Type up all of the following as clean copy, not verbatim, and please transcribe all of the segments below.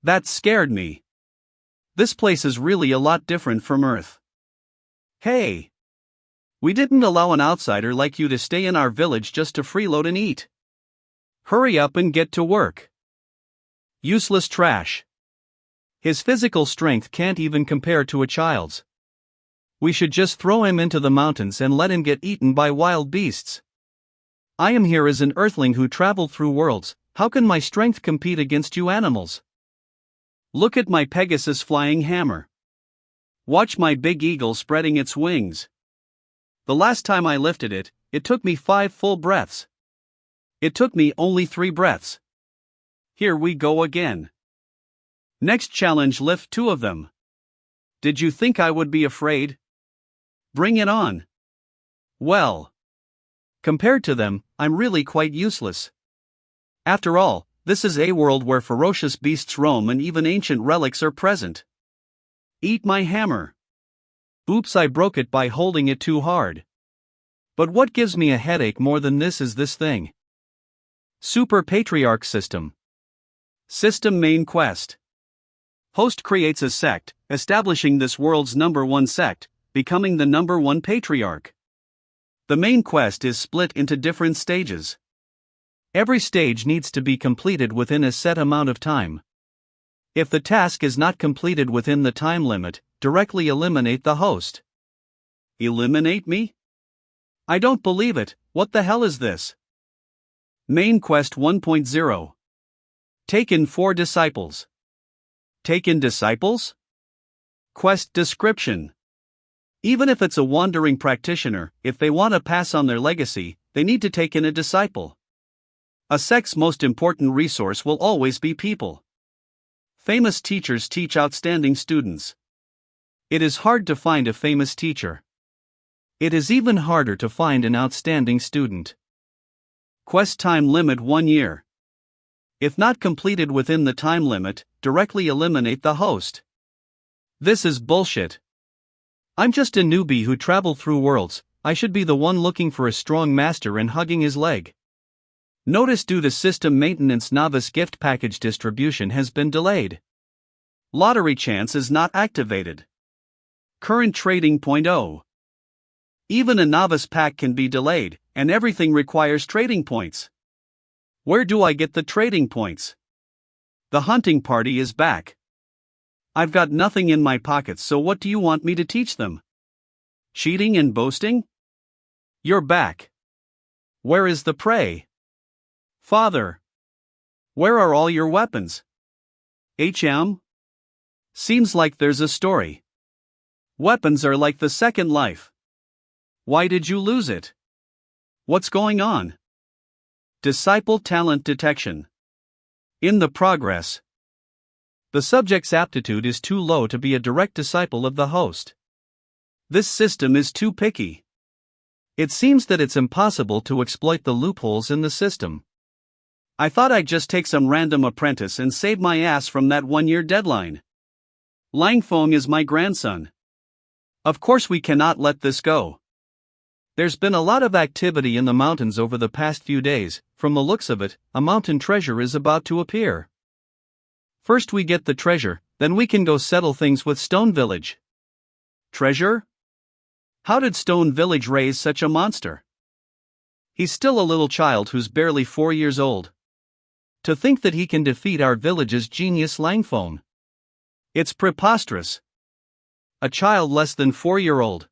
That scared me. This place is really a lot different from Earth. Hey! We didn't allow an outsider like you to stay in our village just to freeload and eat. Hurry up and get to work. Useless trash. His physical strength can't even compare to a child's. We should just throw him into the mountains and let him get eaten by wild beasts. I am here as an earthling who traveled through worlds. How can my strength compete against you animals? Look at my Pegasus flying hammer. Watch my big eagle spreading its wings. The last time I lifted it, it took me 5 full breaths. It took me only 3 breaths. Here we go again. Next challenge, lift 2 of them. Did you think I would be afraid? Bring it on. Well, compared to them, I'm really quite useless. After all, this is a world where ferocious beasts roam and even ancient relics are present. Eat my hammer. Oops, I broke it by holding it too hard. But what gives me a headache more than this is this thing. Super Patriarch System. System Main Quest. Host creates a sect, establishing this world's #1 sect, becoming the #1 patriarch. The main quest is split into different stages. Every stage needs to be completed within a set amount of time. If the task is not completed within the time limit, directly eliminate the host. Eliminate me? I don't believe it. What the hell is this? Main Quest 1.0. Take in 4 disciples. Take in disciples? Quest description. Even if it's a wandering practitioner, if they want to pass on their legacy, they need to take in a disciple. A sect's most important resource will always be people. Famous teachers teach outstanding students. It is hard to find a famous teacher. It is even harder to find an outstanding student. Quest time limit 1 year. If not completed within the time limit, directly eliminate the host. This is bullshit. I'm just a newbie who traveled through worlds. I should be the one looking for a strong master and hugging his leg. Notice due to system maintenance, novice gift package distribution has been delayed. Lottery chance is not activated. Current trading point 0. Even a novice pack can be delayed, and everything requires trading points. Where do I get the trading points? The hunting party is back. I've got nothing in my pockets, so what do you want me to teach them? Cheating and boasting? You're back. Where is the prey? Father. Where are all your weapons? HM? Seems like there's a story. Weapons are like the second life. Why did you lose it? What's going on? Disciple talent detection. In the progress. The subject's aptitude is too low to be a direct disciple of the host. This system is too picky. It seems that it's impossible to exploit the loopholes in the system. I thought I'd just take some random apprentice and save my ass from that 1-year deadline. Langfeng is my grandson. Of course we cannot let this go. There's been a lot of activity in the mountains over the past few days. From the looks of it, a mountain treasure is about to appear. First we get the treasure, then we can go settle things with Stone Village. Treasure? How did Stone Village raise such a monster? He's still a little child who's barely 4 years old. To think that he can defeat our village's genius Langfeng. It's preposterous. A child less than 4-year-old.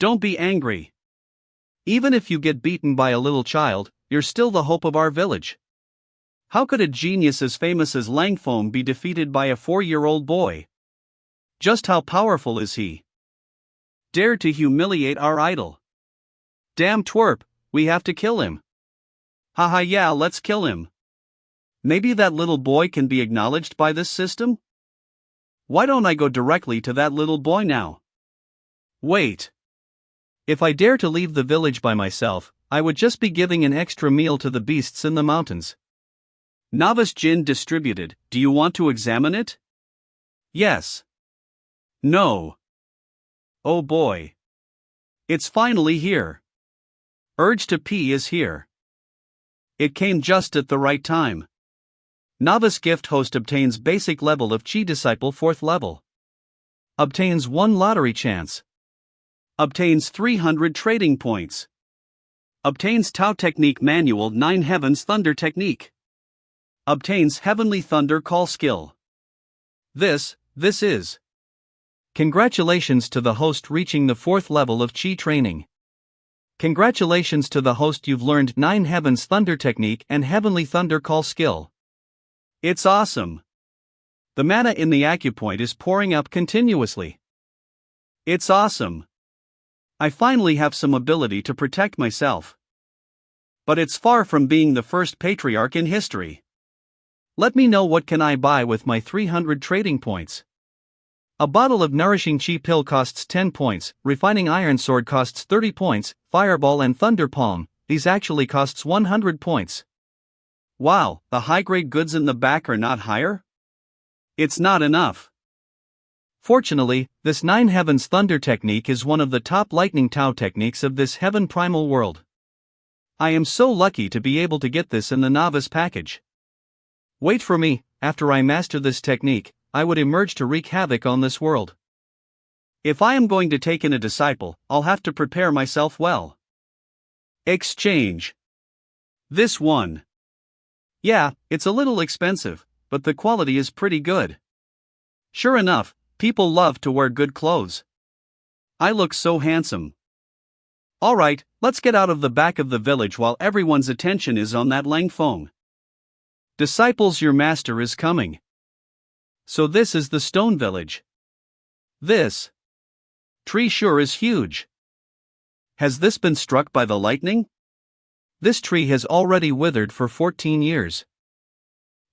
Don't be angry. Even if you get beaten by a little child, you're still the hope of our village. How could a genius as famous as Langfeng be defeated by a 4-year-old boy? Just how powerful is he? Dare to humiliate our idol. Damn twerp, we have to kill him. Haha, yeah, let's kill him. Maybe that little boy can be acknowledged by this system? Why don't I go directly to that little boy now? Wait. If I dare to leave the village by myself, I would just be giving an extra meal to the beasts in the mountains. Novice Jin distributed. Do you want to examine it? Yes. No. Oh boy. It's finally here. Urge to pee is here. It came just at the right time. Novice gift host obtains basic level of Chi disciple 4th level. Obtains 1 lottery chance. Obtains 300 trading points. Obtains Tao Technique Manual 9 Heavens Thunder Technique. Obtains Heavenly Thunder Call Skill. This is. Congratulations to the host reaching the 4th level of Chi training. Congratulations to the host, you've learned 9 Heavens Thunder Technique and Heavenly Thunder Call Skill. It's awesome. The mana in the acupoint is pouring up continuously. It's awesome. I finally have some ability to protect myself. But it's far from being the first patriarch in history. Let me know what can I buy with my 300 trading points. A bottle of nourishing Chi pill costs 10 points, refining iron sword costs 30 points, fireball and thunder palm, these actually costs 100 points. Wow, the high-grade goods in the back are not higher? It's not enough. Fortunately, this 9 Heavens Thunder technique is one of the top lightning Tao techniques of this heaven primal world. I am so lucky to be able to get this in the novice package. Wait for me, after I master this technique, I would emerge to wreak havoc on this world. If I am going to take in a disciple, I'll have to prepare myself well. Exchange. This one. Yeah, it's a little expensive, but the quality is pretty good. Sure enough, people love to wear good clothes. I look so handsome. Alright, let's get out of the back of the village while everyone's attention is on that Lang Feng. Disciples, your master is coming. So this is the stone village. This tree sure is huge. Has this been struck by the lightning? This tree has already withered for 14 years.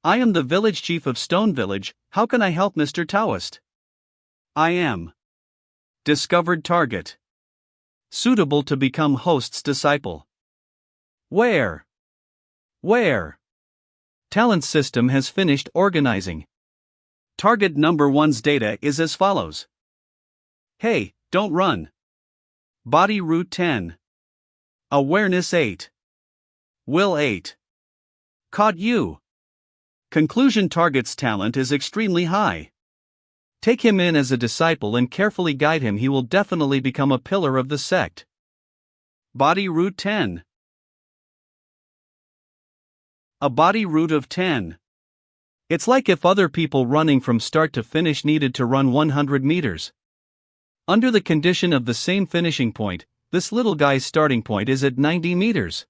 I am the village chief of Stone Village, how can I help Mr. Taoist? I am. Discovered target. Suitable to become host's disciple. Where? Talent system has finished organizing. Target number 1's data is as follows. Hey, don't run. Body root 10. Awareness 8. Will 8. Caught you. Conclusion target's talent is extremely high. Take him in as a disciple and carefully guide him, he will definitely become a pillar of the sect. Body root 10. A body root of 10. It's like if other people running from start to finish needed to run 100 meters. Under the condition of the same finishing point, this little guy's starting point is at 90 meters.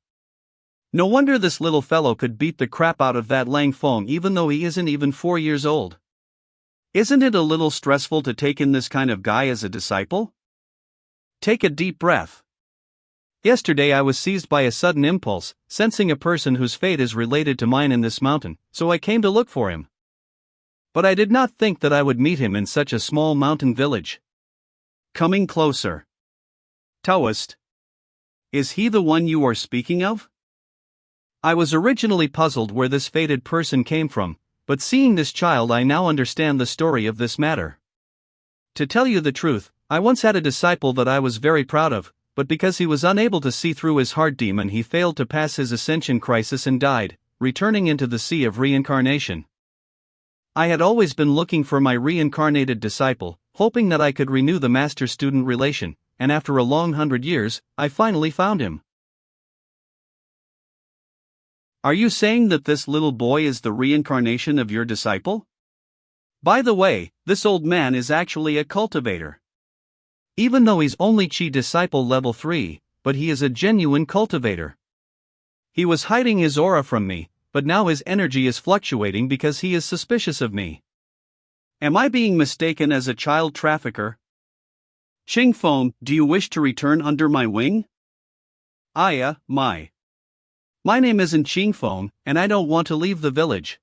No wonder this little fellow could beat the crap out of that Lang Feng even though he isn't even 4 years old. Isn't it a little stressful to take in this kind of guy as a disciple? Take a deep breath. Yesterday I was seized by a sudden impulse, sensing a person whose fate is related to mine in this mountain, so I came to look for him. But I did not think that I would meet him in such a small mountain village. Coming closer. Taoist. Is he the one you are speaking of? I was originally puzzled where this fated person came from, but seeing this child I now understand the story of this matter. To tell you the truth, I once had a disciple that I was very proud of, but because he was unable to see through his heart demon he failed to pass his ascension crisis and died, returning into the sea of reincarnation. I had always been looking for my reincarnated disciple, hoping that I could renew the master-student relation, and after a long 100 years, I finally found him. Are you saying that this little boy is the reincarnation of your disciple? By the way, this old man is actually a cultivator. Even though he's only Chi disciple level 3, but he is a genuine cultivator. He was hiding his aura from me, but now his energy is fluctuating because he is suspicious of me. Am I being mistaken as a child trafficker? Qingfeng, do you wish to return under my wing? My name isn't Qingfeng, and I don't want to leave the village.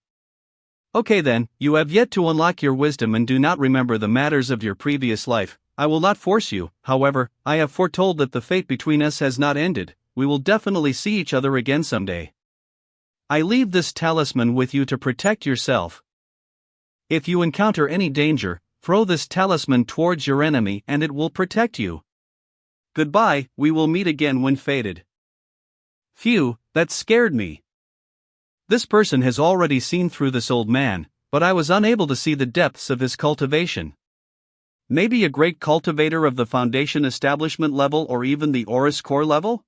Okay then, you have yet to unlock your wisdom and do not remember the matters of your previous life. I will not force you, however, I have foretold that the fate between us has not ended, we will definitely see each other again someday. I leave this talisman with you to protect yourself. If you encounter any danger, throw this talisman towards your enemy and it will protect you. Goodbye, we will meet again when fated. Phew, that scared me. This person has already seen through this old man, but I was unable to see the depths of his cultivation. Maybe a great cultivator of the foundation establishment level or even the Oris core level?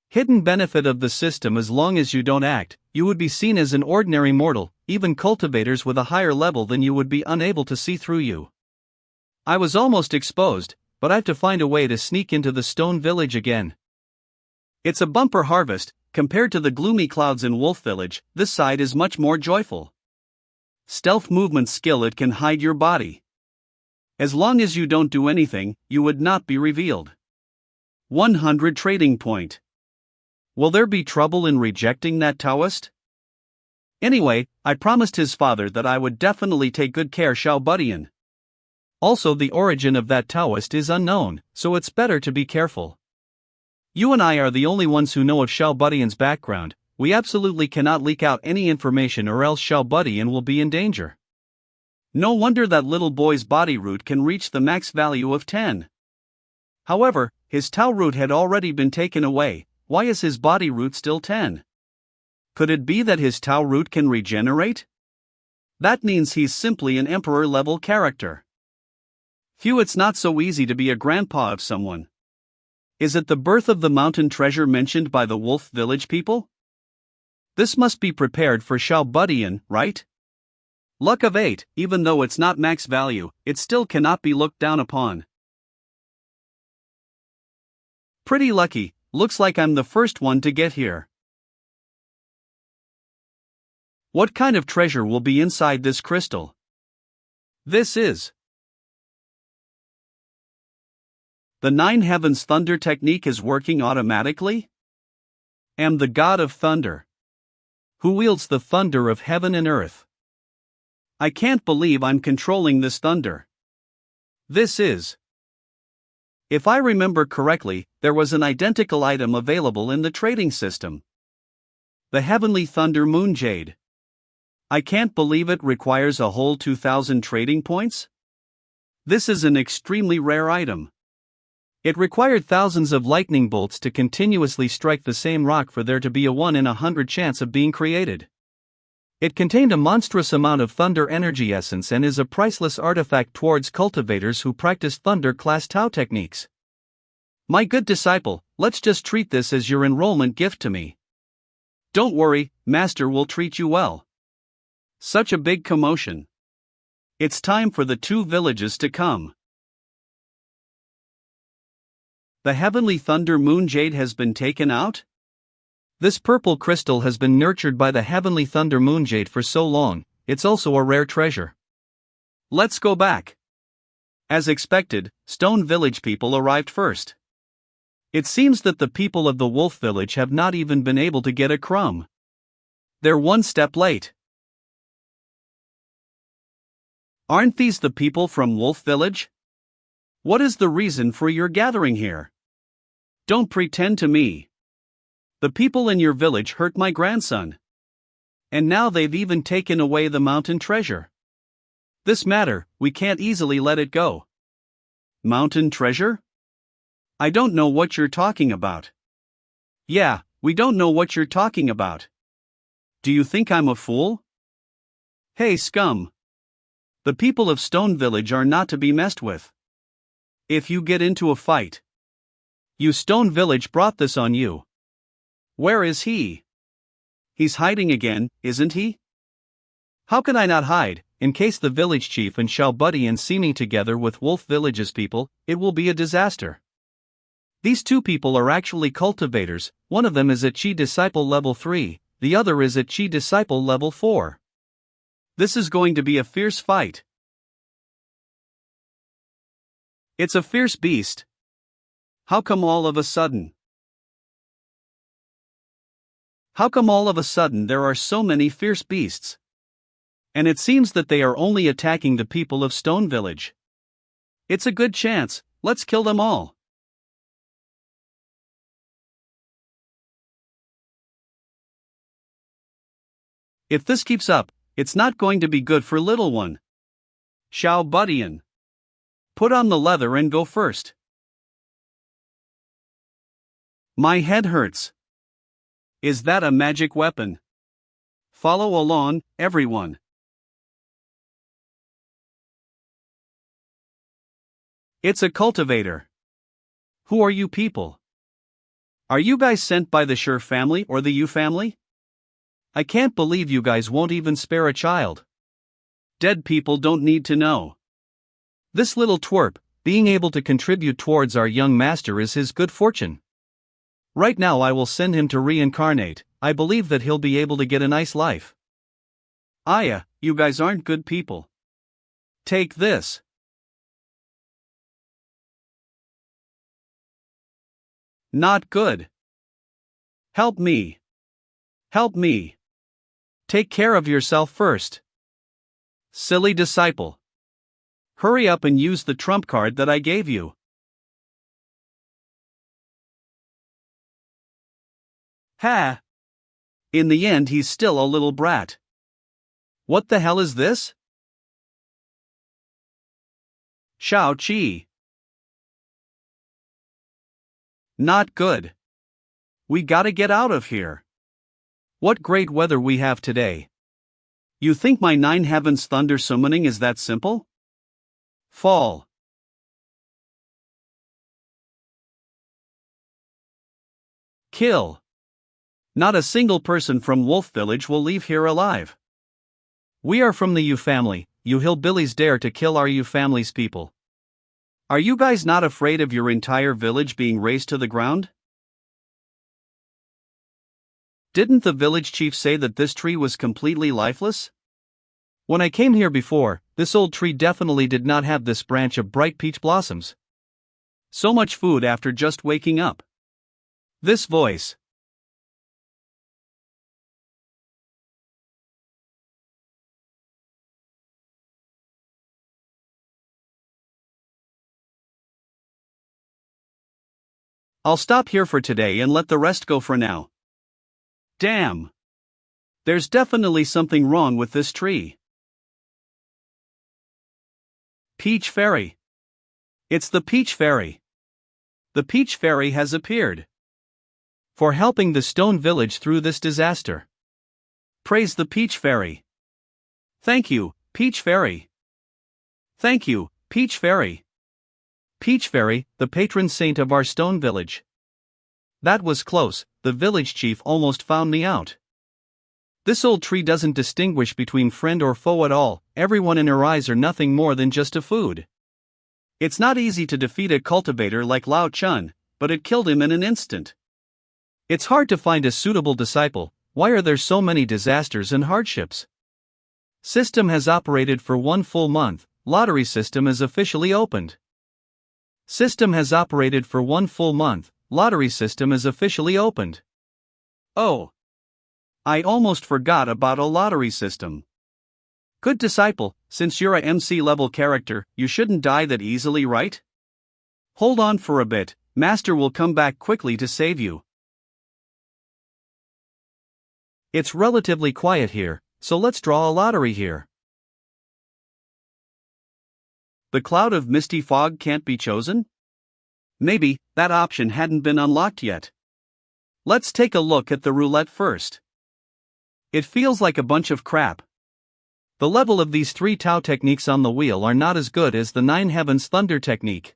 Hidden benefit of the system: as long as you don't act, you would be seen as an ordinary mortal. Even cultivators with a higher level than you would be unable to see through you. I was almost exposed, but I have to find a way to sneak into the stone village again. It's a bumper harvest. Compared to the gloomy clouds in Wolf Village, this side is much more joyful. Stealth movement skill: it can hide your body. As long as you don't do anything, you would not be revealed. 100 trading point. Will there be trouble in rejecting that Taoist? Anyway, I promised his father that I would definitely take good care Xiao Budian. Also, the origin of that Taoist is unknown, so it's better to be careful. You and I are the only ones who know of Xiao Budian's background. We absolutely cannot leak out any information or else Xiao Budian will be in danger. No wonder that little boy's body root can reach the max value of 10. However, his Tao root had already been taken away. Why is his body root still 10? Could it be that his Tao root can regenerate? That means he's simply an emperor level character. Phew, it's not so easy to be a grandpa of someone. Is it the birth of the mountain treasure mentioned by the Wolf Village people? This must be prepared for Xiao Budian, right? Luck of 8, even though it's not max value, it still cannot be looked down upon. Pretty lucky. Looks like I'm the first one to get here. What kind of treasure will be inside this crystal? This is. The 9 Heavens Thunder technique is working automatically? Am the god of thunder. Who wields the thunder of heaven and earth? I can't believe I'm controlling this thunder. This is. If I remember correctly, there was an identical item available in the trading system. The Heavenly Thunder Moon Jade. I can't believe it requires a whole 2,000 trading points? This is an extremely rare item. It required thousands of lightning bolts to continuously strike the same rock for there to be a 1 in 100 chance of being created. It contained a monstrous amount of thunder energy essence and is a priceless artifact towards cultivators who practice thunder class Tao techniques. My good disciple, let's just treat this as your enrollment gift to me. Don't worry, Master will treat you well. Such a big commotion. It's time for the 2 villages to come. The Heavenly Thunder Moon Jade has been taken out? This purple crystal has been nurtured by the Heavenly Thunder Moon Jade for so long. It's also a rare treasure. Let's go back. As expected, Stone Village people arrived first. It seems that the people of the Wolf Village have not even been able to get a crumb. They're one step late. Aren't these the people from Wolf Village? What is the reason for your gathering here? Don't pretend to me. The people in your village hurt my grandson. And now they've even taken away the mountain treasure. This matter, we can't easily let it go. Mountain treasure? I don't know what you're talking about. Yeah, we don't know what you're talking about. Do you think I'm a fool? Hey scum. The people of Stone Village are not to be messed with. If you get into a fight. You Stone Village brought this on you. Where is he? He's hiding again, isn't he? How can I not hide? In case the village chief and Xiao Budian see me together with Wolf Village's people, it will be a disaster. These 2 people are actually cultivators. One of them is at Chi Disciple level 3, the other is at Chi Disciple level 4. This is going to be a fierce fight. It's a fierce beast. How come all of a sudden? How come all of a sudden there are so many fierce beasts? And it seems that they are only attacking the people of Stone Village. It's a good chance, let's kill them all. If this keeps up, it's not going to be good for little one. Xiao Budian. Put on the leather and go first. My head hurts. Is that a magic weapon? Follow along, everyone. It's a cultivator. Who are you people? Are you guys sent by the Sure family or the Yu family? I can't believe you guys won't even spare a child. Dead people don't need to know. This little twerp, being able to contribute towards our young master is his good fortune. Right now I will send him to reincarnate. I believe that he'll be able to get a nice life. Aya, you guys aren't good people. Take this. Not good. Help me. Help me. Take care of yourself first. Silly disciple. Hurry up and use the trump card that I gave you. Ha! In the end, he's still a little brat. What the hell is this? Shao Chi. Not good. We gotta get out of here. What great weather we have today. You think my 9 heavens thunder summoning is that simple? Fall. Kill. Not a single person from Wolf Village will leave here alive. We are from the Yu family. You hillbillies dare to kill our Yu family's people. Are you guys not afraid of your entire village being razed to the ground? Didn't the village chief say that this tree was completely lifeless? When I came here before, this old tree definitely did not have this branch of bright peach blossoms. So much food after just waking up. This voice. I'll stop here for today and let the rest go for now. Damn. There's definitely something wrong with this tree. Peach Fairy. It's the Peach Fairy. The Peach Fairy has appeared. For helping the Stone Village through this disaster. Praise the Peach Fairy. Thank you, Peach Fairy. Thank you, Peach Fairy. Peach Fairy, the patron saint of our Stone Village. That was close, the village chief almost found me out. This old tree doesn't distinguish between friend or foe at all, everyone in her eyes are nothing more than just a food. It's not easy to defeat a cultivator like Lao Chun, but it killed him in an instant. It's hard to find a suitable disciple. Why are there so many disasters and hardships? System has operated for 1 full month, lottery system is officially opened. System has operated for 1 full month, lottery system is officially opened. Oh. I almost forgot about a lottery system. Good disciple, since you're a MC level character, you shouldn't die that easily, right? Hold on for a bit, Master will come back quickly to save you. It's relatively quiet here, so let's draw a lottery here. The cloud of misty fog can't be chosen? Maybe that option hadn't been unlocked yet. Let's take a look at the roulette first. It feels like a bunch of crap. The level of these 3 Tao techniques on the wheel are not as good as the 9 heavens thunder technique.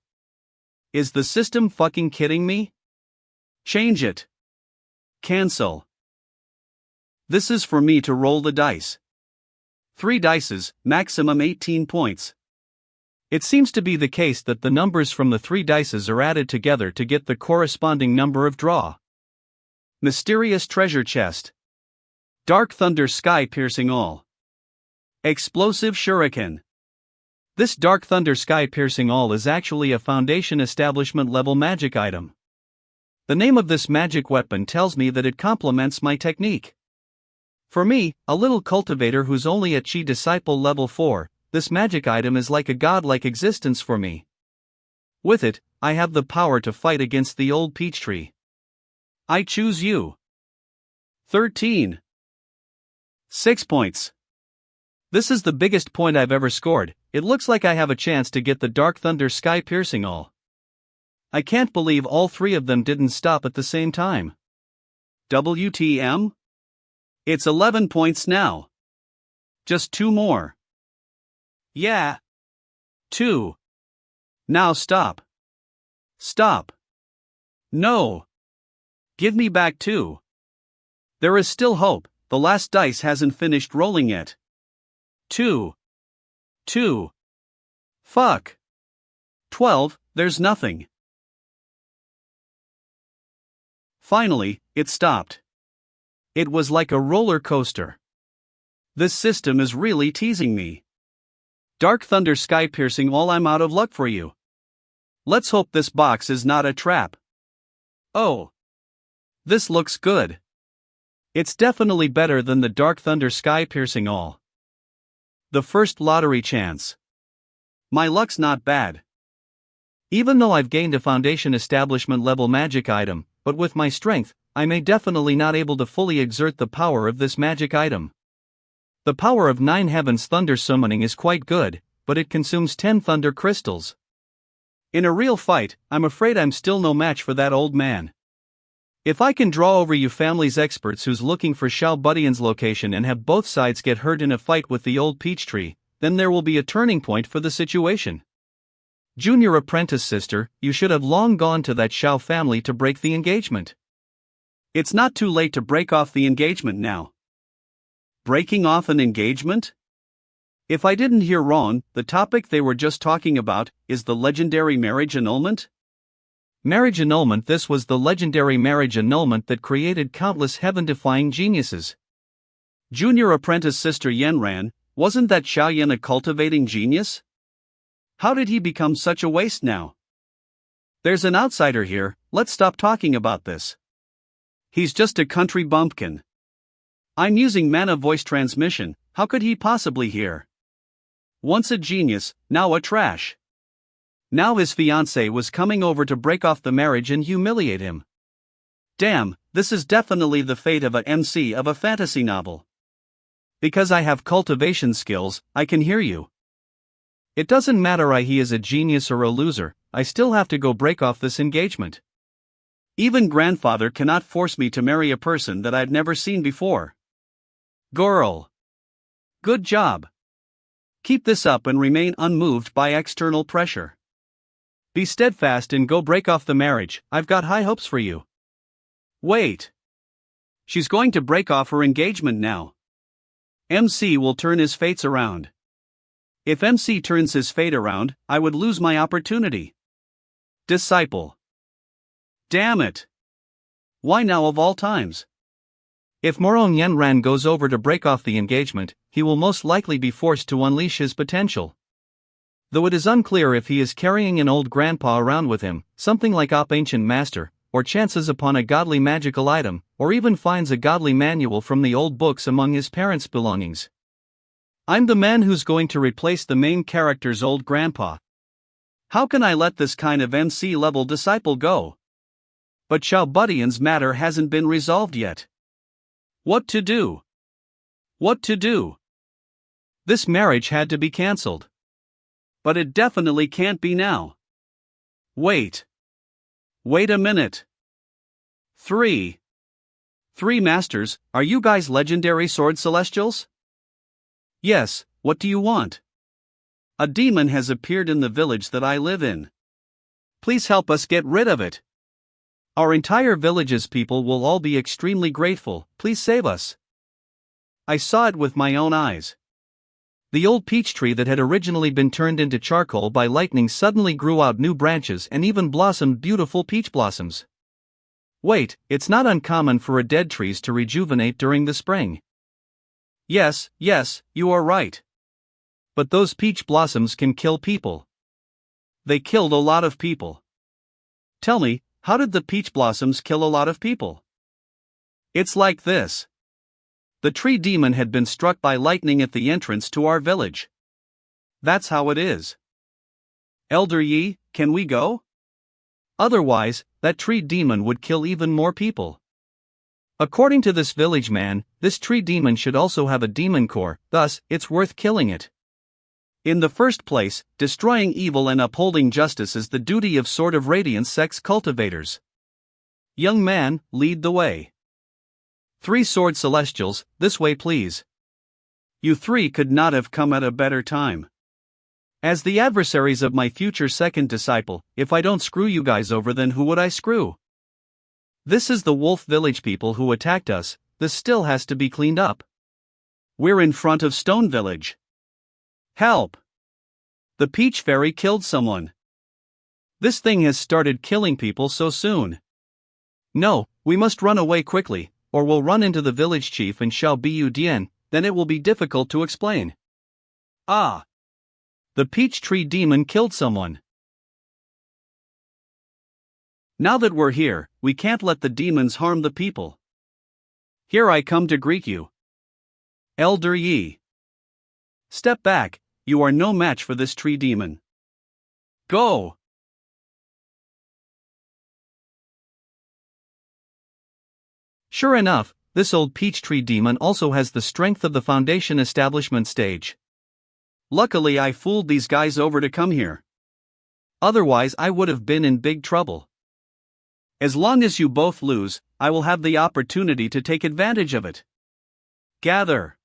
Is the system fucking kidding me? Change it. Cancel. This is for me to roll the dice. 3 dices, maximum 18 points. It seems to be the case that the numbers from the 3 dices are added together to get the corresponding number of draw. Mysterious treasure chest. Dark thunder sky piercing all. Explosive shuriken. This dark thunder sky piercing all is actually a foundation establishment level magic item. The name of this magic weapon tells me that it complements my technique. For me, a little cultivator who's only at Chi disciple level 4, this magic item is like a godlike existence for me. With it, I have the power to fight against the old peach tree. I choose you. 13. 6 points. This is the biggest point I've ever scored. It looks like I have a chance to get the Dark Thunder Sky Piercing all. I can't believe all 3 of them didn't stop at the same time. WTM? It's 11 points now. Just 2 more. Yeah. 2. Now stop. Stop. No. Give me back 2. There is still hope, the last dice hasn't finished rolling yet. 2. 2. Fuck. 12, there's nothing. Finally, it stopped. It was like a roller coaster. This system is really teasing me. Dark thunder sky piercing, all I'm out of luck for you. Let's hope this box is not a trap. Oh. This looks good. It's definitely better than the dark thunder sky piercing all. The first lottery chance. My luck's not bad. Even though I've gained a foundation establishment level magic item, but with my strength, I may definitely not able to fully exert the power of this magic item. The power of 9 heavens thunder summoning is quite good, but it consumes 10 thunder crystals. In a real fight, I'm afraid I'm still no match for that old man. If I can draw over you family's experts who's looking for Xiao Budian's location and have both sides get hurt in a fight with the old peach tree, then there will be a turning point for the situation. Junior apprentice sister, you should have long gone to that Xiao family to break the engagement. It's not too late to break off the engagement now. Breaking off an engagement? If I didn't hear wrong, the topic they were just talking about is the legendary marriage annulment? Marriage annulment. This was the legendary marriage annulment that created countless heaven-defying geniuses. Junior apprentice sister Yenran, wasn't that Xiaoyan a cultivating genius? How did he become such a waste now? There's an outsider here, let's stop talking about this. He's just a country bumpkin. I'm using mana voice transmission, how could he possibly hear? Once a genius, now a trash. Now his fiancée was coming over to break off the marriage and humiliate him. Damn, this is definitely the fate of a MC of a fantasy novel. Because I have cultivation skills, I can hear you. It doesn't matter he is a genius or a loser, I still have to go break off this engagement. Even grandfather cannot force me to marry a person that I've never seen before. Girl. Good job. Keep this up and remain unmoved by external pressure. Be steadfast and go break off the marriage, I've got high hopes for you. Wait. She's going to break off her engagement now. MC will turn his fates around. If MC turns his fate around, I would lose my opportunity. Disciple. Damn it. Why now of all times? If Morong Yenran goes over to break off the engagement, he will most likely be forced to unleash his potential. Though it is unclear if he is carrying an old grandpa around with him, something like Ancient Master, or chances upon a godly magical item, or even finds a godly manual from the old books among his parents' belongings. I'm the man who's going to replace the main character's old grandpa. How can I let this kind of MC level disciple go? But Xiao Budian's matter hasn't been resolved yet. What to do? What to do? This marriage had to be cancelled. But it definitely can't be now. Wait. Wait a minute. 3 masters, are you guys legendary sword celestials? Yes, what do you want? A demon has appeared in the village that I live in. Please help us get rid of it. Our entire village's people will all be extremely grateful, please save us. I saw it with my own eyes. The old peach tree that had originally been turned into charcoal by lightning suddenly grew out new branches and even blossomed beautiful peach blossoms. Wait, it's not uncommon for a dead trees to rejuvenate during the spring. Yes, you are right. But those peach blossoms can kill people. They killed a lot of people. Tell me, how did the peach blossoms kill a lot of people? It's like this. The tree demon had been struck by lightning at the entrance to our village. That's how it is. Elder Yi, can we go? Otherwise, that tree demon would kill even more people. According to this village man, this tree demon should also have a demon core, thus, it's worth killing it. In the first place, destroying evil and upholding justice is the duty of Sword of Radiance sects cultivators. Young man, lead the way. 3 sword celestials, this way please. You 3 could not have come at a better time. As the adversaries of my future second disciple, if I don't screw you guys over, then who would I screw? This is the Wolf Village people who attacked us. This still has to be cleaned up. We're in front of Stone Village. Help! The Peach Fairy killed someone. This thing has started killing people so soon. No, we must run away quickly, or we'll run into the village chief and Xiao Bu Dian, then it will be difficult to explain. Ah! The peach tree demon killed someone. Now that we're here, we can't let the demons harm the people. Here I come to greet you. Elder Yi. Step back, you are no match for this tree demon. Go! Sure enough, this old peach tree demon also has the strength of the foundation establishment stage. Luckily I fooled these guys over to come here. Otherwise I would have been in big trouble. As long as you both lose, I will have the opportunity to take advantage of it. Gather.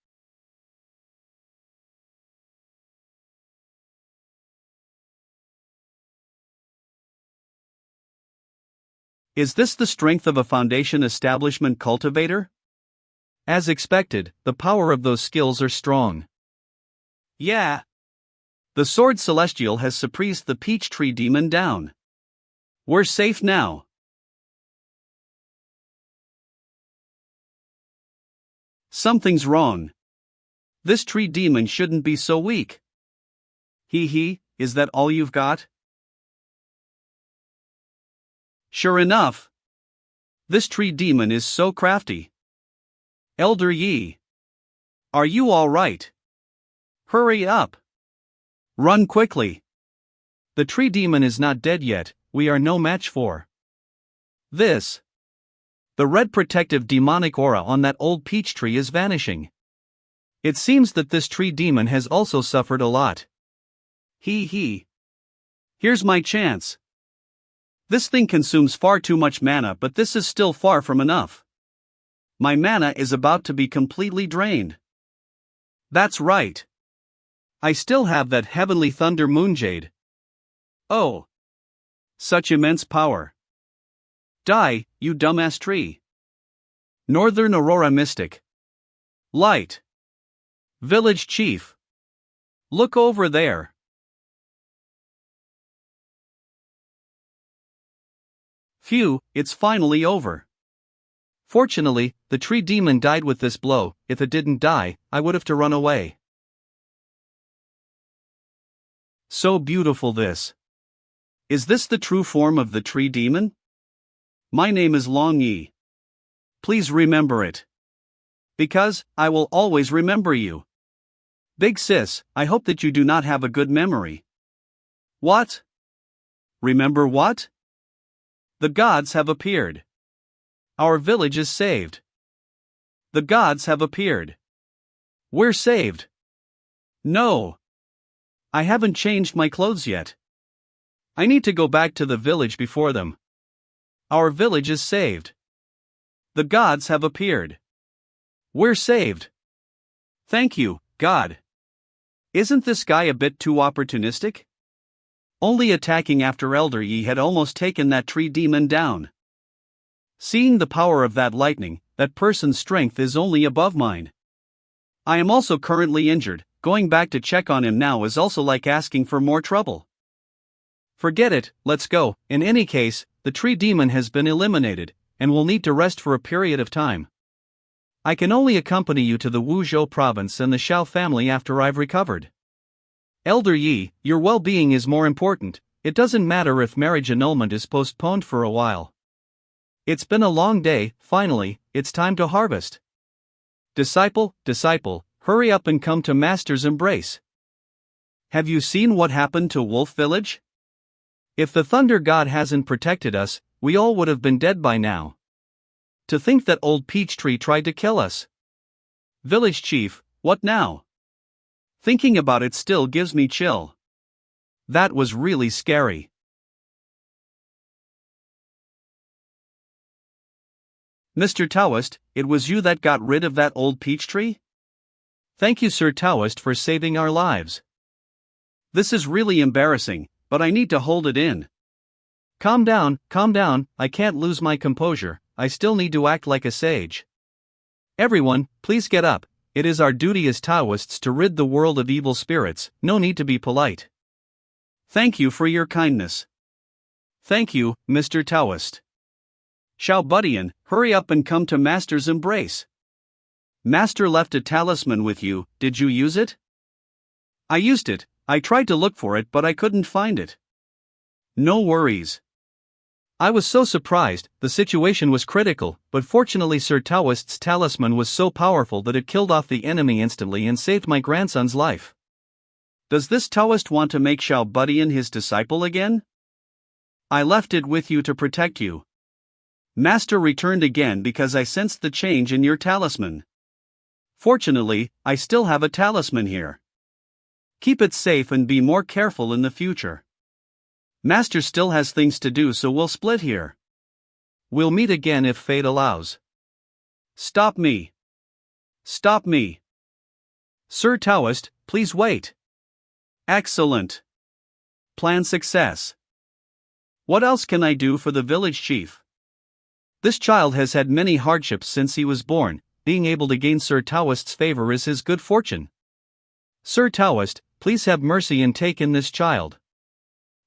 Is this the strength of a foundation establishment cultivator? As expected, the power of those skills are strong. Yeah. The Sword Celestial has suppressed the Peach Tree Demon down. We're safe now. Something's wrong. This tree demon shouldn't be so weak. Is that all you've got? Sure enough. This tree demon is so crafty. Elder Yi. Are you all right? Hurry up. Run quickly. The tree demon is not dead yet, we are no match for this. The red protective demonic aura on that old peach tree is vanishing. It seems that this tree demon has also suffered a lot. Here's my chance. This thing consumes far too much mana, but this is still far from enough. My mana is about to be completely drained. That's right. I still have that heavenly thunder moonjade. Oh. Such immense power. Die, you dumbass tree. Northern Aurora Mystic. Light. Village Chief. Look over there. Phew, it's finally over. Fortunately, the tree demon died with this blow. If it didn't die, I would have to run away. So beautiful this. Is this the true form of the tree demon? My name is Long Yi. Please remember it. Because, I will always remember you. Big sis, I hope that you do not have a good memory. What? Remember what? The gods have appeared. Our village is saved. The gods have appeared. We're saved. No. I haven't changed my clothes yet. I need to go back to the village before them. Our village is saved. The gods have appeared. We're saved. Thank you, God. Isn't this guy a bit too opportunistic? Only attacking after Elder Yi had almost taken that tree demon down. Seeing the power of that lightning, that person's strength is only above mine. I am also currently injured. Going back to check on him now is also like asking for more trouble. Forget it, let's go. In any case, the tree demon has been eliminated, and will need to rest for a period of time. I can only accompany you to the Wuzhou province and the Xiao family after I've recovered. Elder Yi, your well-being is more important. It doesn't matter if marriage annulment is postponed for a while. It's been a long day. Finally, it's time to harvest. Disciple, hurry up and come to Master's embrace. Have you seen what happened to Wolf Village? If the Thunder God hasn't protected us, we all would have been dead by now. To think that old peach tree tried to kill us. Village Chief, what now? Thinking about it still gives me chill. That was really scary. Mr. Taoist, it was you that got rid of that old peach tree? Thank you, Sir Taoist, for saving our lives. This is really embarrassing, but I need to hold it in. Calm down, I can't lose my composure, I still need to act like a sage. Everyone, please get up, it is our duty as Taoists to rid the world of evil spirits, no need to be polite. Thank you for your kindness. Thank you, Mr. Taoist. Xiaobudian, hurry up and come to Master's embrace. Master left a talisman with you, did you use it? I used it, I tried to look for it but I couldn't find it. No worries. I was so surprised, the situation was critical, but fortunately Sir Taoist's talisman was so powerful that it killed off the enemy instantly and saved my grandson's life. Does this Taoist want to make Xiaobudian his disciple again? I left it with you to protect you. Master returned again because I sensed the change in your talisman. Fortunately, I still have a talisman here. Keep it safe and be more careful in the future. Master still has things to do, so we'll split here. We'll meet again if fate allows. Stop me. Stop me. Sir Taoist, please wait. Excellent. Plan success. What else can I do for the village chief? This child has had many hardships since he was born, being able to gain Sir Taoist's favor is his good fortune. Sir Taoist, please have mercy and take in this child.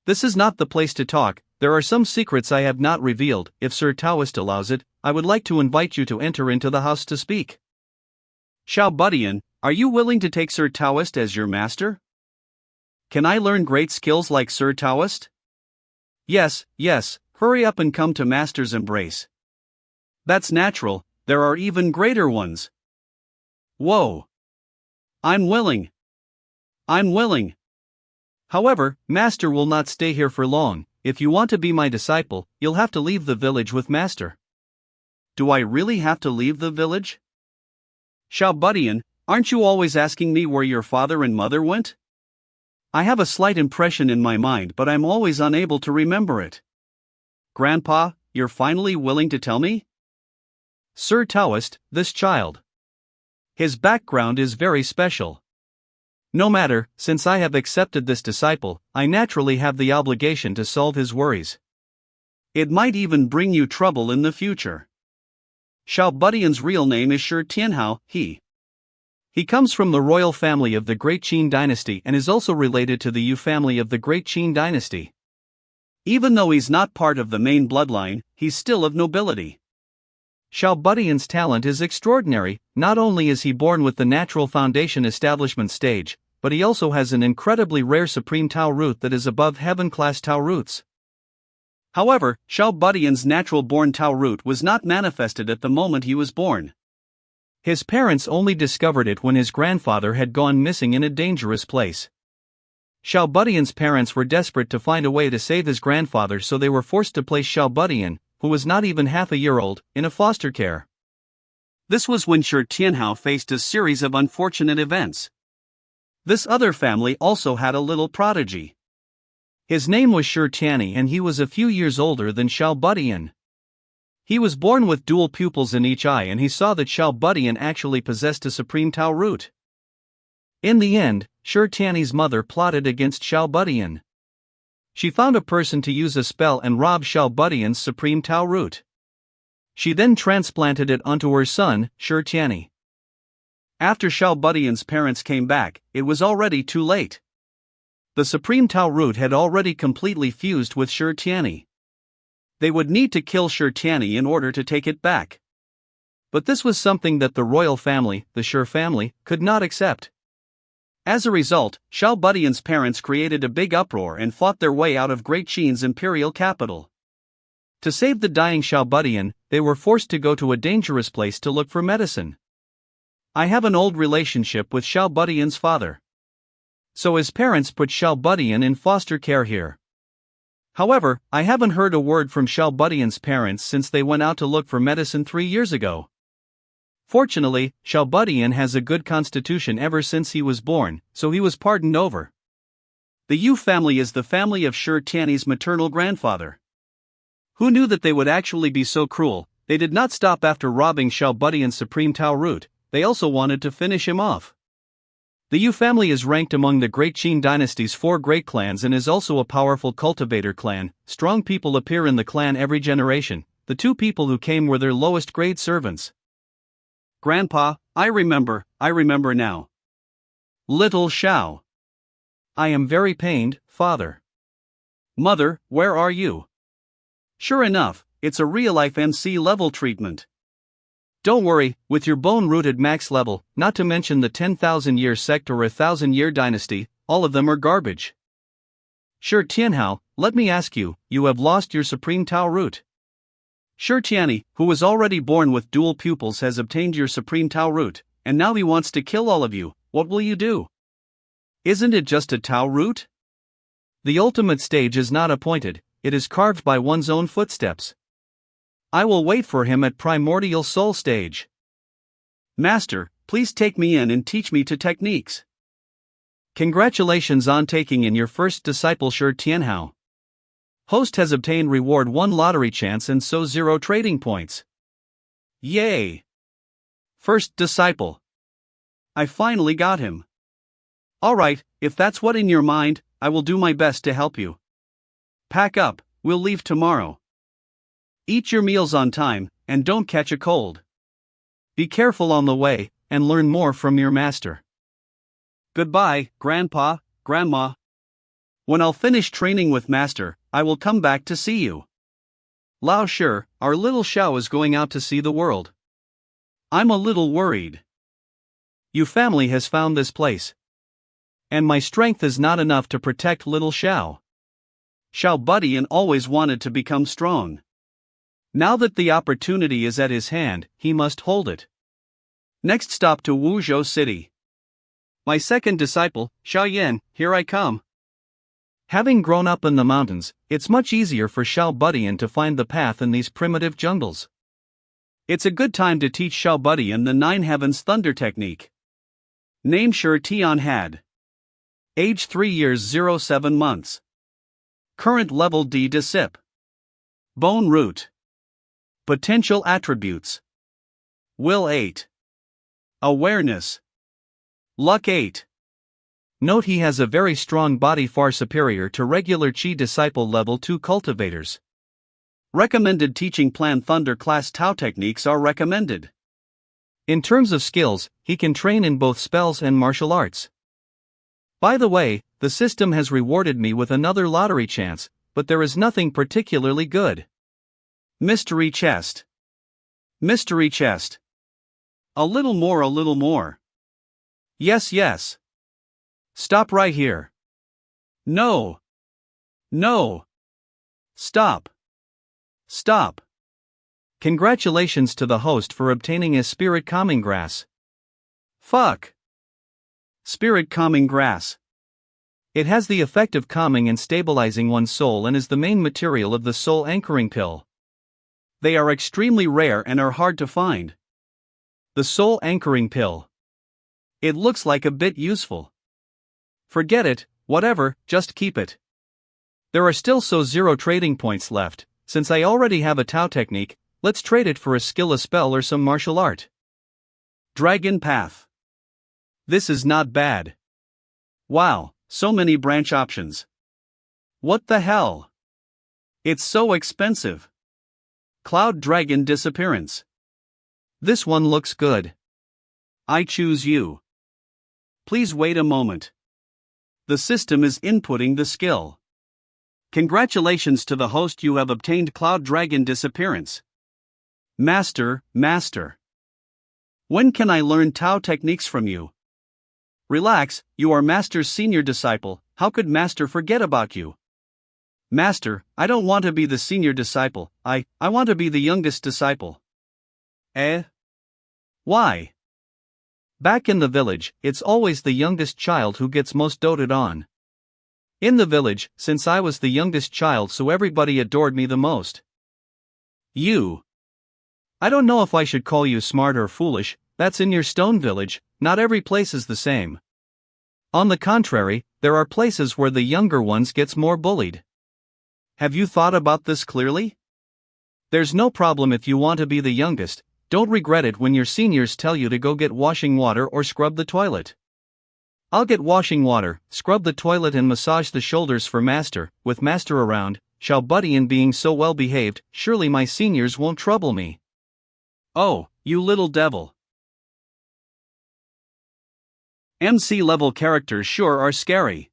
This is not the place to talk, there are some secrets I have not revealed, if Sir Taoist allows it, I would like to invite you to enter into the house to speak. Xiaobudian, are you willing to take Sir Taoist as your master? Can I learn great skills like Sir Taoist? Yes, hurry up and come to Master's embrace. That's natural, there are even greater ones. Whoa. I'm willing. However, Master will not stay here for long, if you want to be my disciple, you'll have to leave the village with Master. Do I really have to leave the village? Xiaobudian, aren't you always asking me where your father and mother went? I have a slight impression in my mind but I'm always unable to remember it. Grandpa, you're finally willing to tell me? Sir Taoist, this child. His background is very special. No matter, since I have accepted this disciple, I naturally have the obligation to solve his worries. It might even bring you trouble in the future. Xiaobudian's real name is Shi Tianhao, he comes from the royal family of the Great Qin dynasty and is also related to the Yu family of the Great Qin dynasty. Even though he's not part of the main bloodline, he's still of nobility. Xiaobudian's talent is extraordinary, not only is he born with the natural foundation establishment stage, but he also has an incredibly rare supreme Tao root that is above heaven-class Tao roots. However, Xiaobudian's natural-born Tao root was not manifested at the moment he was born. His parents only discovered it when his grandfather had gone missing in a dangerous place. Xiaobudian's parents were desperate to find a way to save his grandfather, so they were forced to place Xiaobudian, who was not even half a year old, in a foster care. This was when Shi Tianhao faced a series of unfortunate events. This other family also had a little prodigy. His name was Shi Tianyi and he was a few years older than Xiaobudian. He was born with dual pupils in each eye and he saw that Xiaobudian actually possessed a supreme Tao root. In the end, Shi Tianyi's mother plotted against Xiaobudian. She found a person to use a spell and rob Xiaobudian's supreme Tao root. She then transplanted it onto her son, Shi Tianyi. After Xiaobudian's parents came back, it was already too late. The supreme Tao root had already completely fused with Shi Tianyi. They would need to kill Shi Tianyi in order to take it back. But this was something that the royal family, the Shi family, could not accept. As a result, Xiaobudian's parents created a big uproar and fought their way out of Great Qin's imperial capital. To save the dying Xiaobudian, they were forced to go to a dangerous place to look for medicine. I have an old relationship with Xiaobudian's father. So his parents put Xiaobudian in foster care here. However, I haven't heard a word from Xiaobudian's parents since they went out to look for medicine 3 years ago. Fortunately, Xiaobudian has a good constitution ever since he was born, so he was pardoned over. The Yu family is the family of Shi Tianyi's maternal grandfather. Who knew that they would actually be so cruel, They did not stop after robbing Xiao Budian's supreme Tao root, they also wanted to finish him off. The Yu family is ranked among the Great Qin dynasty's 4 great clans and is also a powerful cultivator clan. Strong people appear in the clan every generation. The 2 people who came were their lowest grade servants. Grandpa, I remember now. Little Xiao. I am very pained, father. Mother, where are you? Sure enough, it's a real-life MC level treatment. Don't worry, with your bone-rooted max level, not to mention the 10,000-year sect or 1,000-year dynasty, all of them are garbage. Sure Tianhao, let me ask you, you have lost your supreme Tao root. Sure Tianyi, who was already born with dual pupils has obtained your supreme Tao root, and now he wants to kill all of you, what will you do? Isn't it just a Tao root? The ultimate stage is not appointed, it is carved by one's own footsteps. I will wait for him at primordial soul stage. Master, please take me in and teach me to techniques. Congratulations on taking in your first disciple Shi Tianhao. Host has obtained reward 1 lottery chance and so 0 trading points. Yay! First disciple. I finally got him. Alright, if that's what in your mind, I will do my best to help you. Pack up, we'll leave tomorrow. Eat your meals on time, and don't catch a cold. Be careful on the way, and learn more from your master. Goodbye, Grandpa, Grandma. When I'll finish training with Master, I will come back to see you. Lao Shi, our little Xiao is going out to see the world. I'm a little worried. Your family has found this place. And my strength is not enough to protect little Xiao. Xiao Budian always wanted to become strong. Now that the opportunity is at his hand, he must hold it. Next stop to Wuzhou City. My second disciple, Xiaoyan, here I come. Having grown up in the mountains, it's much easier for Xiao Budian to find the path in these primitive jungles. It's a good time to teach Xiao Budian the 9 Heavens Thunder technique. Name Shi Tian had. Age 3 years 07 months. Current level D Discip. Bone root. Potential attributes. Will 8. Awareness. Luck 8. Note he has a very strong body far superior to regular Qi disciple level 2 cultivators. Recommended teaching plan Thunder class Tao techniques are recommended. In terms of skills, he can train in both spells and martial arts. By the way, the system has rewarded me with another lottery chance, but there is nothing particularly good. Mystery chest. Mystery chest. A little more, a little more. Yes, yes. Stop right here. No. No. Stop. Stop. Congratulations to the host for obtaining a spirit calming grass. Fuck. Spirit calming grass. It has the effect of calming and stabilizing one's soul and is the main material of the soul anchoring pill. They are extremely rare and are hard to find. The soul anchoring pill. It looks like a bit useful. Forget it, whatever, just keep it. There are still 0 trading points left. Since I already have a Tao technique, let's trade it for a skill, a spell, or some martial art. Dragon Path. This is not bad. Wow, so many branch options. What the hell? It's so expensive. Cloud Dragon Disappearance. This one looks good. I choose you. Please wait a moment. The system is inputting the skill. Congratulations to the host, you have obtained Cloud Dragon Disappearance. Master, Master. When can I learn Tao techniques from you? Relax, you are Master's senior disciple, how could Master forget about you? Master, I don't want to be the senior disciple, I want to be the youngest disciple. Eh? Why? Back in the village, it's always the youngest child who gets most doted on. In the village, since I was the youngest child, so everybody adored me the most. You. I don't know if I should call you smart or foolish, that's in your stone village, not every place is the same. On the contrary, there are places where the younger ones gets more bullied. Have you thought about this clearly? There's no problem if you want to be the youngest, don't regret it when your seniors tell you to go get washing water or scrub the toilet. I'll get washing water, scrub the toilet and massage the shoulders for master. With master around, shall buddy in being so well behaved, surely my seniors won't trouble me. Oh, you little devil. MC level characters sure are scary.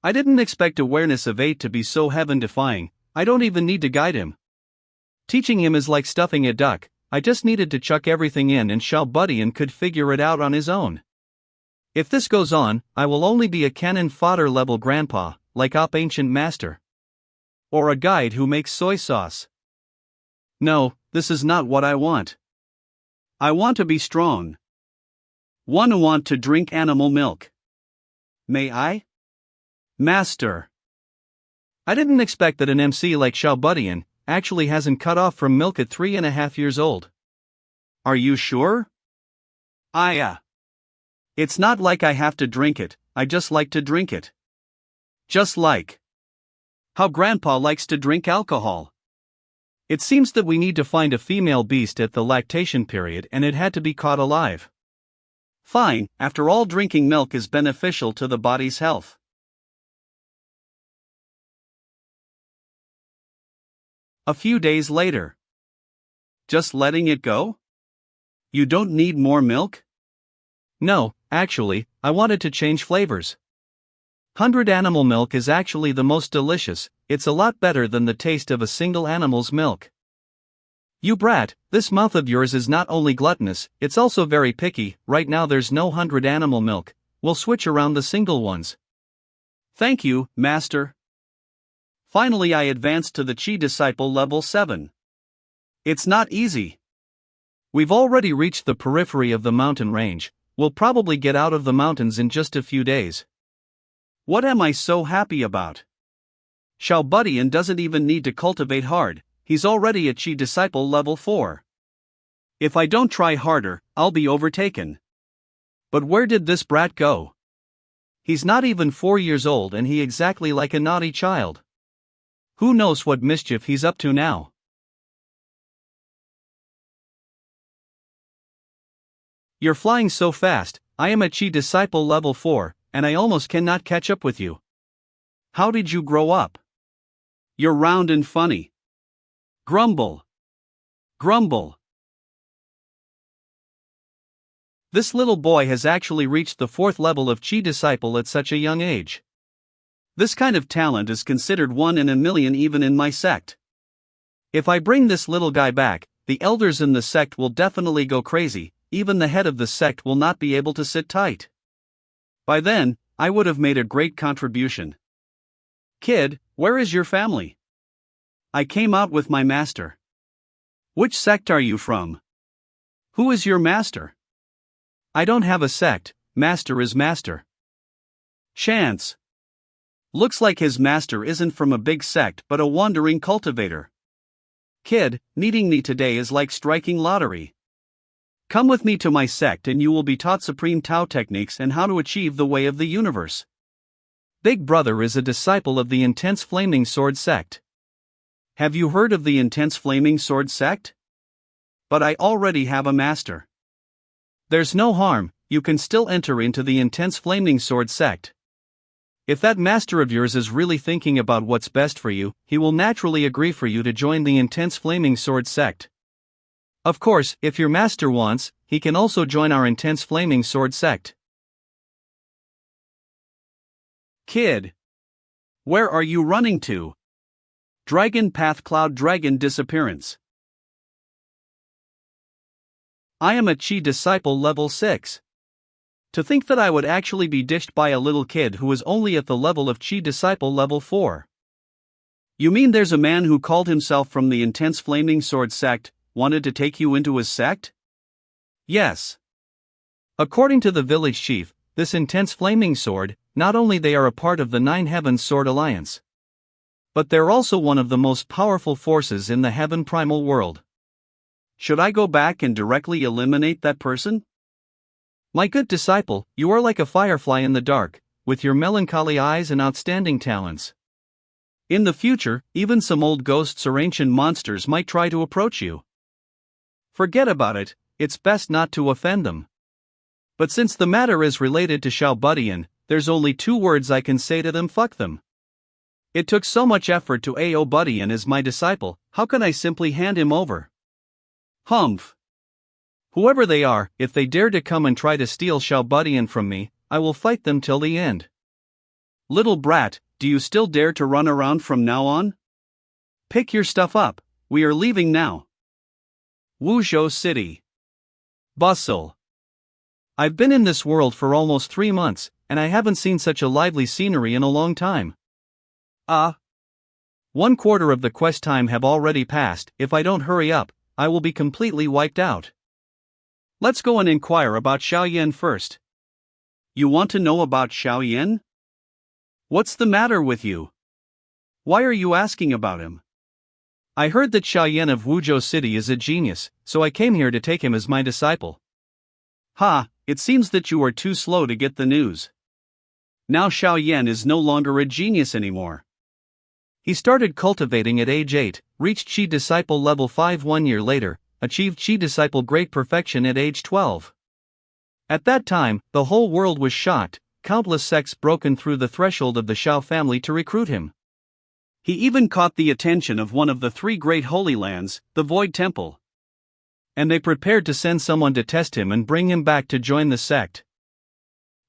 I didn't expect awareness of 8 to be so heaven-defying. I don't even need to guide him. Teaching him is like stuffing a duck. I just needed to chuck everything in and shall buddy and could figure it out on his own. If this goes on, I will only be a cannon fodder level grandpa, like Op Ancient Master. Or a guide who makes soy sauce. No, this is not what I want. I want to be strong. Want to drink animal milk. May I? Master. I didn't expect that an MC like Xiaobudian actually hasn't cut off from milk at 3.5 years old. Are you sure? It's not like I have to drink it, I just like to drink it. Just like how Grandpa likes to drink alcohol. It seems that we need to find a female beast at the lactation period and it had to be caught alive. Fine, after all, drinking milk is beneficial to the body's health. A few days later. Just letting it go? You don't need more milk? No, actually, I wanted to change flavors. 100 animal milk is actually the most delicious, it's a lot better than the taste of a single animal's milk. You brat, this mouth of yours is not only gluttonous, it's also very picky. Right now there's no 100 animal milk, we'll switch around the single ones. Thank you, Master. Finally I advanced to the Chi Disciple level 7. It's not easy. We've already reached the periphery of the mountain range, we'll probably get out of the mountains in just a few days. What am I so happy about? Xiaobudian doesn't even need to cultivate hard, he's already a Chi Disciple level 4. If I don't try harder, I'll be overtaken. But where did this brat go? He's not even 4 years old and he exactly like a naughty child. Who knows what mischief he's up to now? You're flying so fast, I am a Chi Disciple level 4, and I almost cannot catch up with you. How did you grow up? You're round and funny. Grumble. Grumble. This little boy has actually reached the 4th level of Chi Disciple at such a young age. This kind of talent is considered 1 in a million even in my sect. If I bring this little guy back, the elders in the sect will definitely go crazy, even the head of the sect will not be able to sit tight. By then, I would have made a great contribution. Kid, where is your family? I came out with my master. Which sect are you from? Who is your master? I don't have a sect, master is master. Chance. Looks like his master isn't from a big sect but a wandering cultivator. Kid, meeting me today is like striking lottery. Come with me to my sect and you will be taught supreme Tao techniques and how to achieve the way of the universe. Big brother is a disciple of the Intense Flaming Sword sect. Have you heard of the Intense Flaming Sword sect? But I already have a master. There's no harm, you can still enter into the Intense Flaming Sword sect. If that master of yours is really thinking about what's best for you, he will naturally agree for you to join the Intense Flaming Sword sect. Of course, if your master wants, he can also join our Intense Flaming Sword sect. Kid. Where are you running to? Dragon Path Cloud Dragon Disappearance. I am a Chi Disciple level 6. To think that I would actually be dished by a little kid who is only at the level of Chi Disciple level 4. You mean there's a man who called himself from the Intense Flaming Sword sect, wanted to take you into his sect? Yes. According to the village chief, this Intense Flaming Sword, not only they are a part of the 9 Heavens Sword Alliance, but they're also one of the most powerful forces in the Heaven Primal world. Should I go back and directly eliminate that person? My good disciple, you are like a firefly in the dark, with your melancholy eyes and outstanding talents. In the future, even some old ghosts or ancient monsters might try to approach you. Forget about it, it's best not to offend them. But since the matter is related to Xiao Budian, there's only 2 words I can say to them: fuck them. It took so much effort to AO Budian as my disciple, how can I simply hand him over? Humph. Whoever they are, if they dare to come and try to steal Xiao Budian from me, I will fight them till the end. Little brat, do you still dare to run around from now on? Pick your stuff up, we are leaving now. Wuzhou City. Bustle. I've been in this world for almost 3 months, and I haven't seen such a lively scenery in a long time. 1/4 of the quest time have already passed. If I don't hurry up, I will be completely wiped out. Let's go and inquire about Xiaoyan first. You want to know about Xiaoyan? What's the matter with you? Why are you asking about him? I heard that Xiaoyan of Wuzhou City is a genius, so I came here to take him as my disciple. Ha, it seems that you are too slow to get the news. Now Xiaoyan is no longer a genius anymore. He started cultivating at age 8, reached Qi Disciple level 5 1 year later, achieved Qi Disciple Great Perfection at age 12. At that time, the whole world was shocked, countless sects broken through the threshold of the Xiao family to recruit him. He even caught the attention of one of the 3 great holy lands, the Void Temple. And they prepared to send someone to test him and bring him back to join the sect.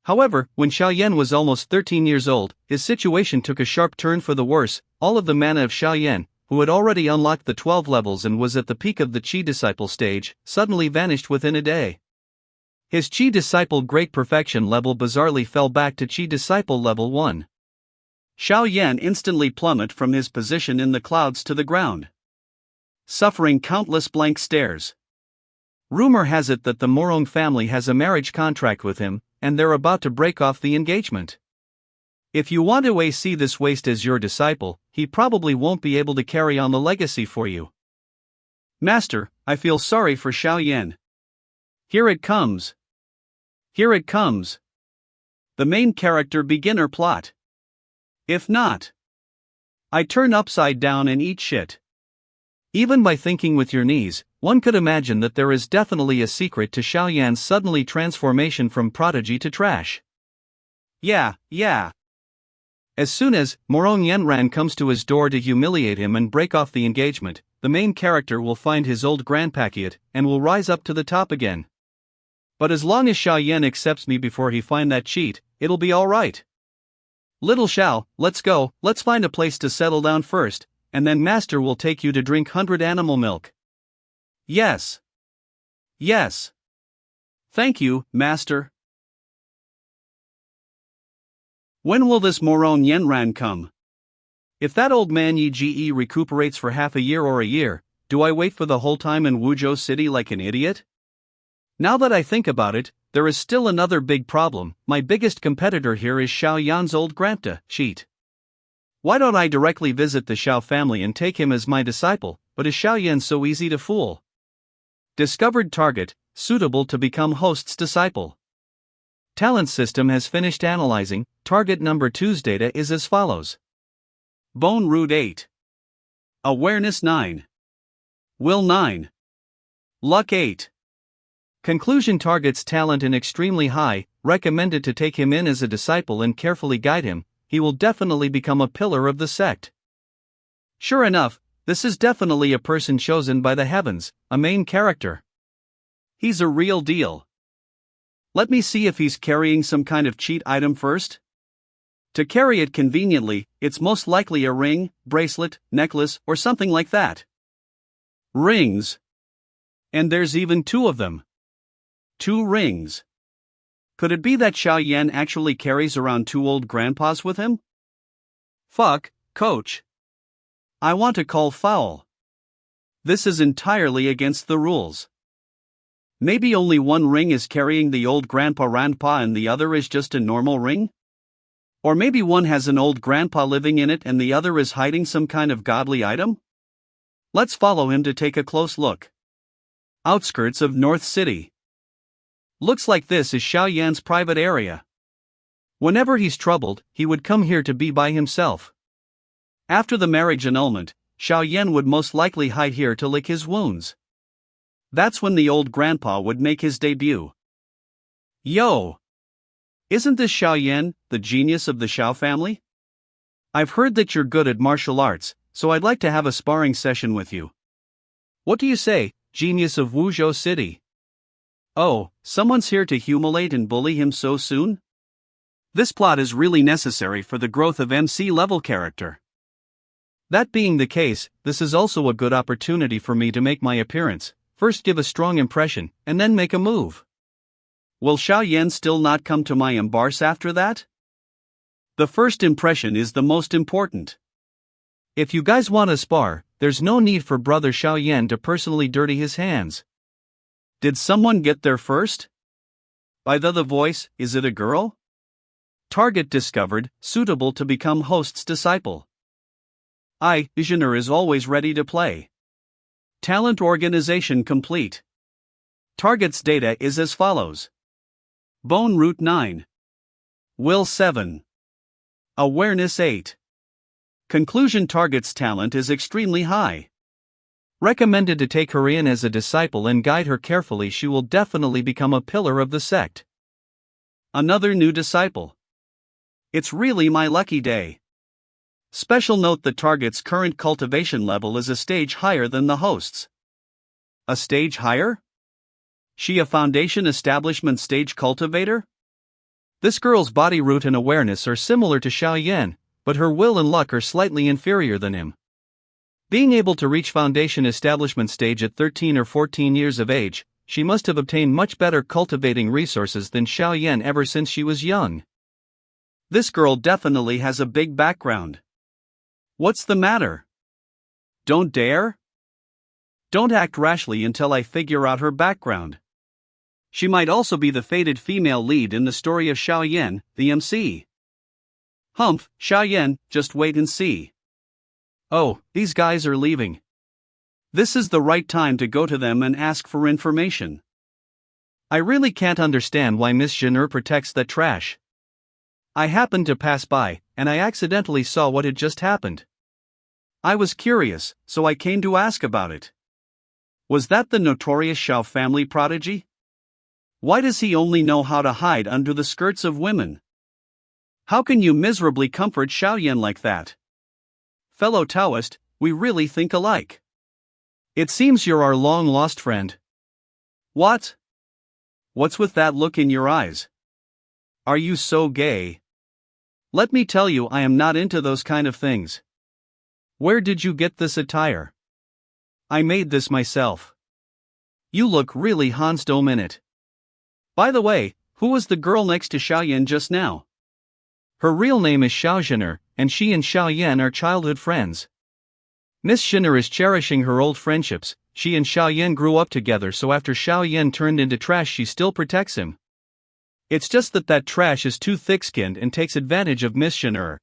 However, when Xiaoyan was almost 13 years old, his situation took a sharp turn for the worse. All of the mana of Xiaoyan, who had already unlocked the 12 levels and was at the peak of the Qi Disciple stage, suddenly vanished within a day. His Qi Disciple Great Perfection level bizarrely fell back to Qi Disciple level 1. Xiaoyan instantly plummeted from his position in the clouds to the ground, suffering countless blank stares. Rumor has it that the Morong family has a marriage contract with him, and they're about to break off the engagement. If you want to see this waste as your disciple, he probably won't be able to carry on the legacy for you. Master, I feel sorry for Xiaoyan. Here it comes. Here it comes. The main character beginner plot. If not, I turn upside down and eat shit. Even by thinking with your knees, one could imagine that there is definitely a secret to Xiaoyan's suddenly transformation from prodigy to trash. Yeah. As soon as Morong Yenran comes to his door to humiliate him and break off the engagement, the main character will find his old grandpacket and will rise up to the top again. But as long as Xiaoyan accepts me before he find that cheat, it'll be alright. Little Xiao, let's go, let's find a place to settle down first, and then Master will take you to drink 100 animal milk. Yes. Thank you, Master. When will this Morong Yenran come? If that old man Yi recuperates for half a year or a year, do I wait for the whole time in Wuzhou City like an idiot? Now that I think about it, there is still another big problem. My biggest competitor here is Xiaoyan's old grandpa, Cheat. Why don't I directly visit the Xiao family and take him as my disciple, but is Xiaoyan so easy to fool? Discovered target, suitable to become host's disciple. Talent system has finished analyzing. Target number 2's data is as follows. Bone Root 8. Awareness 9. Will 9. Luck 8. Conclusion target's talent in extremely high, recommended to take him in as a disciple and carefully guide him. He will definitely become a pillar of the sect. Sure enough, this is definitely a person chosen by the heavens, a main character. He's a real deal. Let me see if he's carrying some kind of cheat item first. To carry it conveniently, it's most likely a ring, bracelet, necklace, or something like that. Rings. And there's even 2 of them. 2 rings. Could it be that Xiaoyan actually carries around 2 old grandpas with him? Fuck, coach. I want to call foul. This is entirely against the rules. Maybe only 1 ring is carrying the old grandpa and the other is just a normal ring? Or maybe one has an old grandpa living in it and the other is hiding some kind of godly item? Let's follow him to take a close look. Outskirts of North City. Looks like this is Xiaoyan's private area. Whenever he's troubled, he would come here to be by himself. After the marriage annulment, Xiao Yan would most likely hide here to lick his wounds. That's when the old grandpa would make his debut. Yo! Isn't this Xiao Yan, the genius of the Xiao family? I've heard that you're good at martial arts, so I'd like to have a sparring session with you. What do you say, genius of Wuzhou City? Oh, someone's here to humiliate and bully him so soon? This plot is really necessary for the growth of MC-level character. That being the case, this is also a good opportunity for me to make my appearance, first give a strong impression, and then make a move. Will Xiao Yan still not come to my embarse after that? The first impression is the most important. If you guys want to spar, there's no need for brother Xiao Yan to personally dirty his hands. Did someone get there first? By the voice, is it a girl? Target discovered, suitable to become host's disciple. Visioner is always ready to play. Talent organization complete. Target's data is as follows. Bone root 9. Will 7. Awareness 8. Conclusion: target's talent is extremely high. Recommended to take her in as a disciple and guide her carefully. She will definitely become a pillar of the sect. Another new disciple. It's really my lucky day. Special note: the target's current cultivation level is a stage higher than the host's. A stage higher? She a foundation establishment stage cultivator? This girl's body root and awareness are similar to Xiao Yan, but her will and luck are slightly inferior than him. Being able to reach foundation establishment stage at 13 or 14 years of age, she must have obtained much better cultivating resources than Xiao Yan ever since she was young. This girl definitely has a big background. What's the matter? Don't dare? Don't act rashly until I figure out her background. She might also be the fated female lead in the story of Xiao Yan, the MC. Humph, Xiao Yan, just wait and see. Oh, these guys are leaving. This is the right time to go to them and ask for information. I really can't understand why Miss Zhou protects that trash. I happened to pass by, and I accidentally saw what had just happened. I was curious, so I came to ask about it. Was that the notorious Xiao family prodigy? Why does he only know how to hide under the skirts of women? How can you miserably comfort Xiao Yan like that? Fellow Taoist, we really think alike. It seems you're our long-lost friend. What? What's with that look in your eyes? Are you so gay? Let me tell you, I am not into those kind of things. Where did you get this attire? I made this myself. You look really handsome in it. By the way, who was the girl next to Xiao Yan just now? Her real name is Xiao Zhiner, and she and Xiao Yan are childhood friends. Miss Zhiner is cherishing her old friendships. She and Xiao Yan grew up together, so after Xiao Yan turned into trash, she still protects him. It's just that trash is too thick-skinned and takes advantage of Miss Zhiner.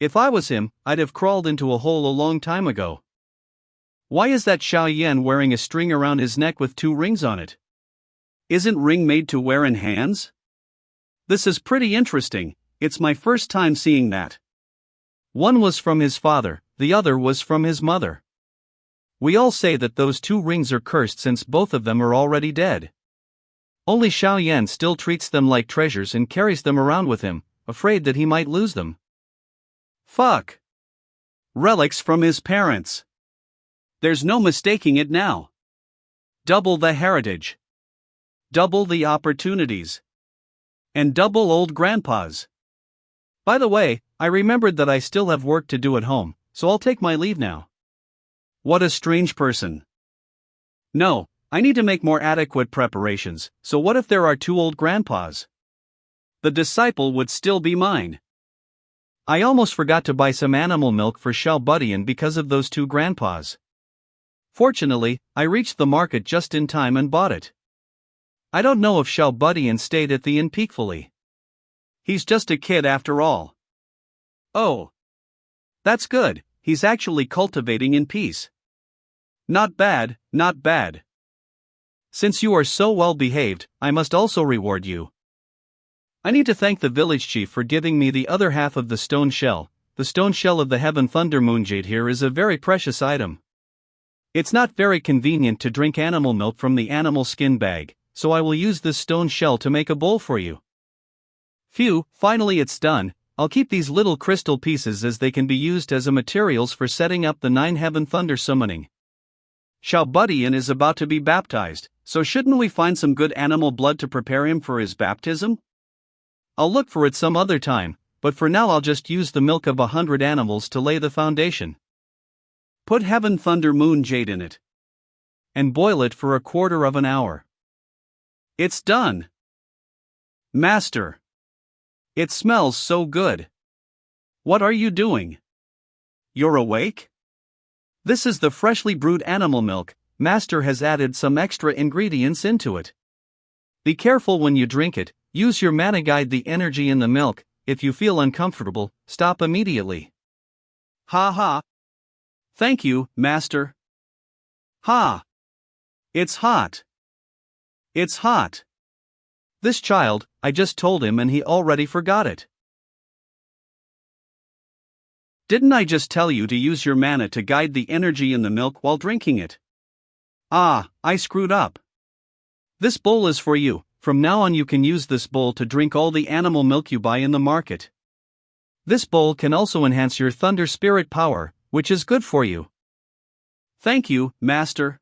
If I was him, I'd have crawled into a hole a long time ago. Why is that Xiao Yan wearing a string around his neck with 2 rings on it? Isn't ring made to wear in hands? This is pretty interesting. It's my first time seeing that. One was from his father, the other was from his mother. We all say that those 2 rings are cursed since both of them are already dead. Only Xiao Yan still treats them like treasures and carries them around with him, afraid that he might lose them. Fuck. Relics from his parents. There's no mistaking it now. Double the heritage. Double the opportunities. And double old grandpas. By the way, I remembered that I still have work to do at home, so I'll take my leave now. What a strange person. No, I need to make more adequate preparations, so what if there are 2 old grandpas? The disciple would still be mine. I almost forgot to buy some animal milk for Xiao Budian because of those 2 grandpas. Fortunately, I reached the market just in time and bought it. I don't know if Xiao Budian stayed at the inn peacefully. He's just a kid after all. Oh. That's good, he's actually cultivating in peace. Not bad, not bad. Since you are so well behaved, I must also reward you. I need to thank the village chief for giving me the other half of the stone shell. the stone shell of the Heaven Thunder Moon Jade here is a very precious item. It's not very convenient to drink animal milk from the animal skin bag, so I will use this stone shell to make a bowl for you. Phew, finally it's done. I'll keep these little crystal pieces as they can be used as a materials for setting up the 9 Heaven Thunder summoning. Xiao Budian is about to be baptized, so shouldn't we find some good animal blood to prepare him for his baptism? I'll look for it some other time, but for now I'll just use the milk of 100 animals to lay the foundation. Put Heaven Thunder Moon Jade in it. And boil it for a quarter of an hour. It's done! Master! It smells so good. What are you doing? You're awake? This is the freshly brewed animal milk. Master has added some extra ingredients into it. Be careful when you drink it. Use your mana guide the energy in the milk. If you feel uncomfortable, stop immediately. Ha ha. Thank you, Master. Ha. It's hot. It's hot. This child, I just told him and he already forgot it. Didn't I just tell you to use your mana to guide the energy in the milk while drinking it? Ah, I screwed up. This bowl is for you. From now on you can use this bowl to drink all the animal milk you buy in the market. This bowl can also enhance your thunder spirit power, which is good for you. Thank you, Master.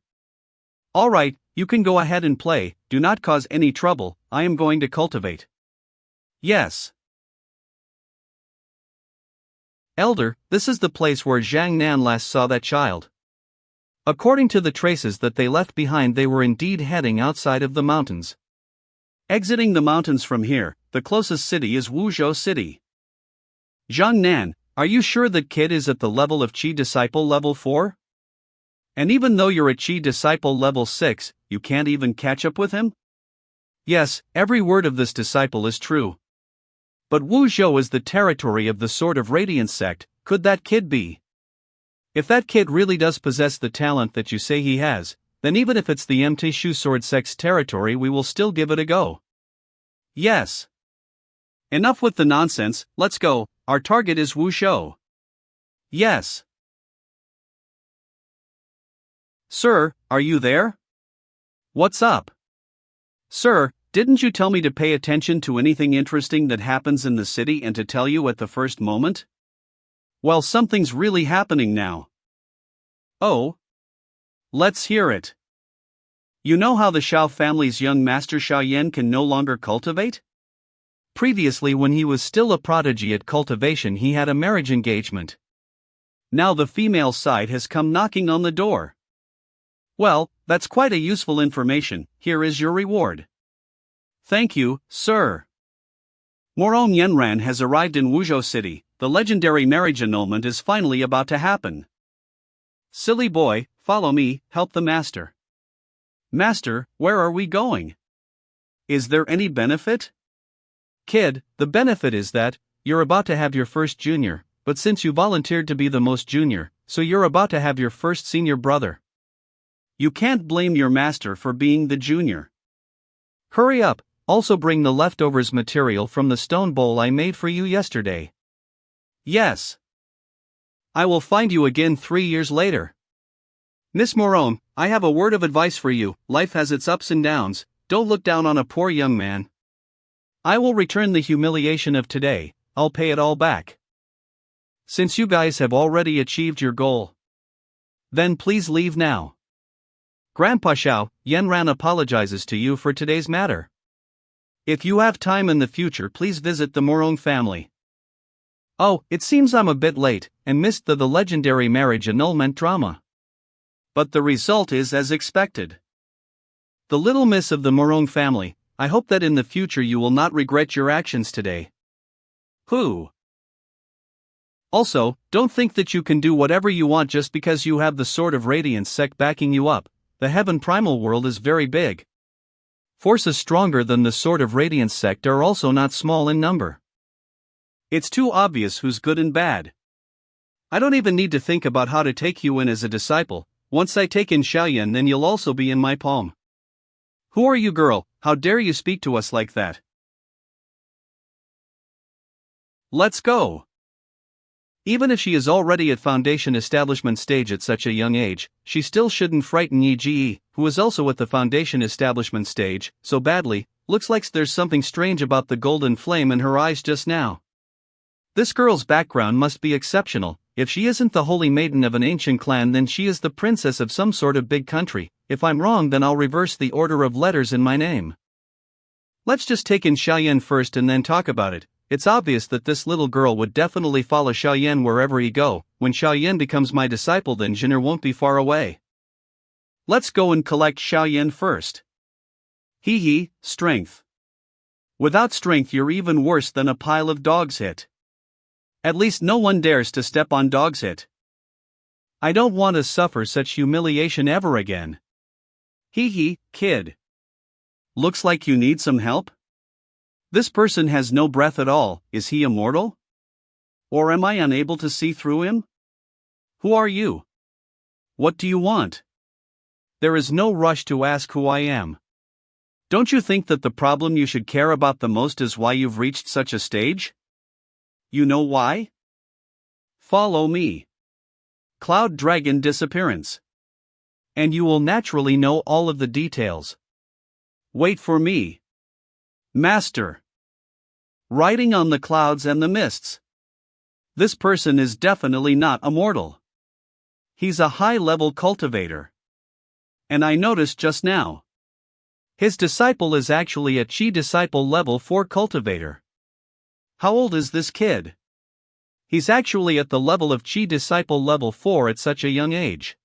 Alright, you can go ahead and play, do not cause any trouble, I am going to cultivate. Yes. Elder, this is the place where Zhang Nan last saw that child. According to the traces that they left behind, they were indeed heading outside of the mountains. Exiting the mountains from here, the closest city is Wuzhou City. Zhang Nan, are you sure that kid is at the level of Qi Disciple level 4? And even though you're at Qi Disciple level 6, you can't even catch up with him? Yes, every word of this disciple is true. But Wuzhou is the territory of the Sword of Radiance sect. Could that kid be? If that kid really does possess the talent that you say he has, then even if it's the Empty Shoe Sword sect's territory, we will still give it a go. Yes. Enough with the nonsense, let's go, our target is Wuzhou. Yes. Sir, are you there? What's up? Sir, didn't you tell me to pay attention to anything interesting that happens in the city and to tell you at the first moment? Well, something's really happening now. Oh? Let's hear it. You know how the Shao family's young master Xiao Yan can no longer cultivate? Previously, when he was still a prodigy at cultivation, he had a marriage engagement. Now the female side has come knocking on the door. Well, that's quite a useful information. Here is your reward. Thank you, sir. Morong Yenran has arrived in Wuzhou City. The legendary marriage annulment is finally about to happen. Silly boy, follow me, help the master. Master, where are we going? Is there any benefit? Kid, the benefit is that you're about to have your first junior, but since you volunteered to be the most junior, so you're about to have your first senior brother. You can't blame your master for being the junior. Hurry up, also bring the leftovers material from the stone bowl I made for you yesterday. Yes. I will find you again 3 years later. Miss Morone, I have a word of advice for you. Life has its ups and downs. Don't look down on a poor young man. I will return the humiliation of today. I'll pay it all back. Since you guys have already achieved your goal, then please leave now. Grandpa Xiao, Yenran apologizes to you for today's matter. If you have time in the future, please visit the Morong family. Oh, it seems I'm a bit late, and missed the legendary marriage annulment drama. But the result is as expected. The little miss of the Morong family, I hope that in the future you will not regret your actions today. Who? Also, don't think that you can do whatever you want just because you have the Sword of Radiance sect backing you up. The Heaven Primal world is very big. Forces stronger than the Sword of Radiance sect are also not small in number. It's too obvious who's good and bad. I don't even need to think about how to take you in as a disciple. Once I take in Xiaoyan, then you'll also be in my palm. Who are you, girl? How dare you speak to us like that? Let's go. Even if she is already at foundation establishment stage at such a young age, she still shouldn't frighten Yi Ji, who is also at the foundation establishment stage, so badly. Looks like there's something strange about the golden flame in her eyes just now. This girl's background must be exceptional. If she isn't the holy maiden of an ancient clan, then she is the princess of some sort of big country. If I'm wrong, then I'll reverse the order of letters in my name. Let's just take in Xiaoyan first and then talk about it. It's obvious that this little girl would definitely follow Xiaoyan wherever he go. When Xiaoyan becomes my disciple, then Jinner won't be far away. Let's go and collect Xiaoyan first. Hee, strength. Without strength you're even worse than a pile of dog's hit. At least no one dares to step on dog's hit. I don't want to suffer such humiliation ever again. Hee, kid. Looks like you need some help? This person has no breath at all. Is he immortal? Or am I unable to see through him? Who are you? What do you want? There is no rush to ask who I am. Don't you think that the problem you should care about the most is why you've reached such a stage? You know why? Follow me. Cloud Dragon disappearance. And you will naturally know all of the details. Wait for me. Master. Riding on the clouds and the mists. This person is definitely not immortal. He's a high-level cultivator. And I noticed just now. His disciple is actually a Chi disciple level 4 cultivator. How old is this kid? He's actually at the level of Chi disciple level 4 at such a young age.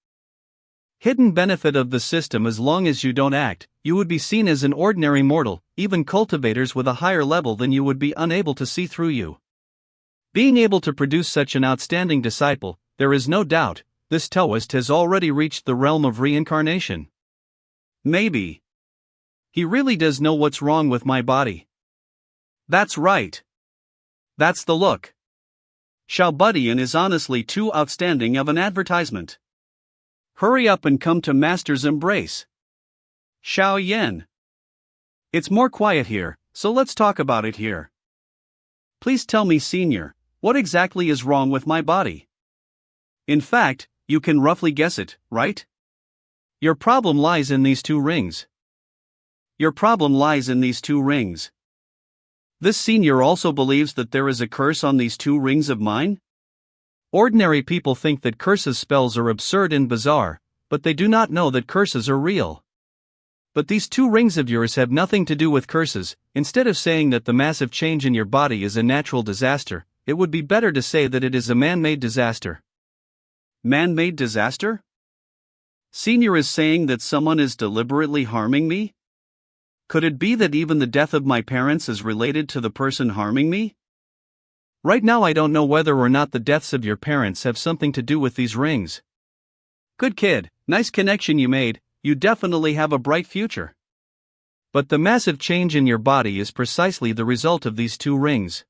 Hidden benefit of the system: as long as you don't act, you would be seen as an ordinary mortal. Even cultivators with a higher level than you would be unable to see through you. Being able to produce such an outstanding disciple, there is no doubt, this Taoist has already reached the realm of reincarnation. Maybe. He really does know what's wrong with my body. That's right. That's the look. Xiao Budian is honestly too outstanding of an advertisement. Hurry up and come to Master's embrace. Xiao Yan. It's more quiet here, so let's talk about it here. Please tell me, Senior, what exactly is wrong with my body? In fact, you can roughly guess it, right? Your problem lies in these 2 rings. Your problem lies in these 2 rings. This Senior also believes that there is a curse on these 2 rings of mine? Ordinary people think that curses spells are absurd and bizarre, but they do not know that curses are real. But these 2 rings of yours have nothing to do with curses. Instead of saying that the massive change in your body is a natural disaster, it would be better to say that it is a man-made disaster. Man-made disaster? Senior is saying that someone is deliberately harming me? Could it be that even the death of my parents is related to the person harming me? Right now I don't know whether or not the deaths of your parents have something to do with these rings. Good kid, nice connection you made, you definitely have a bright future. But the massive change in your body is precisely the result of these 2 rings.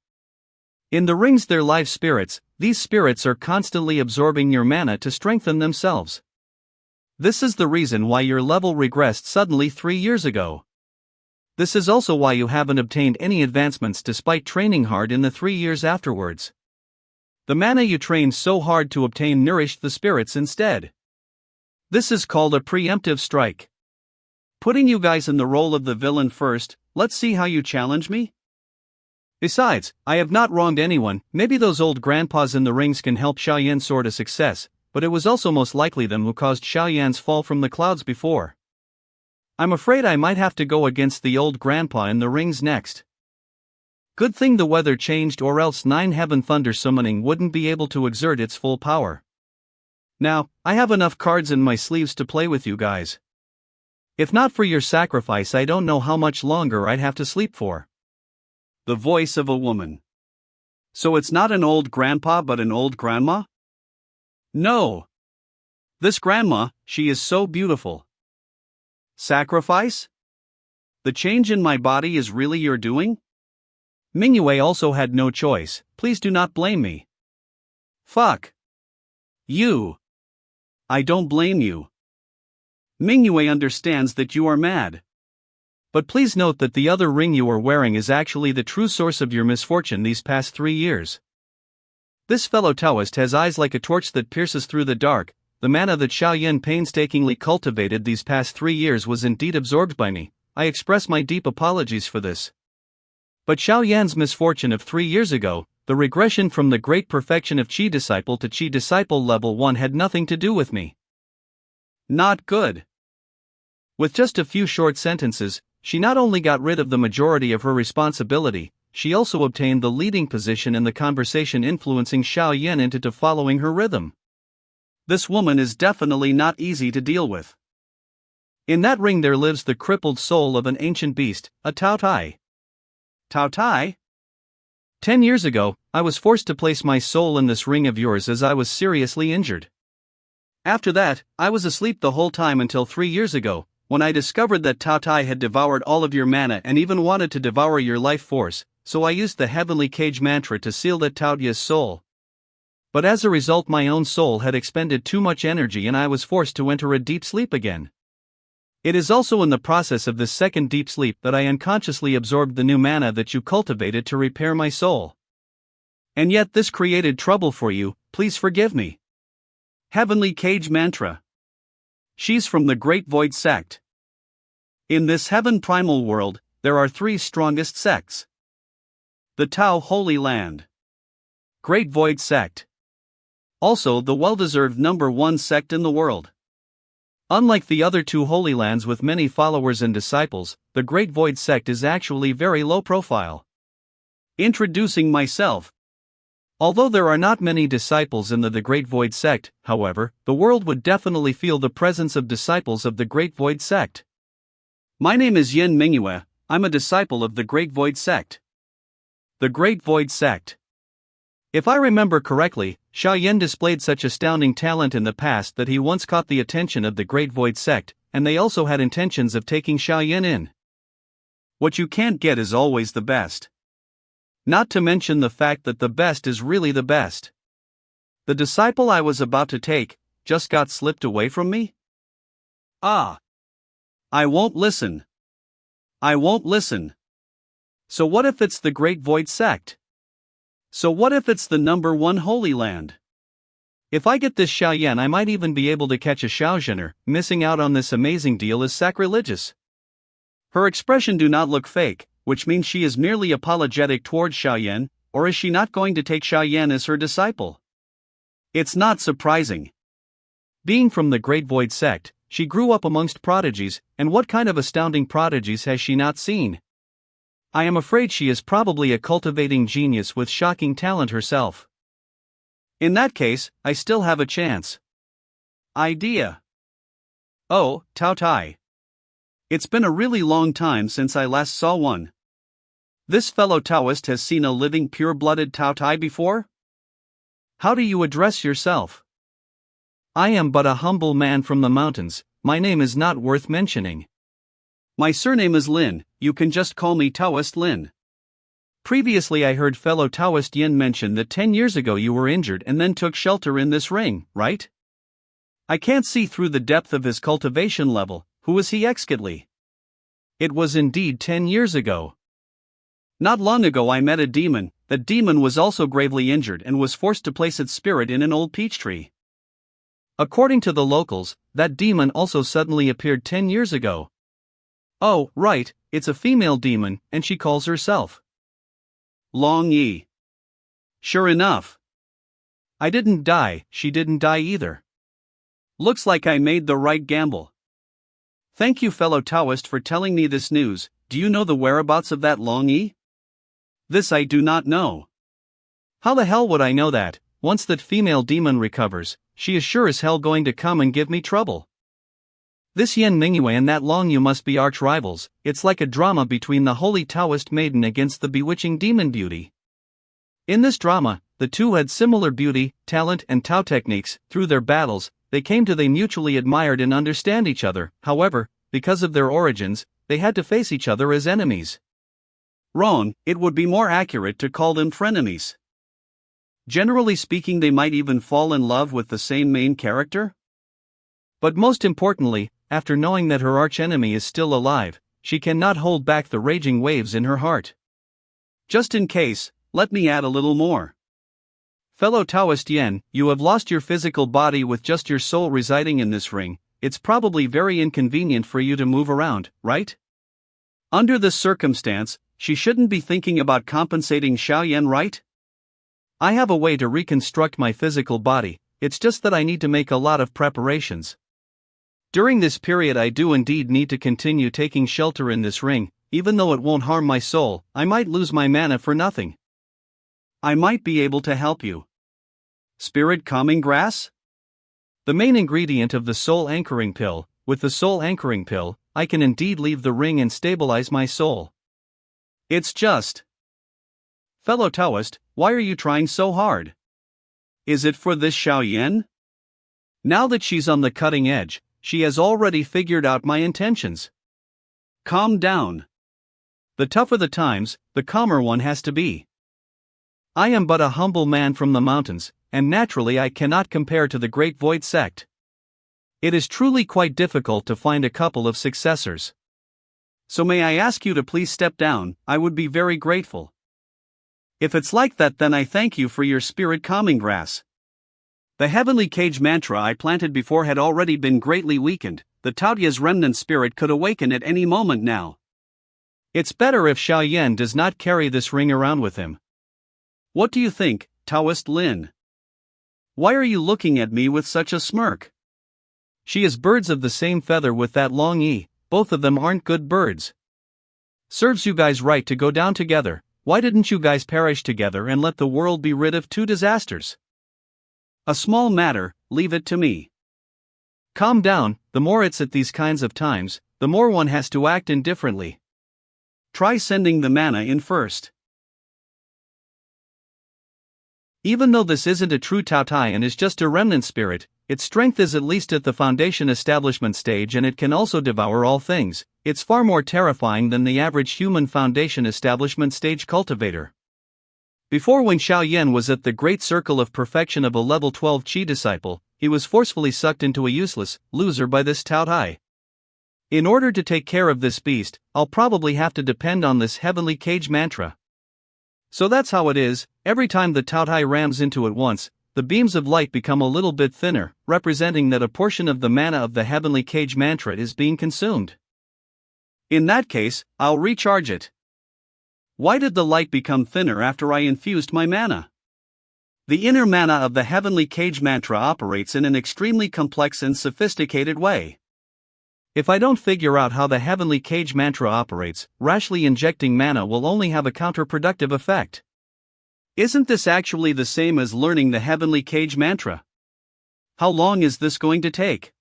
In the rings there live spirits. These spirits are constantly absorbing your mana to strengthen themselves. This is the reason why your level regressed suddenly 3 years ago. This is also why you haven't obtained any advancements despite training hard in the 3 years afterwards. The mana you trained so hard to obtain nourished the spirits instead. This is called a preemptive strike. Putting you guys in the role of the villain first, let's see how you challenge me? Besides, I have not wronged anyone. Maybe those old grandpas in the rings can help Xiaoyan soar to success, but it was also most likely them who caused Xiaoyan's fall from the clouds before. I'm afraid I might have to go against the old grandpa in the rings next. Good thing the weather changed, or else 9 heaven thunder summoning wouldn't be able to exert its full power. Now, I have enough cards in my sleeves to play with you guys. If not for your sacrifice, I don't know how much longer I'd have to sleep for. The voice of a woman. So it's not an old grandpa but an old grandma? No. This grandma, she is so beautiful. Sacrifice? The change in my body is really your doing? Mingyue also had no choice. Please do not blame me. Fuck. You. I don't blame you. Mingyue understands that you are mad. But please note that the other ring you are wearing is actually the true source of your misfortune these past 3 years. This fellow Taoist has eyes like a torch that pierces through the dark. The mana that Xiaoyan painstakingly cultivated these past 3 years was indeed absorbed by me. I express my deep apologies for this. But Xiaoyan's misfortune of 3 years ago, the regression from the great perfection of Qi disciple to Qi disciple level 1, had nothing to do with me. Not good. With just a few short sentences, she not only got rid of the majority of her responsibility, she also obtained the leading position in the conversation, influencing Xiaoyan into following her rhythm. This woman is definitely not easy to deal with. In that ring there lives the crippled soul of an ancient beast, a Tao Tai. Tao Tai? 10 years ago, I was forced to place my soul in this ring of yours as I was seriously injured. After that, I was asleep the whole time until 3 years ago, when I discovered that Tao Tai had devoured all of your mana and even wanted to devour your life force, so I used the heavenly cage mantra to seal that Tao Tai's soul. But as a result, my own soul had expended too much energy and I was forced to enter a deep sleep again. It is also in the process of this second deep sleep that I unconsciously absorbed the new mana that you cultivated to repair my soul. And yet this created trouble for you, please forgive me. Heavenly Cage Mantra. She's from the Great Void Sect. In this heaven primal world, there are 3 strongest sects. The Tao Holy Land. Great Void Sect. Also the well-deserved number 1 sect in the world. Unlike the other 2 Holy Lands with many followers and disciples, the Great Void Sect is actually very low profile. Introducing myself. Although there are not many disciples in the Great Void Sect, however, the world would definitely feel the presence of disciples of the Great Void Sect. My name is Yin Mingyue, I'm a disciple of the Great Void Sect. The Great Void Sect. If I remember correctly, Xiaoyan displayed such astounding talent in the past that he once caught the attention of the Great Void Sect, and they also had intentions of taking Xiaoyan in. What you can't get is always the best. Not to mention the fact that the best is really the best. The disciple I was about to take just got slipped away from me? Ah! I won't listen. I won't listen. So what if it's the Great Void Sect? So what if it's the number 1 Holy Land? If I get this Xiaoyan, I might even be able to catch a Xiaozhener. Missing out on this amazing deal is sacrilegious. Her expression do not look fake, which means she is merely apologetic towards Xiaoyan, or is she not going to take Xiaoyan as her disciple? It's not surprising. Being from the Great Void Sect, she grew up amongst prodigies, and what kind of astounding prodigies has she not seen? I am afraid she is probably a cultivating genius with shocking talent herself. In that case, I still have a chance. Idea. Oh, Tao Tai. It's been a really long time since I last saw one. This fellow Taoist has seen a living pure-blooded Tao Tai before? How do you address yourself? I am but a humble man from the mountains, my name is not worth mentioning. My surname is Lin, you can just call me Taoist Lin. Previously I heard fellow Taoist Yin mention that 10 years ago you were injured and then took shelter in this ring, right? I can't see through the depth of his cultivation level, who is he exactly? It was indeed 10 years ago. Not long ago I met a demon, that demon was also gravely injured and was forced to place its spirit in an old peach tree. According to the locals, that demon also suddenly appeared 10 years ago. Oh, right, it's a female demon, and she calls herself Long Yi. Sure enough. I didn't die, she didn't die either. Looks like I made the right gamble. Thank you, fellow Taoist, for telling me this news. Do you know the whereabouts of that Long Yi? This I do not know. How the hell would I know that? Once that female demon recovers, she is sure as hell going to come and give me trouble. This Yen Mingyue and that Long Yu must be arch rivals. It's like a drama between the holy Taoist maiden against the bewitching demon beauty. In this drama, the two had similar beauty, talent and Tao techniques. Through their battles, they came to they mutually admired and understand each other. However, because of their origins, they had to face each other as enemies. Wrong, it would be more accurate to call them frenemies. Generally speaking, they might even fall in love with the same main character. But most importantly, after knowing that her archenemy is still alive, she cannot hold back the raging waves in her heart. Just in case, let me add a little more. Fellow Taoist Yen, you have lost your physical body with just your soul residing in this ring. It's probably very inconvenient for you to move around, right? Under this circumstance, she shouldn't be thinking about compensating Xiao Yan, right? I have a way to reconstruct my physical body, it's just that I need to make a lot of preparations. During this period I do indeed need to continue taking shelter in this ring, even though it won't harm my soul. I might lose my mana for nothing. I might be able to help you. Spirit Calming Grass? The main ingredient of the soul anchoring pill. With the soul anchoring pill, I can indeed leave the ring and stabilize my soul. It's just... Fellow Taoist, why are you trying so hard? Is it for this Xiao Yan? Now that she's on the cutting edge, she has already figured out my intentions. Calm down. The tougher the times, the calmer one has to be. I am but a humble man from the mountains, and naturally I cannot compare to the Great Void Sect. It is truly quite difficult to find a couple of successors. So may I ask you to please step down, I would be very grateful. If it's like that, then I thank you for your spirit calming grass. The heavenly cage mantra I planted before had already been greatly weakened. The Taotia's remnant spirit could awaken at any moment now. It's better if Xiao Yan does not carry this ring around with him. What do you think, Taoist Lin? Why are you looking at me with such a smirk? She is birds of the same feather with that long E, both of them aren't good birds. Serves you guys right to go down together. Why didn't you guys perish together and let the world be rid of two disasters? A small matter, leave it to me. Calm down, the more it's at these kinds of times, the more one has to act indifferently. Try sending the mana in first. Even though this isn't a true Tao Tai and is just a remnant spirit, its strength is at least at the foundation establishment stage, and it can also devour all things. It's far more terrifying than the average human foundation establishment stage cultivator. Before, when Xiao Yan was at the great circle of perfection of a level 12 Qi disciple, he was forcefully sucked into a useless loser by this Tao Tai. In order to take care of this beast, I'll probably have to depend on this heavenly cage mantra. So that's how it is, every time the Tao Tai rams into it once, the beams of light become a little bit thinner, representing that a portion of the mana of the heavenly cage mantra is being consumed. In that case, I'll recharge it. Why did the light become thinner after I infused my mana? The inner mana of the heavenly cage mantra operates in an extremely complex and sophisticated way. If I don't figure out how the heavenly cage mantra operates, rashly injecting mana will only have a counterproductive effect. Isn't this actually the same as learning the heavenly cage mantra? How long is this going to take?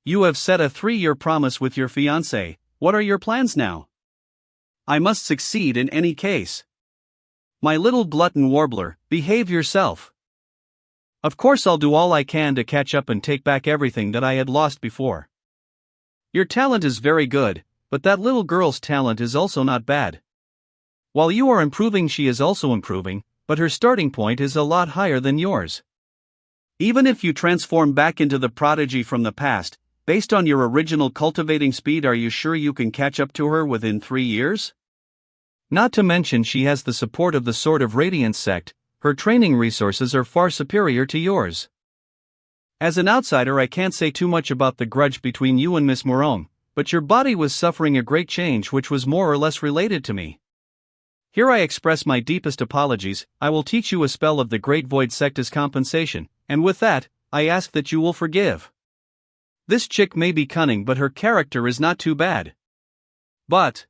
You have set a 3-year promise with your fiancé. What are your plans now? I must succeed in any case. My little glutton warbler, behave yourself. Of course I'll do all I can to catch up and take back everything that I had lost before. Your talent is very good, but that little girl's talent is also not bad. While you are improving, she is also improving, but her starting point is a lot higher than yours. Even if you transform back into the prodigy from the past, based on your original cultivating speed, are you sure you can catch up to her within 3 years? Not to mention she has the support of the Sword of Radiance sect. Her training resources are far superior to yours. As an outsider, I can't say too much about the grudge between you and Miss Morone, but your body was suffering a great change which was more or less related to me. Here I express my deepest apologies. I will teach you a spell of the Great Void Sect as compensation, and with that, I ask that you will forgive. This chick may be cunning, but her character is not too bad. But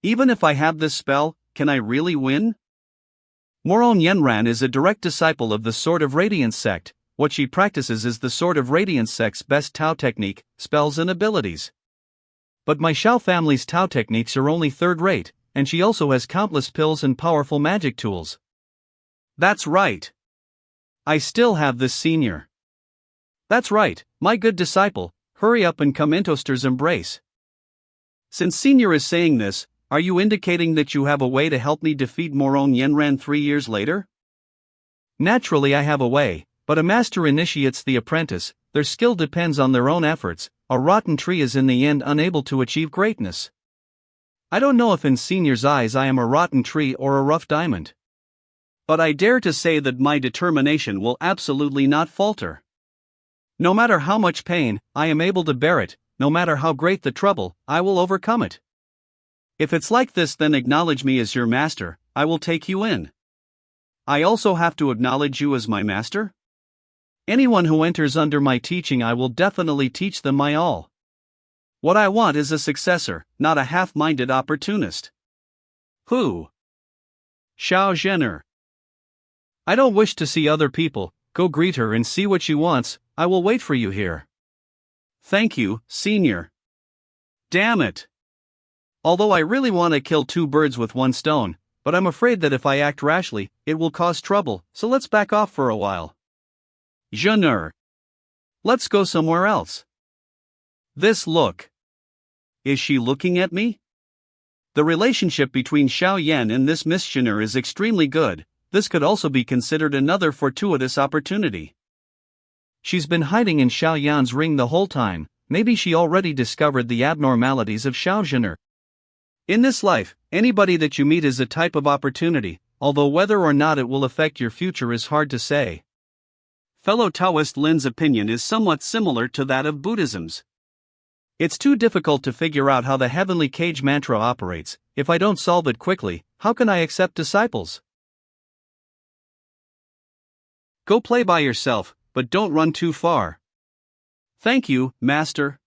even if I have this spell, can I really win? Morone Yenran is a direct disciple of the Sword of Radiance sect. What she practices is the Sword of Radiance sect's best Tao technique, spells and abilities. But my Shao family's Tao techniques are only third-rate, and she also has countless pills and powerful magic tools. That's right. I still have this senior. That's right, my good disciple, hurry up and come into Toaster's embrace. Since senior is saying this, are you indicating that you have a way to help me defeat Morone Yenran 3 years later? Naturally I have a way. But a master initiates the apprentice, their skill depends on their own efforts. A rotten tree is in the end unable to achieve greatness. I don't know if in senior's eyes I am a rotten tree or a rough diamond. But I dare to say that my determination will absolutely not falter. No matter how much pain, I am able to bear it. No matter how great the trouble, I will overcome it. If it's like this, then acknowledge me as your master, I will take you in. I also have to acknowledge you as my master? Anyone who enters under my teaching, I will definitely teach them my all. What I want is a successor, not a half-minded opportunist. Who? Xiao Zhener. I don't wish to see other people. Go greet her and see what she wants. I will wait for you here. Thank you, senior. Damn it. Although I really want to kill two birds with one stone, but I'm afraid that if I act rashly, it will cause trouble, so let's back off for a while. Zhener. Let's go somewhere else. This look. Is she looking at me? The relationship between Xiao Yan and this Miss Zhener is extremely good. This could also be considered another fortuitous opportunity. She's been hiding in Xiao Yan's ring the whole time. Maybe she already discovered the abnormalities of Xiao Zhener. In this life, anybody that you meet is a type of opportunity, although whether or not it will affect your future is hard to say. Fellow Taoist Lin's opinion is somewhat similar to that of Buddhism's. It's too difficult to figure out how the heavenly cage mantra operates. If I don't solve it quickly, how can I accept disciples? Go play by yourself, but don't run too far. Thank you, Master.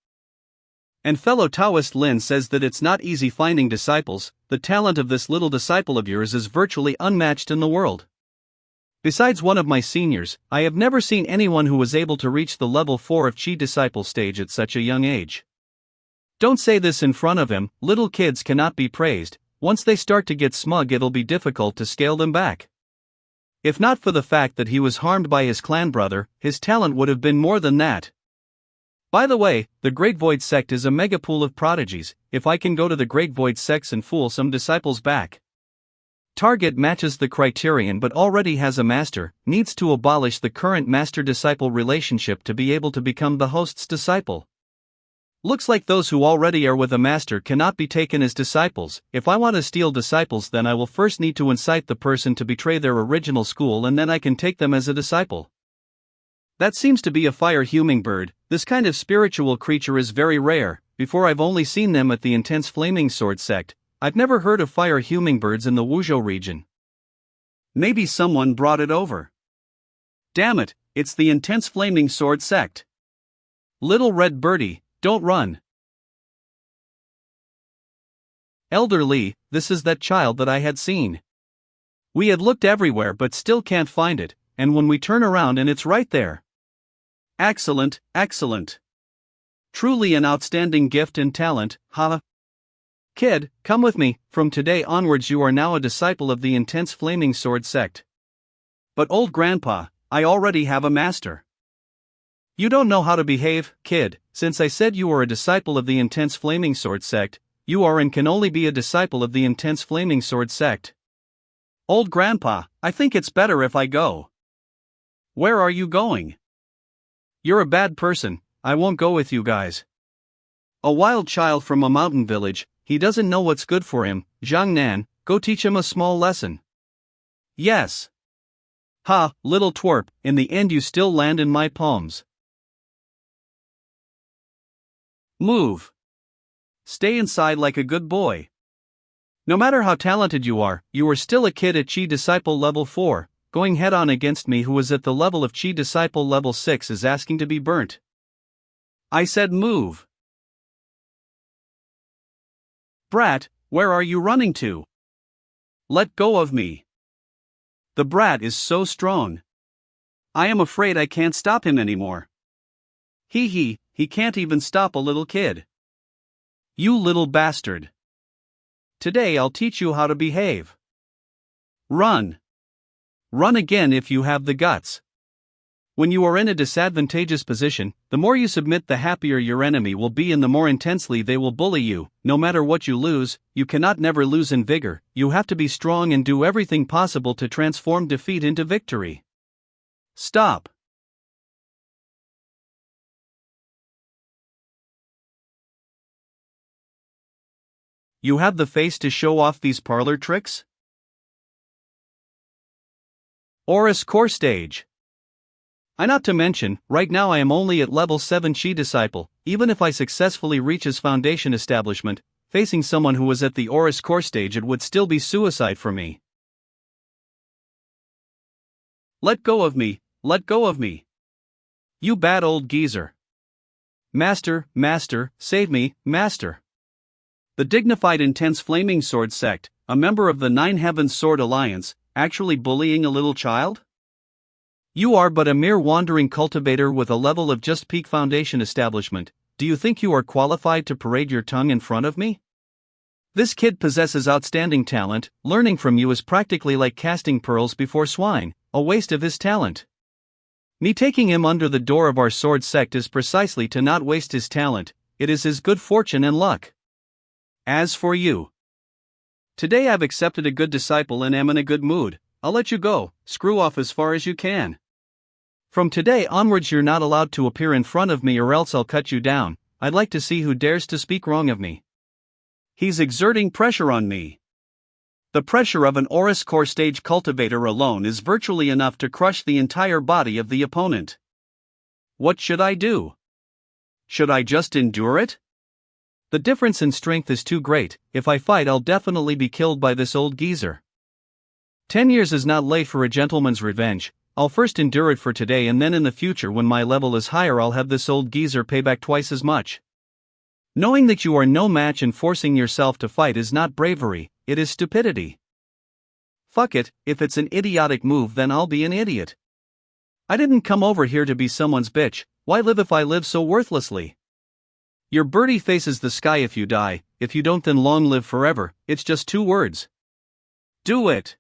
And fellow Taoist Lin says that it's not easy finding disciples. The talent of this little disciple of yours is virtually unmatched in the world. Besides one of my seniors, I have never seen anyone who was able to reach the level 4 of Qi disciple stage at such a young age. Don't say this in front of him. Little kids cannot be praised. Once they start to get smug, it'll be difficult to scale them back. If not for the fact that he was harmed by his clan brother, his talent would have been more than that. By the way, the Great Void Sect is a mega pool of prodigies. If I can go to the Great Void Sects and fool some disciples back. Target matches the criterion but already has a master, needs to abolish the current master-disciple relationship to be able to become the host's disciple. Looks like those who already are with a master cannot be taken as disciples. If I want to steal disciples, then I will first need to incite the person to betray their original school, and then I can take them as a disciple. That seems to be a fire hummingbird. This kind of spiritual creature is very rare. Before, I've only seen them at the intense flaming sword sect. I've never heard of fire hummingbirds in the Wuzhou region. Maybe someone brought it over. Damn it, it's the intense flaming sword sect. Little red birdie, don't run. Elder Li, this is that child that I had seen. We had looked everywhere but still can't find it, and when we turn around and it's right there. Excellent, excellent. Truly an outstanding gift and talent, ha. Kid, come with me. From today onwards you are now a disciple of the intense flaming sword sect. But old grandpa, I already have a master. You don't know how to behave, kid. Since I said you are a disciple of the intense flaming sword sect, you are and can only be a disciple of the intense flaming sword sect. Old grandpa, I think it's better if I go. Where are you going? You're a bad person, I won't go with you guys. A wild child from a mountain village, he doesn't know what's good for him. Zhang Nan, go teach him a small lesson. Yes. Ha, little twerp, in the end you still land in my palms. Move. Stay inside like a good boy. No matter how talented you are still a kid at Qi Disciple level 4, going head on against me who is at the level of Qi Disciple level 6 is asking to be burnt. I said move. Brat, where are you running to? Let go of me. The brat is so strong. I am afraid I can't stop him anymore. He can't even stop a little kid. You little bastard. Today I'll teach you how to behave. Run. Run again if you have the guts. When you are in a disadvantageous position, the more you submit, the happier your enemy will be and the more intensely they will bully you. No matter what you lose, you cannot never lose in vigor. You have to be strong and do everything possible to transform defeat into victory. Stop. You have the face to show off these parlor tricks? Aura's core stage. Not to mention, right now I am only at level 7 Chi disciple. Even if I successfully reach his foundation establishment, facing someone who was at the Aura's core stage, it would still be suicide for me. Let go of me, let go of me. You bad old geezer. Master, master, save me, master. The dignified intense flaming sword sect, a member of the Nine Heavens Sword Alliance, actually bullying a little child? You are but a mere wandering cultivator with a level of just peak foundation establishment. Do you think you are qualified to parade your tongue in front of me? This kid possesses outstanding talent. Learning from you is practically like casting pearls before swine, a waste of his talent. Me taking him under the door of our sword sect is precisely to not waste his talent. It is his good fortune and luck. As for you, today I've accepted a good disciple and am in a good mood. I'll let you go, screw off as far as you can. From today onwards you're not allowed to appear in front of me or else I'll cut you down. I'd like to see who dares to speak wrong of me. He's exerting pressure on me. The pressure of an Aura's core stage cultivator alone is virtually enough to crush the entire body of the opponent. What should I do? Should I just endure it? The difference in strength is too great. If I fight I'll definitely be killed by this old geezer. 10 years is not late for a gentleman's revenge. I'll first endure it for today and then in the future when my level is higher I'll have this old geezer pay back twice as much. Knowing that you are no match and forcing yourself to fight is not bravery, it is stupidity. Fuck it, if it's an idiotic move then I'll be an idiot. I didn't come over here to be someone's bitch. Why live if I live so worthlessly? Your birdie faces the sky if you die. If you don't then long live forever. It's just 2 words. Do it.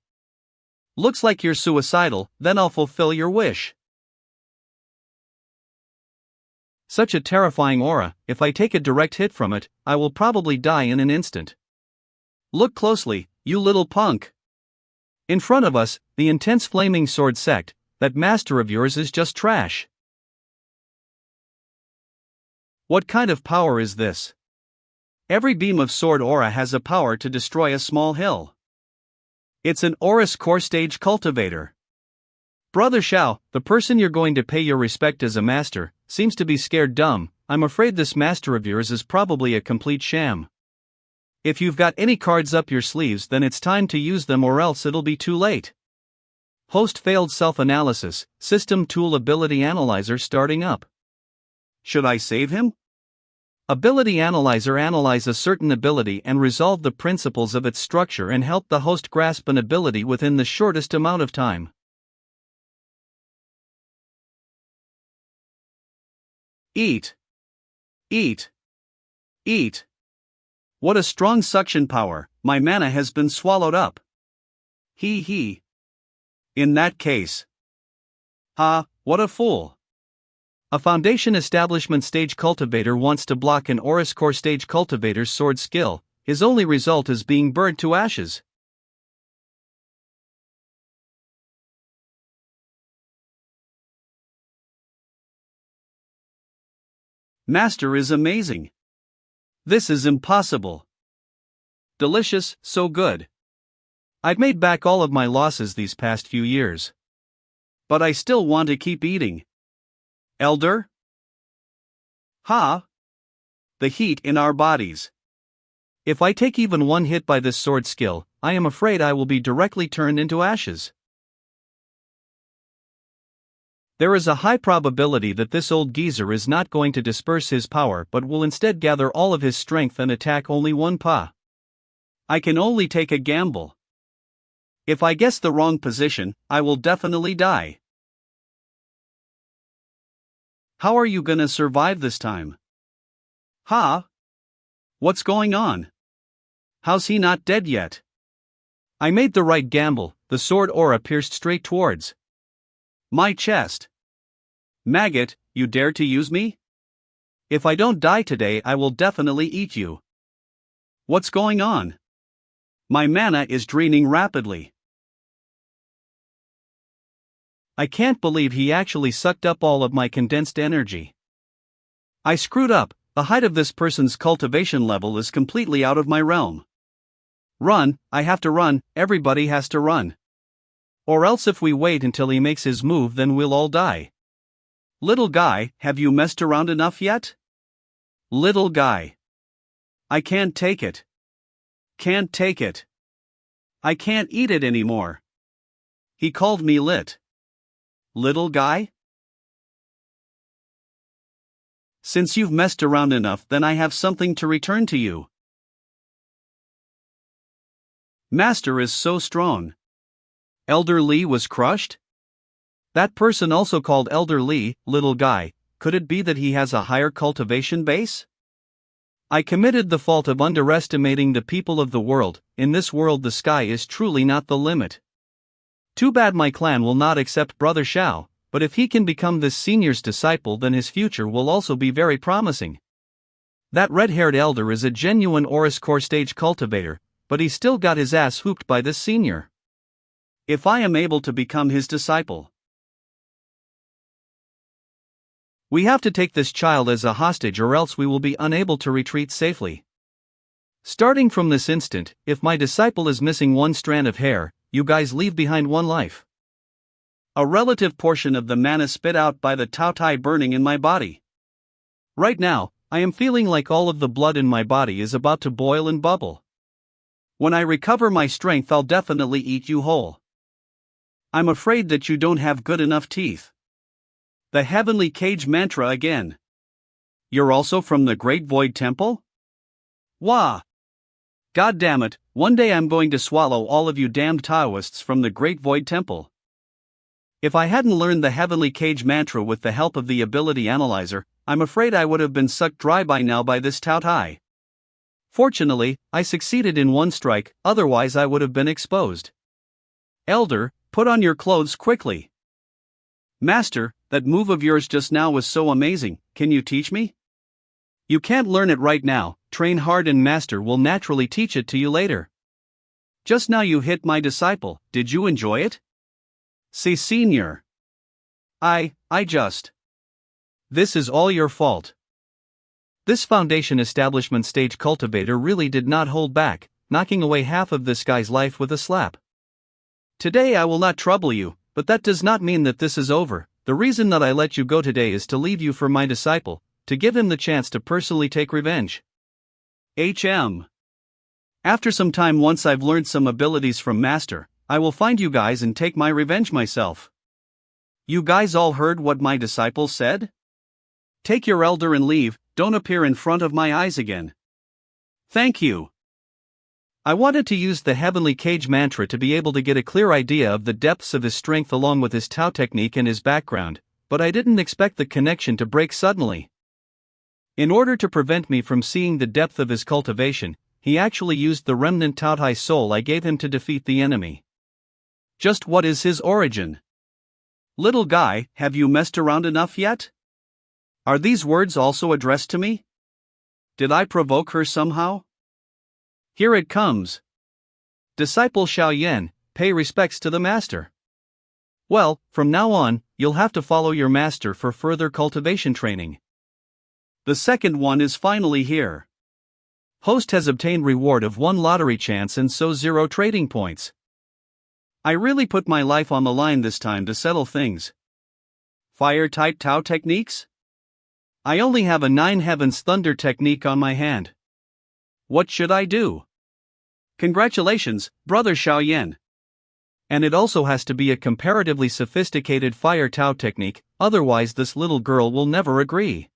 Looks like you're suicidal, then I'll fulfill your wish. Such a terrifying aura. If I take a direct hit from it, I will probably die in an instant. Look closely, you little punk. In front of us, the intense flaming sword sect. That master of yours is just trash. What kind of power is this? Every beam of sword aura has a power to destroy a small hill. It's an Aura's core stage cultivator. Brother Shao, the person you're going to pay your respect as a master, seems to be scared dumb. I'm afraid this master of yours is probably a complete sham. If you've got any cards up your sleeves then it's time to use them or else it'll be too late. Host failed self-analysis, system tool ability analyzer starting up. Should I save him? Ability Analyzer analyze a certain ability and resolve the principles of its structure and help the host grasp an ability within the shortest amount of time. Eat. Eat. Eat. What a strong suction power, my mana has been swallowed up. He. In that case. Ha, what a fool. A foundation establishment stage cultivator wants to block an Aura's core stage cultivator's sword skill. His only result is being burned to ashes. Master is amazing. This is impossible. Delicious, so good. I've made back all of my losses these past few years. But I still want to keep eating. Elder? Ha! The heat in our bodies. If I take even one hit by this sword skill, I am afraid I will be directly turned into ashes. There is a high probability that this old geezer is not going to disperse his power but will instead gather all of his strength and attack only one pa. I can only take a gamble. If I guess the wrong position, I will definitely die. How are you gonna survive this time? Ha? What's going on? How's he not dead yet? I made the right gamble. The sword aura pierced straight towards my chest. Maggot, you dare to use me? If I don't die today, I will definitely eat you. What's going on? My mana is draining rapidly. I can't believe he actually sucked up all of my condensed energy. I screwed up. The height of this person's cultivation level is completely out of my realm. Run, I have to run, everybody has to run. Or else if we wait until he makes his move, then we'll all die. Little guy, have you messed around enough yet? Little guy. I can't take it. Can't take it. I can't eat it anymore. He called me lit. Little guy? Since you've messed around enough, then I have something to return to you. Master is so strong. Elder Lee was crushed? That person also called Elder Lee, little guy, could it be that he has a higher cultivation base? I committed the fault of underestimating the people of the world. In this world the sky is truly not the limit. Too bad my clan will not accept Brother Shao, but if he can become this senior's disciple, then his future will also be very promising. That red-haired elder is a genuine Oris core stage cultivator, but he still got his ass whooped by this senior. If I am able to become his disciple, we have to take this child as a hostage, or else we will be unable to retreat safely. Starting from this instant, if my disciple is missing one strand of hair, you guys leave behind one life. A relative portion of the mana spit out by the Tao Tai burning in my body. Right now, I am feeling like all of the blood in my body is about to boil and bubble. When I recover my strength, I'll definitely eat you whole. I'm afraid that you don't have good enough teeth. The Heavenly Cage Mantra again. You're also from the Great Void Temple? Wah! God damn it, one day I'm going to swallow all of you damned Taoists from the Great Void Temple. If I hadn't learned the Heavenly Cage Mantra with the help of the Ability Analyzer, I'm afraid I would have been sucked dry by now by this Tao Tai. Fortunately, I succeeded in one strike, otherwise I would have been exposed. Elder, put on your clothes quickly. Master, that move of yours just now was so amazing, can you teach me? You can't learn it right now, train hard and Master will naturally teach it to you later. Just now you hit my disciple, did you enjoy it? See, senior. I just. This is all your fault. This foundation establishment stage cultivator really did not hold back, knocking away half of this guy's life with a slap. Today I will not trouble you, but that does not mean that this is over. The reason that I let you go today is to leave you for my disciple, to give him the chance to personally take revenge. After some time, once I've learned some abilities from Master, I will find you guys and take my revenge myself. You guys all heard what my disciple said? Take your elder and leave, don't appear in front of my eyes again. Thank you. I wanted to use the Heavenly Cage Mantra to be able to get a clear idea of the depths of his strength along with his Tao technique and his background, but I didn't expect the connection to break suddenly. In order to prevent me from seeing the depth of his cultivation, he actually used the remnant Tao Tai soul I gave him to defeat the enemy. Just what is his origin? Little guy, have you messed around enough yet? Are these words also addressed to me? Did I provoke her somehow? Here it comes. Disciple Xiao Yan, pay respects to the master. Well, from now on, you'll have to follow your master for further cultivation training. The second one is finally here. Host has obtained reward of 1 lottery chance and so 0 trading points. I really put my life on the line this time to settle things. Fire-type Tao techniques? I only have a 9 Heavens Thunder technique on my hand. What should I do? Congratulations, Brother Xiao Yan. And it also has to be a comparatively sophisticated Fire Tao technique, otherwise this little girl will never agree.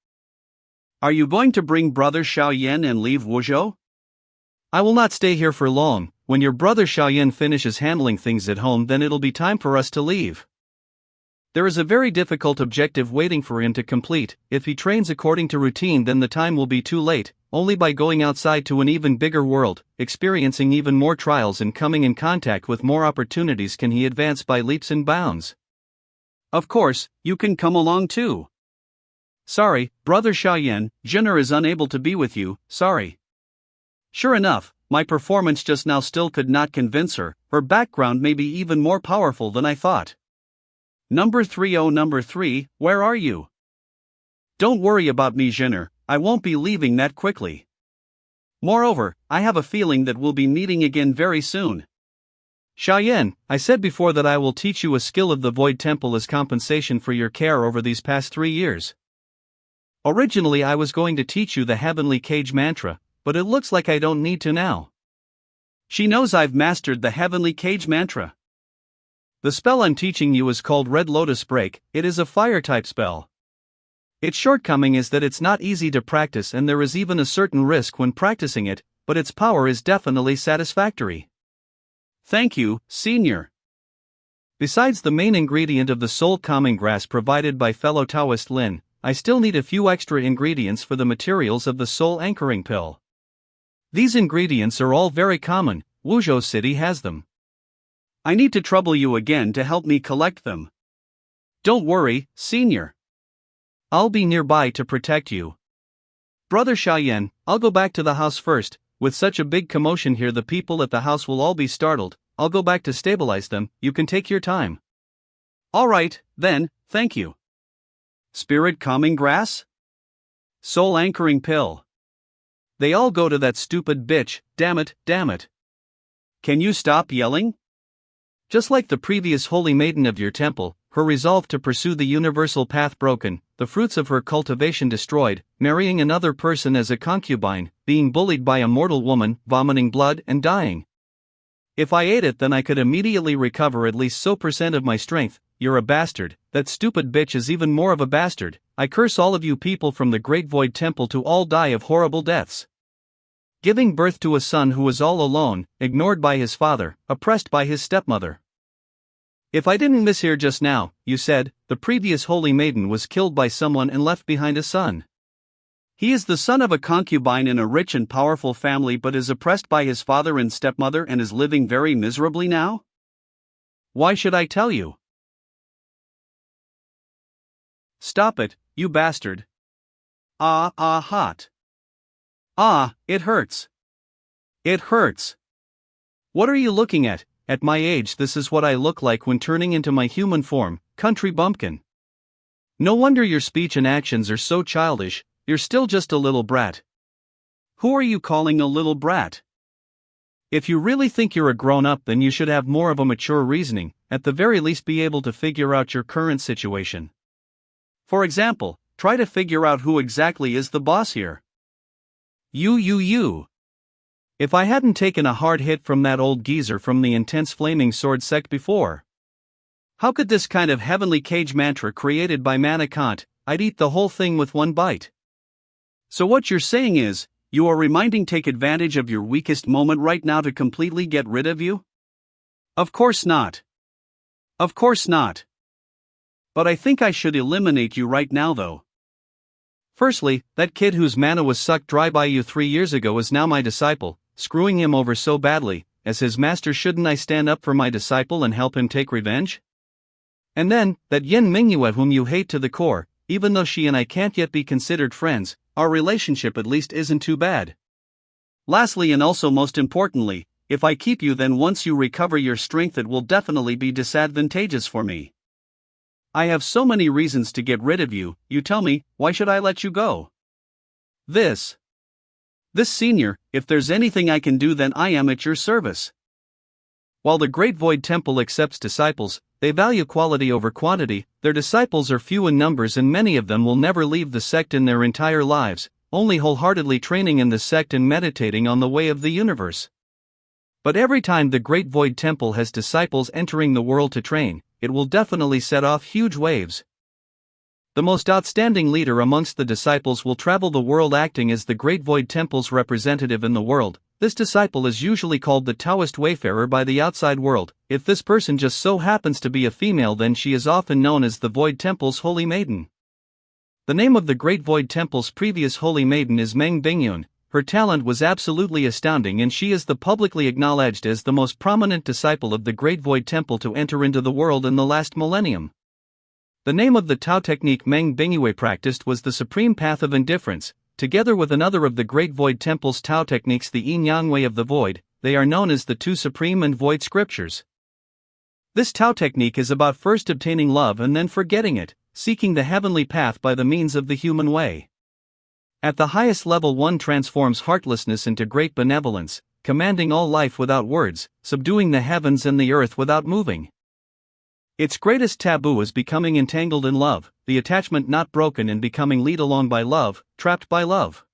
Are you going to bring Brother Xiao Yan and leave Wuzhou? I will not stay here for long. When your brother Xiao Yan finishes handling things at home, then it'll be time for us to leave. There is a very difficult objective waiting for him to complete. If he trains according to routine, then the time will be too late. Only by going outside to an even bigger world, experiencing even more trials and coming in contact with more opportunities can he advance by leaps and bounds. Of course, you can come along too. Sorry, Brother Xiao Yan, Jinner is unable to be with you, sorry. Sure enough, my performance just now still could not convince her. Her background may be even more powerful than I thought. Number 3, where are you? Don't worry about me, Jinner, I won't be leaving that quickly. Moreover, I have a feeling that we'll be meeting again very soon. Xiaoyan, I said before that I will teach you a skill of the Void Temple as compensation for your care over these past 3 years. Originally I was going to teach you the Heavenly Cage Mantra, but it looks like I don't need to now. She knows I've mastered the Heavenly Cage Mantra. The spell I'm teaching you is called Red Lotus Break. It is a fire-type spell. Its shortcoming is that it's not easy to practice and there is even a certain risk when practicing it, but its power is definitely satisfactory. Thank you, Senior. Besides the main ingredient of the soul calming grass provided by fellow Taoist Lin, I still need a few extra ingredients for the materials of the soul anchoring pill. These ingredients are all very common, Wuzhou City has them. I need to trouble you again to help me collect them. Don't worry, Senior. I'll be nearby to protect you. Brother Xiaoyan, I'll go back to the house first. With such a big commotion here, the people at the house will all be startled. I'll go back to stabilize them. You can take your time. Alright, then, thank you. Spirit calming grass? Soul anchoring pill. They all go to that stupid bitch, damn it, damn it. Can you stop yelling? Just like the previous holy maiden of your temple, her resolve to pursue the universal path broken, the fruits of her cultivation destroyed, marrying another person as a concubine, being bullied by a mortal woman, vomiting blood and dying. If I ate it, then I could immediately recover at least so % of my strength. You're a bastard. That stupid bitch is even more of a bastard. I curse all of you people from the Great Void Temple to all die of horrible deaths. Giving birth to a son who is all alone, ignored by his father, oppressed by his stepmother. If I didn't mishear just now, you said, the previous holy maiden was killed by someone and left behind a son. He is the son of a concubine in a rich and powerful family but is oppressed by his father and stepmother and is living very miserably now? Why should I tell you? Stop it, you bastard. Hot. It hurts. It hurts. What are you looking at? At my age, this is what I look like when turning into my human form, country bumpkin. No wonder your speech and actions are so childish, you're still just a little brat. Who are you calling a little brat? If you really think you're a grown-up, then you should have more of a mature reasoning, at the very least be able to figure out your current situation. For example, try to figure out who exactly is the boss here. You. If I hadn't taken a hard hit from that old geezer from the intense flaming sword sect before. How could this kind of heavenly cage mantra created by Manakant, I'd eat the whole thing with one bite. So what you're saying is, you are reminding take advantage of your weakest moment right now to completely get rid of you? Of course not. Of course not. But I think I should eliminate you right now though. Firstly, that kid whose mana was sucked dry by you 3 years ago is now my disciple, screwing him over so badly. As his master, shouldn't I stand up for my disciple and help him take revenge? And then, that Yin Mingyue whom you hate to the core, even though she and I can't yet be considered friends, our relationship at least isn't too bad. Lastly, and also most importantly, if I keep you, then once you recover your strength it will definitely be disadvantageous for me. I have so many reasons to get rid of you, you tell me, why should I let you go? This senior, if there's anything I can do then I am at your service. While the Great Void Temple accepts disciples, they value quality over quantity. Their disciples are few in numbers and many of them will never leave the sect in their entire lives, only wholeheartedly training in the sect and meditating on the way of the universe. But every time the Great Void Temple has disciples entering the world to train, it will definitely set off huge waves. The most outstanding leader amongst the disciples will travel the world acting as the Great Void Temple's representative in the world. This disciple is usually called the Taoist wayfarer by the outside world. If this person just so happens to be a female, then she is often known as the Void Temple's Holy Maiden. The name of the Great Void Temple's previous Holy Maiden is Meng Bingyun. Her talent was absolutely astounding and she is the publicly acknowledged as the most prominent disciple of the Great Void Temple to enter into the world in the last millennium. The name of the Tao technique Meng Bingyue practiced was the Supreme Path of Indifference. Together with another of the Great Void Temple's Tao techniques, the Yin-Yang Way of the Void, they are known as the two Supreme and Void Scriptures. This Tao technique is about first obtaining love and then forgetting it, seeking the heavenly path by the means of the human way. At the highest level, one transforms heartlessness into great benevolence, commanding all life without words, subduing the heavens and the earth without moving. Its greatest taboo is becoming entangled in love, the attachment not broken and becoming led along by love, trapped by love.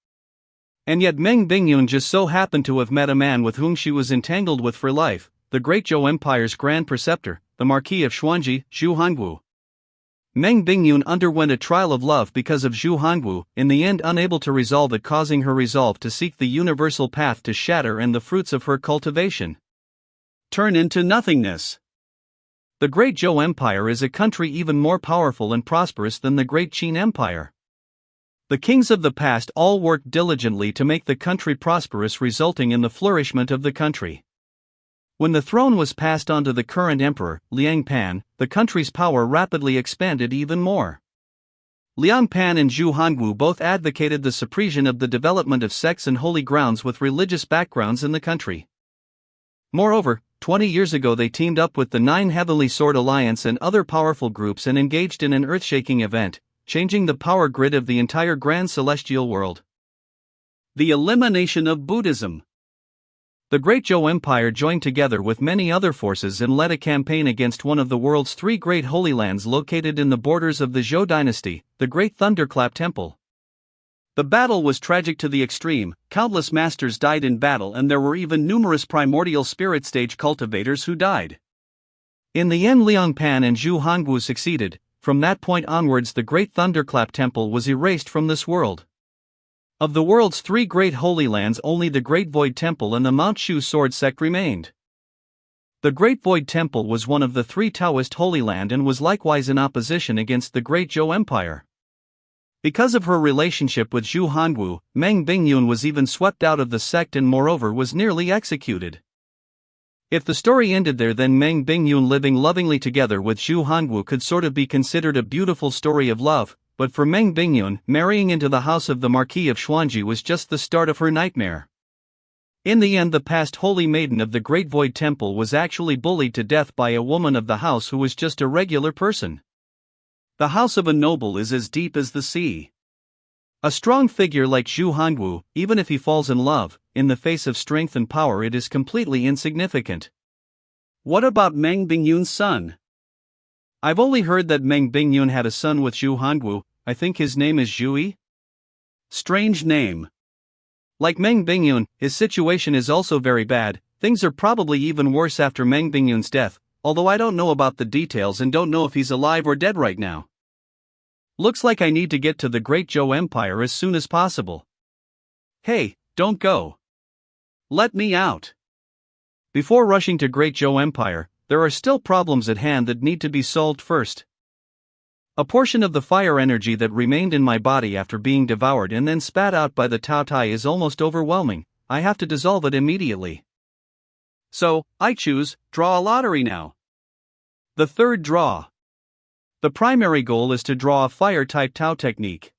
And yet Meng Bingyun just so happened to have met a man with whom she was entangled with for life, the great Zhou Empire's Grand Preceptor, the Marquis of Xuanji, Zhu Hangwu. Meng Bingyun underwent a trial of love because of Zhu Hangwu, in the end unable to resolve it, causing her resolve to seek the universal path to shatter and the fruits of her cultivation turn into nothingness. The Great Zhou Empire is a country even more powerful and prosperous than the Great Qin Empire. The kings of the past all worked diligently to make the country prosperous, resulting in the flourishment of the country. When the throne was passed on to the current emperor, Liang Pan, the country's power rapidly expanded even more. Liang Pan and Zhu Hangwu both advocated the suppression of the development of sects and holy grounds with religious backgrounds in the country. Moreover, 20 years ago they teamed up with the Nine Heavenly Sword Alliance and other powerful groups and engaged in an earth-shaking event, changing the power grid of the entire grand celestial world. The elimination of Buddhism. The Great Zhou Empire joined together with many other forces and led a campaign against one of the world's three great holy lands located in the borders of the Zhou dynasty, the Great Thunderclap Temple. The battle was tragic to the extreme, countless masters died in battle and there were even numerous primordial spirit stage cultivators who died. In the end Liang Pan and Zhu Hangwu succeeded. From that point onwards the Great Thunderclap Temple was erased from this world. Of the world's three great holy lands only the Great Void Temple and the Mount Shu Sword Sect remained. The Great Void Temple was one of the three Taoist Holy Land and was likewise in opposition against the Great Zhou Empire. Because of her relationship with Zhu Hangwu, Meng Bingyun was even swept out of the sect and moreover was nearly executed. If the story ended there, then Meng Bingyun living lovingly together with Zhu Hangwu could sort of be considered a beautiful story of love, but for Meng Bingyun, marrying into the house of the Marquis of Xuanji was just the start of her nightmare. In the end the past holy maiden of the Great Void Temple was actually bullied to death by a woman of the house who was just a regular person. The house of a noble is as deep as the sea. A strong figure like Zhu Hangwu, even if he falls in love, in the face of strength and power it is completely insignificant. What about Meng Bingyun's son? I've only heard that Meng Bingyun had a son with Zhu Hangwu. I think his name is Zhui? Strange name. Like Meng Bingyun, his situation is also very bad. Things are probably even worse after Meng Bingyun's death, although I don't know about the details and don't know if he's alive or dead right now. Looks like I need to get to the Great Zhou Empire as soon as possible. Hey, don't go. Let me out. Before rushing to Great Zhou Empire, there are still problems at hand that need to be solved first. A portion of the fire energy that remained in my body after being devoured and then spat out by the Tao Tai is almost overwhelming. I have to dissolve it immediately. So, I choose, draw a lottery now. The third draw. The primary goal is to draw a fire-type Tao technique.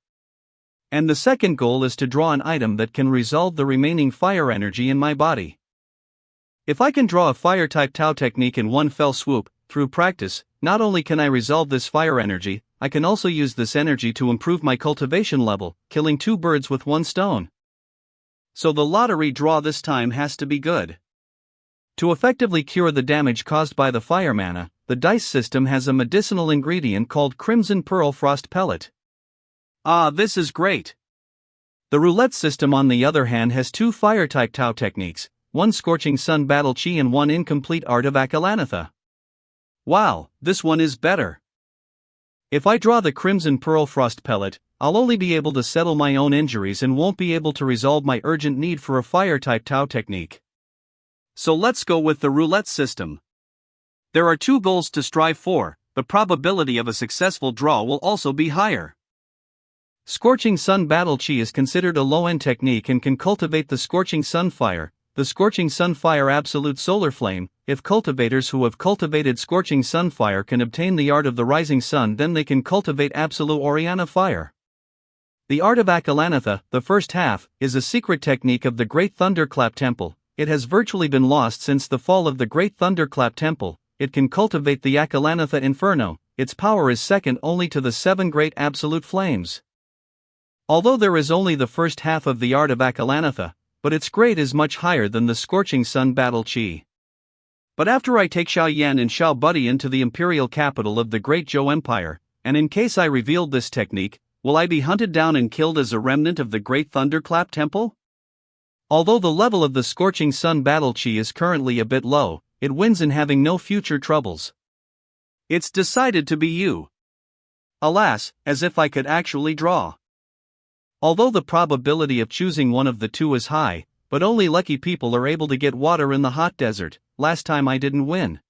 And the second goal is to draw an item that can resolve the remaining fire energy in my body. If I can draw a fire-type Tao technique in one fell swoop, through practice, not only can I resolve this fire energy, I can also use this energy to improve my cultivation level, killing two birds with one stone. So the lottery draw this time has to be good. To effectively cure the damage caused by the fire mana, the dice system has a medicinal ingredient called Crimson Pearl Frost Pellet. Ah, this is great. The roulette system on the other hand has two fire-type Tao techniques, one Scorching Sun Battle Chi and one Incomplete Art of Akalanatha. Wow, this one is better. If I draw the Crimson Pearl Frost Pellet, I'll only be able to settle my own injuries and won't be able to resolve my urgent need for a fire-type Tao technique. So let's go with the roulette system. There are two goals to strive for. The probability of a successful draw will also be higher. Scorching Sun Battle Chi is considered a low-end technique and can cultivate the Scorching Sun Fire, the Scorching Sun Fire Absolute Solar Flame. If cultivators who have cultivated Scorching Sun Fire can obtain the Art of the Rising Sun, then they can cultivate Absolute Oriana Fire. The Art of Akalanatha, the first half, is a secret technique of the Great Thunderclap Temple. It has virtually been lost since the fall of the Great Thunderclap Temple. It can cultivate the Akalanatha Inferno. Its power is second only to the 7 Great Absolute Flames. Although there is only the first half of the Art of Akalanatha, but its grade is much higher than the Scorching Sun Battle Chi. But after I take Xiao Yan and Xiao Budian to the imperial capital of the great Zhou Empire, and in case I revealed this technique, will I be hunted down and killed as a remnant of the great Thunderclap Temple? Although the level of the Scorching Sun Battle Chi is currently a bit low, it wins in having no future troubles. It's decided to be you. Alas, as if I could actually draw. Although the probability of choosing one of the two is high, but only lucky people are able to get water in the hot desert. Last time I didn't win.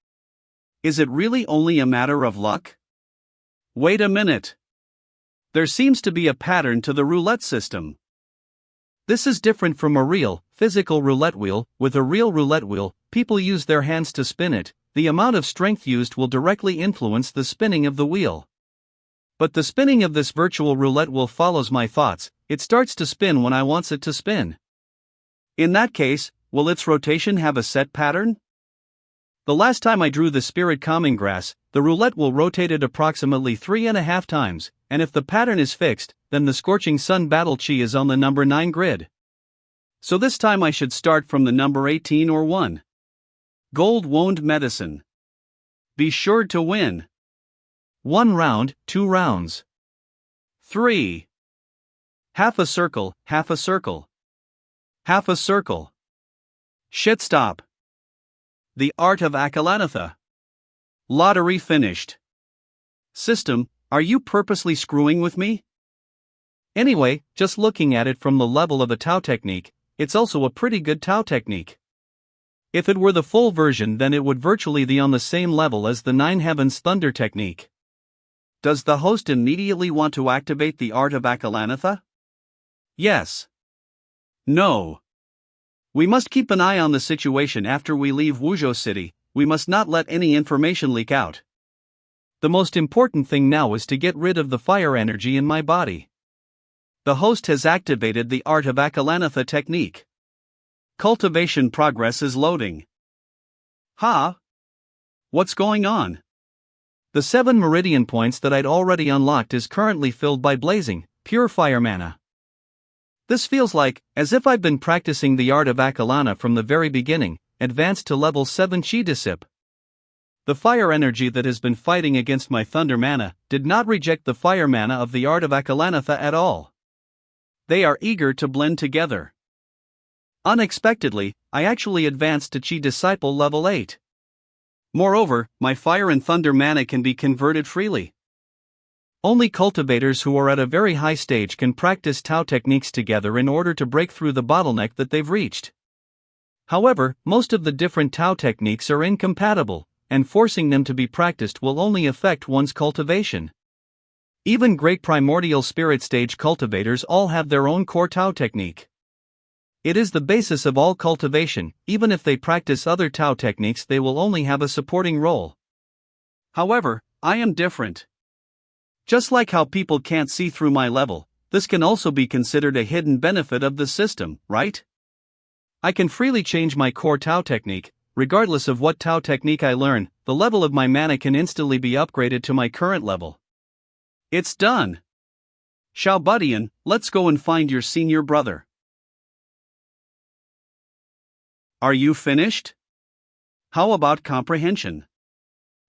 Is it really only a matter of luck? Wait a minute. There seems to be a pattern to the roulette system. This is different from a real, physical roulette wheel. With a real roulette wheel, people use their hands to spin it. The amount of strength used will directly influence the spinning of the wheel. But the spinning of this virtual roulette wheel follows my thoughts. It starts to spin when I want it to spin. In that case, will its rotation have a set pattern? The last time I drew the Spirit Calming Grass, the roulette wheel rotated approximately 3.5 times, and if the pattern is fixed, then the Scorching Sun Battle Chi is on the number 9 grid. So this time I should start from the number 18 or 1. Gold Wound Medicine. Be sure to win. 1 round, 2 rounds. 3. Half a circle, half a circle. Half a circle. Shit stop. The Art of Akalanatha. Lottery finished. System, are you purposely screwing with me? Anyway, just looking at it from the level of the Tao technique, it's also a pretty good Tao technique. If it were the full version, then it would virtually be on the same level as the Nine Heavens Thunder technique. Does the host immediately want to activate the Art of Akalanatha? Yes. No. We must keep an eye on the situation after we leave Wuzhou City. We must not let any information leak out. The most important thing now is to get rid of the fire energy in my body. The host has activated the Art of Akalanatha technique. Cultivation progress is loading. Ha! What's going on? The 7 meridian points that I'd already unlocked is currently filled by blazing, pure fire mana. This feels like, as if I've been practicing the Art of Akalana from the very beginning, advanced to level 7 Chi Disip. The fire energy that has been fighting against my thunder mana did not reject the fire mana of the Art of Akalanatha at all. They are eager to blend together. Unexpectedly, I actually advanced to Chi Disciple level 8. Moreover, my fire and thunder mana can be converted freely. Only cultivators who are at a very high stage can practice Tao techniques together in order to break through the bottleneck that they've reached. However, most of the different Tao techniques are incompatible, and forcing them to be practiced will only affect one's cultivation. Even great primordial spirit stage cultivators all have their own core Tao technique. It is the basis of all cultivation. Even if they practice other Tao techniques, they will only have a supporting role. However, I am different. Just like how people can't see through my level, this can also be considered a hidden benefit of the system, right? I can freely change my core Tao technique. Regardless of what Tao technique I learn, the level of my mana can instantly be upgraded to my current level. It's done. Xiao Budian, let's go and find your senior brother. Are you finished? How about comprehension?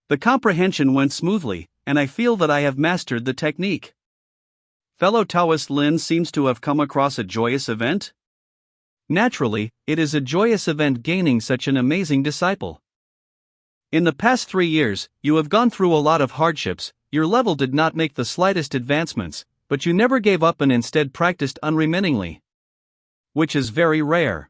The comprehension went smoothly, and I feel that I have mastered the technique. Fellow Taoist Lin seems to have come across a joyous event. Naturally, it is a joyous event gaining such an amazing disciple. In the past 3 years, you have gone through a lot of hardships. Your level did not make the slightest advancements, but you never gave up and instead practiced unremittingly. Which is very rare.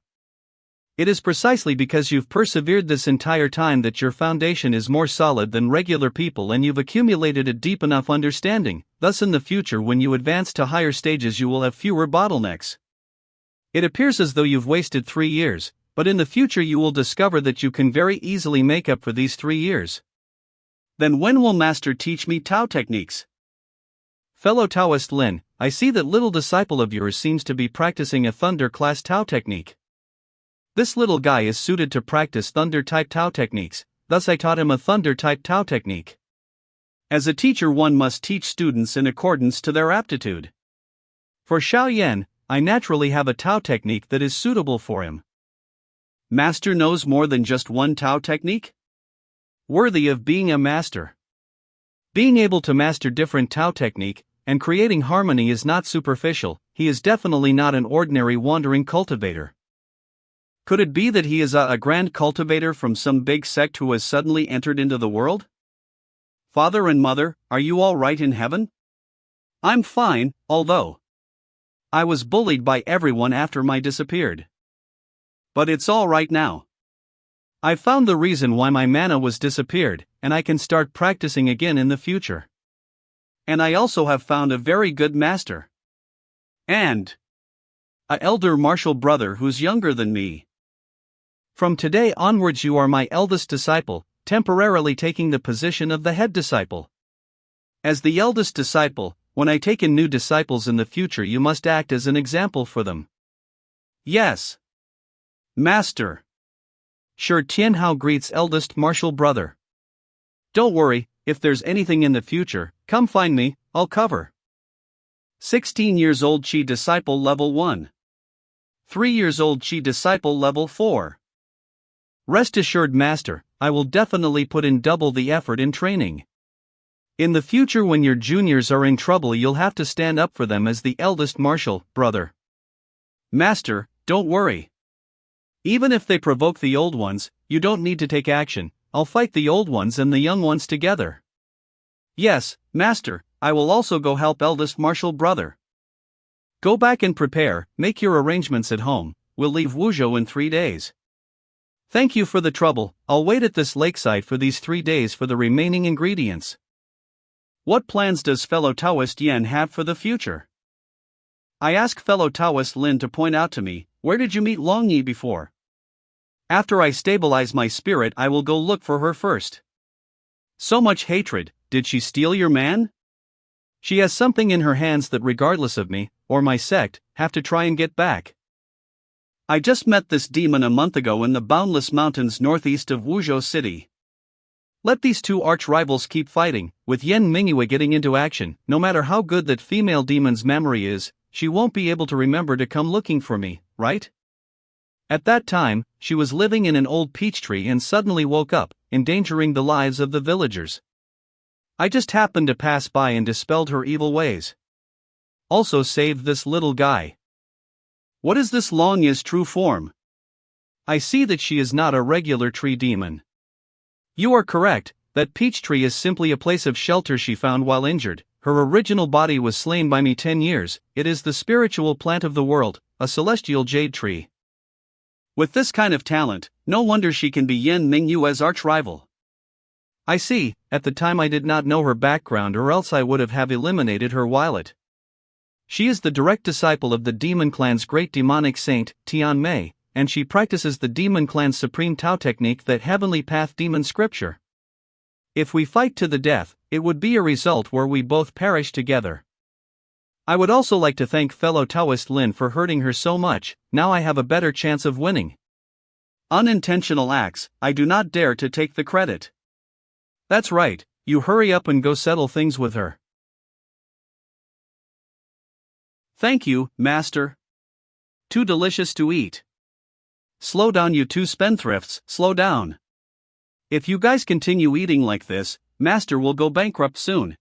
It is precisely because you've persevered this entire time that your foundation is more solid than regular people and you've accumulated a deep enough understanding. Thus in the future when you advance to higher stages you will have fewer bottlenecks. It appears as though you've wasted 3 years, but in the future you will discover that you can very easily make up for these 3 years. Then when will Master teach me Tao techniques? Fellow Taoist Lin, I see that little disciple of yours seems to be practicing a Thunder class Tao technique. This little guy is suited to practice Thunder-type Tao techniques, thus I taught him a Thunder-type Tao technique. As a teacher one must teach students in accordance to their aptitude. For Xiao Yan, I naturally have a Tao technique that is suitable for him. Master knows more than just one Tao technique? Worthy of being a master. Being able to master different Tao technique and creating harmony is not superficial. He is definitely not an ordinary wandering cultivator. Could it be that he is a grand cultivator from some big sect who has suddenly entered into the world? Father and mother, are you all right in heaven? I'm fine, although I was bullied by everyone after my disappeared. But it's all right now. I found the reason why my mana was disappeared, and I can start practicing again in the future. And I also have found a very good master. And a elder martial brother who's younger than me. From today onwards you are my eldest disciple, temporarily taking the position of the head disciple. As the eldest disciple, when I take in new disciples in the future you must act as an example for them. Yes. Master. Sure. Tianhao greets eldest martial brother. Don't worry, if there's anything in the future, come find me, I'll cover. 16 years old Qi disciple level 1. 3 years old Qi disciple level 4. Rest assured master, I will definitely put in double the effort in training. In the future when your juniors are in trouble you'll have to stand up for them as the eldest martial brother. Master, don't worry. Even if they provoke the old ones, you don't need to take action. I'll fight the old ones and the young ones together. Yes, master, I will also go help eldest martial brother. Go back and prepare, make your arrangements at home, we'll leave Wuzhou in 3 days. Thank you for the trouble, I'll wait at this lakeside for these 3 days for the remaining ingredients. What plans does fellow Taoist Yan have for the future? I ask fellow Taoist Lin to point out to me, where did you meet Long Yi before? After I stabilize my spirit I will go look for her first. So much hatred, did she steal your man? She has something in her hands that regardless of me, or my sect, have to try and get back. I just met this demon a month ago in the boundless mountains northeast of Wuzhou City. Let these two arch-rivals keep fighting, with Yan Mingyue getting into action. No matter how good that female demon's memory is, she won't be able to remember to come looking for me, right? At that time, she was living in an old peach tree and suddenly woke up, endangering the lives of the villagers. I just happened to pass by and dispelled her evil ways. Also saved this little guy. What is this Long Yi's true form? I see that she is not a regular tree demon. You are correct, that peach tree is simply a place of shelter she found while injured. Her original body was slain by me 10 years, it is the spiritual plant of the world, a celestial jade tree. With this kind of talent, no wonder she can be Yan Mingyue's arch-rival. I see, at the time I did not know her background or else I would have eliminated her while it. She is the direct disciple of the demon clan's great demonic saint, Tian Mei, and she practices the demon clan's supreme Tao technique, that heavenly path demon scripture. If we fight to the death, it would be a result where we both perish together. I would also like to thank fellow Taoist Lin for hurting her so much. Now I have a better chance of winning. Unintentional acts, I do not dare to take the credit. That's right, you hurry up and go settle things with her. Thank you, master. Too delicious to eat. Slow down you two spendthrifts, slow down. If you guys continue eating like this, master will go bankrupt soon.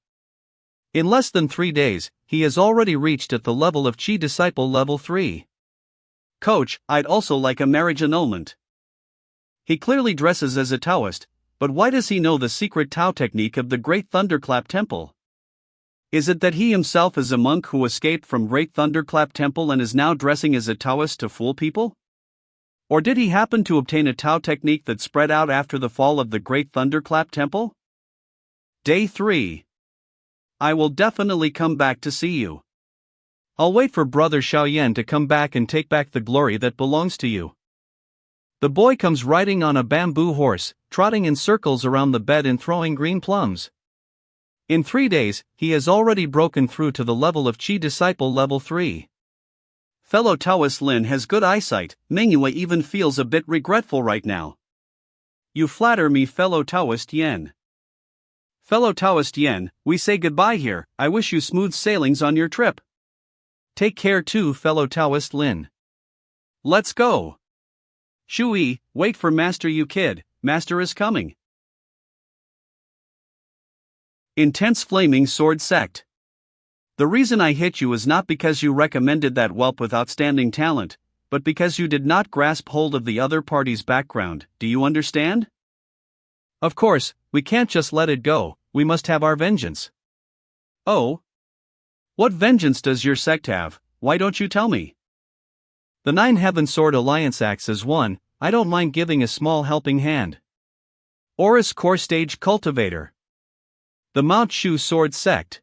In less than 3 days, he has already reached at the level of Qi disciple level 3. Coach, I'd also like a marriage annulment. He clearly dresses as a Taoist, but why does he know the secret Tao technique of the Great Thunderclap Temple? Is it that he himself is a monk who escaped from Great Thunderclap Temple and is now dressing as a Taoist to fool people? Or did he happen to obtain a Tao technique that spread out after the fall of the Great Thunderclap Temple? Day 3. I will definitely come back to see you. I'll wait for Brother Xiaoyan to come back and take back the glory that belongs to you. The boy comes riding on a bamboo horse, trotting in circles around the bed and throwing green plums. In 3 days, he has already broken through to the level of Qi disciple level 3. Fellow Taoist Lin has good eyesight. Mingyue even feels a bit regretful right now. You flatter me, fellow Taoist Yan. Fellow Taoist Yan, we say goodbye here. I wish you smooth sailings on your trip. Take care too, fellow Taoist Lin. Let's go. Shui, wait for Master, you kid, Master is coming. Intense Flaming Sword Sect. The reason I hit you is not because you recommended that whelp with outstanding talent, but because you did not grasp hold of the other party's background. Do you understand? Of course, we can't just let it go, we must have our vengeance. Oh? What vengeance does your sect have? Why don't you tell me? The Nine Heaven Sword Alliance acts as one. I don't mind giving a small helping hand. Oris Core Stage Cultivator. The Mount Shu Sword Sect.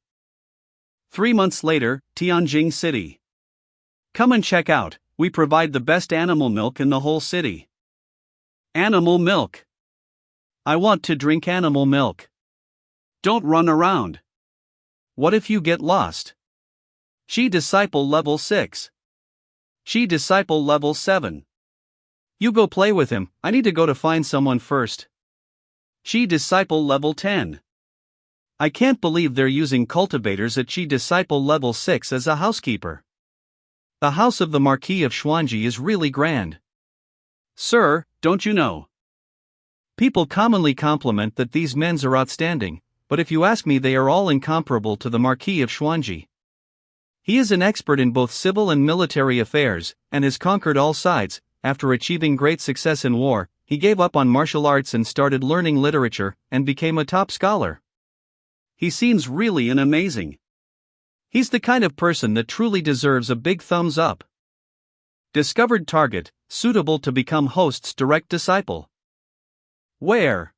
3 months later, Tianjing City. Come and check out, we provide the best animal milk in the whole city. Animal milk. I want to drink animal milk. Don't run around. What if you get lost? She Disciple Level 6. She Disciple Level 7. You go play with him, I need to go to find someone first. She Disciple Level 10. I can't believe they're using cultivators at She Disciple Level 6 as a housekeeper. The house of the Marquis of Xuanji is really grand. Sir, don't you know? People commonly compliment that these men are outstanding, but if you ask me, they are all incomparable to the Marquis of Xuanji. He is an expert in both civil and military affairs, and has conquered all sides. After achieving great success in war, he gave up on martial arts and started learning literature, and became a top scholar. He seems really amazing. He's the kind of person that truly deserves a big thumbs up. Discovered target, suitable to become host's direct disciple. Where?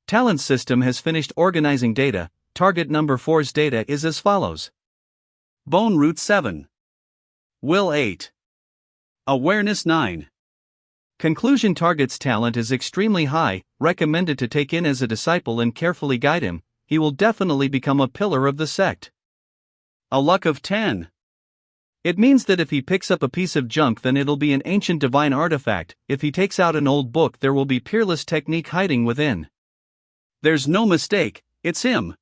Talent system has finished organizing data. Target number 4's data is as follows. Bone root 7. Will 8. Awareness 9. Conclusion target's talent is extremely high, recommended to take in as a disciple and carefully guide him. He will definitely become a pillar of the sect. A luck of 10. It means that if he picks up a piece of junk, then it'll be an ancient divine artifact. If he takes out an old book, there will be peerless technique hiding within. There's no mistake, it's him.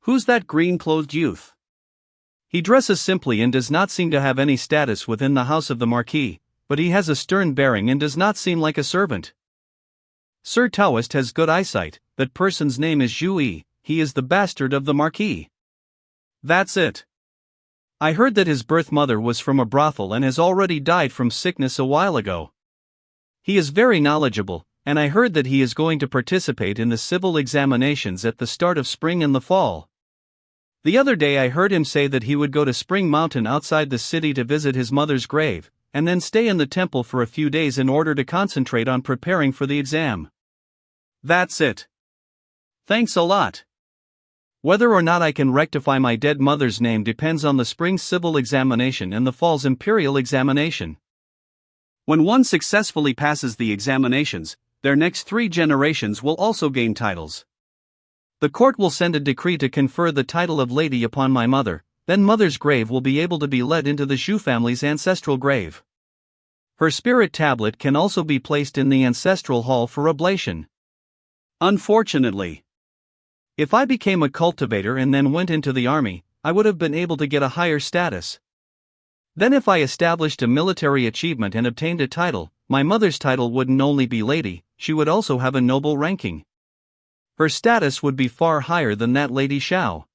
Who's that green-clothed youth? He dresses simply and does not seem to have any status within the house of the Marquis, but he has a stern bearing and does not seem like a servant. Sir Taoist has good eyesight. That person's name is Zhou. He is the bastard of the Marquis. That's it. I heard that his birth mother was from a brothel and has already died from sickness a while ago. He is very knowledgeable, and I heard that he is going to participate in the civil examinations at the start of spring and the fall. The other day I heard him say that he would go to Spring Mountain outside the city to visit his mother's grave, and then stay in the temple for a few days in order to concentrate on preparing for the exam. That's it. Thanks a lot. Whether or not I can rectify my dead mother's name depends on the spring civil examination and the fall's imperial examination. When one successfully passes the examinations, their next 3 generations will also gain titles. The court will send a decree to confer the title of lady upon my mother, then mother's grave will be able to be led into the Zhou family's ancestral grave. Her spirit tablet can also be placed in the ancestral hall for oblation. Unfortunately, if I became a cultivator and then went into the army, I would have been able to get a higher status. Then if I established a military achievement and obtained a title, my mother's title wouldn't only be lady, she would also have a noble ranking. Her status would be far higher than that Lady Xiao.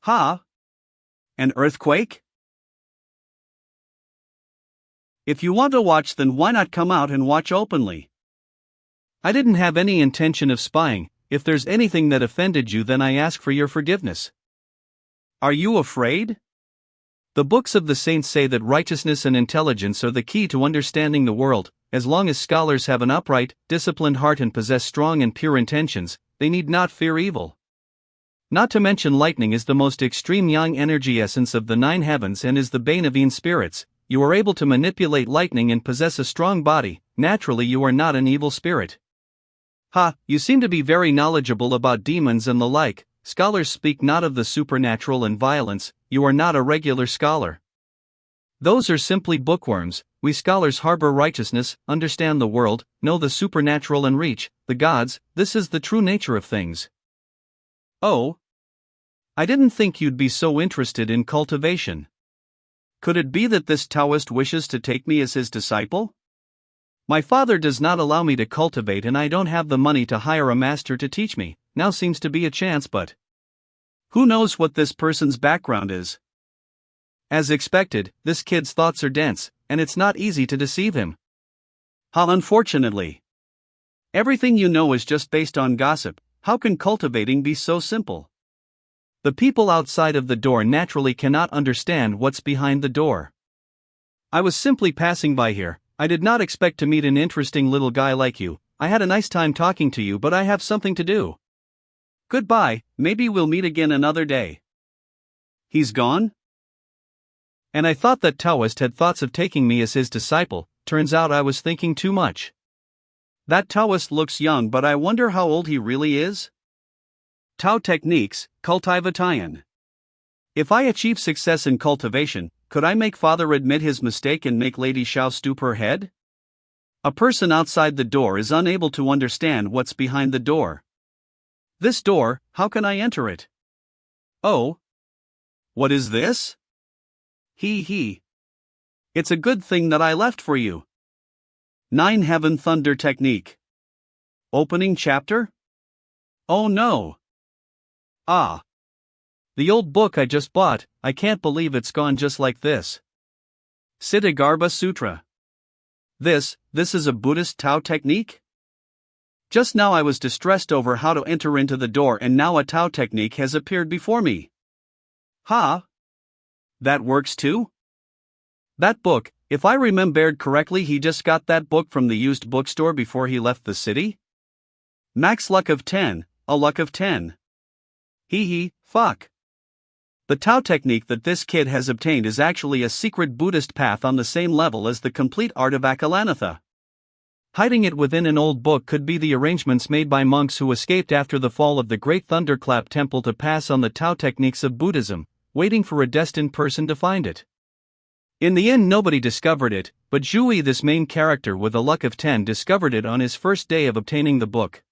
Ha! An earthquake? If you want to watch, then why not come out and watch openly? I didn't have any intention of spying. If there's anything that offended you, then I ask for your forgiveness. Are you afraid? The books of the saints say that righteousness and intelligence are the key to understanding the world. As long as scholars have an upright, disciplined heart and possess strong and pure intentions, they need not fear evil. Not to mention lightning is the most extreme yang energy essence of the 9 heavens and is the bane of Yin spirits. You are able to manipulate lightning and possess a strong body. Naturally you are not an evil spirit. Ha, you seem to be very knowledgeable about demons and the like. Scholars speak not of the supernatural and violence. You are not a regular scholar. Those are simply bookworms. We scholars harbor righteousness, understand the world, know the supernatural and reach the gods. This is the true nature of things. Oh? I didn't think you'd be so interested in cultivation. Could it be that this Taoist wishes to take me as his disciple? My father does not allow me to cultivate and I don't have the money to hire a master to teach me. Now seems to be a chance, but who knows what this person's background is? As expected, this kid's thoughts are dense, and it's not easy to deceive him. How unfortunately. Everything you know is just based on gossip. How can cultivating be so simple? The people outside of the door naturally cannot understand what's behind the door. I was simply passing by here. I did not expect to meet an interesting little guy like you. I had a nice time talking to you, but I have something to do. Goodbye, maybe we'll meet again another day. He's gone? And I thought that Taoist had thoughts of taking me as his disciple. Turns out I was thinking too much. That Taoist looks young, but I wonder how old he really is? Tao techniques, cultivation. If I achieve success in cultivation, could I make father admit his mistake and make Lady Shao stoop her head? A person outside the door is unable to understand what's behind the door. This door, how can I enter it? Oh. What is this? He. It's a good thing that I left for you. 9 Heaven Thunder Technique. Opening chapter? Oh no. Ah. The old book I just bought, I can't believe it's gone just like this. Siddhagarbha Sutra. This is a Buddhist Tao technique? Just now I was distressed over how to enter into the door and now a Tao technique has appeared before me. Ha! That works too? That book, if I remembered correctly, he just got that book from the used bookstore before he left the city? Max luck of 10, a luck of 10. Fuck. The Tao technique that this kid has obtained is actually a secret Buddhist path on the same level as the complete art of Akalanatha. Hiding it within an old book could be the arrangements made by monks who escaped after the fall of the Great Thunderclap Temple to pass on the Tao techniques of Buddhism, waiting for a destined person to find it. In the end nobody discovered it, but Zhou, this main character with a luck of 10, discovered it on his first day of obtaining the book.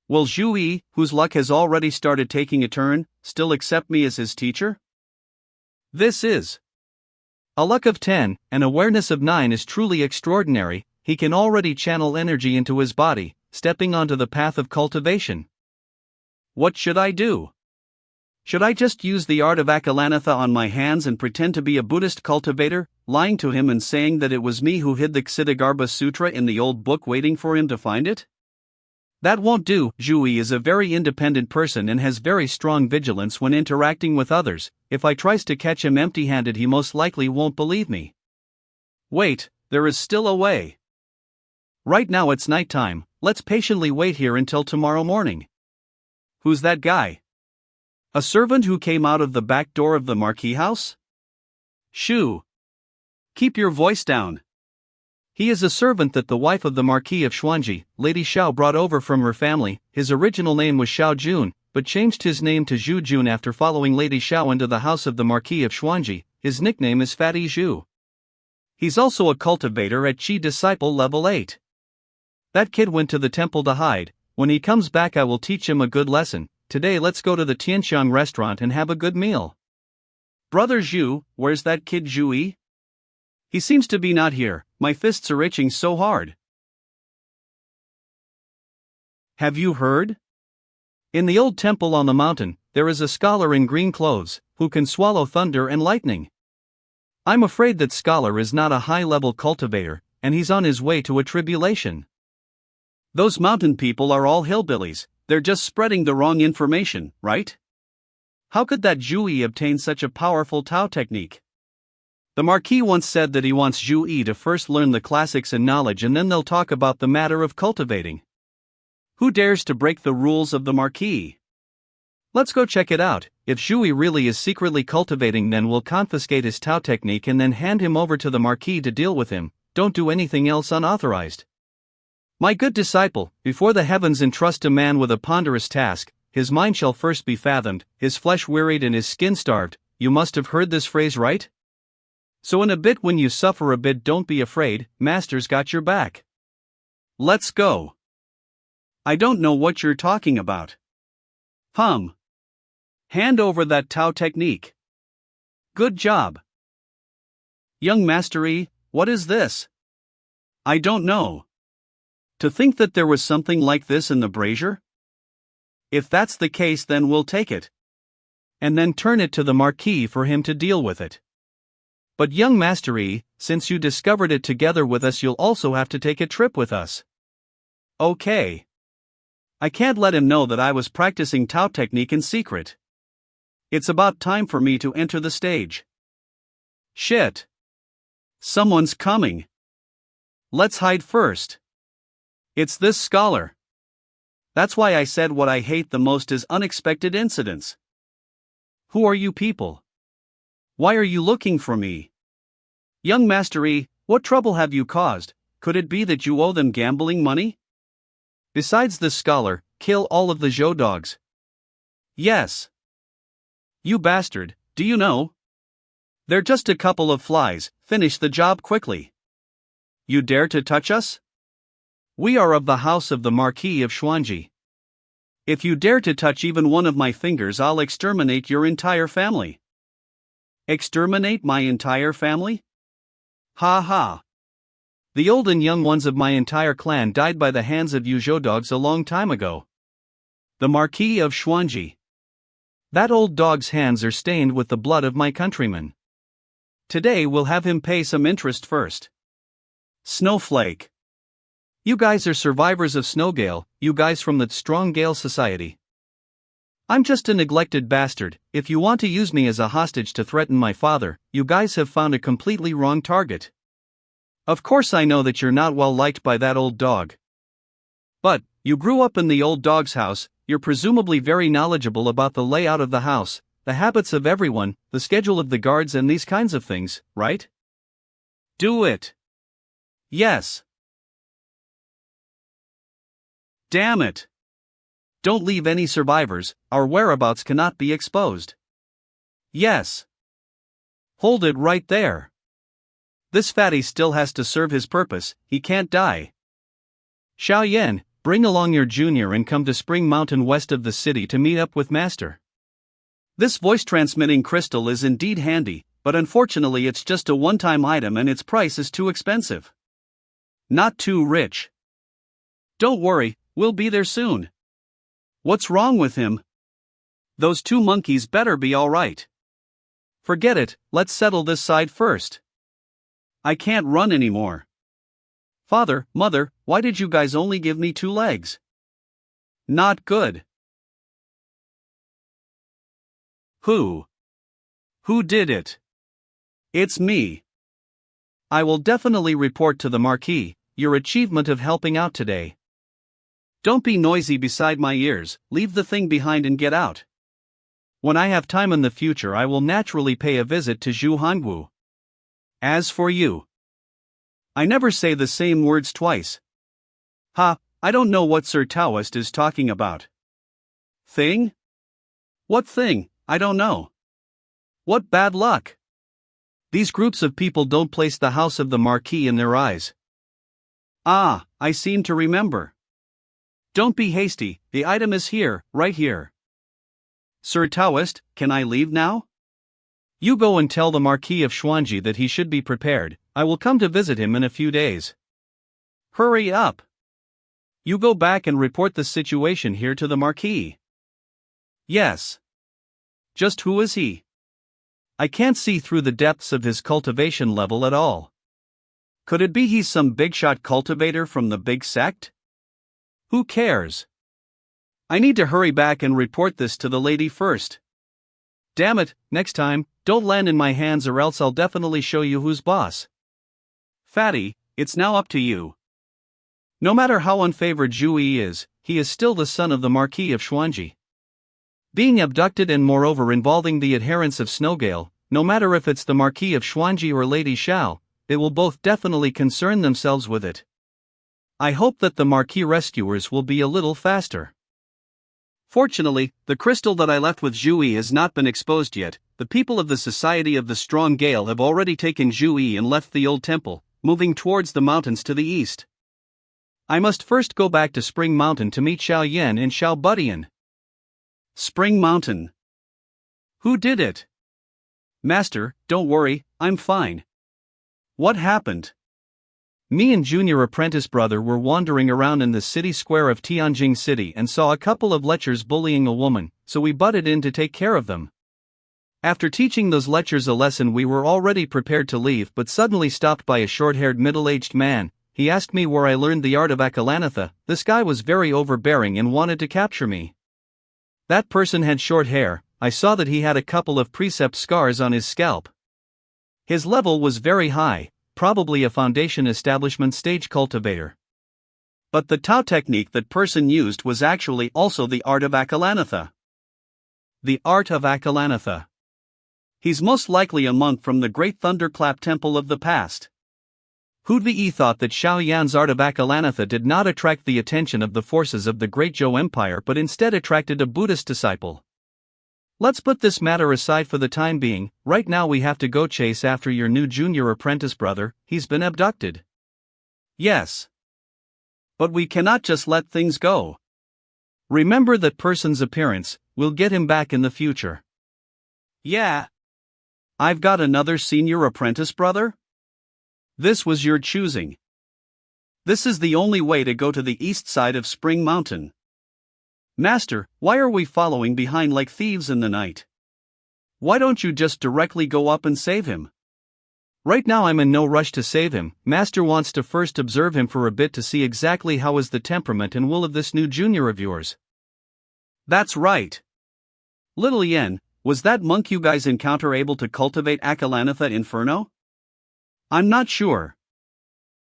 Will Zhou, whose luck has already started taking a turn, still accept me as his teacher? This is a luck of 10, an awareness of 9 is truly extraordinary. He can already channel energy into his body, stepping onto the path of cultivation. What should I do? Should I just use the art of Akalanatha on my hands and pretend to be a Buddhist cultivator, lying to him and saying that it was me who hid the Siddhagarbha Sutra in the old book waiting for him to find it? That won't do. Zhou is a very independent person and has very strong vigilance when interacting with others. If I tries to catch him empty-handed, he most likely won't believe me. Wait, there is still a way. Right now it's nighttime, let's patiently wait here until tomorrow morning. Who's that guy? A servant who came out of the back door of the Marquis house? Shoo! Keep your voice down. He is a servant that the wife of the Marquis of Xuanji, Lady Shao, brought over from her family. His original name was Shao Jun, but changed his name to Zhu Jun after following Lady Shao into the house of the Marquis of Xuanji. His nickname is Fatty Zhu. He's also a cultivator at Qi Disciple level 8. That kid went to the temple to hide. When he comes back I will teach him a good lesson. Today let's go to the Tianxiang restaurant and have a good meal. Brother Zhu, where's that kid Zhu? He seems to be not here. My fists are itching so hard. Have you heard? In the old temple on the mountain, there is a scholar in green clothes, who can swallow thunder and lightning. I'm afraid that scholar is not a high-level cultivator, and he's on his way to a tribulation. Those mountain people are all hillbillies, they're just spreading the wrong information, right? How could that Zhu obtain such a powerful Tao technique? The Marquis once said that he wants Zhu to first learn the classics and knowledge and then they'll talk about the matter of cultivating. Who dares to break the rules of the Marquis? Let's go check it out. If Zhu really is secretly cultivating, then we'll confiscate his Tao technique and then hand him over to the Marquis to deal with him. Don't do anything else unauthorized. My good disciple, before the heavens entrust a man with a ponderous task, his mind shall first be fathomed, his flesh wearied and his skin starved. You must have heard this phrase, right? So in a bit, when you suffer a bit, don't be afraid, Master's got your back. Let's go. I don't know what you're talking about. Hand over that Tao technique. Good job. Young Mastery, what is this? I don't know. To think that there was something like this in the brazier? If that's the case, then we'll take it. And then turn it to the Marquis for him to deal with it. But young Mastery, since you discovered it together with us, you'll also have to take a trip with us. Okay. I can't let him know that I was practicing Tao technique in secret. It's about time for me to enter the stage. Shit. Someone's coming. Let's hide first. It's this scholar. That's why I said what I hate the most is unexpected incidents. Who are you people? Why are you looking for me? Young Mastery, what trouble have you caused? Could it be that you owe them gambling money? Besides this scholar, kill all of the Zhou dogs. Yes. You bastard, do you know? They're just a couple of flies, finish the job quickly. You dare to touch us? We are of the house of the Marquis of Xuanji. If you dare to touch even one of my fingers, I'll exterminate your entire family. Exterminate my entire family? Ha ha. The old and young ones of my entire clan died by the hands of you Zhou dogs a long time ago. The Marquis of Xuanji. That old dog's hands are stained with the blood of my countrymen. Today we'll have him pay some interest first. Snowflake. You guys are survivors of Snowgale, you guys from the Strong Gale Society. I'm just a neglected bastard. If you want to use me as a hostage to threaten my father, you guys have found a completely wrong target. Of course I know that you're not well liked by that old dog. But, you grew up in the old dog's house, you're presumably very knowledgeable about the layout of the house, the habits of everyone, the schedule of the guards and these kinds of things, right? Do it. Yes. Damn it. Don't leave any survivors, our whereabouts cannot be exposed. Yes. Hold it right there. This fatty still has to serve his purpose, he can't die. Xiao Yan, bring along your junior and come to Spring Mountain west of the city to meet up with Master. This voice-transmitting crystal is indeed handy, but unfortunately it's just a one-time item and its price is too expensive. Not too rich. Don't worry, we'll be there soon. What's wrong with him? Those two monkeys better be alright. Forget it, let's settle this side first. I can't run anymore. Father, Mother, why did you guys only give me 2 legs? Not good. Who? Who did it? It's me. I will definitely report to the Marquis your achievement of helping out today. Don't be noisy beside my ears, leave the thing behind and get out. When I have time in the future, I will naturally pay a visit to Zhu Hangwu. As for you, I never say the same words twice. Ha, I don't know what Sir Taoist is talking about. Thing? What thing? I don't know. What bad luck. These groups of people don't place the house of the Marquis in their eyes. Ah, I seem to remember. Don't be hasty, the item is here, right here. Sir Taoist, can I leave now? You go and tell the Marquis of Xuanji that he should be prepared, I will come to visit him in a few days. Hurry up. You go back and report the situation here to the Marquis. Yes. Just who is he? I can't see through the depths of his cultivation level at all. Could it be he's some big-shot cultivator from the big sect? Who cares? I need to hurry back and report this to the lady first. Damn it, next time, don't land in my hands or else I'll definitely show you who's boss. Fatty, it's now up to you. No matter how unfavored Zhu is, he is still the son of the Marquis of Xuanji. Being abducted and moreover involving the adherents of Snowgale, no matter if it's the Marquis of Xuanji or Lady Xiao, they will both definitely concern themselves with it. I hope that the Marquis rescuers will be a little faster. Fortunately, the crystal that I left with Zhu has not been exposed yet. The people of the Society of the Strong Gale have already taken Zhu and left the old temple, moving towards the mountains to the east. I must first go back to Spring Mountain to meet Xiao Yan and Xiao Budian. Spring Mountain. Who did it? Master, don't worry, I'm fine. What happened? Me and junior apprentice brother were wandering around in the city square of Tianjing City and saw a couple of lechers bullying a woman, so we butted in to take care of them. After teaching those lechers a lesson, we were already prepared to leave but suddenly stopped by a short-haired middle-aged man. He asked me where I learned the art of Akalanatha. This guy was very overbearing and wanted to capture me. That person had short hair. I saw that he had a couple of precept scars on his scalp. His level was very high, probably a foundation establishment stage cultivator. But the Tao technique that person used was actually also the art of Akalanatha. The art of Akalanatha. He's most likely a monk from the great thunderclap temple of the past. Hudvi thought that Xiao Yan's art of Akalanatha did not attract the attention of the forces of the great Zhou Empire but instead attracted a Buddhist disciple. Let's put this matter aside for the time being. Right now we have to go chase after your new junior apprentice brother. He's been abducted. Yes. But we cannot just let things go. Remember that person's appearance. We'll get him back in the future. Yeah. I've got another senior apprentice brother? This was your choosing. This is the only way to go to the east side of Spring Mountain. Master, why are we following behind like thieves in the night? Why don't you just directly go up and save him? Right now I'm in no rush to save him. Master wants to first observe him for a bit to see exactly how is the temperament and will of this new junior of yours. That's right. Little Yen, was that monk you guys encounter able to cultivate Akalanatha Inferno? I'm not sure.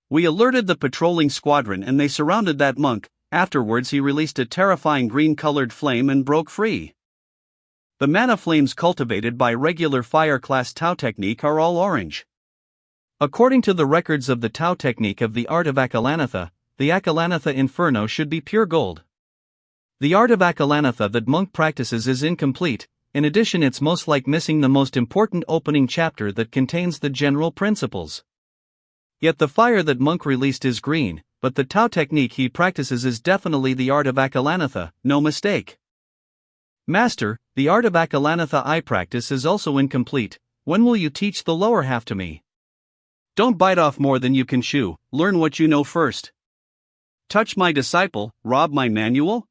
We alerted the patrolling squadron and they surrounded that monk. Afterwards he released a terrifying green-colored flame and broke free. The mana flames cultivated by regular fire class Tao technique are all orange. According to the records of the Tao technique of the art of Akalanatha, the Akalanatha Inferno should be pure gold. The art of Akalanatha that monk practices is incomplete. In addition, it's most like missing the most important opening chapter that contains the general principles. Yet the fire that monk released is green, but the Tao technique he practices is definitely the art of Akalanatha, no mistake. Master, the art of Akalanatha I practice is also incomplete. When will you teach the lower half to me? Don't bite off more than you can chew, learn what you know first. Touch my disciple, rob my manual?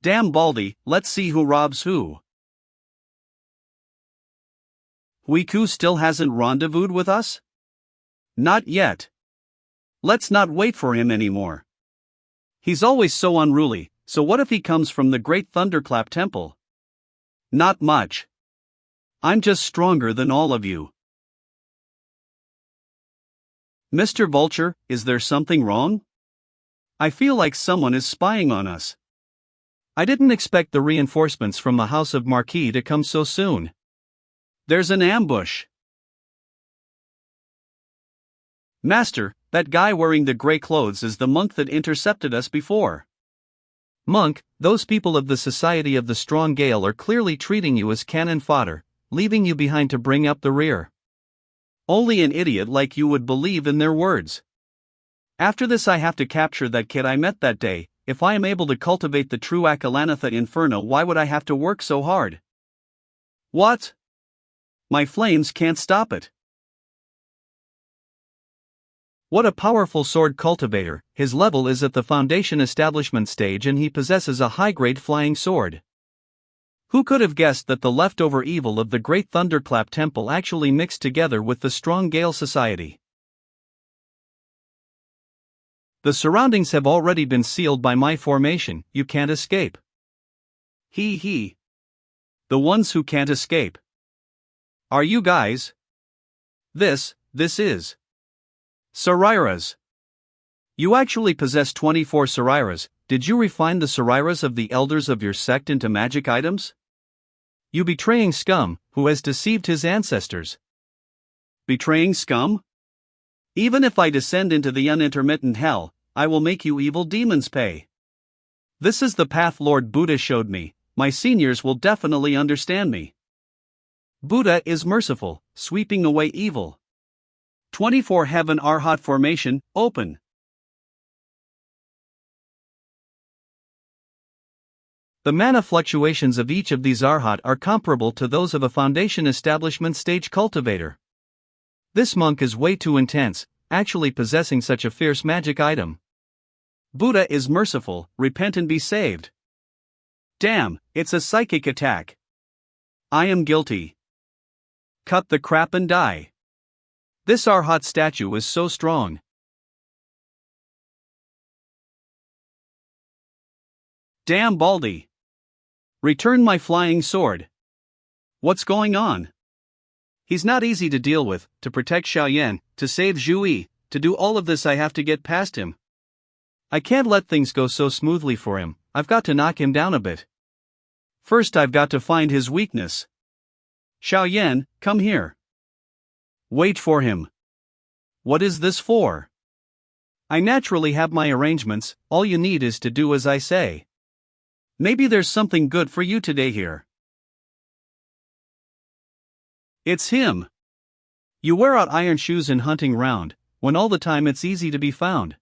Damn Baldy, let's see who robs who. Huiku still hasn't rendezvoused with us? Not yet. Let's not wait for him anymore. He's always so unruly, so what if he comes from the great Thunderclap Temple? Not much. I'm just stronger than all of you. Mr. Vulture, is there something wrong? I feel like someone is spying on us. I didn't expect the reinforcements from the House of Marquis to come so soon. There's an ambush. Master, that guy wearing the gray clothes is the monk that intercepted us before. Monk, those people of the Society of the Strong Gale are clearly treating you as cannon fodder, leaving you behind to bring up the rear. Only an idiot like you would believe in their words. After this I have to capture that kid I met that day. If I am able to cultivate the true Akalanatha Inferno, why would I have to work so hard? What? My flames can't stop it. What a powerful sword cultivator. His level is at the foundation establishment stage and he possesses a high-grade flying sword. Who could have guessed that the leftover evil of the great Thunderclap Temple actually mixed together with the Strong Gale Society? The surroundings have already been sealed by my formation, you can't escape. He. The ones who can't escape. Are you guys? This is. Sarairas. You actually possess 24 Sarairas. Did you refine the Sarairas of the elders of your sect into magic items? You betraying scum, who has deceived his ancestors. Betraying scum? Even if I descend into the unintermittent hell, I will make you evil demons pay. This is the path Lord Buddha showed me. My seniors will definitely understand me. Buddha is merciful, sweeping away evil. 24 Heaven Arhat formation, open. The mana fluctuations of each of these arhat are comparable to those of a foundation establishment stage cultivator. This monk is way too intense, actually possessing such a fierce magic item. Buddha is merciful, repent and be saved. Damn, it's a psychic attack. I am guilty. Cut the crap and die. This arhat statue is so strong. Damn Baldy. Return my flying sword. What's going on? He's not easy to deal with, to protect Xiaoyan, to save Zhou, to do all of this I have to get past him. I can't let things go so smoothly for him, I've got to knock him down a bit. First I've got to find his weakness. Xiaoyan, come here. Wait for him. What is this for? I naturally have my arrangements, all you need is to do as I say. Maybe there's something good for you today here. It's him. You wear out iron shoes in hunting round, when all the time it's easy to be found.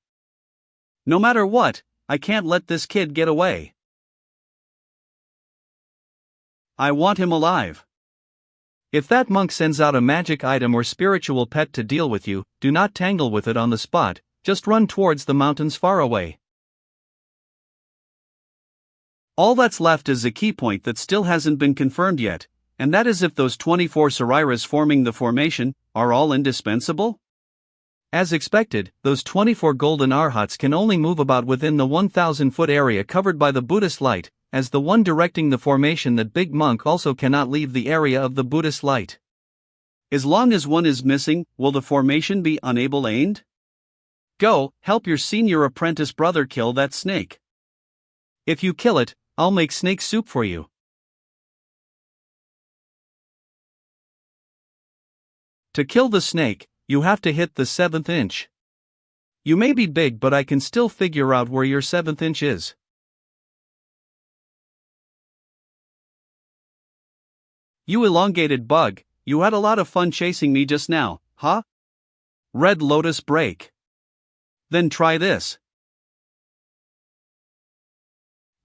No matter what, I can't let this kid get away. I want him alive. If that monk sends out a magic item or spiritual pet to deal with you, do not tangle with it on the spot, just run towards the mountains far away. All that's left is a key point that still hasn't been confirmed yet, and that is if those 24 Sariras forming the formation are all indispensable? As expected, those 24 golden arhats can only move about within the 1,000-foot area covered by the Buddhist light, as the one directing the formation that big monk also cannot leave the area of the Buddhist light. As long as one is missing, will the formation be unable aimed? Go, help your senior apprentice brother kill that snake. If you kill it, I'll make snake soup for you. To kill the snake, you have to hit the 7th inch. You may be big, but I can still figure out where your 7th inch is. You elongated bug, you had a lot of fun chasing me just now, huh? Red Lotus break. Then try this.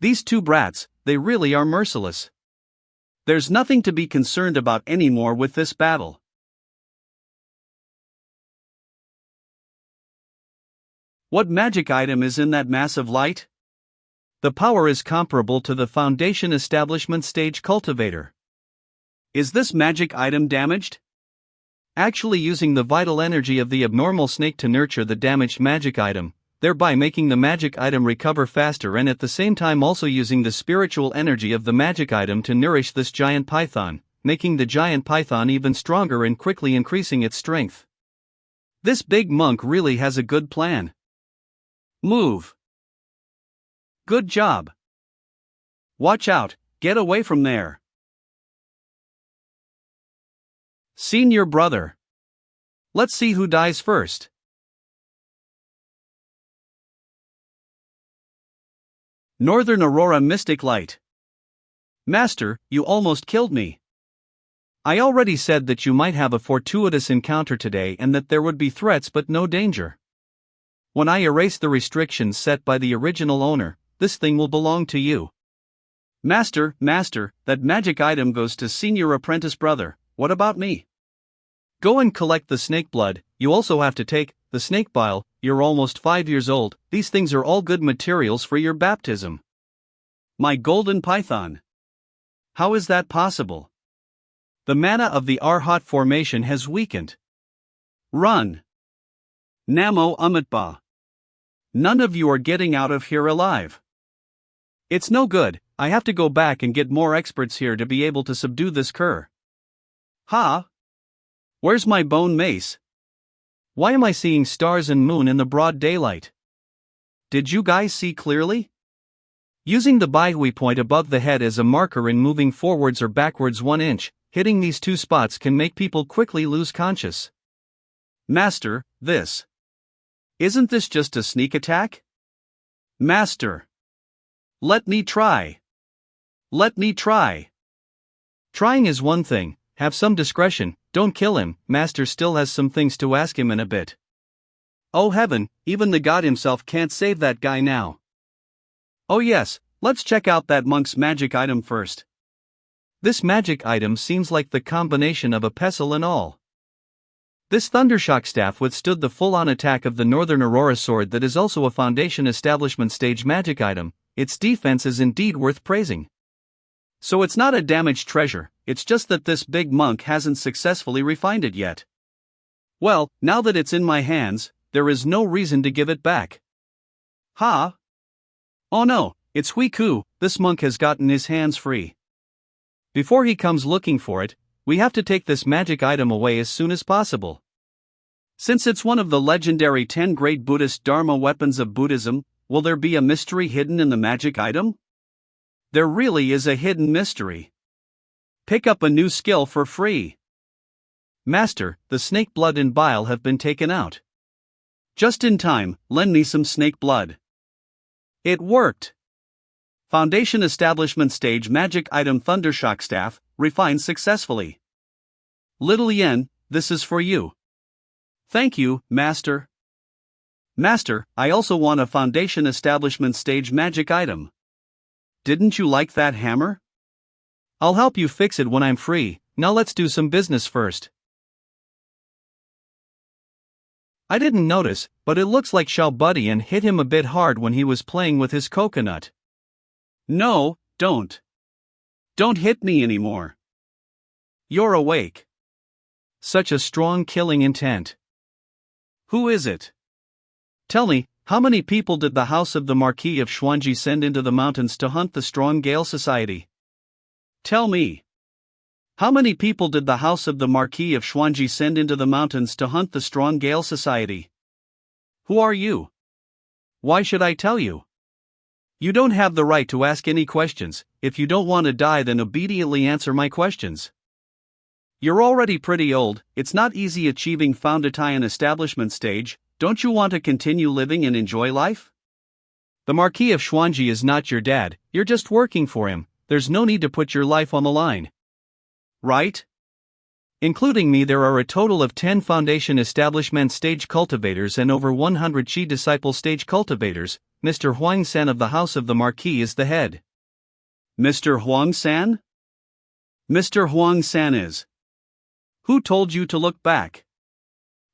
These two brats, they really are merciless. There's nothing to be concerned about anymore with this battle. What magic item is in that mass of light? The power is comparable to the foundation establishment stage cultivator. Is this magic item damaged? Actually using the vital energy of the abnormal snake to nurture the damaged magic item, thereby making the magic item recover faster, and at the same time also using the spiritual energy of the magic item to nourish this giant python, making the giant python even stronger and quickly increasing its strength. This big monk really has a good plan. Move. Good job. Watch out, get away from there. Senior brother. Let's see who dies first. Northern Aurora Mystic Light. Master, you almost killed me. I already said that you might have a fortuitous encounter today and that there would be threats but no danger. When I erase the restrictions set by the original owner, this thing will belong to you. Master, that magic item goes to senior apprentice brother, what about me? Go and collect the snake blood, you also have to take the snake bile, you're almost 5 years old, these things are all good materials for your baptism. My golden python. How is that possible? The mana of the Arhat formation has weakened. Run. Namo Amitba. None of you are getting out of here alive. It's no good, I have to go back and get more experts here to be able to subdue this cur. Ha! Where's my bone mace? Why am I seeing stars and moon in the broad daylight? Did you guys see clearly? Using the Baihui point above the head as a marker in moving forwards or backwards 1 inch, hitting these two spots can make people quickly lose conscious. Master, this. Isn't this just a sneak attack? Master. Let me try. Let me try. Trying is one thing, have some discretion, don't kill him, Master still has some things to ask him in a bit. Oh heaven, even the god himself can't save that guy now. Oh yes, Let's check out that monk's magic item first. This magic item seems like the combination of a pestle and all. This Thundershock staff withstood the full-on attack of the Northern Aurora sword that is also a Foundation Establishment stage magic item. Its defense is indeed worth praising. So it's not a damaged treasure, it's just that this big monk hasn't successfully refined it yet. Well, now that it's in my hands, there is no reason to give it back. Ha! Oh no, it's Huiku, this monk has gotten his hands free. Before he comes looking for it, we have to take this magic item away as soon as possible. Since it's one of the legendary 10 great Buddhist Dharma weapons of Buddhism, will there be a mystery hidden in the magic item? There really is a hidden mystery. Pick up a new skill for free. Master, the snake blood and bile have been taken out. Just in time, lend me some snake blood. It worked! Foundation Establishment Stage Magic Item Thundershock Staff, refined successfully. Little Yen, this is for you. Thank you, Master. Master, I also want a Foundation Establishment Stage Magic Item. Didn't you like that hammer? I'll help you fix it when I'm free, now let's do some business first. I didn't notice, but it looks like Xiao Buddy and hit him a bit hard when he was playing with his coconut. No, don't. Don't hit me anymore. You're awake. Such a strong killing intent. Who is it? Tell me, how many people did the House of the Marquis of Xuanji send into the mountains to hunt the Strong Gale Society? Tell me. How many people did the House of the Marquis of Xuanji send into the mountains to hunt the Strong Gale Society? Who are you? Why should I tell you? You don't have the right to ask any questions. If you don't want to die, then obediently answer my questions. You're already pretty old, it's not easy achieving Foundation Establishment Stage. Don't you want to continue living and enjoy life? The Marquis of Xuanji is not your dad, you're just working for him, there's no need to put your life on the line. Right? Including me, there are a total of 10 Foundation Establishment Stage cultivators and over 100 Chi Disciple Stage cultivators. Mr. Huang-san of the House of the Marquis is the head. Mr. Huang-san? Mr. Huang-san is. Who told you to look back?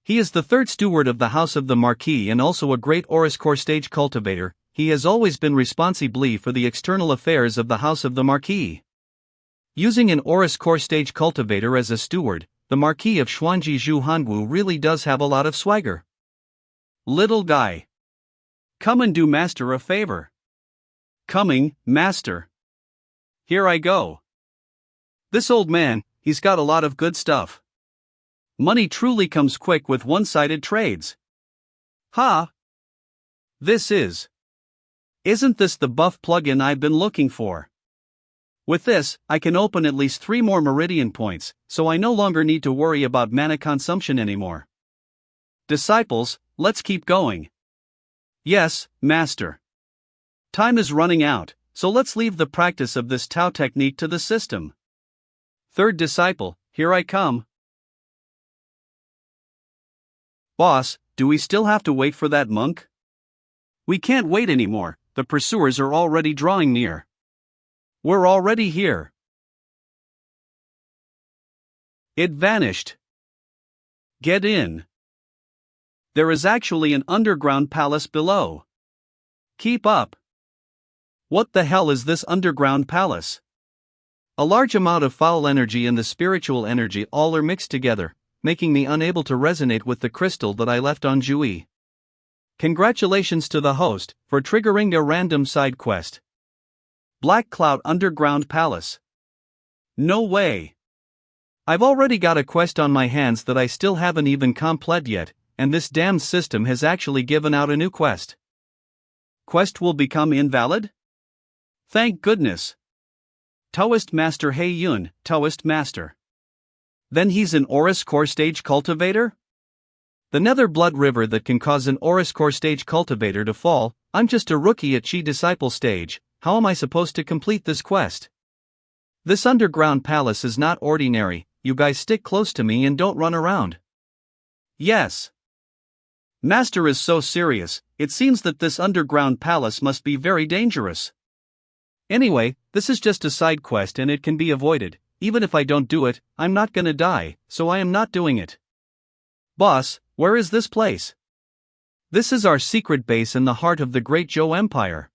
He is the third steward of the House of the Marquis and also a great Oris Core Stage cultivator. He has always been responsible for the external affairs of the House of the Marquis. Using an Oris Core Stage cultivator as a steward, the Marquis of Xuanji Zhu Hanwu really does have a lot of swagger. Little guy. Come and do Master a favor. Coming, Master. Here I go. This old man, he's got a lot of good stuff. Money truly comes quick with one-sided trades. Ha! Isn't this the buff plugin I've been looking for? With this, I can open at least 3 more meridian points, so I no longer need to worry about mana consumption anymore. Disciples, let's keep going. Yes, Master. Time is running out, so let's leave the practice of this Tao technique to the system. Third disciple, here I come. Boss, do we still have to wait for that monk? We can't wait anymore, the pursuers are already drawing near. We're already here. It vanished. Get in. There is actually an underground palace below. Keep up. What the hell is this underground palace? A large amount of foul energy and the spiritual energy all are mixed together, making me unable to resonate with the crystal that I left on Zhui. Congratulations to the host for triggering a random side quest. Black Cloud Underground Palace. No way. I've already got a quest on my hands that I still haven't even completed yet, and this damn system has actually given out a new quest. Quest will become invalid? Thank goodness. Taoist Master Hei Yun, Taoist Master. Then he's an Oris Core Stage cultivator? The Nether Blood River that can cause an Oris Core Stage cultivator to fall. I'm just a rookie at Chi Disciple Stage, how am I supposed to complete this quest? This underground palace is not ordinary, you guys stick close to me and don't run around. Yes. Master is so serious, it seems that this underground palace must be very dangerous. Anyway, this is just a side quest and it can be avoided. Even if I don't do it, I'm not gonna die, so I am not doing it. Boss, where is this place? This is our secret base in the heart of the Great Zhou Empire.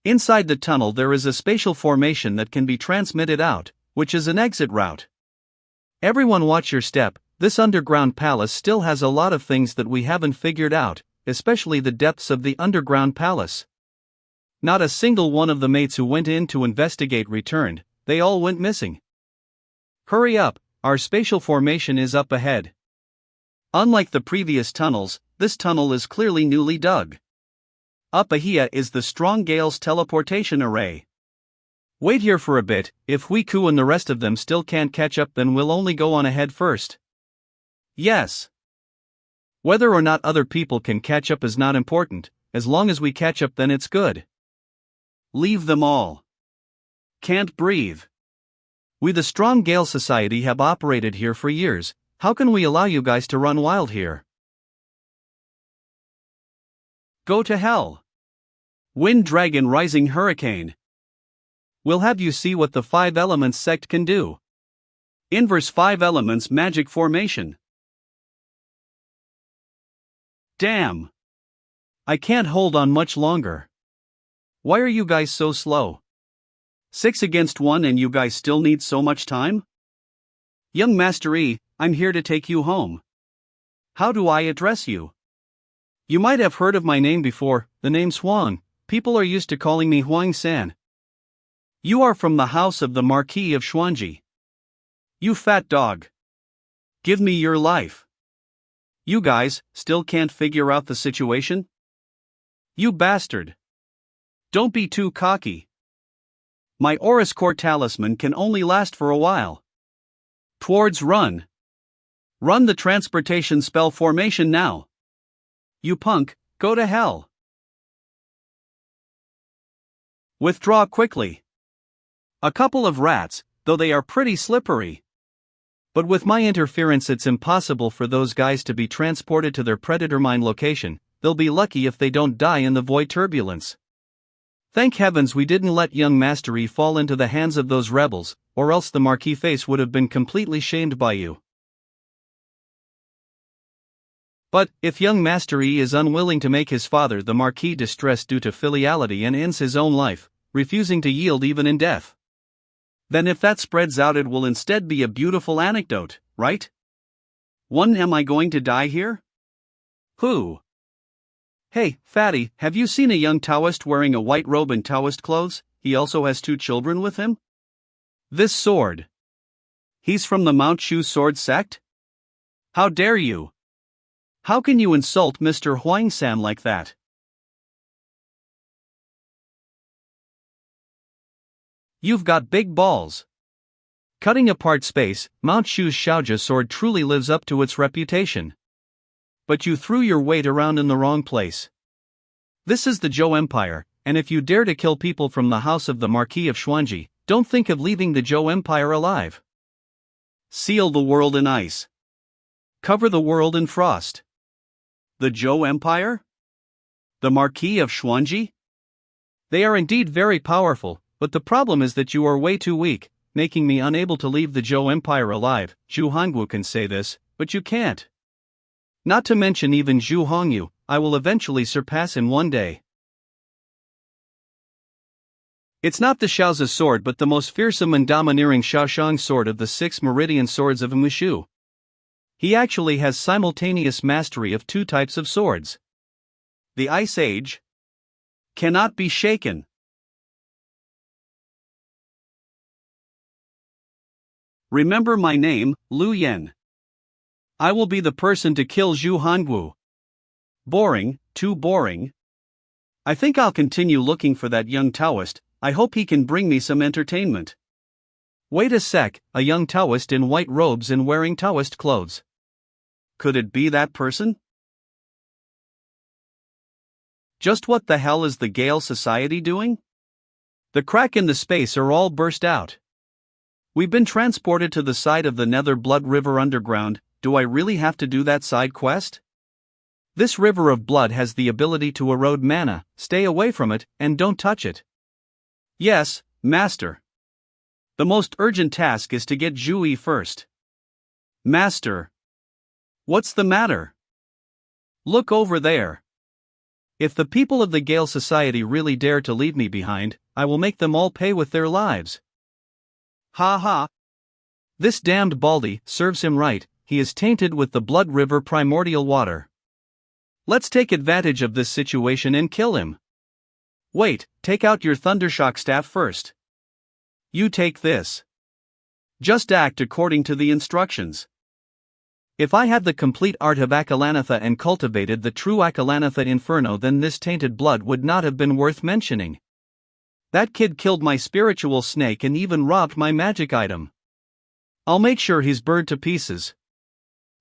Inside the tunnel there is a spatial formation that can be transmitted out, which is an exit route. Everyone watch your step. This underground palace still has a lot of things that we haven't figured out, especially the depths of the underground palace. Not a single one of the mates who went in to investigate returned, they all went missing. Hurry up, our spatial formation is up ahead. Unlike the previous tunnels, this tunnel is clearly newly dug. Up ahead is the Strong Gale's teleportation array. Wait here for a bit. If Huiku and the rest of them still can't catch up, then we'll only go on ahead first. Yes. Whether or not other people can catch up is not important, as long as we catch up then it's good. Leave them all. Can't breathe. We the Strong Gale Society have operated here for years, how can we allow you guys to run wild here? Go to hell. Wind Dragon Rising Hurricane. We'll have you see what the 5 Elements Sect can do. Inverse 5 Elements Magic Formation. Damn. I can't hold on much longer. Why are you guys so slow? 6 against 1 and you guys still need so much time? Young Master E, I'm here to take you home. How do I address you? You might have heard of my name before, the name's Huang. People are used to calling me Huang-san. You are from the house of the Marquis of Xuanji. You fat dog. Give me your life. You guys still can't figure out the situation? You bastard. Don't be too cocky. My Oris Core Talisman can only last for a while. Towards run. Run the transportation spell formation now. You punk, go to hell. Withdraw quickly. A couple of rats, though they are pretty slippery. But with my interference it's impossible for those guys to be transported to their predator mine location. They'll be lucky if they don't die in the void turbulence. Thank heavens we didn't let young Master E fall into the hands of those rebels, or else the Marquis face would have been completely shamed by you. But, if young Master E is unwilling to make his father the Marquis distressed due to filiality and ends his own life, refusing to yield even in death, then if that spreads out it will instead be a beautiful anecdote, right? Am I going to die here? Who? Hey, fatty, have you seen a young Taoist wearing a white robe and Taoist clothes? He also has 2 children with him? This sword. He's from the Mount Shu Sword Sect? How dare you? How can you insult Mr. Huang-san like that? You've got big balls. Cutting apart space, Mount Shu's Shaoja sword truly lives up to its reputation. But you threw your weight around in the wrong place. This is the Zhou Empire, and if you dare to kill people from the house of the Marquis of Xuanji, don't think of leaving the Zhou Empire alive. Seal the world in ice. Cover the world in frost. The Zhou Empire? The Marquis of Xuanji? They are indeed very powerful, but the problem is that you are way too weak, making me unable to leave the Zhou Empire alive. Zhu Hongwu can say this, but you can't. Not to mention even Zhu Hongyu, I will eventually surpass him one day. It's not the Shaozi sword but the most fearsome and domineering Shaoshang sword of the 6 meridian swords of Mushu. He actually has simultaneous mastery of 2 types of swords. The Ice Age cannot be shaken. Remember my name, Lu Yen. I will be the person to kill Zhu Hongwu. Boring, too boring. I think I'll continue looking for that young Taoist. I hope he can bring me some entertainment. Wait a sec, a young Taoist in white robes and wearing Taoist clothes. Could it be that person? Just what the hell is the Gale Society doing? The crack in the space are all burst out. We've been transported to the side of the Nether Blood River underground. Do I really have to do that side quest? This river of blood has the ability to erode mana, stay away from it, and don't touch it. Yes, Master. The most urgent task is to get Zhou first. Master. What's the matter? Look over there. If the people of the Gale Society really dare to leave me behind, I will make them all pay with their lives. Ha ha. This damned Baldy serves him right, he is tainted with the Blood River primordial water. Let's take advantage of this situation and kill him. Wait, take out your Thundershock staff first. You take this. Just act according to the instructions. If I had the complete art of Akalanatha and cultivated the true Akalanatha Inferno, then this tainted blood would not have been worth mentioning. That kid killed my spiritual snake and even robbed my magic item. I'll make sure he's burned to pieces.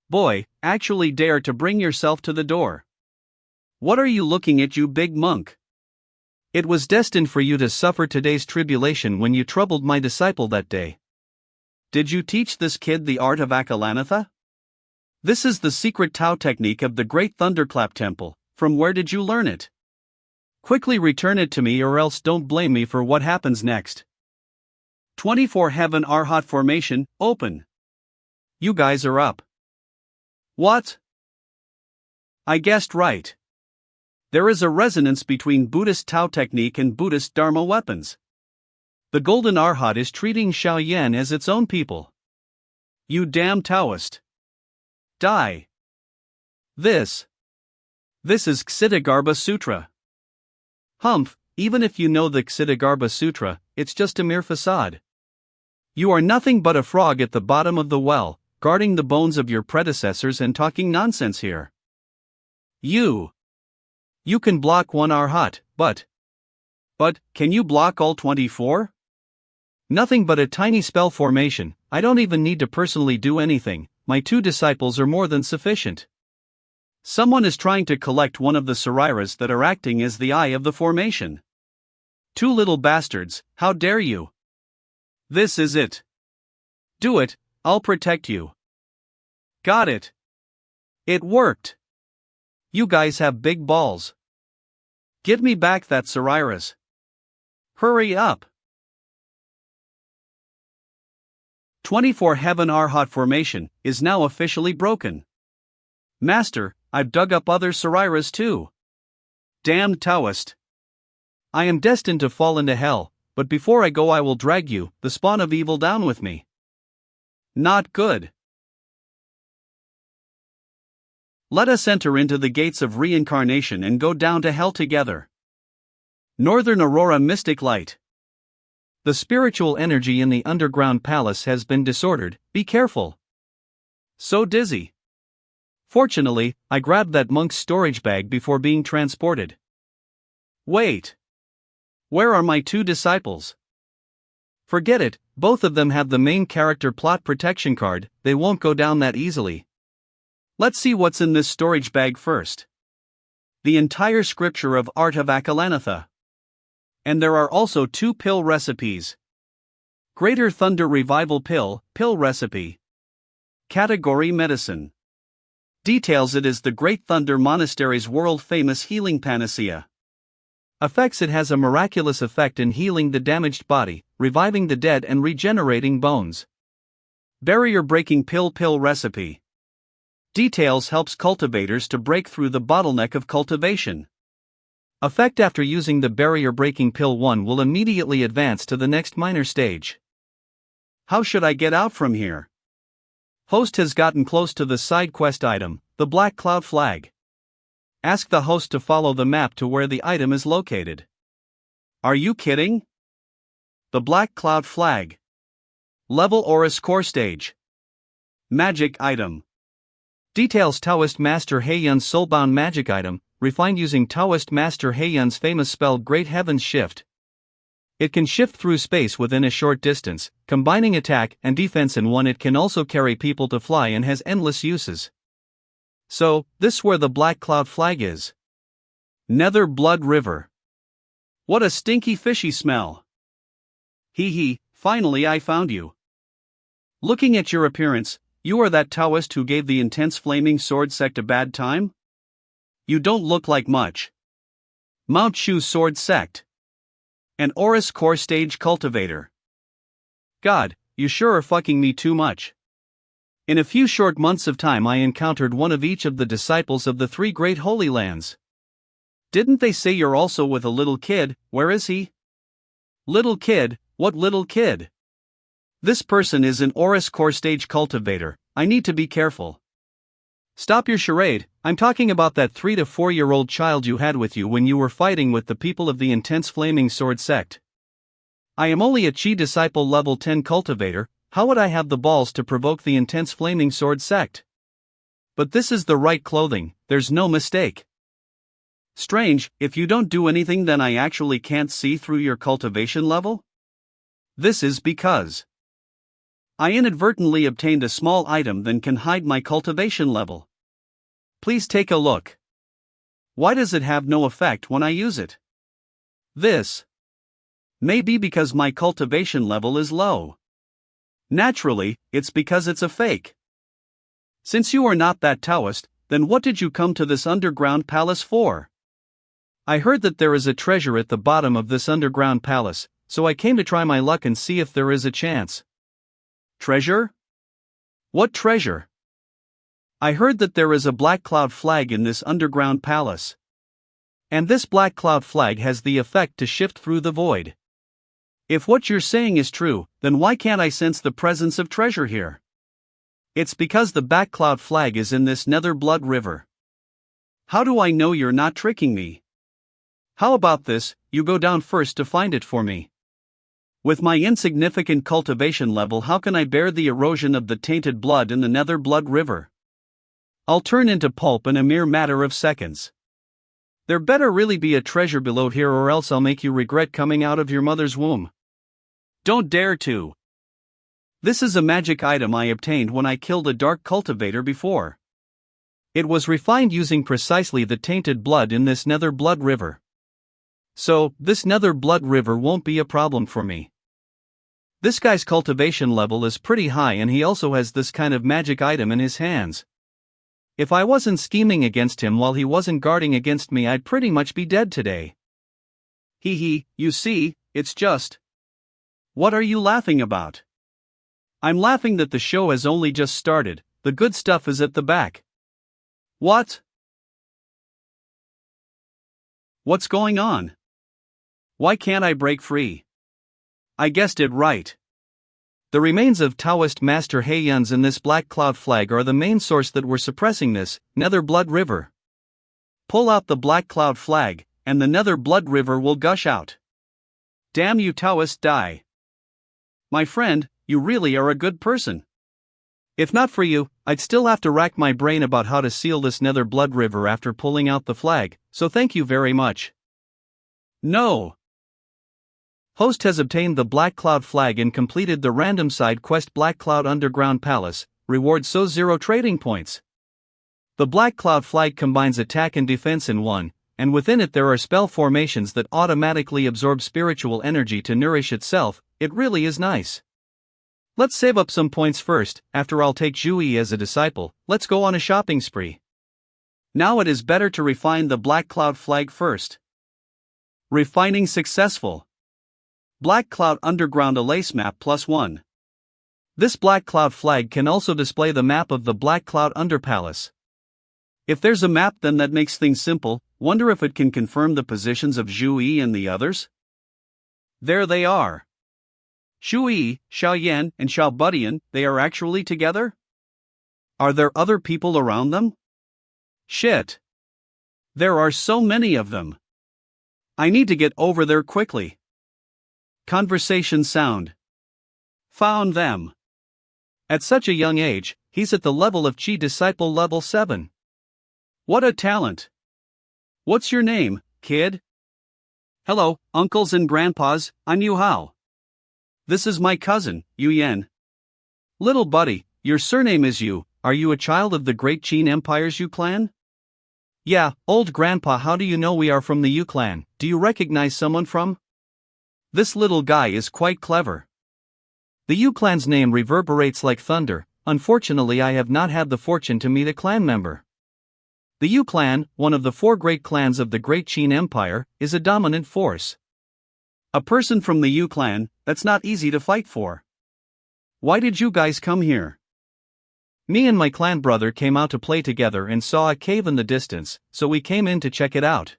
Boy, actually dare to bring yourself to the door. What are you looking at, you big monk? It was destined for you to suffer today's tribulation when you troubled my disciple that day. Did you teach this kid the art of Akalanatha? This is the secret Tao technique of the Great Thunderclap Temple. From where did you learn it? Quickly return it to me, or else don't blame me for what happens next. 24 Heaven Arhat Formation, open. You guys are up. What? I guessed right. There is a resonance between Buddhist Tao technique and Buddhist Dharma weapons. The Golden Arhat is treating Shaoyan as its own people. You damn Taoist. Die. This is Ksitigarbha Sutra. Humph, even if you know the Ksitigarbha Sutra, it's just a mere facade. You are nothing but a frog at the bottom of the well, guarding the bones of your predecessors and talking nonsense here. You can block one Arhat, but can you block all 24? Nothing but a tiny spell formation. I don't even need to personally do anything. My 2 disciples are more than sufficient. Someone is trying to collect one of the Sariras that are acting as the eye of the formation. 2 little bastards, how dare you? This is it. Do it, I'll protect you. Got it. It worked. You guys have big balls. Give me back that Sariras. Hurry up. 24 Heaven Arhat Formation is now officially broken. Master, I've dug up other Sariras too. Damned Taoist. I am destined to fall into hell, but before I go I will drag you, the spawn of evil, down with me. Not good. Let us enter into the gates of reincarnation and go down to hell together. Northern Aurora Mystic Light. The spiritual energy in the underground palace has been disordered, be careful. So dizzy. Fortunately, I grabbed that monk's storage bag before being transported. Wait. Where are my 2 disciples? Forget it, both of them have the main character plot protection card, they won't go down that easily. Let's see what's in this storage bag first. The entire scripture of Art of Akalanatha. And there are also 2 pill recipes. Greater Thunder Revival Pill recipe. Category Medicine. Details: it is the Great Thunder Monastery's world-famous healing panacea. Effects: it has a miraculous effect in healing the damaged body, reviving the dead and regenerating bones. Barrier-breaking pill recipe. Details: helps cultivators to break through the bottleneck of cultivation. Effect: after using the barrier-breaking pill, one will immediately advance to the next minor stage. How should I get out from here? Host has gotten close to the side quest item, the Black Cloud Flag. Ask the host to follow the map to where the item is located. Are you kidding? The Black Cloud Flag. Level Oris Core Stage. Magic item. Details: Taoist Master Heiyun's soulbound magic item, refined using Taoist Master Heiyun's famous spell Great Heaven's Shift. It can shift through space within a short distance, combining attack and defense in one. It can also carry people to fly and has endless uses. So, this where the Black Cloud Flag is. Nether Blood River. What a stinky fishy smell. Hee hee, finally I found you. Looking at your appearance, you are that Taoist who gave the intense flaming sword sect a bad time? You don't look like much. Mount Shu Sword Sect. An Oris core stage cultivator. God, you sure are fucking me too much. In a few short months of time I encountered one of each of the disciples of the three great holy lands. Didn't they say you're also with a little kid? Where is he? Little kid? What little kid? This person is an Oris core stage cultivator. I need to be careful. Stop your charade, I'm talking about that 3 to 4 year old child you had with you when you were fighting with the people of the intense flaming sword sect. I am only a Chi disciple level 10 cultivator, how would I have the balls to provoke the intense flaming sword sect? But this is the right clothing, there's no mistake. Strange, if you don't do anything then I actually can't see through your cultivation level? This is because I inadvertently obtained a small item that can hide my cultivation level. Please take a look. Why does it have no effect when I use it? This may be because my cultivation level is low. Naturally, it's because it's a fake. Since you are not that Taoist, then what did you come to this underground palace for? I heard that there is a treasure at the bottom of this underground palace, so I came to try my luck and see if there is a chance. Treasure? What treasure? I heard that there is a black cloud flag in this underground palace. And this black cloud flag has the effect to shift through the void. If what you're saying is true, then why can't I sense the presence of treasure here? It's because the black cloud flag is in this nether blood river. How do I know you're not tricking me? How about this, you go down first to find it for me. With my insignificant cultivation level, how can I bear the erosion of the tainted blood in the nether blood river? I'll turn into pulp in a mere matter of seconds. There better really be a treasure below here or else I'll make you regret coming out of your mother's womb. Don't dare to. This is a magic item I obtained when I killed a dark cultivator before. It was refined using precisely the tainted blood in this nether blood river. So, this nether blood river won't be a problem for me. This guy's cultivation level is pretty high and he also has this kind of magic item in his hands. If I wasn't scheming against him while he wasn't guarding against me, I'd pretty much be dead today. Hee, you see, it's just. What are you laughing about? I'm laughing that the show has only just started, the good stuff is at the back. What? What's going on? Why can't I break free? I guessed it right. The remains of Taoist Master Heiyuns in this black cloud flag are the main source that were suppressing this nether blood river. Pull out the black cloud flag, and the nether blood river will gush out. Damn you Taoist, die. My friend, you really are a good person. If not for you, I'd still have to rack my brain about how to seal this nether blood river after pulling out the flag, so thank you very much. No. Host has obtained the Black Cloud flag and completed the random side quest Black Cloud Underground Palace, reward so 0 trading points. The Black Cloud flag combines attack and defense in one, and within it there are spell formations that automatically absorb spiritual energy to nourish itself. It really is nice. Let's save up some points first, after I'll take Zhou as a disciple, let's go on a shopping spree. Now it is better to refine the Black Cloud flag first. Refining successful. Black Cloud Underground Alace Map +1. This Black Cloud flag can also display the map of the Black Cloud Underpalace. If there's a map then that makes things simple, wonder if it can confirm the positions of Zhou and the others? There they are. Zhou, Xiaoyan, and Xiaobudian, they are actually together? Are there other people around them? Shit. There are so many of them. I need to get over there quickly. Conversation sound. Found them. At such a young age, he's at the level of Chi Disciple level 7. What a talent. What's your name, kid? Hello, uncles and grandpas, I'm Yu Hao. This is my cousin, Yu Yan. Little buddy, your surname is Yu, are you a child of the great Qin Empire's Yu clan? Yeah, old grandpa, how do you know we are from the Yu clan? Do you recognize someone from? This little guy is quite clever. The Yu clan's name reverberates like thunder. Unfortunately, I have not had the fortune to meet a clan member. The Yu clan, one of the 4 great clans of the Great Qin Empire, is a dominant force. A person from the Yu clan, that's not easy to fight for. Why did you guys come here? Me and my clan brother came out to play together and saw a cave in the distance, so we came in to check it out.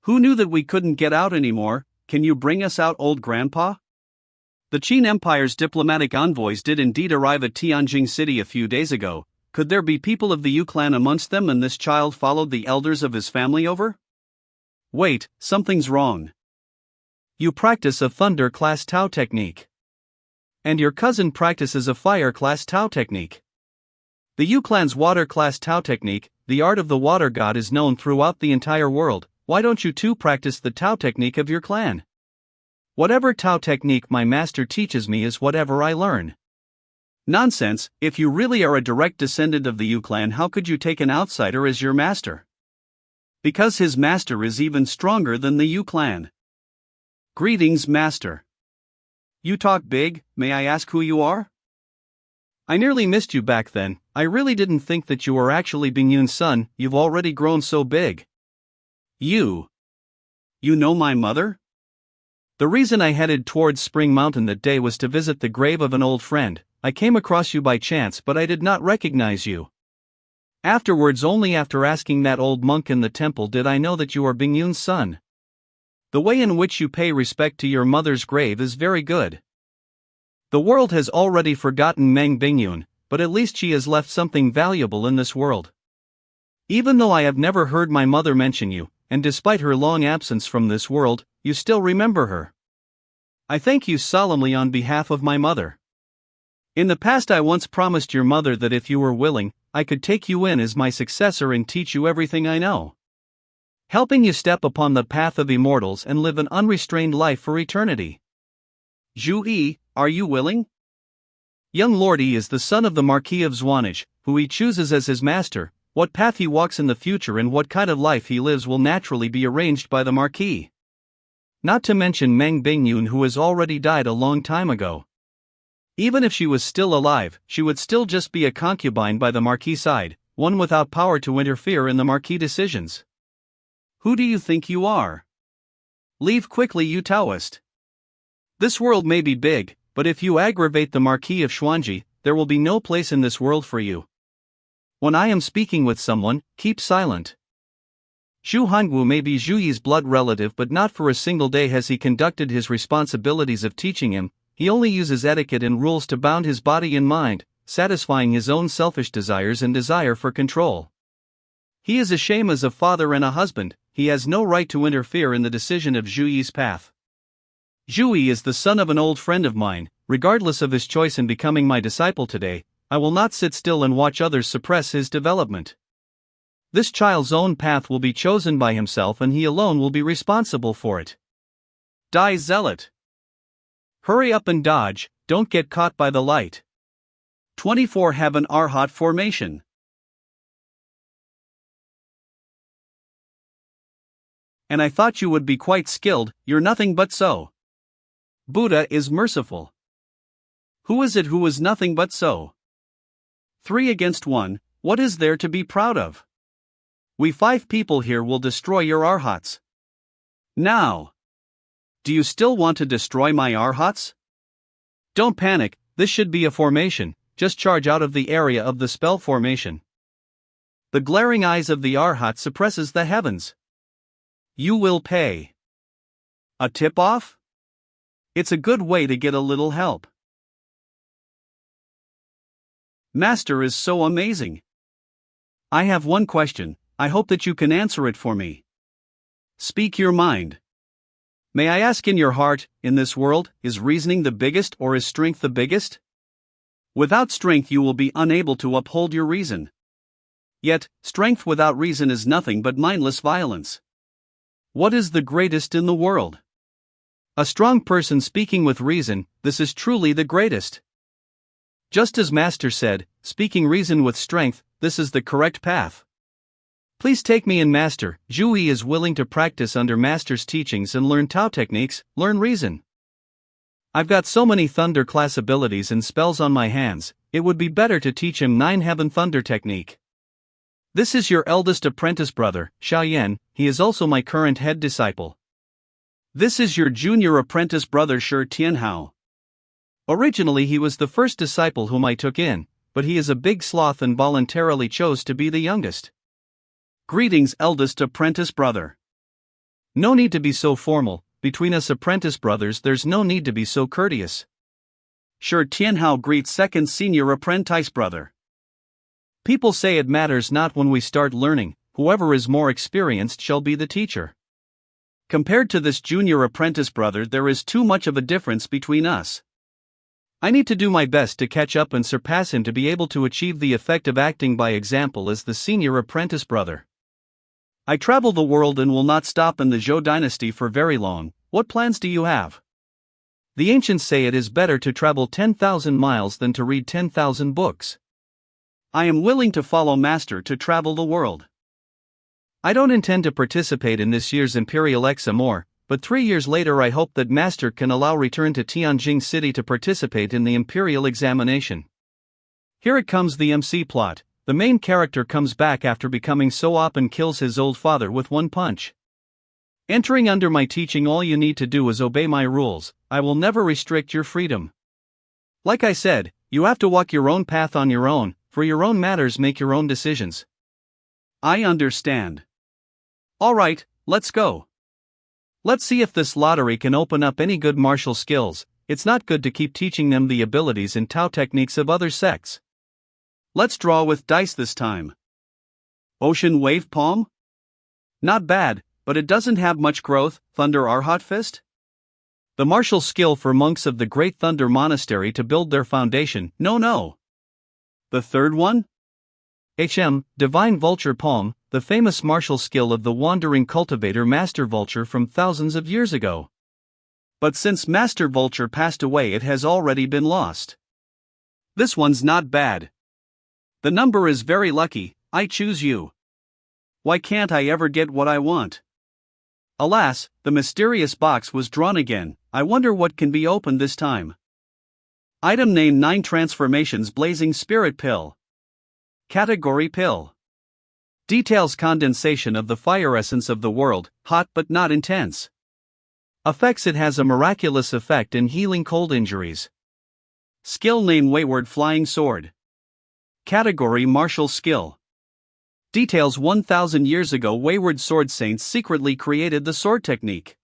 Who knew that we couldn't get out anymore? Can you bring us out, old grandpa? The Qin Empire's diplomatic envoys did indeed arrive at Tianjing City a few days ago. Could there be people of the Yu clan amongst them and this child followed the elders of his family over? Wait, something's wrong. You practice a Thunder class Tao technique. And your cousin practices a Fire class Tao technique. The Yu clan's Water class Tao technique, the art of the water god, is known throughout the entire world. Why don't you two practice the Tao technique of your clan? Whatever Tao technique my master teaches me is whatever I learn. Nonsense, if you really are a direct descendant of the Yu clan, how could you take an outsider as your master? Because his master is even stronger than the Yu clan. Greetings, master. You talk big, may I ask who you are? I nearly missed you back then. I really didn't think that you were actually Bingyun's son. You've already grown so big. You know my mother? The reason I headed towards Spring Mountain that day was to visit the grave of an old friend. I came across you by chance, but I did not recognize you. Afterwards, only after asking that old monk in the temple, did I know that you are Bingyun's son. The way in which you pay respect to your mother's grave is very good. The world has already forgotten Meng Bingyun, but at least she has left something valuable in this world. Even though I have never heard my mother mention you, and despite her long absence from this world, you still remember her. I thank you solemnly on behalf of my mother. In the past, I once promised your mother that if you were willing, I could take you in as my successor and teach you everything I know, helping you step upon the path of immortals and live an unrestrained life for eternity. Zhou, are you willing? Young Lord Yi is the son of the Marquis of Zwanage, who he chooses as his master. What path he walks in the future and what kind of life he lives will naturally be arranged by the Marquis. Not to mention Meng Bingyun, who has already died a long time ago. Even if she was still alive, she would still just be a concubine by the Marquis' side, one without power to interfere in the Marquis' decisions. Who do you think you are? Leave quickly, you Taoist. This world may be big, but if you aggravate the Marquis of Xuanji, there will be no place in this world for you. When I am speaking with someone, keep silent. Zhu Hangwu may be Zhu Yi's blood relative, but not for a single day has he conducted his responsibilities of teaching him. He only uses etiquette and rules to bound his body and mind, satisfying his own selfish desires and desire for control. He is a shame as a father and a husband. He has no right to interfere in the decision of Zhu Yi's path. Zhu Yi is the son of an old friend of mine. Regardless of his choice in becoming my disciple today, I will not sit still and watch others suppress his development. This child's own path will be chosen by himself and he alone will be responsible for it. Die, zealot! Hurry up and dodge, don't get caught by the light. 24 Have an Arhat formation. And I thought you would be quite skilled, you're nothing but so. Buddha is merciful. Who is it who is nothing but so? 3 against 1, what is there to be proud of? We 5 people here will destroy your Arhats. Now! Do you still want to destroy my Arhats? Don't panic, this should be a formation, just charge out of the area of the spell formation. The glaring eyes of the Arhat suppresses the heavens. You will pay. A tip-off? It's a good way to get a little help. Master is so amazing. I have one question, I hope that you can answer it for me. Speak your mind. May I ask, in your heart, in this world, is reasoning the biggest or is strength the biggest? Without strength you will be unable to uphold your reason. Yet, strength without reason is nothing but mindless violence. What is the greatest in the world? A strong person speaking with reason, this is truly the greatest. Just as Master said, speaking reason with strength, this is the correct path. Please take me in, Master. Zhu Yi is willing to practice under Master's teachings and learn Tao techniques, learn reason. I've got so many Thunder class abilities and spells on my hands, it would be better to teach him 9 Heaven Thunder technique. This is your eldest apprentice brother, Xiaoyan, he is also my current head disciple. This is your junior apprentice brother Shi Tianhao. Originally he was the first disciple whom I took in, but he is a big sloth and voluntarily chose to be the youngest. Greetings, eldest apprentice brother. No need to be so formal, between us apprentice brothers there's no need to be so courteous. Shi Tianhao greets second senior apprentice brother. People say it matters not when we start learning, whoever is more experienced shall be the teacher. Compared to this junior apprentice brother there is too much of a difference between us. I need to do my best to catch up and surpass him to be able to achieve the effect of acting by example as the senior apprentice brother. I travel the world and will not stop in the Zhou dynasty for very long. What plans do you have? The ancients say it is better to travel 10,000 miles than to read 10,000 books. I am willing to follow Master to travel the world. I don't intend to participate in this year's Imperial Exam but 3 years later I hope that Master can allow return to Tianjing City to participate in the Imperial examination. Here it comes, the MC plot. The main character comes back after becoming so op and kills his old father with one punch. Entering under my teaching, all you need to do is obey my rules. I will never restrict your freedom. Like I said, you have to walk your own path on your own, for your own matters, make your own decisions. I understand. Alright, let's go. Let's see if this lottery can open up any good martial skills. It's not good to keep teaching them the abilities and Tao techniques of other sects. Let's draw with dice this time. Ocean wave palm? Not bad, but it doesn't have much growth. Thunder Arhat fist? The martial skill for monks of the Great Thunder Monastery to build their foundation. No. The third one? Divine Vulture Palm, the famous martial skill of the wandering cultivator Master Vulture from thousands of years ago. But since Master Vulture passed away it has already been lost. This one's not bad. The number is very lucky. I choose you. Why can't I ever get what I want? Alas, the mysterious box was drawn again. I wonder what can be opened this time. Item name 9 Transformations Blazing Spirit Pill. Category Pill. Details condensation of the fire essence of the world, hot but not intense. Effects it has a miraculous effect in healing cold injuries. Skill name Wayward Flying Sword. Category Martial Skill. Details 1,000 years ago Wayward Sword Saints secretly created the sword technique.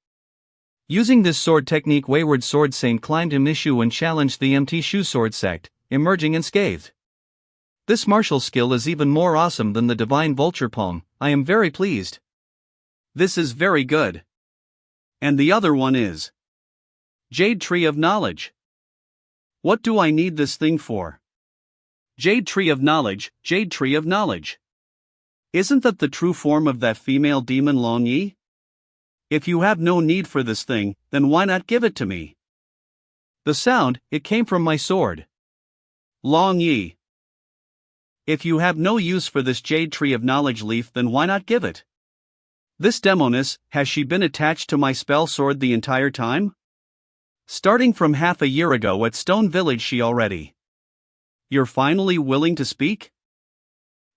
Using this sword technique Wayward Sword Saint climbed a Mishu and challenged the MT Shu Sword Sect, emerging unscathed. This martial skill is even more awesome than the Divine Vulture Palm. I am very pleased. This is very good. And the other one is Jade Tree of Knowledge. What do I need this thing for? Jade Tree of Knowledge, Jade Tree of Knowledge. Isn't that the true form of that female demon Long Yi? If you have no need for this thing, then why not give it to me? The sound, it came from my sword. Long Yi. If you have no use for this Jade Tree of Knowledge leaf, then why not give it? This demoness, has she been attached to my spell sword the entire time? Starting from half a year ago at Stone Village she already. You're finally willing to speak?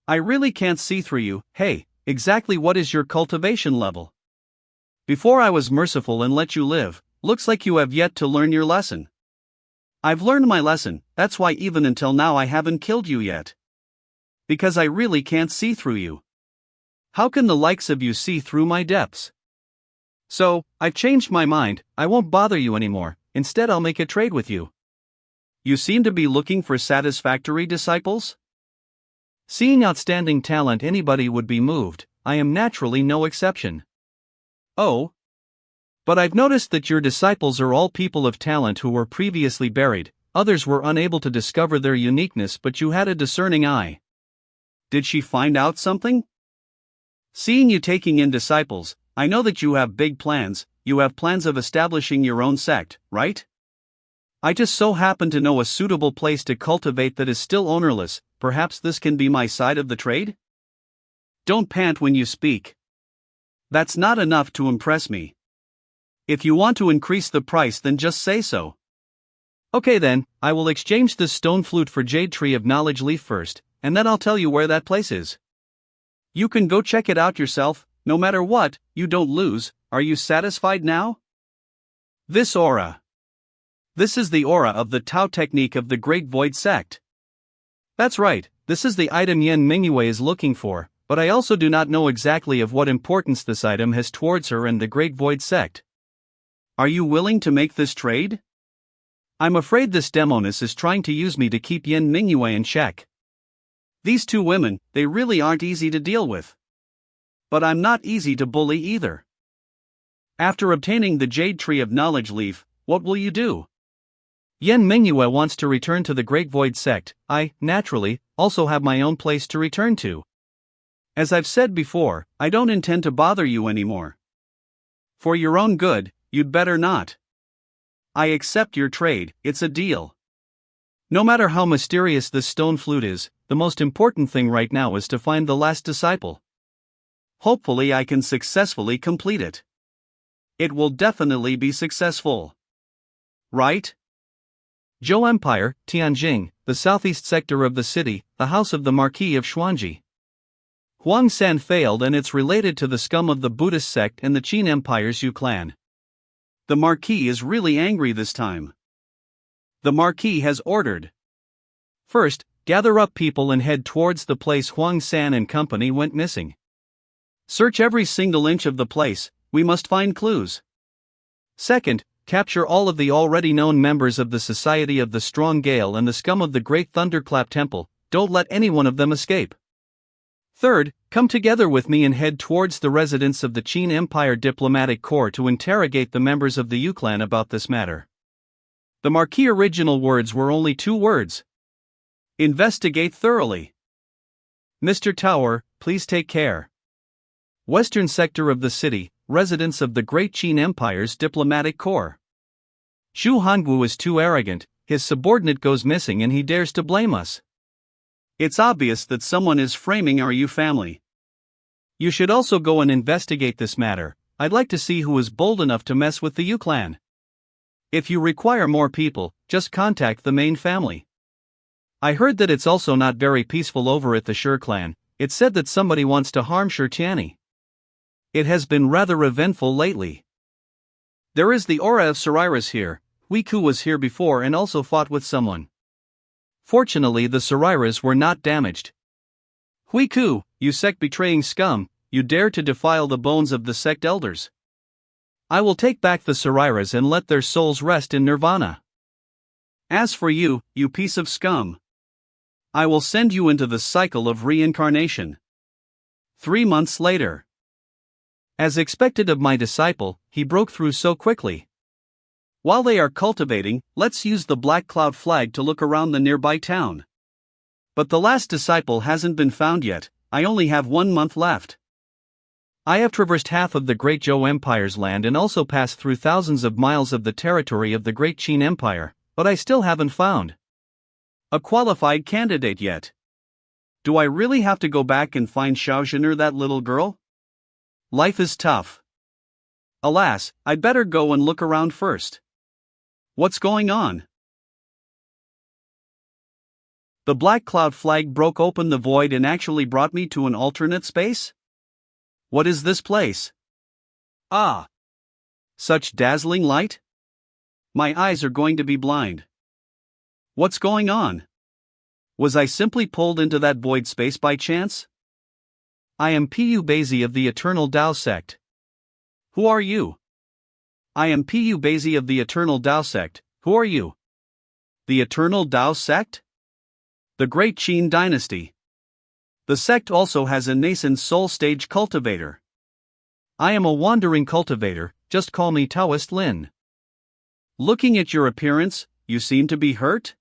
I really can't see through you. Hey, exactly what is your cultivation level? Before I was merciful and let you live, looks like you have yet to learn your lesson. I've learned my lesson, that's why even until now I haven't killed you yet. Because I really can't see through you. How can the likes of you see through my depths? So, I've changed my mind, I won't bother you anymore, instead I'll make a trade with you. You seem to be looking for satisfactory disciples? Seeing outstanding talent anybody would be moved, I am naturally no exception. Oh? But I've noticed that your disciples are all people of talent who were previously buried, others were unable to discover their uniqueness but you had a discerning eye. Did she find out something? Seeing you taking in disciples, I know that you have big plans, you have plans of establishing your own sect, right? I just so happen to know a suitable place to cultivate that is still ownerless, perhaps this can be my side of the trade? Don't pant when you speak. That's not enough to impress me. If you want to increase the price then just say so. Okay then, I will exchange this stone flute for Jade Tree of Knowledge leaf first, and then I'll tell you where that place is. You can go check it out yourself, no matter what, you don't lose. Are you satisfied now? This aura. This is the aura of the Tao technique of the Great Void Sect. That's right, this is the item Yen Mingyue is looking for, but I also do not know exactly of what importance this item has towards her and the Great Void Sect. Are you willing to make this trade? I'm afraid this demoness is trying to use me to keep Yen Mingyue in check. These two women, they really aren't easy to deal with. But I'm not easy to bully either. After obtaining the Jade Tree of Knowledge leaf, what will you do? Yen Mingyue wants to return to the Great Void Sect. I, naturally, also have my own place to return to. As I've said before, I don't intend to bother you anymore. For your own good, you'd better not. I accept your trade, it's a deal. No matter how mysterious this stone flute is, the most important thing right now is to find the last disciple. Hopefully I can successfully complete it. It will definitely be successful. Right? Zhou Empire, Tianjing, the southeast sector of the city, the house of the Marquis of Xuanji. Huang San failed and it's related to the scum of the Buddhist sect and the Qin Empire's Yu clan. The Marquis is really angry this time. The Marquis has ordered. First, gather up people and head towards the place Huang San and company went missing. Search every single inch of the place, we must find clues. Second, capture all of the already known members of the Society of the Strong Gale and the scum of the Great Thunderclap Temple, don't let any one of them escape. Third, come together with me and head towards the residence of the Qin Empire Diplomatic Corps to interrogate the members of the Yu clan about this matter. The Marquis' original words were only 2 words. Investigate thoroughly. Mr. Tower, please take care. Western sector of the city, residence of the Great Qin Empire's Diplomatic Corps. Xu Hangu is too arrogant, his subordinate goes missing and he dares to blame us. It's obvious that someone is framing our Yu family. You should also go and investigate this matter. I'd like to see who is bold enough to mess with the Yu clan. If you require more people, just contact the main family. I heard that it's also not very peaceful over at the Shi clan. It's said that somebody wants to harm Shi Tianyi. It has been rather eventful lately. There is the aura of Sariras here. Hui Ku was here before and also fought with someone. Fortunately the Sariras were not damaged. Hui Ku, you sect betraying scum, you dare to defile the bones of the sect elders. I will take back the Sariras and let their souls rest in nirvana. As for you, you piece of scum, I will send you into the cycle of reincarnation. 3 months later. As expected of my disciple, he broke through so quickly. While they are cultivating, let's use the Black Cloud flag to look around the nearby town. But the last disciple hasn't been found yet, I only have 1 month left. I have traversed half of the Great Zhou Empire's land and also passed through thousands of miles of the territory of the Great Qin Empire, but I still haven't found a qualified candidate yet. Do I really have to go back and find Xiaozhener, that little girl? Life is tough. Alas, I'd better go and look around first. What's going on? The Black Cloud flag broke open the void and actually brought me to an alternate space? What is this place? Ah! Such dazzling light? My eyes are going to be blind. What's going on? Was I simply pulled into that void space by chance? I am Pu Beizi of the Eternal Tao Sect. Who are you? I am Pu Beizi of the Eternal Tao Sect. Who are you? The Eternal Tao Sect? The Great Qin Dynasty. The sect also has a nascent soul stage cultivator. I am a wandering cultivator, just call me Taoist Lin. Looking at your appearance, you seem to be hurt?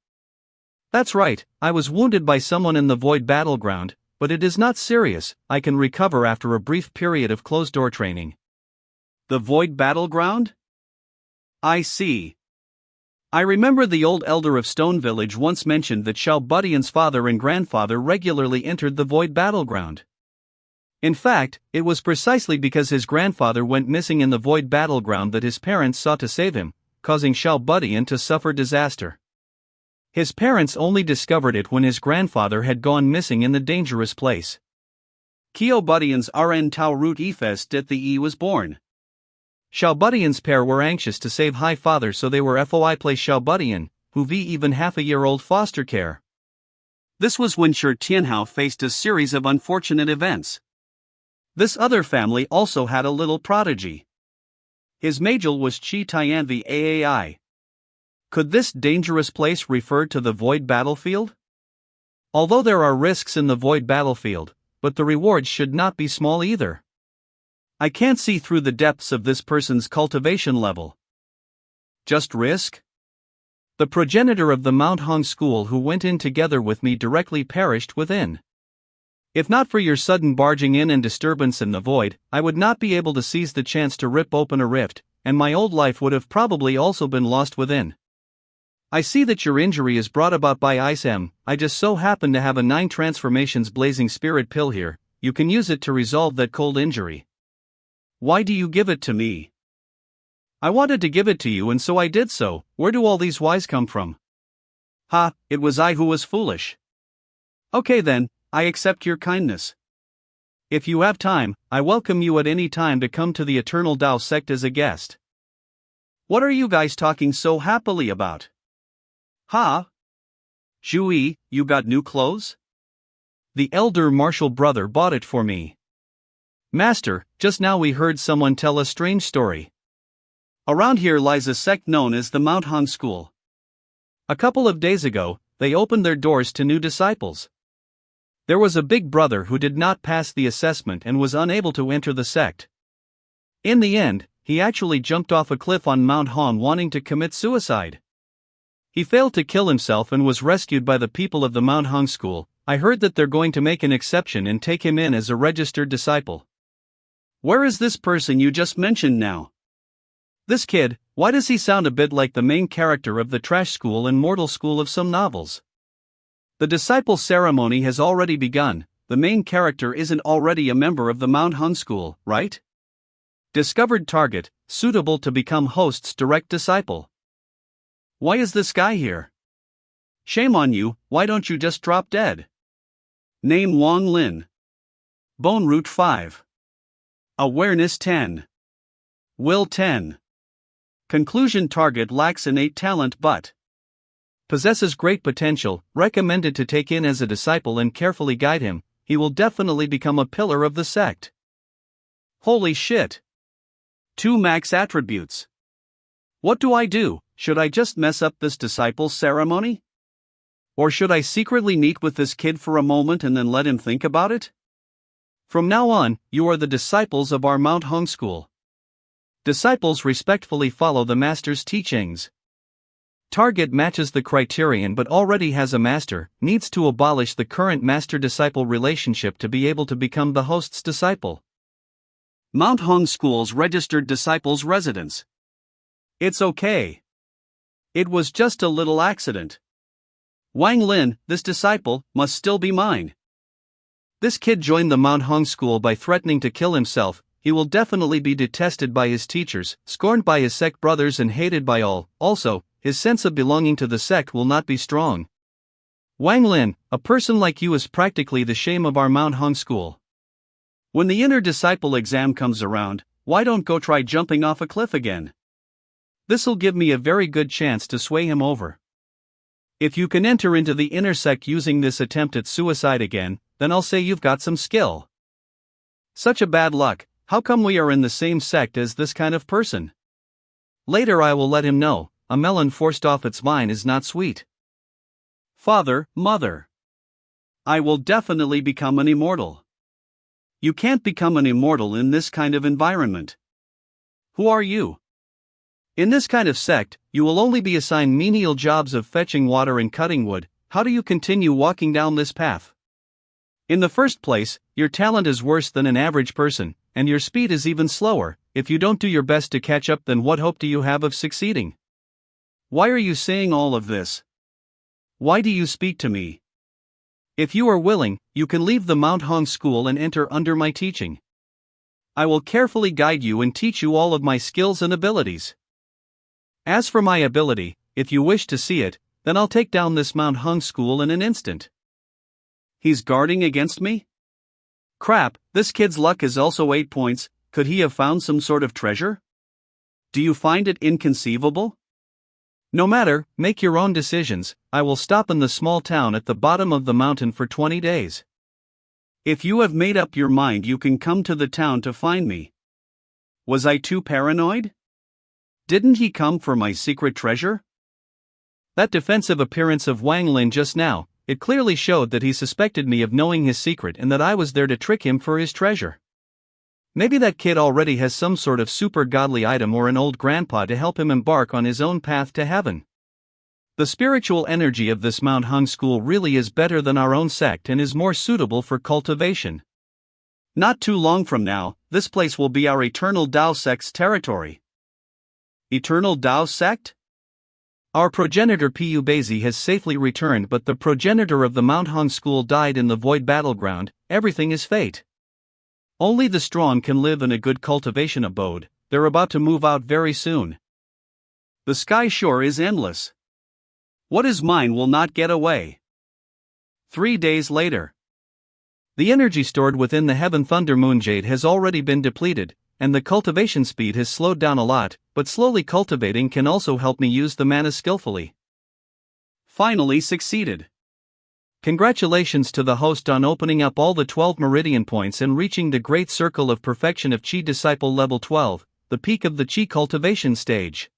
That's right, I was wounded by someone in the void battleground, but it is not serious, I can recover after a brief period of closed-door training. The void battleground? I see. I remember the old elder of Stone Village once mentioned that Xiao Budian's father and grandfather regularly entered the void battleground. In fact, it was precisely because his grandfather went missing in the void battleground that his parents sought to save him, causing Xiao Budian to suffer disaster. His parents only discovered it when his grandfather had gone missing in the dangerous place. Xiao Budian's RN Tao Root Efest at the E was born. Xiaobudian's pair were anxious to save High Father, so they were FOI place Xiaobudian, who v even half-a-year-old foster care. This was when Shi Tianhao faced a series of unfortunate events. This other family also had a little prodigy. His major was Qi Tian the Aai. Could this dangerous place refer to the void battlefield? Although there are risks in the void battlefield, but the rewards should not be small either. I can't see through the depths of this person's cultivation level. Just risk? The progenitor of the Mount Hong school who went in together with me directly perished within. If not for your sudden barging in and disturbance in the void, I would not be able to seize the chance to rip open a rift, and my old life would have probably also been lost within. I see that your injury is brought about by Ice M. I just so happen to have a 9 transformations blazing spirit pill here. You can use it to resolve that cold injury. Why do you give it to me? I wanted to give it to you and so I did so. Where do all these whys come from? Ha, it was I who was foolish. Okay then, I accept your kindness. If you have time, I welcome you at any time to come to the Eternal Tao Sect as a guest. What are you guys talking so happily about? Ha? Zhou, you got new clothes? The elder martial brother bought it for me. Master, just now we heard someone tell a strange story. Around here lies a sect known as the Mount Hong School. A couple of days ago, they opened their doors to new disciples. There was a big brother who did not pass the assessment and was unable to enter the sect. In the end, he actually jumped off a cliff on Mount Hong wanting to commit suicide. He failed to kill himself and was rescued by the people of the Mount Hong School. I heard that they're going to make an exception and take him in as a registered disciple. Where is this person you just mentioned now? This kid, why does he sound a bit like the main character of the Trash School and Mortal School of some novels? The disciple ceremony has already begun. The main character isn't already a member of the Mount Hong School, right? Discovered target, suitable to become host's direct disciple. Why is this guy here? Shame on you, why don't you just drop dead? Name Wang Lin. Bone root 5. Awareness 10. Will 10. Conclusion target lacks innate talent but possesses great potential, recommended to take in as a disciple and carefully guide him. He will definitely become a pillar of the sect. Holy shit. 2 max attributes. What do I do? Should I just mess up this disciple's ceremony? Or should I secretly meet with this kid for a moment and then let him think about it? From now on, you are the disciples of our Mount Hong School. Disciples respectfully follow the master's teachings. Target matches the criterion but already has a master, needs to abolish the current master-disciple relationship to be able to become the host's disciple. Mount Hong School's registered disciples' residence. It's okay. It was just a little accident. Wang Lin, this disciple, must still be mine. This kid joined the Mount Hong School by threatening to kill himself. He will definitely be detested by his teachers, scorned by his sect brothers and hated by all. Also, his sense of belonging to the sect will not be strong. Wang Lin, a person like you is practically the shame of our Mount Hong School. When the inner disciple exam comes around, why don't go try jumping off a cliff again? This'll give me a very good chance to sway him over. If you can enter into the inner sect using this attempt at suicide again, then I'll say you've got some skill. Such a bad luck, how come we are in the same sect as this kind of person? Later I will let him know, a melon forced off its vine is not sweet. Father, mother. I will definitely become an immortal. You can't become an immortal in this kind of environment. Who are you? In this kind of sect, you will only be assigned menial jobs of fetching water and cutting wood. How do you continue walking down this path? In the first place, your talent is worse than an average person, and your speed is even slower. If you don't do your best to catch up, then what hope do you have of succeeding? Why are you saying all of this? Why do you speak to me? If you are willing, you can leave the Mount Hong School and enter under my teaching. I will carefully guide you and teach you all of my skills and abilities. As for my ability, if you wish to see it, then I'll take down this Mount Hong School in an instant. He's guarding against me? Crap, this kid's luck is also 8 points. Could he have found some sort of treasure? Do you find it inconceivable? No matter, make your own decisions. I will stop in the small town at the bottom of the mountain for 20 days. If you have made up your mind, you can come to the town to find me. Was I too paranoid? Didn't he come for my secret treasure? That defensive appearance of Wang Lin just now, it clearly showed that he suspected me of knowing his secret and that I was there to trick him for his treasure. Maybe that kid already has some sort of super godly item or an old grandpa to help him embark on his own path to heaven. The spiritual energy of this Mount Hung school really is better than our own sect and is more suitable for cultivation. Not too long from now, this place will be our Eternal Tao Sect's territory. Eternal Tao Sect? Our progenitor Pu Beizi has safely returned, but the progenitor of the Mount Hung school died in the void battleground. Everything is fate. Only the strong can live in a good cultivation abode. They're about to move out very soon. The sky shore is endless. What is mine will not get away. 3 days later. The energy stored within the Heaven Thunder Moon Jade has already been depleted, and the cultivation speed has slowed down a lot, but slowly cultivating can also help me use the mana skillfully. Finally succeeded. Congratulations to the host on opening up all the 12 meridian points and reaching the great circle of perfection of Qi Disciple level 12, the peak of the Qi cultivation stage.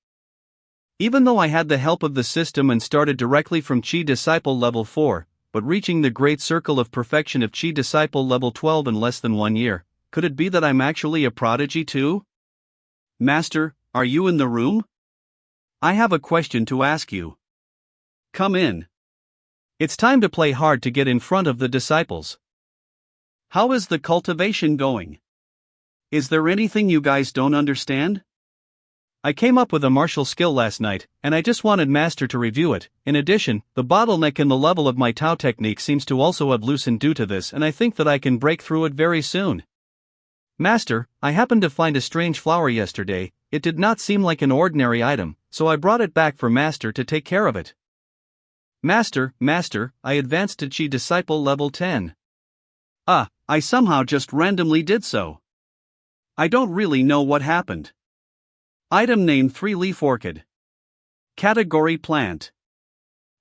Even though I had the help of the system and started directly from Qi Disciple level 4, but reaching the great circle of perfection of Qi Disciple level 12 in less than 1 year, could it be that I'm actually a prodigy too? Master, are you in the room? I have a question to ask you. Come in. It's time to play hard to get in front of the disciples. How is the cultivation going? Is there anything you guys don't understand? I came up with a martial skill last night, and I just wanted Master to review it. In addition, the bottleneck in the level of my Tao technique seems to also have loosened due to this, and I think that I can break through it very soon. Master, I happened to find a strange flower yesterday. It did not seem like an ordinary item, so I brought it back for Master to take care of it. Master, I advanced to Qi Disciple level 10. I somehow just randomly did so. I don't really know what happened. Item name 3-leaf orchid. Category plant.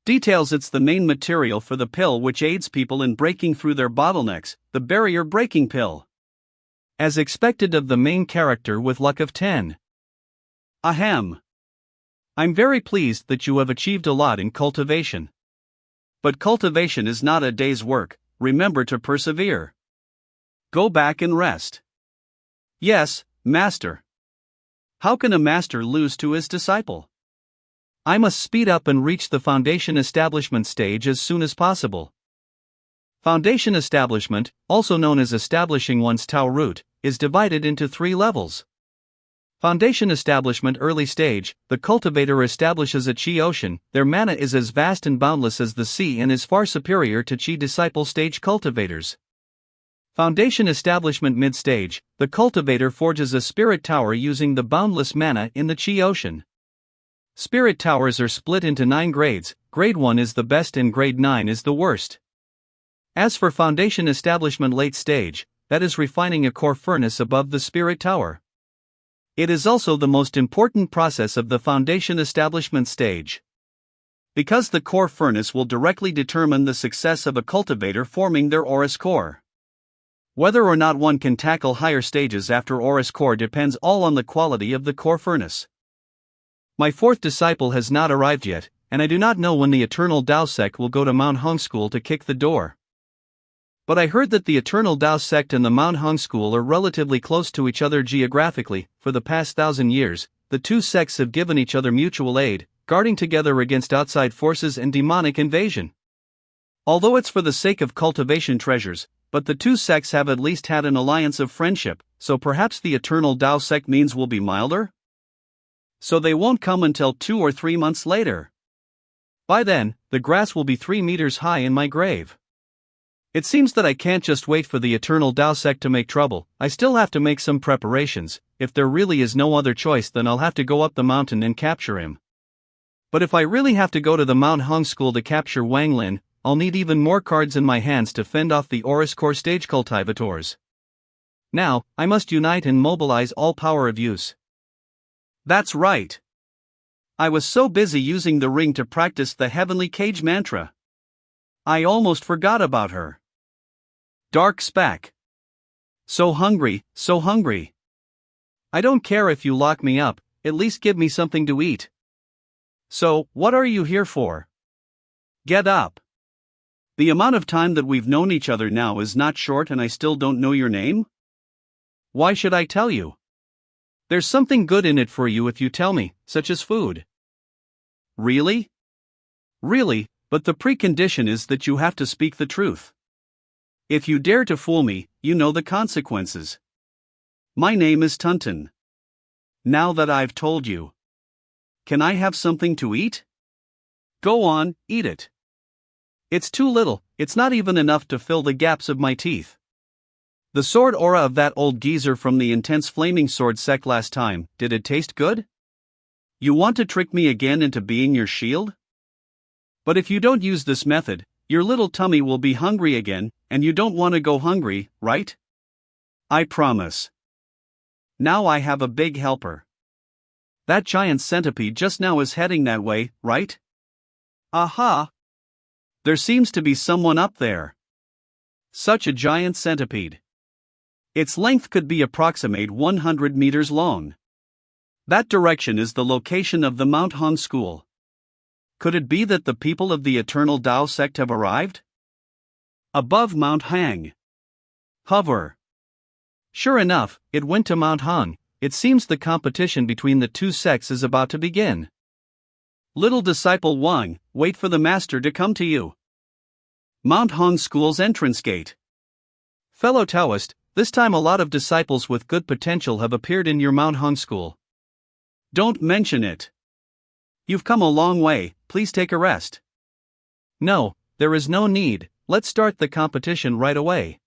Details: it's the main material for the pill which aids people in breaking through their bottlenecks, the barrier breaking pill. As expected of the main character with luck of 10. Ahem. I'm very pleased that you have achieved a lot in cultivation. But cultivation is not a day's work, remember to persevere. Go back and rest. Yes, Master. How can a master lose to his disciple? I must speed up and reach the foundation establishment stage as soon as possible. Foundation establishment, also known as establishing one's Tao root, is divided into 3 levels. Foundation establishment early stage, the cultivator establishes a Qi ocean. Their mana is as vast and boundless as the sea and is far superior to Qi disciple stage cultivators. Foundation establishment mid stage, the cultivator forges a spirit tower using the boundless mana in the Qi ocean. Spirit towers are split into 9 grades, grade 1 is the best and grade 9 is the worst. As for foundation establishment late stage, that is refining a core furnace above the spirit tower. It is also the most important process of the foundation establishment stage. Because the core furnace will directly determine the success of a cultivator forming their Aurus core. Whether or not one can tackle higher stages after Aurus core depends all on the quality of the core furnace. My 4th disciple has not arrived yet, and I do not know when the Eternal Tao Sect will go to Mount Hung School to kick the door. But I heard that the Eternal Tao Sect and the Mount Hung School are relatively close to each other geographically. For the past 1,000 years, the 2 sects have given each other mutual aid, guarding together against outside forces and demonic invasion. Although it's for the sake of cultivation treasures, but the 2 sects have at least had an alliance of friendship, so perhaps the Eternal Tao Sect means will be milder? So they won't come until 2 or 3 months later. By then, the grass will be 3 meters high in my grave. It seems that I can't just wait for the Eternal Tao Sect to make trouble. I still have to make some preparations. If there really is no other choice, then I'll have to go up the mountain and capture him. But if I really have to go to the Mount Hung School to capture Wang Lin, I'll need even more cards in my hands to fend off the Aurus core stage cultivators. Now, I must unite and mobilize all power of use. That's right. I was so busy using the ring to practice the heavenly cage mantra. I almost forgot about her. Dark Spack. So hungry, so hungry. I don't care if you lock me up, at least give me something to eat. So, what are you here for? Get up. The amount of time that we've known each other now is not short and I still don't know your name? Why should I tell you? There's something good in it for you if you tell me, such as food. Really? Really, but the precondition is that you have to speak the truth. If you dare to fool me, you know the consequences. My name is Tunton. Now that I've told you. Can I have something to eat? Go on, eat it. It's too little, it's not even enough to fill the gaps of my teeth. The sword aura of that old geezer from the intense flaming sword sect last time, did it taste good? You want to trick me again into being your shield? But if you don't use this method, your little tummy will be hungry again, and you don't want to go hungry, right? I promise. Now I have a big helper. That giant centipede just now is heading that way, right? Aha! There seems to be someone up there. Such a giant centipede. Its length could be approximate 100 meters long. That direction is the location of the Mount Hong School. Could it be that the people of the Eternal Tao Sect have arrived? Above Mount Hang. Hover. Sure enough, it went to Mount Hong. It seems the competition between the two sects is about to begin. Little disciple Wang, wait for the master to come to you. Mount Hong School's entrance gate. Fellow Taoist, this time a lot of disciples with good potential have appeared in your Mount Hong School. Don't mention it. You've come a long way, please take a rest. No, there is no need, let's start the competition right away.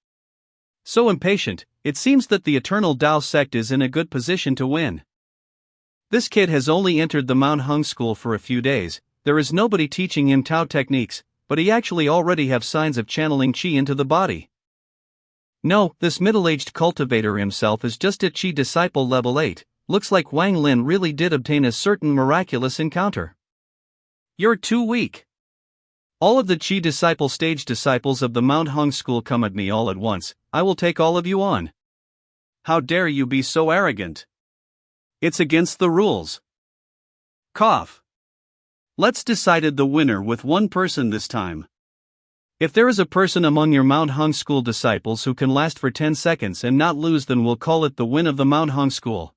So impatient, it seems that the Eternal Tao Sect is in a good position to win. This kid has only entered the Mount Hong School for a few days, there is nobody teaching him Tao techniques, but he actually already have signs of channeling Qi into the body. No, this middle-aged cultivator himself is just at Qi disciple level 8, looks like Wang Lin really did obtain a certain miraculous encounter. You're too weak. All of the Qi disciple stage disciples of the Mount Hong School come at me all at once, I will take all of you on. How dare you be so arrogant? It's against the rules. Cough. Let's decide the winner with one person this time. If there is a person among your Mount Hong School disciples who can last for 10 seconds and not lose, then we'll call it the win of the Mount Hong School.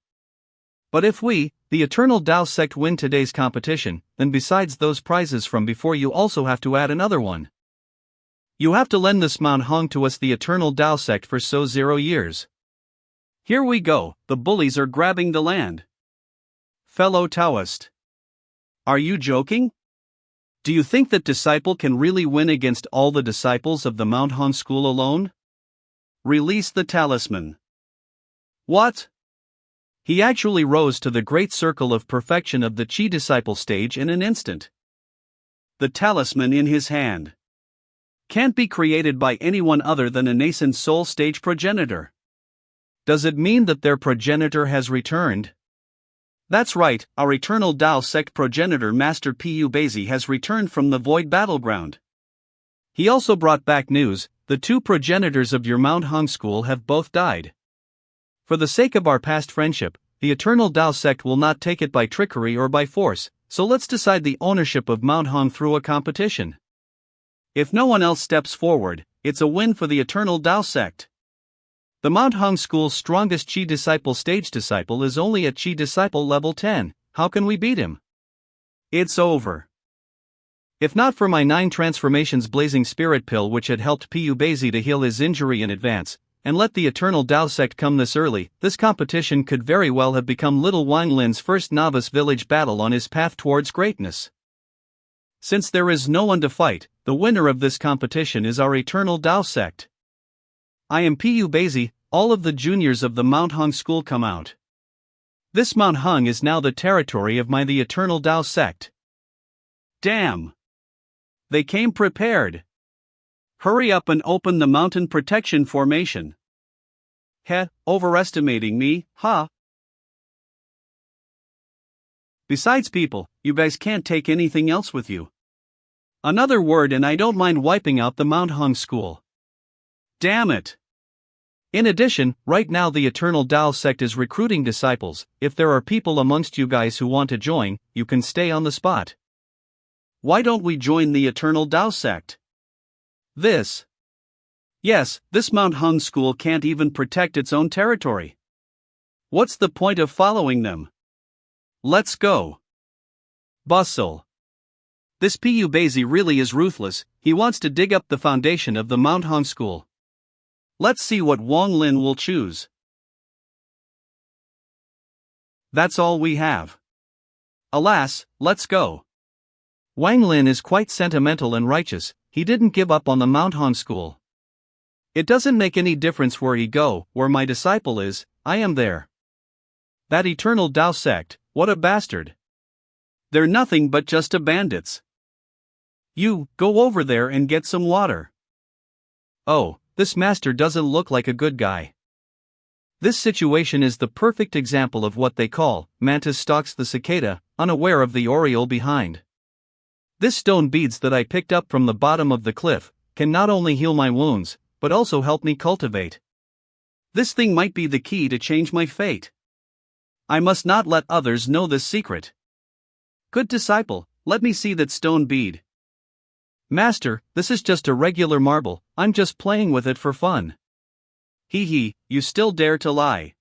But if we, the Eternal Tao Sect, win today's competition, then besides those prizes from before, you also have to add another one. You have to lend this Mount Hong to us, the Eternal Tao Sect, for 0 years. Here we go, the bullies are grabbing the land. Fellow Taoist. Are you joking? Do you think that disciple can really win against all the disciples of the Mount Hong School alone? Release the talisman. What? He actually rose to the great circle of perfection of the Qi disciple stage in an instant. The talisman in his hand can't be created by anyone other than a nascent soul stage progenitor. Does it mean that their progenitor has returned? That's right, our Eternal Tao Sect progenitor Master Pu Beizi has returned from the void battleground. He also brought back news, the two progenitors of your Mount Hong School have both died. For the sake of our past friendship, the Eternal Tao Sect will not take it by trickery or by force, so let's decide the ownership of Mount Hong through a competition. If no one else steps forward, it's a win for the Eternal Tao Sect. The Mount Hong School's strongest Qi disciple stage disciple is only at Qi disciple level 10, how can we beat him? It's over. If not for my 9 transformations blazing spirit pill which had helped Pu Beizi to heal his injury in advance, and let the Eternal Tao Sect come this early, this competition could very well have become little Wang Lin's first novice village battle on his path towards greatness. Since there is no one to fight, the winner of this competition is our Eternal Tao Sect. I am Pu Beizi, all of the juniors of the Mount Hong School come out. This Mount Hong is now the territory of the Eternal Tao Sect. Damn! They came prepared. Hurry up and open the mountain protection formation. Heh, overestimating me, huh? Besides people, you guys can't take anything else with you. Another word and I don't mind wiping out the Mount Hung school. Damn it! In addition, right now the Eternal Tao sect is recruiting disciples. If there are people amongst you guys who want to join, you can stay on the spot. Why don't we join the Eternal Tao sect? Yes, this Mount Hung school can't even protect its own territory. What's the point of following them? Let's go. Bustle. This Pu Bazi really is ruthless. He wants to dig up the foundation of the Mount Hung school. Let's see what Wang Lin will choose. That's all we have. Alas, let's go. Wang Lin is quite sentimental and righteous. He didn't give up on the Mount Hong school. It doesn't make any difference where he go, where my disciple is, I am there. That Eternal Tao sect, what a bastard. They're nothing but just a bandits. You, go over there and get some water. Oh, this master doesn't look like a good guy. This situation is the perfect example of what they call, mantis stalks the cicada, unaware of the oriole behind. This stone beads that I picked up from the bottom of the cliff, can not only heal my wounds, but also help me cultivate. This thing might be the key to change my fate. I must not let others know this secret. Good disciple, let me see that stone bead. Master, this is just a regular marble, I'm just playing with it for fun. Hee, you still dare to lie.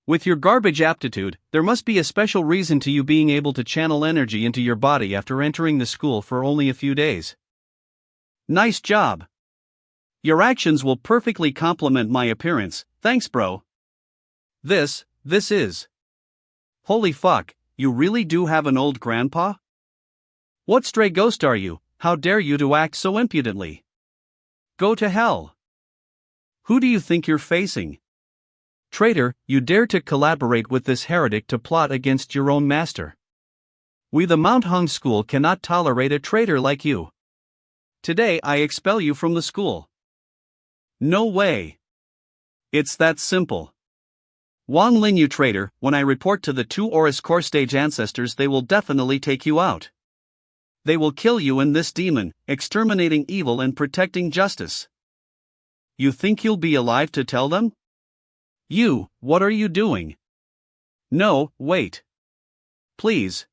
With your garbage aptitude, there must be a special reason to you being able to channel energy into your body after entering the school for only a few days. Nice job. Your actions will perfectly complement my appearance, thanks bro. This is. Holy fuck, you really do have an old grandpa? What stray ghost are you? How dare you to act so impudently? Go to hell. Who do you think you're facing? Traitor, you dare to collaborate with this heretic to plot against your own master. We the Mount Hung school cannot tolerate a traitor like you. Today I expel you from the school. No way. It's that simple. Wang Lin, you traitor, when I report to the two Oris core stage ancestors, they will definitely take you out. They will kill you and this demon, exterminating evil and protecting justice. You think you'll be alive to tell them? You, what are you doing? No, wait. Please.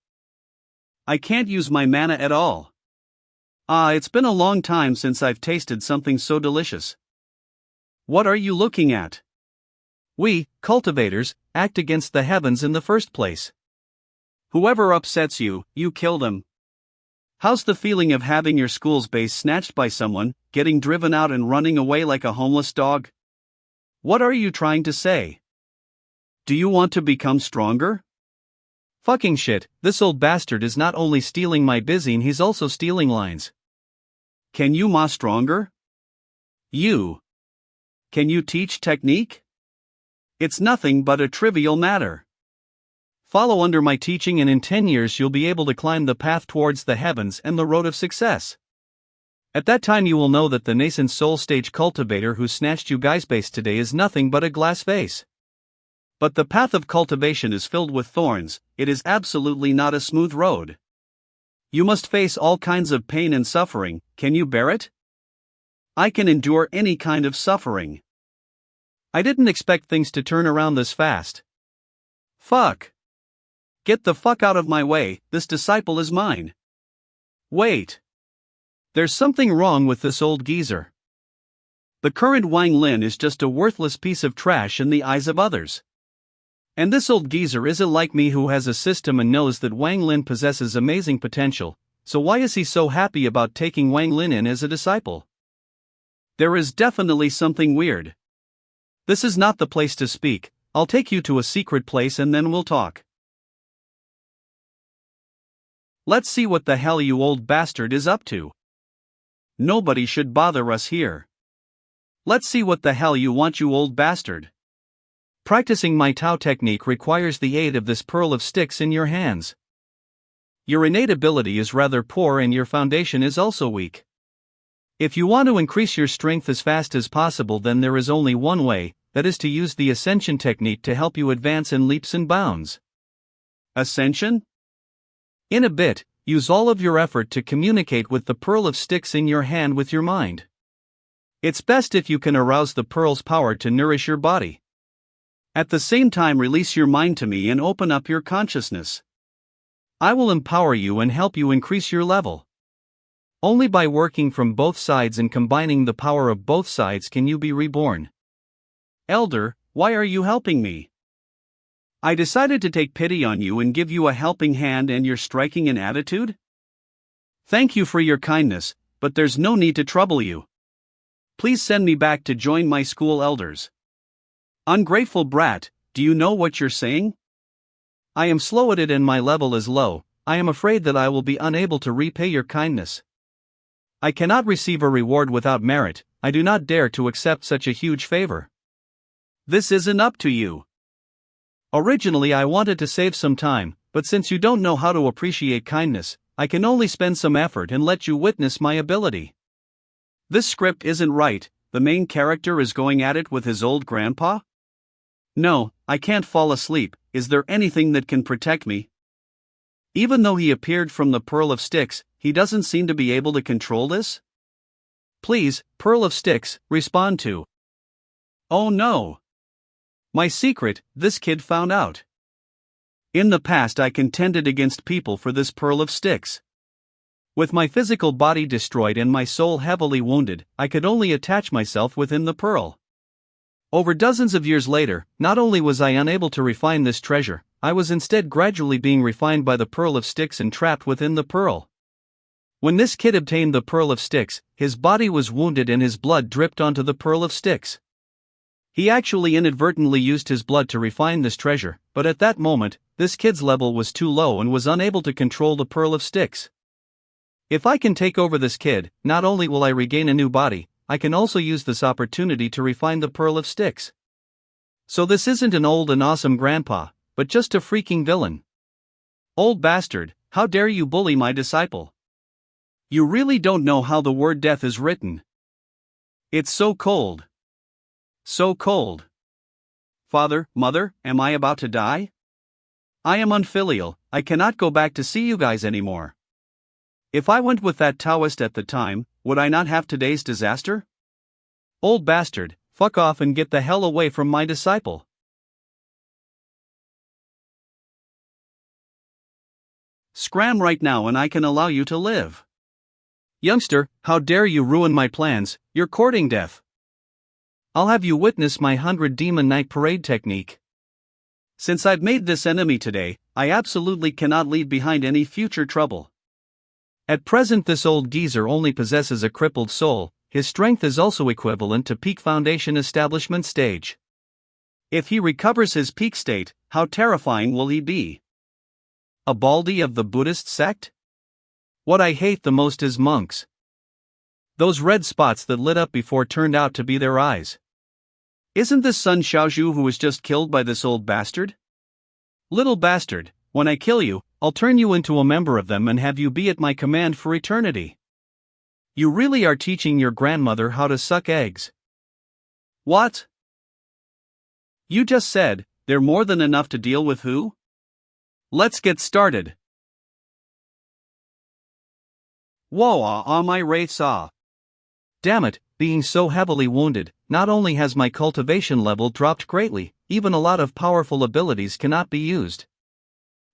I can't use my mana at all. It's been a long time since I've tasted something so delicious. What are you looking at? We, cultivators, act against the heavens in the first place. Whoever upsets you, you kill them. How's the feeling of having your school's base snatched by someone, getting driven out and running away like a homeless dog? What are you trying to say? Do you want to become stronger? Fucking shit, this old bastard is not only stealing my bizine, he's also stealing lines. Can you ma stronger? You. Can you teach technique? It's nothing but a trivial matter. Follow under my teaching and in 10 years you'll be able to climb the path towards the heavens and the road of success. At that time you will know that the nascent soul stage cultivator who snatched you guys' base today is nothing but a glass vase. But the path of cultivation is filled with thorns, it is absolutely not a smooth road. You must face all kinds of pain and suffering, can you bear it? I can endure any kind of suffering. I didn't expect things to turn around this fast. Fuck. Get the fuck out of my way, this disciple is mine. Wait. There's something wrong with this old geezer. The current Wang Lin is just a worthless piece of trash in the eyes of others. And this old geezer isn't like me who has a system and knows that Wang Lin possesses amazing potential, so why is he so happy about taking Wang Lin in as a disciple? There is definitely something weird. This is not the place to speak, I'll take you to a secret place and then we'll talk. Let's see what the hell you old bastard is up to. Nobody should bother us here. Let's see what the hell you want, you old bastard. Practicing my Tao technique requires the aid of this pearl of sticks in your hands. Your innate ability is rather poor and your foundation is also weak. If you want to increase your strength as fast as possible, then there is only one way, that is to use the ascension technique to help you advance in leaps and bounds. Ascension? In a bit, use all of your effort to communicate with the pearl of sticks in your hand with your mind. It's best if you can arouse the pearl's power to nourish your body. At the same time, release your mind to me and open up your consciousness. I will empower you and help you increase your level. Only by working from both sides and combining the power of both sides can you be reborn. Elder, why are you helping me? I decided to take pity on you and give you a helping hand, and you're striking an attitude? Thank you for your kindness, but there's no need to trouble you. Please send me back to join my school elders. Ungrateful brat, do you know what you're saying? I am slow at it and my level is low. I am afraid that I will be unable to repay your kindness. I cannot receive a reward without merit. I do not dare to accept such a huge favor. This isn't up to you. Originally I wanted to save some time, but since you don't know how to appreciate kindness, I can only spend some effort and let you witness my ability. This script isn't right. The main character is going at it with his old grandpa? No, I can't fall asleep. Is there anything that can protect me? Even though he appeared from the Pearl of Sticks, he doesn't seem to be able to control this? Please, Pearl of Sticks, respond to. Oh no! My secret, this kid found out. In the past I contended against people for this Pearl of Sticks. With my physical body destroyed and my soul heavily wounded, I could only attach myself within the pearl. Over dozens of years later, not only was I unable to refine this treasure, I was instead gradually being refined by the Pearl of Sticks and trapped within the pearl. When this kid obtained the Pearl of Sticks, his body was wounded and his blood dripped onto the Pearl of Sticks. He actually inadvertently used his blood to refine this treasure, but at that moment, this kid's level was too low and was unable to control the Pearl of Sticks. If I can take over this kid, not only will I regain a new body, I can also use this opportunity to refine the Pearl of Sticks. So this isn't an old and awesome grandpa, but just a freaking villain. Old bastard, how dare you bully my disciple? You really don't know how the word death is written. It's so cold. So cold. Father, mother, am I about to die? I am unfilial. I cannot go back to see you guys anymore. If I went with that Taoist at the time, would I not have today's disaster? Old bastard, fuck off and get the hell away from my disciple. Scram right now and I can allow you to live. Youngster, how dare you ruin my plans, you're courting death. I'll have you witness my 100 Demon Night Parade technique. Since I've made this enemy today, I absolutely cannot leave behind any future trouble. At present this old geezer only possesses a crippled soul. His strength is also equivalent to peak foundation establishment stage. If he recovers his peak state, how terrifying will he be? A Baldi of the Buddhist sect? What I hate the most is monks. Those red spots that lit up before turned out to be their eyes. Isn't this Sun Xiaozhu who was just killed by this old bastard? Little bastard, when I kill you, I'll turn you into a member of them and have you be at my command for eternity. You really are teaching your grandmother how to suck eggs. What? You just said, they're more than enough to deal with who? Let's get started. Whoa, my wraiths ah. Damn it, being so heavily wounded, not only has my cultivation level dropped greatly, even a lot of powerful abilities cannot be used.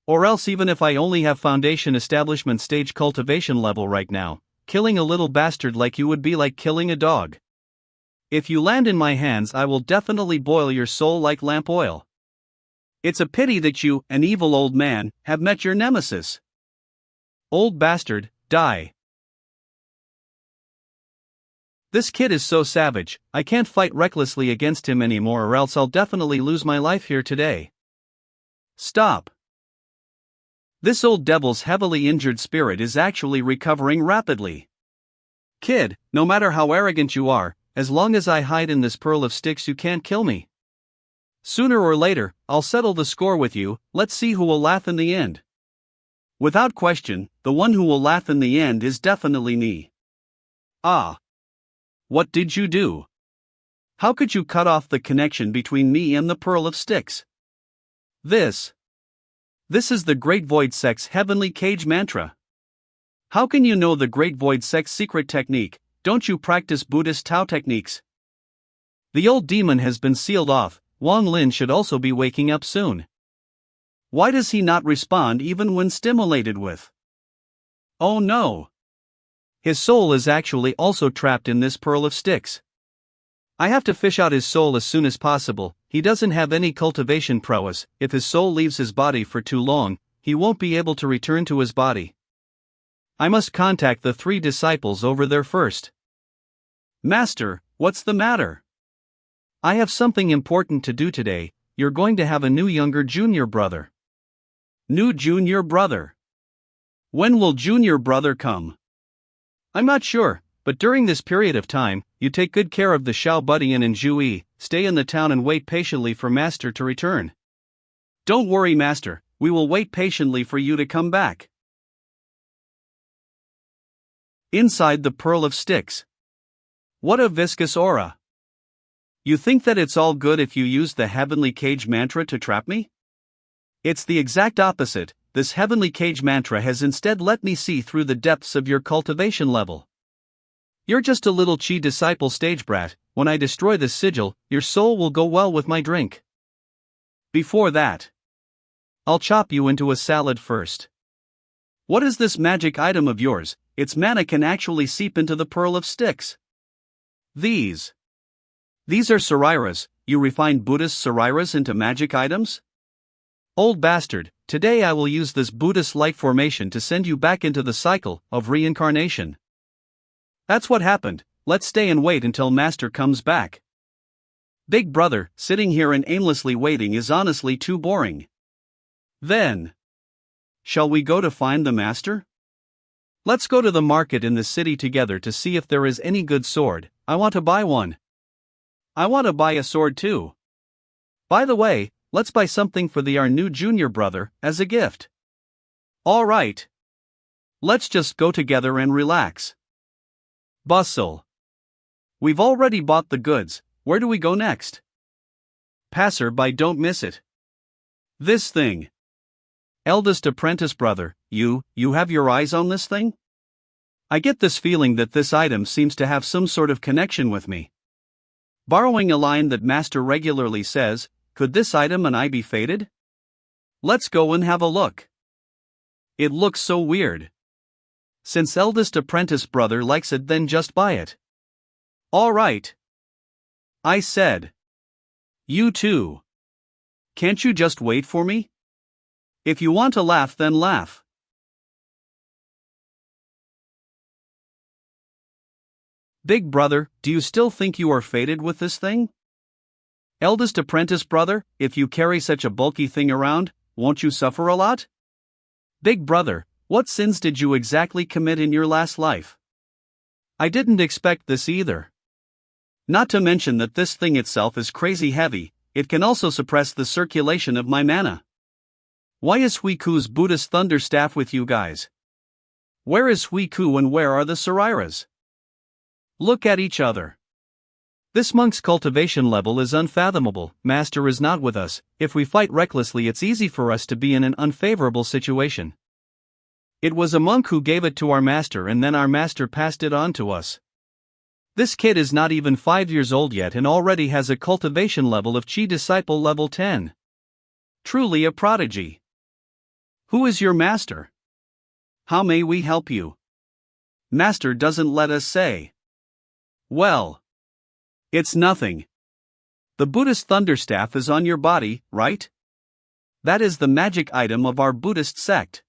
Or else even if I only have foundation establishment stage cultivation level right now, killing a little bastard like you would be like killing a dog. If you land in my hands I will definitely boil your soul like lamp oil. It's a pity that you, an evil old man, have met your nemesis. Old bastard, die. This kid is so savage, I can't fight recklessly against him anymore or else I'll definitely lose my life here today. Stop. This old devil's heavily injured spirit is actually recovering rapidly. Kid, no matter how arrogant you are, as long as I hide in this Pearl of Sticks you can't kill me. Sooner or later, I'll settle the score with you. Let's see who will laugh in the end. Without question, the one who will laugh in the end is definitely me. Ah. What did you do? How could you cut off the connection between me and the Pearl of Sticks? This This is the Great Void Sect's Heavenly Cage Mantra. How can you know the Great Void Sect's secret technique? Don't you practice Buddhist Tao techniques? The old demon has been sealed off. Wang Lin should also be waking up soon. Why does he not respond even when stimulated with? Oh no! His soul is actually also trapped in this pearl of sticks. I have to fish out his soul as soon as possible. He doesn't have any cultivation prowess. If his soul leaves his body for too long, he won't be able to return to his body. I must contact the 3 disciples over there first. Master, what's the matter? I have something important to do today. You're going to have a new younger junior brother. New junior brother? When will junior brother come? I'm not sure, but during this period of time, you take good care of the Xiao Budian and Zhou, stay in the town and wait patiently for Master to return. Don't worry, Master, we will wait patiently for you to come back. Inside the pearl of sticks. What a viscous aura. You think that it's all good if you use the Heavenly Cage Mantra to trap me? It's the exact opposite. This Heavenly Cage Mantra has instead let me see through the depths of your cultivation level. You're just a little chi disciple stage brat. When I destroy this sigil, your soul will go well with my drink. Before that, I'll chop you into a salad first. What is this magic item of yours? Its mana can actually seep into the pearl of sticks. These are Sariras. You refined Buddhist Sariras into magic items? Old bastard, today I will use this Buddhist light formation to send you back into the cycle of reincarnation. That's what happened. Let's stay and wait until Master comes back. Big brother, sitting here and aimlessly waiting is honestly too boring. Then, shall we go to find the Master? Let's go to the market in the city together to see if there is any good sword. I want to buy one. I want to buy a sword too. By the way, let's buy something for our new junior brother as a gift. All right. Let's just go together and relax. Bustle. We've already bought the goods. Where do we go next? Passer-by, don't miss it. This thing. Eldest apprentice brother, you have your eyes on this thing? I get this feeling that this item seems to have some sort of connection with me. Borrowing a line that Master regularly says, could this item and I be fated? Let's go and have a look. It looks so weird. Since eldest apprentice brother likes it, then just buy it. All right. I said. You too. Can't you just wait for me? If you want to laugh, then laugh. Big brother, do you still think you are fated with this thing? Eldest apprentice brother, if you carry such a bulky thing around, won't you suffer a lot? Big brother, what sins did you exactly commit in your last life? I didn't expect this either. Not to mention that this thing itself is crazy heavy, it can also suppress the circulation of my mana. Why is Huiku's Buddhist thunder staff with you guys? Where is Huiku and where are the Sariras? Look at each other. This monk's cultivation level is unfathomable. Master is not with us. If we fight recklessly, it's easy for us to be in an unfavorable situation. It was a monk who gave it to our master and then our master passed it on to us. This kid is not even 5 years old yet and already has a cultivation level of Chi Disciple level 10. Truly a prodigy. Who is your master? How may we help you? Master doesn't let us say. Well, it's nothing. The Buddhist thunderstaff is on your body, right? That is the magic item of our Buddhist sect.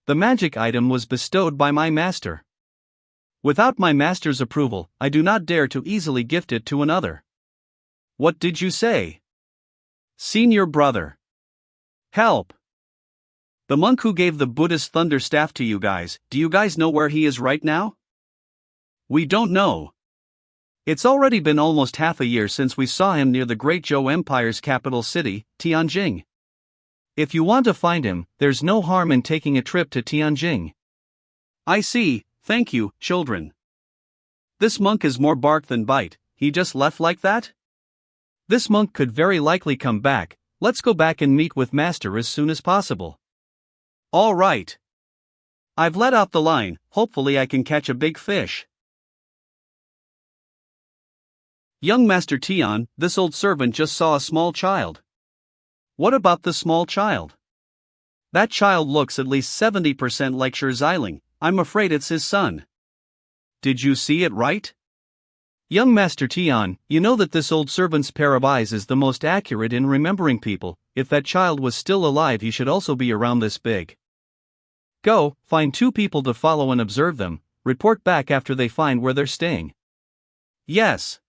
The magic item was bestowed by my master. Without my master's approval, I do not dare to easily gift it to another. What did you say? Senior brother. Help! The monk who gave the Buddhist thunder staff to you guys, do you guys know where he is right now? We don't know. It's already been almost half a year since we saw him near the Great Zhou Empire's capital city, Tianjing. If you want to find him, there's no harm in taking a trip to Tianjing. I see, thank you, children. This monk is more bark than bite, he just left like that? This monk could very likely come back. let's go back and meet with Master as soon as possible. All right. I've let out the line, hopefully I can catch a big fish. Young Master Tian, this old servant just saw a small child. What about the small child? That child looks at least 70% like Zhiling. I'm afraid it's his son. Did you see it right? Young Master Tian, you know that this old servant's pair of eyes is the most accurate in remembering people. If that child was still alive, he should also be around this big. Go, find 2 people to follow and observe them, report back after they find where they're staying. Yes.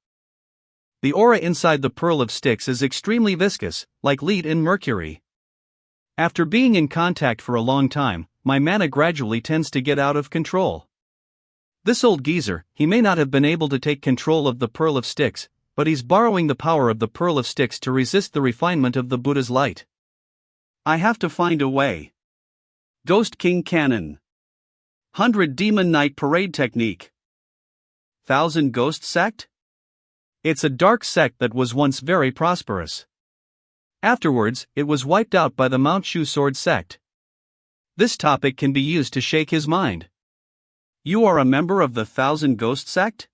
The aura inside the pearl of sticks is extremely viscous, like lead in mercury. After being in contact for a long time, my mana gradually tends to get out of control. This old geezer, he may not have been able to take control of the pearl of sticks, but he's borrowing the power of the pearl of sticks to resist the refinement of the Buddha's light. I have to find a way. Ghost King Cannon. 100 Demon Knight Parade Technique. 1000 Ghost Sect? It's a dark sect that was once very prosperous. Afterwards, it was wiped out by the Mount Shu Sword Sect. This topic can be used to shake his mind. You are a member of the 1000 Ghost Sect?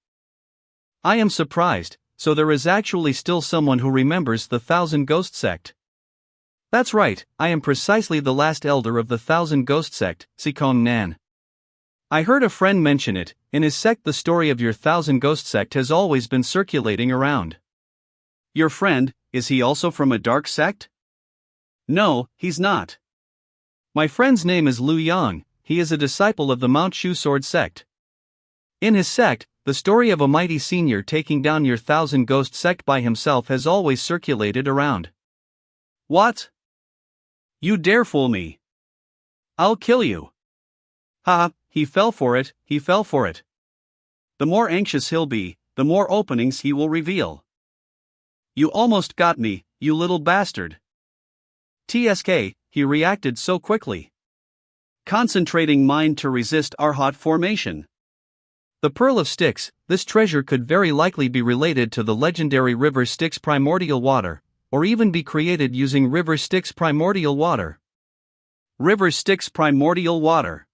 I am surprised, so there is actually still someone who remembers the 1000 Ghost Sect. That's right, I am precisely the last elder of the 1000 Ghost Sect, Sikong Nan. I heard a friend mention it. In his sect the story of your 1000 Ghost Sect has always been circulating around. Your friend, is he also from a dark sect? No, he's not. My friend's name is Lu Yang. He is a disciple of the Mount Shu Sword Sect. In his sect, the story of a mighty senior taking down your 1000 Ghost Sect by himself has always circulated around. What? You dare fool me? I'll kill you. Ha, he fell for it, he fell for it. The more anxious he'll be, the more openings he will reveal. You almost got me, you little bastard. TSK, he reacted so quickly. Concentrating mind to resist Arhat formation. The Pearl of Styx, this treasure could very likely be related to the legendary River Styx primordial water, or even be created using River Styx primordial water. River Styx primordial water.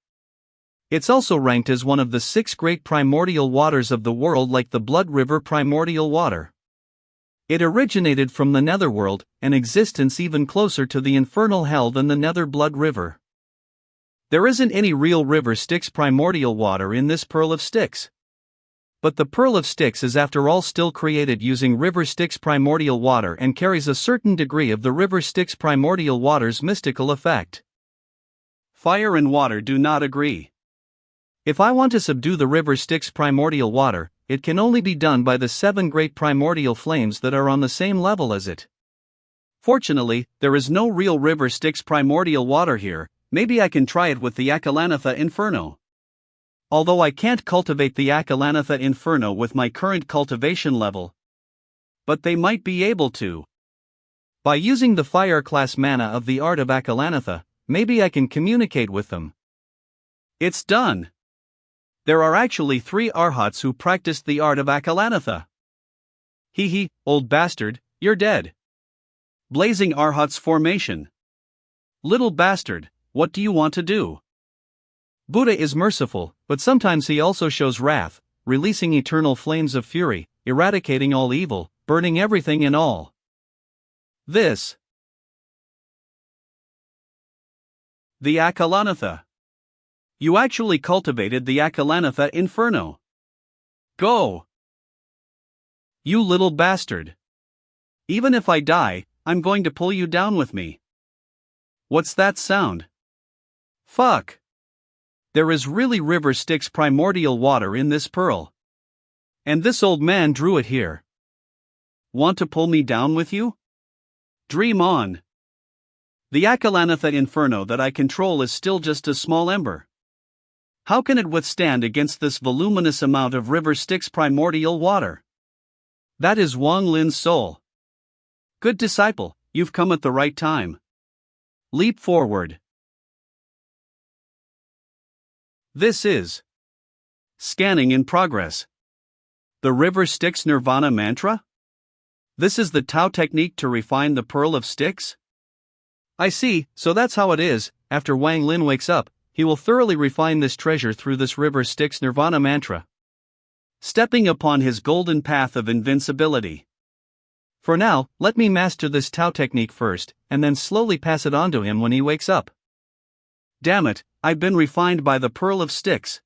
It's also ranked as one of the 6 great primordial waters of the world, like the Blood River primordial water. It originated from the Netherworld, an existence even closer to the infernal hell than the Nether Blood River. There isn't any real River Styx primordial water in this Pearl of Styx. But the Pearl of Styx is after all still created using River Styx primordial water and carries a certain degree of the River Styx primordial water's mystical effect. Fire and water do not agree. If I want to subdue the River Styx primordial water, it can only be done by the 7 great primordial flames that are on the same level as it. Fortunately, there is no real River Styx primordial water here. Maybe I can try it with the Akalanatha Inferno. Although I can't cultivate the Akalanatha Inferno with my current cultivation level. But they might be able to. By using the fire class mana of the art of Akalanatha, maybe I can communicate with them. It's done. There are actually 3 Arhats who practiced the art of Akalanatha. Hee, old bastard, you're dead. Blazing Arhat's formation. Little bastard. What do you want to do? Buddha is merciful, but sometimes he also shows wrath, releasing eternal flames of fury, eradicating all evil, burning everything and all. This. The Akalanatha. You actually cultivated the Akalanatha Inferno. Go! You little bastard. Even if I die, I'm going to pull you down with me. What's that sound? Fuck. There is really River Styx primordial water in this pearl. And this old man drew it here. Want to pull me down with you? Dream on. The Akalanatha Inferno that I control is still just a small ember. How can it withstand against this voluminous amount of River Styx primordial water? That is Wang Lin's soul. Good disciple, you've come at the right time. Leap forward. This is scanning in progress. The River Styx Nirvana Mantra? This is the Tao technique to refine the pearl of sticks? I see, so that's how it is. After Wang Lin wakes up, he will thoroughly refine this treasure through this river Styx Nirvana mantra, stepping upon his golden path of invincibility. For now, let me master this Tao technique first, and then slowly pass it on to him when he wakes up. Damn it, I've been refined by the pearl of sticks.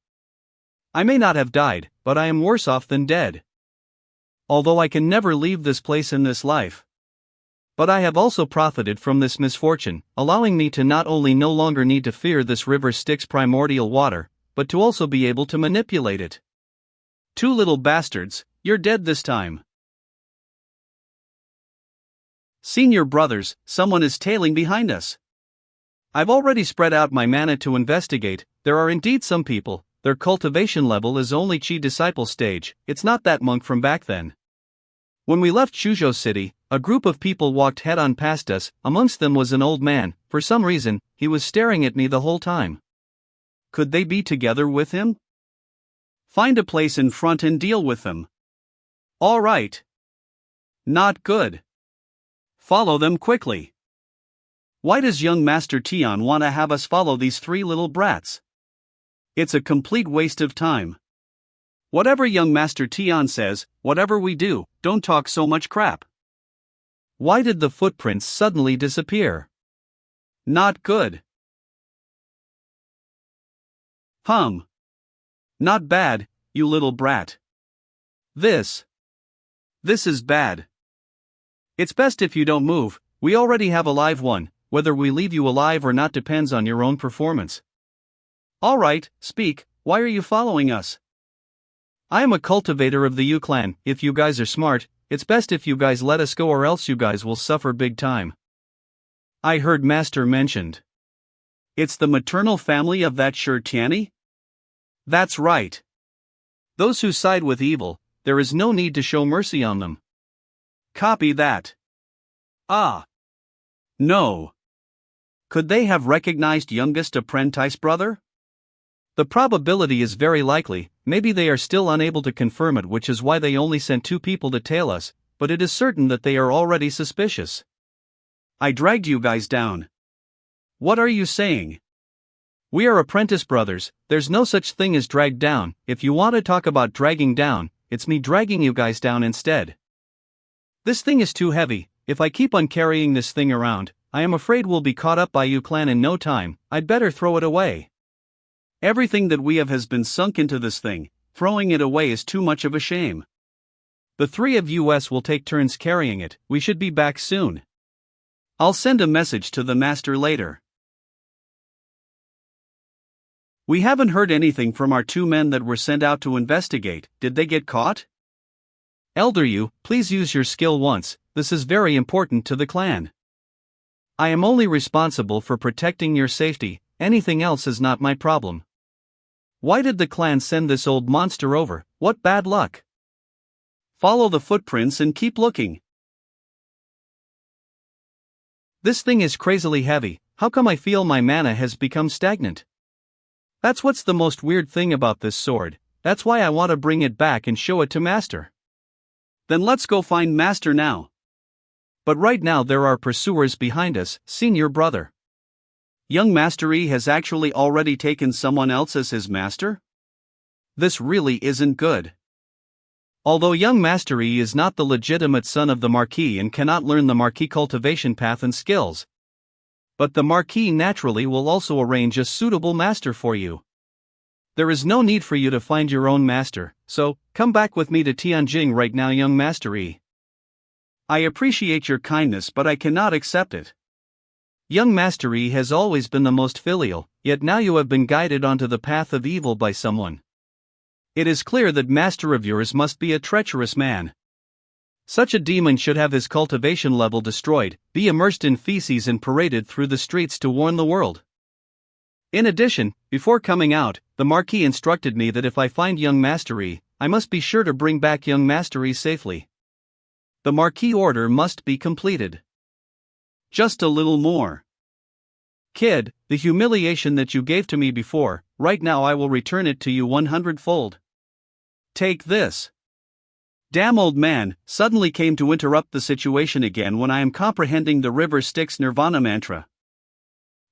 I may not have died, but I am worse off than dead. Although I can never leave this place in this life. But I have also profited from this misfortune, allowing me to not only no longer need to fear this river Styx primordial water, but to also be able to manipulate it. Two little bastards, you're dead this time. Senior brothers, someone is tailing behind us. I've already spread out my mana to investigate. There are indeed some people, their cultivation level is only Chi disciple stage, it's not that monk from back then. When we left Shuzhou City, a group of people walked head-on past us, amongst them was an old man. For some reason, he was staring at me the whole time. Could they be together with him? Find a place in front and deal with them. All right. Not good. Follow them quickly. Why does young Master Tian want to have us follow these three little brats? It's a complete waste of time. Whatever young Master Tian says, whatever we do, don't talk so much crap. Why did the footprints suddenly disappear? Not good. Not bad, you little brat. This is bad. It's best if you don't move, we already have a live one. Whether we leave you alive or not depends on your own performance. Alright, speak, why are you following us? I am a cultivator of the Yu clan. If you guys are smart, it's best if you guys let us go or else you guys will suffer big time. I heard Master mentioned. It's the maternal family of that Shi Tianyi? That's right. Those who side with evil, there is no need to show mercy on them. Copy that. Ah. No. Could they have recognized youngest apprentice brother? The probability is very likely. Maybe they are still unable to confirm it, which is why they only sent two people to tail us, but it is certain that they are already suspicious. I dragged you guys down. What are you saying? We are apprentice brothers, there's no such thing as dragged down. If you want to talk about dragging down, it's me dragging you guys down instead. This thing is too heavy. If I keep on carrying this thing around, I am afraid we'll be caught up by Yu clan in no time. I'd better throw it away. Everything that we have has been sunk into this thing, throwing it away is too much of a shame. The three of us will take turns carrying it, we should be back soon. I'll send a message to the master later. We haven't heard anything from our two men that were sent out to investigate. Did they get caught? Elder Yu, please use your skill once, this is very important to the clan. I am only responsible for protecting your safety, anything else is not my problem. Why did the clan send this old monster over? What bad luck. Follow the footprints and keep looking. This thing is crazily heavy, how come I feel my mana has become stagnant? That's what's the most weird thing about this sword, that's why I want to bring it back and show it to Master. Then let's go find Master now. But right now there are pursuers behind us, senior brother. Young Master E has actually already taken someone else as his master? This really isn't good. Although young Master E is not the legitimate son of the Marquis and cannot learn the Marquis cultivation path and skills. But the Marquis naturally will also arrange a suitable master for you. There is no need for you to find your own master, so, come back with me to Tianjing right now, young Master E. I appreciate your kindness, but I cannot accept it. Young Master E has always been the most filial, yet now you have been guided onto the path of evil by someone. It is clear that master of yours must be a treacherous man. Such a demon should have his cultivation level destroyed, be immersed in feces and paraded through the streets to warn the world. In addition, before coming out, the Marquis instructed me that if I find young Master E, I must be sure to bring back young Master E safely. The Marquis order must be completed. Just a little more. Kid, the humiliation that you gave to me before, right now I will return it to you 100-fold. Take this. Damn old man, suddenly came to interrupt the situation again when I am comprehending the river Styx Nirvana mantra.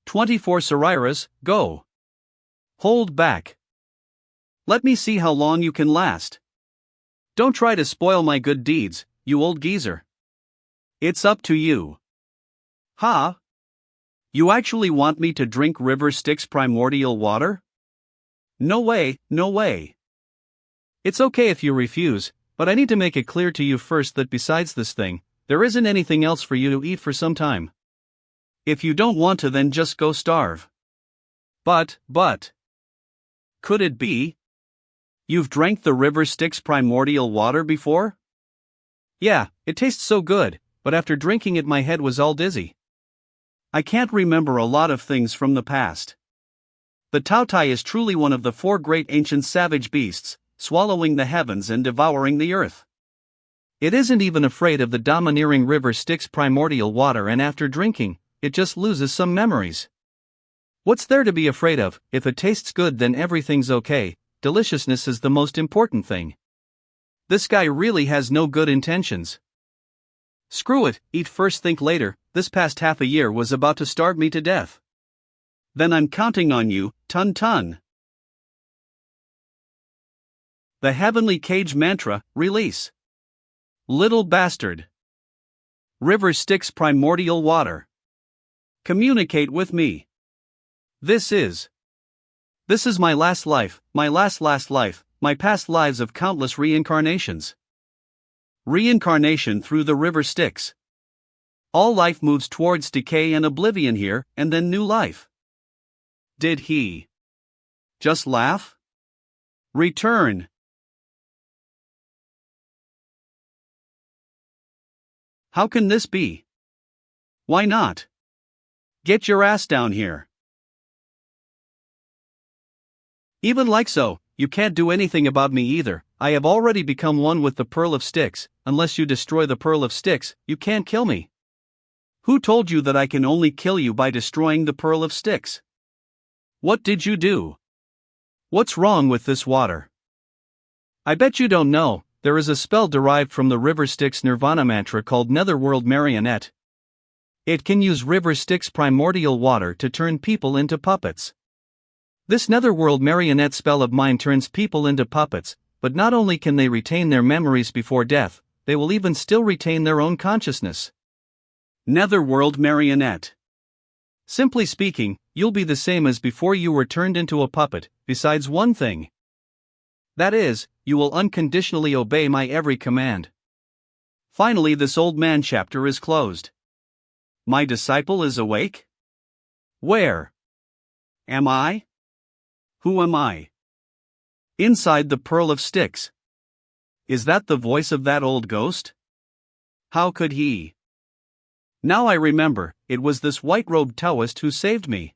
24 Sariras, go. Hold back. Let me see how long you can last. Don't try to spoil my good deeds, you old geezer. It's up to you. Ha? You actually want me to drink river Styx primordial water? No way, no way. It's okay if you refuse, but I need to make it clear to you first that besides this thing, there isn't anything else for you to eat for some time. If you don't want to, then just go starve. But. Could it be? You've drank the river Styx primordial water before? Yeah, it tastes so good, but after drinking it my head was all dizzy. I can't remember a lot of things from the past. The Taotai is truly one of the 4 great ancient savage beasts, swallowing the heavens and devouring the earth. It isn't even afraid of the domineering river Styx primordial water, and after drinking, it just loses some memories. What's there to be afraid of? If it tastes good, then everything's okay. Deliciousness is the most important thing. This guy really has no good intentions. Screw it, eat first, think later. This past half a year was about to starve me to death. Then I'm counting on you, Tun. The Heavenly Cage Mantra, release. Little bastard. River Styx primordial water. Communicate with me. This is my last life, my last life, my past lives of countless reincarnations. Reincarnation through the river Styx. All life moves towards decay and oblivion here, and then new life. Did he just laugh? Return. How can this be? Why not? Get your ass down here. Even like so, you can't do anything about me either. I have already become one with the Pearl of Styx. Unless you destroy the Pearl of Styx, you can't kill me. Who told you that I can only kill you by destroying the Pearl of Styx? What did you do? What's wrong with this water? I bet you don't know, there is a spell derived from the river Styx Nirvana mantra called Netherworld Marionette. It can use river Styx primordial water to turn people into puppets. This Netherworld Marionette spell of mine turns people into puppets, but not only can they retain their memories before death, they will even still retain their own consciousness. Netherworld Marionette. Simply speaking, you'll be the same as before you were turned into a puppet, besides one thing. That is, you will unconditionally obey my every command. Finally, this old man chapter is closed. My disciple is awake? Where am I? Who am I? Inside the Pearl of Styx. Is that the voice of that old ghost? How could he? Now I remember, it was this white-robed Taoist who saved me.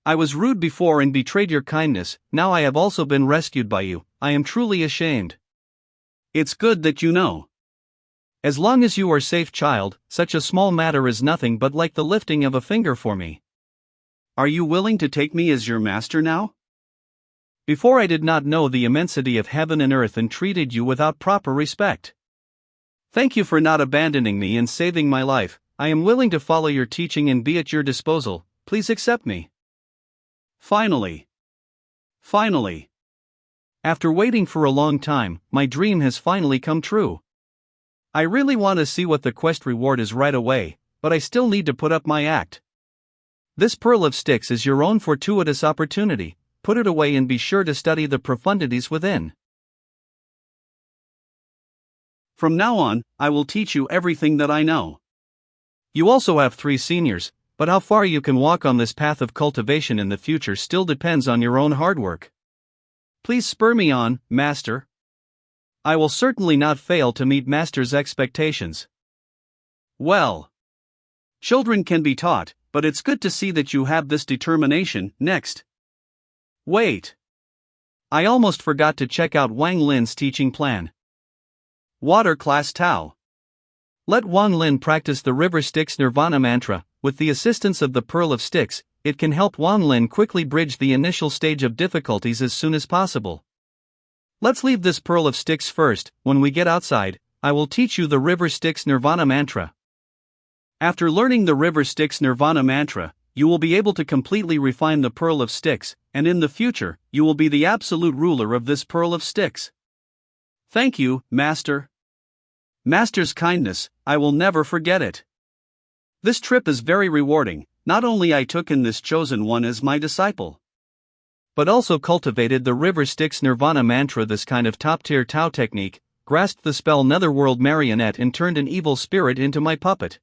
I was rude before and betrayed your kindness, now I have also been rescued by you. I am truly ashamed. It's good that you know. As long as you are safe, child, such a small matter is nothing but like the lifting of a finger for me. Are you willing to take me as your master now? Before I did not know the immensity of heaven and earth and treated you without proper respect. Thank you for not abandoning me and saving my life. I am willing to follow your teaching and be at your disposal. Please accept me. Finally. After waiting for a long time, my dream has finally come true. I really want to see what the quest reward is right away, but I still need to put up my act. This Pearl of Styx is your own fortuitous opportunity. Put it away and be sure to study the profundities within. From now on, I will teach you everything that I know. You also have 3 seniors, but how far you can walk on this path of cultivation in the future still depends on your own hard work. Please spur me on, Master. I will certainly not fail to meet Master's expectations. Well, children can be taught, but it's good to see that you have this determination. Next. Wait. I almost forgot to check out Wang Lin's teaching plan. Water Class Tao. Let Wang Lin practice the River Styx Nirvana mantra. With the assistance of the Pearl of Styx, it can help Wan Lin quickly bridge the initial stage of difficulties as soon as possible. Let's leave this Pearl of Sticks first. When we get outside, I will teach you the River Styx Nirvana Mantra. After learning the River Styx Nirvana Mantra, you will be able to completely refine the Pearl of Sticks, and in the future, you will be the absolute ruler of this Pearl of Sticks. Thank you, Master. Master's kindness, I will never forget it. This trip is very rewarding. Not only I took in this chosen one as my disciple, but also cultivated the River Styx Nirvana Mantra. This kind of top-tier Tao technique, grasped the spell Netherworld Marionette and turned an evil spirit into my puppet.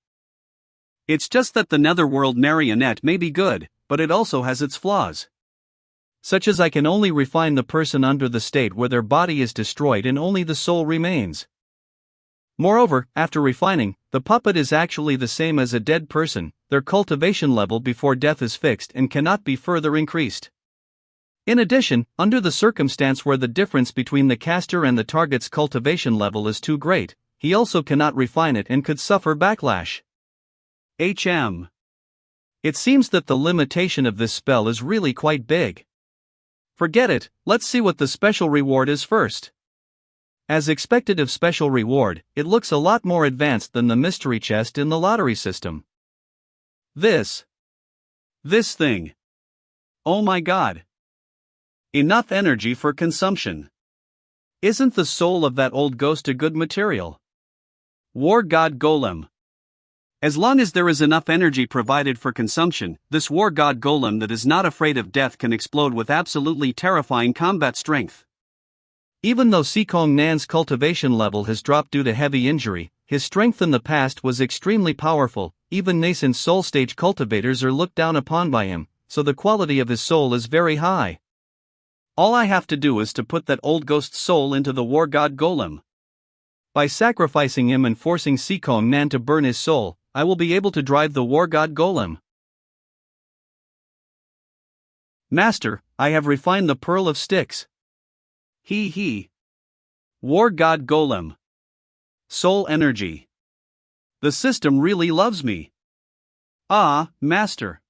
It's just that the Netherworld Marionette may be good, but it also has its flaws. Such as I can only refine the person under the state where their body is destroyed and only the soul remains. Moreover, after refining, the puppet is actually the same as a dead person. Their cultivation level before death is fixed and cannot be further increased. In addition, under the circumstance where the difference between the caster and the target's cultivation level is too great, he also cannot refine it and could suffer backlash. It seems that the limitation of this spell is really quite big. Forget it, let's see what the special reward is first. As expected of special reward, it looks a lot more advanced than the mystery chest in the lottery system. This thing. Oh my god. Enough energy for consumption. Isn't the soul of that old ghost a good material? War God Golem. As long as there is enough energy provided for consumption, this War God Golem that is not afraid of death can explode with absolutely terrifying combat strength. Even though Sikong Nan's cultivation level has dropped due to heavy injury, his strength in the past was extremely powerful. Even nascent soul stage cultivators are looked down upon by him, so the quality of his soul is very high. All I have to do is to put that old ghost's soul into the War God Golem. By sacrificing him and forcing Sikong Nan to burn his soul, I will be able to drive the War God Golem. Master, I have refined the Pearl of Sticks. War God Golem. Soul energy. The system really loves me. Ah, Master.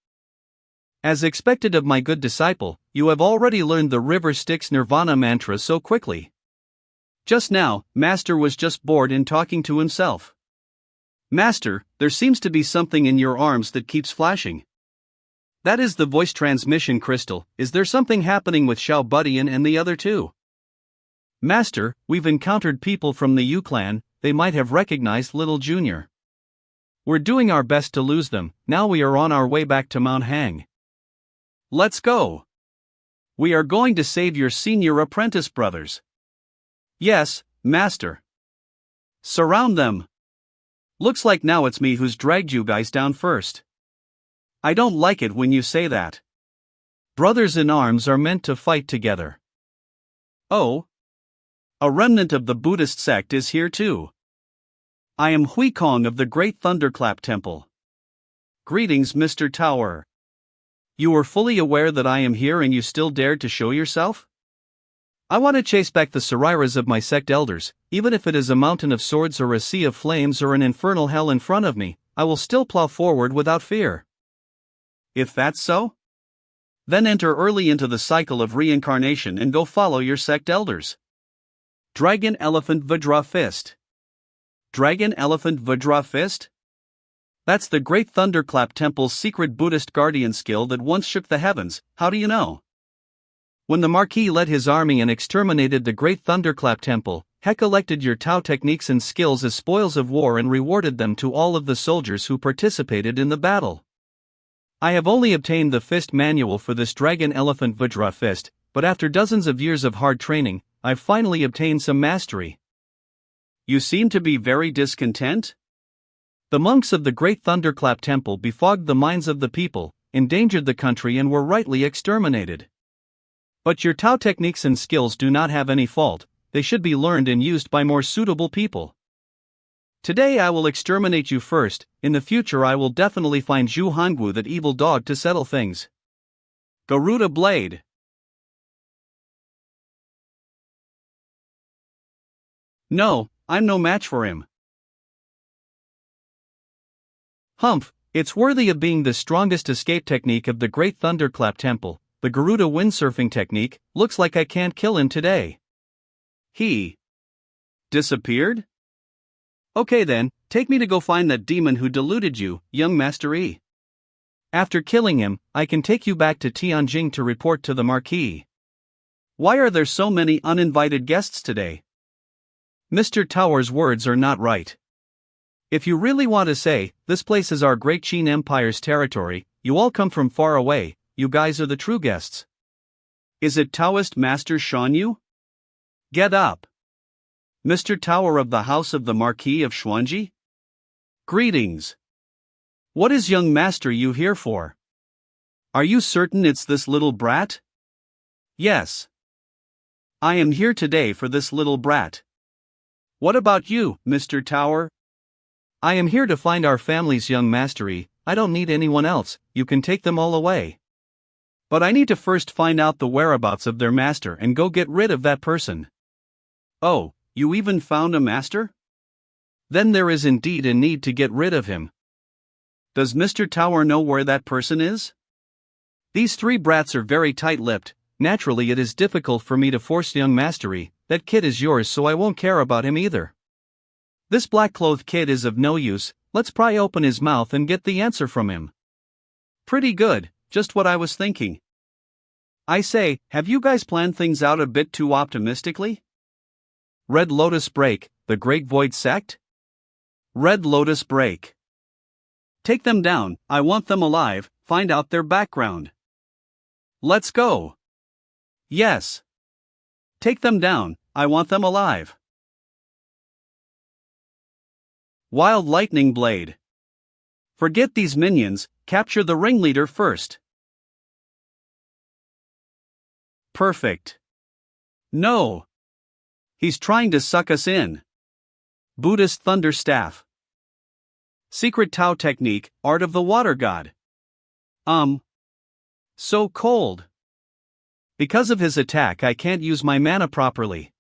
As expected of my good disciple, you have already learned the River Styx Nirvana Mantra so quickly. Just now, Master was just bored in talking to himself. Master, there seems to be something in your arms that keeps flashing. That is the voice transmission crystal. Is there something happening with Xiao Budian and the other two? Master, we've encountered people from the Yu clan. They might have recognized Little Junior. We're doing our best to lose them. Now we are on our way back to Mount Hang. Let's go. We are going to save your senior apprentice brothers. Yes, Master. Surround them. Looks like now it's me who's dragged you guys down first. I don't like it when you say that. Brothers in arms are meant to fight together. Oh. A remnant of the Buddhist sect is here too. I am Hui Kong of the Great Thunderclap Temple. Greetings, Mr. Tower. You were fully aware that I am here and you still dared to show yourself? I want to chase back the Sariras of my sect elders, even if it is a mountain of swords or a sea of flames or an infernal hell in front of me, I will still plow forward without fear. If that's so, then enter early into the cycle of reincarnation and go follow your sect elders. Dragon Elephant Vajra Fist. Dragon Elephant Vajra Fist? That's the Great Thunderclap Temple's secret Buddhist guardian skill that once shook the heavens. How do you know? When the Marquis led his army and exterminated the Great Thunderclap Temple, he collected your Tao techniques and skills as spoils of war and rewarded them to all of the soldiers who participated in the battle. I have only obtained the fist manual for this Dragon Elephant Vajra Fist, but after dozens of years of hard training, I've finally obtained some mastery. You seem to be very discontent? The monks of the Great Thunderclap Temple befogged the minds of the people, endangered the country and were rightly exterminated. But your Tao techniques and skills do not have any fault, they should be learned and used by more suitable people. Today I will exterminate you first, in the future I will definitely find Zhu Hangu, that evil dog, to settle things. Garuda Blade. No, I'm no match for him. Humph, It's worthy of being the strongest escape technique of the Great Thunderclap Temple. The Garuda windsurfing technique. Looks like I can't kill him today. He disappeared? Okay then, take me to go find that demon who deluded you, young Master E. After killing him, I can take you back to Tianjing to report to the Marquis. Why are there so many uninvited guests today? Mr. Tower's words are not right. If you really want to say, this place is our great Qin Empire's territory, you all come from far away, you guys are the true guests. Is it Taoist Master Shan Yu? Get up. Mr. Tower of the House of the Marquis of Xuanji? Greetings. What is young Master Yu here for? Are you certain it's this little brat? Yes. I am here today for this little brat. What about you, Mr. Tower? I am here to find our family's young mastery. I don't need anyone else, you can take them all away. But I need to first find out the whereabouts of their master and go get rid of that person. Oh, you even found a master? Then there is indeed a need to get rid of him. Does Mr. Tower know where that person is? These three brats are very tight-lipped. Naturally it is difficult for me to force young mastery. That kid is yours, so I won't care about him either. This black-clothed kid is of no use. Let's pry open his mouth and get the answer from him. Pretty good, just what I was thinking. I say, have you guys planned things out a bit too optimistically? Red Lotus Break, the Great Void Sect? Red Lotus Break. Take them down, I want them alive, find out their background. Let's go. Yes. Take them down, I want them alive. Wild Lightning Blade. Forget these minions, capture the ringleader first. Perfect. No. He's trying to suck us in. Buddhist Thunder Staff. Secret Tao Technique, Art of the Water God. So cold. Because of his attack I can't use my mana properly.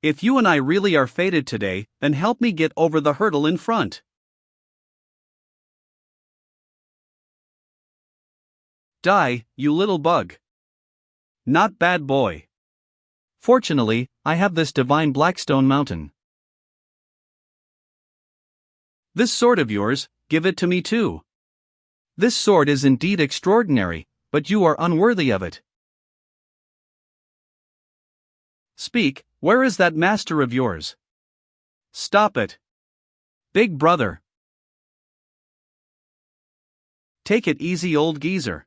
If you and I really are fated today, then help me get over the hurdle in front. Die, you little bug. Not bad boy. Fortunately, I have this divine Blackstone Mountain. This sword of yours, give it to me too. This sword is indeed extraordinary, but you are unworthy of it. Speak, where is that master of yours? Stop it. Big brother. Take it easy, old geezer.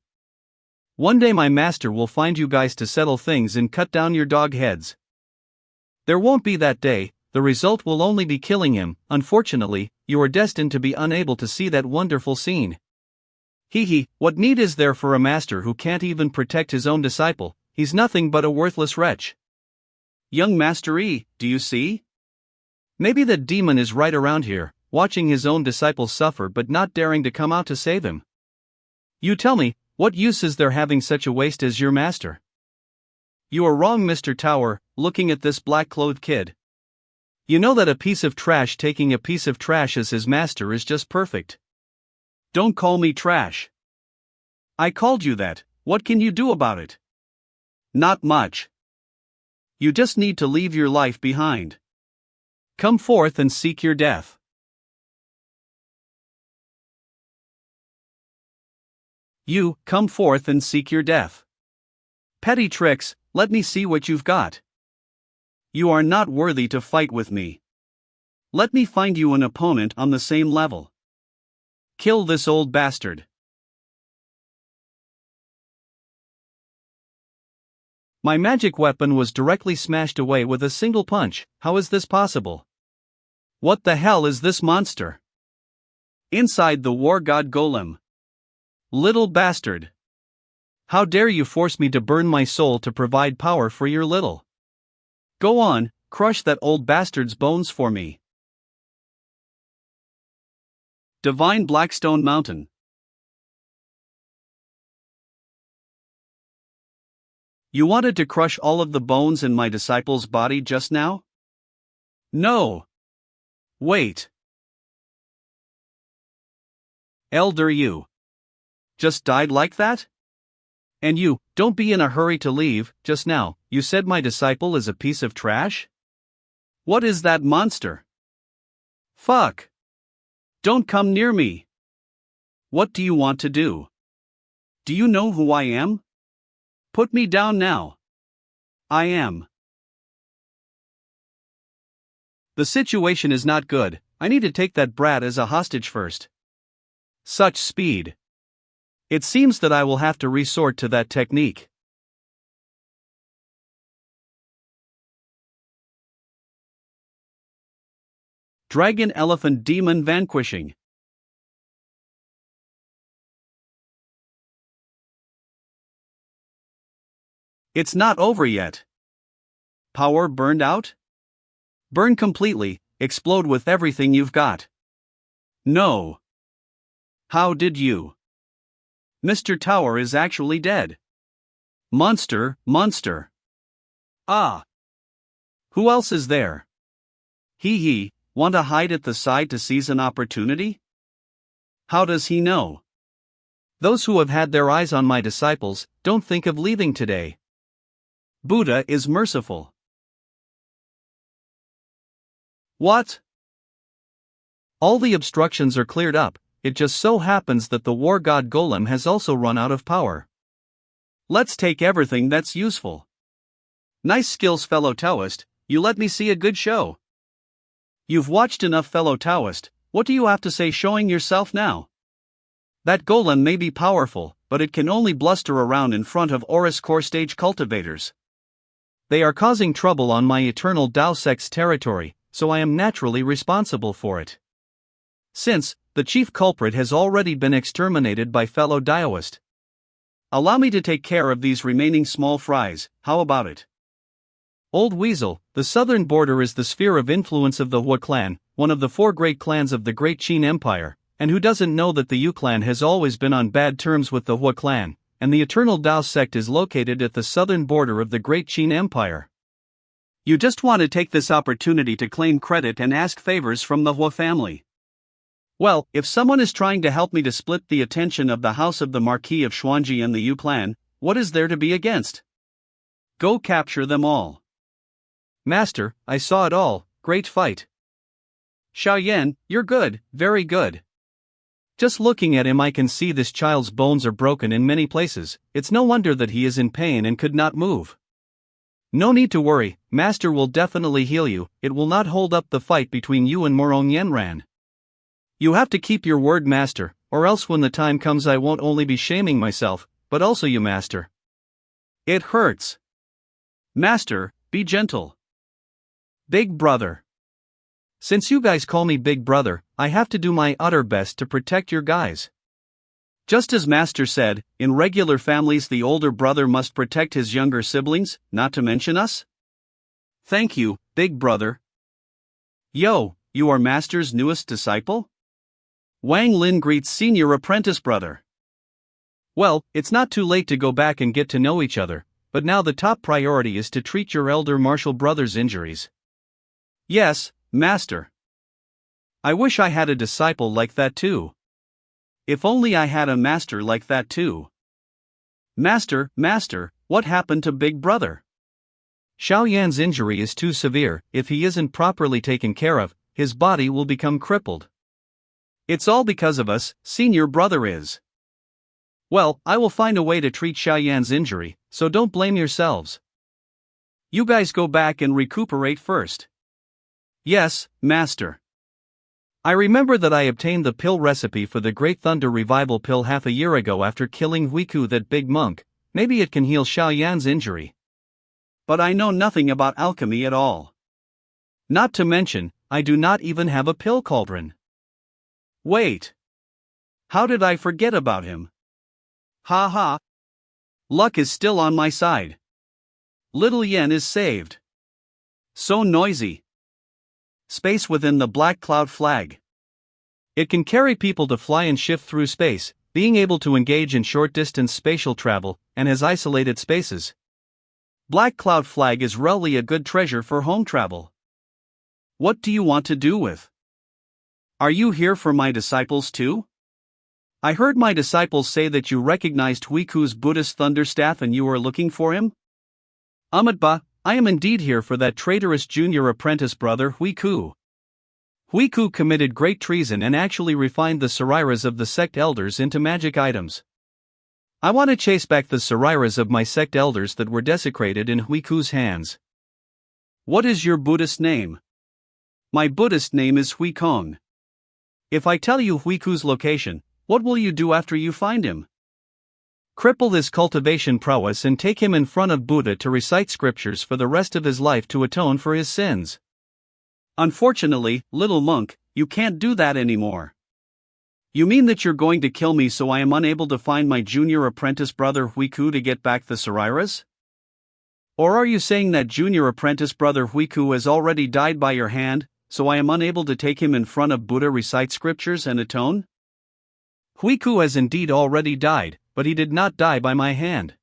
One day my master will find you guys to settle things and cut down your dog heads. There won't be that day, the result will only be killing him. Unfortunately, you are destined to be unable to see that wonderful scene. Hee, what need is there for a master who can't even protect his own disciple? He's nothing but a worthless wretch. Young Master E, do you see? Maybe the demon is right around here, watching his own disciples suffer but not daring to come out to save him. You tell me, what use is there having such a waste as your master? You are wrong, Mr. Tower, looking at this black-clothed kid. You know that a piece of trash taking a piece of trash as his master is just perfect. Don't call me trash. I called you that, what can you do about it? Not much. You just need to leave your life behind. Come forth and seek your death. You, come forth and seek your death. Petty tricks, let me see what you've got. You are not worthy to fight with me. Let me find you an opponent on the same level. Kill this old bastard. My magic weapon was directly smashed away with a single punch. How is this possible? What the hell is this monster? Inside the War God Golem. Little bastard. How dare you force me to burn my soul to provide power for your little. Go on, crush that old bastard's bones for me. Divine Blackstone Mountain. You wanted to crush all of the bones in my disciple's body just now? No. Wait. Elder, you just died like that? And you, don't be in a hurry to leave. Just now, you said my disciple is a piece of trash? What is that monster? Fuck. Don't come near me. What do you want to do? Do you know who I am? Put me down now. I am. The situation is not good. I need to take that brat as a hostage first. Such speed. It seems that I will have to resort to that technique. Dragon Elephant Demon Vanquishing. It's not over yet. Power burned out? Burn completely, explode with everything you've got. No. How did you? Mr. Tower is actually dead. Monster. Ah. Who else is there? He, want to hide at the side to seize an opportunity? How does he know? Those who have had their eyes on my disciples, don't think of leaving today. Buddha is merciful. What? All the obstructions are cleared up, it just so happens that the war god golem has also run out of power. Let's take everything that's useful. Nice skills, fellow Taoist, you let me see a good show. You've watched enough, fellow Taoist, what do you have to say showing yourself now? That golem may be powerful, but it can only bluster around in front of Aurus core stage cultivators. They are causing trouble on my eternal Dao sect's territory, so I am naturally responsible for it. Since the chief culprit has already been exterminated by fellow Daoist, allow me to take care of these remaining small fries, how about it? Old Weasel, the southern border is the sphere of influence of the Hua clan, one of the 4 great clans of the Great Qin Empire, and who doesn't know that the Yu clan has always been on bad terms with the Hua clan, and the Eternal Dao sect is located at the southern border of the Great Qin Empire. You just want to take this opportunity to claim credit and ask favors from the Hua family. Well, if someone is trying to help me to split the attention of the house of the Marquis of Xuanji and the Yu clan, what is there to be against? Go capture them all. Master, I saw it all, great fight. Xiaoyan, you're good, very good. Just looking at him I can see this child's bones are broken in many places, it's no wonder that he is in pain and could not move. No need to worry, Master will definitely heal you, it will not hold up the fight between you and Morong Yenran. You have to keep your word, Master, or else when the time comes I won't only be shaming myself, but also you, Master. It hurts. Master, be gentle. Big brother. Since you guys call me Big Brother, I have to do my utter best to protect your guys. Just as Master said, in regular families the older brother must protect his younger siblings, not to mention us. Thank you, Big Brother. Yo, you are Master's newest disciple? Wang Lin greets senior apprentice brother. Well, it's not too late to go back and get to know each other, but now the top priority is to treat your elder martial brother's injuries. Yes, Master. I wish I had a disciple like that too. If only I had a master like that too. Master, what happened to Big Brother? Xiaoyan's injury is too severe, if he isn't properly taken care of, his body will become crippled. It's all because of us, senior brother is. Well, I will find a way to treat Xiaoyan's injury, so don't blame yourselves. You guys go back and recuperate first. Yes, Master. I remember that I obtained the pill recipe for the Great Thunder Revival pill half a year ago after killing Huiku, that big monk. Maybe it can heal Xiaoyan's injury. But I know nothing about alchemy at all. Not to mention, I do not even have a pill cauldron. Wait. How did I forget about him? Ha ha. Luck is still on my side. Little Yen is saved. So noisy. Space within the black cloud flag. It can carry people to fly and shift through space, being able to engage in short-distance spatial travel, and has isolated spaces. Black cloud flag is really a good treasure for home travel. What do you want to do with? Are you here for my disciples too? I heard my disciples say that you recognized Huiku's Buddhist thunderstaff and you are looking for him? Amitba, I am indeed here for that traitorous junior apprentice brother Huiku. Huiku committed great treason and actually refined the sariras of the sect elders into magic items. I want to chase back the sariras of my sect elders that were desecrated in Huiku's hands. What is your Buddhist name? My Buddhist name is Huikong. If I tell you Huiku's location, what will you do after you find him? Cripple his cultivation prowess and take him in front of Buddha to recite scriptures for the rest of his life to atone for his sins. Unfortunately, little monk, you can't do that anymore. You mean that you're going to kill me so I am unable to find my junior apprentice brother Huiku to get back the sariras? Or are you saying that junior apprentice brother Huiku has already died by your hand, so I am unable to take him in front of Buddha recite scriptures and atone? Huiku has indeed already died, but he did not die by my hand.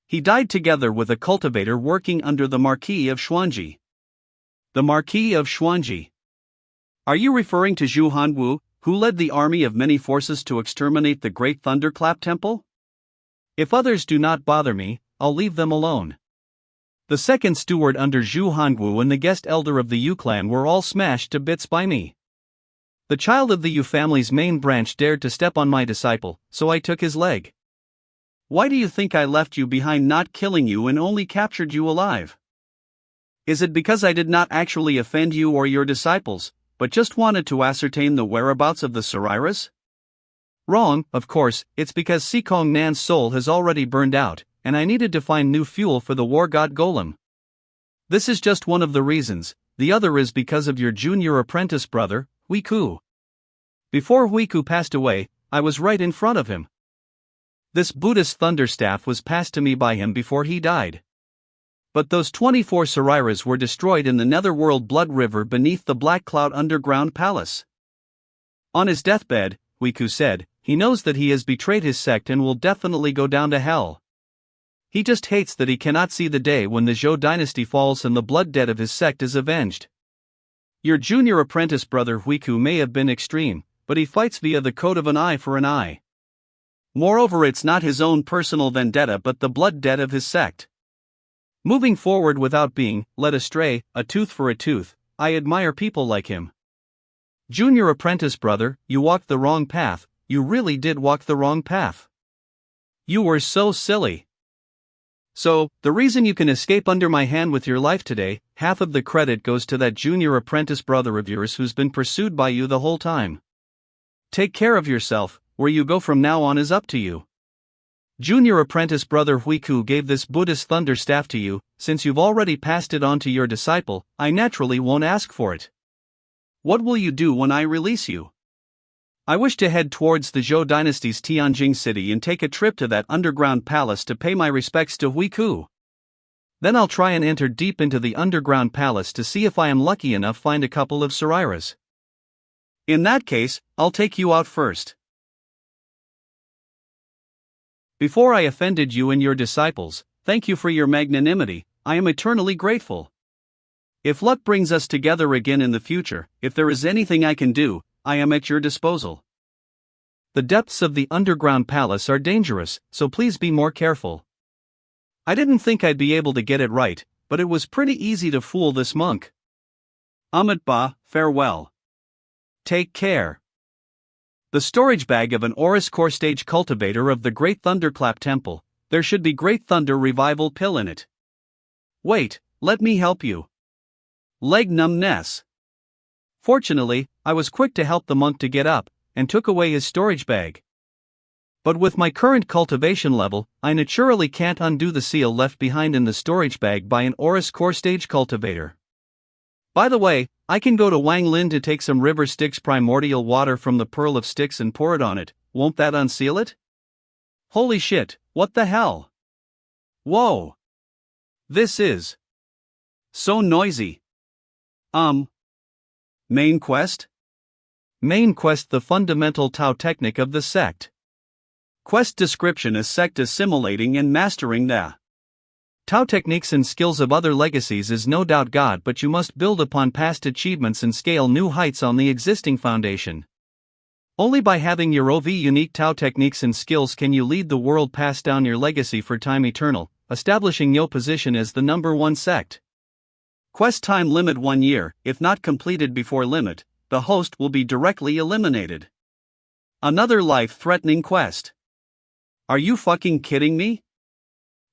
He died together with a cultivator working under the Marquis of Xuanji. The Marquis of Xuanji. Are you referring to Zhou Hanwu, who led the army of many forces to exterminate the Great Thunderclap Temple? If others do not bother me, I'll leave them alone. The second steward under Zhou Hanwu and the guest elder of the Yu clan were all smashed to bits by me. The child of the Yu family's main branch dared to step on my disciple, so I took his leg. Why do you think I left you behind, not killing you, and only captured you alive? Is it because I did not actually offend you or your disciples, but just wanted to ascertain the whereabouts of the sariras? Wrong, of course, it's because Sikong Nan's soul has already burned out, and I needed to find new fuel for the war god golem. This is just one of the reasons. The other is because of your junior apprentice brother, Huiku. Before Huiku passed away, I was right in front of him. This Buddhist thunderstaff was passed to me by him before he died. But those 24 sariras were destroyed in the netherworld blood river beneath the Black Cloud underground palace. On his deathbed, Huiku said, he knows that he has betrayed his sect and will definitely go down to hell. He just hates that he cannot see the day when the Zhou dynasty falls and the blood debt of his sect is avenged. Your junior apprentice brother Huiku may have been extreme, but he fights via the code of an eye for an eye. Moreover, it's not his own personal vendetta but the blood debt of his sect. Moving forward without being led astray, a tooth for a tooth, I admire people like him. Junior apprentice brother, you walked the wrong path, you really did walk the wrong path. You were so silly. So, the reason you can escape under my hand with your life today, half of the credit goes to that junior apprentice brother of yours who's been pursued by you the whole time. Take care of yourself, where you go from now on is up to you. Junior apprentice brother Huiku gave this Buddhist thunderstaff to you. Since you've already passed it on to your disciple, I naturally won't ask for it. What will you do when I release you? I wish to head towards the Zhou dynasty's Tianjing city and take a trip to that underground palace to pay my respects to Huiku. Then I'll try and enter deep into the underground palace to see if I am lucky enough find a couple of sariras. In that case, I'll take you out first. Before I offended you and your disciples, thank you for your magnanimity, I am eternally grateful. If luck brings us together again in the future, if there is anything I can do, I am at your disposal. The depths of the underground palace are dangerous, so please be more careful. I didn't think I'd be able to get it right, but it was pretty easy to fool this monk. Amitba, farewell. Take care. The storage bag of an Oris core stage cultivator of the Great Thunderclap Temple, there should be Great Thunder Revival pill in it. Wait, let me help you. Leg numbness. Fortunately, I was quick to help the monk to get up, and took away his storage bag. But with my current cultivation level, I naturally can't undo the seal left behind in the storage bag by an Oris core stage cultivator. By the way, I can go to Wang Lin to take some river Styx primordial water from the Pearl of Styx and pour it on it. Won't that unseal it? Holy shit, what the hell? Whoa! This is so noisy. Main quest? Main quest, the fundamental Tao technique of the sect. Quest description is sect assimilating and mastering the Tao techniques and skills of other legacies is no doubt God, but you must build upon past achievements and scale new heights on the existing foundation. Only by having your OV unique Tao techniques and skills can you lead the world, pass down your legacy for time eternal, establishing your position as the #1 sect. Quest time limit 1 year. If not completed before limit, the host will be directly eliminated. Another life-threatening quest. Are you fucking kidding me?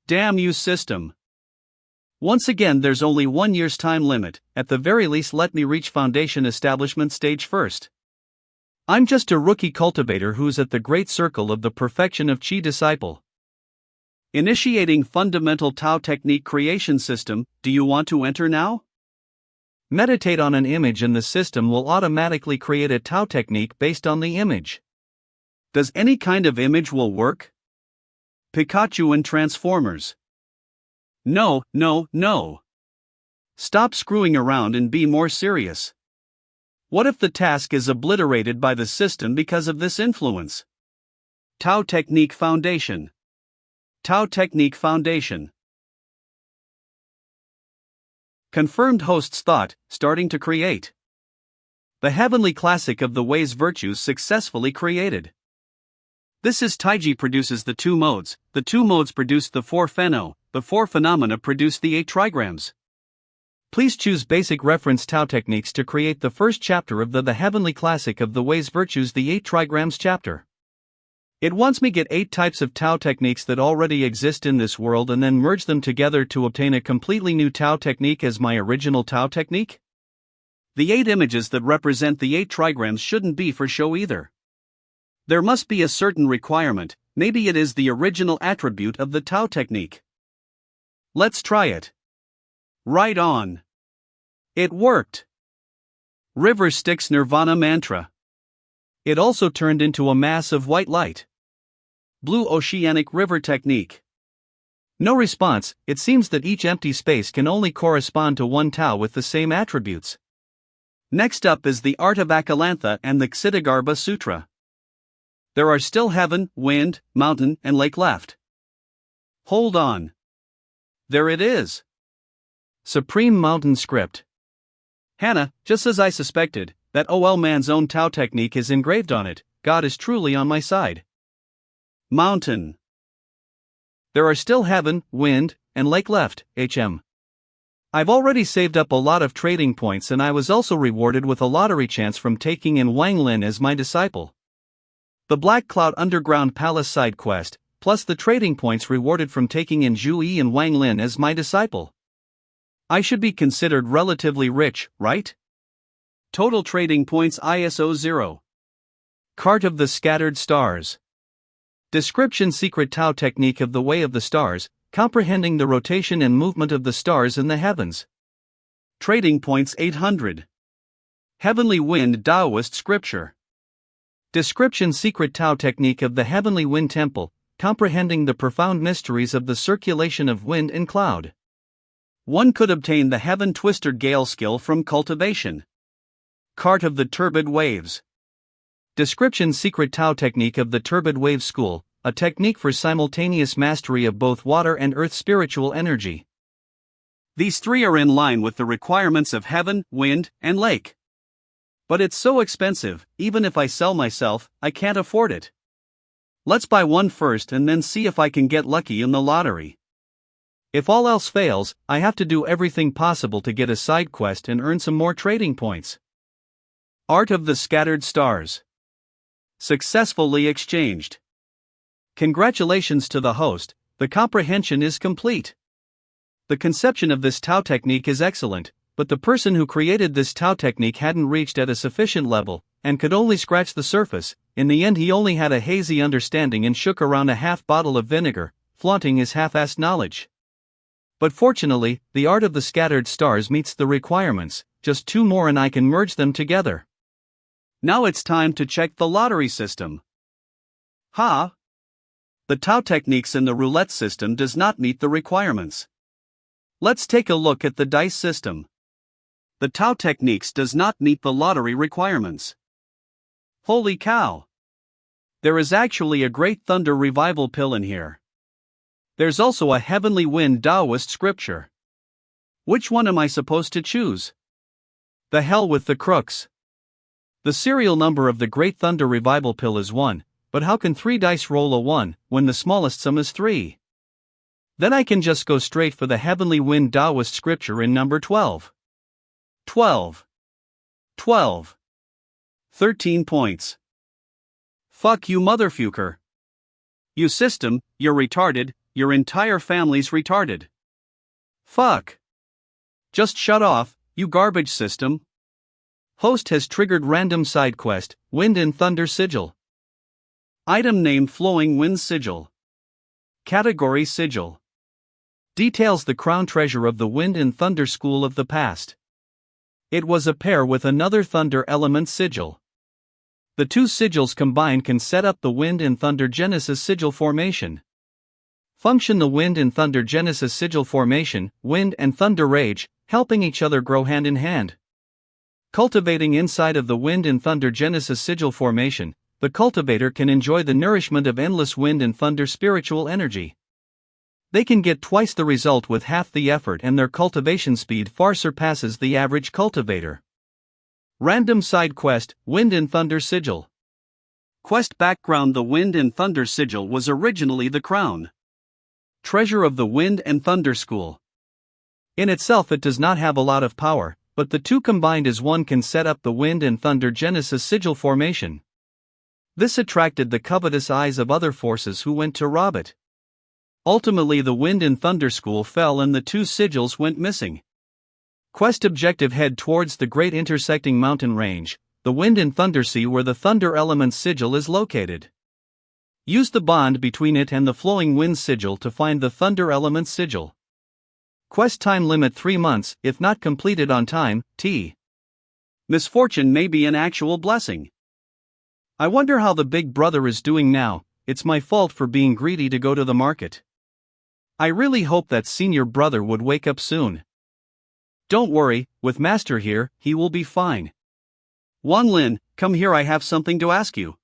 Damn you, system. Once again, there's only 1 year's time limit. At the very least, let me reach foundation establishment stage first. I'm just a rookie cultivator who's at the great circle of the perfection of Chi disciple. Initiating fundamental Tao technique creation system. Do you want to enter now? Meditate on an image and the system will automatically create a Tao technique based on the image. Does any kind of image will work? Pikachu and Transformers. No. Stop screwing around and be more serious. What if the task is obliterated by the system because of this influence? Tao Technique Foundation. Tao Technique Foundation. Confirmed host's thought, starting to create. The heavenly classic of the way's virtues successfully created. This is Taiji produces the 2 modes, the 2 modes produce the 4 pheno, the 4 phenomena produce the 8 trigrams. Please choose basic reference Tao techniques to create the first chapter of the heavenly classic of the way's virtues, the 8 trigrams chapter. It wants me get 8 types of Tao techniques that already exist in this world and then merge them together to obtain a completely new Tao technique as my original Tao technique? The 8 images that represent the 8 trigrams shouldn't be for show either. There must be a certain requirement, maybe it is the original attribute of the Tao technique. Let's try it. Right on. It worked. River Styx Nirvana Mantra. It also turned into a mass of white light. Blue Oceanic River Technique. No response. It seems that each empty space can only correspond to one Tao with the same attributes. Next up is the Art of Akalantha and the Ksitigarbha Sutra. There are still heaven, wind, mountain, and lake left. Hold on. There it is. Supreme Mountain Script. Hannah, just as I suspected, that OL man's own Tao technique is engraved on it. God is truly on my side. Mountain. There are still heaven, wind, and lake left, HM. I've already saved up a lot of trading points and I was also rewarded with a lottery chance from taking in Wang Lin as my disciple. The Black Cloud Underground Palace side quest, plus the trading points rewarded from taking in Zhou Yi and Wang Lin as my disciple. I should be considered relatively rich, right? Total trading points ISO 0. Cart of the Scattered Stars. Description: Secret Tao technique of the Way of the Stars, comprehending the rotation and movement of the stars in the heavens. Trading points 800. Heavenly Wind Taoist Scripture. Description: Secret Tao technique of the Heavenly Wind Temple, comprehending the profound mysteries of the circulation of wind and cloud. One could obtain the Heaven Twister Gale skill from cultivation. Cart of the Turbid Waves. Description: Secret Tao technique of the Turbid Wave School, a technique for simultaneous mastery of both water and earth spiritual energy. These 3 are in line with the requirements of heaven, wind, and lake. But it's so expensive, even if I sell myself, I can't afford it. Let's buy one first and then see if I can get lucky in the lottery. If all else fails, I have to do everything possible to get a side quest and earn some more trading points. Art of the Scattered Stars. Successfully exchanged. Congratulations to the host, the comprehension is complete. The conception of this Tao technique is excellent, but the person who created this Tao technique hadn't reached at a sufficient level, and could only scratch the surface. In the end he only had a hazy understanding and shook around a half bottle of vinegar, flaunting his half-assed knowledge. But fortunately, the Art of the Scattered Stars meets the requirements, just 2 more and I can merge them together. Now it's time to check the lottery system. The Tao techniques in the roulette system does not meet the requirements. Let's take a look at the dice system. The Tao techniques does not meet the lottery requirements. Holy cow! There is actually a Great Thunder Revival pill in here. There's also a Heavenly Wind Taoist scripture. Which one am I supposed to choose? The hell with the crooks. The serial number of the Great Thunder Revival Pill is 1, but how can 3 dice roll a 1 when the smallest sum is 3? Then I can just go straight for the Heavenly Wind Taoist scripture in number 12. 12. 12. 13 points. Fuck you, motherfucker. You system, you're retarded, your entire family's retarded. Fuck. Just shut off, you garbage system. Host has triggered random side quest, Wind and Thunder Sigil. Item name Flowing Wind Sigil. Category Sigil. Details the crown treasure of the Wind and Thunder School of the past. It was a pair with another Thunder element sigil. The two sigils combined can set up the Wind and Thunder Genesis sigil formation. Function the Wind and Thunder Genesis sigil formation, Wind and Thunder Rage, helping each other grow hand in hand. Cultivating inside of the Wind and Thunder Genesis sigil formation, the cultivator can enjoy the nourishment of endless Wind and Thunder spiritual energy. They can get twice the result with half the effort, and their cultivation speed far surpasses the average cultivator. Random side quest, Wind and Thunder Sigil. Quest background: the Wind and Thunder Sigil was originally the crown treasure of the Wind and Thunder School. In itself it does not have a lot of power, but the two combined as one can set up the Wind and Thunder Genesis sigil formation. This attracted the covetous eyes of other forces who went to rob it. Ultimately the Wind and Thunder School fell and the two sigils went missing. Quest objective: head towards the great intersecting mountain range, the Wind and Thunder Sea, where the Thunder element sigil is located. Use the bond between it and the Flowing Wind sigil to find the Thunder element sigil. Quest time limit 3 months, if not completed on time, T. Misfortune may be an actual blessing. I wonder how the big brother is doing now. It's my fault for being greedy to go to the market. I really hope that senior brother would wake up soon. Don't worry, with Master here, he will be fine. Wan Lin, come here, I have something to ask you.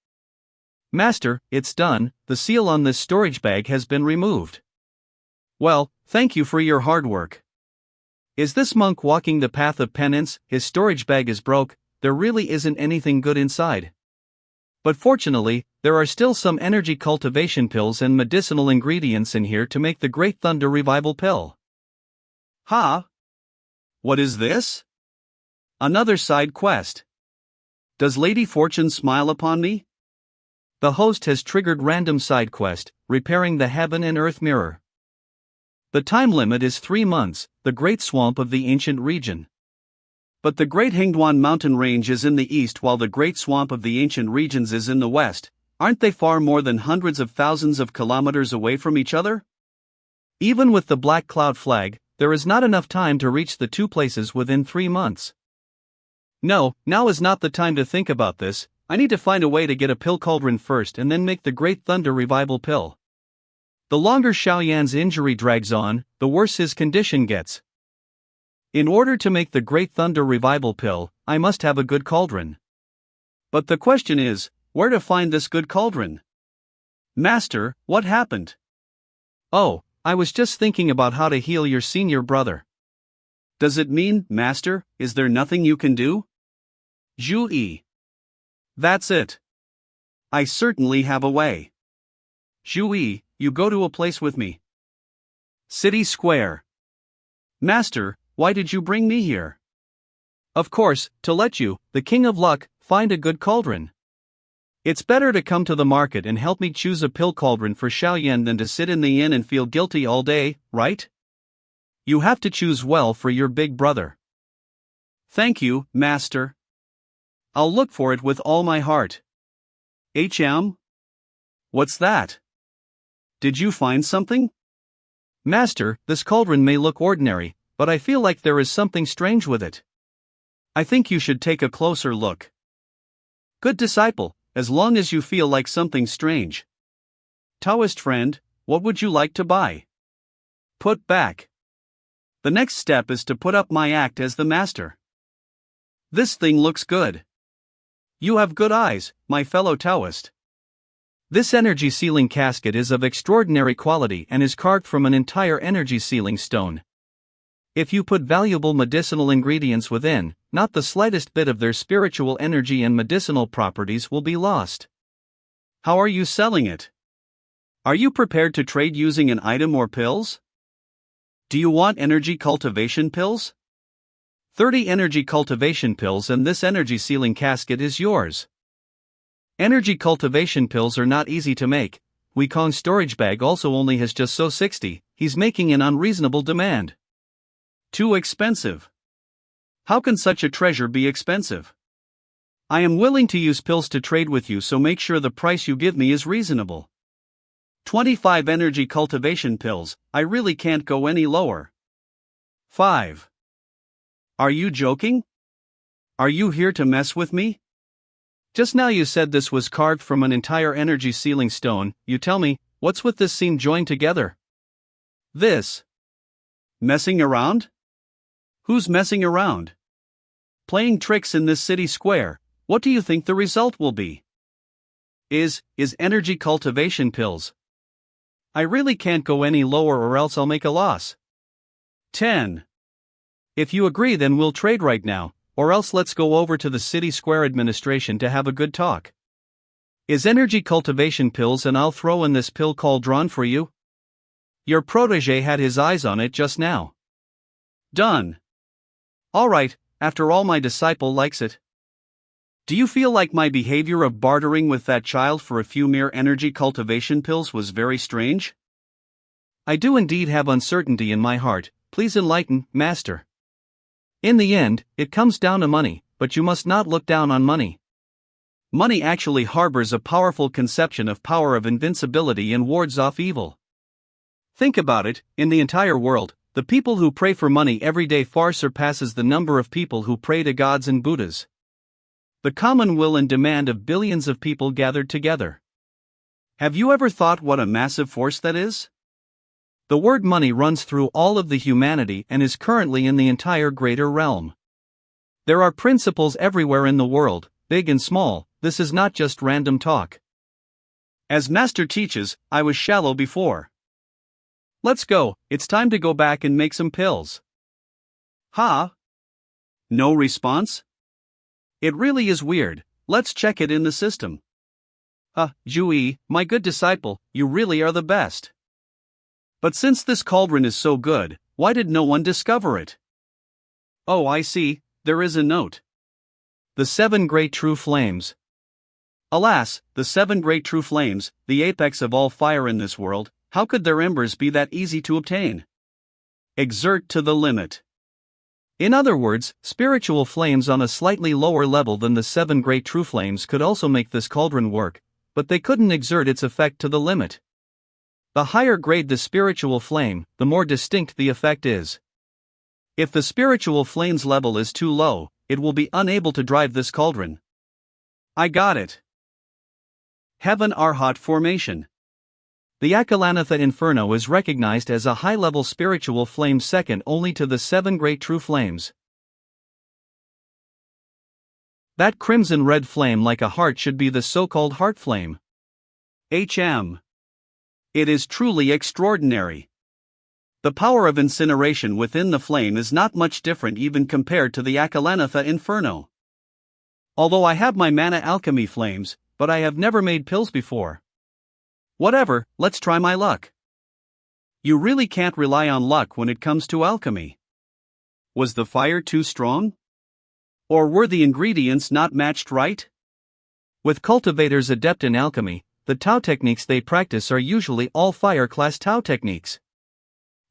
Master, it's done, the seal on this storage bag has been removed. Well, thank you for your hard work. Is this monk walking the path of penance? His storage bag is broke, there really isn't anything good inside. But fortunately, there are still some energy cultivation pills and medicinal ingredients in here to make the Great Thunder Revival Pill. Ha! What is this? Another side quest. Does Lady Fortune smile upon me? The host has triggered random side quest, repairing the heaven and earth mirror. The time limit is 3 months, the Great Swamp of the ancient region. But the Great Hingduan mountain range is in the east while the Great Swamp of the ancient regions is in the west. Aren't they far more than hundreds of thousands of kilometers away from each other? Even with the Black Cloud flag, there is not enough time to reach the two places within 3 months. No, now is not the time to think about this. I need to find a way to get a pill cauldron first and then make the Great Thunder Revival Pill. The longer Xiaoyan's injury drags on, the worse his condition gets. In order to make the Great Thunder Revival Pill, I must have a good cauldron. But the question is, where to find this good cauldron? Master, what happened? Oh, I was just thinking about how to heal your senior brother. Does it mean, Master, is there nothing you can do? Zhou. That's it. I certainly have a way. Zhou, you go to a place with me. City Square. Master, why did you bring me here? Of course, to let you, the King of Luck, find a good cauldron. It's better to come to the market and help me choose a pill cauldron for Xiaoyan than to sit in the inn and feel guilty all day, right? You have to choose well for your big brother. Thank you, Master. I'll look for it with all my heart. What's that? Did you find something? Master, this cauldron may look ordinary, but I feel like there is something strange with it. I think you should take a closer look. Good disciple, as long as you feel like something strange. Taoist friend, what would you like to buy? Put back. The next step is to put up my act as the master. This thing looks good. You have good eyes, my fellow Taoist. This energy sealing casket is of extraordinary quality and is carved from an entire energy sealing stone. If you put valuable medicinal ingredients within, not the slightest bit of their spiritual energy and medicinal properties will be lost. How are you selling it? Are you prepared to trade using an item or pills? Do you want energy cultivation pills? 30 energy cultivation pills and this energy sealing casket is yours. Energy cultivation pills are not easy to make. Wukong's storage bag also only has just so 60, he's making an unreasonable demand. Too expensive. How can such a treasure be expensive? I am willing to use pills to trade with you, so make sure the price you give me is reasonable. 25 energy cultivation pills, I really can't go any lower. 5. Are you joking? Are you here to mess with me? Just now you said this was carved from an entire energy sealing stone. You tell me, what's with this seam joined together? This. Messing around? Who's messing around? Playing tricks in this city square. What do you think the result will be? Is energy cultivation pills. I really can't go any lower or else I'll make a loss. 10. If you agree, then we'll trade right now, or else let's go over to the city square administration to have a good talk. Is energy cultivation pills and I'll throw in this pill cauldron for you? Your protege had his eyes on it just now. Done. Alright, after all my disciple likes it. Do you feel like my behavior of bartering with that child for a few mere energy cultivation pills was very strange? I do indeed have uncertainty in my heart, please enlighten, Master. In the end, it comes down to money, but you must not look down on money. Money actually harbors a powerful conception of power of invincibility and wards off evil. Think about it, in the entire world, the people who pray for money every day far surpasses the number of people who pray to gods and Buddhas. The common will and demand of billions of people gathered together. Have you ever thought what a massive force that is? The word money runs through all of the humanity and is currently in the entire greater realm. There are principles everywhere in the world, big and small. This is not just random talk. As Master teaches, I was shallow before. Let's go, it's time to go back and make some pills. Ha? No response? It really is weird, let's check it in the system. Zhou, my good disciple, you really are the best. But since this cauldron is so good, why did no one discover it? Oh, I see, there is a note. The 7 great true flames. Alas, the 7 great true flames, the apex of all fire in this world, how could their embers be that easy to obtain? Exert to the limit. In other words, spiritual flames on a slightly lower level than the 7 great true flames could also make this cauldron work, but they couldn't exert its effect to the limit. The higher grade the spiritual flame, the more distinct the effect is. If the spiritual flame's level is too low, it will be unable to drive this cauldron. I got it. Heaven Arhat formation. The Akalanatha Inferno is recognized as a high-level spiritual flame second only to the 7 great true flames. That crimson-red flame like a heart should be the so-called heart flame. HM. It is truly extraordinary. The power of incineration within the flame is not much different even compared to the Akalanatha Inferno. Although I have my mana alchemy flames, but I have never made pills before. Whatever, let's try my luck. You really can't rely on luck when it comes to alchemy. Was the fire too strong? Or were the ingredients not matched right? With cultivators adept in alchemy, the Tao techniques they practice are usually all fire class Tao techniques.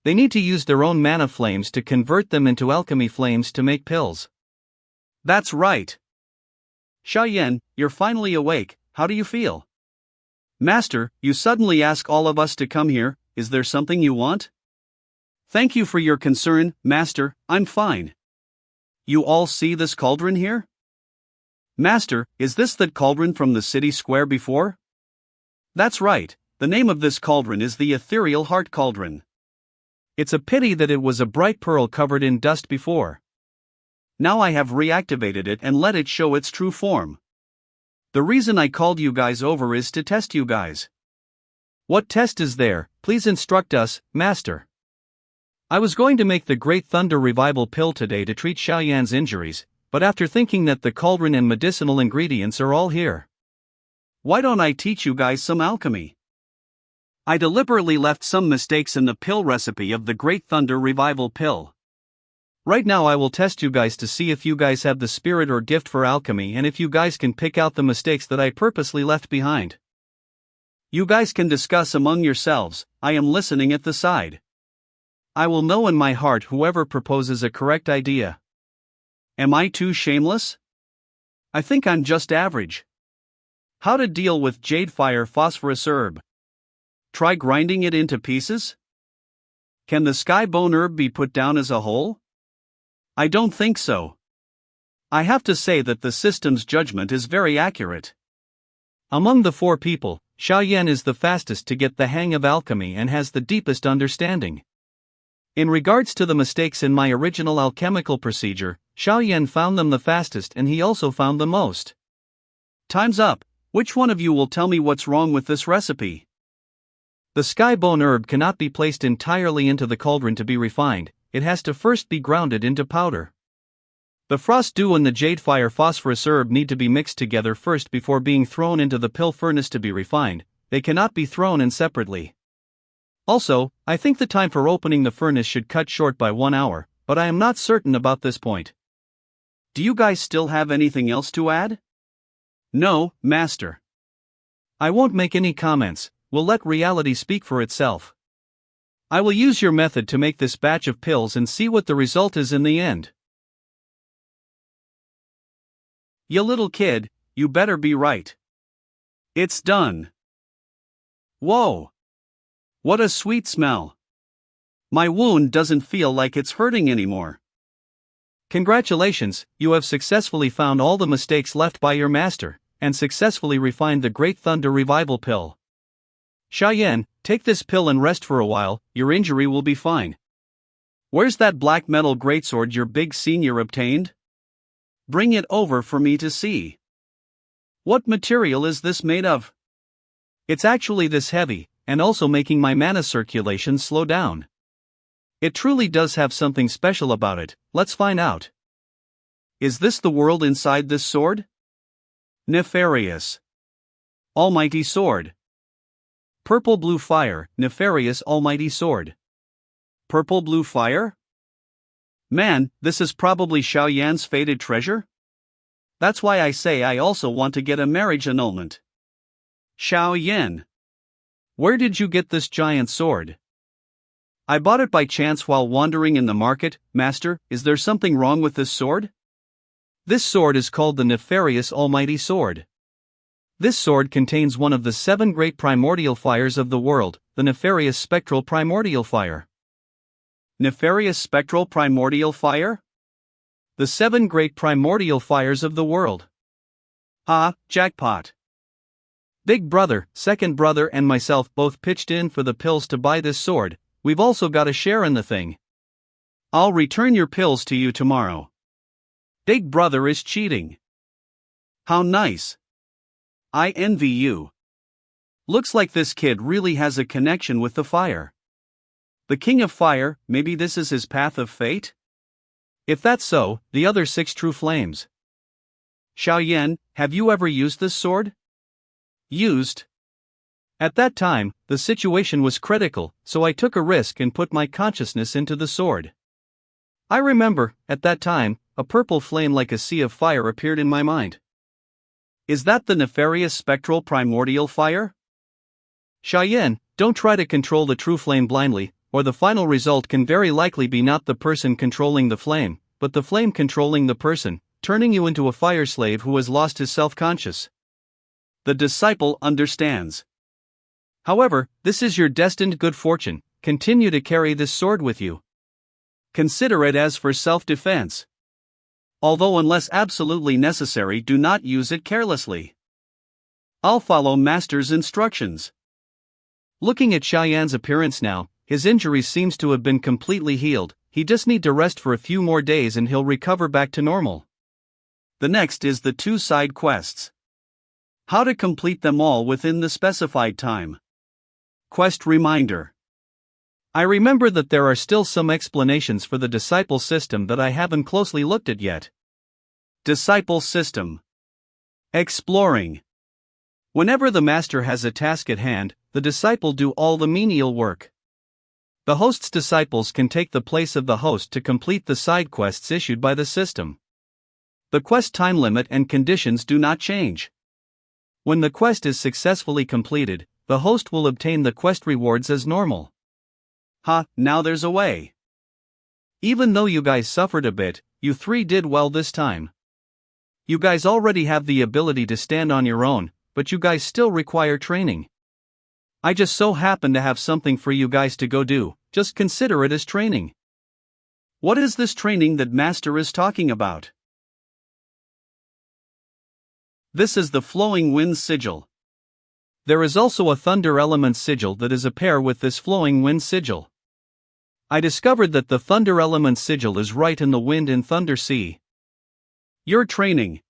They need to use their own mana flames to convert them into alchemy flames to make pills. That's right. Xiaoyan, you're finally awake, how do you feel? Master, you suddenly ask all of us to come here, is there something you want? Thank you for your concern, Master, I'm fine. You all see this cauldron here? Master, is this that cauldron from the city square before? That's right, the name of this cauldron is the Ethereal Heart Cauldron. It's a pity that it was a bright pearl covered in dust before. Now I have reactivated it and let it show its true form. The reason I called you guys over is to test you guys. What test is there, please instruct us, Master. I was going to make the Great Thunder Revival pill today to treat Xiaoyan's injuries, but after thinking that the cauldron and medicinal ingredients are all here, why don't I teach you guys some alchemy? I deliberately left some mistakes in the pill recipe of the Great Thunder Revival pill. Right now I will test you guys to see if you guys have the spirit or gift for alchemy and if you guys can pick out the mistakes that I purposely left behind. You guys can discuss among yourselves, I am listening at the side. I will know in my heart whoever proposes a correct idea. Am I too shameless? I think I'm just average. How to deal with jade fire phosphorus herb? Try grinding it into pieces? Can the sky bone herb be put down as a whole? I don't think so. I have to say that the system's judgment is very accurate. Among the 4 people, Xiaoyan is the fastest to get the hang of alchemy and has the deepest understanding. In regards to the mistakes in my original alchemical procedure, Xiaoyan found them the fastest and he also found the most. Time's up. Which one of you will tell me what's wrong with this recipe? The sky bone herb cannot be placed entirely into the cauldron to be refined, it has to first be grounded into powder. The frost dew and the jade fire phosphorus herb need to be mixed together first before being thrown into the pill furnace to be refined, they cannot be thrown in separately. Also, I think the time for opening the furnace should cut short by 1 hour, but I am not certain about this point. Do you guys still have anything else to add? No, Master. I won't make any comments, we'll let reality speak for itself. I will use your method to make this batch of pills and see what the result is in the end. You little kid, you better be right. It's done. Whoa! What a sweet smell. My wound doesn't feel like it's hurting anymore. Congratulations, you have successfully found all the mistakes left by your master, and successfully refined the Great Thunder Revival pill. Xiaoyan, take this pill and rest for a while, your injury will be fine. Where's that black metal greatsword your big senior obtained? Bring it over for me to see. What material is this made of? It's actually this heavy, and also making my mana circulation slow down. It truly does have something special about it, let's find out. Is this the world inside this sword? Nefarious. Almighty sword. Purple blue fire, nefarious almighty sword. Purple blue fire? Man, this is probably Xiaoyan's fated treasure? That's why I say I also want to get a marriage annulment. Xiaoyan. Where did you get this giant sword? I bought it by chance while wandering in the market, Master, is there something wrong with this sword? This sword is called the Nefarious Almighty Sword. This sword contains one of the 7 great primordial fires of the world, the Nefarious Spectral Primordial Fire. Nefarious Spectral Primordial Fire? The 7 great primordial fires of the world. Ah, jackpot. Big brother, second brother and myself both pitched in for the pills to buy this sword, we've also got a share in the thing. I'll return your pills to you tomorrow. Big brother is cheating. How nice. I envy you. Looks like this kid really has a connection with the fire. The King of Fire, maybe this is his path of fate? If that's so, the other 6 true flames. Xiaoyan, have you ever used this sword? Used? At that time, the situation was critical, so I took a risk and put my consciousness into the sword. I remember, at that time, a purple flame like a sea of fire appeared in my mind. Is that the Nefarious Spectral Primordial Fire? Xiaoyan, don't try to control the true flame blindly, or the final result can very likely be not the person controlling the flame, but the flame controlling the person, turning you into a fire slave who has lost his self-conscious. The disciple understands. However, this is your destined good fortune, continue to carry this sword with you. Consider it as for self-defense. Although unless absolutely necessary, do not use it carelessly. I'll follow Master's instructions. Looking at Xiaoyan's appearance now, his injuries seems to have been completely healed, he just need to rest for a few more days and he'll recover back to normal. The next is the 2 side quests. How to complete them all within the specified time. Quest reminder. I remember that there are still some explanations for the disciple system that I haven't closely looked at yet. Disciple system. Exploring. Whenever the master has a task at hand, the disciple do all the menial work. The host's disciples can take the place of the host to complete the side quests issued by the system. The quest time limit and conditions do not change. When the quest is successfully completed, the host will obtain the quest rewards as normal. Now there's a way. Even though you guys suffered a bit, you three did well this time. You guys already have the ability to stand on your own, but you guys still require training. I just so happen to have something for you guys to go do, just consider it as training. What is this training that Master is talking about? This is the Flowing Wind Sigil. There is also a Thunder Element Sigil that is a pair with this Flowing Wind Sigil. I discovered that the Thunder Element Sigil is right in the Wind and Thunder Sea. Your training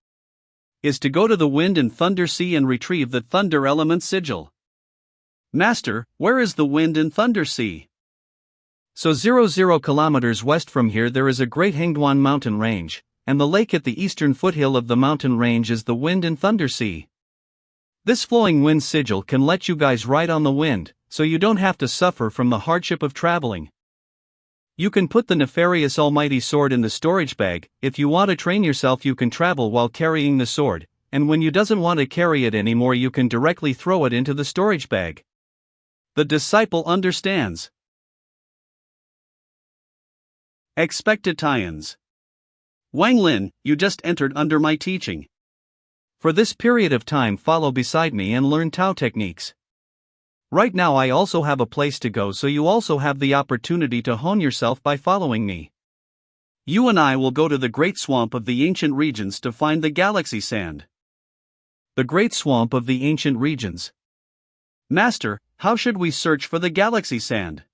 is to go to the Wind and Thunder Sea and retrieve the Thunder Element Sigil. Master, where is the Wind and Thunder Sea? So 00 kilometers west from here there is a great Hengduan mountain range, and the lake at the eastern foothill of the mountain range is the Wind and Thunder Sea. This Flowing Wind Sigil can let you guys ride on the wind, so you don't have to suffer from the hardship of traveling. You can put the nefarious almighty sword in the storage bag. If you want to train yourself you can travel while carrying the sword, and when you doesn't want to carry it anymore you can directly throw it into the storage bag. The disciple understands. Expected tie-ins. Wang Lin, you just entered under my teaching. For this period of time follow beside me and learn Tao techniques. Right now I also have a place to go, so you also have the opportunity to hone yourself by following me. You and I will go to the Great Swamp of the Ancient Regions to find the Galaxy Sand. The Great Swamp of the Ancient Regions. Master, how should we search for the Galaxy Sand?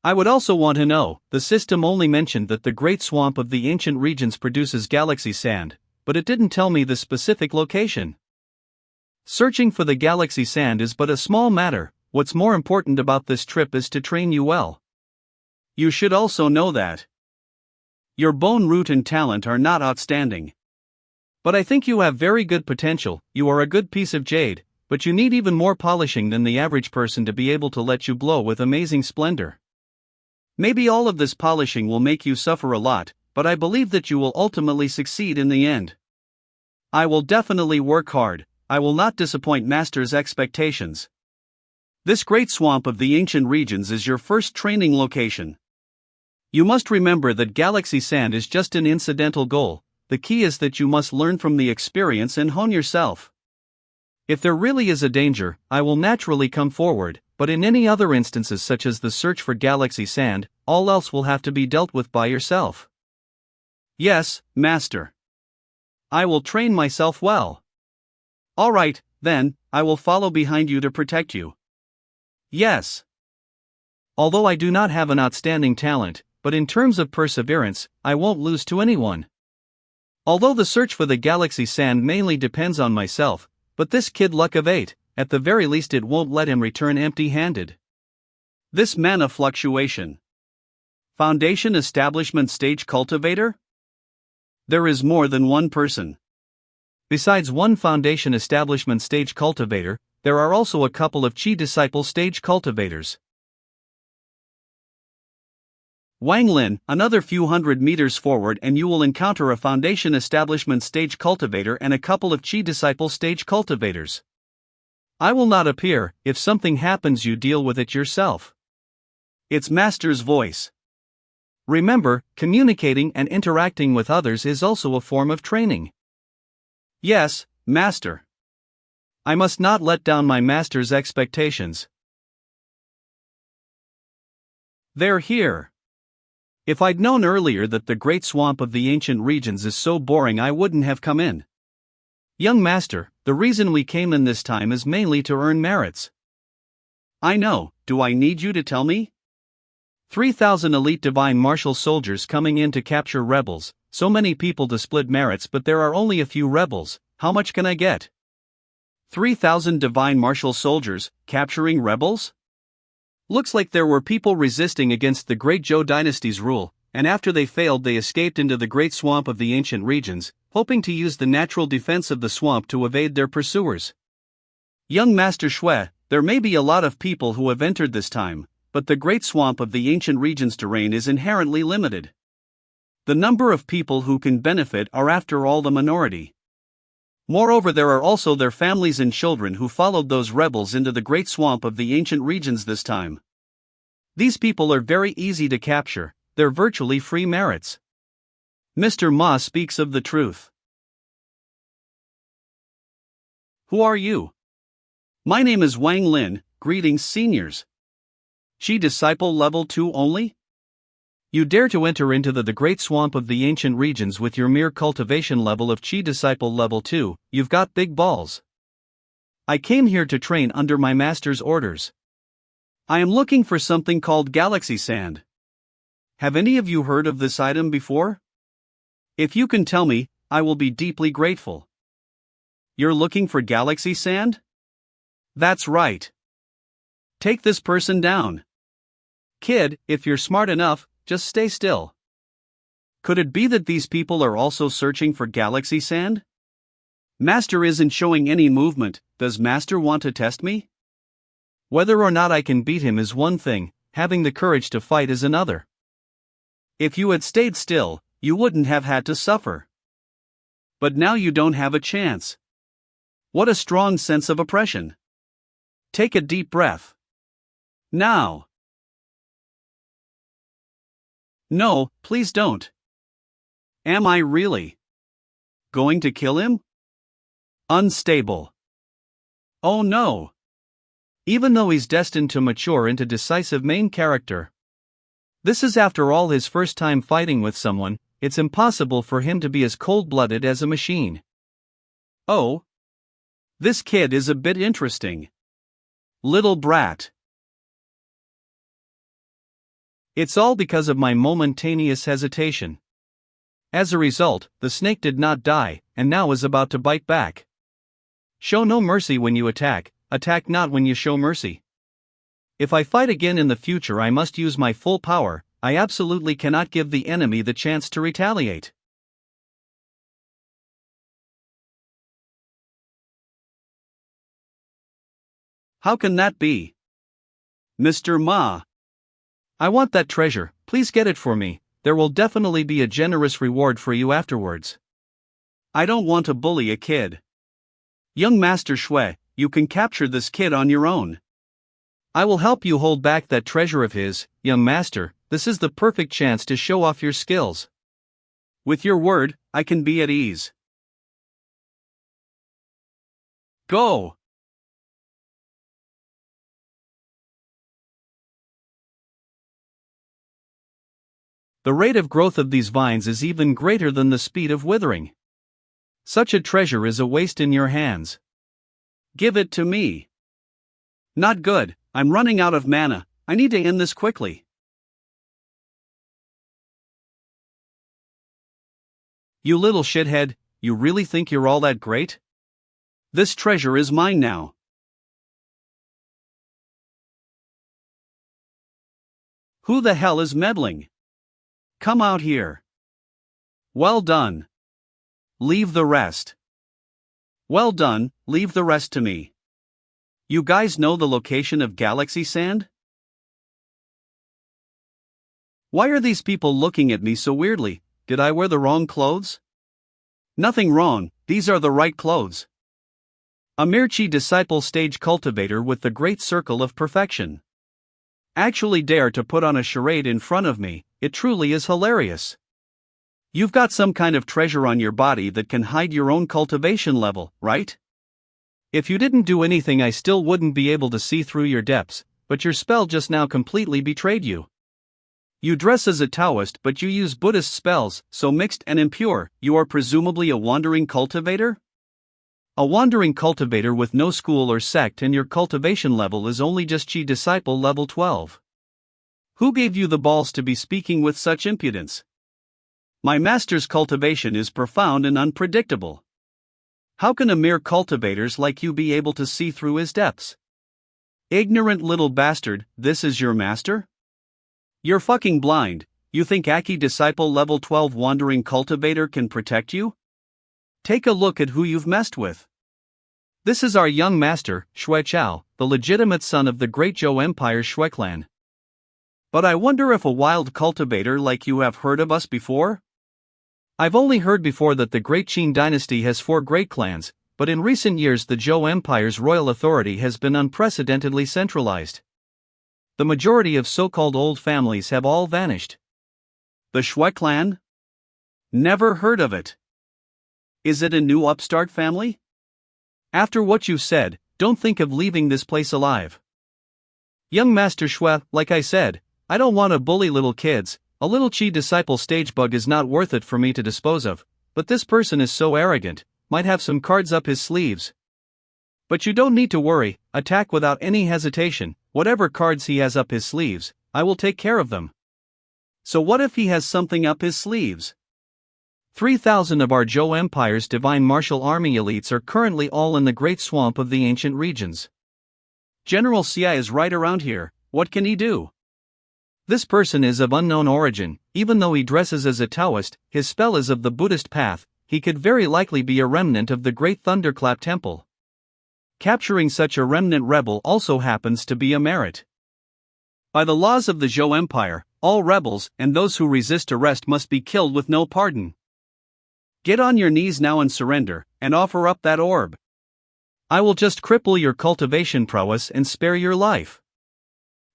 I would also want to know, the system only mentioned that the Great Swamp of the Ancient Regions produces Galaxy Sand, but it didn't tell me the specific location. Searching for the Galaxy Sand is but a small matter. What's more important about this trip is to train you well. You should also know that your bone root and talent are not outstanding. But I think you have very good potential. You are a good piece of jade, but you need even more polishing than the average person to be able to let you glow with amazing splendor. Maybe all of this polishing will make you suffer a lot, but I believe that you will ultimately succeed in the end. I will definitely work hard. I will not disappoint Master's expectations. This Great Swamp of the Ancient Regions is your first training location. You must remember that Galaxy Sand is just an incidental goal. The key is that you must learn from the experience and hone yourself. If there really is a danger, I will naturally come forward, but in any other instances such as the search for Galaxy Sand, all else will have to be dealt with by yourself. Yes, Master. I will train myself well. Alright, then, I will follow behind you to protect you. Yes. Although I do not have an outstanding talent, but in terms of perseverance, I won't lose to anyone. Although the search for the Galaxy Sand mainly depends on myself, but this kid luck of 8, at the very least it won't let him return empty-handed. This mana fluctuation. Foundation Establishment Stage Cultivator? There is more than one person. Besides one Foundation Establishment Stage Cultivator, there are also a couple of Chi Disciple Stage Cultivators. Wang Lin, another few hundred meters forward and you will encounter a Foundation Establishment Stage Cultivator and a couple of Chi Disciple Stage Cultivators. I will not appear. If something happens you deal with it yourself. It's Master's voice. Remember, communicating and interacting with others is also a form of training. Yes, Master. I must not let down my Master's expectations. They're here. If I'd known earlier that the Great Swamp of the Ancient Regions is so boring I wouldn't have come in. Young Master, the reason we came in this time is mainly to earn merits. I know, do I need you to tell me? 3,000 elite divine martial soldiers coming in to capture rebels, so many people to split merits but there are only a few rebels, how much can I get? 3,000 divine martial soldiers, capturing rebels? Looks like there were people resisting against the great Zhou dynasty's rule, and after they failed they escaped into the great swamp of the ancient regions, hoping to use the natural defense of the swamp to evade their pursuers. Young Master Shui, there may be a lot of people who have entered this time, but the great swamp of the ancient regions terrain is inherently limited. The number of people who can benefit are after all the minority. Moreover, there are also their families and children who followed those rebels into the great swamp of the ancient regions this time. These people are very easy to capture, they're virtually free merits. Mr. Ma speaks of the truth. Who are you? My name is Wang Lin, greetings seniors. Chi disciple level 2 only? You dare to enter into the great swamp of the ancient regions with your mere cultivation level of Chi disciple level 2, you've got big balls. I came here to train under my master's orders. I am looking for something called galaxy sand. Have any of you heard of this item before? If you can tell me, I will be deeply grateful. You're looking for galaxy sand? That's right. Take this person down. Kid, if you're smart enough, just stay still. Could it be that these people are also searching for galaxy sand? Master isn't showing any movement, does Master want to test me? Whether or not I can beat him is one thing, having the courage to fight is another. If you had stayed still, you wouldn't have had to suffer. But now you don't have a chance. What a strong sense of oppression. Take a deep breath. Now. No, please don't. Am I really going to kill him? Unstable. Oh no. Even though he's destined to mature into decisive main character. This is after all his first time fighting with someone, it's impossible for him to be as cold-blooded as a machine. Oh. This kid is a bit interesting. Little brat. It's all because of my momentaneous hesitation. As a result, the snake did not die, and now is about to bite back. Show no mercy when you attack, attack not when you show mercy. If I fight again in the future, I must use my full power, I absolutely cannot give the enemy the chance to retaliate. How can that be? Mr. Ma. I want that treasure, please get it for me, there will definitely be a generous reward for you afterwards. I don't want to bully a kid. Young Master Shui, you can capture this kid on your own. I will help you hold back that treasure of his, young master, this is the perfect chance to show off your skills. With your word, I can be at ease. Go! The rate of growth of these vines is even greater than the speed of withering. Such a treasure is a waste in your hands. Give it to me. Not good, I'm running out of mana, I need to end this quickly. You little shithead, you really think you're all that great? This treasure is mine now. Who the hell is meddling? Come out here. Well done. Leave the rest. Well done, leave the rest to me. You guys know the location of galaxy sand? Why are these people looking at me so weirdly? Did I wear the wrong clothes? Nothing wrong, these are the right clothes. A mere Chi disciple stage cultivator with the great circle of perfection. Actually dare to put on a charade in front of me, it truly is hilarious. You've got some kind of treasure on your body that can hide your own cultivation level, right? If you didn't do anything I still wouldn't be able to see through your depths, but your spell just now completely betrayed you. You dress as a Taoist but you use Buddhist spells, so mixed and impure, you are presumably a wandering cultivator? A wandering cultivator with no school or sect and your cultivation level is only just Chi disciple level 12. Who gave you the balls to be speaking with such impudence? My master's cultivation is profound and unpredictable. How can a mere cultivators like you be able to see through his depths? Ignorant little bastard, this is your master? You're fucking blind. You think Aki Disciple level 12 Wandering Cultivator can protect you? Take a look at who you've messed with. This is our young master, Shui Chao, the legitimate son of the great Zhou Empire's Shui clan. But I wonder if a wild cultivator like you have heard of us before? I've only heard before that the great Qin dynasty has 4 great clans, but in recent years the Zhou Empire's royal authority has been unprecedentedly centralized. The majority of so-called old families have all vanished. The Shui clan? Never heard of it. Is it a new upstart family? After what you've said, don't think of leaving this place alive. Young Master Shui, like I said, I don't want to bully little kids. A little Qi disciple stage bug is not worth it for me to dispose of, but this person is so arrogant, might have some cards up his sleeves. But you don't need to worry, attack without any hesitation. Whatever cards he has up his sleeves, I will take care of them. So what if he has something up his sleeves? 3,000 of our Zhou Empire's divine martial army elites are currently all in the great swamp of the ancient regions. General Xia is right around here. What can he do? This person is of unknown origin. Even though he dresses as a Taoist, his spell is of the Buddhist path. He could very likely be a remnant of the great Thunderclap Temple. Capturing such a remnant rebel also happens to be a merit. By the laws of the Zhou Empire, all rebels and those who resist arrest must be killed with no pardon. Get on your knees now and surrender, and offer up that orb. I will just cripple your cultivation prowess and spare your life.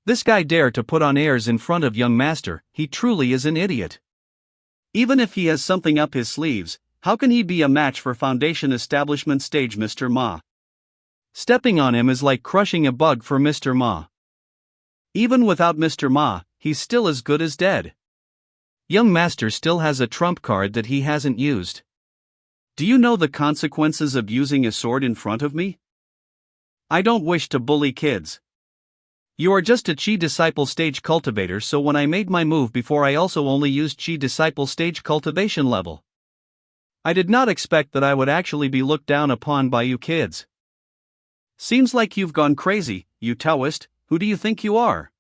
This guy dare to put on airs in front of young master, he truly is an idiot. Even if he has something up his sleeves, how can he be a match for Foundation Establishment stage Mr. Ma? Stepping on him is like crushing a bug for Mr. Ma. Even without Mr. Ma, he's still as good as dead. Young master still has a trump card that he hasn't used. Do you know the consequences of using a sword in front of me? I don't wish to bully kids. You are just a Qi disciple stage cultivator, so when I made my move before I also only used Qi disciple stage cultivation level. I did not expect that I would actually be looked down upon by you kids. Seems like you've gone crazy, you Taoist. Who do you think you are?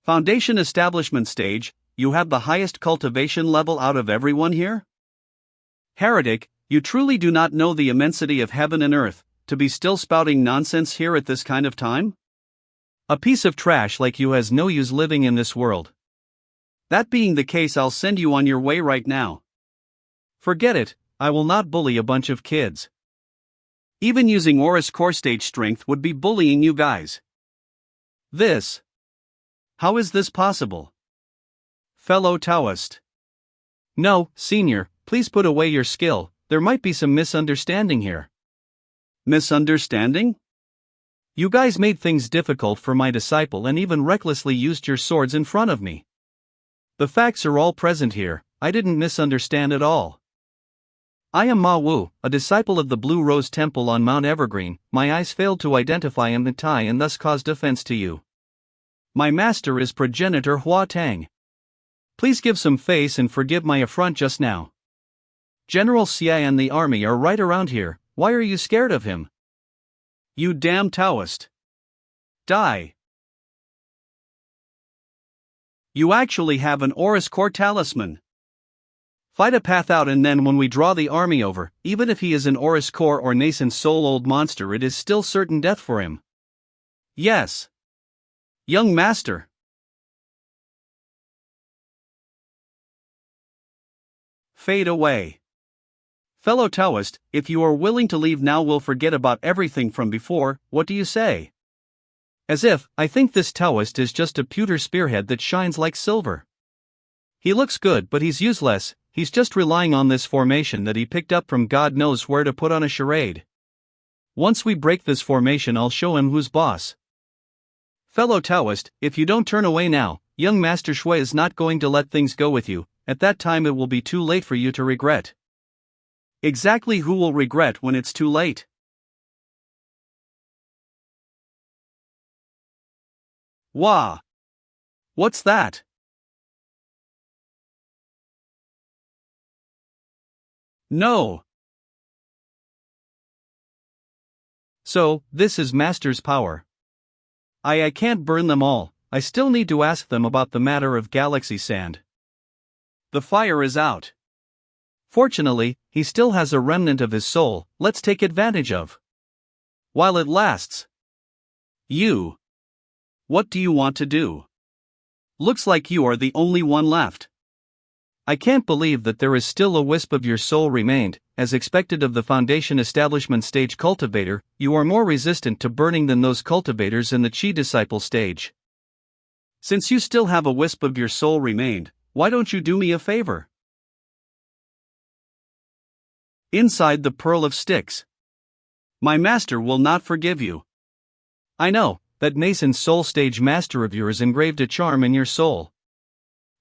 Foundation Establishment stage, you have the highest cultivation level out of everyone here? Heretic, you truly do not know the immensity of heaven and earth, to be still spouting nonsense here at this kind of time? A piece of trash like you has no use living in this world. That being the case, I'll send you on your way right now. Forget it, I will not bully a bunch of kids. Even using Aura's core stage strength would be bullying you guys. This. How is this possible? Fellow Taoist. No, senior, please put away your skill, there might be some misunderstanding here. Misunderstanding? You guys made things difficult for my disciple and even recklessly used your swords in front of me. The facts are all present here, I didn't misunderstand at all. I am Ma Wu, a disciple of the Blue Rose Temple on Mount Evergreen. My eyes failed to identify him in Tai and thus caused offense to you. My master is progenitor Hua Tang. Please give some face and forgive my affront just now. General Xia and the army are right around here, why are you scared of him? You damn Taoist. Die. You actually have an Aura's core talisman. Fight a path out, and then when we draw the army over, even if he is an Aura's core or nascent soul old monster, it is still certain death for him. Yes. Young master. Fade away. Fellow Taoist, if you are willing to leave now, we'll forget about everything from before, what do you say? As if, I think this Taoist is just a pewter spearhead that shines like silver. He looks good, but he's useless, he's just relying on this formation that he picked up from God knows where to put on a charade. Once we break this formation, I'll show him who's boss. Fellow Taoist, if you don't turn away now, young Master Shui is not going to let things go with you, at that time it will be too late for you to regret. Exactly who will regret when it's too late? Wah! What's that? No! So, this is Master's power. I can't burn them all, I still need to ask them about the matter of galaxy sand. The fire is out. Fortunately, he still has a remnant of his soul, let's take advantage of. While it lasts. You. What do you want to do? Looks like you are the only one left. I can't believe that there is still a wisp of your soul remained. As expected of the Foundation Establishment stage cultivator, you are more resistant to burning than those cultivators in the Chi disciple stage. Since you still have a wisp of your soul remained, why don't you do me a favor? Inside the Pearl of Sticks. My master will not forgive you. I know, that nascent soul stage master of yours engraved a charm in your soul.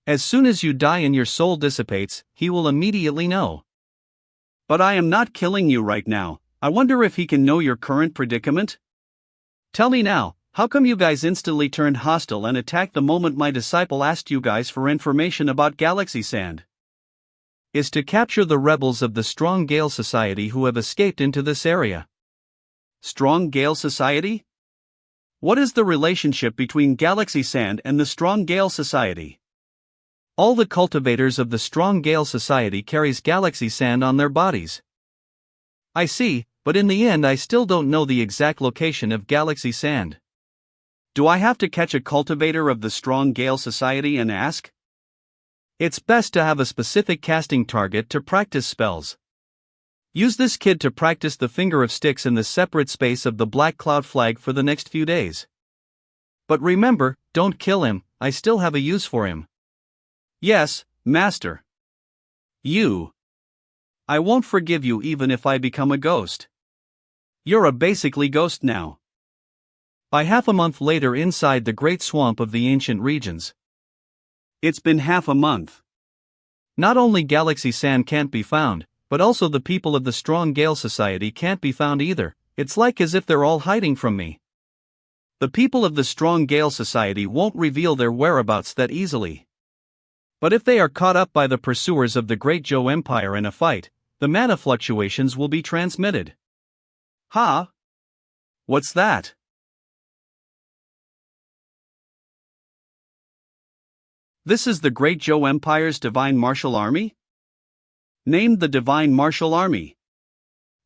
As soon as you die and your soul dissipates, he will immediately know. But I am not killing you right now, I wonder if he can know your current predicament? Tell me now, how come you guys instantly turned hostile and attacked the moment my disciple asked you guys for information about galaxy sand? Is to capture the rebels of the Strong Gale Society who have escaped into this area. Strong Gale Society? What is the relationship between galaxy sand and the Strong Gale Society? All the cultivators of the Strong Gale Society carries galaxy sand on their bodies. I see, but in the end I still don't know the exact location of galaxy sand. Do I have to catch a cultivator of the Strong Gale Society and ask? It's best to have a specific casting target to practice spells. Use this kid to practice the Finger of Sticks in the separate space of the Black Cloud Flag for the next few days. But remember, don't kill him, I still have a use for him. Yes, Master. You. I won't forgive you even if I become a ghost. You're a basically ghost now. By half a month later inside the Great Swamp of the Ancient Regions. It's been half a month. Not only galaxy sand can't be found, but also the people of the Strong Gale Society can't be found either, it's like as if they're all hiding from me. The people of the Strong Gale Society won't reveal their whereabouts that easily. But if they are caught up by the pursuers of the Great Zhou Empire in a fight, the mana fluctuations will be transmitted. Ha! What's that? This is the Great Zhou Empire's Divine Martial Army? Named the Divine Martial Army.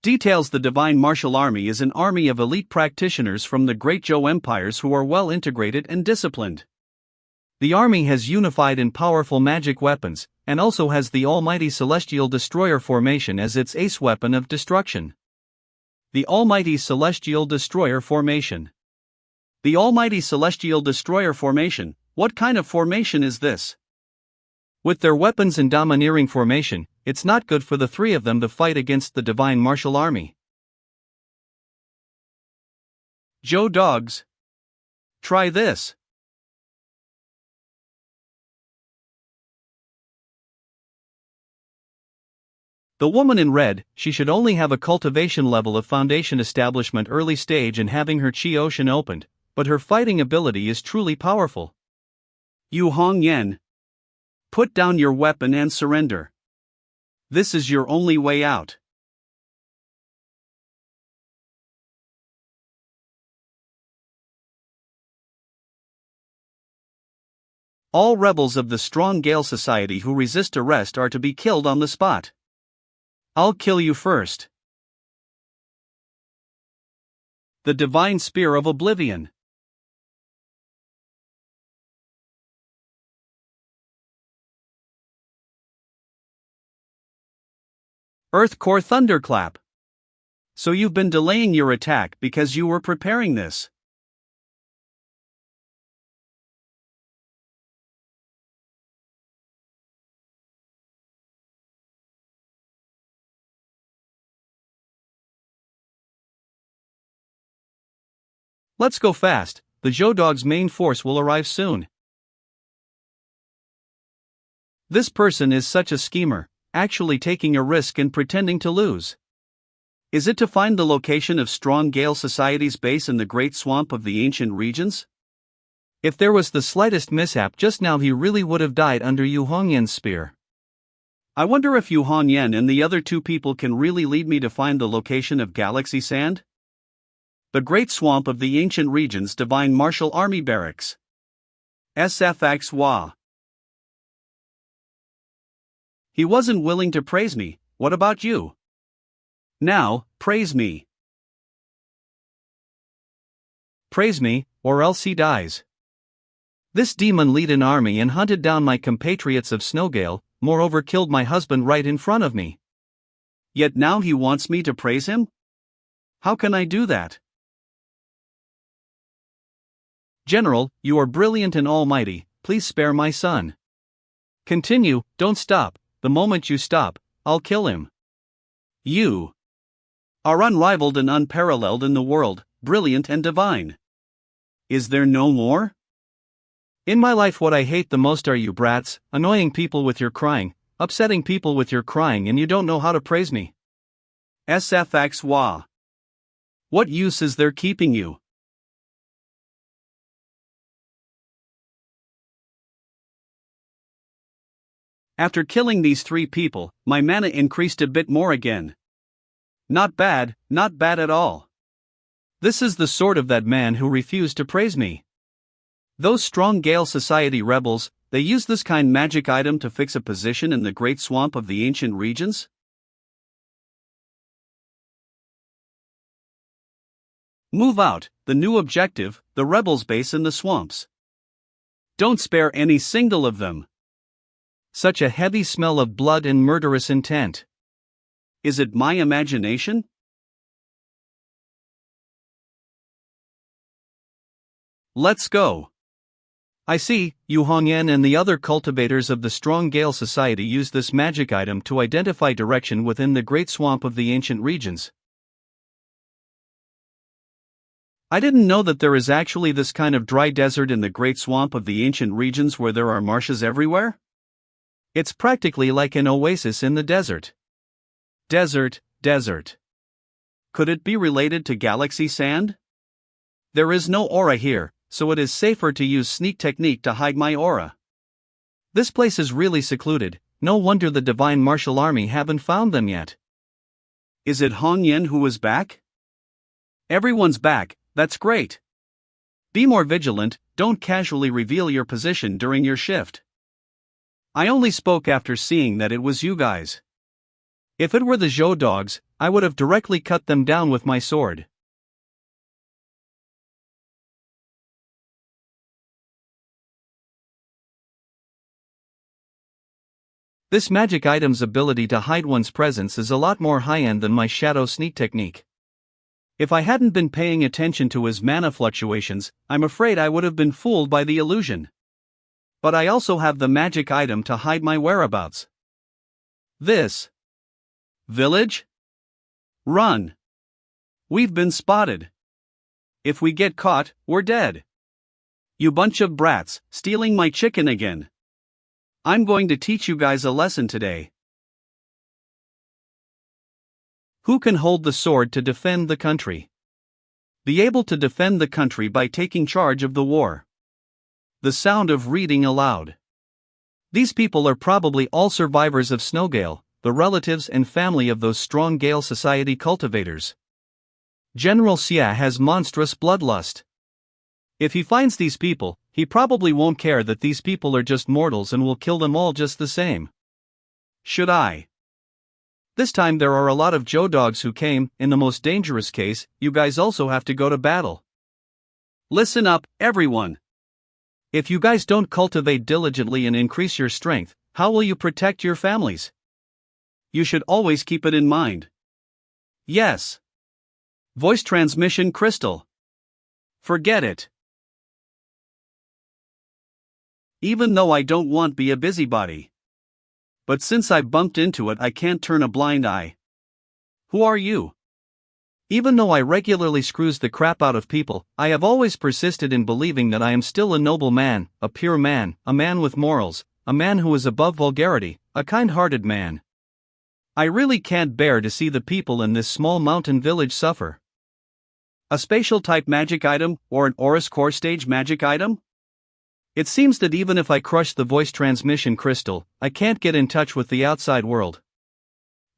Details: the Divine Martial Army is an army of elite practitioners from the Great Zhou Empires who are well integrated and disciplined. The army has unified and powerful magic weapons, and also has the Almighty Celestial Destroyer Formation as its ace weapon of destruction. The Almighty Celestial Destroyer Formation. The Almighty Celestial Destroyer Formation, what kind of formation is this? With their weapons and domineering formation, it's not good for the three of them to fight against the Divine Martial Army. Zhou dogs. Try this. The woman in red, she should only have a cultivation level of Foundation Establishment early stage and having her Chi Ocean opened, but her fighting ability is truly powerful. Yu Hong Yen. Put down your weapon and surrender. This is your only way out. All rebels of the Strong Gale Society who resist arrest are to be killed on the spot. I'll kill you first. The Divine Spear of Oblivion. Earth Core Thunderclap. So you've been delaying your attack because you were preparing this. Let's go fast, the Zhou Dog's main force will arrive soon. This person is such a schemer, actually taking a risk and pretending to lose. Is it to find the location of Strong Gale Society's base in the Great Swamp of the Ancient Regions? If there was the slightest mishap just now, he really would have died under Yu Hongyan's spear. I wonder if Yu Hongyan and the other two people can really lead me to find the location of galaxy sand? The Great Swamp of the Ancient Regions Divine Martial Army Barracks. SFXWA. He wasn't willing to praise me, what about you? Now, praise me. Praise me, or else he dies. This demon lead an army and hunted down my compatriots of Snowgale, moreover killed my husband right in front of me. Yet now he wants me to praise him? How can I do that? General, you are brilliant and almighty, please spare my son. Continue, don't stop, the moment you stop, I'll kill him. You are unrivaled and unparalleled in the world, brilliant and divine. Is there no more? In my life what I hate the most are you brats, annoying people with your crying, upsetting people with your crying, and you don't know how to praise me. SFXWA. What use is there keeping you? After killing these 3 people, my mana increased a bit more again. Not bad at all. This is the sort of that man who refused to praise me. Those strong Gale Society rebels, they use this kind magic item to fix a position in the Great Swamp of the Ancient Regions? Move out, the new objective, the rebels' base in the swamps. Don't spare any single of them. Such a heavy smell of blood and murderous intent. Is it my imagination? Let's go. I see, Yu Hongyan and the other cultivators of the Strong Gale Society use this magic item to identify direction within the Great Swamp of the Ancient Regions. I didn't know that there is actually this kind of dry desert in the Great Swamp of the Ancient Regions where there are marshes everywhere. It's practically like an oasis in the desert. Desert. Could it be related to galaxy sand? There is no aura here, so it is safer to use sneak technique to hide my aura. This place is really secluded, no wonder the Divine Martial Army haven't found them yet. Is it Hongyan who is back? Everyone's back, that's great. Be more vigilant, don't casually reveal your position during your shift. I only spoke after seeing that it was you guys. If it were the Zhou dogs, I would have directly cut them down with my sword. This magic item's ability to hide one's presence is a lot more high-end than my shadow sneak technique. If I hadn't been paying attention to his mana fluctuations, I'm afraid I would have been fooled by the illusion. But I also have the magic item to hide my whereabouts. This village? Run! We've been spotted. If we get caught, we're dead. You bunch of brats, stealing my chicken again. I'm going to teach you guys a lesson today. Who can hold the sword to defend the country? Be able to defend the country by taking charge of the war. The sound of reading aloud. These people are probably all survivors of Snowgale, the relatives and family of those Strong Gale Society cultivators. General Xia has monstrous bloodlust. If he finds these people, he probably won't care that these people are just mortals and will kill them all just the same. Should I? This time there are a lot of Zhou dogs who came. In the most dangerous case, you guys also have to go to battle. Listen up, everyone. If you guys don't cultivate diligently and increase your strength, how will you protect your families? You should always keep it in mind. Yes. Voice transmission crystal. Forget it. Even though I don't want to be a busybody. But since I bumped into it, I can't turn a blind eye. Who are you? Even though I regularly screws the crap out of people, I have always persisted in believing that I am still a noble man, a pure man, a man with morals, a man who is above vulgarity, a kind-hearted man. I really can't bear to see the people in this small mountain village suffer. A spatial type magic item, or an Aurus core stage magic item? It seems that even if I crush the voice transmission crystal, I can't get in touch with the outside world.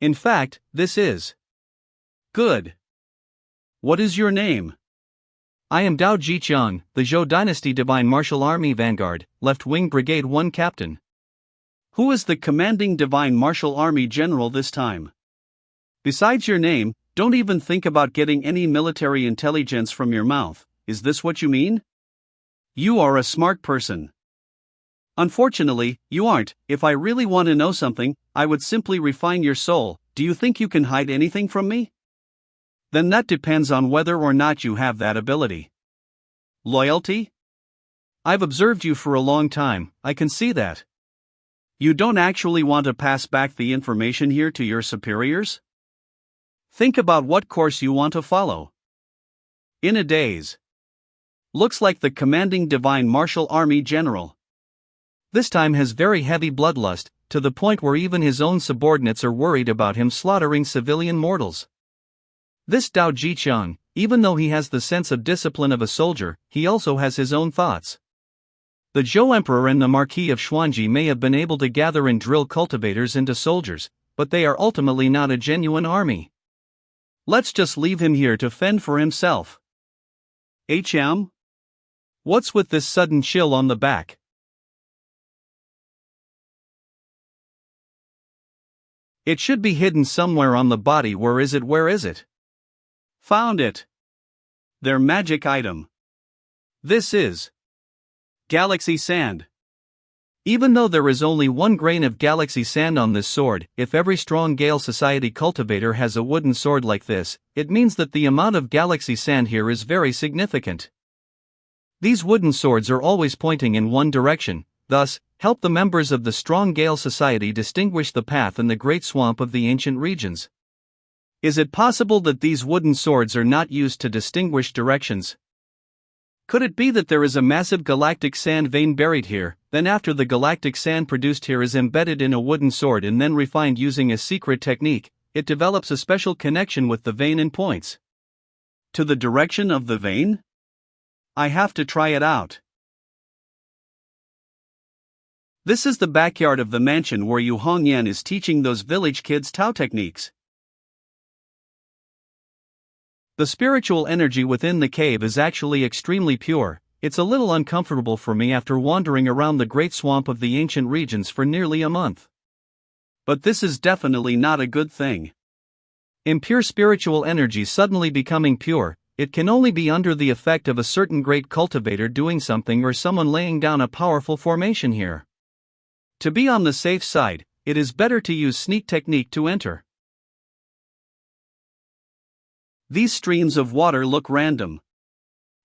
In fact, this is good. What is your name? I am Dao Jiqiang, the Zhou Dynasty Divine Martial Army Vanguard, Left Wing Brigade 1 Captain. Who is the commanding Divine Martial Army General this time? Besides your name, don't even think about getting any military intelligence from your mouth. Is this what you mean? You are a smart person. Unfortunately, you aren't. If I really want to know something, I would simply refine your soul. Do you think you can hide anything from me? Then that depends on whether or not you have that ability. Loyalty? I've observed you for a long time, I can see that. You don't actually want to pass back the information here to your superiors? Think about what course you want to follow. In a daze. Looks like the commanding Divine Martial Army General. This time has very heavy bloodlust, to the point where even his own subordinates are worried about him slaughtering civilian mortals. This Dao Jiqiang, even though he has the sense of discipline of a soldier, he also has his own thoughts. The Zhou Emperor and the Marquis of Xuanji may have been able to gather and drill cultivators into soldiers, but they are ultimately not a genuine army. Let's just leave him here to fend for himself. HM? What's with this sudden chill on the back? It should be hidden somewhere on the body. Where is it? Where is it? Found it. Their magic item. This is Galaxy Sand. Even though there is only 1 grain of Galaxy Sand on this sword, if every strong Gale Society cultivator has a wooden sword like this, it means that the amount of Galaxy Sand here is very significant. These wooden swords are always pointing in one direction, thus, help the members of the strong Gale Society distinguish the path in the great swamp of the ancient regions. Is it possible that these wooden swords are not used to distinguish directions? Could it be that there is a massive galactic sand vein buried here, then after the galactic sand produced here is embedded in a wooden sword and then refined using a secret technique, it develops a special connection with the vein and points to the direction of the vein? I have to try it out. This is the backyard of the mansion where Yu Hongyan is teaching those village kids Tao techniques. The spiritual energy within the cave is actually extremely pure. It's a little uncomfortable for me after wandering around the great swamp of the ancient regions for nearly a month. But this is definitely not a good thing. Impure spiritual energy suddenly becoming pure, it can only be under the effect of a certain great cultivator doing something or someone laying down a powerful formation here. To be on the safe side, it is better to use sneak technique to enter. These streams of water look random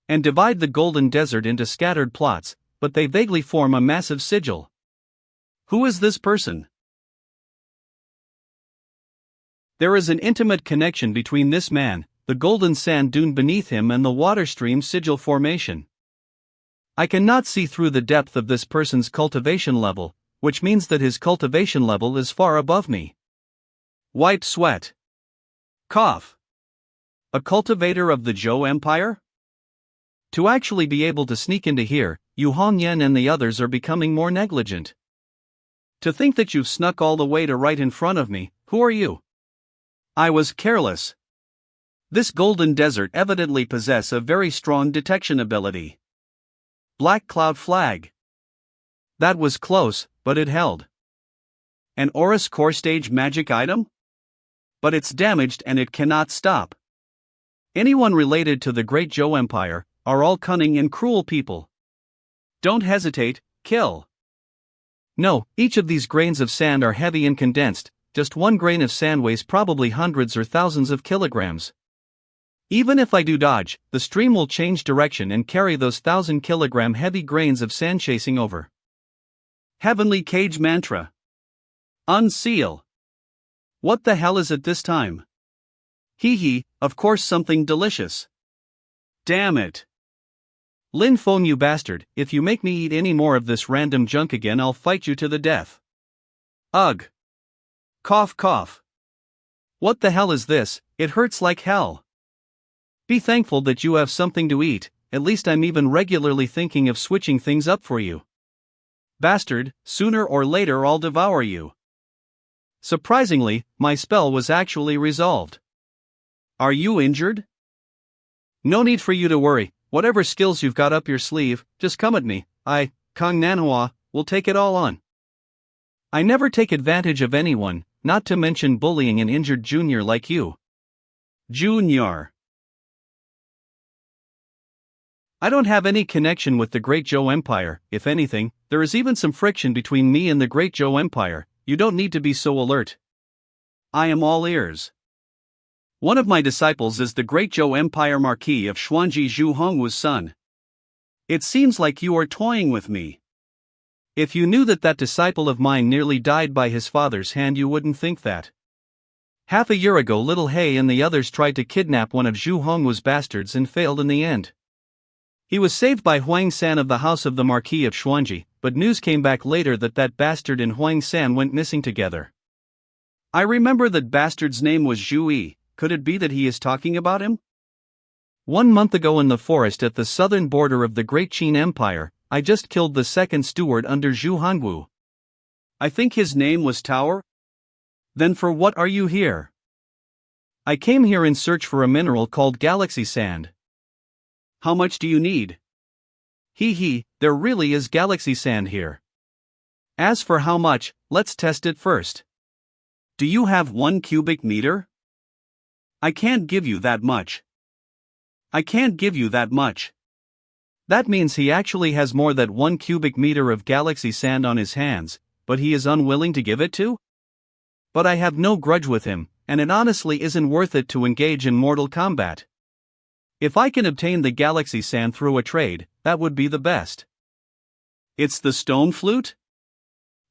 and divide the golden desert into scattered plots, but they vaguely form a massive sigil. Who is this person? There is an intimate connection between this man, the golden sand dune beneath him, and the water stream sigil formation. I cannot see through the depth of this person's cultivation level, which means that his cultivation level is far above me. Wipe sweat. Cough. A cultivator of the Zhou Empire? To actually be able to sneak into here, Yu Hongyan and the others are becoming more negligent. To think that you've snuck all the way to right in front of me, who are you? I was careless. This golden desert evidently possess a very strong detection ability. Black cloud flag. That was close, but it held. An Aurus core stage magic item? But it's damaged and it cannot stop. Anyone related to the Great Zhou Empire are all cunning and cruel people. Don't hesitate, kill. No, each of these grains of sand are heavy and condensed. Just 1 grain of sand weighs probably hundreds or thousands of kilograms. Even if I do dodge, the stream will change direction and carry those 1,000-kilogram heavy grains of sand chasing over. Heavenly Cage Mantra. Unseal. What the hell is it this time? Hee, of course something delicious. Damn it. Lin Feng, you bastard, if you make me eat any more of this random junk again, I'll fight you to the death. Ugh. Cough cough. What the hell is this? It hurts like hell. Be thankful that you have something to eat, at least I'm even regularly thinking of switching things up for you. Bastard, sooner or later I'll devour you. Surprisingly, my spell was actually resolved. Are you injured? No need for you to worry, Whatever skills you've got up your sleeve, just come at me. I, Kong Nanhua, will take it all on. I never take advantage of anyone, not to mention bullying an injured junior like you. Junior. I don't have any connection with the Great Zhou Empire. If anything, there is even some friction between me and the Great Zhou Empire. You don't need to be so alert. I am all ears. One of my disciples is the Great Zhou Empire Marquis of Xuanji Zhu Hongwu's son. It seems like you are toying with me. If you knew that disciple of mine nearly died by his father's hand, you wouldn't think that. Half a year ago, Little Hay and the others tried to kidnap one of Zhu Hongwu's bastards and failed in the end. He was saved by Huang San of the House of the Marquis of Xuanji, but news came back later that bastard and Huang San went missing together. I remember that bastard's name was Zhu Yi. Could it be that he is talking about him? 1 month ago in the forest at the southern border of the Great Qin Empire, I just killed the second steward under Zhu Hongwu. I think his name was Tower? Then for what are you here? I came here in search for a mineral called galaxy sand. How much do you need? There really is galaxy sand here. As for how much, let's test it first. Do you have 1 cubic meter? I can't give you that much. I can't give you that much. That means he actually has more than 1 cubic meter of galaxy sand on his hands, but he is unwilling to give it to? But I have no grudge with him, and it honestly isn't worth it to engage in mortal combat. If I can obtain the galaxy sand through a trade, that would be the best. It's the stone flute?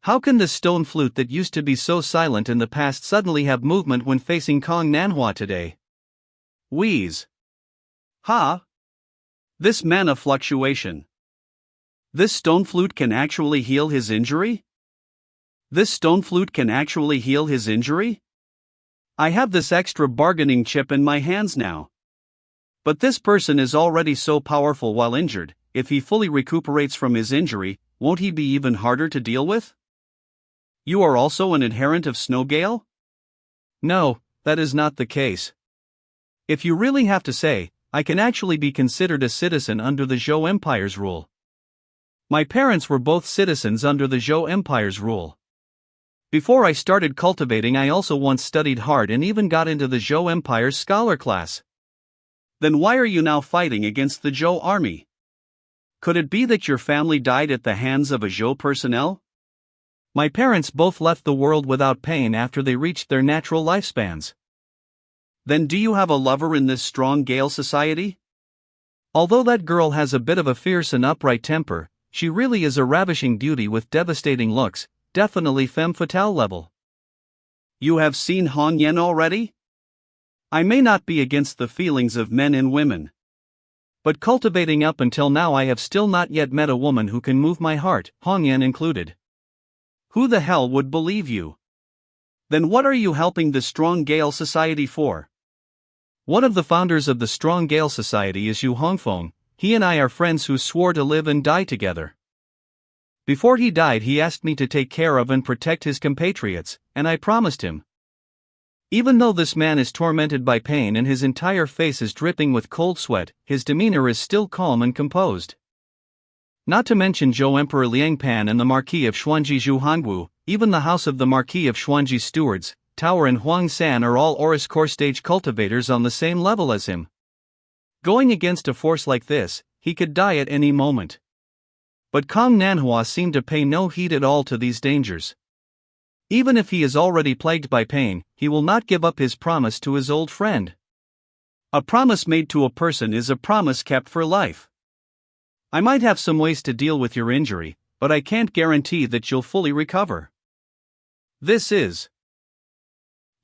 How can the stone flute that used to be so silent in the past suddenly have movement when facing Kong Nanhua today? Wheeze. Ha! This mana fluctuation. This stone flute can actually heal his injury? This stone flute can actually heal his injury? I have this extra bargaining chip in my hands now. But this person is already so powerful while injured. If he fully recuperates from his injury, won't he be even harder to deal with? You are also an adherent of Snowgale? No, that is not the case. If you really have to say, I can actually be considered a citizen under the Zhou Empire's rule. My parents were both citizens under the Zhou Empire's rule. Before I started cultivating, I also once studied hard and even got into the Zhou Empire's scholar class. Then why are you now fighting against the Zhou army? Could it be that your family died at the hands of a Zhou personnel? My parents both left the world without pain after they reached their natural lifespans. Then do you have a lover in this strong Gale society? Although that girl has a bit of a fierce and upright temper, she really is a ravishing beauty with devastating looks, definitely femme fatale level. You have seen Hong Yen already? I may not be against the feelings of men and women. But cultivating up until now, I have still not yet met a woman who can move my heart, Hong Yen included. Who the hell would believe you? Then what are you helping the Strong Gale Society for? One of the founders of the Strong Gale Society is Yu Hongfeng. He and I are friends who swore to live and die together. Before he died, he asked me to take care of and protect his compatriots, and I promised him. Even though this man is tormented by pain and his entire face is dripping with cold sweat, his demeanor is still calm and composed. Not to mention Zhou Emperor Liang Pan and the Marquis of Xuanji Zhu Hanwu, even the House of the Marquis of Xuanji stewards, Tower and Huang San are all Oris core stage cultivators on the same level as him. Going against a force like this, he could die at any moment. But Kong Nanhua seemed to pay no heed at all to these dangers. Even if he is already plagued by pain, he will not give up his promise to his old friend. A promise made to a person is a promise kept for life. I might have some ways to deal with your injury, but I can't guarantee that you'll fully recover.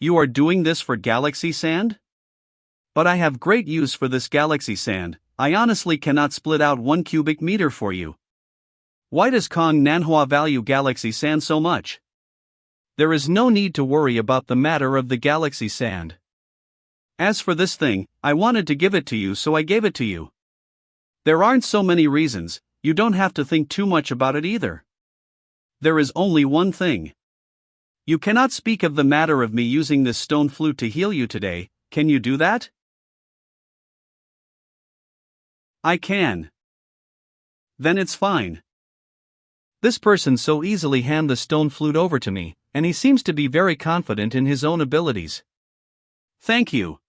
You are doing this for galaxy sand? But I have great use for this galaxy sand. I honestly cannot split out 1 cubic meter for you. Why does Kong Nanhua value galaxy sand so much? There is no need to worry about the matter of the galaxy sand. As for this thing, I wanted to give it to you, so I gave it to you. There aren't so many reasons, you don't have to think too much about it either. There is only one thing. You cannot speak of the matter of me using this stone flute to heal you today, can you do that? I can. Then it's fine. This person so easily handed the stone flute over to me, and he seems to be very confident in his own abilities. Thank you.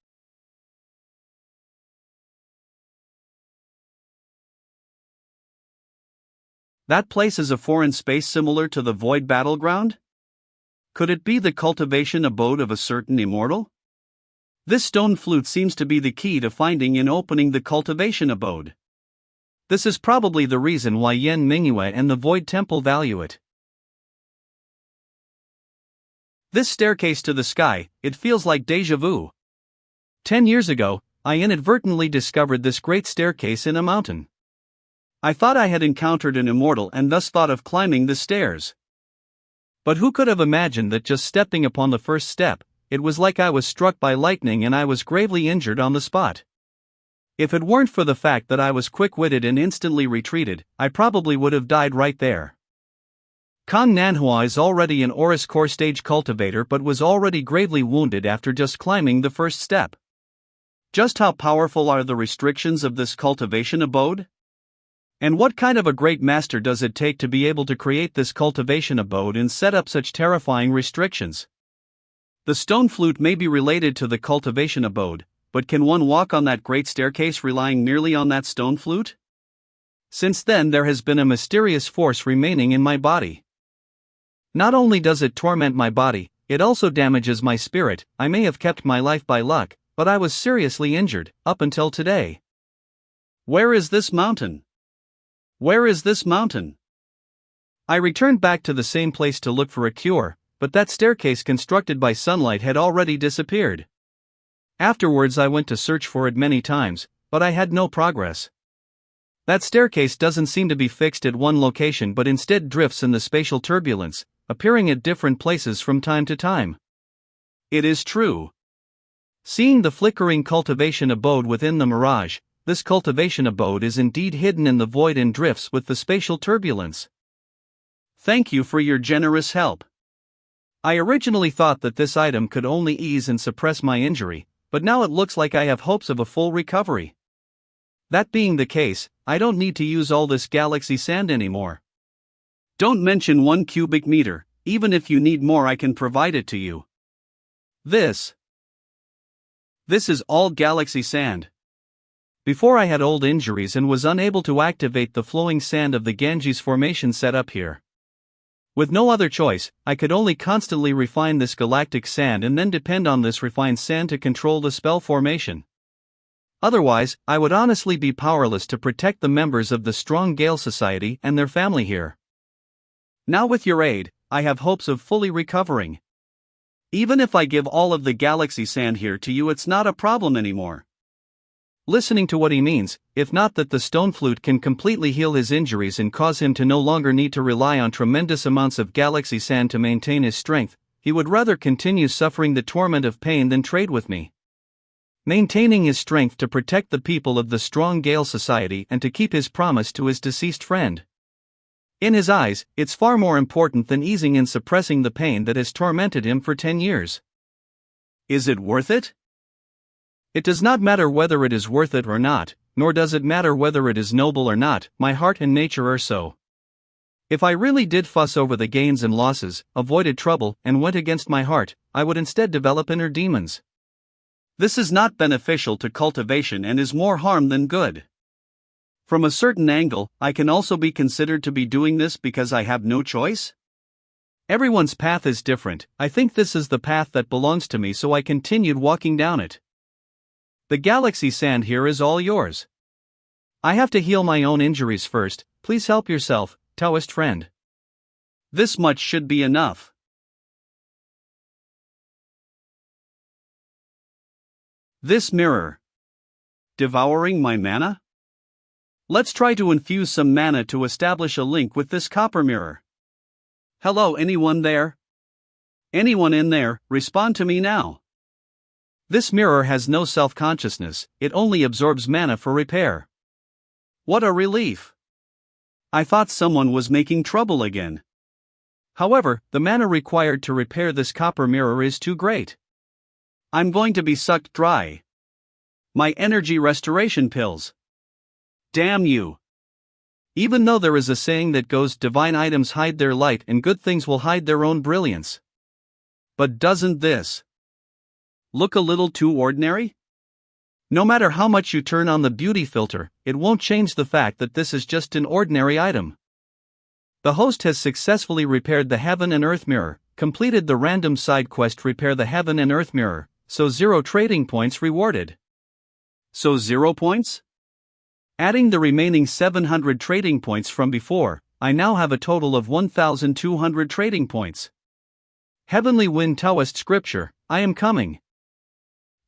That place is a foreign space similar to the Void Battleground? Could it be the cultivation abode of a certain immortal? This stone flute seems to be the key to finding and opening the cultivation abode. This is probably the reason why Yen Mingyue and the Void Temple value it. This staircase to the sky, it feels like déjà vu. 10 years ago, I inadvertently discovered this great staircase in a mountain. I thought I had encountered an immortal and thus thought of climbing the stairs. But who could have imagined that just stepping upon the first step, it was like I was struck by lightning and I was gravely injured on the spot. If it weren't for the fact that I was quick-witted and instantly retreated, I probably would have died right there. Kan Manhwa is already an Oris core stage cultivator but was already gravely wounded after just climbing the first step. Just how powerful are the restrictions of this cultivation abode? And what kind of a great master does it take to be able to create this cultivation abode and set up such terrifying restrictions? The stone flute may be related to the cultivation abode, but can one walk on that great staircase relying merely on that stone flute? Since then there has been a mysterious force remaining in my body. Not only does it torment my body, it also damages my spirit. I may have kept my life by luck, but I was seriously injured, up until today. Where is this mountain? Where is this mountain? I returned back to the same place to look for a cure, but that staircase constructed by sunlight had already disappeared. Afterwards I went to search for it many times, but I had no progress. That staircase doesn't seem to be fixed at one location but instead drifts in the spatial turbulence, appearing at different places from time to time. It is true. Seeing the flickering cultivation abode within the mirage, this cultivation abode is indeed hidden in the void and drifts with the spatial turbulence. Thank you for your generous help. I originally thought that this item could only ease and suppress my injury, but now it looks like I have hopes of a full recovery. That being the case, I don't need to use all this galaxy sand anymore. Don't mention 1 cubic meter, even if you need more I can provide it to you. This is all galaxy sand. Before I had old injuries and was unable to activate the flowing sand of the Ganges formation set up here. With no other choice, I could only constantly refine this galactic sand and then depend on this refined sand to control the spell formation. Otherwise, I would honestly be powerless to protect the members of the Strong Gale Society and their family here. Now with your aid, I have hopes of fully recovering. Even if I give all of the galaxy sand here to you, it's not a problem anymore. Listening to what he means, if not that the stone flute can completely heal his injuries and cause him to no longer need to rely on tremendous amounts of galaxy sand to maintain his strength, he would rather continue suffering the torment of pain than trade with me. Maintaining his strength to protect the people of the Strong Gale Society and to keep his promise to his deceased friend. In his eyes, it's far more important than easing and suppressing the pain that has tormented him for 10 years. Is it worth it? It does not matter whether it is worth it or not, nor does it matter whether it is noble or not, my heart and nature are so. If I really did fuss over the gains and losses, avoided trouble, and went against my heart, I would instead develop inner demons. This is not beneficial to cultivation and is more harm than good. From a certain angle, I can also be considered to be doing this because I have no choice. Everyone's path is different. I think this is the path that belongs to me, so I continued walking down it. The galaxy sand here is all yours. I have to heal my own injuries first. Please help yourself, Taoist friend. This much should be enough. This mirror. Devouring my mana? Let's try to infuse some mana to establish a link with this copper mirror. Hello, anyone there? Anyone in there, respond to me now. This mirror has no self-consciousness, it only absorbs mana for repair. What a relief! I thought someone was making trouble again. However, the mana required to repair this copper mirror is too great. I'm going to be sucked dry. My energy restoration pills. Damn you! Even though there is a saying that goes, divine items hide their light and good things will hide their own brilliance. But doesn't this look a little too ordinary? No matter how much you turn on the beauty filter, it won't change the fact that this is just an ordinary item. The host has successfully repaired the Heaven and Earth mirror, completed the random side quest Repair the Heaven and Earth mirror, so 0 trading points rewarded. So 0 points? Adding the remaining 700 trading points from before, I now have a total of 1,200 trading points. Heavenly Wind Taoist Scripture, I am coming.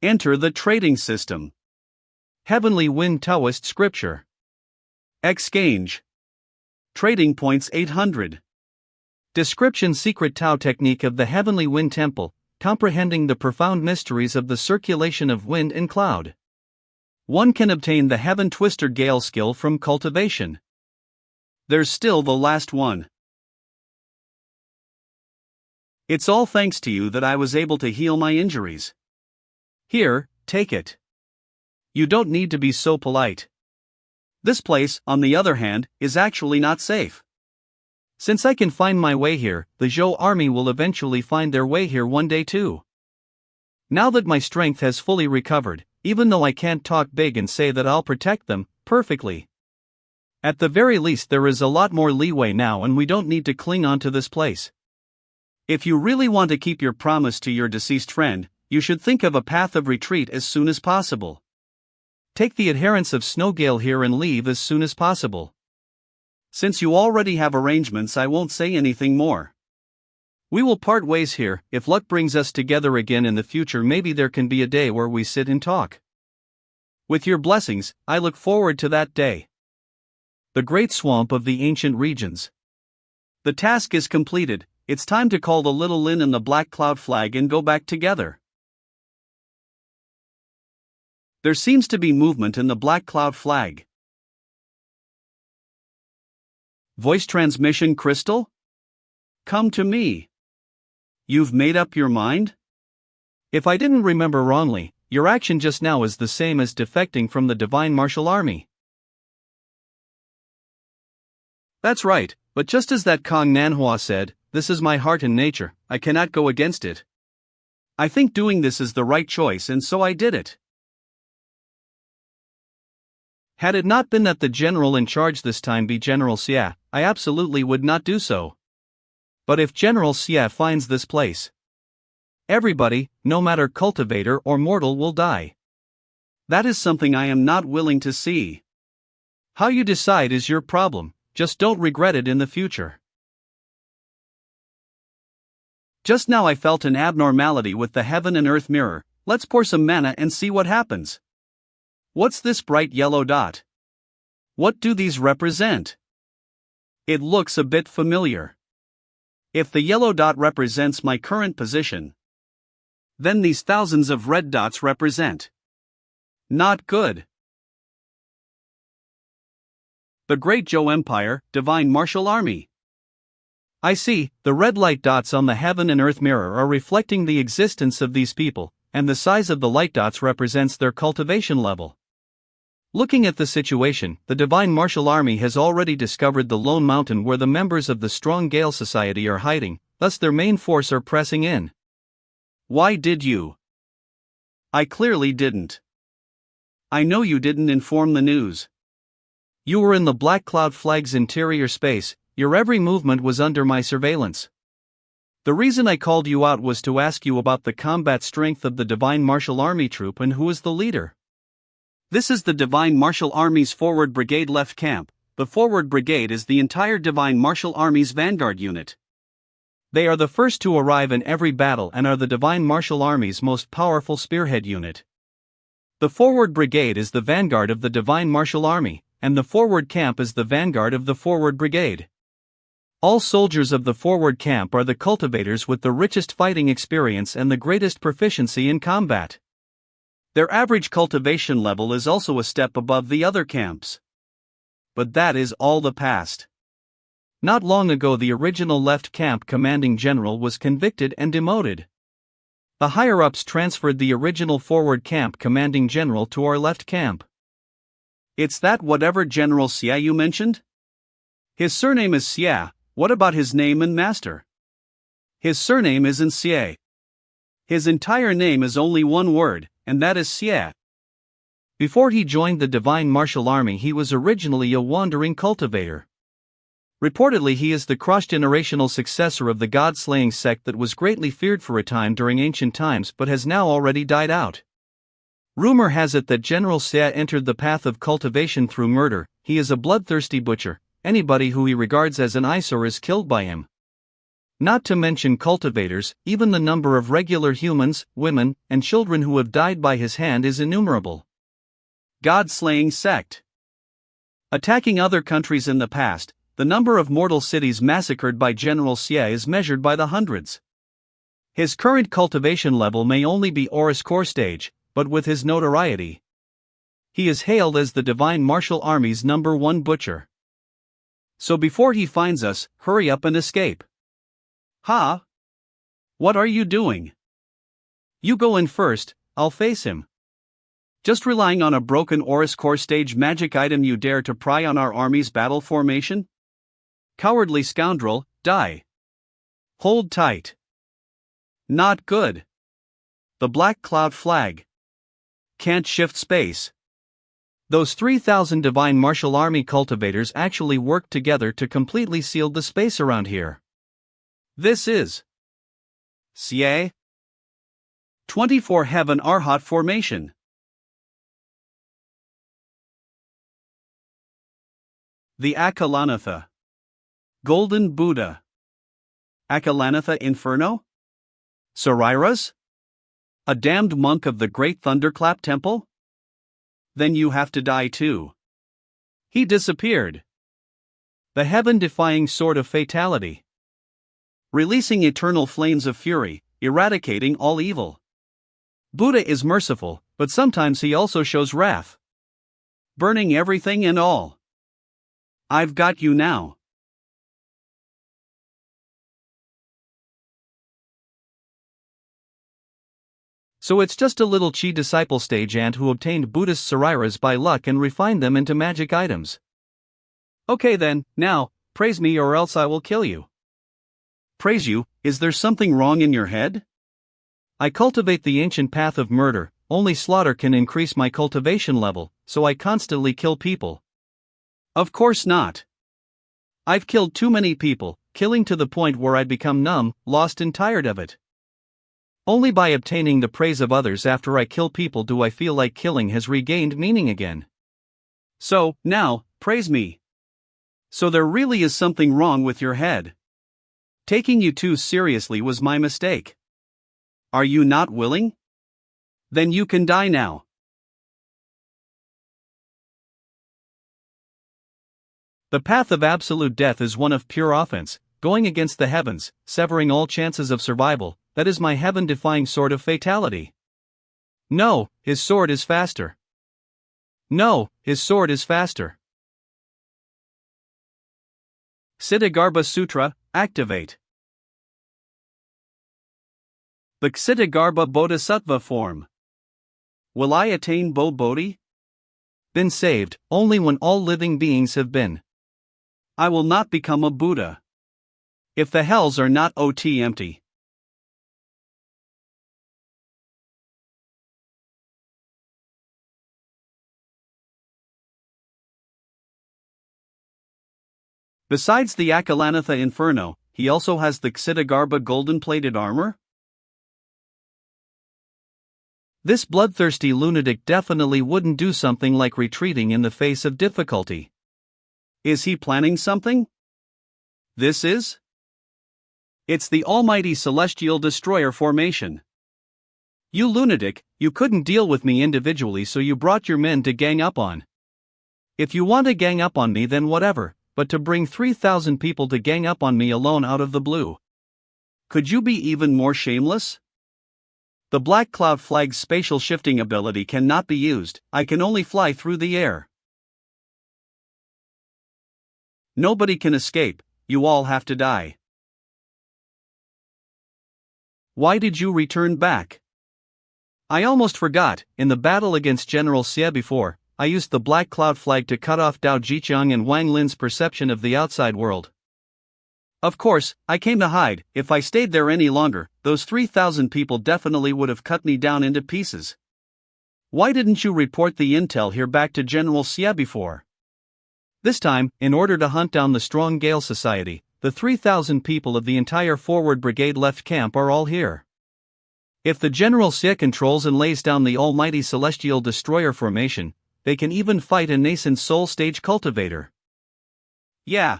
Enter the trading system. Heavenly Wind Taoist Scripture. Exchange. Trading points 800. Description: Secret Tao technique of the Heavenly Wind Temple, comprehending the profound mysteries of the circulation of wind and cloud. One can obtain the Heaven Twister Gale skill from cultivation. There's still the last one. It's all thanks to you that I was able to heal my injuries. Here, take it. You don't need to be so polite. This place, on the other hand, is actually not safe. Since I can find my way here, the Zhou army will eventually find their way here one day too. Now that my strength has fully recovered, even though I can't talk big and say that I'll protect them perfectly. At the very least, there is a lot more leeway now and we don't need to cling on to this place. If you really want to keep your promise to your deceased friend, you should think of a path of retreat as soon as possible. Take the adherents of Snowgale here and leave as soon as possible. Since you already have arrangements, I won't say anything more. We will part ways here. If luck brings us together again in the future, maybe there can be a day where we sit and talk. With your blessings, I look forward to that day. The Great Swamp of the Ancient Regions. The task is completed. It's time to call the Little Lin and the Black Cloud Flag and go back together. There seems to be movement in the Black Cloud Flag. Voice transmission crystal? Come to me. You've made up your mind? If I didn't remember wrongly, your action just now is the same as defecting from the Divine Martial Army. That's right, but just as that Kong Manhwa said, this is my heart and nature, I cannot go against it. I think doing this is the right choice and so I did it. Had it not been that the general in charge this time be General Xia, I absolutely would not do so. But if General Xia finds this place, everybody, no matter cultivator or mortal, will die. That is something I am not willing to see. How you decide is your problem, just don't regret it in the future. Just now I felt an abnormality with the Heaven and Earth mirror. Let's pour some mana and see what happens. What's this bright yellow dot? What do these represent? It looks a bit familiar. If the yellow dot represents my current position, then these thousands of red dots represent not good. The Great Zhou Empire, Divine Martial Army. I see, the red light dots on the Heaven and Earth mirror are reflecting the existence of these people, and the size of the light dots represents their cultivation level. Looking at the situation, the Divine Martial Army has already discovered the lone mountain where the members of the Strong Gale Society are hiding, thus their main force are pressing in. Why did you? I clearly didn't. I know you didn't inform the news. You were in the Black Cloud Flag's interior space, your every movement was under my surveillance. The reason I called you out was to ask you about the combat strength of the Divine Martial Army troop and who is the leader. This is the Divine Martial Army's Forward Brigade left camp. The Forward Brigade is the entire Divine Martial Army's vanguard unit. They are the first to arrive in every battle and are the Divine Martial Army's most powerful spearhead unit. The Forward Brigade is the vanguard of the Divine Martial Army, and the Forward Camp is the vanguard of the Forward Brigade. All soldiers of the Forward Camp are the cultivators with the richest fighting experience and the greatest proficiency in combat. Their average cultivation level is also a step above the other camps. But that is all the past. Not long ago the original left camp commanding general was convicted and demoted. The higher-ups transferred the original Forward Camp commanding general to our left camp. It's that whatever General Xia you mentioned? His surname is Xia, what about his name and master? His surname isn't Xie. His entire name is only one word, and that is Xie. Before he joined the Divine Martial Army, he was originally a wandering cultivator. Reportedly, he is the cross-generational successor of the god-slaying sect that was greatly feared for a time during ancient times but has now already died out. Rumor has it that General Xie entered the path of cultivation through murder. He is a bloodthirsty butcher. Anybody who he regards as an eyesore is killed by him. Not to mention cultivators, even the number of regular humans, women, and children who have died by his hand is innumerable. God-slaying sect. Attacking other countries in the past, the number of mortal cities massacred by General Xie is measured by the hundreds. His current cultivation level may only be Oris core stage, but with his notoriety, he is hailed as the Divine Martial Army's #1 butcher. So before he finds us, hurry up and escape. Ha! What are you doing? You go in first, I'll face him. Just relying on a broken Oris core stage magic item you dare to pry on our army's battle formation? Cowardly scoundrel, die. Hold tight. Not good. The black cloud flag. Can't shift space. Those 3,000 Divine Martial Army cultivators actually worked together to completely seal the space around here. This is Xie 24 Heaven Arhat formation. The Akalanatha. Golden Buddha. Akalanatha Inferno? Sariras? A damned monk of the Great Thunderclap Temple? Then you have to die too. He disappeared. The heaven-defying sword of fatality. Releasing eternal flames of fury, eradicating all evil. Buddha is merciful, but sometimes he also shows wrath. Burning everything and all. I've got you now. So it's just a little Chi disciple stage ant who obtained Buddhist sariras by luck and refined them into magic items. Okay then, now, praise me or else I will kill you. Praise you? Is there something wrong in your head? I cultivate the ancient path of murder. Only slaughter can increase my cultivation level, so I constantly kill people. Of course not. I've killed too many people, killing to the point where I'd become numb, lost and tired of it. Only by obtaining the praise of others after I kill people do I feel like killing has regained meaning again. So, now, praise me. So there really is something wrong with your head. Taking you too seriously was my mistake. Are you not willing? Then you can die now. The path of absolute death is one of pure offense, going against the heavens, severing all chances of survival. That is my heaven-defying sword of fatality. No, his sword is faster. No, his sword is faster. Ksitigarbha Sutra, activate. The Ksitigarbha Bodhisattva form. Will I attain Bodhi? Been saved, only when all living beings have been. I will not become a Buddha. If the hells are not empty. Besides the Akalanatha Inferno, he also has the Ksitigarbha golden-plated armor? This bloodthirsty lunatic definitely wouldn't do something like retreating in the face of difficulty. Is he planning something? This is? It's the almighty celestial destroyer formation. You lunatic, you couldn't deal with me individually, so you brought your men to gang up on. If you want to gang up on me, then whatever. But to bring 3,000 people to gang up on me alone out of the blue. Could you be even more shameless? The Black Cloud Flag's spatial shifting ability cannot be used. I can only fly through the air. Nobody can escape, you all have to die. Why did you return back? I almost forgot, in the battle against General Xie before, I used the black cloud flag to cut off Dao Jiqiang and Wang Lin's perception of the outside world. Of course, I came to hide. If I stayed there any longer, those 3,000 people definitely would have cut me down into pieces. Why didn't you report the intel here back to General Xie before? This time, in order to hunt down the strong Gale Society, the 3,000 people of the entire forward brigade left camp are all here. If the General Xie controls and lays down the almighty celestial destroyer formation, they can even fight a nascent soul stage cultivator. Yeah.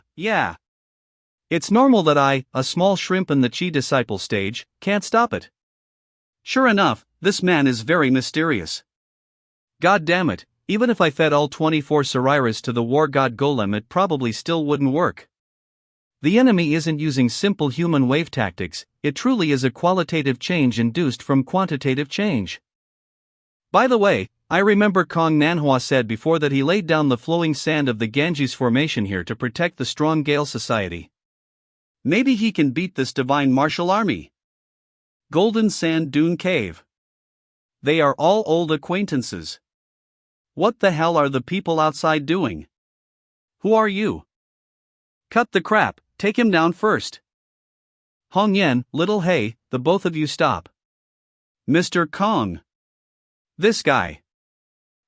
It's normal that I, a small shrimp in the Chi disciple stage, can't stop it. Sure enough, this man is very mysterious. God damn it, even if I fed all 24 Sariras to the war god golem, it probably still wouldn't work. The enemy isn't using simple human wave tactics, it truly is a qualitative change induced from quantitative change. By the way, I remember Kong Nanhua said before that he laid down the flowing sand of the Ganges formation here to protect the strong Gale Society. Maybe he can beat this divine martial army. Golden Sand Dune Cave. They are all old acquaintances. What the hell are the people outside doing? Who are you? Cut the crap, take him down first. Hong Yen, Little Hey, the both of you stop. Mr. Kong. This guy.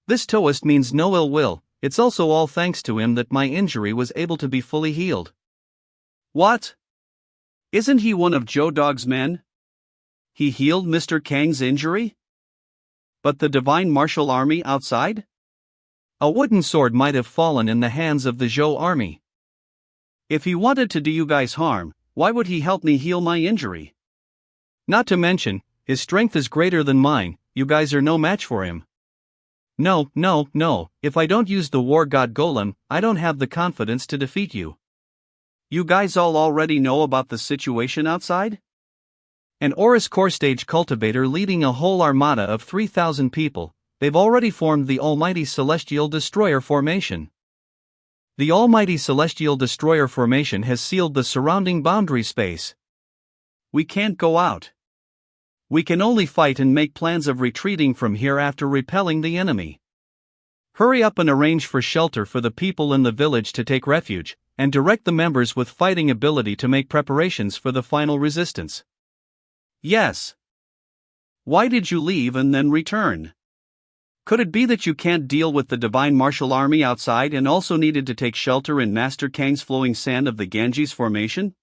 This toast means no ill will, it's also all thanks to him that my injury was able to be fully healed. What? Isn't he one of Zhou Dog's men? He healed Mr. Kang's injury? But the divine martial army outside? A wooden sword might have fallen in the hands of the Zhou army. If he wanted to do you guys harm, why would he help me heal my injury? Not to mention, his strength is greater than mine, you guys are no match for him. No, if I don't use the war god golem, I don't have the confidence to defeat you. You guys all already know about the situation outside? An Horus core stage cultivator leading a whole armada of 3,000 people, they've already formed the almighty celestial destroyer formation. The almighty celestial destroyer formation has sealed the surrounding boundary space. We can't go out. We can only fight and make plans of retreating from here after repelling the enemy. Hurry up and arrange for shelter for the people in the village to take refuge, and direct the members with fighting ability to make preparations for the final resistance. Yes. Why did you leave and then return? Could it be that you can't deal with the divine martial army outside and also needed to take shelter in Master Kang's flowing sand of the Ganges formation?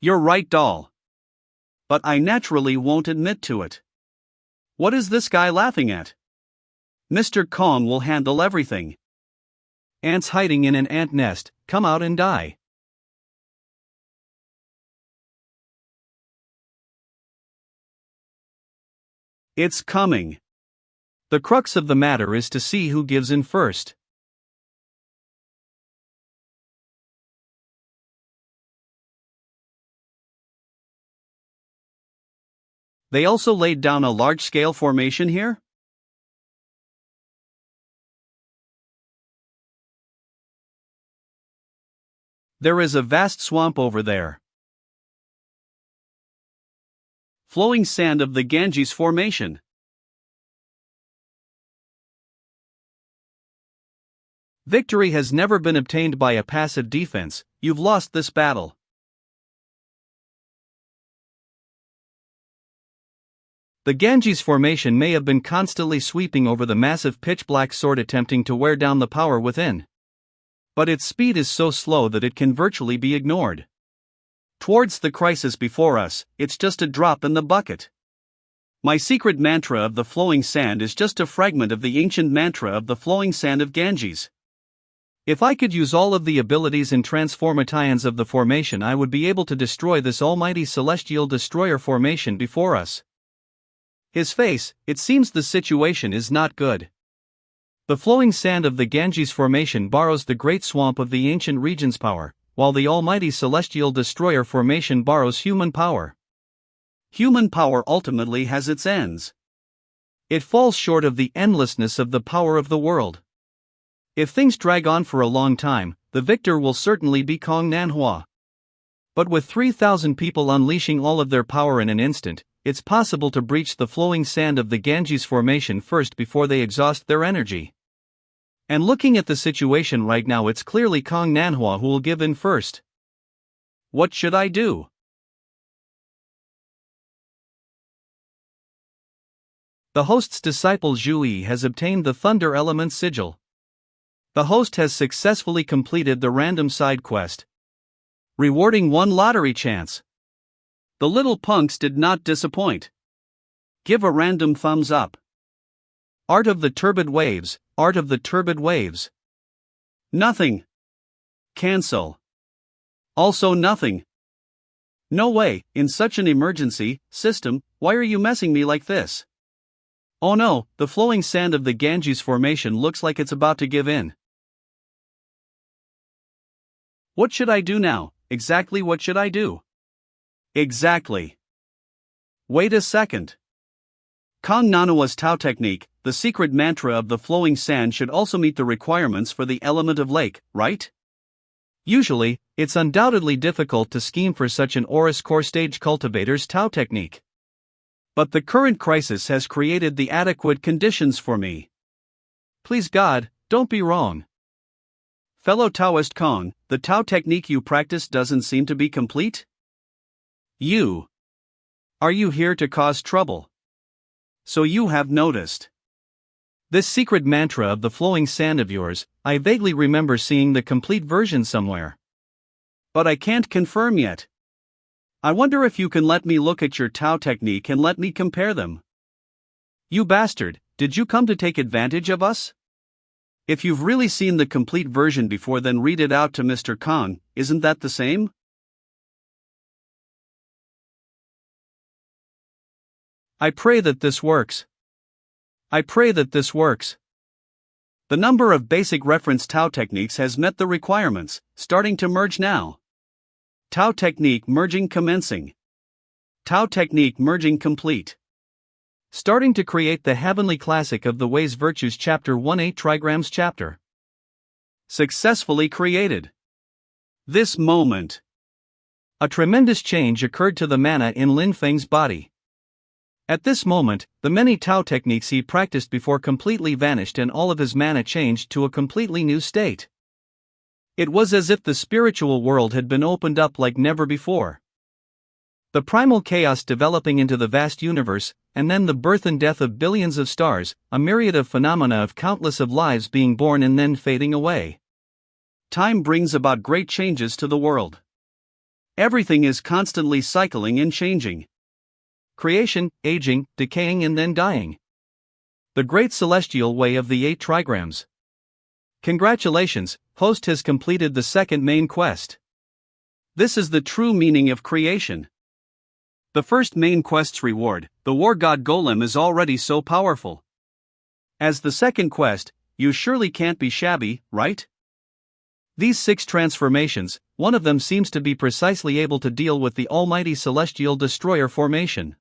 You're right, doll. But I naturally won't admit to it. What is this guy laughing at? Mr. Kong will handle everything. Ants hiding in an ant nest, come out and die. It's coming. The crux of the matter is to see who gives in first. They also laid down a large-scale formation here? There is a vast swamp over there. Flowing sand of the Ganges formation. Victory has never been obtained by a passive defense, you've lost this battle. The Ganges formation may have been constantly sweeping over the massive pitch-black sword attempting to wear down the power within. But its speed is so slow that it can virtually be ignored. Towards the crisis before us, it's just a drop in the bucket. My secret mantra of the flowing sand is just a fragment of the ancient mantra of the flowing sand of Ganges. If I could use all of the abilities and transformations of the formation, I would be able to destroy this almighty celestial destroyer formation before us. His face, it seems the situation is not good. The flowing sand of the Ganges formation borrows the great swamp of the ancient region's power, while the almighty celestial destroyer formation borrows human power. Human power ultimately has its ends. It falls short of the endlessness of the power of the world. If things drag on for a long time, the victor will certainly be Kong Nanhua. But with 3,000 people unleashing all of their power in an instant, it's possible to breach the flowing sand of the Ganges formation first before they exhaust their energy. And looking at the situation right now, it's clearly Kong Nanhua who will give in first. What should I do? The host's disciple Zhou has obtained the Thunder Element Sigil. The host has successfully completed the random side quest, rewarding 1 lottery chance. The little punks did not disappoint. Give a random thumbs up. Art of the Turbid Waves, Art of the Turbid Waves. Nothing. Cancel. Also nothing. No way, in such an emergency, system, why are you messing me like this? Oh no, the flowing sand of the Ganges formation looks like it's about to give in. What should I do now? Exactly what should I do? Exactly. Wait a second. Kong Nanhua's Tao technique, the secret mantra of the flowing sand, should also meet the requirements for the element of lake, right? Usually, it's undoubtedly difficult to scheme for such an Oris core stage cultivator's Tao technique. But the current crisis has created the adequate conditions for me. Please God, don't be wrong. Fellow Taoist Kong, the Tao technique you practice doesn't seem to be complete? Are you here to cause trouble? So you have noticed. This secret mantra of the flowing sand of yours, I vaguely remember seeing the complete version somewhere. But I can't confirm yet. I wonder if you can let me look at your Tao technique and let me compare them. You bastard, did you come to take advantage of us? If you've really seen the complete version before, then read it out to Mr. Kong, isn't that the same? I pray that this works. I pray that this works. The number of basic reference Tao techniques has met the requirements, starting to merge now. Tao technique merging commencing. Tao technique merging complete. Starting to create the heavenly classic of the Ways Virtues Chapter 1 Trigrams Chapter. Successfully created. This moment. A tremendous change occurred to the mana in Lin Feng's body. At this moment, the many Tao techniques he practiced before completely vanished and all of his mana changed to a completely new state. It was as if the spiritual world had been opened up like never before. The primal chaos developing into the vast universe, and then the birth and death of billions of stars, a myriad of phenomena of countless of lives being born and then fading away. Time brings about great changes to the world. Everything is constantly cycling and changing. Creation, aging, decaying and then dying. The great celestial way of the 8 trigrams. Congratulations, host has completed the second main quest. This is the true meaning of creation. The first main quest's reward, the war god golem, is already so powerful. As the second quest, you surely can't be shabby, right? These 6 transformations, one of them seems to be precisely able to deal with the almighty celestial destroyer formation.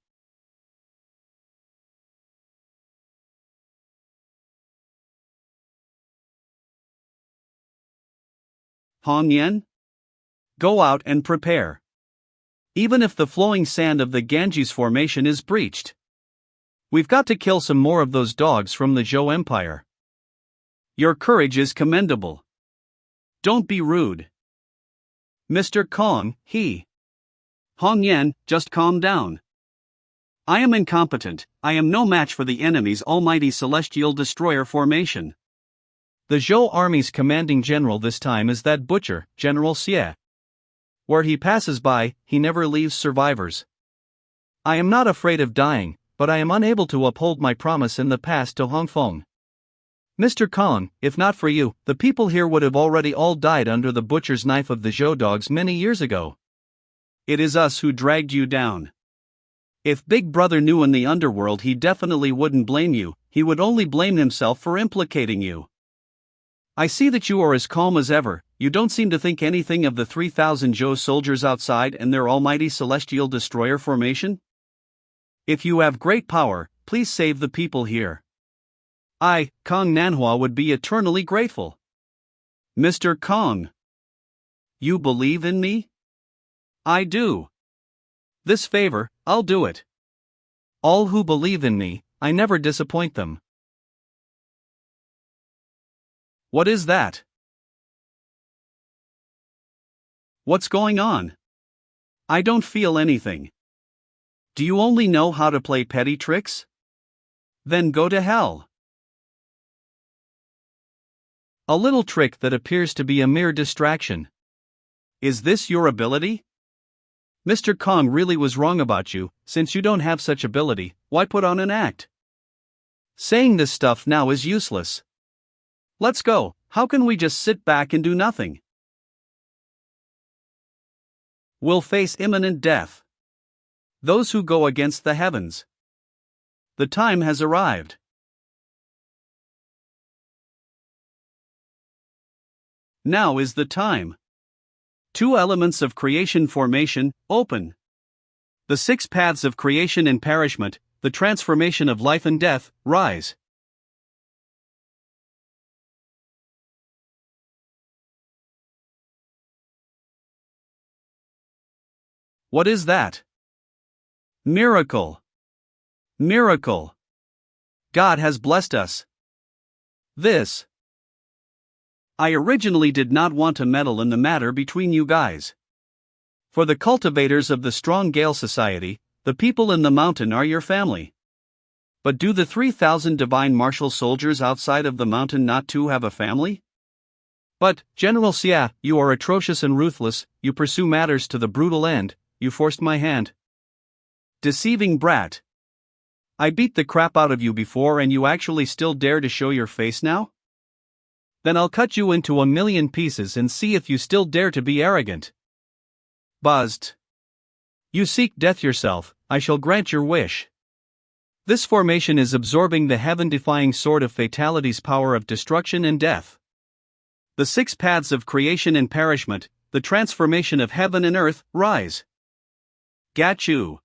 Hong Yen? Go out and prepare. Even if the flowing sand of the Ganges formation is breached. We've got to kill some more of those dogs from the Zhou Empire. Your courage is commendable. Don't be rude. Mr. Kong, Hong Yen, just calm down. I am incompetent, I am no match for the enemy's almighty celestial destroyer formation. The Zhou army's commanding general this time is that butcher, General Xie. Where he passes by, he never leaves survivors. I am not afraid of dying, but I am unable to uphold my promise in the past to Hong Feng. Mr. Kong, if not for you, the people here would have already all died under the butcher's knife of the Zhou dogs many years ago. It is us who dragged you down. If Big Brother knew in the underworld, he definitely wouldn't blame you, he would only blame himself for implicating you. I see that you are as calm as ever, you don't seem to think anything of the 3,000 Zhou soldiers outside and their almighty celestial destroyer formation? If you have great power, please save the people here. I, Kong Nanhua, would be eternally grateful. Mr. Kong. You believe in me? I do. This favor, I'll do it. All who believe in me, I never disappoint them. What is that? What's going on? I don't feel anything. Do you only know how to play petty tricks? Then go to hell. A little trick that appears to be a mere distraction. Is this your ability? Mr. Kong really was wrong about you. Since you don't have such ability, why put on an act? Saying this stuff now is useless. Let's go. How can we just sit back and do nothing? Will face imminent death. Those who go against the heavens. The time has arrived. Now is the time. 2 elements of creation formation, open. The 6 paths of creation and perishment, the transformation of life and death, rise. What is that? Miracle. Miracle. God has blessed us. This. I originally did not want to meddle in the matter between you guys. For the cultivators of the Strong Gale Society, the people in the mountain are your family. But do the 3,000 divine martial soldiers outside of the mountain not too have a family? But, General Xia, you are atrocious and ruthless, you pursue matters to the brutal end, you forced my hand. Deceiving brat. I beat the crap out of you before and you actually still dare to show your face now? Then I'll cut you into 1,000,000 pieces and see if you still dare to be arrogant. Buzzed. You seek death yourself, I shall grant your wish. This formation is absorbing the heaven-defying sword of fatality's power of destruction and death. The 6 paths of creation and perishment, the transformation of heaven and earth, rise. Got you.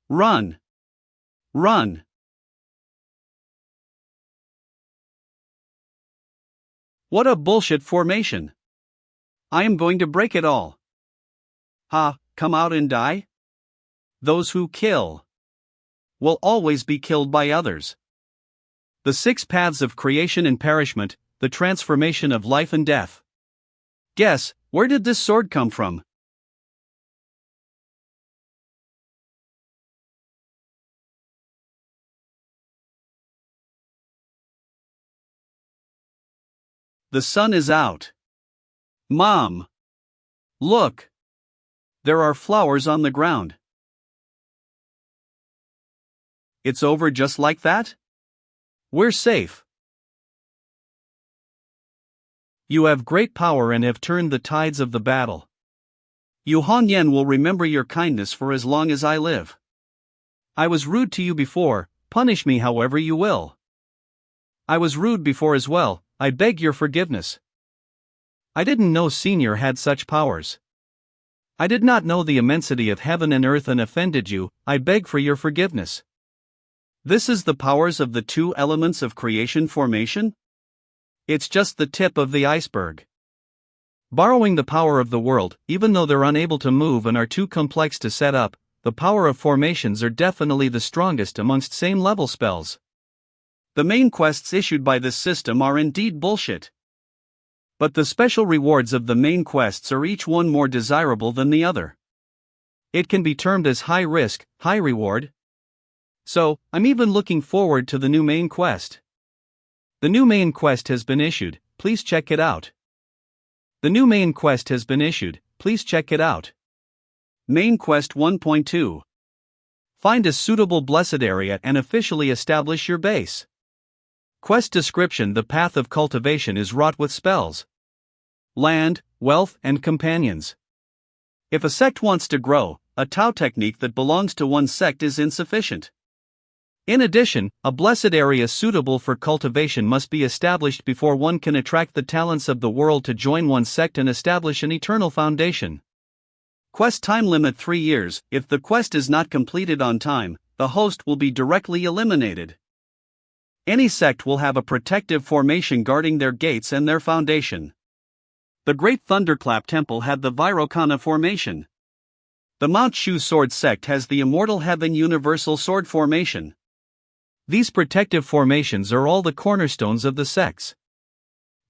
Run. Run. What a bullshit formation. I am going to break it all. Ha, come out and die? Those who kill will always be killed by others. The 6 paths of creation and perishment, the transformation of life and death. Guess, where did this sword come from? The sun is out. Mom! Look! There are flowers on the ground. It's over just like that? We're safe. You have great power and have turned the tides of the battle. Yu Hongyan will remember your kindness for as long as I live. I was rude to you before, punish me however you will. I was rude before as well, I beg your forgiveness. I didn't know Senior had such powers. I did not know the immensity of heaven and earth and offended you, I beg for your forgiveness. This is the powers of the 2 elements of creation formation? It's just the tip of the iceberg. Borrowing the power of the world, even though they're unable to move and are too complex to set up, the power of formations are definitely the strongest amongst same-level spells. The main quests issued by this system are indeed bullshit. But the special rewards of the main quests are each one more desirable than the other. It can be termed as high risk, high reward. So, I'm even looking forward to the new main quest. The new main quest has been issued, please check it out. The new main quest has been issued, please check it out. Main Quest 1.2. Find a suitable blessed area and officially establish your base. Quest description: the path of cultivation is wrought with spells, land, wealth, and companions. If a sect wants to grow, a Tao technique that belongs to one sect is insufficient. In addition, a blessed area suitable for cultivation must be established before one can attract the talents of the world to join one sect and establish an eternal foundation. Quest time limit 3 years. If the quest is not completed on time, the host will be directly eliminated. Any sect will have a protective formation guarding their gates and their foundation. The Great Thunderclap Temple had the Vairocana formation. The Mount Shu Sword Sect has the Immortal Heaven Universal Sword formation. These protective formations are all the cornerstones of the sects.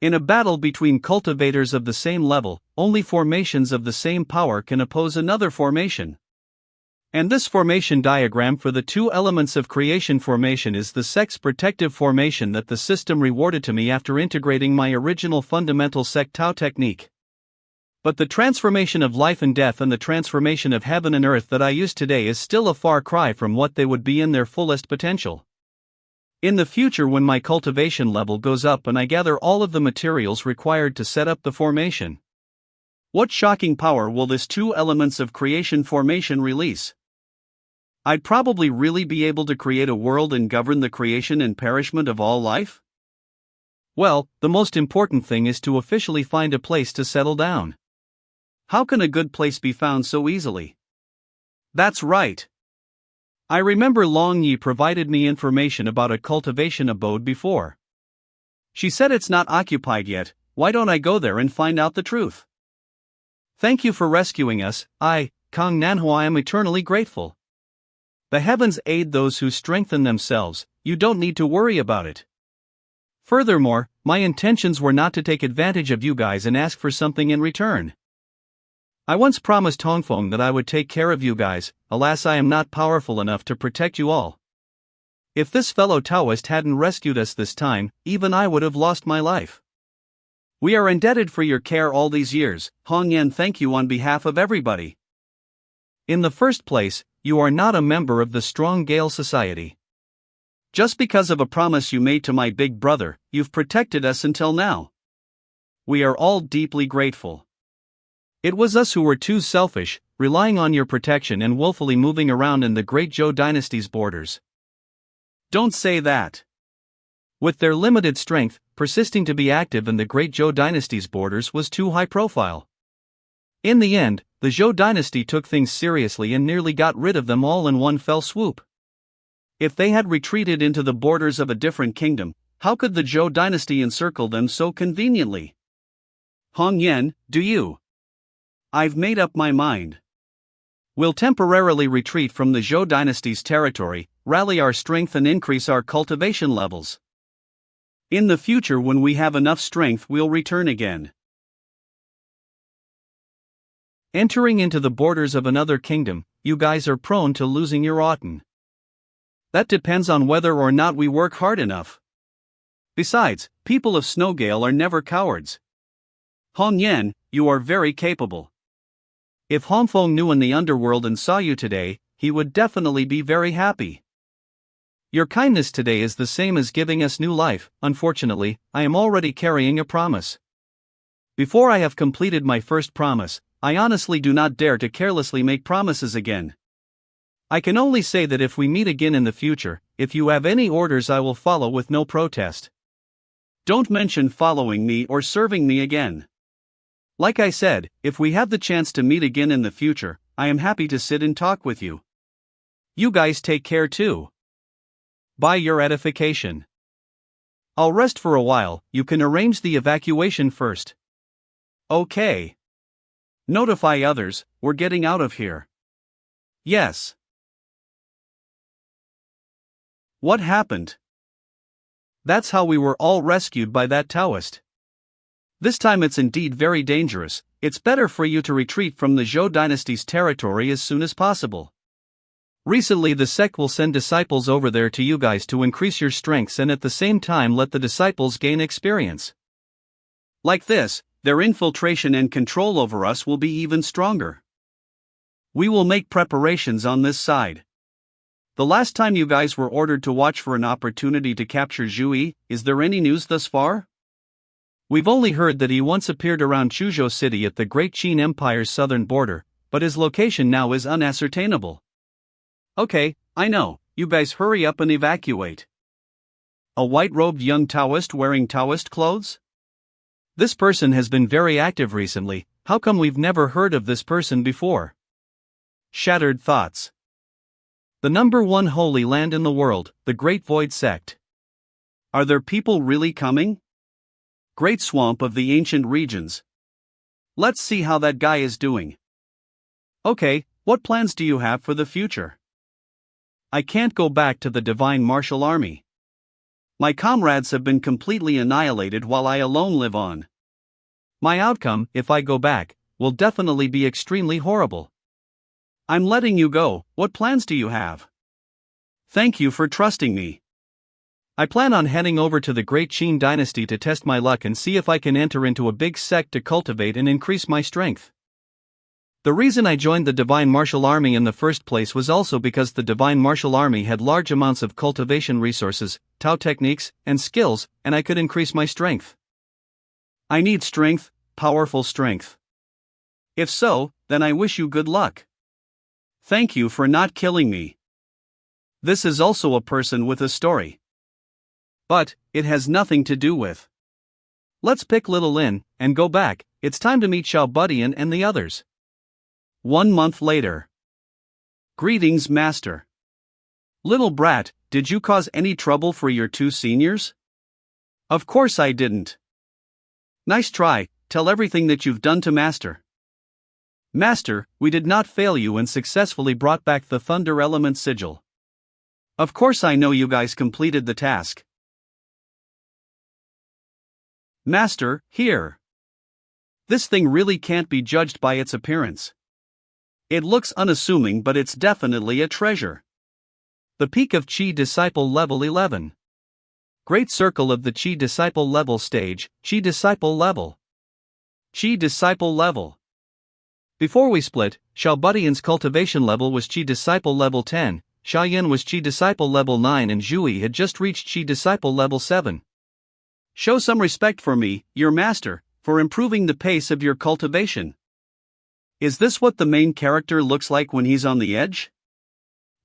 In a battle between cultivators of the same level, only formations of the same power can oppose another formation. And this formation diagram for the two elements of creation formation is the sect's protective formation that the system rewarded to me after integrating my original fundamental sect Tao technique. But the transformation of life and death and the transformation of heaven and earth that I use today is still a far cry from what they would be in their fullest potential. In the future, when my cultivation level goes up and I gather all of the materials required to set up the formation, what shocking power will this two elements of creation formation release? I'd probably really be able to create a world and govern the creation and perishment of all life? Well, the most important thing is to officially find a place to settle down. How can a good place be found so easily? That's right. I remember Long Yi provided me information about a cultivation abode before. She said it's not occupied yet. Why don't I go there and find out the truth? Thank you for rescuing us. I, Kang Nanhua, am eternally grateful. The heavens aid those who strengthen themselves. You don't need to worry about it. Furthermore, my intentions were not to take advantage of you guys and ask for something in return. I once promised Hongfeng that I would take care of you guys. Alas, I am not powerful enough to protect you all. If this fellow Taoist hadn't rescued us this time, even I would have lost my life. We are indebted for your care all these years. Hong Yan, thank you on behalf of everybody. In the first place, you are not a member of the Strong Gale Society. Just because of a promise you made to my big brother, you've protected us until now. We are all deeply grateful. It was us who were too selfish, relying on your protection and willfully moving around in the great Zhou dynasty's borders. Don't say that. With their limited strength, persisting to be active in the great Zhou dynasty's borders was too high profile. In the end, the Zhou dynasty took things seriously and nearly got rid of them all in one fell swoop. If they had retreated into the borders of a different kingdom, how could the Zhou dynasty encircle them so conveniently? Hong Yan, do you? I've made up my mind. We'll temporarily retreat from the Zhou dynasty's territory, rally our strength and increase our cultivation levels. In the future, when we have enough strength, we'll return again. Entering into the borders of another kingdom, you guys are prone to losing your Auten. That depends on whether or not we work hard enough. Besides, people of Snowgale are never cowards. Hong Yan, you are very capable. If Hongfeng knew in the underworld and saw you today, he would definitely be very happy. Your kindness today is the same as giving us new life. Unfortunately, I am already carrying a promise. Before I have completed my first promise, I honestly do not dare to carelessly make promises again. I can only say that if we meet again in the future, if you have any orders, I will follow with no protest. Don't mention following me or serving me again. Like I said, if we have the chance to meet again in the future, I am happy to sit and talk with you. You guys take care too. By your edification. I'll rest for a while. You can arrange the evacuation first. Okay. Notify others, we're getting out of here. Yes. What happened? That's how we were all rescued by that Taoist. This time it's indeed very dangerous. It's better for you to retreat from the Zhou dynasty's territory as soon as possible. Recently the sect will send disciples over there to you guys to increase your strengths and at the same time let the disciples gain experience. Like this, their infiltration and control over us will be even stronger. We will make preparations on this side. The last time you guys were ordered to watch for an opportunity to capture Zhu, is there any news thus far? We've only heard that he once appeared around Chuzhou City at the Great Qin Empire's southern border, but his location now is unascertainable. Okay, I know, you guys hurry up and evacuate. A white-robed young Taoist wearing Taoist clothes? This person has been very active recently. How come we've never heard of this person before? Shattered thoughts. The number one holy land in the world, the Great Void Sect. Are there people really coming? Great swamp of the ancient regions. Let's see how that guy is doing. Okay, what plans do you have for the future? I can't go back to the divine martial army. My comrades have been completely annihilated while I alone live on. My outcome, if I go back, will definitely be extremely horrible. I'm letting you go. What plans do you have? Thank you for trusting me. I plan on heading over to the Great Qin Dynasty to test my luck and see if I can enter into a big sect to cultivate and increase my strength. The reason I joined the Divine Martial Army in the first place was also because the Divine Martial Army had large amounts of cultivation resources, Tao techniques, and skills, and I could increase my strength. I need strength, powerful strength. If so, then I wish you good luck. Thank you for not killing me. This is also a person with a story. But, it has nothing to do with. Let's pick Little Lin, and go back. It's time to meet Xiao Budian and the others. 1 month later. Greetings, Master. Little brat, did you cause any trouble for your 2 seniors? Of course I didn't. Nice try, tell everything that you've done to Master. Master, we did not fail you and successfully brought back the Thunder Element Sigil. Of course I know you guys completed the task. Master, here. This thing really can't be judged by its appearance. It looks unassuming, but it's definitely a treasure. The peak of Qi Disciple Level 11. Great Circle of the Qi Disciple Level Stage, Qi Disciple Level. Qi Disciple Level. Before we split, Xiao Budian's cultivation level was Qi Disciple Level 10, Xiaoyan was Qi Disciple Level 9 and Zhui had just reached Qi Disciple Level 7. Show some respect for me, your master, for improving the pace of your cultivation. Is this what the main character looks like when he's on the edge?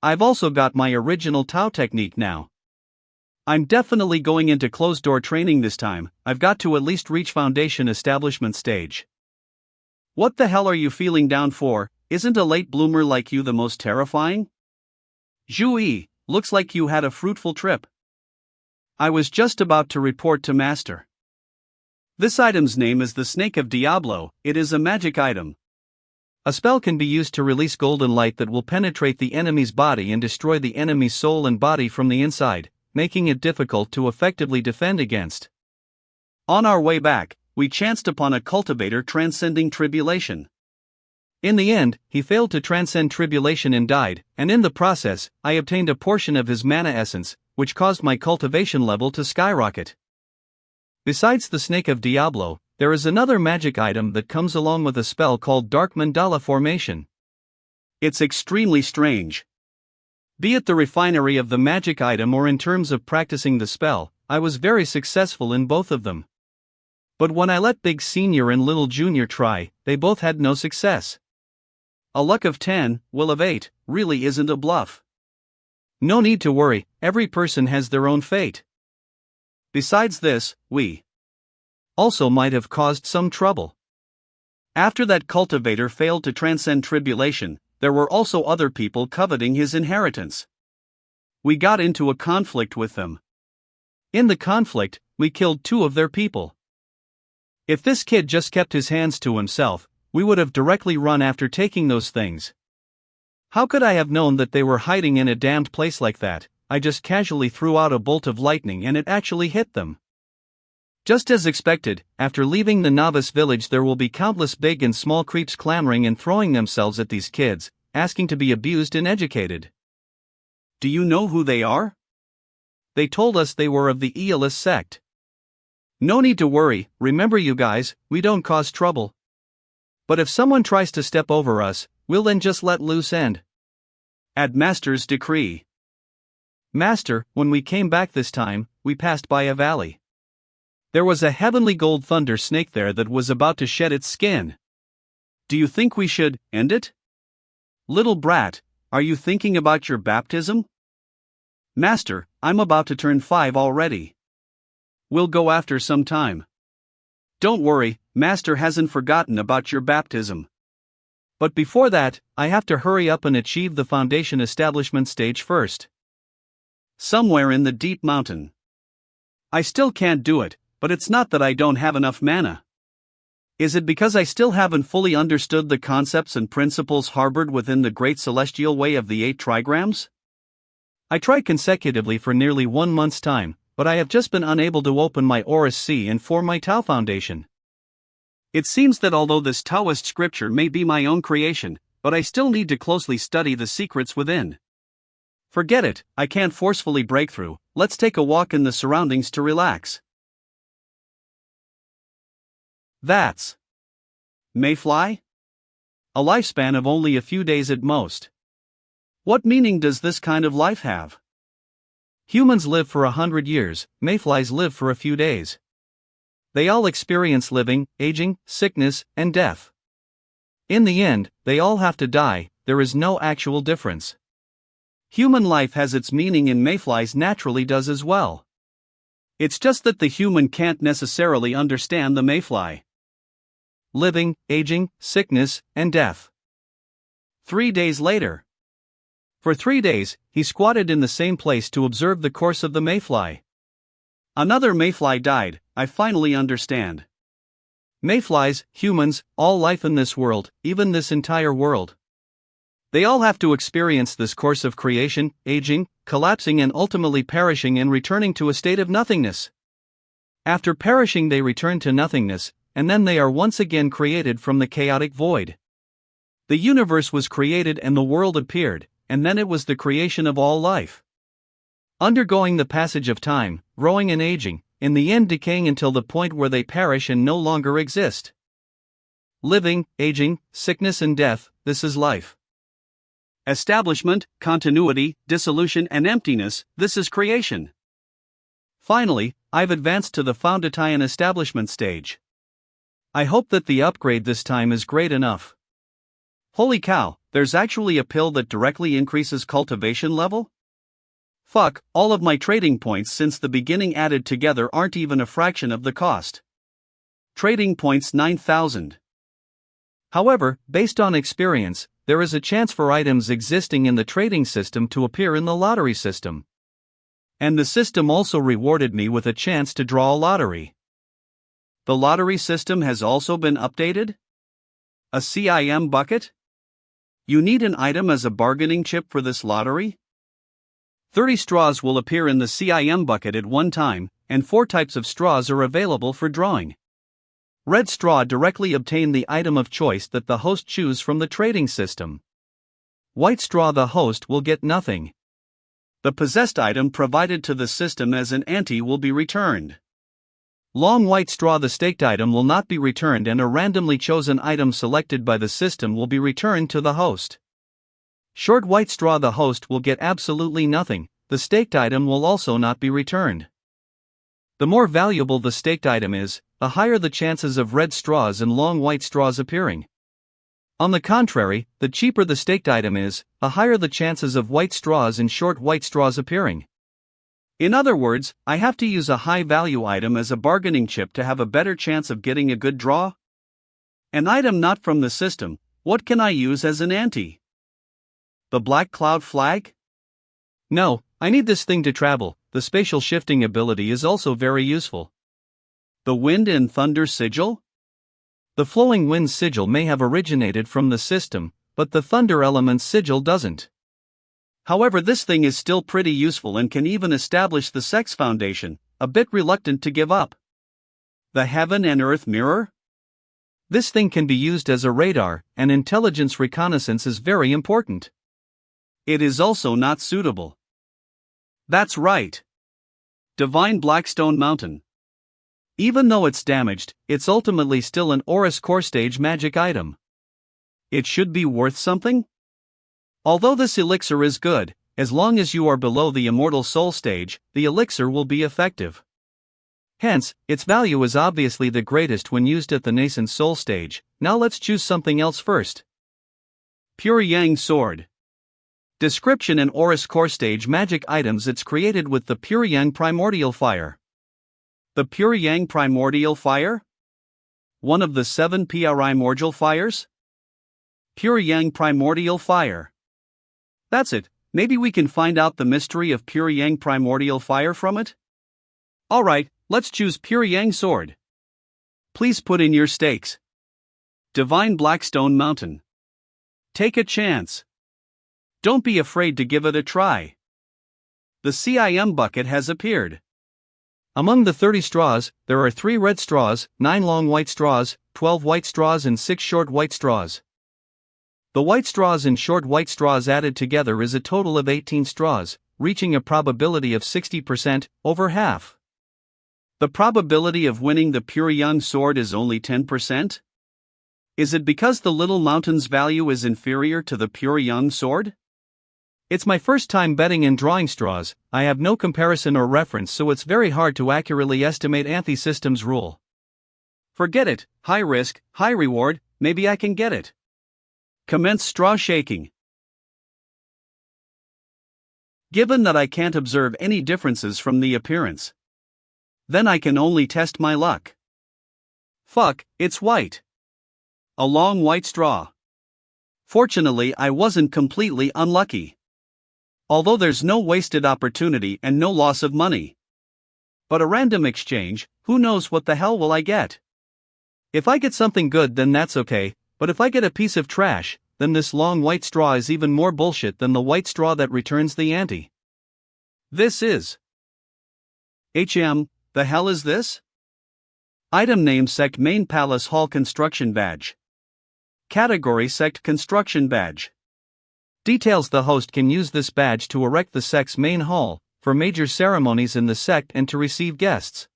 I've also got my original Tao technique now. I'm definitely going into closed-door training this time. I've got to at least reach foundation establishment stage. What the hell are you feeling down for? Isn't a late bloomer like you the most terrifying? Zhui, looks like you had a fruitful trip. I was just about to report to Master. This item's name is the Snake of Diablo. It is a magic item. A spell can be used to release golden light that will penetrate the enemy's body and destroy the enemy's soul and body from the inside, making it difficult to effectively defend against. On our way back, we chanced upon a cultivator transcending tribulation. In the end, he failed to transcend tribulation and died, and in the process, I obtained a portion of his mana essence, which caused my cultivation level to skyrocket. Besides the Snake of Diablo, there is another magic item that comes along with a spell called Dark Mandala Formation. It's extremely strange. Be it the refinery of the magic item or in terms of practicing the spell, I was very successful in both of them. But when I let Big Senior and Little Junior try, they both had no success. A luck of 10, will of 8, really isn't a bluff. No need to worry, every person has their own fate. Besides this, we also might have caused some trouble. After that cultivator failed to transcend tribulation, there were also other people coveting his inheritance. We got into a conflict with them. In the conflict, we killed 2 of their people. If this kid just kept his hands to himself, we would have directly run after taking those things. How could I have known that they were hiding in a damned place like that? I just casually threw out a bolt of lightning and it actually hit them. Just as expected, after leaving the novice village there will be countless big and small creeps clamoring and throwing themselves at these kids, asking to be abused and educated. Do you know who they are? They told us they were of the Aeolus sect. No need to worry, remember you guys, we don't cause trouble. But if someone tries to step over us, we'll then just let loose and at Master's decree. Master, when we came back this time, we passed by a valley. There was a heavenly gold thunder snake there that was about to shed its skin. Do you think we should end it? Little brat, are you thinking about your baptism? Master, I'm about to turn 5 already. We'll go after some time. Don't worry, Master hasn't forgotten about your baptism. But before that, I have to hurry up and achieve the foundation establishment stage first. Somewhere in the deep mountain. I still can't do it, but it's not that I don't have enough mana. Is it because I still haven't fully understood the concepts and principles harbored within the great celestial way of the 8 trigrams? I tried consecutively for nearly 1 month's time, but I have just been unable to open my Horus C and form my Tao foundation. It seems that although this Taoist scripture may be my own creation, but I still need to closely study the secrets within. Forget it, I can't forcefully break through, let's take a walk in the surroundings to relax. That's Mayfly? A lifespan of only a few days at most. What meaning does this kind of life have? Humans live for 100 years, mayflies live for a few days. They all experience living, aging, sickness, and death. In the end, they all have to die, there is no actual difference. Human life has its meaning and mayflies naturally does as well. It's just that the human can't necessarily understand the mayfly. Living, aging, sickness, and death. 3 days later. For 3 days, he squatted in the same place to observe the course of the mayfly. Another mayfly died, I finally understand. Mayflies, humans, all life in this world, even this entire world. They all have to experience this course of creation, aging, collapsing and ultimately perishing and returning to a state of nothingness. After perishing they return to nothingness, and then they are once again created from the chaotic void. The universe was created and the world appeared, and then it was the creation of all life. Undergoing the passage of time, growing and aging, in the end decaying until the point where they perish and no longer exist. Living, aging, sickness and death, this is life. Establishment, continuity, dissolution and emptiness, this is creation. Finally, I've advanced to the Foundation establishment stage. I hope that the upgrade this time is great enough. Holy cow, there's actually a pill that directly increases cultivation level? Fuck, all of my trading points since the beginning added together aren't even a fraction of the cost. Trading points 9,000. However, based on experience, there is a chance for items existing in the trading system to appear in the lottery system. And the system also rewarded me with a chance to draw a lottery. The lottery system has also been updated? A CIM bucket? You need an item as a bargaining chip for this lottery? 30 straws will appear in the CIM bucket at one time, and 4 types of straws are available for drawing. Red straw directly obtain the item of choice that the host choose from the trading system. White straw the host will get nothing. The possessed item provided to the system as an ante will be returned. Long white straw the staked item will not be returned and a randomly chosen item selected by the system will be returned to the host. Short white straw the host will get absolutely nothing, the staked item will also not be returned. The more valuable the staked item is, the higher the chances of red straws and long white straws appearing. On the contrary, the cheaper the staked item is, the higher the chances of white straws and short white straws appearing. In other words, I have to use a high-value item as a bargaining chip to have a better chance of getting a good draw? An item not from the system, what can I use as an ante? The black cloud flag? No, I need this thing to travel, the spatial shifting ability is also very useful. The wind and thunder sigil? The flowing wind sigil may have originated from the system, but the thunder element sigil doesn't. However, this thing is still pretty useful and can even establish the sects foundation, a bit reluctant to give up. The heaven and earth mirror? This thing can be used as a radar, and intelligence reconnaissance is very important. It is also not suitable. That's right. Divine Blackstone Mountain. Even though it's damaged, it's ultimately still an Horus core stage magic item. It should be worth something? Although this elixir is good, as long as you are below the immortal soul stage, the elixir will be effective. Hence, its value is obviously the greatest when used at the nascent soul stage. Now let's choose something else first. Pure Yang Sword. Description in Horus core stage magic items. It's created with the Pure Yang Primordial Fire. The Pure Yang Primordial Fire? One of the 7 primordial fires? Pure Yang Primordial Fire. That's it, maybe we can find out the mystery of Pure Yang Primordial Fire from it? Alright, let's choose Pure Yang Sword. Please put in your stakes. Divine Blackstone Mountain. Take a chance. Don't be afraid to give it a try. The CIM bucket has appeared. Among the 30 straws, there are 3 red straws, 9 long white straws, 12 white straws and 6 short white straws. The white straws and short white straws added together is a total of 18 straws, reaching a probability of 60%, over half. The probability of winning the pure young sword is only 10%? Is it because the little mountain's value is inferior to the pure young sword? It's my first time betting and drawing straws. I have no comparison or reference, so it's very hard to accurately estimate Anthy-System's rule. Forget it, high risk, high reward, maybe I can get it. Commence straw shaking. Given that I can't observe any differences from the appearance, then I can only test my luck. Fuck, it's white. A long white straw. Fortunately, I wasn't completely unlucky. Although there's no wasted opportunity and no loss of money. But a random exchange, who knows what the hell will I get? If I get something good, then that's okay, but if I get a piece of trash, then this long white straw is even more bullshit than the white straw that returns the ante. This is the hell is this? Item name Sect Main Palace Hall Construction Badge. Category Sect Construction Badge. Details: the host can use this badge to erect the sect's main hall, for major ceremonies in the sect and to receive guests.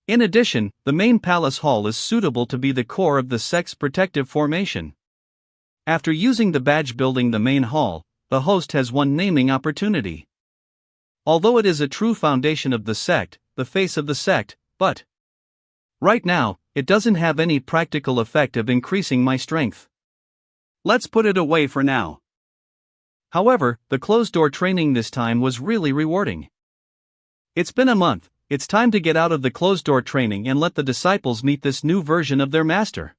In addition, the main palace hall is suitable to be the core of the sect's protective formation. After using the badge building the main hall, the host has one naming opportunity. Although it is a true foundation of the sect, the face of the sect, but right now, it doesn't have any practical effect of increasing my strength. Let's put it away for now. However, the closed-door training this time was really rewarding. It's been a month, it's time to get out of the closed-door training and let the disciples meet this new version of their master.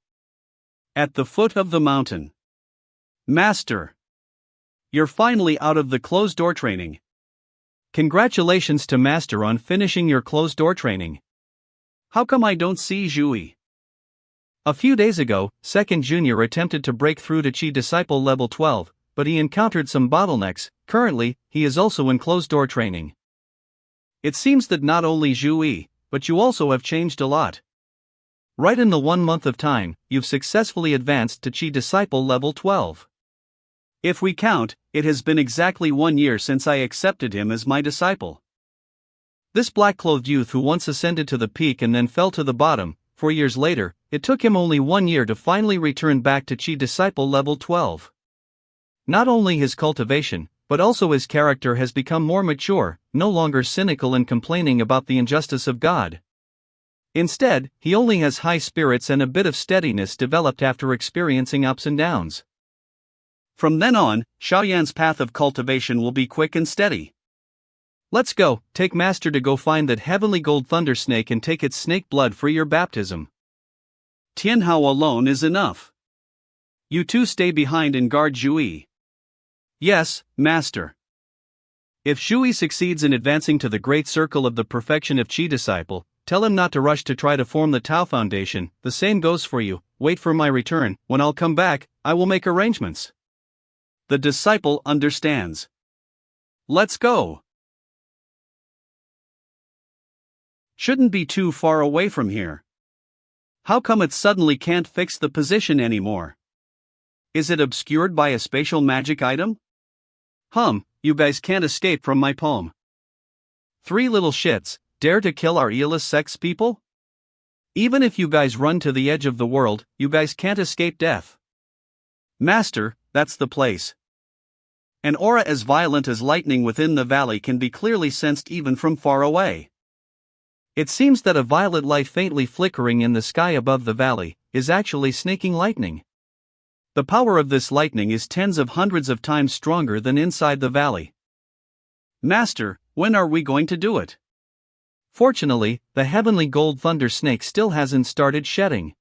At the foot of the mountain. Master. You're finally out of the closed-door training. Congratulations to Master on finishing your closed-door training. How come I don't see Zhou? A few days ago, Second Junior attempted to break through to Chi Disciple level 12, but he encountered some bottlenecks. Currently, he is also in closed-door training. It seems that not only Zhou, but you also have changed a lot. Right in the 1 month of time, you've successfully advanced to Chi Disciple level 12. If we count, it has been exactly 1 year since I accepted him as my disciple. This black-clothed youth who once ascended to the peak and then fell to the bottom, 4 years later, it took him only 1 year to finally return back to Chi Disciple level 12. Not only his cultivation, but also his character has become more mature, no longer cynical and complaining about the injustice of God. Instead, he only has high spirits and a bit of steadiness developed after experiencing ups and downs. From then on, Xiaoyan's path of cultivation will be quick and steady. Let's go, take Master to go find that heavenly gold thunder snake and take its snake blood for your baptism. Tianhao alone is enough. You two stay behind and guard Zhou. Yes, Master. If Zhou succeeds in advancing to the great circle of the perfection of Chi Disciple, tell him not to rush to try to form the Tao Foundation. The same goes for you. Wait for my return. When I'll come back, I will make arrangements. The disciple understands. Let's go. Shouldn't be too far away from here. How come it suddenly can't fix the position anymore? Is it obscured by a spatial magic item? You guys can't escape from my palm. 3 little shits, dare to kill our Eolus Sects people? Even if you guys run to the edge of the world, you guys can't escape death. Master, that's the place. An aura as violent as lightning within the valley can be clearly sensed even from far away. It seems that a violet light faintly flickering in the sky above the valley is actually snaking lightning. The power of this lightning is tens of hundreds of times stronger than inside the valley. Master, when are we going to do it? Fortunately, the heavenly gold thunder snake still hasn't started shedding.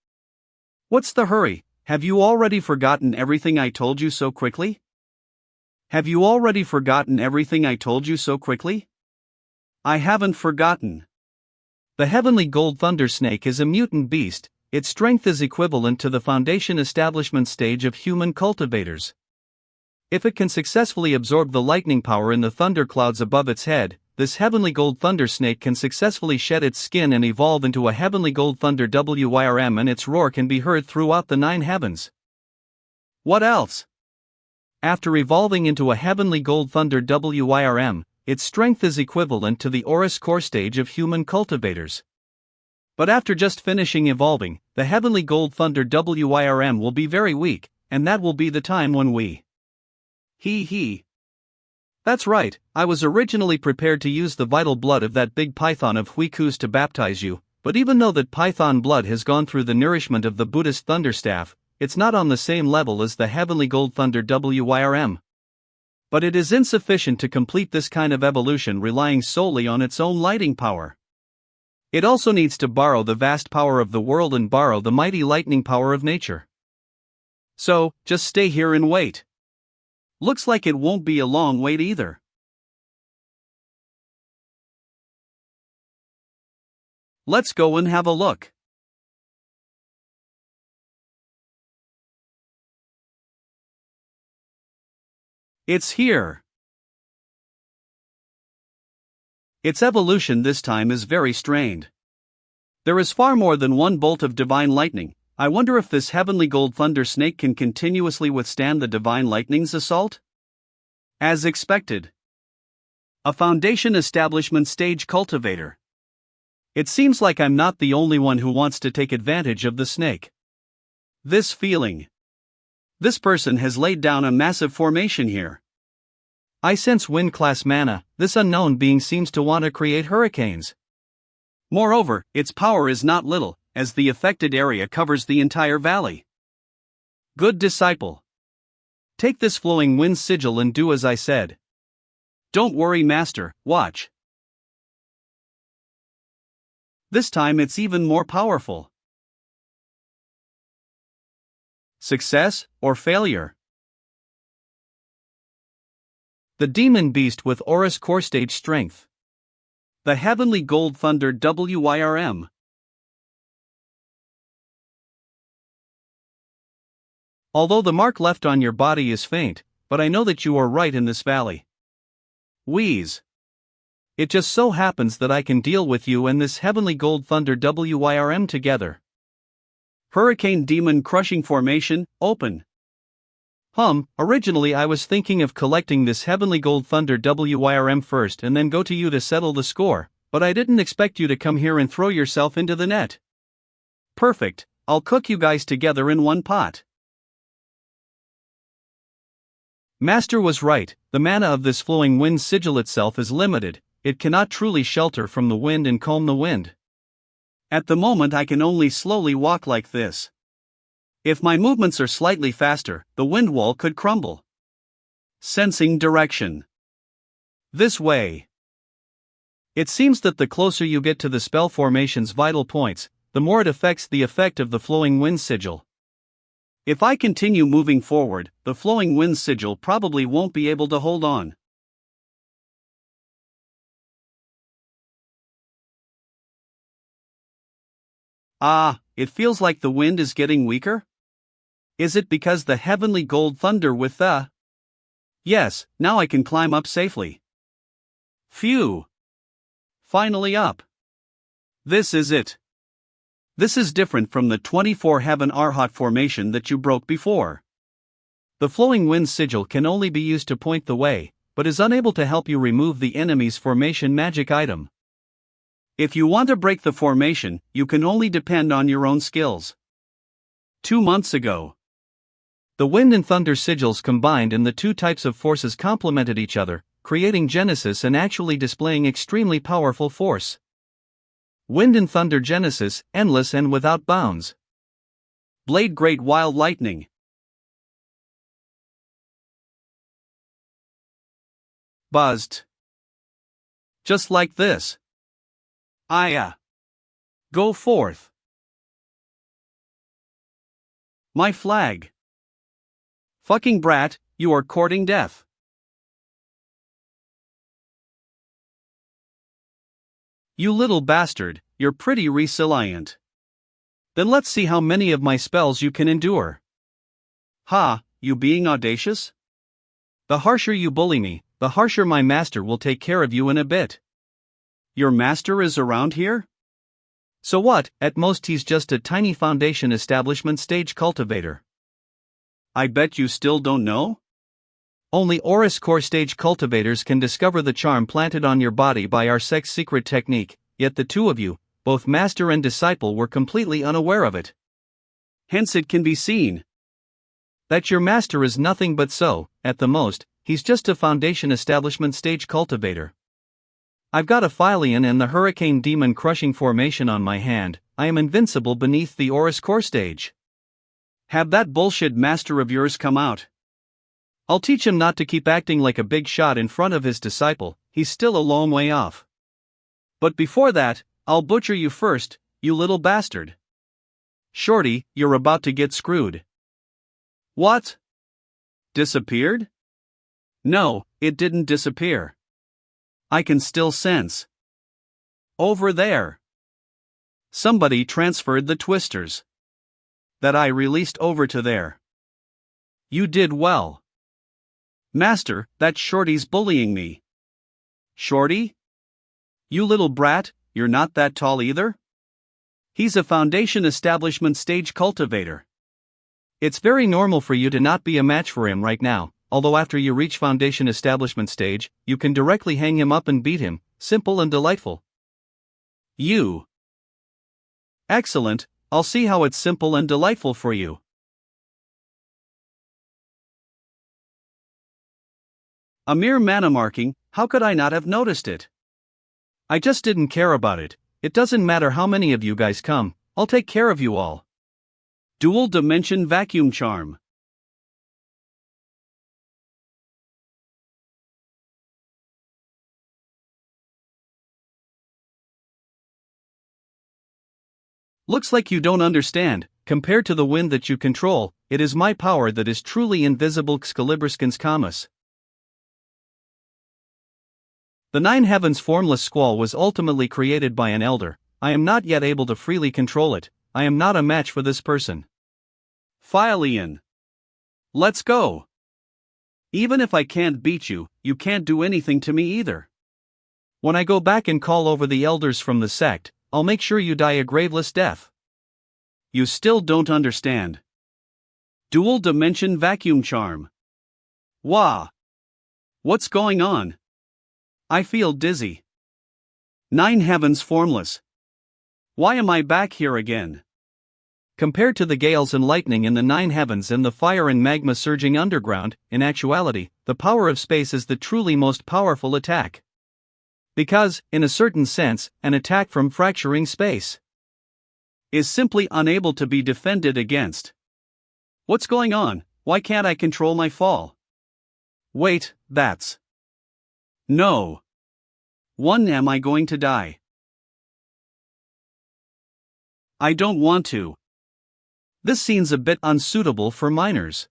What's the hurry? Have you already forgotten everything I told you so quickly? Have you already forgotten everything I told you so quickly? I haven't forgotten. The heavenly gold thunder snake is a mutant beast. Its strength is equivalent to the foundation establishment stage of human cultivators. If it can successfully absorb the lightning power in the thunder clouds above its head, this heavenly gold thunder snake can successfully shed its skin and evolve into a heavenly gold thunder WYRM, and its roar can be heard throughout the 9 heavens. What else? After evolving into a heavenly gold thunder WYRM, its strength is equivalent to the Aurus core stage of human cultivators. But after just finishing evolving, the heavenly gold thunder WYRM will be very weak, and that will be the time when we. That's right, I was originally prepared to use the vital blood of that big python of Huiku's to baptize you, but even though that python blood has gone through the nourishment of the Buddhist thunderstaff, it's not on the same level as the heavenly gold thunder WYRM. But it is insufficient to complete this kind of evolution relying solely on its own lighting power. It also needs to borrow the vast power of the world and borrow the mighty lightning power of nature. So, just stay here and wait. Looks like it won't be a long wait either. Let's go and have a look. It's here. Its evolution this time is very strained. There is far more than one bolt of divine lightning. I wonder if this heavenly gold thunder snake can continuously withstand the divine lightning's assault? As expected. A foundation establishment stage cultivator. It seems like I'm not the only one who wants to take advantage of the snake. This feeling. This person has laid down a massive formation here. I sense wind class mana. This unknown being seems to want to create hurricanes. Moreover, its power is not little, as the affected area covers the entire valley. Good disciple. Take this flowing wind sigil and do as I said. Don't worry, master, watch. This time it's even more powerful. Success or failure? The demon beast with Aurus core stage strength. The heavenly gold thunder WYRM. Although the mark left on your body is faint, but I know that you are right in this valley. Wheeze. It just so happens that I can deal with you and this heavenly gold thunder WYRM together. Hurricane demon crushing formation, open. Originally I was thinking of collecting this heavenly gold thunder WYRM first and then go to you to settle the score, but I didn't expect you to come here and throw yourself into the net. Perfect, I'll cook you guys together in one pot. Master was right, the mana of this flowing wind sigil itself is limited, it cannot truly shelter from the wind and calm the wind. At the moment I can only slowly walk like this. If my movements are slightly faster, the wind wall could crumble. Sensing direction. This way. It seems that the closer you get to the spell formation's vital points, the more it affects the effect of the flowing wind sigil. If I continue moving forward, the flowing wind sigil probably won't be able to hold on. It feels like the wind is getting weaker? Is it because the heavenly gold thunder with the... Yes, now I can climb up safely. Phew! Finally up. This is it. This is different from the 24 heaven Arhat formation that you broke before. The flowing wind sigil can only be used to point the way, but is unable to help you remove the enemy's formation magic item. If you want to break the formation, you can only depend on your own skills. 2 months ago, the wind and thunder sigils combined and the two types of forces complemented each other, creating Genesis and actually displaying extremely powerful force. Wind and thunder Genesis, endless and without bounds. Blade great wild lightning. Buzzed. Just like this. Go forth. My flag. Fucking brat, you are courting death. You little bastard, you're pretty resilient. Then let's see how many of my spells you can endure. You being audacious? The harsher you bully me, the harsher my master will take care of you in a bit. Your master is around here? So what, at most he's just a tiny foundation establishment stage cultivator. I bet you still don't know? Only Aurus core stage cultivators can discover the charm planted on your body by our sect's secret technique, yet the two of you, both master and disciple, were completely unaware of it. Hence it can be seen that your master is nothing but at the most, he's just a foundation establishment stage cultivator. I've got a Philion and the Hurricane Demon crushing formation on my hand. I am invincible beneath the Aurus core stage. Have that bullshit master of yours come out. I'll teach him not to keep acting like a big shot in front of his disciple, he's still a long way off. But before that, I'll butcher you first, you little bastard. Shorty, you're about to get screwed. What? Disappeared? No, it didn't disappear. I can still sense. Over there. Somebody transferred the twisters that I released over to there. You did well. Master, that Shorty's bullying me. Shorty? You little brat, you're not that tall either? He's a foundation establishment stage cultivator. It's very normal for you to not be a match for him right now, although after you reach foundation establishment stage, you can directly hang him up and beat him, simple and delightful. You. Excellent, I'll see how it's simple and delightful for you. A mere mana marking, how could I not have noticed it? I just didn't care about it. It doesn't matter how many of you guys come, I'll take care of you all. Dual Dimension Vacuum Charm. Looks like you don't understand. Compared to the wind that you control, it is my power that is truly invisible. Xcalibriscans Camus. The Nine Heavens formless squall was ultimately created by an elder. I am not yet able to freely control it. I am not a match for this person. Philion. Let's go. Even if I can't beat you, you can't do anything to me either. When I go back and call over the elders from the sect, I'll make sure you die a graveless death. You still don't understand. Dual Dimension Vacuum Charm. Wah! What's going on? I feel dizzy. Nine Heavens formless. Why am I back here again? Compared to the gales and lightning in the Nine Heavens and the fire and magma surging underground, in actuality, the power of space is the truly most powerful attack. Because, in a certain sense, an attack from fracturing space is simply unable to be defended against. What's going on? Why can't I control my fall? Wait, that's... No. When am I going to die? I don't want to. This seems a bit unsuitable for minors.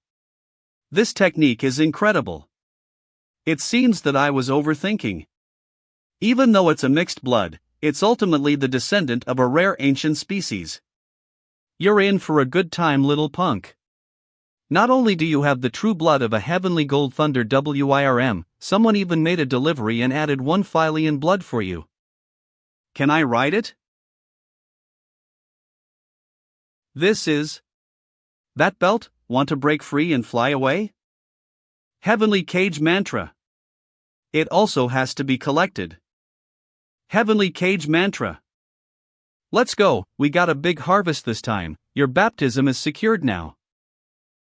This technique is incredible. It seems that I was overthinking. Even though it's a mixed blood, it's ultimately the descendant of a rare ancient species. You're in for a good time, little punk. Not only do you have the true blood of a heavenly gold thunder WIRM, someone even made a delivery and added 1 Philion blood for you. Can I ride it? This is... That belt, want to break free and fly away? Heavenly Cage Mantra. It also has to be collected. Heavenly Cage Mantra. Let's go, we got a big harvest this time, your baptism is secured now.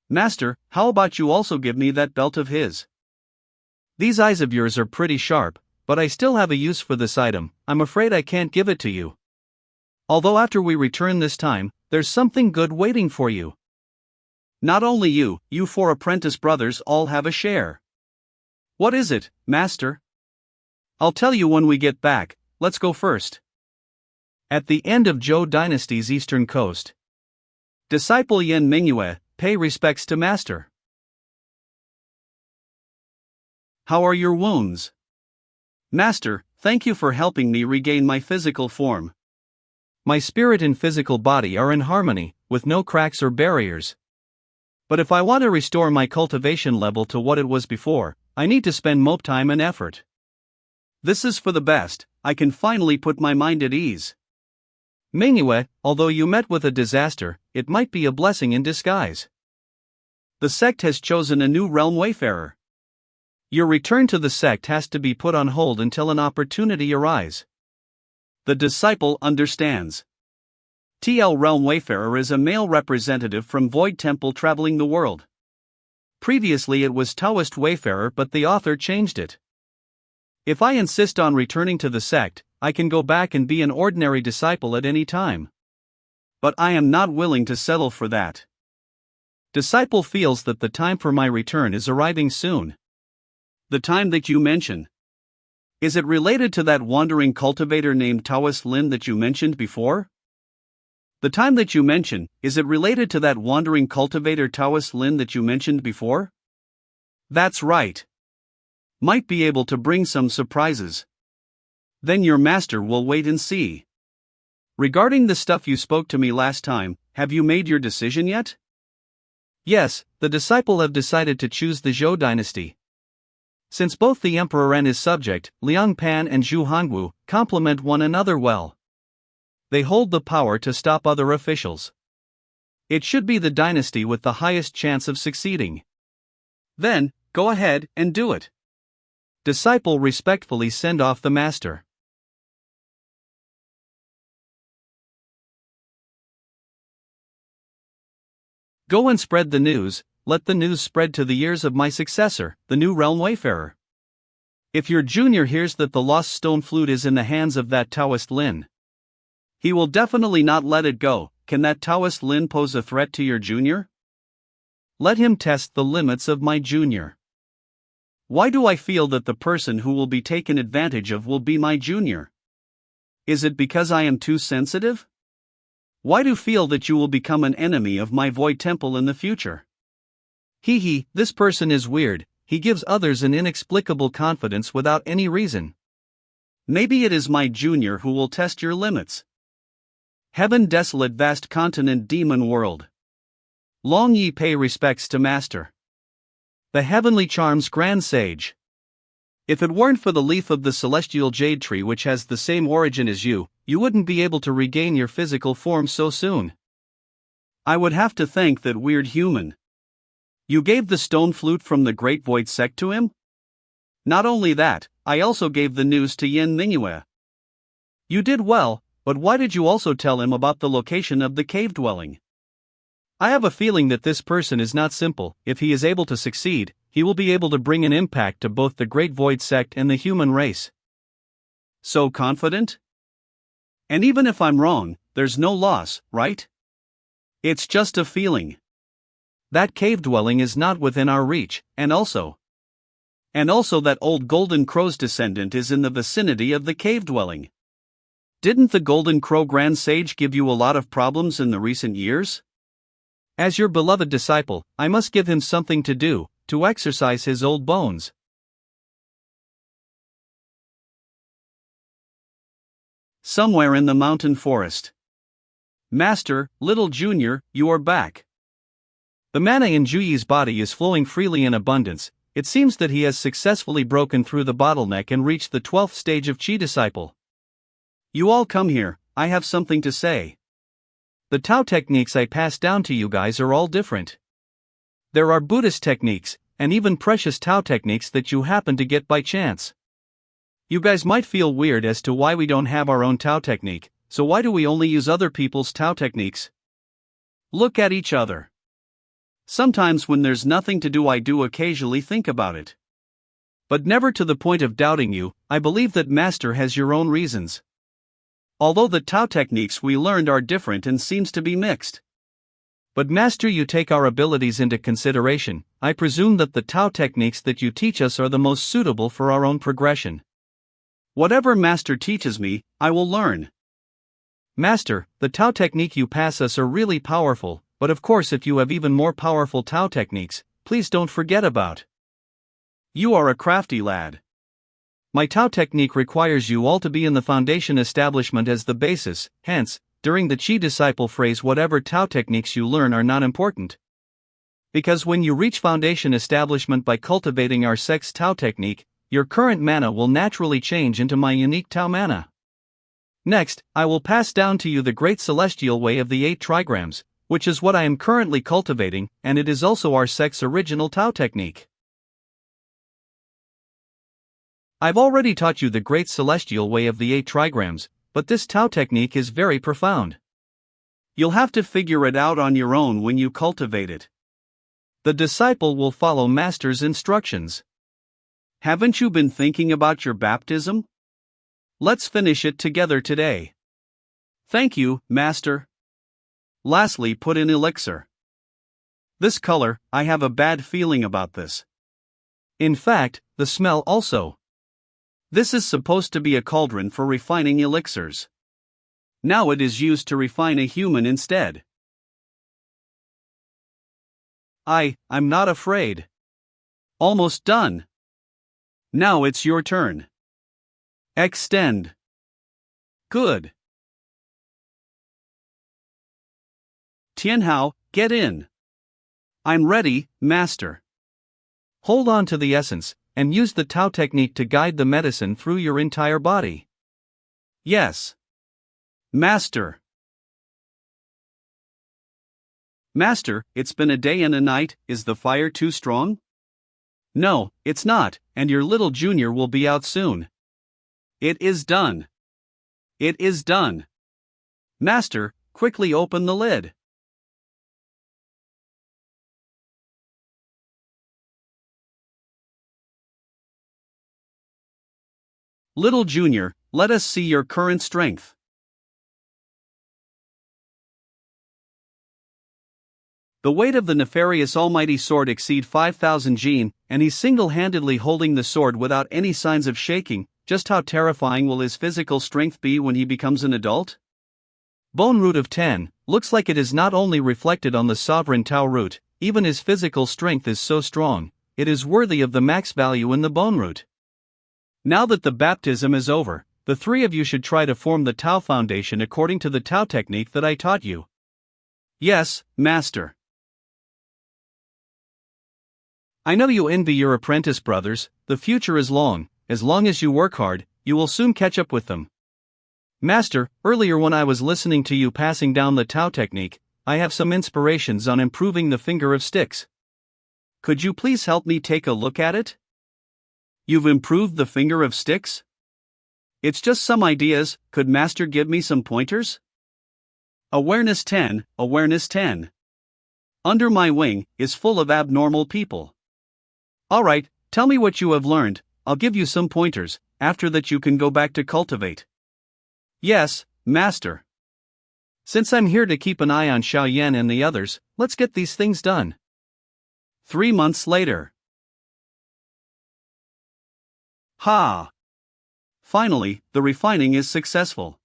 Master, how about you also give me that belt of his? These eyes of yours are pretty sharp, but I still have a use for this item. I'm afraid I can't give it to you. Although after we return this time, there's something good waiting for you. Not only you 4 apprentice brothers all have a share. What is it, Master? I'll tell you when we get back, let's go first. At the end of Zhou dynasty's eastern coast, disciple Yan Mingyue, pay respects to Master. How are your wounds? Master, thank you for helping me regain my physical form. My spirit and physical body are in harmony, with no cracks or barriers. But if I want to restore my cultivation level to what it was before, I need to spend more time and effort. This is for the best, I can finally put my mind at ease. Manhwa, although you met with a disaster, it might be a blessing in disguise. The sect has chosen a new realm wayfarer. Your return to the sect has to be put on hold until an opportunity arises. The disciple understands. TL Realm Wayfarer is a male representative from Void Temple traveling the world. Previously it was Taoist Wayfarer, but the author changed it. If I insist on returning to the sect, I can go back and be an ordinary disciple at any time. But I am not willing to settle for that. Disciple feels that the time for my return is arriving soon. The time that you mention. Is it related to that wandering cultivator named Taoist Lin that you mentioned before? The time that you mention, is it related to that wandering cultivator Taoist Lin that you mentioned before? That's right. Might be able to bring some surprises. Then your master will wait and see. Regarding the stuff you spoke to me last time, have you made your decision yet? Yes, the disciple have decided to choose the Zhou dynasty. Since both the emperor and his subject, Liang Pan and Zhu Hongwu, complement one another well. They hold the power to stop other officials. It should be the dynasty with the highest chance of succeeding. Then, go ahead and do it. Disciple respectfully send off the master. Go and spread the news, let the news spread to the ears of my successor, the new realm wayfarer. If your junior hears that the lost stone flute is in the hands of that Taoist Lin, he will definitely not let it go. Can that Taoist Lin pose a threat to your junior? Let him test the limits of my junior. Why do I feel that the person who will be taken advantage of will be my junior? Is it because I am too sensitive? Why do I feel that you will become an enemy of my Void Temple in the future? This person is weird, he gives others an inexplicable confidence without any reason. Maybe it is my junior who will test your limits. Heaven desolate vast continent demon world. Long ye pay respects to master. The heavenly charms grand sage. If it weren't for the leaf of the celestial jade tree which has the same origin as you wouldn't be able to regain your physical form so soon. I would have to thank that weird human. You gave the stone flute from the Great Void Sect to him? Not only that, I also gave the news to Yin Mingyue. You did well, but why did you also tell him about the location of the cave dwelling? I have a feeling that this person is not simple. If he is able to succeed, he will be able to bring an impact to both the Great Void Sect and the human race. So confident? And even if I'm wrong, there's no loss, right? It's just a feeling. That cave dwelling is not within our reach, and also that old Golden Crow's descendant is in the vicinity of the cave dwelling. Didn't the Golden Crow Grand Sage give you a lot of problems in the recent years? As your beloved disciple, I must give him something to do, to exercise his old bones. Somewhere in the mountain forest. Master, little junior, you are back. The mana in Juyi's body is flowing freely in abundance. It seems that he has successfully broken through the bottleneck and reached the 12th stage of Chi disciple. You all come here, I have something to say. The Tao techniques I pass down to you guys are all different. There are Buddhist techniques, and even precious Tao techniques that you happen to get by chance. You guys might feel weird as to why we don't have our own Tao technique, so why do we only use other people's Tao techniques? Look at each other. Sometimes when there's nothing to do I do occasionally think about it. But never to the point of doubting you. I believe that Master has your own reasons. Although the Tao techniques we learned are different and seems to be mixed. But Master, you take our abilities into consideration. I presume that the Tao techniques that you teach us are the most suitable for our own progression. Whatever Master teaches me, I will learn. Master, the Tao technique you pass us are really powerful, but of course if you have even more powerful Tao techniques, please don't forget about. You are a crafty lad. My Tao technique requires you all to be in the foundation establishment as the basis, hence, during the Chi disciple phrase whatever Tao techniques you learn are not important. Because when you reach foundation establishment by cultivating our sect's Tao technique, your current mana will naturally change into my unique Tao mana. Next, I will pass down to you the great celestial way of the 8 trigrams, which is what I am currently cultivating, and it is also our sect's original Tao technique. I've already taught you the great celestial way of the 8 trigrams, but this Tao technique is very profound. You'll have to figure it out on your own when you cultivate it. The disciple will follow Master's instructions. Haven't you been thinking about your baptism? Let's finish it together today. Thank you, Master. Lastly, put in elixir. This color, I have a bad feeling about this. In fact, the smell also. This is supposed to be a cauldron for refining elixirs. Now it is used to refine a human instead. I'm not afraid. Almost done. Now it's your turn. Extend. Good. Tianhao, get in. I'm ready, Master. Hold on to the essence, and use the Tao technique to guide the medicine through your entire body. Yes. Master. Master, it's been a day and a night, is the fire too strong? No, it's not, and your little junior will be out soon. It is done. It is done. Master, quickly open the lid. Little junior, let us see your current strength. The weight of the nefarious almighty sword exceed 5,000 jin, and he's single-handedly holding the sword without any signs of shaking. Just how terrifying will his physical strength be when he becomes an adult? Bone root of 10, looks like it is not only reflected on the sovereign Tao root, even his physical strength is so strong, it is worthy of the max value in the bone root. Now that the baptism is over, the 3 of you should try to form the Tao foundation according to the Tao technique that I taught you. Yes, Master. I know you envy your apprentice brothers. The future is long. As long as you work hard, you will soon catch up with them. Master, earlier when I was listening to you passing down the Tao technique, I have some inspirations on improving the finger of sticks. Could you please help me take a look at it? You've improved the finger of sticks? It's just some ideas, could Master give me some pointers? Awareness 10, Awareness 10. Under my wing is full of abnormal people. Alright, tell me what you have learned, I'll give you some pointers, after that you can go back to cultivate. Yes, Master. Since I'm here to keep an eye on Xiaoyan and the others, let's get these things done. 3 months later. Ha! Finally, the refining is successful.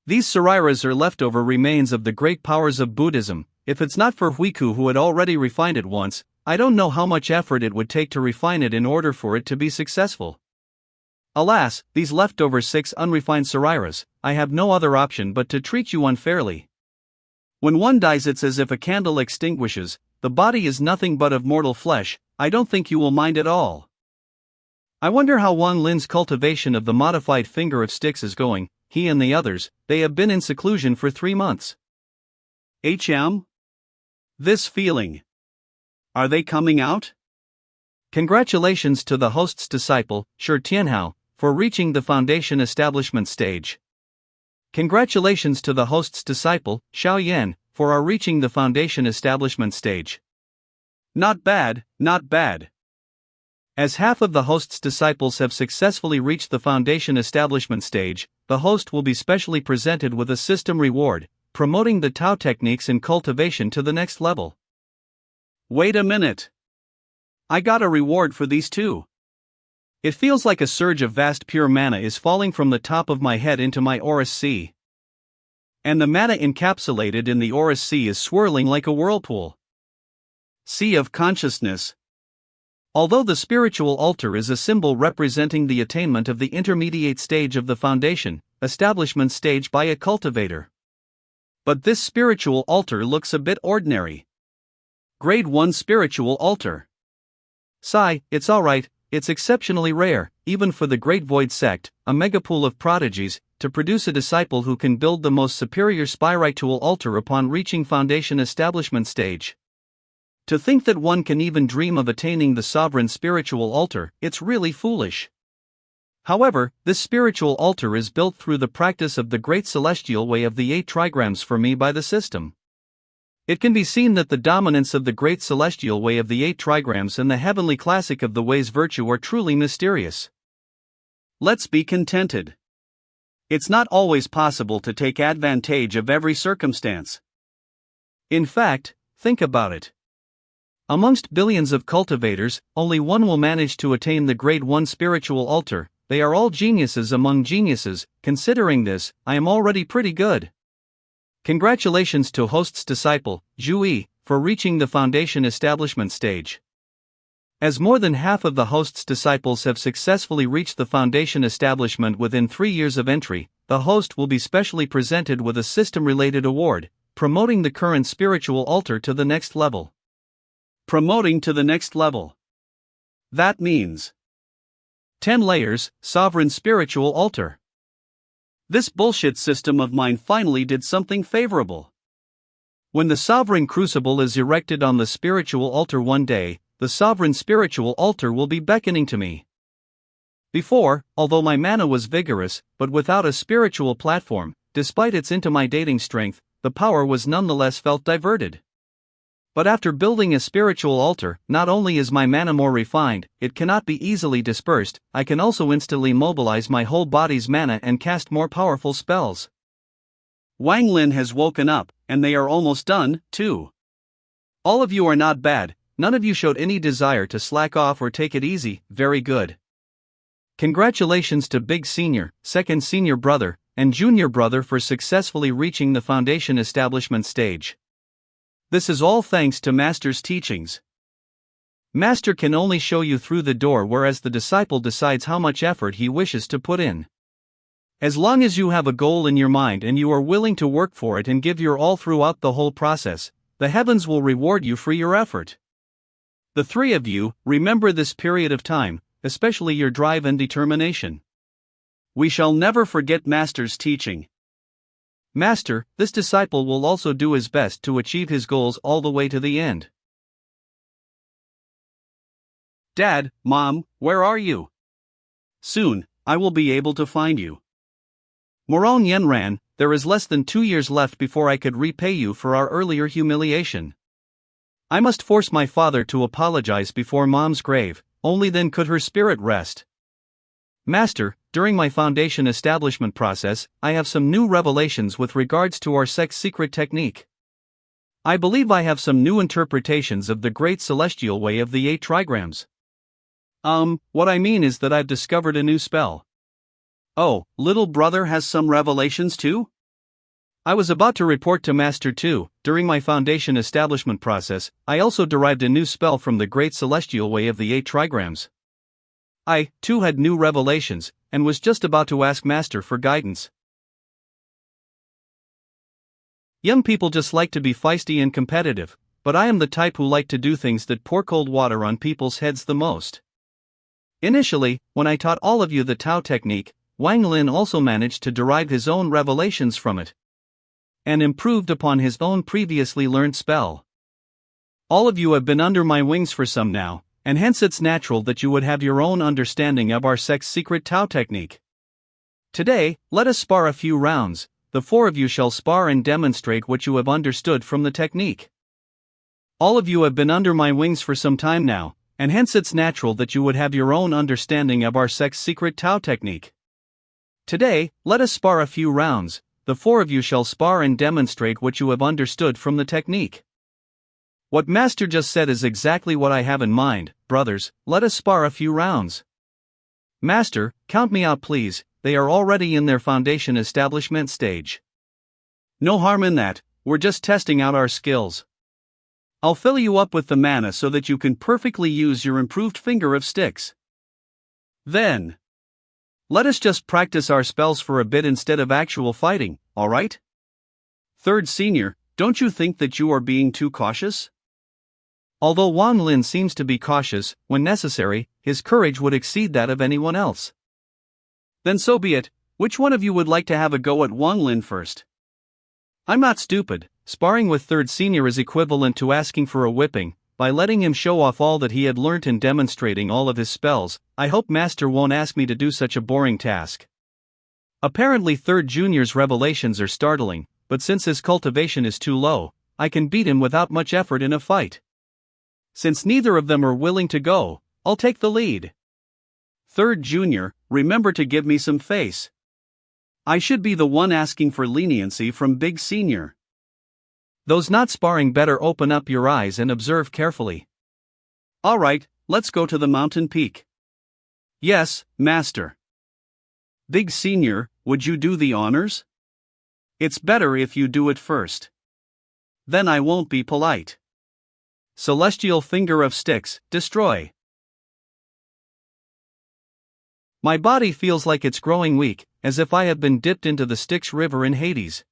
These sariras are leftover remains of the great powers of Buddhism. If it's not for Huiku who had already refined it once, I don't know how much effort it would take to refine it in order for it to be successful. Alas, these leftover 6 unrefined sariras, I have no other option but to treat you unfairly. When one dies, it's as if a candle extinguishes, the body is nothing but of mortal flesh, I don't think you will mind at all. I wonder how Wang Lin's cultivation of the modified finger of sticks is going. He and the others, they have been in seclusion for 3 months. This feeling. Are they coming out? Congratulations to the host's disciple, Shi Tianhao, for reaching the foundation establishment stage. Congratulations to the host's disciple, Xiaoyan, for our reaching the foundation establishment stage. Not bad, not bad. As half of the host's disciples have successfully reached the foundation establishment stage, the host will be specially presented with a system reward, promoting the Tao techniques in cultivation to the next level. Wait a minute. I got a reward for these too. It feels like a surge of vast pure mana is falling from the top of my head into my Aurous Sea. And the mana encapsulated in the Aurous Sea is swirling like a whirlpool. Sea of consciousness. Although the spiritual altar is a symbol representing the attainment of the intermediate stage of the foundation, establishment stage by a cultivator. But this spiritual altar looks a bit ordinary. Grade 1 Spiritual Altar. Sigh, it's alright, it's exceptionally rare, even for the Great Void Sect, a megapool of prodigies, to produce a disciple who can build the most superior spiritual altar upon reaching foundation establishment stage. To think that one can even dream of attaining the sovereign spiritual altar, it's really foolish. However, this spiritual altar is built through the practice of the Great Celestial Way of the 8 trigrams for me by the system. It can be seen that the dominance of the Great Celestial Way of the 8 trigrams and the heavenly classic of the Way's virtue are truly mysterious. Let's be contented. It's not always possible to take advantage of every circumstance. In fact, think about it. Amongst billions of cultivators, only one will manage to attain the Grade 1 spiritual altar. They are all geniuses among geniuses. Considering this, I am already pretty good. Congratulations to host's disciple, Zhou, for reaching the foundation establishment stage. As more than half of the host's disciples have successfully reached the foundation establishment within 3 years of entry, the host will be specially presented with a system-related award, promoting the current spiritual altar to the next level. Promoting to the next level. That means 10 layers, sovereign spiritual altar. This bullshit system of mine finally did something favorable. When the sovereign crucible is erected on the spiritual altar one day, the sovereign spiritual altar will be beckoning to me. Before, although my mana was vigorous, but without a spiritual platform, despite its intimidating strength, the power was nonetheless felt diverted. But after building a spiritual altar, not only is my mana more refined, it cannot be easily dispersed, I can also instantly mobilize my whole body's mana and cast more powerful spells. Wang Lin has woken up, and they are almost done, too. All of you are not bad, none of you showed any desire to slack off or take it easy, very good. Congratulations to Big Senior, Second Senior Brother, and Junior Brother for successfully reaching the foundation establishment stage. This is all thanks to Master's teachings. Master can only show you through the door, whereas the disciple decides how much effort he wishes to put in. As long as you have a goal in your mind and you are willing to work for it and give your all throughout the whole process, the heavens will reward you for your effort. The 3 of you, remember this period of time, especially your drive and determination. We shall never forget Master's teaching. Master, this disciple will also do his best to achieve his goals all the way to the end. Dad, Mom, where are you? Soon, I will be able to find you. Moron Yenran, there is less than 2 years left before I could repay you for our earlier humiliation. I must force my father to apologize before Mom's grave, only then could her spirit rest. Master, during my foundation establishment process, I have some new revelations with regards to our sect's secret technique. I believe I have some new interpretations of the Great Celestial Way of the 8 trigrams. What I mean is that I've discovered a new spell. Oh, little brother has some revelations too? I was about to report to Master too. During my foundation establishment process, I also derived a new spell from the Great Celestial Way of the 8 trigrams. I, too, had new revelations, and was just about to ask Master for guidance. Young people just like to be feisty and competitive, but I am the type who like to do things that pour cold water on people's heads the most. Initially, when I taught all of you the Tao technique, Wang Lin also managed to derive his own revelations from it, and improved upon his own previously learned spell. All of you have been under my wings for some now, and hence it's natural that you would have your own understanding of our sect's secret Tao technique. Today, let us spar a few rounds. The 4 of you shall spar and demonstrate what you have understood from the technique. All of you have been under my wings for some time now, and hence it's natural that you would have your own understanding of our sect's secret Tao technique. Today, let us spar a few rounds. The 4 of you shall spar and demonstrate what you have understood from the technique. What Master just said is exactly what I have in mind. Brothers, let us spar a few rounds. Master, count me out please, they are already in their foundation establishment stage. No harm in that, we're just testing out our skills. I'll fill you up with the mana so that you can perfectly use your improved finger of sticks. Then, let us just practice our spells for a bit instead of actual fighting, alright? Third Senior, don't you think that you are being too cautious? Although Wang Lin seems to be cautious, when necessary, his courage would exceed that of anyone else. Then so be it. Which one of you would like to have a go at Wang Lin first? I'm not stupid. Sparring with third senior is equivalent to asking for a whipping. By letting him show off all that he had learnt and demonstrating all of his spells, I hope Master won't ask me to do such a boring task. Apparently third junior's revelations are startling, but since his cultivation is too low, I can beat him without much effort in a fight. Since neither of them are willing to go, I'll take the lead. Third junior, remember to give me some face. I should be the one asking for leniency from big senior. Those not sparring better open up your eyes and observe carefully. Alright, let's go to the mountain peak. Yes, master. Big senior, would you do the honors? It's better if you do it first. Then I won't be polite. Celestial Finger of Sticks, destroy. My body feels like it's growing weak, as if I have been dipped into the Styx River in Hades.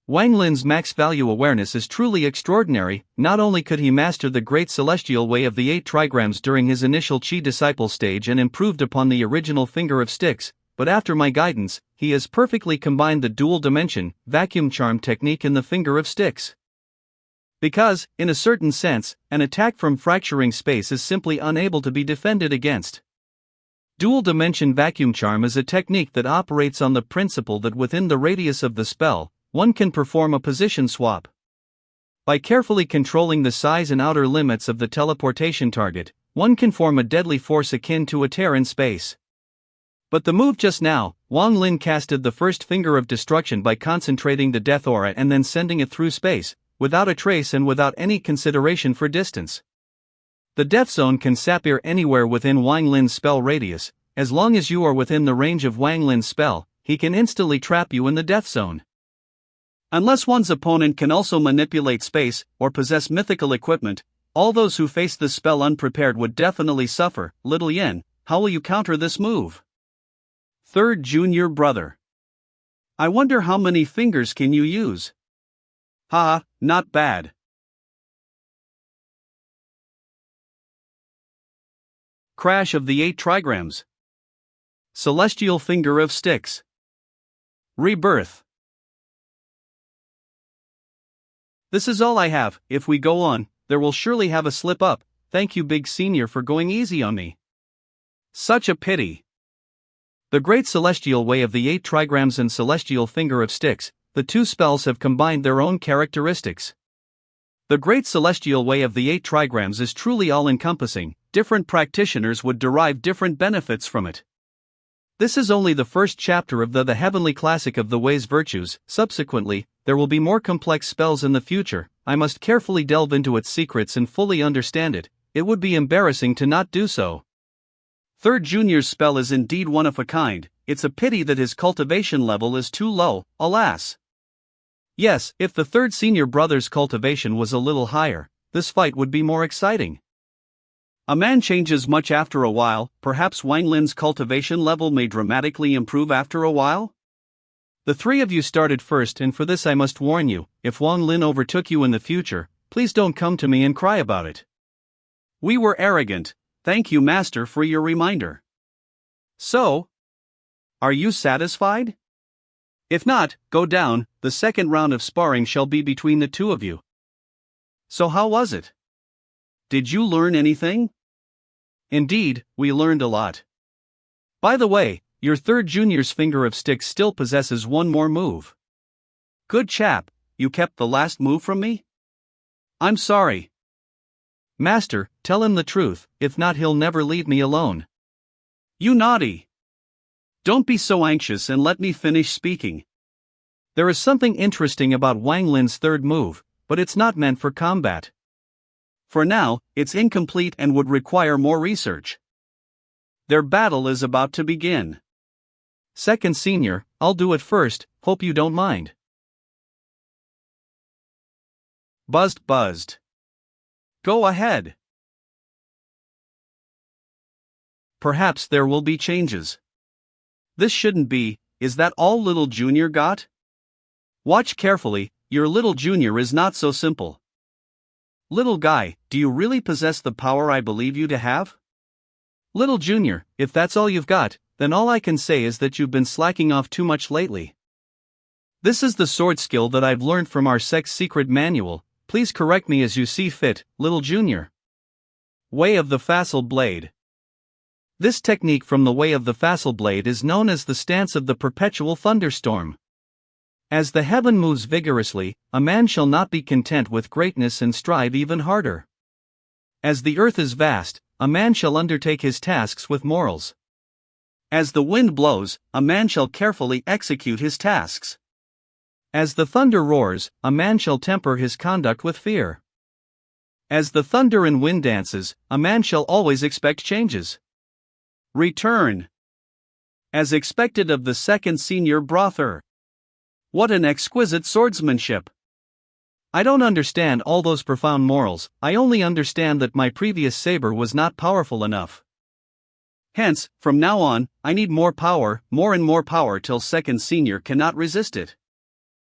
Wang Lin's max value awareness is truly extraordinary. Not only could he master the great celestial way of the 8 trigrams during his initial Chi disciple stage and improved upon the original Finger of Sticks, but after my guidance, he has perfectly combined the dual dimension, vacuum charm technique in the Finger of Sticks. Because, in a certain sense, an attack from fracturing space is simply unable to be defended against. Dual dimension vacuum charm is a technique that operates on the principle that within the radius of the spell, one can perform a position swap. By carefully controlling the size and outer limits of the teleportation target, one can form a deadly force akin to a tear in space. But the move just now, Wang Lin casted the first Finger of Destruction by concentrating the death aura and then sending it through space, without a trace and without any consideration for distance. The death zone can sapir anywhere within Wang Lin's spell radius. As long as you are within the range of Wang Lin's spell, he can instantly trap you in the death zone. Unless one's opponent can also manipulate space or possess mythical equipment, all those who face this spell unprepared would definitely suffer. Little Yin, how will you counter this move? Third junior brother. I wonder how many fingers can you use? Haha, not bad. Crash of the 8 trigrams. Celestial Finger of Sticks. Rebirth. This is all I have. If we go on, there will surely have a slip up. Thank you, big senior, for going easy on me. Such a pity. The Great Celestial Way of the 8 trigrams and Celestial Finger of Sticks, the two spells have combined their own characteristics. The Great Celestial Way of the 8 trigrams is truly all-encompassing. Different practitioners would derive different benefits from it. This is only the first chapter of the heavenly classic of the Way's virtues. Subsequently, there will be more complex spells in the future. I must carefully delve into its secrets and fully understand it. It would be embarrassing to not do so. Third junior's spell is indeed one of a kind. It's a pity that his cultivation level is too low, alas. Yes, if the third senior brother's cultivation was a little higher, this fight would be more exciting. A man changes much after a while. Perhaps Wang Lin's cultivation level may dramatically improve after a while? The three of you started first, and for this I must warn you, if Wang Lin overtook you in the future, please don't come to me and cry about it. We were arrogant. Thank you, Master, for your reminder. So, are you satisfied? If not, go down. The second round of sparring shall be between the two of you. So how was it? Did you learn anything? Indeed, we learned a lot. By the way, your third junior's Finger of Sticks still possesses one more move. Good chap, you kept the last move from me? I'm sorry. Master, tell him the truth, if not he'll never leave me alone. You naughty. Don't be so anxious and let me finish speaking. There is something interesting about Wang Lin's third move, but it's not meant for combat. For now, it's incomplete and would require more research. Their battle is about to begin. Second senior, I'll do it first, hope you don't mind. Buzzed. Go ahead. Perhaps there will be changes. This shouldn't be. Is that all little junior got? Watch carefully, your little junior is not so simple. Little guy, do you really possess the power I believe you to have? Little Junior, if that's all you've got, then all I can say is that you've been slacking off too much lately. This is the sword skill that I've learned from our sect's secret manual. Please correct me as you see fit, Little Junior. Way of the Facile Blade. This technique from the Way of the Facile Blade is known as the stance of the perpetual thunderstorm. As the heaven moves vigorously, a man shall not be content with greatness and strive even harder. As the earth is vast, a man shall undertake his tasks with morals. As the wind blows, a man shall carefully execute his tasks. As the thunder roars, a man shall temper his conduct with fear. As the thunder and wind dances, a man shall always expect changes. Return. As expected of the second senior brother. What an exquisite swordsmanship! I don't understand all those profound morals, I only understand that my previous saber was not powerful enough. Hence, from now on, I need more and more power till second senior cannot resist it.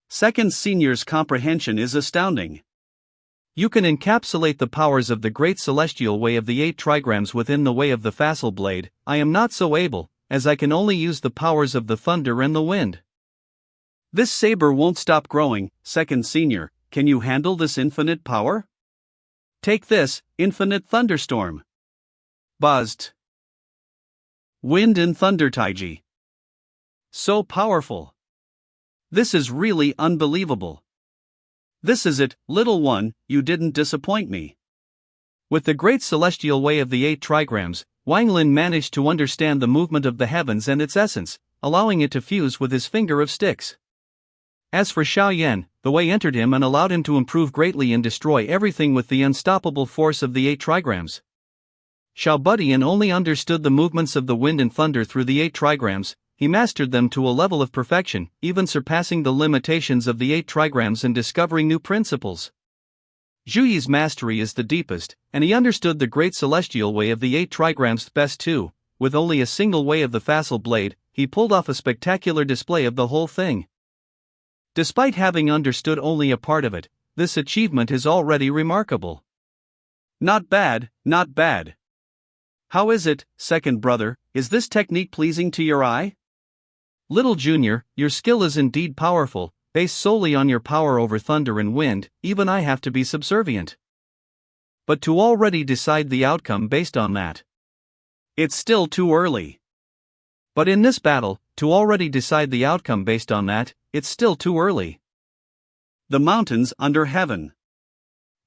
Second senior's comprehension is astounding. You can encapsulate the powers of the great celestial way of the 8 trigrams within the Way of the Facile Blade. I am not so able, as I can only use the powers of the thunder and the wind. This saber won't stop growing, second senior, can you handle this infinite power? Take this, infinite thunderstorm. Buzzed. Wind and thunder taiji. So powerful. This is really unbelievable. This is it, little one, you didn't disappoint me. With the great celestial way of the 8 trigrams, Wang Lin managed to understand the movement of the heavens and its essence, allowing it to fuse with his finger of sticks. As for Xiaoyan, the way entered him and allowed him to improve greatly and destroy everything with the unstoppable force of the 8 trigrams. Xiaobudian only understood the movements of the wind and thunder through the 8 trigrams. He mastered them to a level of perfection, even surpassing the limitations of the 8 trigrams and discovering new principles. Zhu Yi's mastery is the deepest, and he understood the great celestial way of the 8 trigrams best too. With only a single way of the facile blade, he pulled off a spectacular display of the whole thing. Despite having understood only a part of it, this achievement is already remarkable. Not bad, not bad. How is it, second brother, is this technique pleasing to your eye? Little Junior, your skill is indeed powerful, based solely on your power over thunder and wind. Even I have to be subservient. But to already decide the outcome based on that. It's still too early. But in this battle, to already decide the outcome based on that, it's still too early. The mountains under heaven.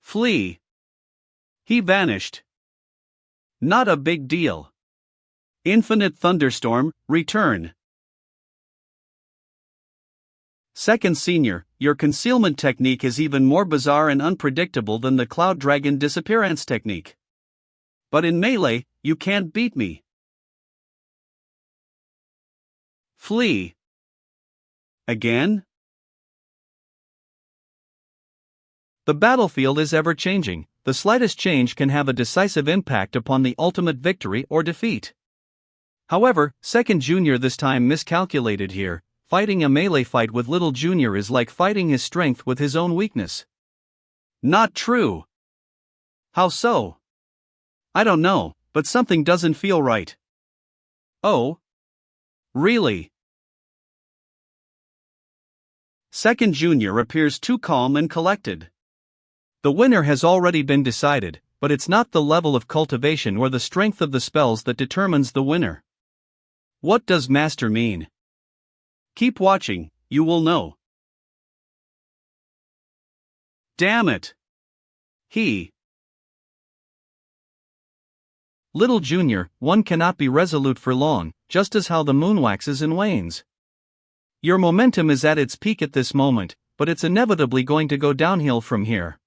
Flee. He vanished. Not a big deal. Infinite thunderstorm, return. Second senior, your concealment technique is even more bizarre and unpredictable than the Cloud Dragon disappearance technique. But in melee, you can't beat me. Flee. Again? The battlefield is ever changing. The slightest change can have a decisive impact upon the ultimate victory or defeat. However, second junior this time miscalculated here. Fighting a melee fight with little junior is like fighting his strength with his own weakness. Not true. How so? I don't know, but something doesn't feel right. Oh? Really? Second junior appears too calm and collected. The winner has already been decided, but it's not the level of cultivation or the strength of the spells that determines the winner. What does master mean? Keep watching, you will know. Damn it! Little junior, one cannot be resolute for long, just as how the moon waxes and wanes. Your momentum is at its peak at this moment, but it's inevitably going to go downhill from here.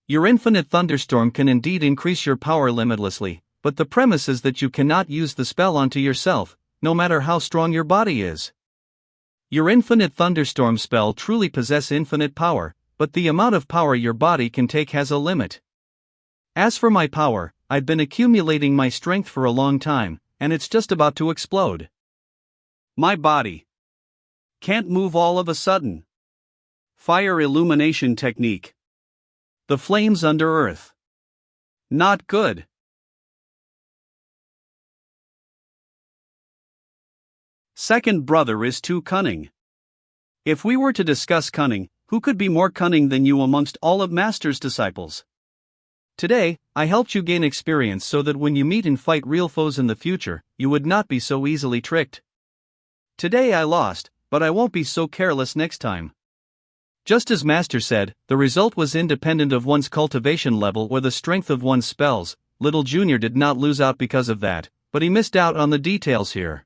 Your infinite thunderstorm can indeed increase your power limitlessly, but the premise is that you cannot use the spell onto yourself, no matter how strong your body is. Your infinite thunderstorm spell truly possesses infinite power, but the amount of power your body can take has a limit. As for my power, I've been accumulating my strength for a long time, and it's just about to explode. My body can't move all of a sudden. Fire illumination technique. The flames under earth. Not good. Second brother is too cunning. If we were to discuss cunning, who could be more cunning than you amongst all of Master's disciples? Today, I helped you gain experience so that when you meet and fight real foes in the future, you would not be so easily tricked. Today I lost, but I won't be so careless next time. Just as Master said, the result was independent of one's cultivation level or the strength of one's spells. Little Junior did not lose out because of that, but he missed out on the details here.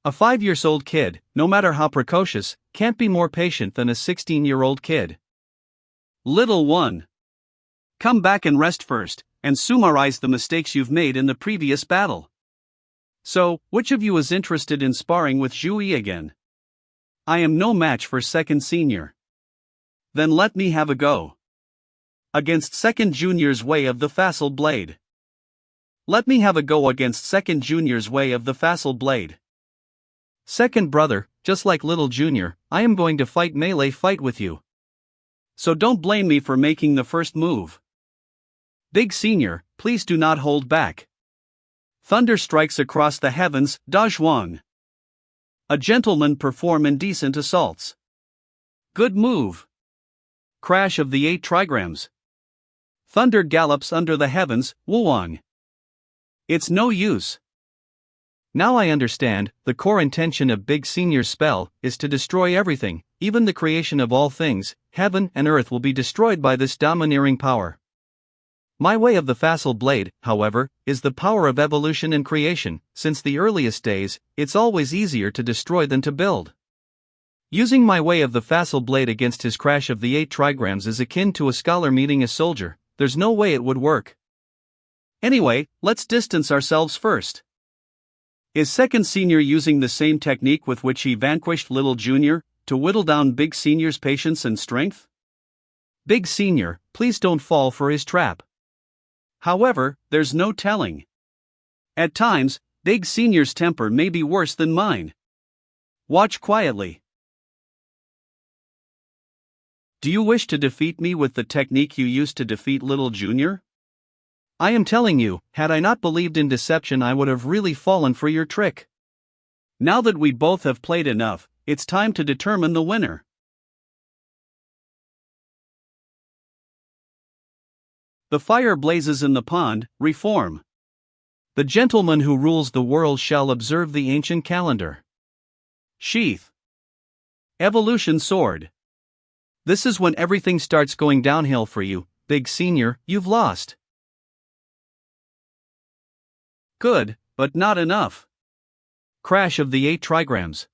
A 5-year-old kid, no matter how precocious, can't be more patient than a 16-year-old kid. Little one. Come back and rest first, and summarize the mistakes you've made in the previous battle. So, which of you is interested in sparring with Zhou again? I am no match for second senior. Then let me have a go. Against second junior's way of the facile blade. Let me have a go against second junior's way of the facile blade. Second brother, just like little junior, I am going to fight melee fight with you. So don't blame me for making the first move. Big senior, please do not hold back. Thunder strikes across the heavens, Da Zhuang. A gentleman perform indecent assaults. Good move. Crash of the 8 trigrams. Thunder gallops under the heavens, Wuang. It's no use. Now I understand, the core intention of Big Senior's spell is to destroy everything, even the creation of all things. Heaven and earth will be destroyed by this domineering power. My way of the facile blade, however, is the power of evolution and creation. Since the earliest days, it's always easier to destroy than to build. Using my way of the facile blade against his crash of the 8 trigrams is akin to a scholar meeting a soldier. There's no way it would work. Anyway, let's distance ourselves first. Is second senior using the same technique with which he vanquished little junior, to whittle down Big Senior's patience and strength? Big Senior, please don't fall for his trap. However, there's no telling. At times, Big Senior's temper may be worse than mine. Watch quietly. Do you wish to defeat me with the technique you used to defeat little junior? I am telling you, had I not believed in deception, I would have really fallen for your trick. Now that we both have played enough, it's time to determine the winner. The fire blazes in the pond, reform. The gentleman who rules the world shall observe the ancient calendar. Sheath. Evolution sword. This is when everything starts going downhill for you, Big Senior, you've lost. Good, but not enough. Crash of the 8 trigrams.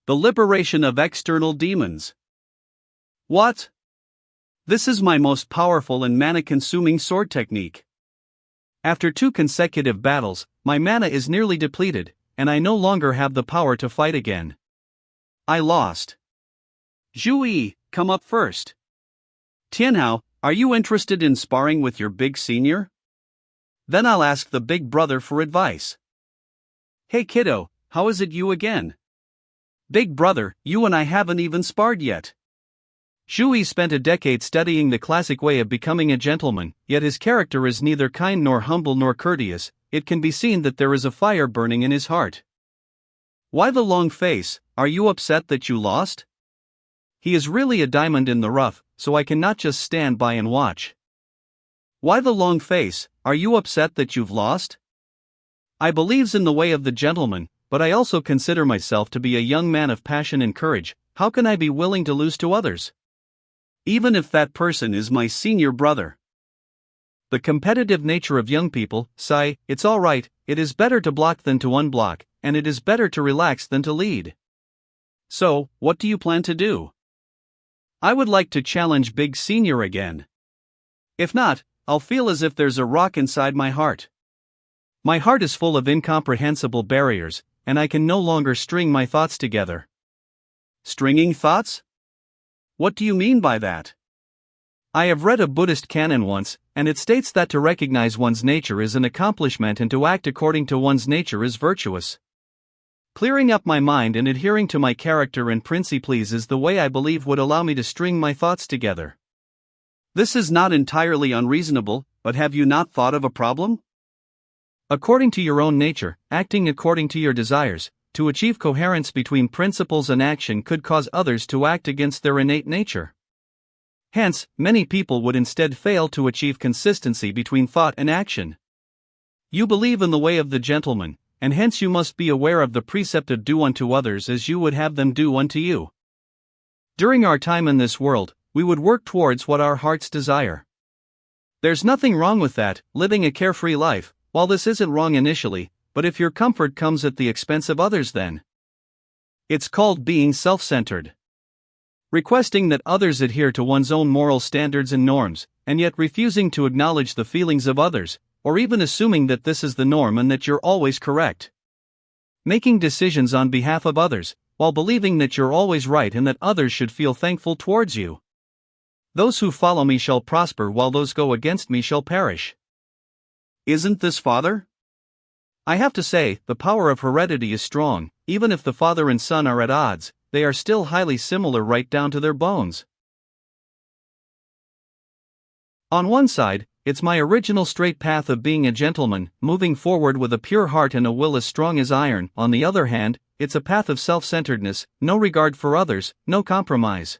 The liberation of external demons. What? This is my most powerful and mana-consuming sword technique. After 2 consecutive battles, my mana is nearly depleted, and I no longer have the power to fight again. I lost. Zhou, come up first. Tianhao, are you interested in sparring with your Big Senior? Then I'll ask the big brother for advice. Hey kiddo, how is it you again? Big brother, you and I haven't even sparred yet. Zhou spent a decade studying the classic way of becoming a gentleman, yet his character is neither kind nor humble nor courteous. It can be seen that there is a fire burning in his heart. Why the long face? Are you upset that you lost? He is really a diamond in the rough, so I cannot just stand by and watch. Why the long face? Are you upset that you've lost? I believes in the way of the gentleman, but I also consider myself to be a young man of passion and courage. How can I be willing to lose to others? Even if that person is my senior brother. The competitive nature of young people, sigh, it's alright, it is better to block than to unblock, and it is better to relax than to lead. So, what do you plan to do? I would like to challenge Big Senior again. If not, I'll feel as if there's a rock inside my heart. My heart is full of incomprehensible barriers, and I can no longer string my thoughts together. Stringing thoughts? What do you mean by that? I have read a Buddhist canon once, and it states that to recognize one's nature is an accomplishment and to act according to one's nature is virtuous. Clearing up my mind and adhering to my character and principles is the way I believe would allow me to string my thoughts together. This is not entirely unreasonable, but have you not thought of a problem? According to your own nature, acting according to your desires, to achieve coherence between principles and action could cause others to act against their innate nature. Hence, many people would instead fail to achieve consistency between thought and action. You believe in the way of the gentleman, and hence you must be aware of the precept of do unto others as you would have them do unto you. During our time in this world, we would work towards what our hearts desire. There's nothing wrong with that, living a carefree life, while this isn't wrong initially, but if your comfort comes at the expense of others, then it's called being self-centered. Requesting that others adhere to one's own moral standards and norms, and yet refusing to acknowledge the feelings of others, or even assuming that this is the norm and that you're always correct. Making decisions on behalf of others, while believing that you're always right and that others should feel thankful towards you. Those who follow me shall prosper, while those go against me shall perish. Isn't this father? I have to say, the power of heredity is strong. Even if the father and son are at odds, they are still highly similar right down to their bones. On one side, it's my original straight path of being a gentleman, moving forward with a pure heart and a will as strong as iron. On the other hand, it's a path of self-centeredness, no regard for others, no compromise.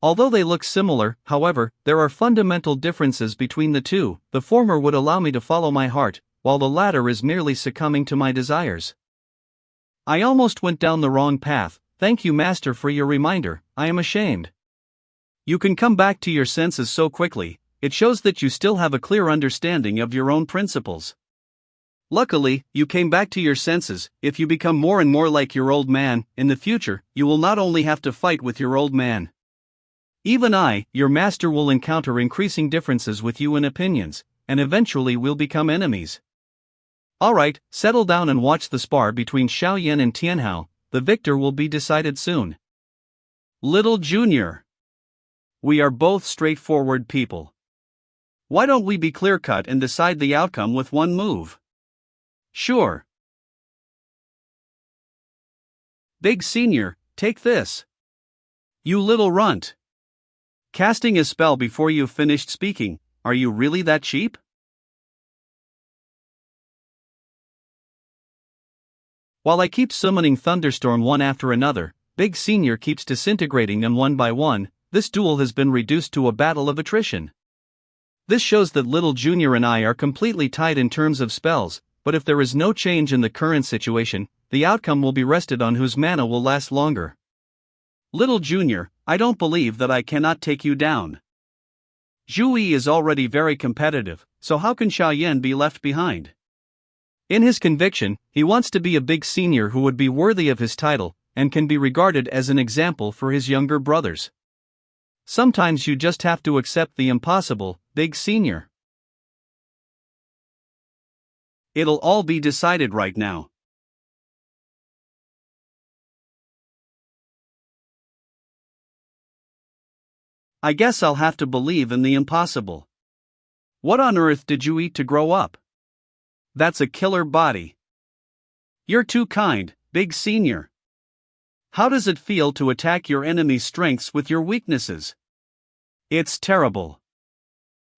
Although they look similar, however, there are fundamental differences between the two. The former would allow me to follow my heart, while the latter is merely succumbing to my desires. I almost went down the wrong path. Thank you, Master, for your reminder. I am ashamed. You can come back to your senses so quickly. It shows that you still have a clear understanding of your own principles. Luckily, you came back to your senses. If you become more and more like your old man, in the future, you will not only have to fight with your old man. Even I, your master, will encounter increasing differences with you in opinions, and eventually we'll become enemies. Alright, settle down and watch the spar between Xiaoyan and Tianhao. The victor will be decided soon. Little Junior. We are both straightforward people. Why don't we be clear-cut and decide the outcome with one move? Sure. Big Senior, take this. You little runt. Casting a spell before you've finished speaking, are you really that cheap? While I keep summoning Thunderstorm one after another, Big Senior keeps disintegrating them one by one. This duel has been reduced to a battle of attrition. This shows that Little Junior and I are completely tied in terms of spells, but if there is no change in the current situation, the outcome will be rested on whose mana will last longer. Little Junior, I don't believe that I cannot take you down. Zhou is already very competitive, so how can Xiaoyan be left behind? In his conviction, he wants to be a big senior who would be worthy of his title, and can be regarded as an example for his younger brothers. Sometimes you just have to accept the impossible, Big Senior. It'll all be decided right now. I guess I'll have to believe in the impossible. What on earth did you eat to grow up? That's a killer body. You're too kind, Big Senior. How does it feel to attack your enemy's strengths with your weaknesses? It's terrible.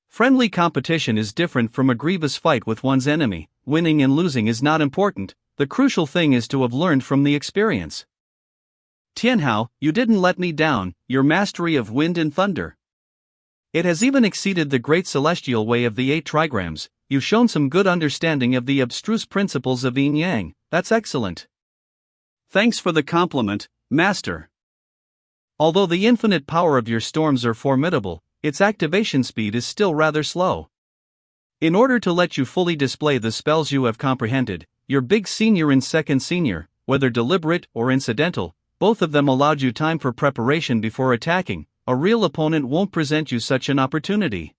Friendly competition is different from a grievous fight with one's enemy. Winning and losing is not important, the crucial thing is to have learned from the experience. Tianhao, you didn't let me down, your mastery of wind and thunder. It has even exceeded the great celestial way of the 8 trigrams. You've shown some good understanding of the abstruse principles of yin-yang. That's excellent. Thanks for the compliment, Master. Although the infinite power of your storms are formidable, its activation speed is still rather slow. In order to let you fully display the spells you have comprehended, your Big Senior and Second Senior, whether deliberate or incidental, both of them allowed you time for preparation before attacking. A real opponent won't present you such an opportunity.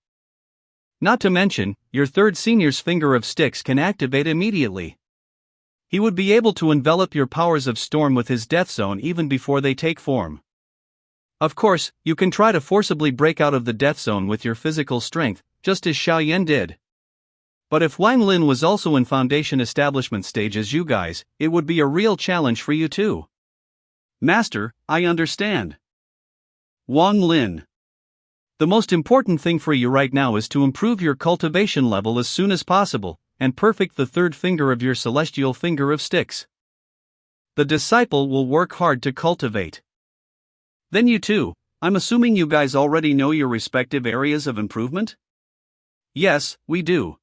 Not to mention, your Third Senior's finger of sticks can activate immediately. He would be able to envelop your powers of storm with his death zone even before they take form. Of course, you can try to forcibly break out of the death zone with your physical strength, just as Xiaoyan did. But if Wang Lin was also in foundation establishment stage as you guys, it would be a real challenge for you too. Master, I understand. Wang Lin. The most important thing for you right now is to improve your cultivation level as soon as possible, and perfect the third finger of your celestial finger of sticks. The disciple will work hard to cultivate. Then you too, I'm assuming you guys already know your respective areas of improvement? Yes, we do.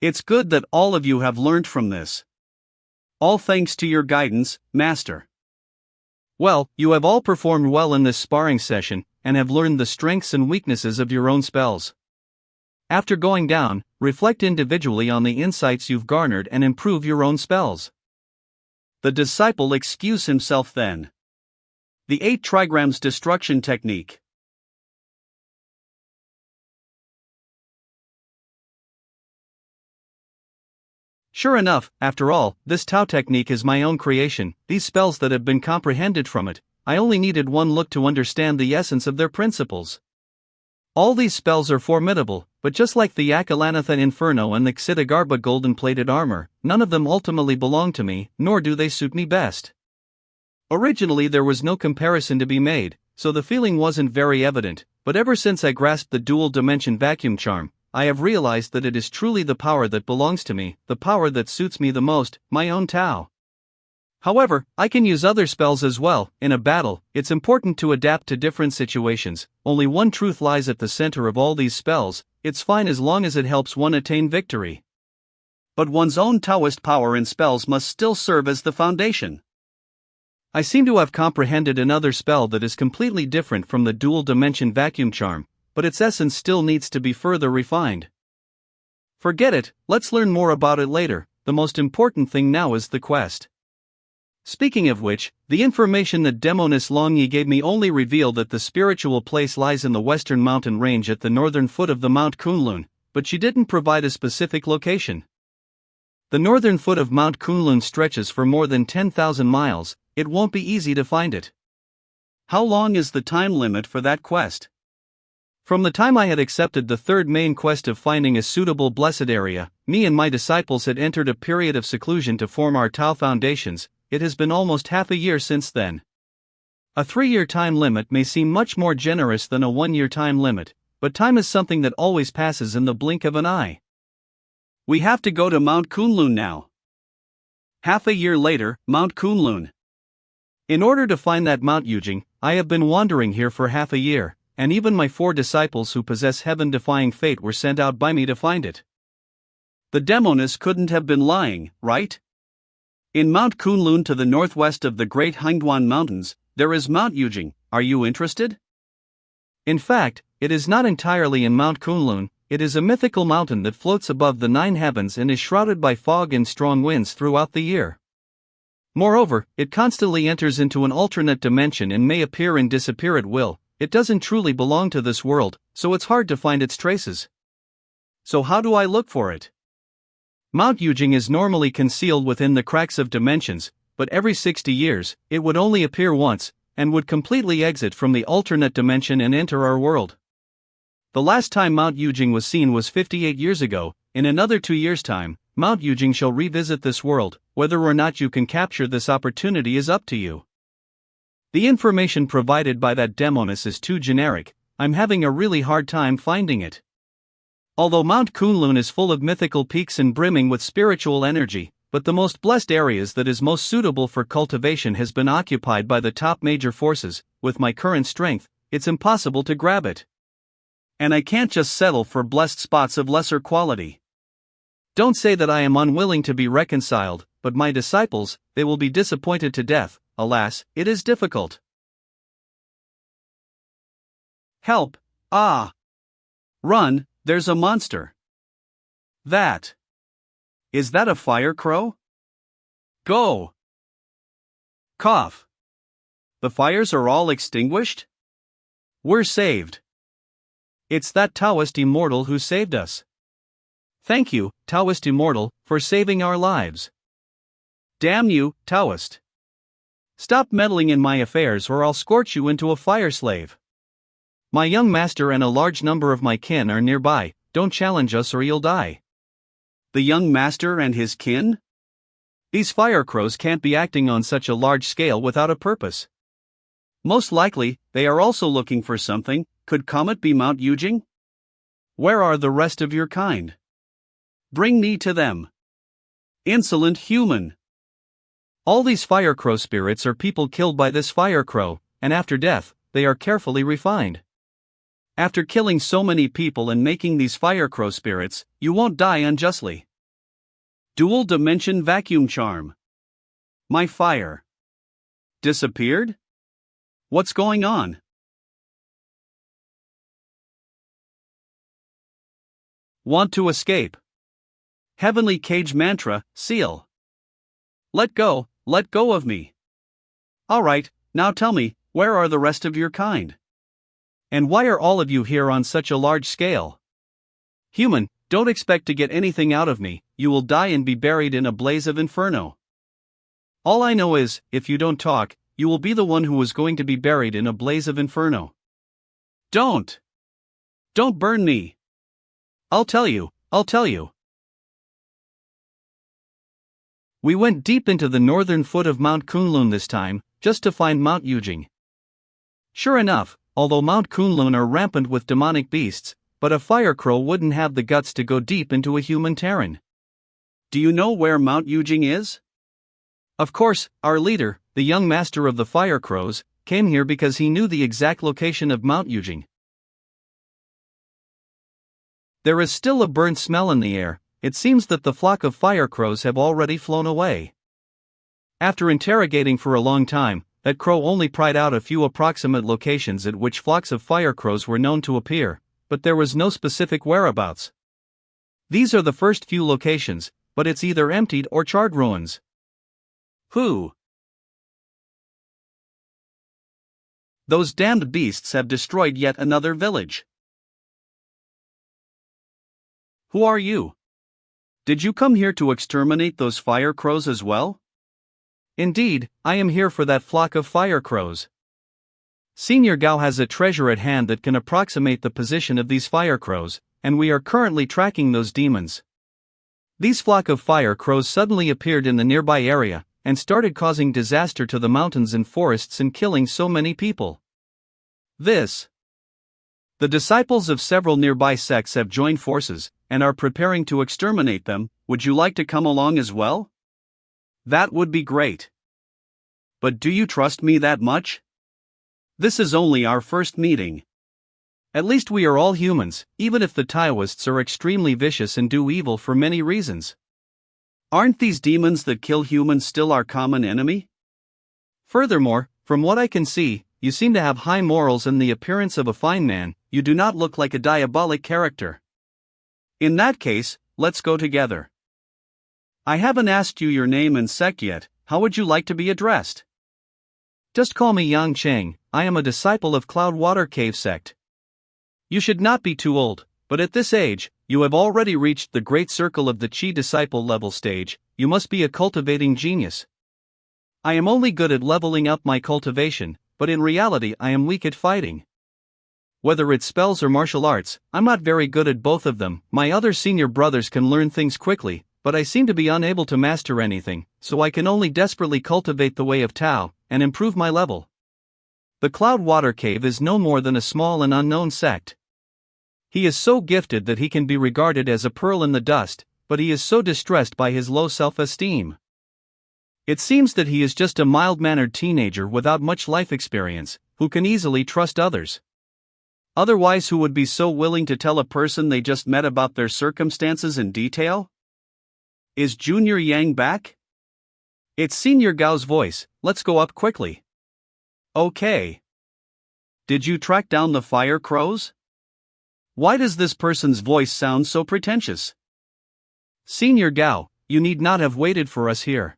It's good that all of you have learned from this. All thanks to your guidance, Master. Well, you have all performed well in this sparring session, and have learned the strengths and weaknesses of your own spells. After going down, reflect individually on the insights you've garnered and improve your own spells. The disciple excuse himself then. The 8 trigrams destruction technique. Sure enough, after all, this Tao technique is my own creation. These spells that have been comprehended from it, I only needed one look to understand the essence of their principles. All these spells are formidable, but just like the Akalanathan Inferno and the Xitigarbha golden-plated armor, none of them ultimately belong to me, nor do they suit me best. Originally there was no comparison to be made, so the feeling wasn't very evident, but ever since I grasped the dual-dimension vacuum charm, I have realized that it is truly the power that belongs to me, the power that suits me the most, my own Tao. However, I can use other spells as well. In a battle, it's important to adapt to different situations. Only one truth lies at the center of all these spells: it's fine as long as it helps one attain victory. But one's own Taoist power in spells must still serve as the foundation. I seem to have comprehended another spell that is completely different from the dual-dimension vacuum charm, but its essence still needs to be further refined. Forget it, let's learn more about it later. The most important thing now is the quest. Speaking of which, the information that Demonis Longyi gave me only revealed that the spiritual place lies in the western mountain range at the northern foot of the Mount Kunlun, but she didn't provide a specific location. The northern foot of Mount Kunlun stretches for more than 10,000 miles, it won't be easy to find it. How long is the time limit for that quest? From the time I had accepted the third main quest of finding a suitable blessed area, me and my disciples had entered a period of seclusion to form our Tao foundations. It has been almost half a year since then. A 3-year time limit may seem much more generous than a 1-year time limit, but time is something that always passes in the blink of an eye. We have to go to Mount Kunlun now. Half a year later, Mount Kunlun. In order to find that Mount Yujing, I have been wandering here for half a year, and even my 4 disciples who possess heaven-defying fate were sent out by me to find it. The Demonis couldn't have been lying, right? In Mount Kunlun to the northwest of the Great Hangduan Mountains, there is Mount Yujing. Are you interested? In fact, it is not entirely in Mount Kunlun. It is a mythical mountain that floats above the 9 heavens and is shrouded by fog and strong winds throughout the year. Moreover, it constantly enters into an alternate dimension and may appear and disappear at will. It doesn't truly belong to this world, so it's hard to find its traces. So how do I look for it? Mount Yujing is normally concealed within the cracks of dimensions, but every 60 years, it would only appear once, and would completely exit from the alternate dimension and enter our world. The last time Mount Yujing was seen was 58 years ago. In another 2 years' time, Mount Yujing shall revisit this world. Whether or not you can capture this opportunity is up to you. The information provided by that Demonis is too generic. I'm having a really hard time finding it. Although Mount Kunlun is full of mythical peaks and brimming with spiritual energy, but the most blessed areas that is most suitable for cultivation has been occupied by the top major forces. With my current strength, it's impossible to grab it. And I can't just settle for blessed spots of lesser quality. Don't say that I am unwilling to be reconciled, but my disciples, they will be disappointed to death. Alas, it is difficult. Help! Ah! Run, there's a monster. That. Is that a fire crow? Go! Cough. The fires are all extinguished? We're saved. It's that Taoist immortal who saved us. Thank you, Taoist immortal, for saving our lives. Damn you, Taoist. Stop meddling in my affairs or I'll scorch you into a fire slave. My young master and a large number of my kin are nearby. Don't challenge us or you'll die. The young master and his kin? These fire crows can't be acting on such a large scale without a purpose. Most likely, they are also looking for something. Could Comet be Mount Yujing? Where are the rest of your kind? Bring me to them. Insolent human! All these fire crow spirits are people killed by this fire crow, and after death, they are carefully refined. After killing so many people and making these fire crow spirits, you won't die unjustly. Dual dimension vacuum charm. My fire disappeared? What's going on? Want to escape? Heavenly cage mantra, seal. Let go of me. Alright, now tell me, where are the rest of your kind? And why are all of you here on such a large scale? Human, don't expect to get anything out of me, you will die and be buried in a blaze of inferno. All I know is, if you don't talk, you will be the one who is going to be buried in a blaze of inferno. Don't burn me. I'll tell you. We went deep into the northern foot of Mount Kunlun this time, just to find Mount Yujing. Sure enough, although Mount Kunlun are rampant with demonic beasts, but a fire crow wouldn't have the guts to go deep into a human terran. Do you know where Mount Yujing is? Of course, our leader, the young master of the fire crows, came here because he knew the exact location of Mount Yujing. There is still a burnt smell in the air. It seems that the flock of fire crows have already flown away. After interrogating for a long time, that crow only pried out a few approximate locations at which flocks of fire crows were known to appear, but there was no specific whereabouts. These are the first few locations, but it's either emptied or charred ruins. Who? Those damned beasts have destroyed yet another village. Who are you? Did you come here to exterminate those fire crows as well? Indeed, I am here for that flock of fire crows. Senior Gao has a treasure at hand that can approximate the position of these fire crows, and we are currently tracking those demons. These flock of fire crows suddenly appeared in the nearby area, and started causing disaster to the mountains and forests and killing so many people. The disciples of several nearby sects have joined forces, and are preparing to exterminate them. Would you like to come along as well? That would be great. But do you trust me that much? This is only our first meeting. At least we are all humans, even if the Taoists are extremely vicious and do evil for many reasons. Aren't these demons that kill humans still our common enemy? Furthermore, from what I can see, you seem to have high morals and the appearance of a fine man. You do not look like a diabolic character. In that case, let's go together. I haven't asked you your name and sect yet. How would you like to be addressed? Just call me Yang Cheng. I am a disciple of Cloudwater Cave Sect. You should not be too old, but at this age, you have already reached the great circle of the Chi disciple level stage. You must be a cultivating genius. I am only good at leveling up my cultivation, but in reality I am weak at fighting. Whether it's spells or martial arts, I'm not very good at both of them. My other senior brothers can learn things quickly, but I seem to be unable to master anything, so I can only desperately cultivate the way of Tao, and improve my level. The Cloudwater Cave is no more than a small and unknown sect. He is so gifted that he can be regarded as a pearl in the dust, but he is so distressed by his low self-esteem. It seems that he is just a mild-mannered teenager without much life experience, who can easily trust others. Otherwise, who would be so willing to tell a person they just met about their circumstances in detail? Is Junior Yang back? It's Senior Gao's voice. Let's go up quickly. Okay. Did you track down the fire crows? Why does this person's voice sound so pretentious? Senior Gao, you need not have waited for us here.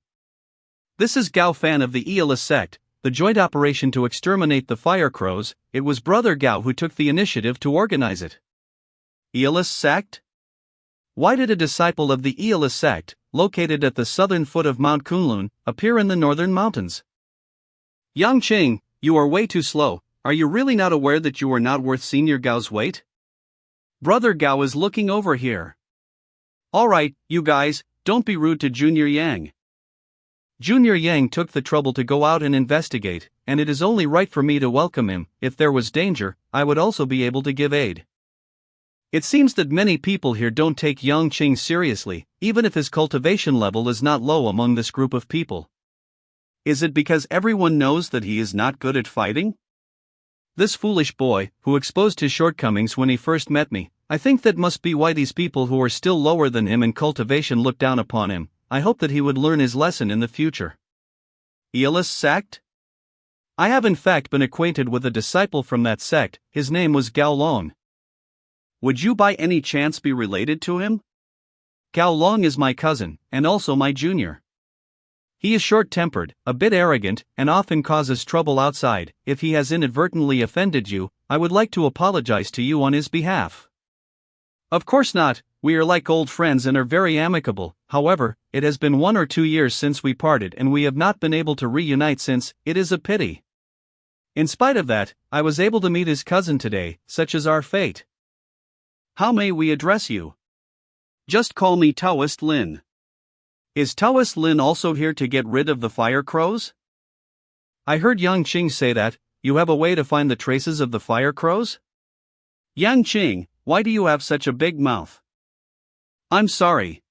This is Gao Fan of the Aeolus Sect, the joint operation to exterminate the fire crows. It was Brother Gao who took the initiative to organize it. Aeolus Sect? Why did a disciple of the Aeolus Sect, located at the southern foot of Mount Kunlun, appear in the northern mountains? Yang Qing, you are way too slow. Are you really not aware that you are not worth Senior Gao's weight? Brother Gao is looking over here. Alright, you guys, don't be rude to Junior Yang. Junior Yang took the trouble to go out and investigate, and it is only right for me to welcome him. If there was danger, I would also be able to give aid. It seems that many people here don't take Yang Qing seriously, even if his cultivation level is not low among this group of people. Is it because everyone knows that he is not good at fighting? This foolish boy, who exposed his shortcomings when he first met me, I think that must be why these people who are still lower than him in cultivation look down upon him. I hope that he would learn his lesson in the future. Earless Sect? I have in fact been acquainted with a disciple from that sect. His name was Gao Long. Would you by any chance be related to him? Gao Long is my cousin, and also my junior. He is short-tempered, a bit arrogant, and often causes trouble outside. If he has inadvertently offended you, I would like to apologize to you on his behalf. Of course not, we are like old friends and are very amicable. However, it has been 1 or 2 years since we parted and we have not been able to reunite since. It is a pity. In spite of that, I was able to meet his cousin today. Such is our fate. How may we address you? Just call me Taoist Lin. Is Taoist Lin also here to get rid of the fire crows? I heard Yang Qing say that. You have a way to find the traces of the fire crows? Yang Qing, why do you have such a big mouth? I'm sorry.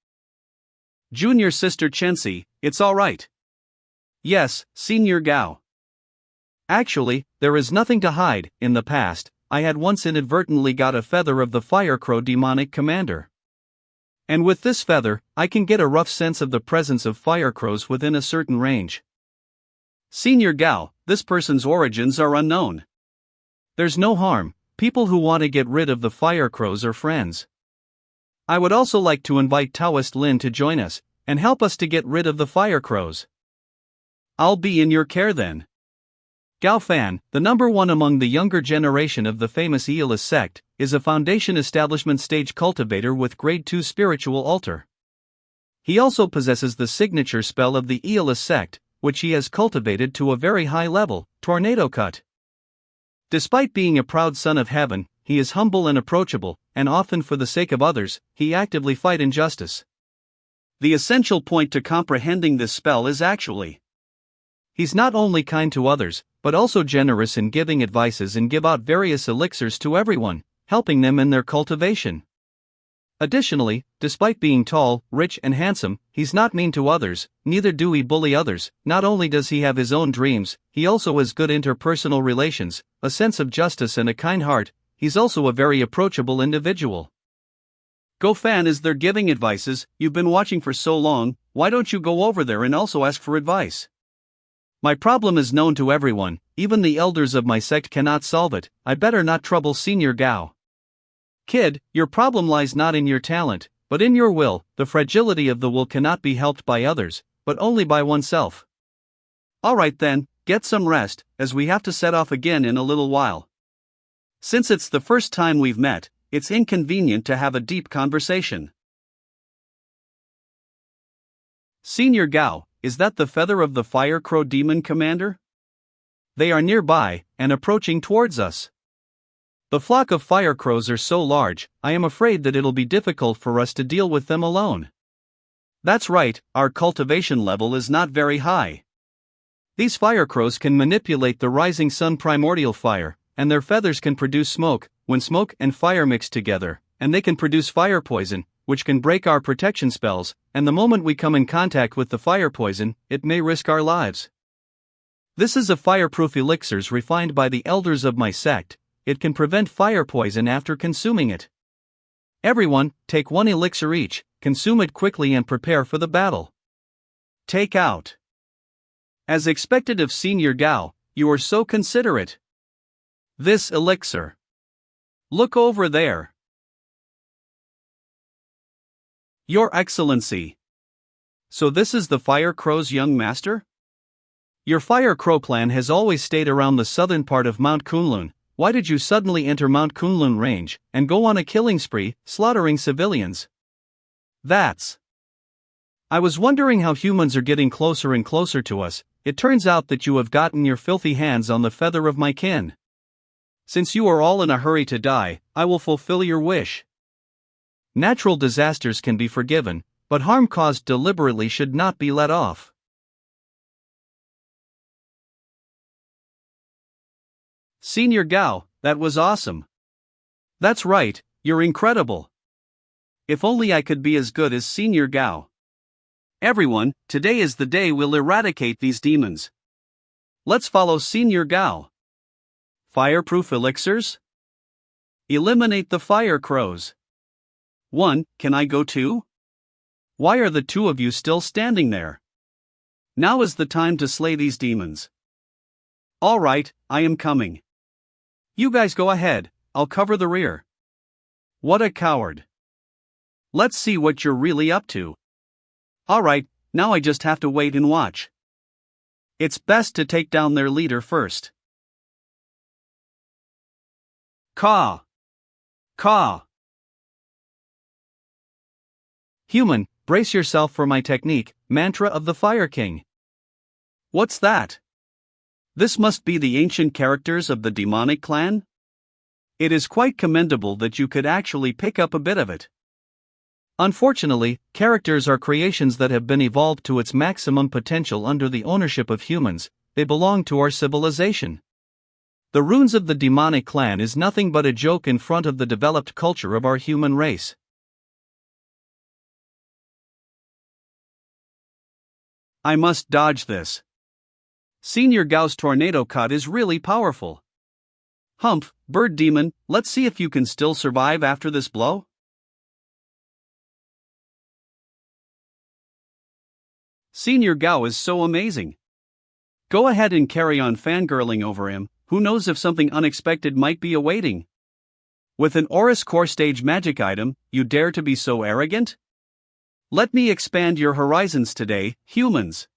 Junior sister Chensi, it's alright. Yes, Senior Gao. Actually, there is nothing to hide. In the past, I had once inadvertently got a feather of the fire crow demonic commander. And with this feather, I can get a rough sense of the presence of fire crows within a certain range. Senior Gao, this person's origins are unknown. There's no harm. People who want to get rid of the fire crows are friends. I would also like to invite Taoist Lin to join us, and help us to get rid of the fire crows. I'll be in your care then. Gao Fan, the number one among the younger generation of the famous Earless Sect, is a foundation establishment stage cultivator with grade 2 spiritual altar. He also possesses the signature spell of the Earless Sect, which he has cultivated to a very high level, Tornado Cut. Despite being a proud son of heaven, he is humble and approachable, and often for the sake of others, he actively fight injustice. The essential point to comprehending this spell is actually, he's not only kind to others, but also generous in giving advices and give out various elixirs to everyone, helping them in their cultivation. Additionally, despite being tall, rich and handsome, he's not mean to others, neither do he bully others. Not only does he have his own dreams, he also has good interpersonal relations, a sense of justice and a kind heart. He's also a very approachable individual. Go Fan is there giving advices. You've been watching for so long, why don't you go over there and also ask for advice? My problem is known to everyone, even the elders of my sect cannot solve it. I better not trouble Senior Gao. Kid, your problem lies not in your talent, but in your will. The fragility of the will cannot be helped by others, but only by oneself. Alright then, get some rest, as we have to set off again in a little while. Since it's the first time we've met, it's inconvenient to have a deep conversation. Senior Gao, is that the feather of the fire crow demon commander? They are nearby, and approaching towards us. The flock of fire crows are so large, I am afraid that it'll be difficult for us to deal with them alone. That's right, our cultivation level is not very high. These fire crows can manipulate the rising sun primordial fire, and their feathers can produce smoke. When smoke and fire mix together, and they can produce fire poison, which can break our protection spells, and the moment we come in contact with the fire poison, it may risk our lives. This is a fireproof elixirs refined by the elders of my sect. It can prevent fire poison after consuming it. Everyone, take 1 elixir each, consume it quickly and prepare for the battle. Take out. As expected of Senior Gao, you are so considerate. This elixir. Look over there. Your Excellency. So this is the Fire Crow's young master? Your Fire Crow clan has always stayed around the southern part of Mount Kunlun. Why did you suddenly enter Mount Kunlun range, and go on a killing spree, slaughtering civilians? That's... I was wondering how humans are getting closer and closer to us. It turns out that you have gotten your filthy hands on the feather of my kin. Since you are all in a hurry to die, I will fulfill your wish. Natural disasters can be forgiven, but harm caused deliberately should not be let off. Senior Gao, that was awesome. That's right, you're incredible. If only I could be as good as Senior Gao. Everyone, today is the day we'll eradicate these demons. Let's follow Senior Gao. Fireproof elixirs? Eliminate the fire crows. 1. Can I go too? Why are the two of you still standing there? Now is the time to slay these demons. Alright, I am coming. You guys go ahead, I'll cover the rear. What a coward. Let's see what you're really up to. Alright, now I just have to wait and watch. It's best to take down their leader first. Caw. Caw. Human, brace yourself for my technique, Mantra of the Fire King. What's that? This must be the ancient characters of the demonic clan? It is quite commendable that you could actually pick up a bit of it. Unfortunately, characters are creations that have been evolved to its maximum potential under the ownership of humans. They belong to our civilization. The runes of the demonic clan is nothing but a joke in front of the developed culture of our human race. I must dodge this. Senior Gao's tornado cut is really powerful. Humph, bird demon, let's see if you can still survive after this blow. Senior Gao is so amazing. Go ahead and carry on fangirling over him, who knows if something unexpected might be awaiting. With an Oris Core Stage magic item, you dare to be so arrogant? Let me expand your horizons today, humans.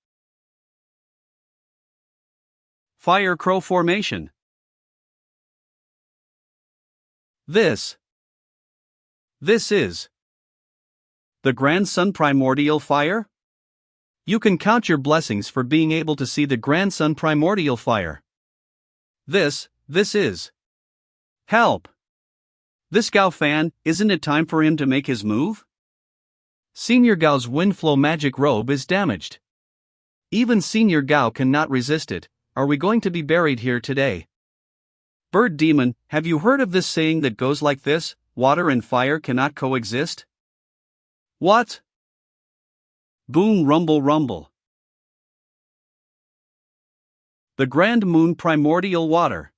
Fire Crow Formation. This is the Grand Sun Primordial Fire? You can count your blessings for being able to see the Grand Sun Primordial Fire. This is. Help! This Gao fan, isn't it time for him to make his move? Senior Gao's Windflow magic robe is damaged. Even Senior Gao cannot resist it. Are we going to be buried here today? Bird demon, have you heard of this saying that goes like this: water and fire cannot coexist? What? Boom rumble rumble. The Grand Moon Primordial Water.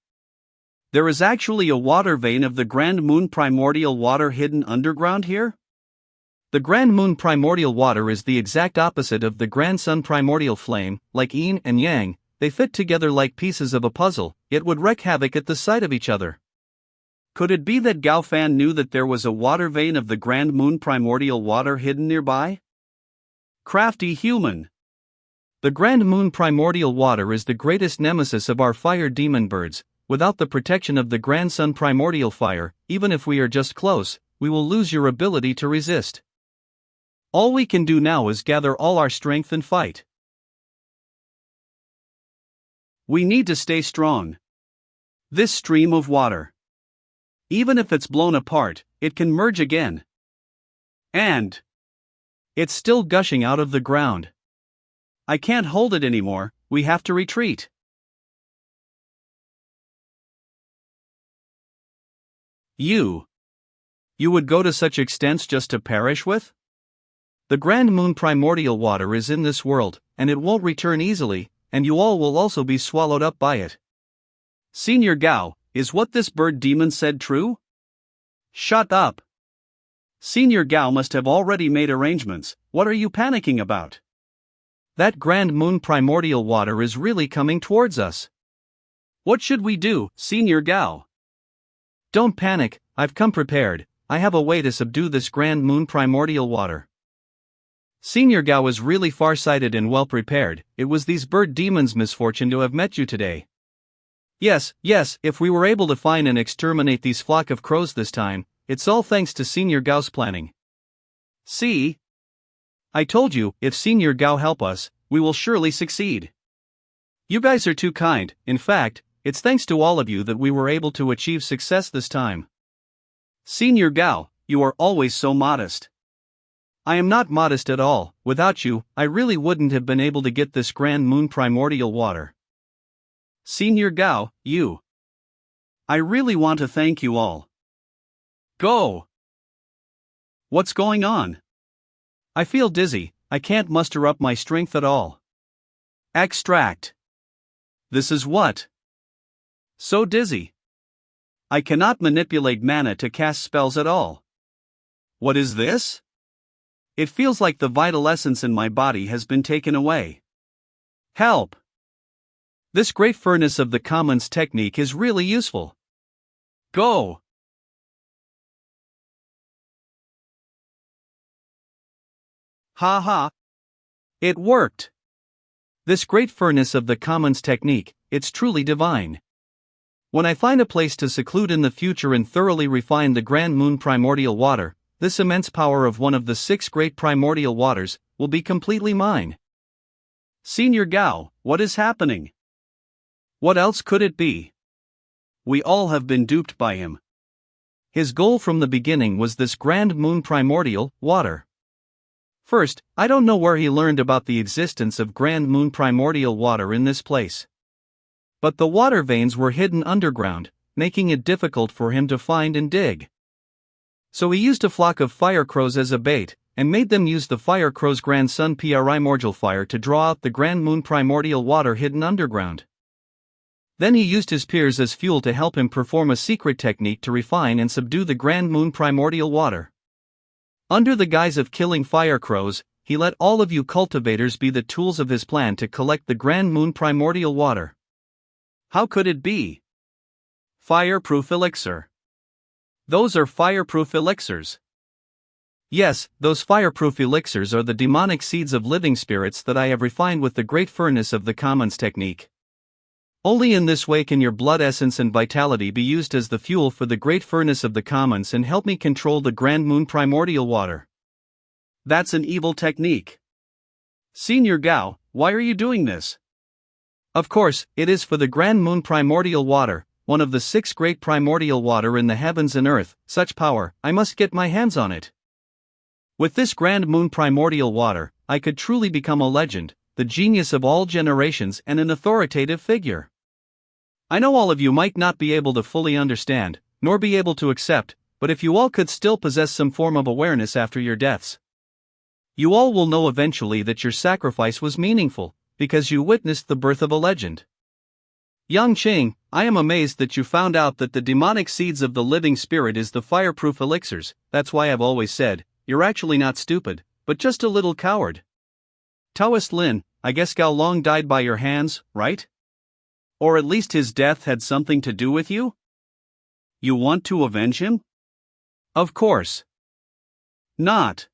There is actually a water vein of the Grand Moon Primordial Water hidden underground here? The Grand Moon Primordial Water is the exact opposite of the Grand Sun Primordial Flame. Like yin and yang, they fit together like pieces of a puzzle. It would wreak havoc at the sight of each other. Could it be that Gao Fan knew that there was a water vein of the Grand Moon Primordial Water hidden nearby? Crafty human. The Grand Moon Primordial Water is the greatest nemesis of our fire demon birds. Without the protection of the Grand Sun Primordial Fire, even if we are just close, we will lose your ability to resist. All we can do now is gather all our strength and fight. We need to stay strong. This stream of water, even if it's blown apart, it can merge again. And it's still gushing out of the ground. I can't hold it anymore, we have to retreat. You would go to such extents just to perish with? The Grand Moon Primordial Water is in this world, and it won't return easily, and you all will also be swallowed up by it. Senior Gao, is what this bird demon said true? Shut up. Senior Gao must have already made arrangements. What are you panicking about? That Grand Moon Primordial Water is really coming towards us. What should we do, Senior Gao? Don't panic, I've come prepared. I have a way to subdue this Grand Moon Primordial Water. Senior Gao is really far-sighted and well-prepared. It was these bird demons' misfortune to have met you today. Yes, if we were able to find and exterminate these flock of crows this time, it's all thanks to Senior Gao's planning. See? I told you, if Senior Gao help us, we will surely succeed. You guys are too kind. In fact, it's thanks to all of you that we were able to achieve success this time. Senior Gao, you are always so modest. I am not modest at all. Without you, I really wouldn't have been able to get this Grand Moon Primordial Water. Senior Gao, you I really want to thank you all. Go! What's going on? I feel dizzy, I can't muster up my strength at all. Extract. This is what? So dizzy. I cannot manipulate mana to cast spells at all. What is this? It feels like the vital essence in my body has been taken away. Help! This great furnace of the commons technique is really useful. Go! Ha ha! It worked! This great furnace of the commons technique, it's truly divine. When I find a place to seclude in the future and thoroughly refine the grand moon primordial water, this immense power of one of the 6 great primordial waters will be completely mine. Senior Gao, what is happening? What else could it be? We all have been duped by him. His goal from the beginning was this grand moon primordial water. First, I don't know where he learned about the existence of grand moon primordial water in this place. But the water veins were hidden underground, making it difficult for him to find and dig. So he used a flock of fire crows as a bait, and made them use the fire crow's grandson primordial fire to draw out the grand moon primordial water hidden underground. Then he used his peers as fuel to help him perform a secret technique to refine and subdue the grand moon primordial water. Under the guise of killing fire crows, he let all of you cultivators be the tools of his plan to collect the grand moon primordial water. How could it be? Fireproof elixir. Those are fireproof elixirs. Yes, those fireproof elixirs are the demonic seeds of living spirits that I have refined with the great furnace of the commons technique. Only in this way can your blood essence and vitality be used as the fuel for the great furnace of the commons and help me control the grand moon primordial water. That's an evil technique. Senior Gao, why are you doing this? Of course, it is for the grand moon primordial water, one of the 6 great primordial water in the heavens and earth, such power, I must get my hands on it. With this grand moon primordial water, I could truly become a legend, the genius of all generations and an authoritative figure. I know all of you might not be able to fully understand, nor be able to accept, but if you all could still possess some form of awareness after your deaths, you all will know eventually that your sacrifice was meaningful, because you witnessed the birth of a legend. Yang Qing, I am amazed that you found out that the demonic seeds of the living spirit is the fireproof elixirs. That's why I've always said, you're actually not stupid, but just a little coward. Taoist Lin, I guess Gao Long died by your hands, right? Or at least his death had something to do with you? You want to avenge him? Of course. Not.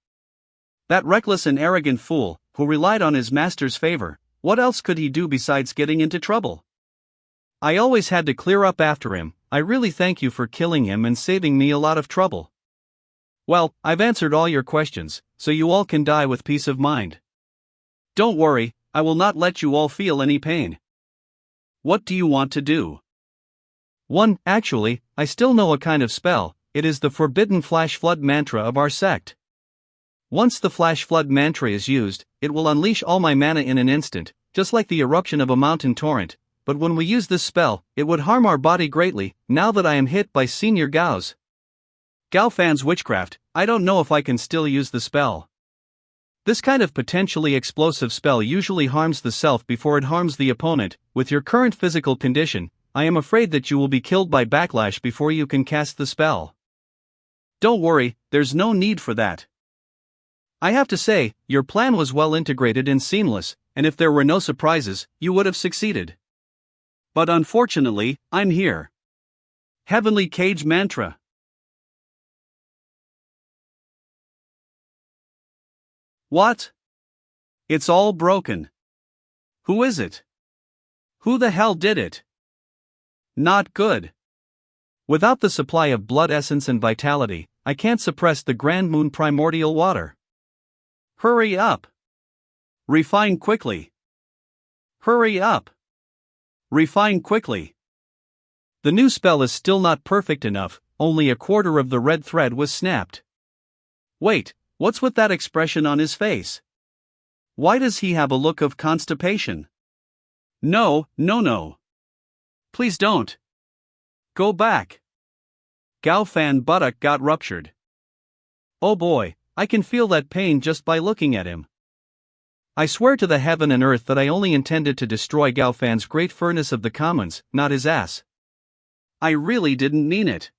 That reckless and arrogant fool, who relied on his master's favor, what else could he do besides getting into trouble? I always had to clear up after him. I really thank you for killing him and saving me a lot of trouble. Well, I've answered all your questions, so you all can die with peace of mind. Don't worry, I will not let you all feel any pain. What do you want to do? 1. Actually, I still know a kind of spell. It is the forbidden flash flood mantra of our sect. Once the flash flood mantra is used, it will unleash all my mana in an instant, just like the eruption of a mountain torrent. But when we use this spell, it would harm our body greatly. Now that I am hit by Senior Gao's Gao Fan's witchcraft, I don't know if I can still use the spell. This kind of potentially explosive spell usually harms the self before it harms the opponent. With your current physical condition, I am afraid that you will be killed by backlash before you can cast the spell. Don't worry, there's no need for that. I have to say, your plan was well integrated and seamless, and if there were no surprises, you would have succeeded. But unfortunately, I'm here. Heavenly Cage Mantra. What? It's all broken. Who is it? Who the hell did it? Not good. Without the supply of blood essence and vitality, I can't suppress the grand moon primordial water. Hurry up. Refine quickly. Hurry up. Refine quickly. The new spell is still not perfect enough, only a quarter of the red thread was snapped. Wait, what's with that expression on his face? Why does he have a look of constipation? No. Please don't. Go back. Gao Fan buttock got ruptured. Oh boy, I can feel that pain just by looking at him. I swear to the heaven and earth that I only intended to destroy Gao Fan's great furnace of the commons, not his ass. I really didn't mean it.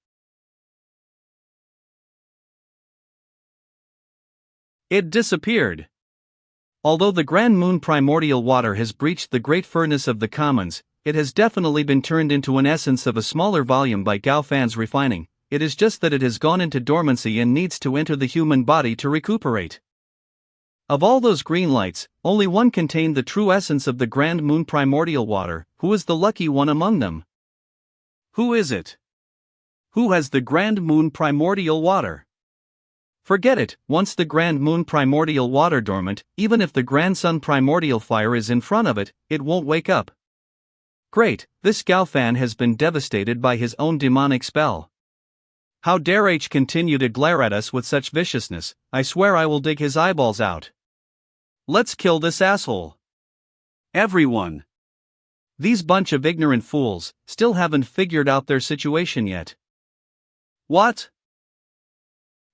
It disappeared. Although the Grand Moon primordial water has breached the great furnace of the commons, it has definitely been turned into an essence of a smaller volume by Gao Fan's refining. It is just that it has gone into dormancy and needs to enter the human body to recuperate. Of all those green lights, only one contained the true essence of the Grand Moon primordial water. Who is the lucky one among them? Who is it? Who has the Grand Moon primordial water? Forget it, once the Grand Moon primordial water dormant, even if the Grand Sun primordial fire is in front of it, it won't wake up. Great, this Gao Fan has been devastated by his own demonic spell. How dare H continue to glare at us with such viciousness? I swear I will dig his eyeballs out. Let's kill this asshole. Everyone. These bunch of ignorant fools still haven't figured out their situation yet. What?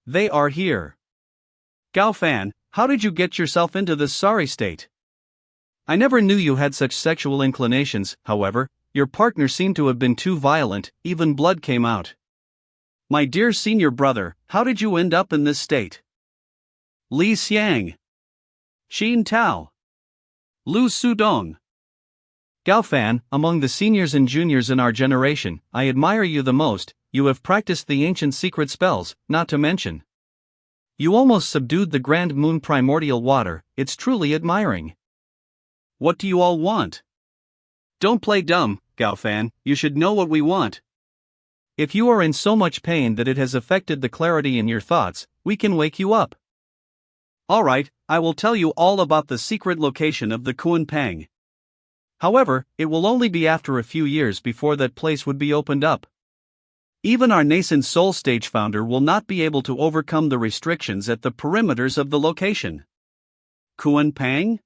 They are here. Gao Fan, how did you get yourself into this sorry state? I never knew you had such sexual inclinations. However, your partner seemed to have been too violent, even blood came out. My dear senior brother, how did you end up in this state? Li Xiang. Xin Tao. Lu Sudong. Gao Fan, among the seniors and juniors in our generation, I admire you the most. You have practiced the ancient secret spells, not to mention. You almost subdued the Grand Moon primordial water. It's truly admiring. What do you all want? Don't play dumb, Gao Fan, you should know what we want. If you are in so much pain that it has affected the clarity in your thoughts, we can wake you up. Alright, I will tell you all about the secret location of the Kuan Pang. However, it will only be after a few years before that place would be opened up. Even our nascent soul stage founder will not be able to overcome the restrictions at the perimeters of the location. Kuan Pang?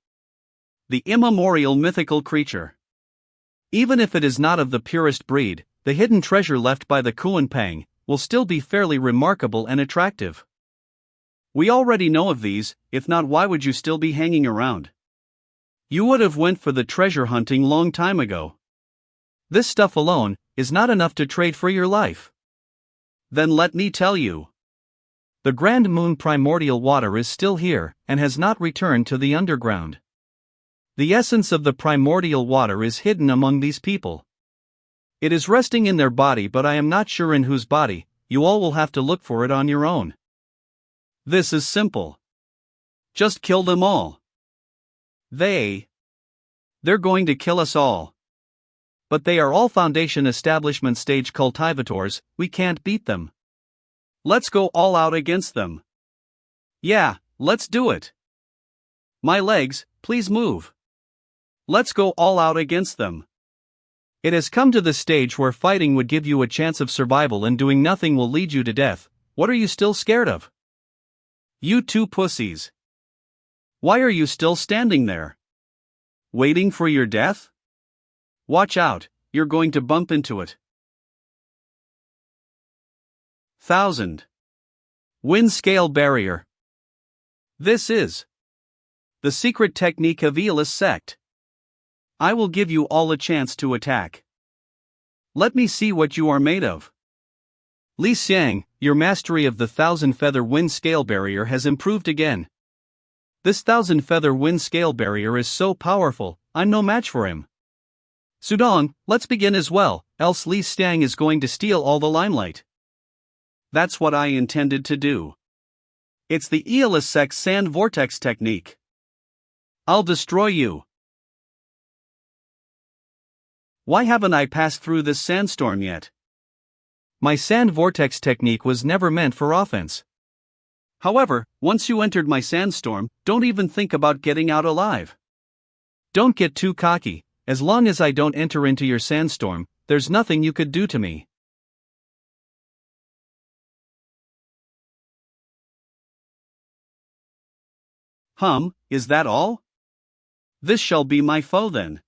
The immemorial mythical creature. Even if it is not of the purest breed, the hidden treasure left by the Kuan Pang will still be fairly remarkable and attractive. We already know of these, if not, why would you still be hanging around? You would have went for the treasure hunting long time ago. This stuff alone is not enough to trade for your life. Then let me tell you. The Grand Moon primordial water is still here and has not returned to the underground. The essence of the primordial water is hidden among these people. It is resting in their body, but I am not sure in whose body. You all will have to look for it on your own. This is simple. Just kill them all. They're going to kill us all. But they are all Foundation establishment stage cultivators, we can't beat them. Let's go all out against them. Yeah, let's do it. My legs, please move. Let's go all out against them. It has come to the stage where fighting would give you a chance of survival and doing nothing will lead you to death. What are you still scared of? You two pussies. Why are you still standing there? Waiting for your death? Watch out, you're going to bump into it. 1000. Wind scale barrier. This is the secret technique of Eolus Sect. I will give you all a chance to attack. Let me see what you are made of. Li Xiang, your mastery of the 1000-feather wind scale barrier has improved again. This 1000-feather wind scale barrier is so powerful, I'm no match for him. Sudong, let's begin as well, else Li Xiang is going to steal all the limelight. That's what I intended to do. It's the Eolus Sect sand vortex technique. I'll destroy you. Why haven't I passed through this sandstorm yet? My sand vortex technique was never meant for offense. However, once you entered my sandstorm, don't even think about getting out alive. Don't get too cocky. As long as I don't enter into your sandstorm, there's nothing you could do to me. Is that all? This shall be my foe then.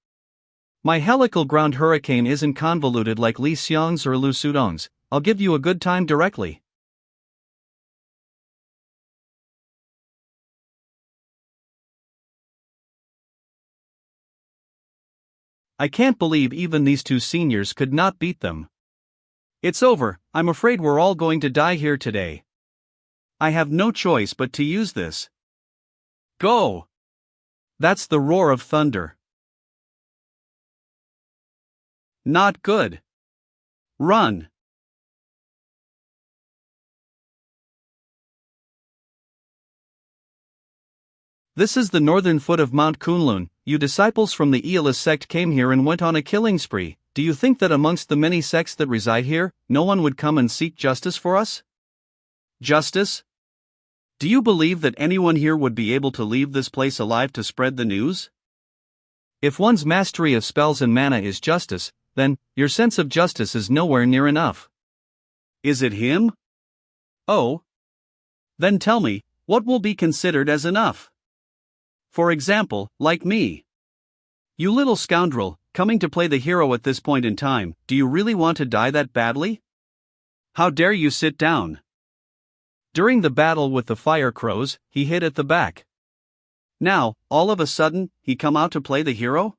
My helical ground hurricane isn't convoluted like Li Xiang's or Lu Sudong's. I'll give you a good time directly. I can't believe even these two seniors could not beat them. It's over, I'm afraid we're all going to die here today. I have no choice but to use this. Go! That's the roar of thunder. Not good. Run! This is the northern foot of Mount Kunlun. You disciples from the Aeolus sect came here and went on a killing spree. Do you think that amongst the many sects that reside here, no one would come and seek justice for us? Justice? Do you believe that anyone here would be able to leave this place alive to spread the news? If one's mastery of spells and mana is justice, then your sense of justice is nowhere near enough. Is it him? Oh. Then tell me, what will be considered as enough? For example, like me. You little scoundrel, coming to play the hero at this point in time, do you really want to die that badly? How dare you sit down? During the battle with the fire crows, he hid at the back. Now, all of a sudden, he come out to play the hero?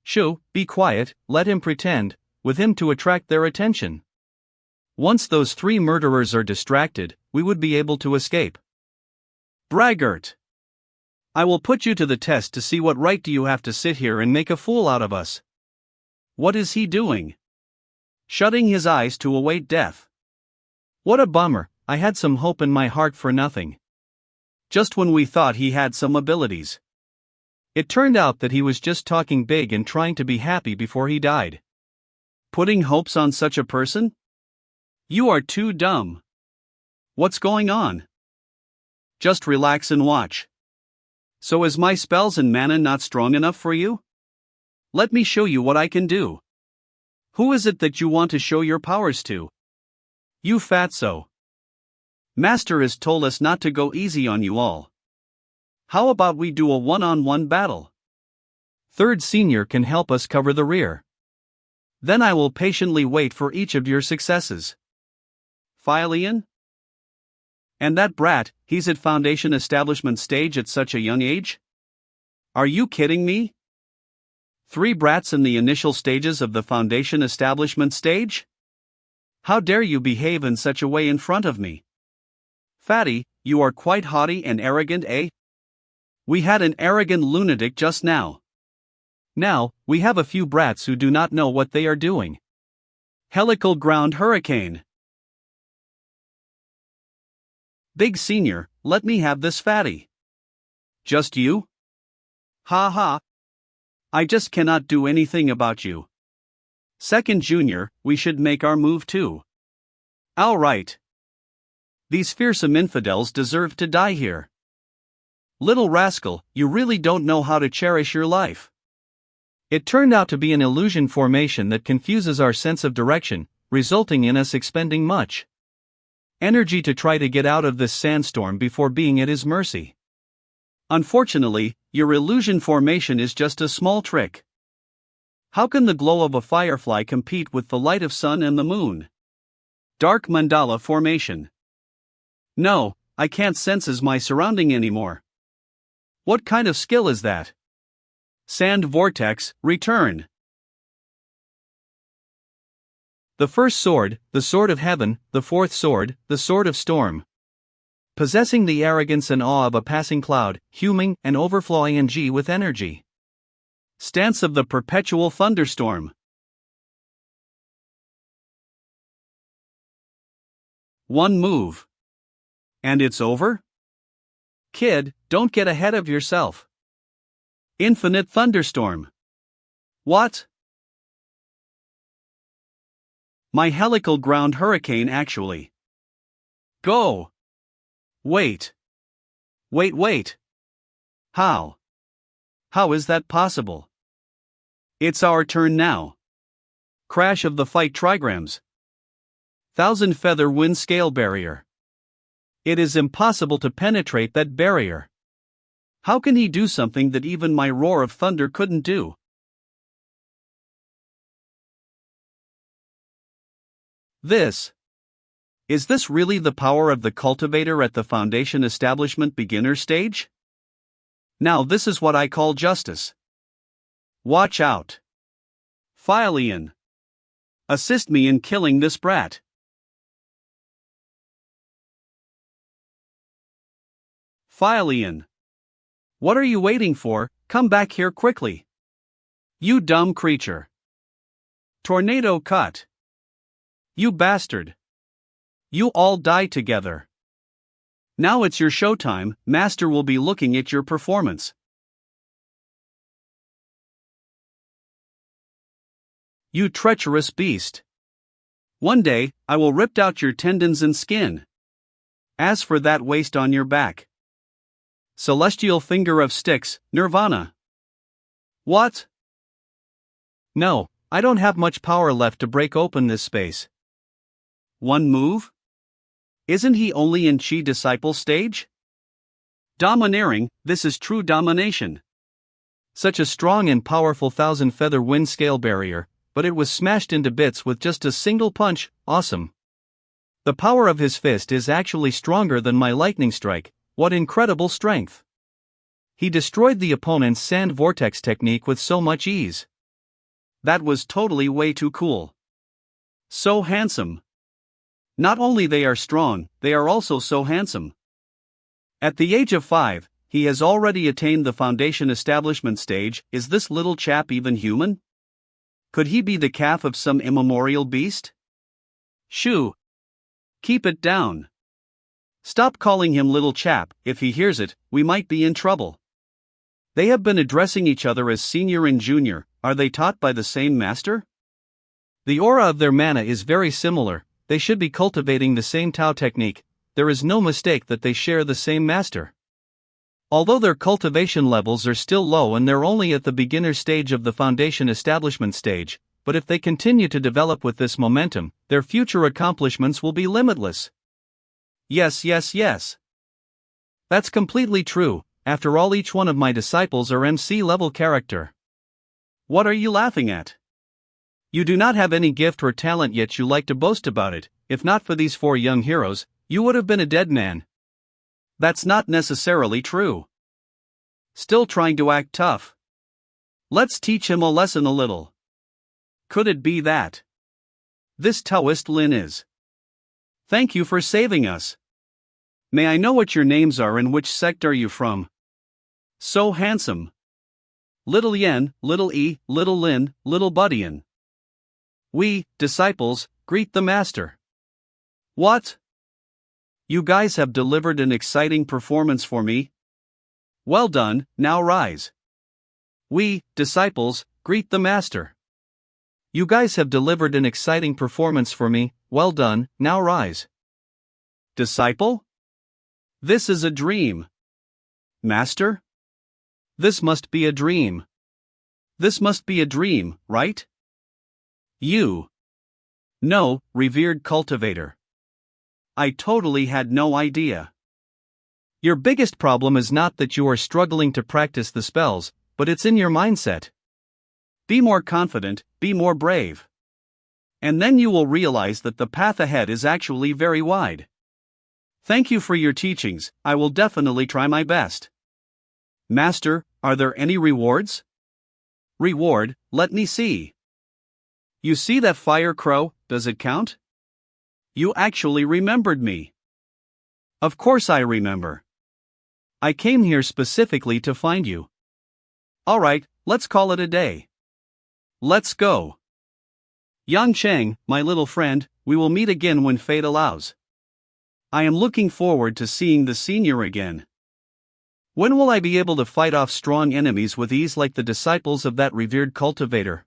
Shoo, be quiet, let him pretend, with him to attract their attention. Once those three murderers are distracted, we would be able to escape. Braggart! I will put you to the test to see what right do you have to sit here and make a fool out of us. What is he doing? Shutting his eyes to await death. What a bummer, I had some hope in my heart for nothing. Just when we thought he had some abilities. It turned out that he was just talking big and trying to be happy before he died. Putting hopes on such a person? You are too dumb. What's going on? Just relax and watch. So is my spells and mana not strong enough for you? Let me show you what I can do. Who is it that you want to show your powers to? You fatso. Master has told us not to go easy on you all. How about we do a one-on-one battle? Third senior can help us cover the rear. Then I will patiently wait for each of your successes. Philian? And that brat, he's at foundation establishment stage at such a young age? Are you kidding me? 3 brats in the initial stages of the foundation establishment stage? How dare you behave in such a way in front of me? Fatty, you are quite haughty and arrogant, eh? We had an arrogant lunatic just now. Now, we have a few brats who do not know what they are doing. Helical ground hurricane. Big senior, let me have this fatty. Just you? Ha ha. I just cannot do anything about you. Second junior, we should make our move too. All right. These fearsome infidels deserve to die here. Little rascal, you really don't know how to cherish your life. It turned out to be an illusion formation that confuses our sense of direction, resulting in us expending much energy to try to get out of this sandstorm before being at his mercy. Unfortunately, your illusion formation is just a small trick. How can the glow of a firefly compete with the light of sun and the moon? Dark mandala formation. No, I can't sense my surrounding anymore. What kind of skill is that? Sand vortex, return. The first sword, the sword of heaven, the fourth sword, the sword of storm. Possessing the arrogance and awe of a passing cloud, huming and overflowing with energy. Stance of the perpetual thunderstorm. One move. And it's over? Kid, don't get ahead of yourself. Infinite thunderstorm. What? My helical ground hurricane actually. Go! Wait. Wait. How? How is that possible? It's our turn now. Crash of the fight trigrams. 1000 feather wind scale barrier. It is impossible to penetrate that barrier. How can he do something that even my roar of thunder couldn't do? Is this really the power of the cultivator at the foundation establishment beginner stage? Now this is what I call justice. Watch out. Finalizing. Assist me in killing this brat. Finalizing. What are you waiting for? Come back here quickly. You dumb creature. Tornado cut. You bastard. You all die together. Now it's your showtime, Master will be looking at your performance. You treacherous beast. One day, I will rip out your tendons and skin. As for that waist on your back. Celestial finger of sticks, Nirvana. What? No, I don't have much power left to break open this space. One move? Isn't he only in Chi disciple stage? Domineering, this is true domination. Such a strong and powerful 1,000-feather wind scale barrier, but it was smashed into bits with just a single punch, awesome. The power of his fist is actually stronger than my lightning strike, what incredible strength. He destroyed the opponent's sand vortex technique with so much ease. That was totally way too cool. So handsome. Not only they are strong, they are also so handsome. At the age of 5, he has already attained the foundation establishment stage. Is this little chap even human? Could he be the calf of some immemorial beast? Shoo! Keep it down. Stop calling him little chap, if he hears it, we might be in trouble. They have been addressing each other as senior and junior, are they taught by the same master? The aura of their mana is very similar, they should be cultivating the same Tao technique, there is no mistake that they share the same master. Although their cultivation levels are still low and they're only at the beginner stage of the foundation establishment stage, but if they continue to develop with this momentum, their future accomplishments will be limitless. Yes. That's completely true, after all each one of my disciples are MC level character. What are you laughing at? You do not have any gift or talent yet you like to boast about it, if not for these 4 young heroes, you would have been a dead man. That's not necessarily true. Still trying to act tough. Let's teach him a lesson a little. Could it be that this Taoist Lin is? Thank you for saving us. May I know what your names are and which sect are you from? So handsome. Little Yen, Little E, Little Lin, Little Buddyan. We, disciples, greet the master. What? You guys have delivered an exciting performance for me. Well done, now rise. We, disciples, greet the master. You guys have delivered an exciting performance for me, well done, now rise. Disciple? This is a dream. Master? This must be a dream. This must be a dream, right? You. No, revered cultivator. I totally had no idea. Your biggest problem is not that you are struggling to practice the spells, but it's in your mindset. Be more confident, be more brave. And then you will realize that the path ahead is actually very wide. Thank you for your teachings, I will definitely try my best. Master, are there any rewards? Reward, let me see. You see that fire crow, does it count? You actually remembered me. Of course I remember. I came here specifically to find you. Alright, let's call it a day. Let's go. Yang Cheng, my little friend, we will meet again when fate allows. I am looking forward to seeing the senior again. When will I be able to fight off strong enemies with ease like the disciples of that revered cultivator?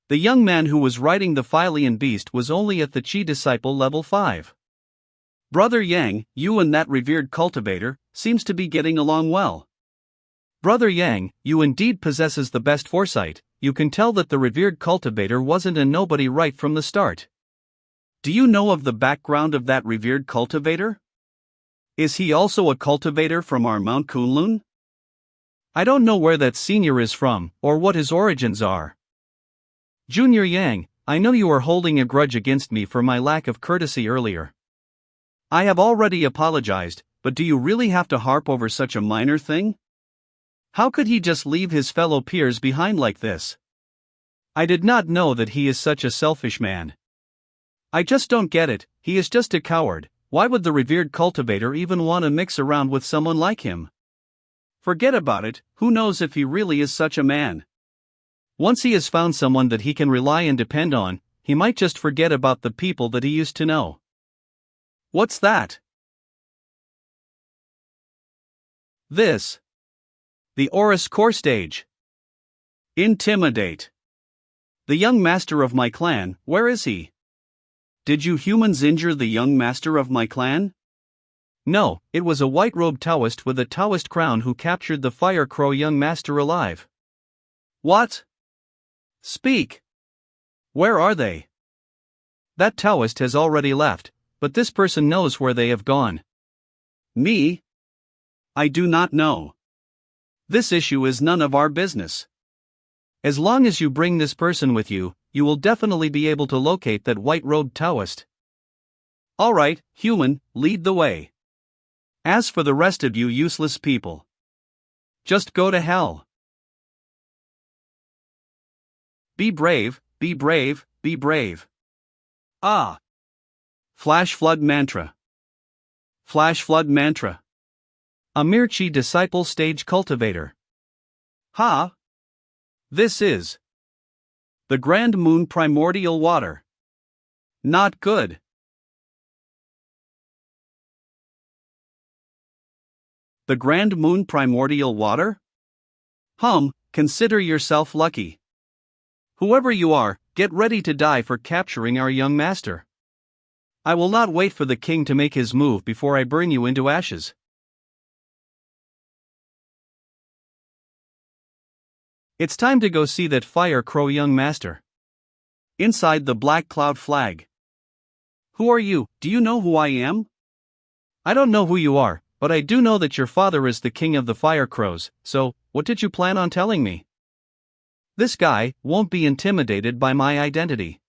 The young man who was riding the Philian beast was only at the Chi disciple level 5. Brother Yang, you and that revered cultivator, seems to be getting along well. Brother Yang, you indeed possesses the best foresight, you can tell that the revered cultivator wasn't a nobody right from the start. Do you know of the background of that revered cultivator? Is he also a cultivator from our Mount Kunlun? I don't know where that senior is from, or what his origins are. Junior Yang, I know you are holding a grudge against me for my lack of courtesy earlier. I have already apologized, but do you really have to harp over such a minor thing? How could he just leave his fellow peers behind like this? I did not know that he is such a selfish man. I just don't get it, he is just a coward. Why would the revered cultivator even want to mix around with someone like him? Forget about it, who knows if he really is such a man. Once he has found someone that he can rely and depend on, he might just forget about the people that he used to know. What's that? This. The Oris core stage. Intimidate. The young master of my clan, where is he? Did you humans injure the young master of my clan? No, it was a white-robed Taoist with a Taoist crown who captured the fire crow young master alive. What? Speak. Where are they? That Taoist has already left, but this person knows where they have gone. Me? I do not know. This issue is none of our business. As long as you bring this person with you, you will definitely be able to locate that white-robed Taoist. Alright, human, lead the way. As for the rest of you useless people, just go to hell. Be brave, be brave, be brave. Ah. Flash Flood Mantra. Flash Flood Mantra. A Mirchi Disciple Stage Cultivator. Ha! This is the Grand Moon Primordial Water. Not good. The Grand Moon Primordial Water? Consider yourself lucky. Whoever you are, get ready to die for capturing our young master. I will not wait for the king to make his move before I burn you into ashes. It's time to go see that fire crow young master. Inside the black cloud flag. Who are you? Do you know who I am? I don't know who you are, but I do know that your father is the king of the fire crows, so, what did you plan on telling me? This guy won't be intimidated by my identity.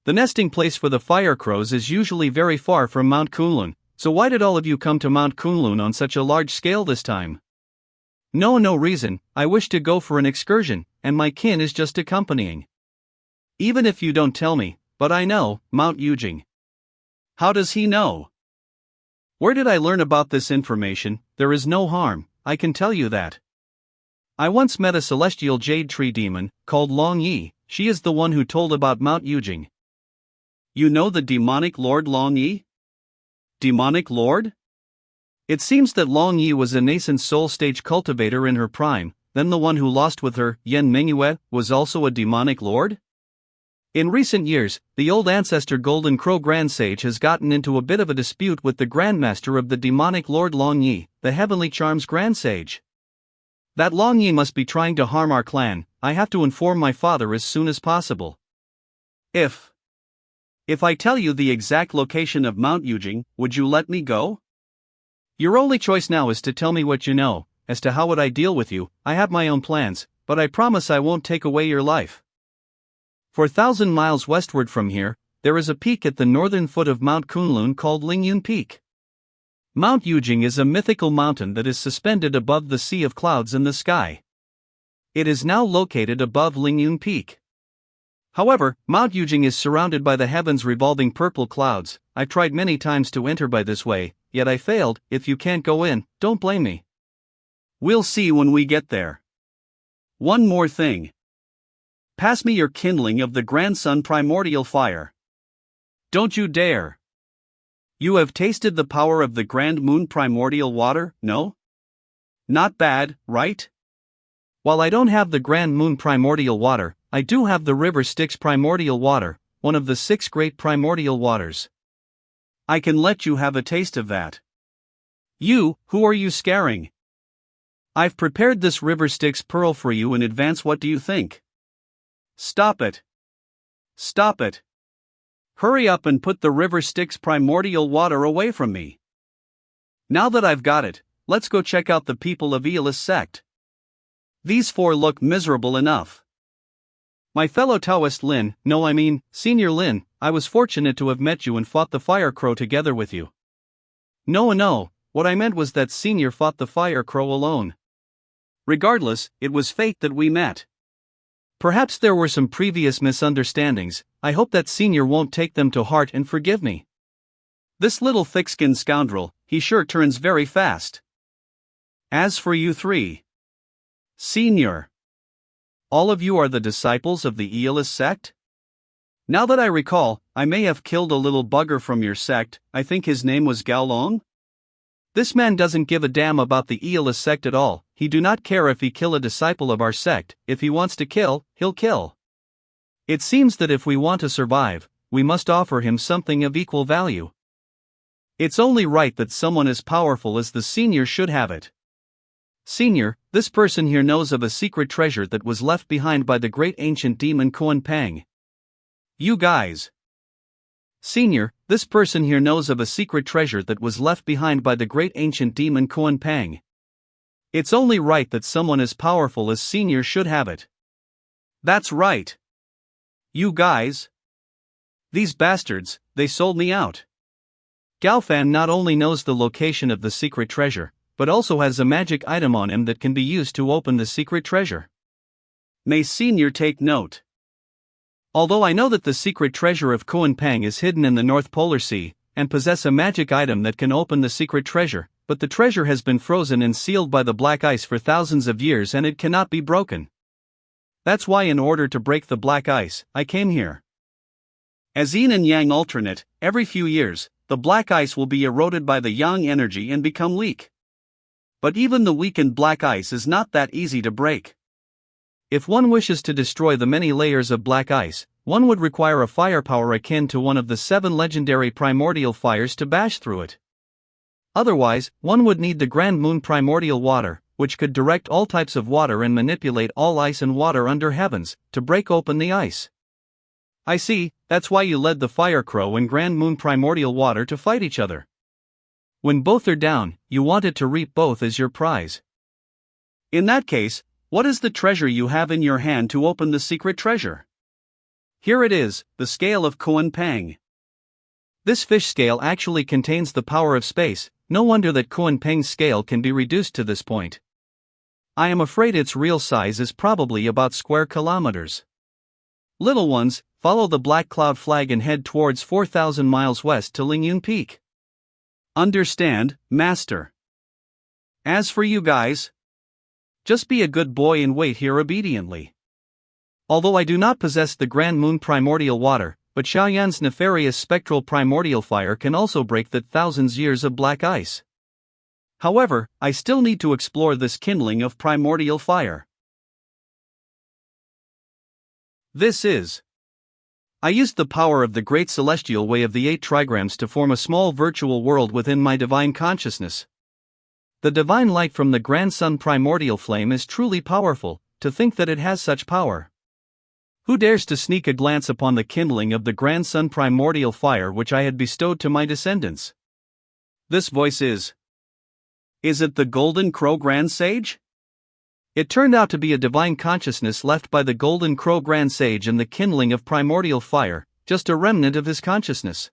The nesting place for the fire crows is usually very far from Mount Kunlun, so why did all of you come to Mount Kunlun on such a large scale this time? No reason, I wish to go for an excursion, and my kin is just accompanying. Even if you don't tell me, but I know, Mount Yujing. How does he know? Where did I learn about this information? There is no harm, I can tell you that. I once met a celestial jade tree demon, called Long Yi, she is the one who told about Mount Yujing. You know the demonic lord Long Yi? Demonic lord? It seems that Long Yi was a nascent soul stage cultivator in her prime, then the one who lost with her, Yen Mengyue, was also a demonic lord? In recent years, the old ancestor Golden Crow Grand Sage has gotten into a bit of a dispute with the Grandmaster of the demonic lord Long Yi, the Heavenly Charms Grand Sage. That Long Yi must be trying to harm our clan, I have to inform my father as soon as possible. If I tell you the exact location of Mount Yujing, would you let me go? Your only choice now is to tell me what you know. As to how would I deal with you, I have my own plans, but I promise I won't take away your life. 4,000 miles westward from here, there is a peak at the northern foot of Mount Kunlun called Lingyun Peak. Mount Yujing is a mythical mountain that is suspended above the sea of clouds in the sky. It is now located above Lingyun Peak. However, Mount Yujing is surrounded by the heavens revolving purple clouds. I tried many times to enter by this way, yet I failed. If you can't go in, don't blame me. We'll see when we get there. One more thing. Pass me your kindling of the grandson primordial fire. Don't you dare. You have tasted the power of the Grand Moon primordial water, no? Not bad, right? While I don't have the Grand Moon primordial water, I do have the River Styx primordial water, one of the 6 great primordial waters. I can let you have a taste of that. You, who are you scaring? I've prepared this River Styx pearl for you in advance. What do you think? Stop it. Stop it. Hurry up and put the River Styx primordial water away from me. Now that I've got it, let's go check out the people of Aeolus Sect. These 4 look miserable enough. My fellow Taoist Lin, no I mean, Senior Lin, I was fortunate to have met you and fought the Fire Crow together with you. No, what I meant was that Senior fought the Fire Crow alone. Regardless, it was fate that we met. Perhaps there were some previous misunderstandings, I hope that Senior won't take them to heart and forgive me. This little thick-skinned scoundrel, he sure turns very fast. As for you three, Senior, all of you are the disciples of the Aeolus sect? Now that I recall, I may have killed a little bugger from your sect, I think his name was Gaolong? This man doesn't give a damn about the Aeolus sect at all, he do not care if he kill a disciple of our sect, if he wants to kill, he'll kill. It seems that if we want to survive, we must offer him something of equal value. It's only right that someone as powerful as the Senior should have it. Senior, this person here knows of a secret treasure that was left behind by the great ancient demon Kuan Pang. You guys. Senior, this person here knows of a secret treasure that was left behind by the great ancient demon Kuan Pang. It's only right that someone as powerful as Senior should have it. That's right. You guys. These bastards, they sold me out. Gaofan not only knows the location of the secret treasure, but also has a magic item on him that can be used to open the secret treasure. May Senior take note. Although I know that the secret treasure of Kuan Pang is hidden in the North Polar Sea, and possess a magic item that can open the secret treasure, but the treasure has been frozen and sealed by the black ice for thousands of years and it cannot be broken. That's why in order to break the black ice, I came here. As yin and yang alternate, every few years, the black ice will be eroded by the yang energy and become weak. But even the weakened black ice is not that easy to break. If one wishes to destroy the many layers of black ice, one would require a firepower akin to one of the 7 legendary primordial fires to bash through it. Otherwise, one would need the Grand Moon primordial water, which could direct all types of water and manipulate all ice and water under heavens, to break open the ice. I see, that's why you led the Fire Crow and Grand Moon primordial water to fight each other. When both are down, you wanted to reap both as your prize. In that case, what is the treasure you have in your hand to open the secret treasure? Here it is, the scale of Kuan Pang. This fish scale actually contains the power of space, no wonder that Kuan Pang's scale can be reduced to this point. I am afraid its real size is probably about square kilometers. Little ones, follow the black cloud flag and head towards 4,000 miles west to Lingyun Peak. Understand, Master. As for you guys, just be a good boy and wait here obediently. Although I do not possess the Grand Moon primordial water, but Xiaoyan's nefarious spectral primordial fire can also break the thousands years of black ice. However, I still need to explore this kindling of primordial fire. I used the power of the great celestial way of the 8 trigrams to form a small virtual world within my divine consciousness. The divine light from the Grand Sun primordial flame is truly powerful, to think that it has such power. Who dares to sneak a glance upon the kindling of the Grand Sun primordial fire which I had bestowed to my descendants? This voice is it the Golden Crow Grand Sage? It turned out to be a divine consciousness left by the Golden Crow Grand Sage in the kindling of primordial fire, just a remnant of his consciousness.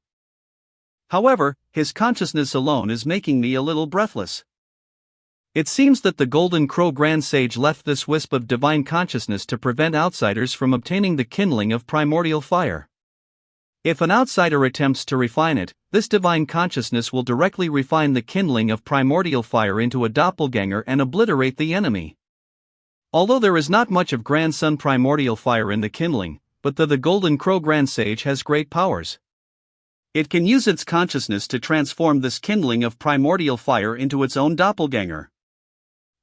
However, his consciousness alone is making me a little breathless. It seems that the Golden Crow Grand Sage left this wisp of divine consciousness to prevent outsiders from obtaining the kindling of primordial fire. If an outsider attempts to refine it, this divine consciousness will directly refine the kindling of primordial fire into a doppelganger and obliterate the enemy. Although there is not much of Grand Sun primordial fire in the kindling, but the Golden Crow Grand Sage has great powers. It can use its consciousness to transform this kindling of primordial fire into its own doppelganger.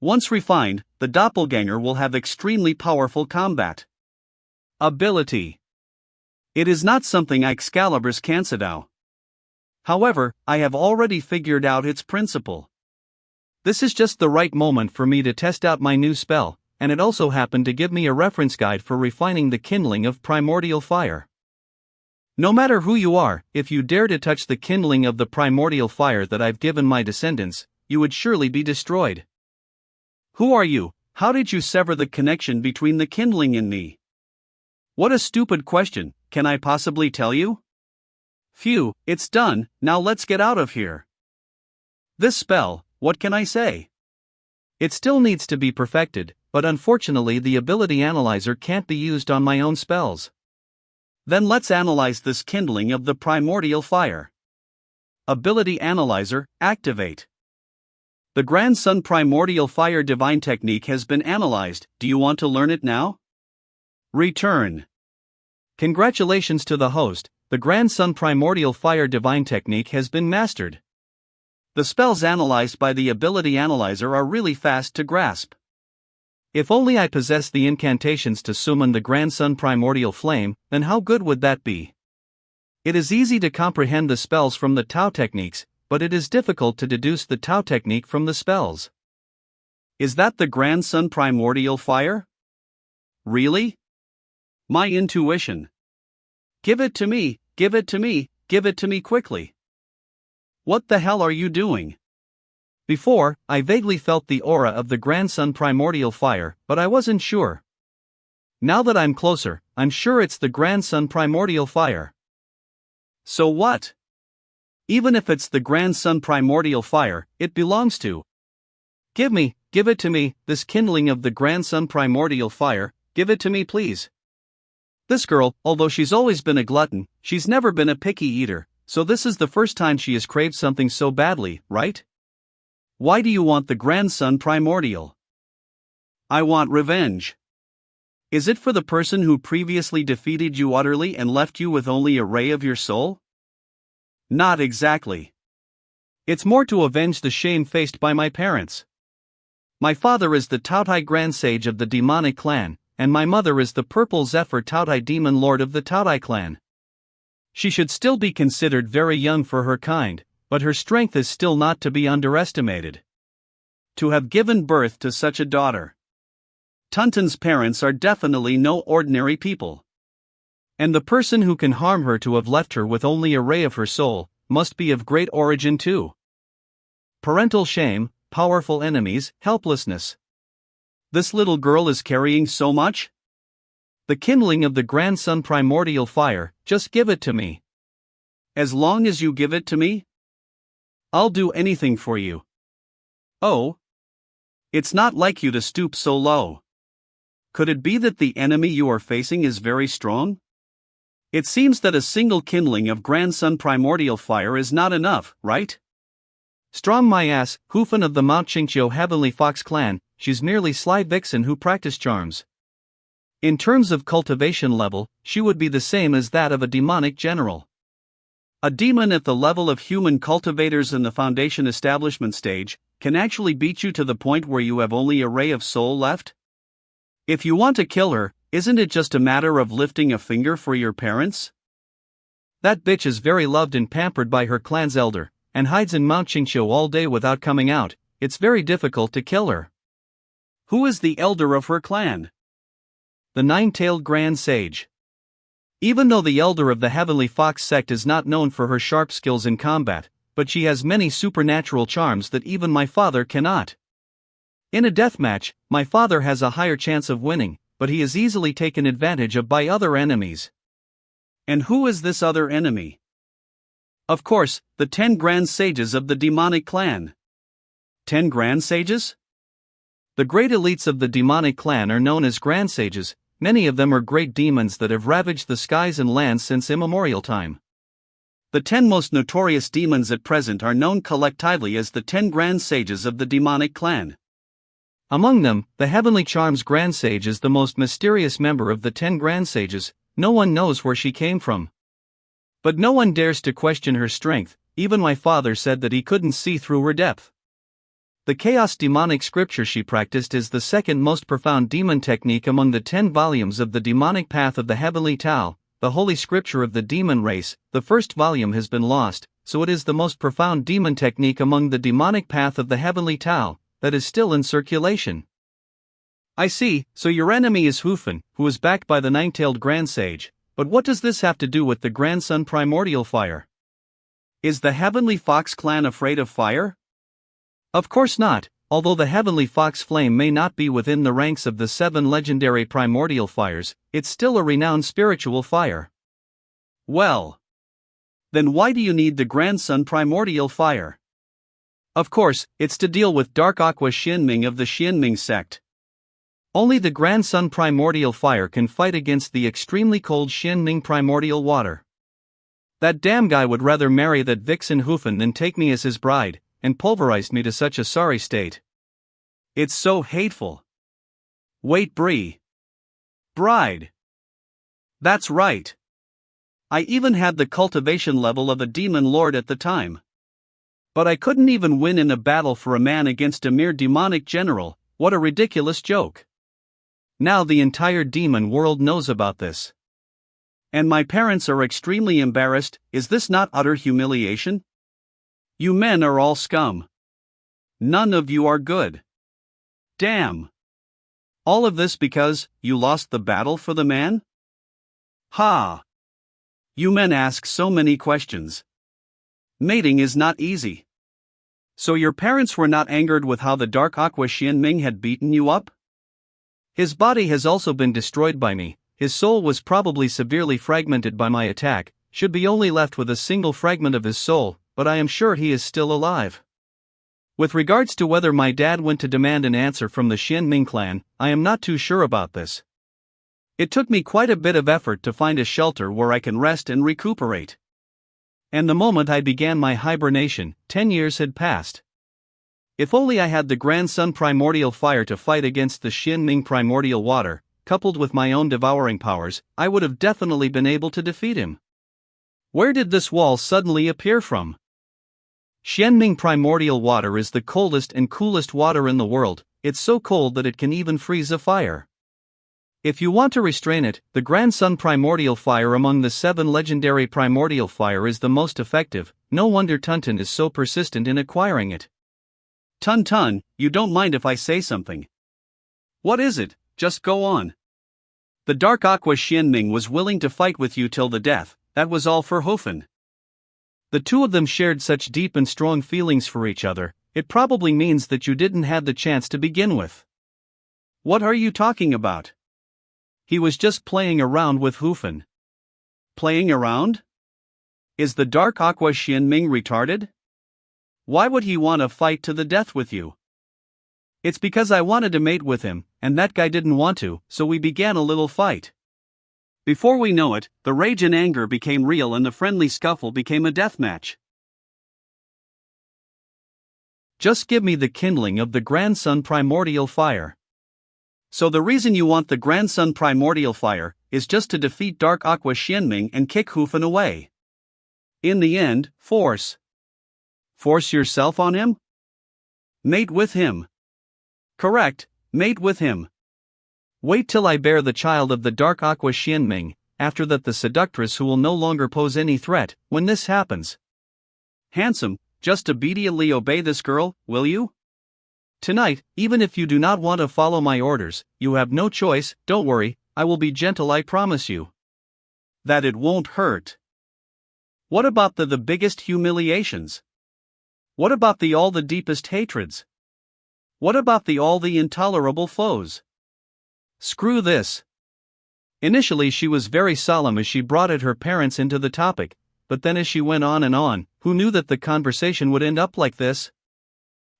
Once refined, the doppelganger will have extremely powerful combat ability. It is not something Excalibur's Kansadao. However, I have already figured out its principle. This is just the right moment for me to test out my new spell, and it also happened to give me a reference guide for refining the kindling of primordial fire. No matter who you are, if you dare to touch the kindling of the primordial fire that I've given my descendants, you would surely be destroyed. Who are you? How did you sever the connection between the kindling and me? What a stupid question, can I possibly tell you? Phew, it's done, now let's get out of here. This spell, what can I say? It still needs to be perfected, but unfortunately the ability analyzer can't be used on my own spells. Then let's analyze this kindling of the primordial fire. Ability Analyzer, activate. The Grand Sun Primordial Fire Divine Technique has been analyzed, do you want to learn it now? Return. Congratulations to the host, the Grand Sun Primordial Fire Divine Technique has been mastered. The spells analyzed by the Ability Analyzer are really fast to grasp. If only I possessed the incantations to summon the Grand Sun Primordial Flame, then how good would that be? It is easy to comprehend the spells from the Tao techniques, but it is difficult to deduce the Tao technique from the spells. Is that the Grand Sun Primordial Fire? Really? My intuition. Give it to me, give it to me, give it to me quickly. What the hell are you doing? Before, I vaguely felt the aura of the Grand Sun Primordial Fire, but I wasn't sure. Now that I'm closer, I'm sure it's the Grand Sun Primordial Fire. So what? Even if it's the Grand Sun Primordial Fire, it belongs to. Give it to me, this kindling of the Grand Sun Primordial Fire, give it to me please. This girl, although she's always been a glutton, she's never been a picky eater, so this is the first time she has craved something so badly, right? Why do you want the Grand Sun Primordial? I want revenge. Is it for the person who previously defeated you utterly and left you with only a ray of your soul? Not exactly. It's more to avenge the shame faced by my parents. My father is the Taotai Grand Sage of the demonic clan, and my mother is the Purple Zephyr Taotai Demon Lord of the Taotai clan. She should still be considered very young for her kind, but her strength is still not to be underestimated. To have given birth to such a daughter. Tuntun's parents are definitely no ordinary people. And the person who can harm her to have left her with only a ray of her soul, must be of great origin too. Parental shame, powerful enemies, helplessness. This little girl is carrying so much? The kindling of the Grand Sun Primordial Fire, just give it to me. As long as you give it to me, I'll do anything for you. Oh? It's not like you to stoop so low. Could it be that the enemy you are facing is very strong? It seems that a single kindling of Grand Sun Primordial Fire is not enough, right? Strong my ass, Hoofin of the Mount Qingqiu Heavenly Fox clan, she's merely sly vixen who practice charms. In terms of cultivation level, she would be the same as that of a demonic general. A demon at the level of human cultivators in the foundation establishment stage can actually beat you to the point where you have only a ray of soul left? If you want to kill her, isn't it just a matter of lifting a finger for your parents? That bitch is very loved and pampered by her clan's elder, and hides in Mount Qingqiu all day without coming out. It's very difficult to kill her. Who is the elder of her clan? The Nine-Tailed Grand Sage. Even though the elder of the Heavenly Fox sect is not known for her sharp skills in combat, but she has many supernatural charms that even my father cannot. In a deathmatch, my father has a higher chance of winning, but he is easily taken advantage of by other enemies. And who is this other enemy? Of course, the 10 Grand Sages of the demonic clan. 10 Grand Sages? The great elites of the demonic clan are known as Grand Sages. Many of them are great demons that have ravaged the skies and lands since immemorial time. The 10 most notorious demons at present are known collectively as the 10 Grand Sages of the demonic clan. Among them, the Heavenly Charms Grand Sage is the most mysterious member of the 10 Grand Sages. No one knows where she came from. But no one dares to question her strength. Even my father said that he couldn't see through her depth. The chaos demonic scripture she practiced is the second most profound demon technique among the 10 volumes of the demonic path of the Heavenly Tao, the holy scripture of the demon race. The first volume has been lost, so it is the most profound demon technique among the demonic path of the Heavenly Tao, that is still in circulation. I see, so your enemy is Hoofin, who is backed by the Nine-Tailed Grand Sage, but what does this have to do with the Grand Sun Primordial Fire? Is the Heavenly Fox clan afraid of fire? Of course not, although the heavenly fox flame may not be within the ranks of the 7 legendary primordial fires, it's still a renowned spiritual fire. Well, then why do you need the grandson primordial fire? Of course, it's to deal with dark aqua Xianming of the Xianming sect. Only the grandson primordial fire can fight against the extremely cold Xianming primordial water. That damn guy would rather marry that vixen Hufen than take me as his bride, and pulverized me to such a sorry state. It's so hateful. Wait, bride. That's right. I even had the cultivation level of a demon lord at the time. But I couldn't even win in a battle for a man against a mere demonic general. What a ridiculous joke. Now the entire demon world knows about this. And my parents are extremely embarrassed. Is this not utter humiliation? You men are all scum. None of you are good. Damn. All of this because you lost the battle for the man? Ha! You men ask so many questions. Mating is not easy. So your parents were not angered with how the dark aqua Xianming had beaten you up? His body has also been destroyed by me. His soul was probably severely fragmented by my attack, should be only left with a single fragment of his soul, but I am sure he is still alive. With regards to whether my dad went to demand an answer from the Xianming clan, I am not too sure about this. It took me quite a bit of effort to find a shelter where I can rest and recuperate. And the moment I began my hibernation, 10 years had passed. If only I had the grandson primordial fire to fight against the Xianming primordial water, coupled with my own devouring powers, I would have definitely been able to defeat him. Where did this wall suddenly appear from? Xianming primordial water is the coldest and coolest water in the world. It's so cold that it can even freeze a fire. If you want to restrain it, the grandson primordial fire among the 7 legendary primordial fire is the most effective. No wonder Tuntun is so persistent in acquiring it. Tun, you don't mind if I say something? What is it? Just go on. The dark aqua Xianming was willing to fight with you till the death. That was all for Hufen. The two of them shared such deep and strong feelings for each other. It probably means that you didn't have the chance to begin with. What are you talking about? He was just playing around with Hufen. Playing around? Is the dark aqua Xianming retarded? Why would he want to fight to the death with you? It's because I wanted to mate with him, and that guy didn't want to, so we began a little fight. Before we know it, the rage and anger became real and the friendly scuffle became a death match. Just give me the kindling of the grandson primordial fire. So the reason you want the grandson primordial fire is just to defeat dark aqua Xianming and kick Hufen away. In the end, force yourself on him? Mate with him. Correct, mate with him. Wait till I bear the child of the dark aqua Xianming, after that the seductress who will no longer pose any threat. When this happens, handsome, just obediently obey this girl, will you? Tonight, even if you do not want to follow my orders, you have no choice. Don't worry, I will be gentle, I promise you. That it won't hurt. What about the biggest humiliations? What about all the deepest hatreds? What about all the intolerable foes? Screw this. Initially she was very solemn as she brought her parents into the topic, but then as she went on and on, who knew that the conversation would end up like this?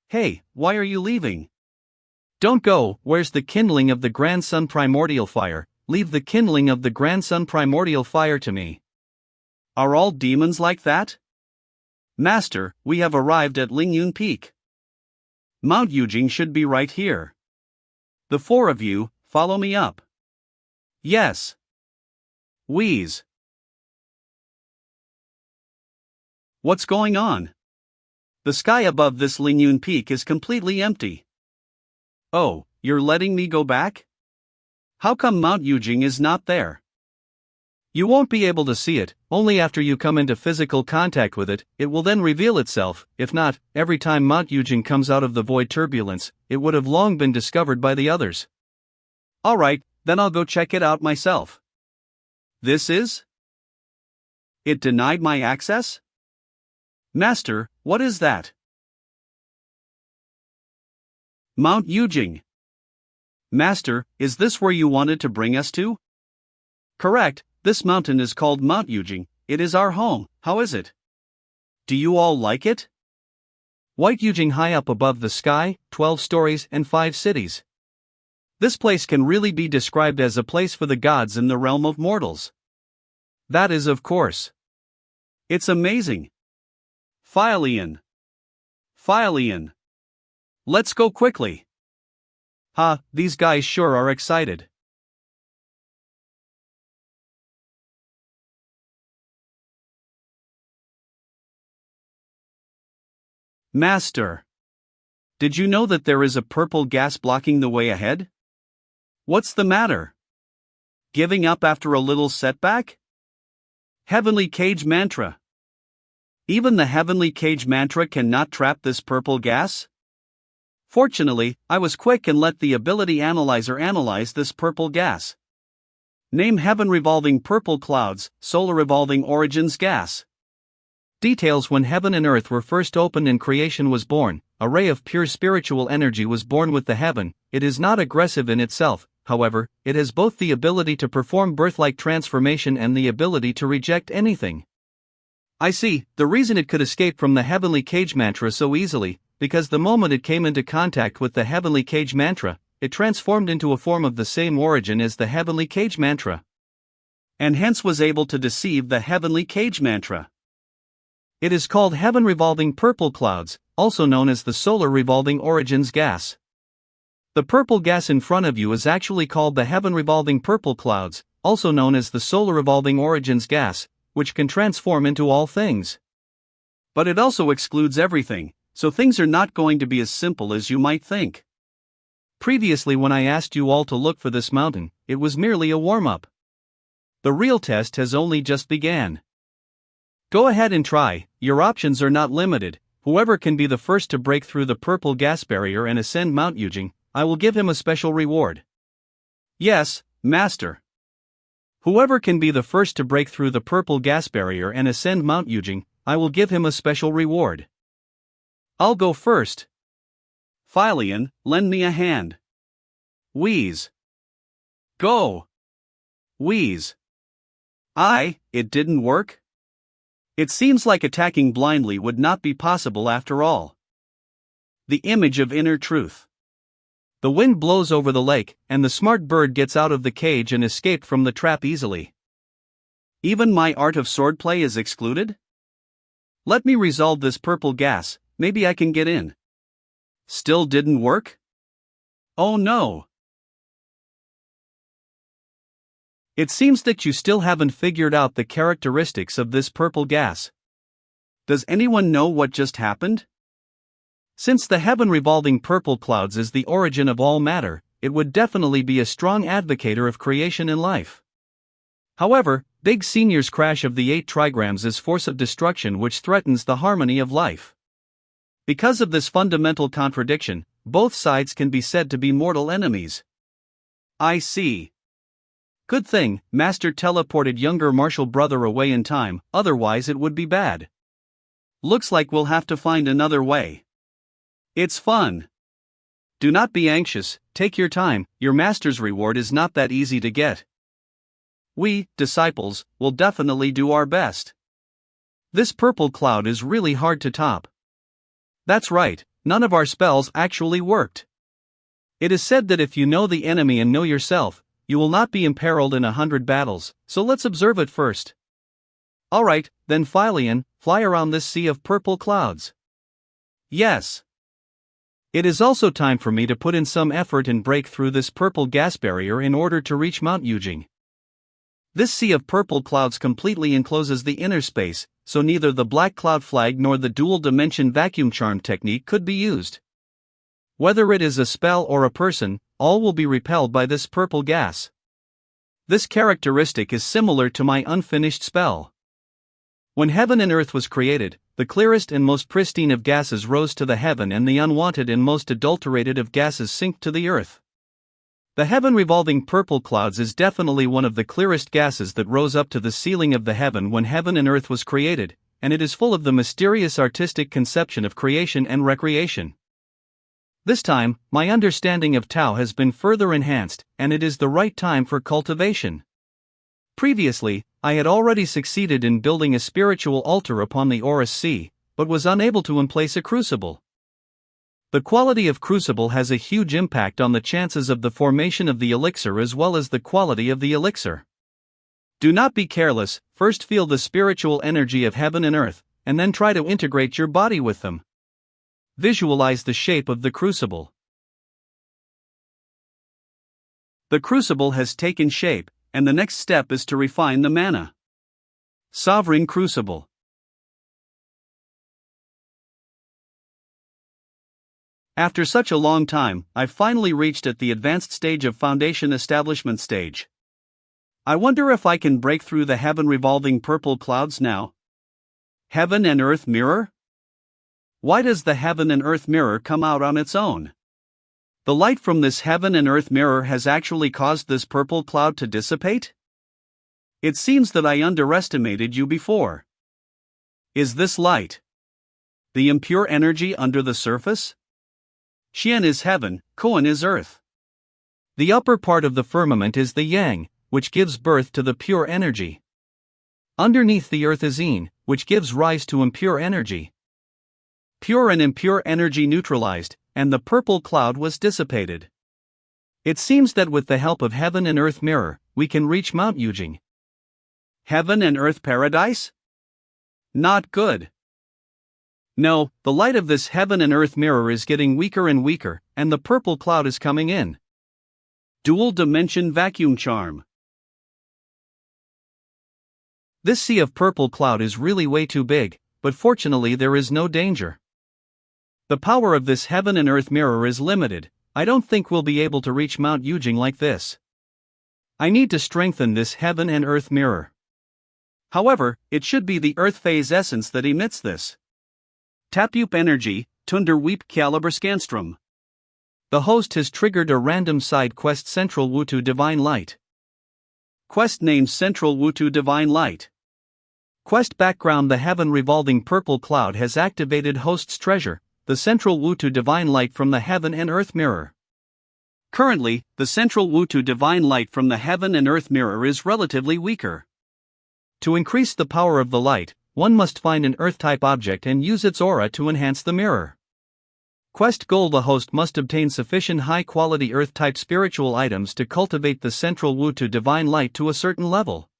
Hey, why are you leaving? Don't go. Where's the kindling of the grandson primordial fire? Leave the kindling of the grandson primordial fire to me. Are all demons like that? Master, we have arrived at Lingyun Peak. Mount Yujing should be right here. The 4 of you, follow me up. Yes. Wheeze. What's going on? The sky above this Lingyun Peak is completely empty. Oh, you're letting me go back? How come Mount Yujing is not there? You won't be able to see it, only after you come into physical contact with it, it will then reveal itself. If not, every time Mount Yujing comes out of the void turbulence, it would have long been discovered by the others. Alright, then I'll go check it out myself. This is? It denied my access? Master, what is that? Mount Yujing. Master, is this where you wanted to bring us to? Correct, this mountain is called Mount Yujing. It is our home. How is it? Do you all like it? White Yujing high up above the sky, 12 stories and 5 cities. This place can really be described as a place for the gods in the realm of mortals. That is, of course. It's amazing. Finalizing. Let's go quickly. These guys sure are excited. Master. Did you know that there is a purple gas blocking the way ahead? What's the matter? Giving up after a little setback? Heavenly Cage Mantra. Even the Heavenly Cage Mantra cannot trap this purple gas? Fortunately, I was quick and let the ability analyzer analyze this purple gas. Name Heaven Revolving Purple Clouds, Solar Revolving Origins Gas. Details: when heaven and earth were first opened and creation was born, a ray of pure spiritual energy was born with the heaven. It is not aggressive in itself, however, it has both the ability to perform birth-like transformation and the ability to reject anything. I see, the reason it could escape from the Heavenly Cage Mantra so easily, because the moment it came into contact with the Heavenly Cage Mantra, it transformed into a form of the same origin as the Heavenly Cage Mantra. And hence was able to deceive the Heavenly Cage Mantra. It is called Heaven Revolving Purple Clouds, also known as the Solar Revolving Origins Gas. The purple gas in front of you is actually called the Heaven Revolving Purple Clouds, also known as the Solar Revolving Origins Gas, which can transform into all things. But it also excludes everything, so things are not going to be as simple as you might think. Previously, when I asked you all to look for this mountain, it was merely a warm-up. The real test has only just began. Go ahead and try, your options are not limited. Whoever can be the first to break through the purple gas barrier and ascend Mount Yujing, I will give him a special reward. Yes, Master. Whoever can be the first to break through the purple gas barrier and ascend Mount Yujing, I will give him a special reward. I'll go first. Finalizing, lend me a hand. Wheeze. Go. Wheeze. It didn't work? It seems like attacking blindly would not be possible after all. The image of inner truth. The wind blows over the lake, and the smart bird gets out of the cage and escaped from the trap easily. Even my art of swordplay is excluded? Let me resolve this purple gas, maybe I can get in. Still didn't work? Oh no. It seems that you still haven't figured out the characteristics of this purple gas. Does anyone know what just happened? Since the Heaven Revolving Purple Clouds is the origin of all matter, it would definitely be a strong advocator of creation in life. However, Big Senior's crash of the 8 trigrams is force of destruction which threatens the harmony of life. Because of this fundamental contradiction, both sides can be said to be mortal enemies. I see. Good thing, Master teleported younger Marshall brother away in time, otherwise it would be bad. Looks like we'll have to find another way. It's fun. Do not be anxious, take your time, your master's reward is not that easy to get. We, disciples, will definitely do our best. This purple cloud is really hard to top. That's right, none of our spells actually worked. It is said that if you know the enemy and know yourself, you will not be imperiled in 100 battles, so let's observe it first. Alright, then Finalizing, fly around this sea of purple clouds. Yes. It is also time for me to put in some effort and break through this purple gas barrier in order to reach Mount Yujing. This sea of purple clouds completely encloses the inner space, so neither the black cloud flag nor the dual-dimension vacuum charm technique could be used. Whether it is a spell or a person, all will be repelled by this purple gas. This characteristic is similar to my unfinished spell. When heaven and earth was created, the clearest and most pristine of gases rose to the heaven and the unwanted and most adulterated of gases sank to the earth. The heaven revolving purple clouds is definitely one of the clearest gases that rose up to the ceiling of the heaven when heaven and earth was created, and it is full of the mysterious artistic conception of creation and recreation. This time, my understanding of Tao has been further enhanced, and it is the right time for cultivation. Previously, I had already succeeded in building a spiritual altar upon the Orus Sea, but was unable to emplace a crucible. The quality of crucible has a huge impact on the chances of the formation of the elixir as well as the quality of the elixir. Do not be careless, first feel the spiritual energy of heaven and earth, and then try to integrate your body with them. Visualize the shape of the crucible. The crucible has taken shape, and the next step is to refine the mana. Sovereign Crucible. After such a long time, I've finally reached at the advanced stage of foundation establishment stage. I wonder if I can break through the heaven revolving purple clouds now. Heaven and earth mirror? Why does the heaven and earth mirror come out on its own? The light from this heaven and earth mirror has actually caused this purple cloud to dissipate? It seems that I underestimated you before. Is this light the impure energy under the surface? Xian is heaven, Koan is earth. The upper part of the firmament is the yang, which gives birth to the pure energy. Underneath the earth is yin, which gives rise to impure energy. Pure and impure energy neutralized, and the purple cloud was dissipated. It seems that with the help of heaven and earth mirror, we can reach Mount Yujing. Heaven and earth paradise? Not good. No, the light of this heaven and earth mirror is getting weaker and weaker, and the purple cloud is coming in. Dual dimension vacuum charm. This sea of purple cloud is really way too big, but fortunately there is no danger. The power of this heaven and earth mirror is limited. I don't think we'll be able to reach Mount Yujing like this. I need to strengthen this heaven and earth mirror. However, it should be the earth phase essence that emits this. Tapup energy, Tunder Weep Caliber Scanstrom. The host has triggered a random side quest Central Wutu Divine Light. Quest named Central Wutu Divine Light. Quest background: the heaven revolving purple cloud has activated host's treasure, the Central Wutu Divine Light from the heaven and earth mirror. Currently, the Central Wutu Divine Light from the heaven and earth mirror is relatively weaker. To increase the power of the light, one must find an earth-type object and use its aura to enhance the mirror. Quest goal: the host must obtain sufficient high-quality earth-type spiritual items to cultivate the Central Wutu Divine Light to a certain level.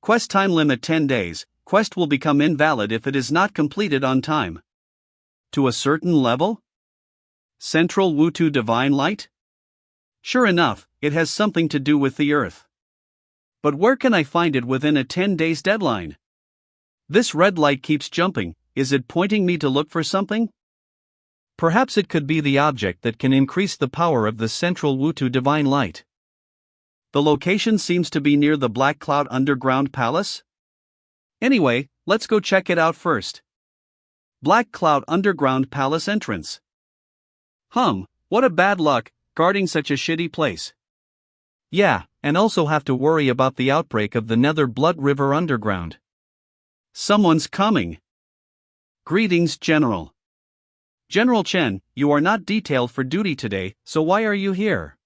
Quest time limit 10 days, quest will become invalid if it is not completed on time. To a certain level? Central Wutu Divine Light? Sure enough, it has something to do with the earth. But where can I find it within a 10 days deadline? This red light keeps jumping. Is it pointing me to look for something? Perhaps it could be the object that can increase the power of the Central Wutu Divine Light. The location seems to be near the Black Cloud Underground Palace. Anyway, let's go check it out first. Black Cloud Underground Palace entrance. What a bad luck, guarding such a shitty place. Yeah, and also have to worry about the outbreak of the Nether Blood River Underground. Someone's coming. Greetings, General. General Chen, you are not detailed for duty today, so why are you here?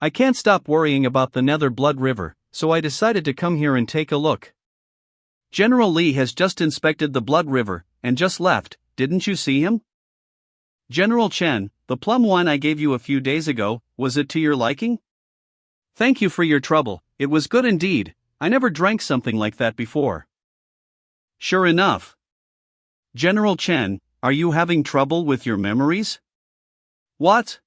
I can't stop worrying about the Nether Blood River, so I decided to come here and take a look. General Li has just inspected the Blood River, and just left. Didn't you see him? General Chen, the plum wine I gave you a few days ago, was it to your liking? Thank you for your trouble, it was good indeed. I never drank something like that before. Sure enough. General Chen, are you having trouble with your memories? What?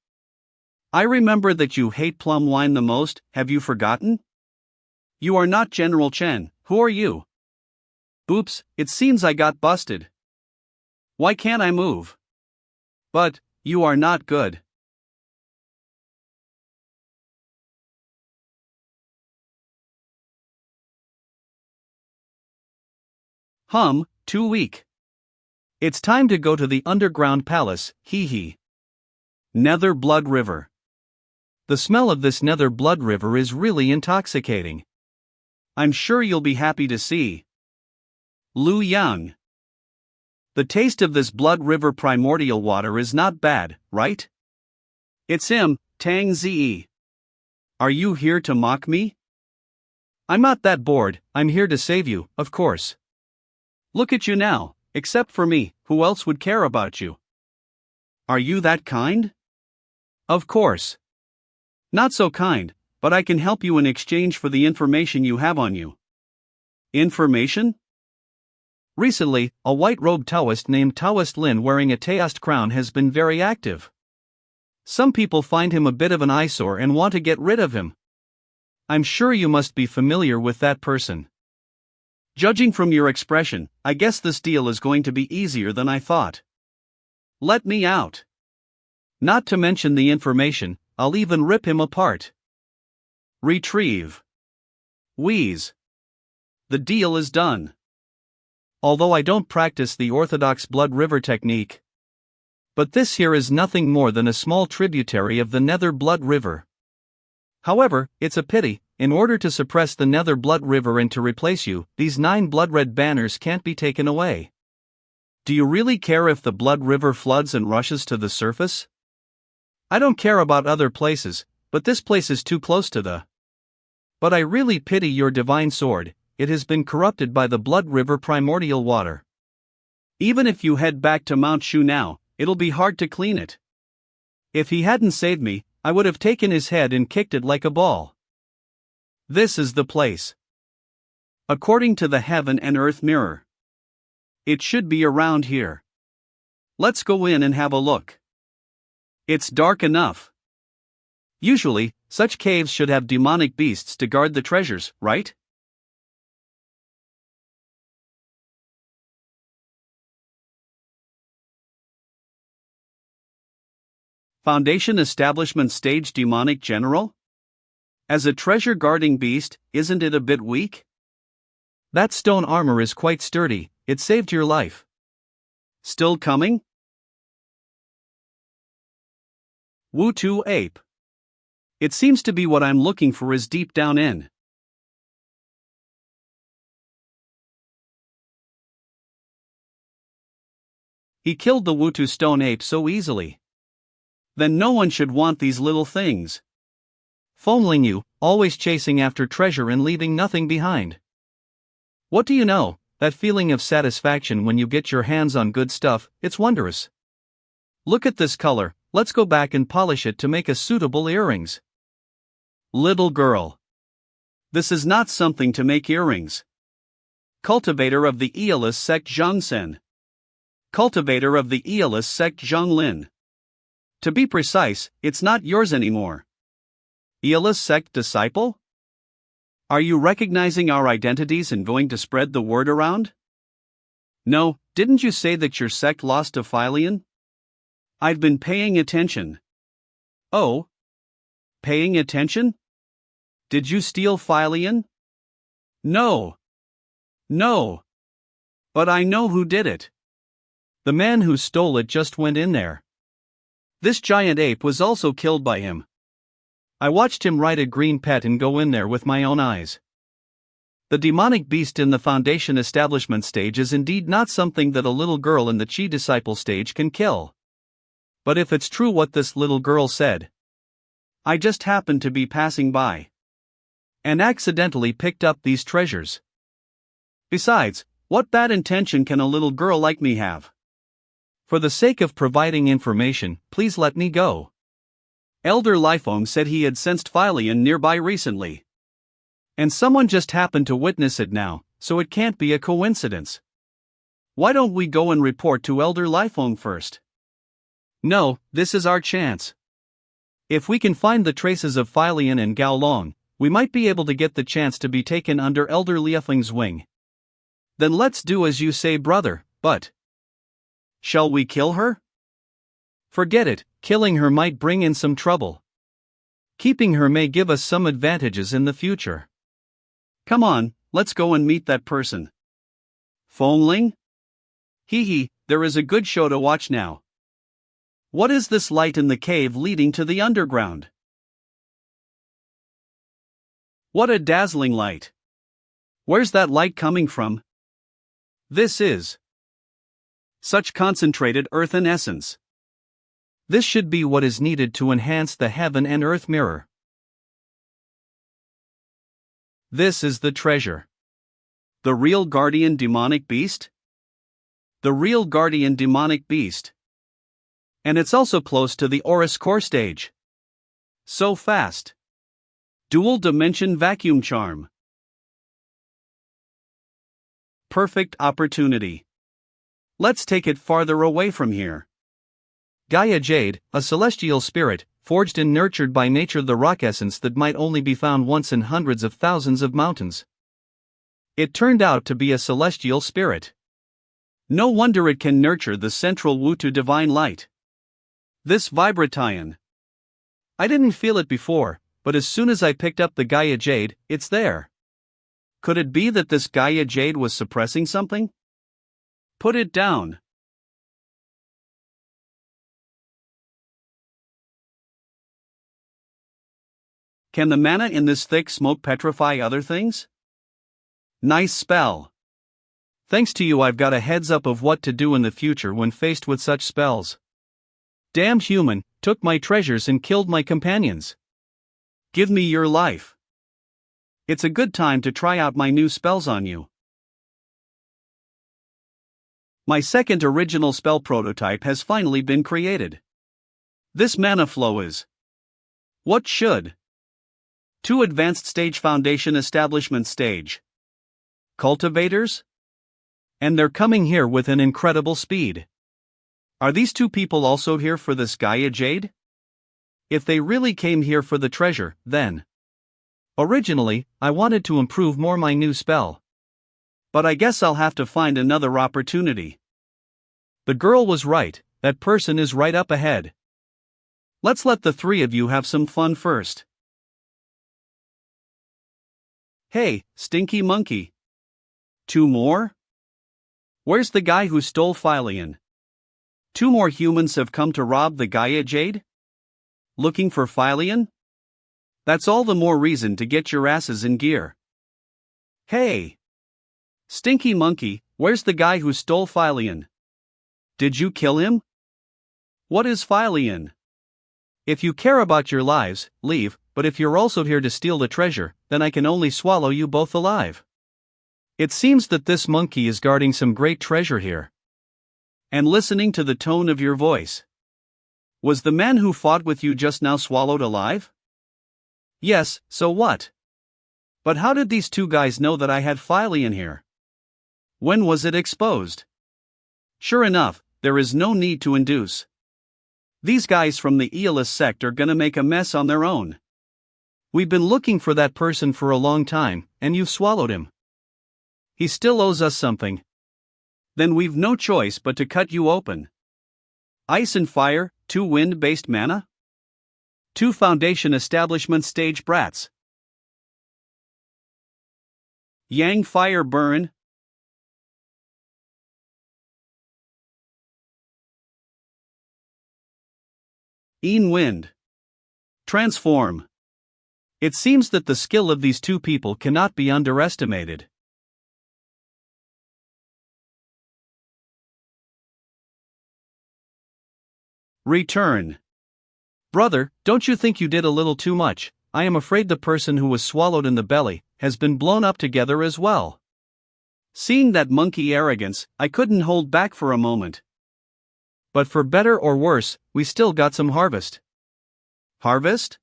I remember that you hate plum wine the most. Have you forgotten? You are not General Chen. Who are you? Oops, it seems I got busted. Why can't I move? But, you are not good. Too weak. It's time to go to the underground palace, hee hee. Nether Blood River. The smell of this Nether Blood River is really intoxicating. I'm sure you'll be happy to see Lu Yang. The taste of this blood river primordial water is not bad, right? It's him, Tang Zi. Are you here to mock me? I'm not that bored, I'm here to save you, of course. Look at you now, except for me, who else would care about you? Are you that kind? Of course. Not so kind, but I can help you in exchange for the information you have on you. Information? Recently, a white-robed Taoist named Taoist Lin wearing a Taoist crown has been very active. Some people find him a bit of an eyesore and want to get rid of him. I'm sure you must be familiar with that person. Judging from your expression, I guess this deal is going to be easier than I thought. Let me out. Not to mention the information, I'll even rip him apart. Retrieve. Wheeze. The deal is done. Although I don't practice the orthodox blood river technique. But this here is nothing more than a small tributary of the Nether Blood River. However, it's a pity, in order to suppress the Nether Blood River and to replace you, these 9 blood-red banners can't be taken away. Do you really care if the blood river floods and rushes to the surface? I don't care about other places, but this place is too close to the... But I really pity your divine sword. It has been corrupted by the blood river primordial water. Even if you head back to Mount Shu now, it'll be hard to clean it. If he hadn't saved me, I would have taken his head and kicked it like a ball. This is the place. According to the heaven and earth mirror. It should be around here. Let's go in and have a look. It's dark enough. Usually, such caves should have demonic beasts to guard the treasures, right? Foundation Establishment Stage Demonic General? As a treasure-guarding beast, isn't it a bit weak? That stone armor is quite sturdy, it saved your life. Still coming? Wu-Tu Ape. It seems to be what I'm looking for is deep down in. He killed the Wu-Tu stone ape so easily. Then no one should want these little things. Foamling you, always chasing after treasure and leaving nothing behind. What do you know, that feeling of satisfaction when you get your hands on good stuff, it's wondrous. Look at this color, let's go back and polish it to make us suitable earrings. Little girl. This is not something to make earrings. Cultivator of the Aeolus Sect Zhangsen. Cultivator of the Aeolus Sect Zhonglin. To be precise, it's not yours anymore. Aeolus Sect disciple? Are you recognizing our identities and going to spread the word around? No, didn't you say that your sect lost to Philion? I've been paying attention. Oh? Paying attention? Did you steal Philion? No. No. But I know who did it. The man who stole it just went in there. This giant ape was also killed by him. I watched him ride a green pet and go in there with my own eyes. The demonic beast in the Foundation Establishment stage is indeed not something that a little girl in the Chi Disciple stage can kill. But if it's true what this little girl said, I just happened to be passing by and accidentally picked up these treasures. Besides, what bad intention can a little girl like me have? For the sake of providing information, please let me go. Elder Lifeong said he had sensed Philion nearby recently. And someone just happened to witness it now, so it can't be a coincidence. Why don't we go and report to Elder Lifeong first? No, this is our chance. If we can find the traces of Philion and Gaolong, we might be able to get the chance to be taken under Elder Liefeng's wing. Then let's do as you say, brother, but... Shall we kill her? Forget it, killing her might bring in some trouble. Keeping her may give us some advantages in the future. Come on, let's go and meet that person. Foamling? Hee hee, there is a good show to watch now. What is this light in the cave leading to the underground? What a dazzling light. Where's that light coming from? This is Such concentrated earthen essence. This should be what is needed to enhance the heaven and earth mirror. This is the treasure. The real guardian demonic beast? The real guardian demonic beast. And it's also close to the Aurus core stage. So fast. Dual dimension vacuum charm. Perfect opportunity. Let's take it farther away from here. Gaia Jade, a celestial spirit, forged and nurtured by nature, the rock essence that might only be found once in hundreds of thousands of mountains. It turned out to be a celestial spirit. No wonder it can nurture the central Wu-Tu divine light. This vibration. I didn't feel it before, but as soon as I picked up the Gaia Jade, it's there. Could it be that this Gaia Jade was suppressing something? Put it down. Can the mana in this thick smoke petrify other things? Nice spell. Thanks to you, I've got a heads up of what to do in the future when faced with such spells. Damn human, took my treasures and killed my companions. Give me your life. It's a good time to try out my new spells on you. My second original spell prototype has finally been created. This mana flow is what should 2 advanced stage foundation establishment stage cultivators? And they're coming here with an incredible speed. Are these 2 people also here for this Gaia Jade? If they really came here for the treasure, then originally, I wanted to improve more my new spell. But I guess I'll have to find another opportunity. The girl was right, that person is right up ahead. Let's let the 3 of you have some fun first. Hey, stinky monkey. 2 more? Where's the guy who stole Philion? 2 more humans have come to rob the Gaia Jade? Looking for Philion? That's all the more reason to get your asses in gear. Hey! Stinky monkey, where's the guy who stole Philion? Did you kill him? What is Philion? If you care about your lives, leave, but if you're also here to steal the treasure, then I can only swallow you both alive. It seems that this monkey is guarding some great treasure here. And listening to the tone of your voice. Was the man who fought with you just now swallowed alive? Yes, so what? But how did these 2 guys know that I had Philion here? When was it exposed? Sure enough, there is no need to induce. These guys from the Aeolus sect are gonna make a mess on their own. We've been looking for that person for a long time, and you've swallowed him. He still owes us something. Then we've no choice but to cut you open. Ice and fire, 2 wind-based mana? 2 foundation establishment stage brats. Yang fire burn. Een wind. Transform. It seems that the skill of these 2 people cannot be underestimated. Return. Brother, don't you think you did a little too much? I am afraid the person who was swallowed in the belly has been blown up together as well. Seeing that monkey arrogance, I couldn't hold back for a moment. But for better or worse, we still got some harvest. Harvest?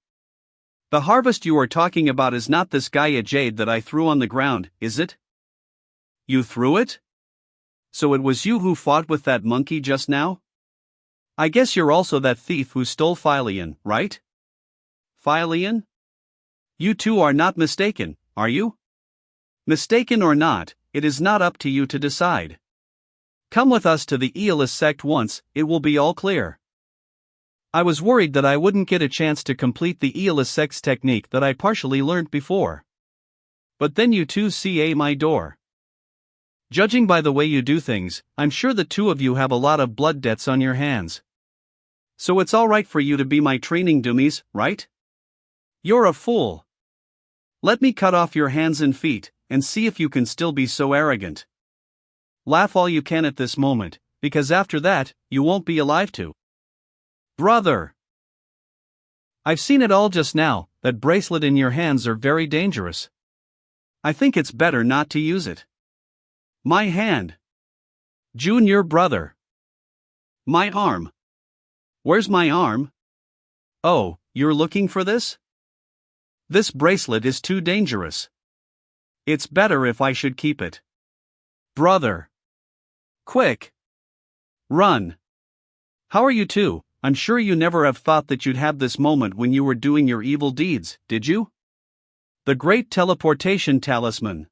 The harvest you are talking about is not this Gaia Jade that I threw on the ground, is it? You threw it? So it was you who fought with that monkey just now? I guess you're also that thief who stole Philion, right? Philion? You 2 are not mistaken, are you? Mistaken or not, it is not up to you to decide. Come with us to the Aeolus sect once, it will be all clear. I was worried that I wouldn't get a chance to complete the Aeolus sect's technique that I partially learned before. But then you 2 see my door. Judging by the way you do things, I'm sure the 2 of you have a lot of blood debts on your hands. So it's alright for you to be my training dummies, right? You're a fool. Let me cut off your hands and feet, and see if you can still be so arrogant. Laugh all you can at this moment, because after that, you won't be alive to. Brother! I've seen it all just now, that bracelet in your hands are very dangerous. I think it's better not to use it. My hand. Junior brother. My arm. Where's my arm? Oh, you're looking for this? This bracelet is too dangerous. It's better if I should keep it. Brother. Quick. Run. How are you two? I'm sure you never have thought that you'd have this moment when you were doing your evil deeds, did you? The Great Teleportation Talisman.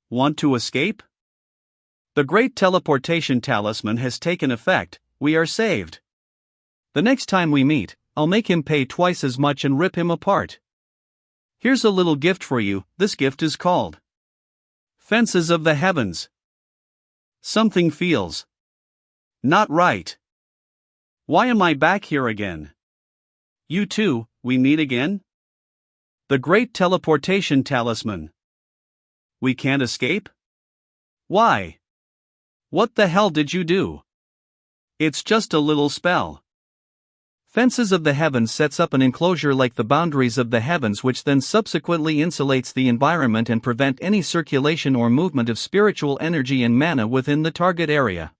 Want to escape? The Great Teleportation Talisman has taken effect, we are saved. The next time we meet, I'll make him pay twice as much and rip him apart. Here's a little gift for you, this gift is called Fences of the Heavens. Something feels not right. Why am I back here again? You two, we meet again? The Great Teleportation Talisman. We can't escape? Why? What the hell did you do? It's just a little spell. Fences of the Heavens sets up an enclosure like the boundaries of the heavens, which then subsequently insulates the environment and prevent any circulation or movement of spiritual energy and mana within the target area.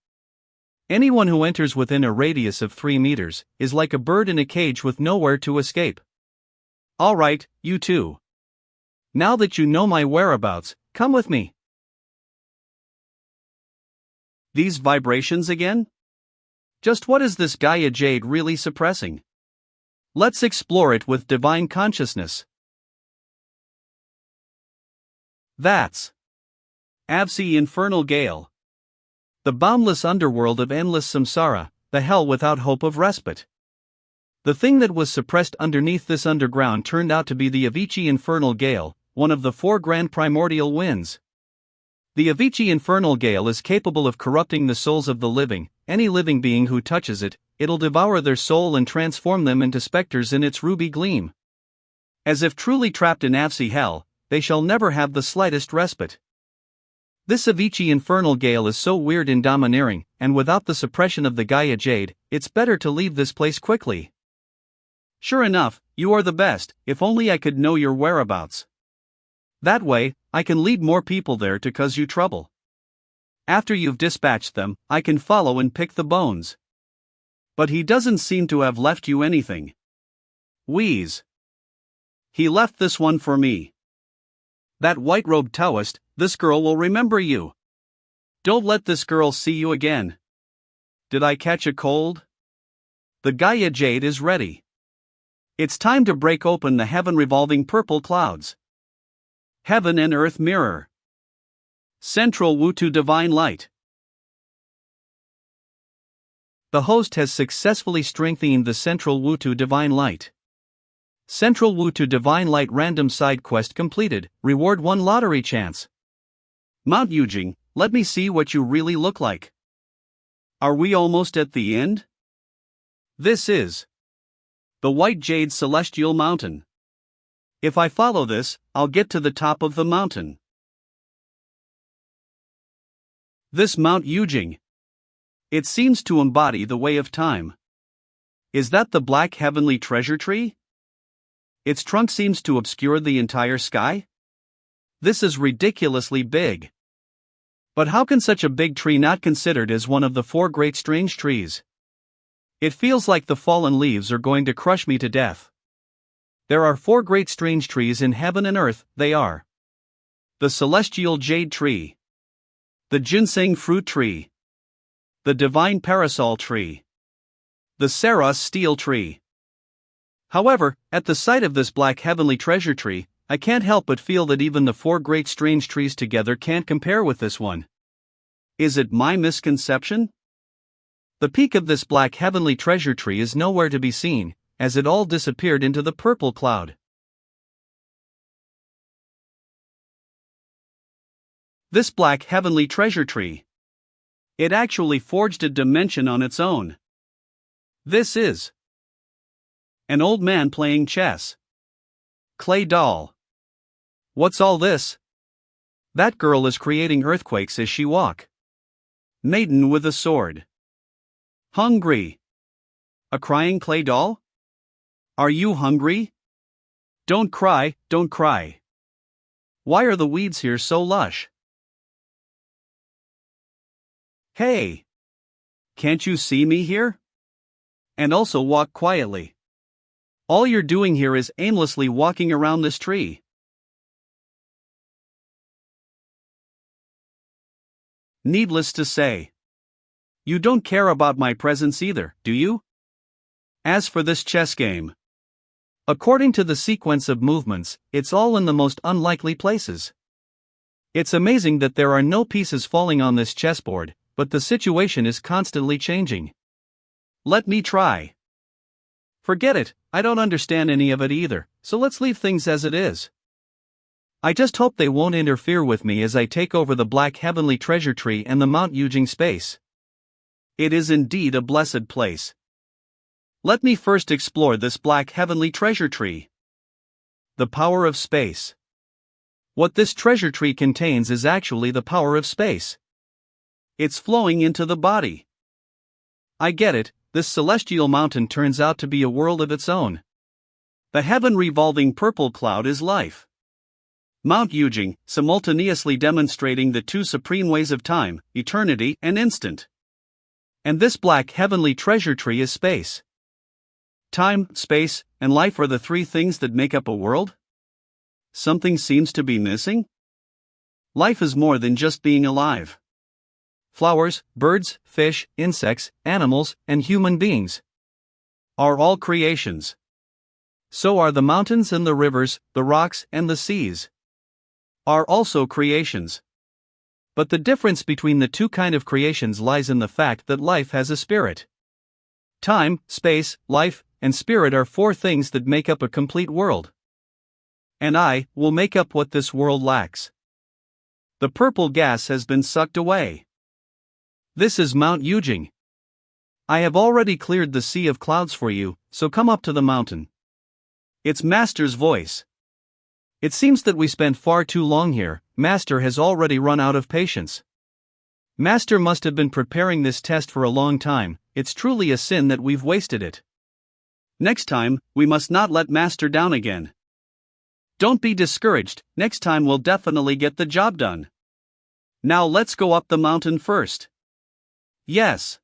Anyone who enters within a radius of 3 meters is like a bird in a cage with nowhere to escape. Alright, you two. Now that you know my whereabouts, come with me. These vibrations again? Just what is this Gaia Jade really suppressing? Let's explore it with divine consciousness. That's Avsi Infernal Gale. The boundless underworld of endless samsara, the hell without hope of respite. The thing that was suppressed underneath this underground turned out to be the Avicii Infernal Gale, one of the 4 grand primordial winds. The Avicii Infernal Gale is capable of corrupting the souls of the living. Any living being who touches it, it'll devour their soul and transform them into specters in its ruby gleam. As if truly trapped in Avsi hell, they shall never have the slightest respite. This Avicii Infernal Gale is so weird and domineering, and without the suppression of the Gaia Jade, it's better to leave this place quickly. Sure enough, you are the best, if only I could know your whereabouts. That way, I can lead more people there to cause you trouble. After you've dispatched them, I can follow and pick the bones. But he doesn't seem to have left you anything. Wheeze. He left this one for me. That white-robed Taoist, this girl will remember you. Don't let this girl see you again. Did I catch a cold? The Gaia Jade is ready. It's time to break open the heaven-revolving purple clouds. Heaven and Earth Mirror. Central Wutu Divine Light. The host has successfully strengthened the Central Wutu Divine Light. Central Wutu Divine Light random side quest completed, reward 1 lottery chance. Mount Yujing, let me see what you really look like. Are we almost at the end? This is the White Jade Celestial Mountain. If I follow this, I'll get to the top of the mountain. This Mount Yujing. It seems to embody the way of time. Is that the black heavenly treasure tree? Its trunk seems to obscure the entire sky? This is ridiculously big. But how can such a big tree not considered as one of the 4 great strange trees? It feels like the fallen leaves are going to crush me to death. There are 4 great strange trees in heaven and earth, they are the celestial jade tree, the ginseng fruit tree, the divine parasol tree, the Saros steel tree. However, at the sight of this black heavenly treasure tree, I can't help but feel that even the 4 great strange trees together can't compare with this one. Is it my misconception? The peak of this black heavenly treasure tree is nowhere to be seen, as it all disappeared into the purple cloud. This black heavenly treasure tree. It actually forged a dimension on its own. This is an old man playing chess. Clay doll. What's all this? That girl is creating earthquakes as she walk. Maiden with a sword. Hungry. A crying clay doll? Are you hungry? Don't cry, don't cry. Why are the weeds here so lush? Hey! Can't you see me here? And also walk quietly. All you're doing here is aimlessly walking around this tree. Needless to say, you don't care about my presence either, do you? As for this chess game, according to the sequence of movements, it's all in the most unlikely places. It's amazing that there are no pieces falling on this chessboard, but the situation is constantly changing. Let me try. Forget it, I don't understand any of it either, so let's leave things as it is. I just hope they won't interfere with me as I take over the Black Heavenly Treasure Tree and the Mount Yujing space. It is indeed a blessed place. Let me first explore this Black Heavenly Treasure Tree. The power of space. What this treasure tree contains is actually the power of space. It's flowing into the body. I get it, this celestial mountain turns out to be a world of its own. The heaven-revolving purple cloud is life. Mount Yujing, simultaneously demonstrating the two supreme ways of time, eternity and instant. And this Black Heavenly Treasure Tree is space. Time, space, and life are the three things that make up a world? Something seems to be missing? Life is more than just being alive. Flowers, birds, fish, insects, animals, and human beings are all creations. So are the mountains and the rivers, the rocks and the seas are also creations. But the difference between the two kinds of creations lies in the fact that life has a spirit. Time, space, life, and spirit are four things that make up a complete world. And I will make up what this world lacks. The purple gas has been sucked away. This is Mount Yujing. I have already cleared the sea of clouds for you, so come up to the mountain. It's Master's voice. It seems that we spent far too long here. Master has already run out of patience. Master must have been preparing this test for a long time. It's truly a sin that we've wasted it. Next time, we must not let Master down again. Don't be discouraged, next time we'll definitely get the job done. Now let's go up the mountain first. Yes.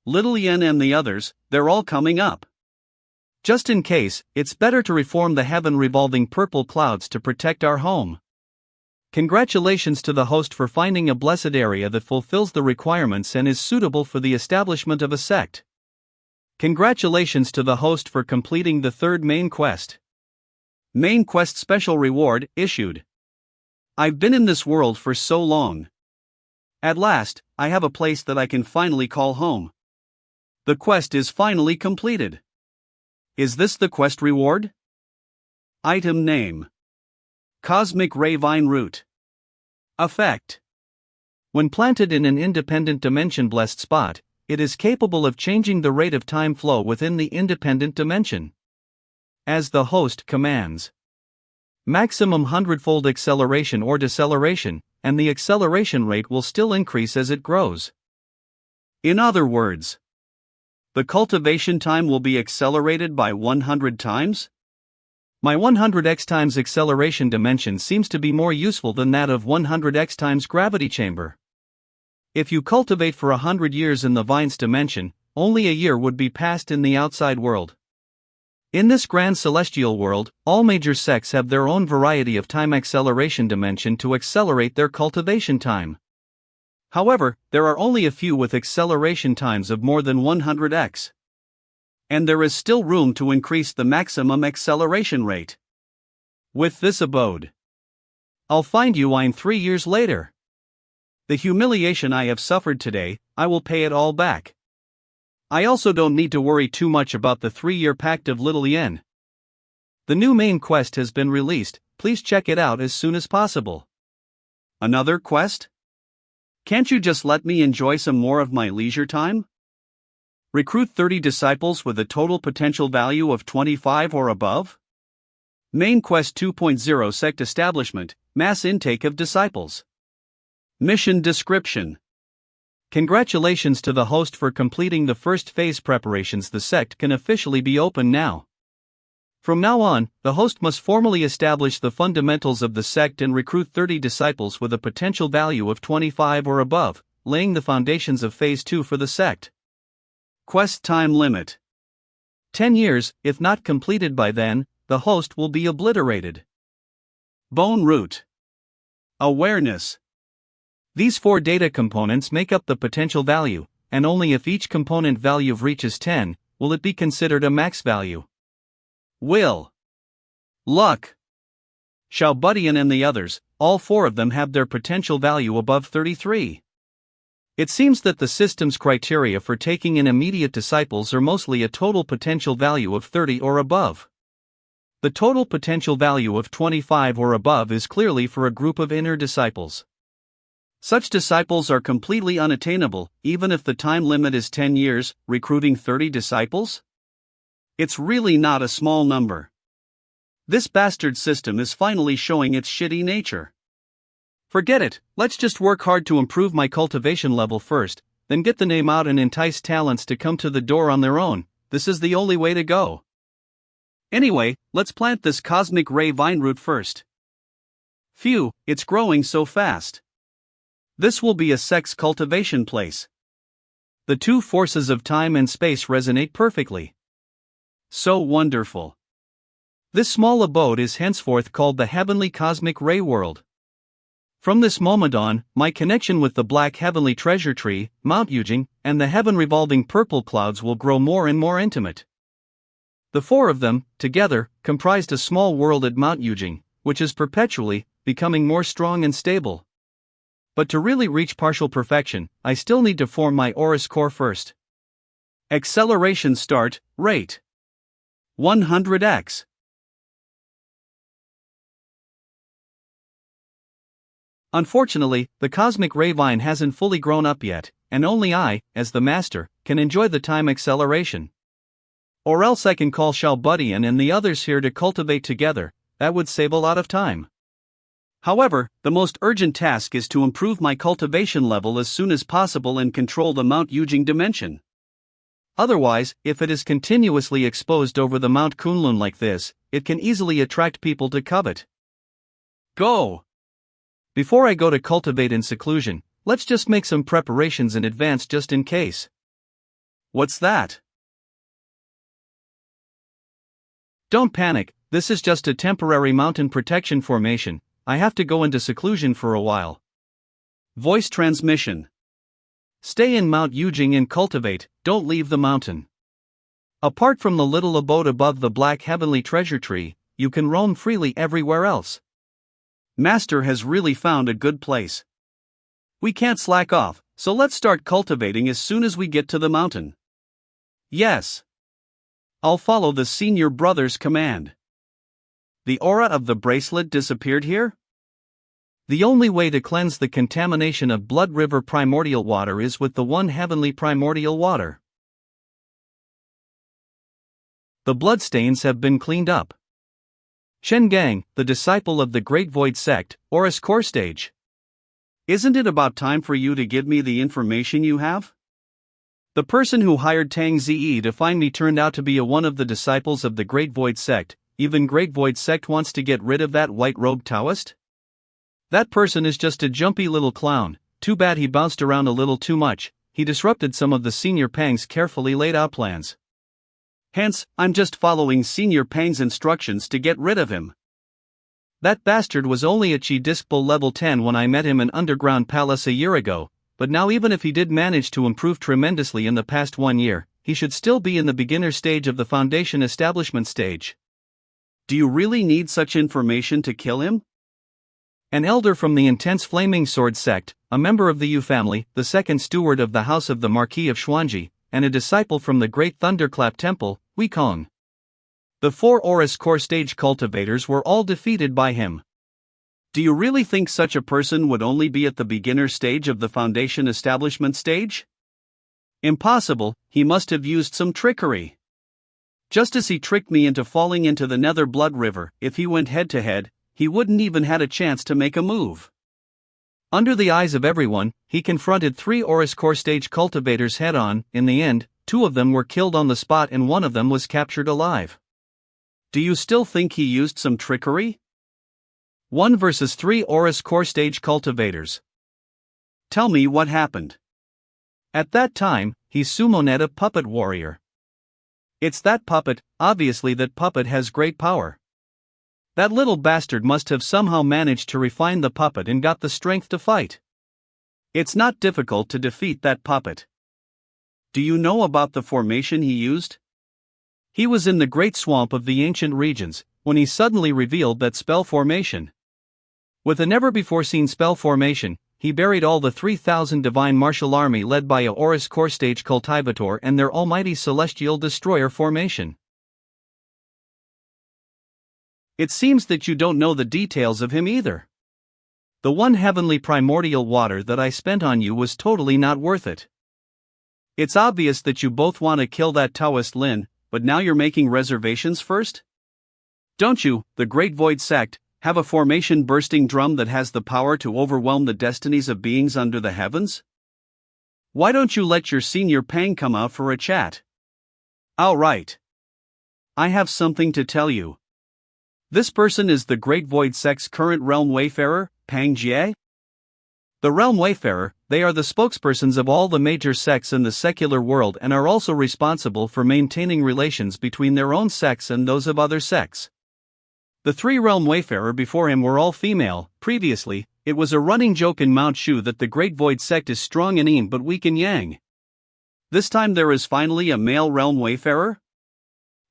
Little Yen and the others, they're all coming up. Just in case, it's better to reform the heaven-revolving purple clouds to protect our home. Congratulations to the host for finding a blessed area that fulfills the requirements and is suitable for the establishment of a sect. Congratulations to the host for completing the third main quest. Main quest special reward issued. I've been in this world for so long. At last, I have a place that I can finally call home. The quest is finally completed. Is this the quest reward? Item name: Cosmic Ray Vine Root. Effect: when planted in an independent dimension blessed spot, it is capable of changing the rate of time flow within the independent dimension. As the host commands. Maximum 100-fold acceleration or deceleration, and the acceleration rate will still increase as it grows. In other words, the cultivation time will be accelerated by 100 times? My 100x times acceleration dimension seems to be more useful than that of 100x times gravity chamber. If you cultivate for 100 years in the vine's dimension, only a year would be passed in the outside world. In this grand celestial world, all major sects have their own variety of time acceleration dimension to accelerate their cultivation time. However, there are only a few with acceleration times of more than 100x. And there is still room to increase the maximum acceleration rate. With this abode, I'll find you in 3 years later. The humiliation I have suffered today, I will pay it all back. I also don't need to worry too much about the 3-year pact of Little Yen. The new main quest has been released, please check it out as soon as possible. Another quest? Can't you just let me enjoy some more of my leisure time? Recruit 30 disciples with a total potential value of 25 or above? Main Quest 2.0 Sect Establishment, Mass Intake of Disciples. Mission Description. Congratulations to the host for completing the first phase preparations. The sect can officially be open now. From now on, the host must formally establish the fundamentals of the sect and recruit 30 disciples with a potential value of 25 or above, laying the foundations of Phase 2 for the sect. Quest time limit: 10 years. If not completed by then, the host will be obliterated. Bone root. Awareness. These 4 data components make up the potential value, and only if each component value reaches 10, will it be considered a max value. Will. Luck. Showdown and the others, all 4 of them have their potential value above 33. It seems that the system's criteria for taking in immediate disciples are mostly a total potential value of 30 or above. The total potential value of 25 or above is clearly for a group of inner disciples. Such disciples are completely unattainable, even if the time limit is 10 years, recruiting 30 disciples? It's really not a small number. This bastard system is finally showing its shitty nature. Forget it, let's just work hard to improve my cultivation level first, then get the name out and entice talents to come to the door on their own. This is the only way to go. Anyway, let's plant this cosmic ray vine root first. Phew, it's growing so fast. This will be a sect's cultivation place. The 2 forces of time and space resonate perfectly. So wonderful. This small abode is henceforth called the Heavenly Cosmic Ray World. From this moment on, my connection with the Black Heavenly Treasure Tree, Mount Yujing, and the heaven-revolving purple clouds will grow more and more intimate. The 4 of them, together, comprised a small world at Mount Yujing, which is perpetually becoming more strong and stable. But to really reach partial perfection, I still need to form my Aurus core first. Acceleration start, rate 100x. Unfortunately, the cosmic ray vine hasn't fully grown up yet, and only I, as the master, can enjoy the time acceleration. Or else I can call Showdown and the others here to cultivate together. That would save a lot of time. However, the most urgent task is to improve my cultivation level as soon as possible and control the Mount Yujing dimension. Otherwise, if it is continuously exposed over the Mount Kunlun like this, it can easily attract people to covet. Go! Before I go to cultivate in seclusion, let's just make some preparations in advance just in case. What's that? Don't panic, this is just a temporary mountain protection formation. I have to go into seclusion for a while. Voice transmission. Stay in Mount Yujing and cultivate, don't leave the mountain. Apart from the little abode above the Black Heavenly Treasure Tree, you can roam freely everywhere else. Master has really found a good place. We can't slack off, so let's start cultivating as soon as we get to the mountain. Yes. I'll follow the senior brother's command. The aura of the bracelet disappeared here? The only way to cleanse the contamination of Blood River primordial water is with the one heavenly primordial water. The bloodstains have been cleaned up. Shen Gang, the disciple of the Great Void Sect, Aurus Core Stage. Isn't it about time for you to give me the information you have? The person who hired Tang Zi to find me turned out to be one of the disciples of the Great Void Sect. Even Great Void Sect wants to get rid of that white-robed Taoist? That person is just a jumpy little clown. Too bad he bounced around a little too much. He disrupted some of the Senior Pang's carefully laid out plans. Hence, I'm just following Senior Pang's instructions to get rid of him. That bastard was only at Chi Discball level 10 when I met him in Underground Palace a year ago, but now even if he did manage to improve tremendously in the past 1 year, he should still be in the beginner stage of the Foundation establishment stage. Do you really need such information to kill him? An elder from the intense Flaming Sword sect, a member of the Yu family, the second steward of the House of the Marquis of Xuanji, and a disciple from the Great Thunderclap Temple, Wukong. The 4 Aurus Core Stage cultivators were all defeated by him. Do you really think such a person would only be at the beginner stage of the Foundation establishment stage? Impossible, he must have used some trickery. Just as he tricked me into falling into the Nether Blood River, if he went head to head, he wouldn't even had a chance to make a move. Under the eyes of everyone, he confronted 3 Oris core stage cultivators head-on. In the end, 2 of them were killed on the spot and 1 of them was captured alive. Do you still think he used some trickery? 1 versus 3 Oris core stage cultivators. Tell me what happened. At that time, he summoned a puppet warrior. It's that puppet, obviously that puppet has great power. That little bastard must have somehow managed to refine the puppet and got the strength to fight. It's not difficult to defeat that puppet. Do you know about the formation he used? He was in the great swamp of the ancient regions, when he suddenly revealed that spell formation. With a never-before-seen spell formation, he buried all the 3,000 divine martial army led by a Oris core stage cultivator and their almighty celestial destroyer formation. It seems that you don't know the details of him either. The one heavenly primordial water that I spent on you was totally not worth it. It's obvious that you both want to kill that Taoist Lin, but now you're making reservations first? Don't you, the Great Void Sect, have a formation-bursting drum that has the power to overwhelm the destinies of beings under the heavens? Why don't you let your senior Pang come out for a chat? All right. I have something to tell you. This person is the Great Void Sect's current Realm Wayfarer, Pang Jie. The Realm Wayfarer, they are the spokespersons of all the major sects in the secular world and are also responsible for maintaining relations between their own sects and those of other sects. The 3 Realm Wayfarer before him were all female. Previously, it was a running joke in Mount Shu that the Great Void Sect is strong in yin but weak in yang. This time there is finally a male Realm Wayfarer?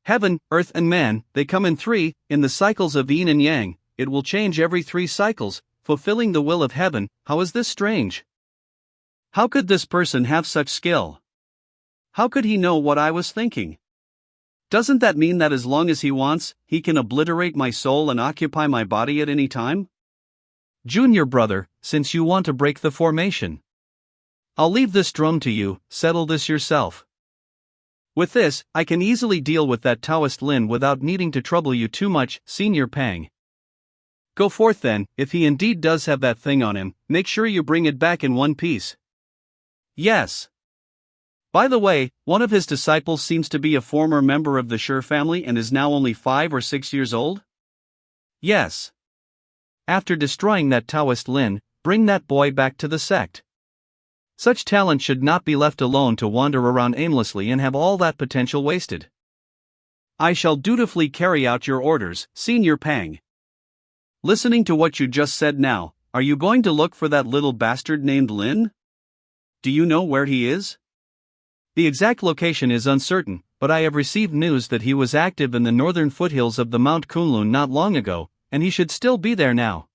Heaven, earth and man, they come in 3, in the cycles of yin and yang. It will change every 3 cycles, fulfilling the will of heaven. How is this strange? How could this person have such skill? How could he know what I was thinking? Doesn't that mean that as long as he wants, he can obliterate my soul and occupy my body at any time? Junior brother, since you want to break the formation, I'll leave this drum to you, settle this yourself. With this, I can easily deal with that Taoist Lin without needing to trouble you too much, Senior Pang. Go forth then, if he indeed does have that thing on him, make sure you bring it back in one piece. Yes. By the way, one of his disciples seems to be a former member of the Sure family and is now only 5 or 6 years old? Yes. After destroying that Taoist Lin, bring that boy back to the sect. Such talent should not be left alone to wander around aimlessly and have all that potential wasted. I shall dutifully carry out your orders, Senior Pang. Listening to what you just said now, are you going to look for that little bastard named Lin? Do you know where he is? The exact location is uncertain, but I have received news that he was active in the northern foothills of the Mount Kunlun not long ago, and he should still be there now.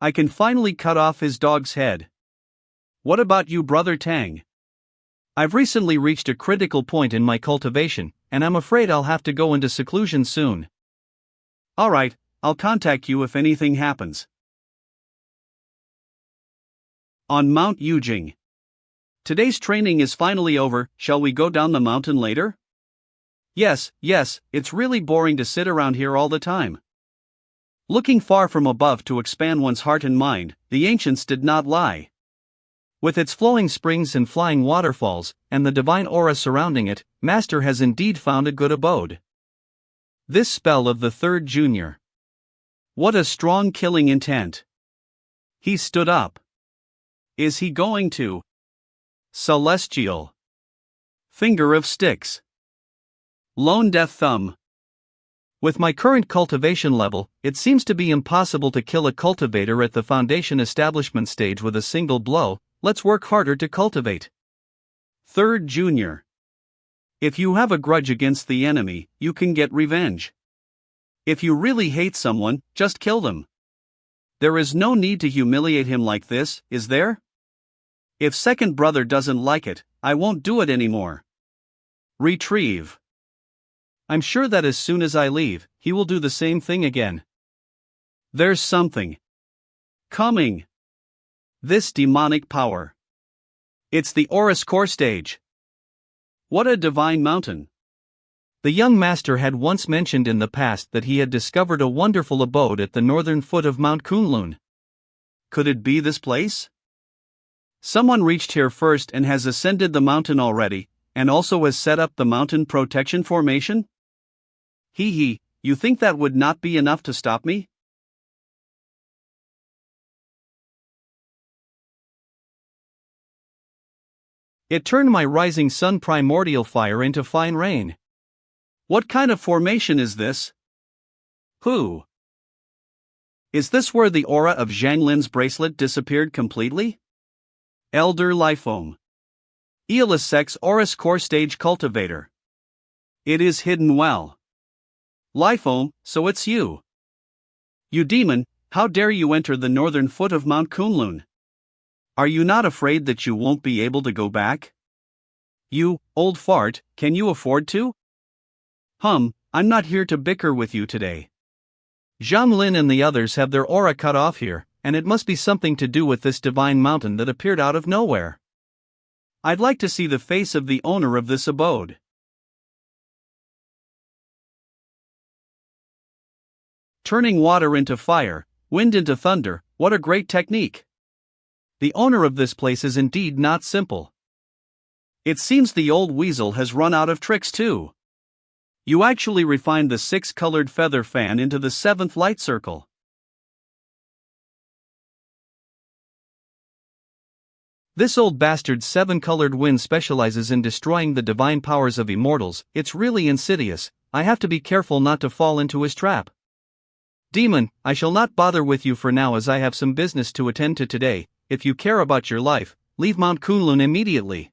I can finally cut off his dog's head. What about you, Brother Tang? I've recently reached a critical point in my cultivation, and I'm afraid I'll have to go into seclusion soon. Alright, I'll contact you if anything happens. On Mount Yujing. Today's training is finally over, shall we go down the mountain later? Yes, it's really boring to sit around here all the time. Looking far from above to expand one's heart and mind, the ancients did not lie. With its flowing springs and flying waterfalls, and the divine aura surrounding it, Master has indeed found a good abode. This spell of the 3rd Junior. What a strong killing intent. He stood up. Is he going to? Celestial. Finger of Sticks. Lone Death Thumb. With my current cultivation level, it seems to be impossible to kill a cultivator at the foundation establishment stage with a single blow. Let's work harder to cultivate. 3rd Junior. If you have a grudge against the enemy, you can get revenge. If you really hate someone, just kill them. There is no need to humiliate him like this, is there? If second brother doesn't like it, I won't do it anymore. Retrieve. I'm sure that as soon as I leave, he will do the same thing again. There's something coming. This demonic power. It's the Oris core stage. What a divine mountain. The young master had once mentioned in the past that he had discovered a wonderful abode at the northern foot of Mount Kunlun. Could it be this place? Someone reached here first and has ascended the mountain already, and also has set up the mountain protection formation? Hee hee, you think that would not be enough to stop me? It turned my rising sun primordial fire into fine rain. What kind of formation is this? Who? Is this where the aura of Zhang Lin's bracelet disappeared completely? Elder Lifeform. Aeolus Sect's Aura's Core Stage Cultivator. It is hidden well. Lifeform, so it's you. You demon, how dare you enter the northern foot of Mount Kunlun? Are you not afraid that you won't be able to go back? You, old fart, can you afford to? I'm not here to bicker with you today. Zhang Lin and the others have their aura cut off here, and it must be something to do with this divine mountain that appeared out of nowhere. I'd like to see the face of the owner of this abode. Turning water into fire, wind into thunder, what a great technique. The owner of this place is indeed not simple. It seems the old weasel has run out of tricks too. You actually refined the 6-colored feather fan into the 7th light circle. This old bastard's 7-colored wind specializes in destroying the divine powers of immortals. It's really insidious. I have to be careful not to fall into his trap. Demon, I shall not bother with you for now as I have some business to attend to today. If you care about your life, leave Mount Kunlun immediately.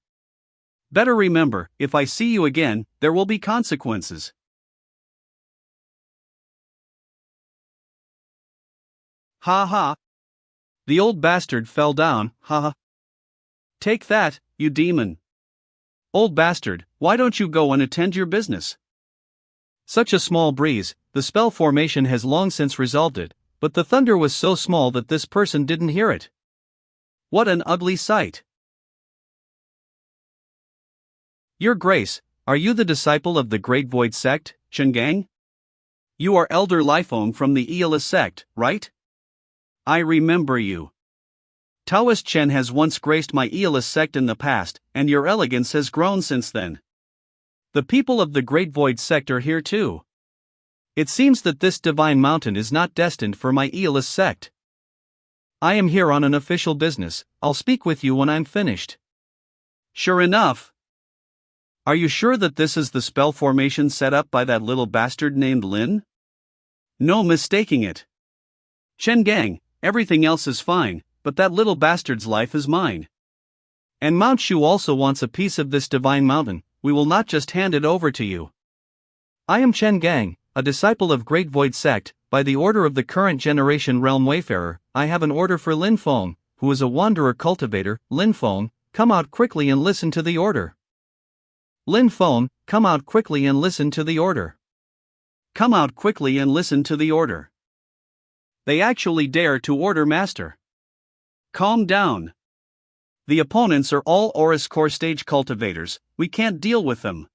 Better remember, if I see you again, there will be consequences. Ha ha. The old bastard fell down, ha ha. Take that, you demon. Old bastard, why don't you go and attend your business? Such a small breeze, the spell formation has long since resolved it, but the thunder was so small that this person didn't hear it. What an ugly sight. Your Grace, are you the disciple of the Great Void Sect, Chenggang? You are Elder Lifeform from the Aeolus Sect, right? I remember you. Taoist Chen has once graced my Aeolus Sect in the past, and your elegance has grown since then. The people of the Great Void Sect are here too. It seems that this divine mountain is not destined for my Aeolus Sect. I am here on an official business. I'll speak with you when I'm finished. Sure enough. Are you sure that this is the spell formation set up by that little bastard named Lin? No mistaking it. Chenggang, everything else is fine, but that little bastard's life is mine. And Mount Shu also wants a piece of this divine mountain. We will not just hand it over to you. I am Chenggang, a disciple of Great Void Sect. By the order of the current generation Realm Wayfarer, I have an order for Lin Feng, who is a wanderer cultivator. Lin Feng, come out quickly and listen to the order. Lin Feng, come out quickly and listen to the order. Come out quickly and listen to the order. They actually dare to order master. Calm down. The opponents are all Aura's Core Stage cultivators, we can't deal with them.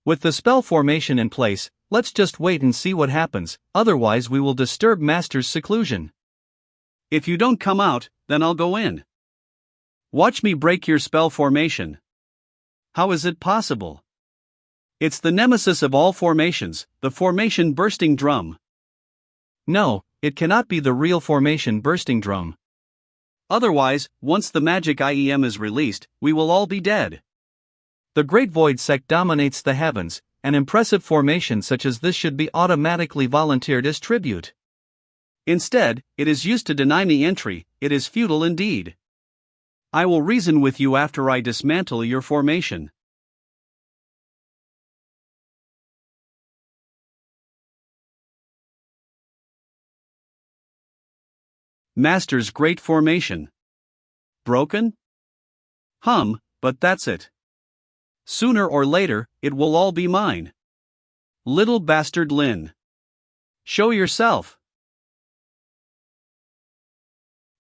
With the spell formation in place, let's just wait and see what happens, otherwise we will disturb Master's seclusion. If you don't come out, then I'll go in. Watch me break your spell formation. How is it possible? It's the nemesis of all formations, the formation bursting drum. No, it cannot be the real formation bursting drum. Otherwise, once the magic IEM is released, we will all be dead. The Great Void Sect dominates the heavens. An impressive formation such as this should be automatically volunteered as tribute. Instead, it is used to deny me entry. It is futile indeed. I will reason with you after I dismantle your formation. Master's great formation. Broken? But that's it. Sooner or later, it will all be mine. Little bastard Lin. Show yourself.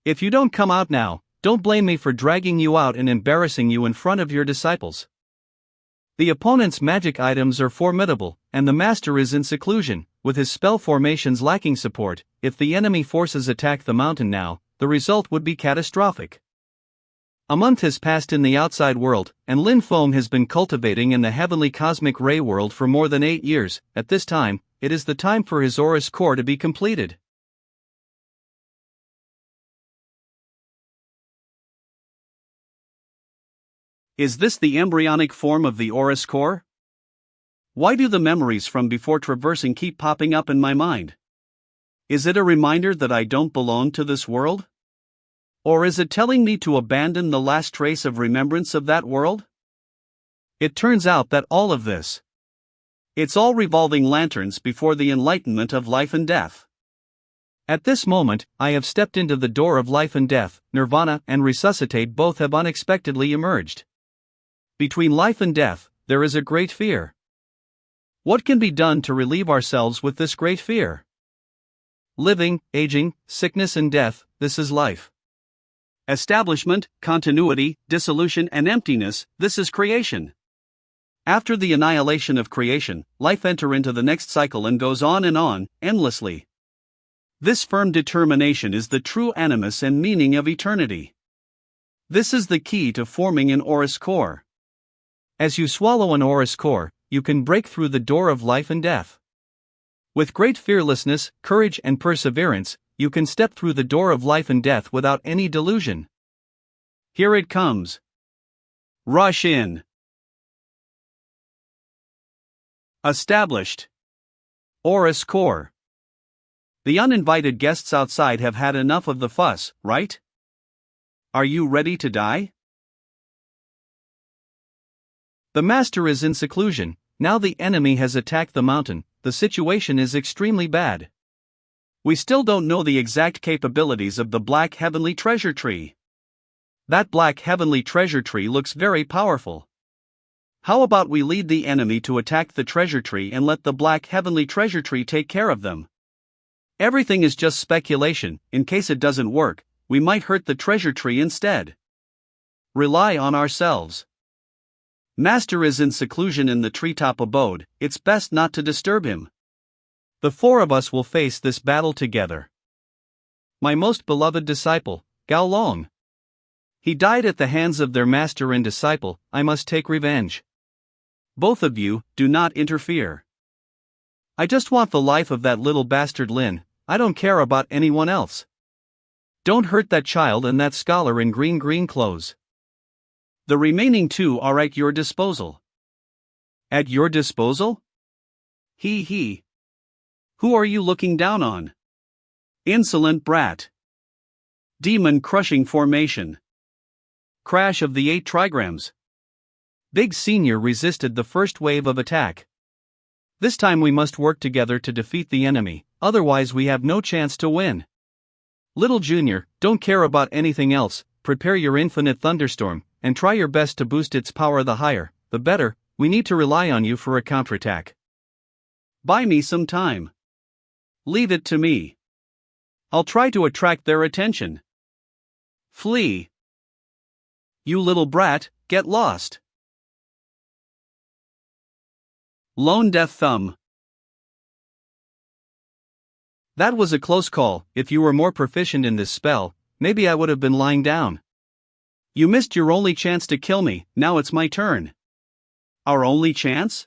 If you don't come out now, don't blame me for dragging you out and embarrassing you in front of your disciples. The opponent's magic items are formidable, and the master is in seclusion, with his spell formations lacking support. If the enemy forces attack the mountain now, the result would be catastrophic. A month has passed in the outside world, and Lin Feng has been cultivating in the heavenly cosmic ray world for more than 8 years. At this time, it is the time for his Aurous core to be completed. Is this the embryonic form of the Aurous core? Why do the memories from before traversing keep popping up in my mind? Is it a reminder that I don't belong to this world? Or is it telling me to abandon the last trace of remembrance of that world? It turns out that all of this, it's all revolving lanterns before the enlightenment of life and death. At this moment, I have stepped into the door of life and death. Nirvana and resuscitate both have unexpectedly emerged. Between life and death, there is a great fear. What can be done to relieve ourselves with this great fear? Living, aging, sickness and death, this is life. Establishment, continuity, dissolution and emptiness, this is creation. After the annihilation of creation, life enters into the next cycle and goes on, endlessly. This firm determination is the true animus and meaning of eternity. This is the key to forming an Aurous core. As you swallow an Aurous core, you can break through the door of life and death. With great fearlessness, courage and perseverance, you can step through the door of life and death without any delusion. Here it comes. Rush in. Established. Aurous core. The uninvited guests outside have had enough of the fuss, right? Are you ready to die? The master is in seclusion. Now the enemy has attacked the mountain. The situation is extremely bad. We still don't know the exact capabilities of the Black Heavenly Treasure Tree. That Black Heavenly Treasure Tree looks very powerful. How about we lead the enemy to attack the treasure tree and let the Black Heavenly Treasure Tree take care of them? Everything is just speculation. In case it doesn't work, we might hurt the treasure tree instead. Rely on ourselves. Master is in seclusion in the treetop abode. It's best not to disturb him. The 4 of us will face this battle together. My most beloved disciple, Gao Long. He died at the hands of their master and disciple. I must take revenge. Both of you, do not interfere. I just want the life of that little bastard Lin. I don't care about anyone else. Don't hurt that child and that scholar in green clothes. The remaining 2 are at your disposal. At your disposal? He. Who are you looking down on? Insolent brat. Demon-crushing formation. Crash of the 8 trigrams. Big Senior resisted the first wave of attack. This time we must work together to defeat the enemy, otherwise we have no chance to win. Little Junior, don't care about anything else. Prepare your infinite thunderstorm, and try your best to boost its power. The higher, the better. We need to rely on you for a counterattack. Buy me some time. Leave it to me. I'll try to attract their attention. Flee. You little brat, get lost. Lone Death Thumb. That was a close call. If you were more proficient in this spell, maybe I would have been lying down. You missed your only chance to kill me. Now it's my turn. Our only chance?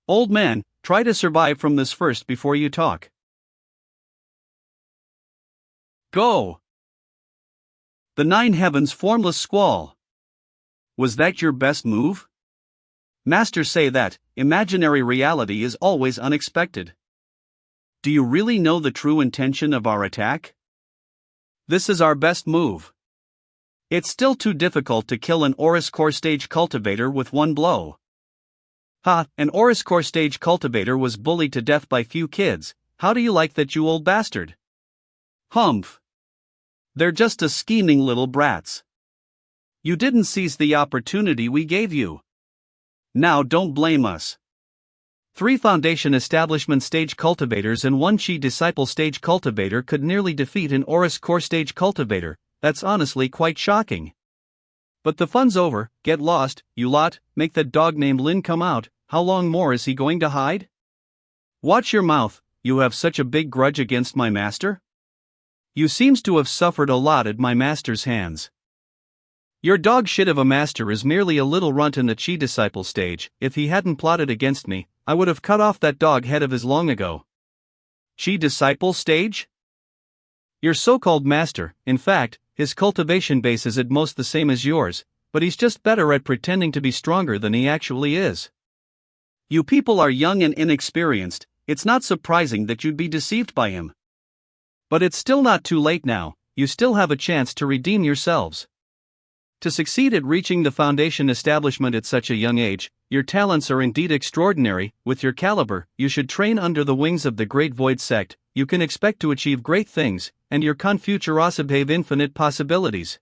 Old man, try to survive from this first before you talk. Go! The 9 heavens formless squall. Was that your best move? Masters say that imaginary reality is always unexpected. Do you really know the true intention of our attack? This is our best move. It's still too difficult to kill an Aurous core stage cultivator with one blow. Ha, an Aurous core stage cultivator was bullied to death by few kids. How do you like that, you old bastard? Humph. They're just a scheming little brats. You didn't seize the opportunity we gave you. Now don't blame us. 3 Foundation Establishment stage cultivators and 1 Chi Disciple stage cultivator could nearly defeat an Aurous core stage cultivator. That's honestly quite shocking. But the fun's over. Get lost, you lot. Make that dog named Lin come out. How long more is he going to hide? Watch your mouth, you have such a big grudge against my master? You seems to have suffered a lot at my master's hands. Your dog shit of a master is merely a little runt in the chi disciple stage. If he hadn't plotted against me, I would have cut off that dog head of his long ago. Chi disciple stage? Your so-called master, in fact, his cultivation base is at most the same as yours, but he's just better at pretending to be stronger than he actually is. You people are young and inexperienced, it's not surprising that you'd be deceived by him. But it's still not too late now, you still have a chance to redeem yourselves. To succeed at reaching the foundation establishment at such a young age, your talents are indeed extraordinary. With your caliber, you should train under the wings of the Great Void Sect. You can expect to achieve great things, and your Confuturosib have infinite possibilities.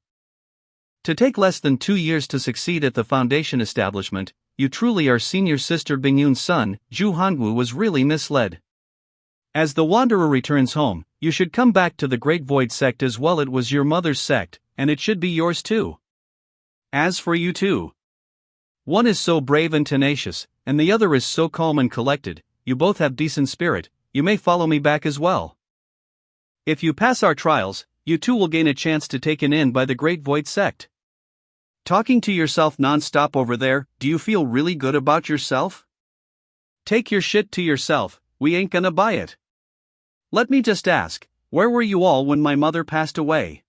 To take less than 2 years to succeed at the foundation establishment, you truly are senior sister Bingyun's son. Zhu Hangu was really misled. As the wanderer returns home, you should come back to the Great Void Sect as well. It was your mother's sect, and it should be yours too. As for you two, one is so brave and tenacious, and the other is so calm and collected. You both have decent spirit, you may follow me back as well. If you pass our trials, you too will gain a chance to taken in by the Great Void Sect. Talking to yourself non-stop over there, do you feel really good about yourself? Take your shit to yourself, we ain't gonna buy it. Let me just ask, where were you all when my mother passed away?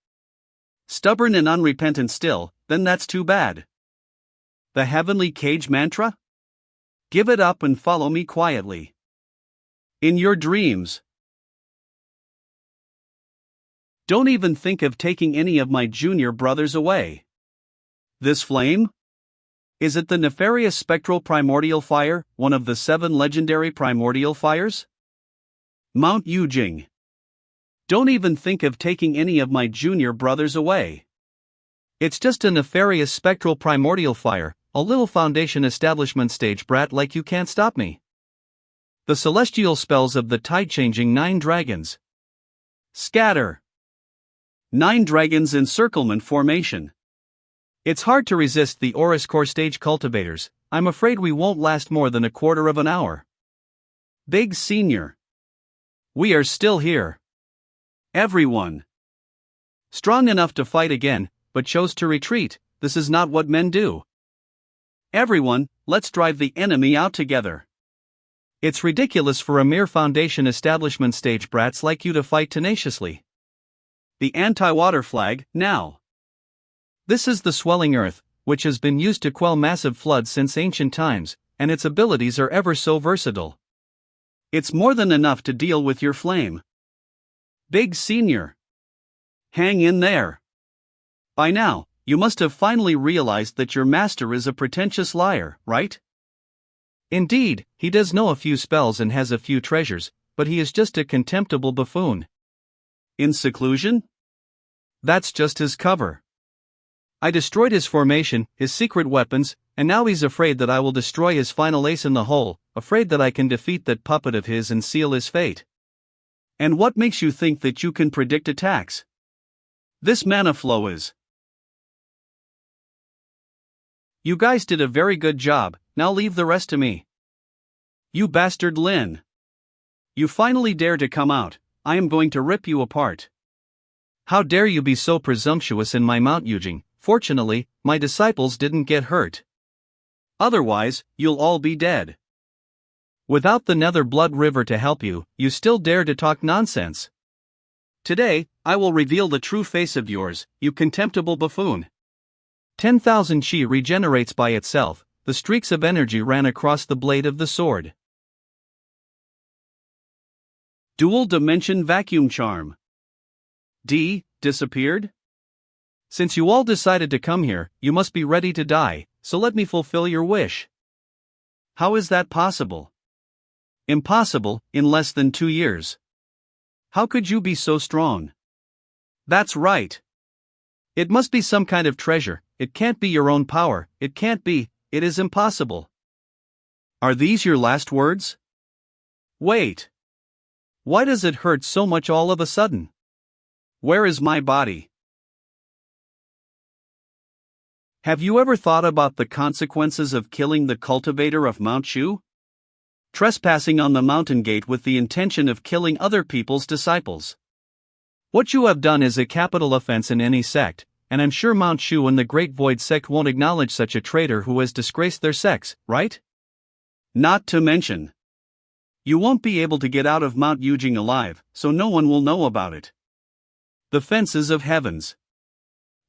Stubborn and unrepentant still, then that's too bad. The heavenly cage mantra? Give it up and follow me quietly. In your dreams. Don't even think of taking any of my junior brothers away. This flame? Is it the nefarious spectral primordial fire, one of the 7 legendary primordial fires? Mount Yujing. Don't even think of taking any of my junior brothers away. It's just a nefarious spectral primordial fire, a little foundation establishment stage brat like you can't stop me. The celestial spells of the tide-changing 9 dragons. Scatter. 9 dragons encirclement formation. It's hard to resist the Oris core stage cultivators. I'm afraid we won't last more than a quarter of an hour. Big Senior. We are still here. Everyone. Strong enough to fight again, but chose to retreat. This is not what men do. Everyone, let's drive the enemy out together. It's ridiculous for a mere foundation establishment stage brats like you to fight tenaciously. The anti-water flag, now. This is the swelling earth, which has been used to quell massive floods since ancient times, and its abilities are ever so versatile. It's more than enough to deal with your flame. Big Senior. Hang in there. By now, you must have finally realized that your master is a pretentious liar, right? Indeed, he does know a few spells and has a few treasures, but he is just a contemptible buffoon. In seclusion? That's just his cover. I destroyed his formation, his secret weapons, and now he's afraid that I will destroy his final ace in the hole, afraid that I can defeat that puppet of his and seal his fate. And what makes you think that you can predict attacks? This mana flow is. You guys did a very good job, now leave the rest to me. You bastard Lin. You finally dare to come out, I am going to rip you apart. How dare you be so presumptuous in my Mount Yujing? Fortunately, my disciples didn't get hurt. Otherwise, you'll all be dead. Without the Nether Blood River to help you, you still dare to talk nonsense. Today, I will reveal the true face of yours, you contemptible buffoon. 10,000 chi regenerates by itself, the streaks of energy ran across the blade of the sword. Dual Dimension Vacuum Charm. Disappeared? Since you all decided to come here, you must be ready to die, so let me fulfill your wish. How is that possible? Impossible, in less than 2 years. How could you be so strong? That's right. It must be some kind of treasure, it can't be your own power, it can't be, it is impossible. Are these your last words? Wait. Why does it hurt so much all of a sudden? Where is my body? Have you ever thought about the consequences of killing the cultivator of Mount Shu? trespassing on the mountain gate with the intention of killing other people's disciples. What you have done is a capital offense in any sect, and I'm sure Mount Shu and the Great Void Sect won't acknowledge such a traitor who has disgraced their sects, right? Not to mention, you won't be able to get out of Mount Yujing alive, so no one will know about it. The fences of heavens.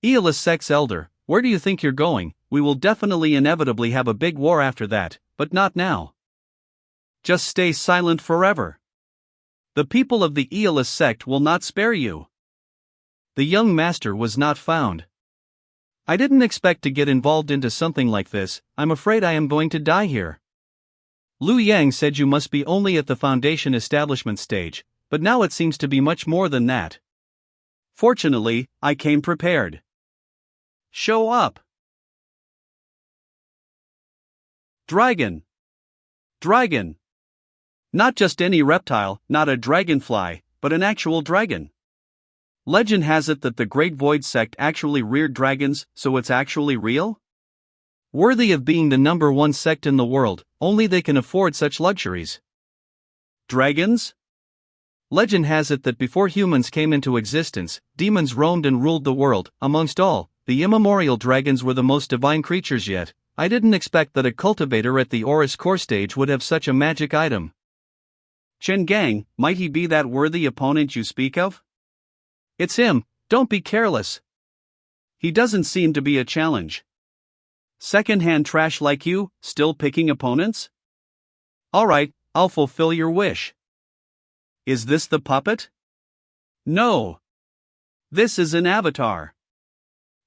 Aeolus Sect's elder, where do you think you're going? We will definitely inevitably have a big war after that, but not now. Just stay silent forever. The people of the Aeolus sect will not spare you. The young master was not found. I didn't expect to get involved into something like this. I'm afraid I am going to die here. Liu Yang said you must be only at the foundation establishment stage, but now it seems to be much more than that. Fortunately, I came prepared. Show up. Dragon. Dragon. Not just any reptile, not a dragonfly, but an actual dragon. Legend has it that the Great Void Sect actually reared dragons, so it's actually real? Worthy of being the #1 sect in the world, only they can afford such luxuries. Dragons? Legend has it that before humans came into existence, demons roamed and ruled the world. Amongst all, the immemorial dragons were the most divine creatures yet. I didn't expect that a cultivator at the Oris core stage would have such a magic item. Chen Gang, might he be that worthy opponent you speak of? It's him, don't be careless. He doesn't seem to be a challenge. Second-hand trash like you, still picking opponents? Alright, I'll fulfill your wish. Is this the puppet? No. This is an avatar.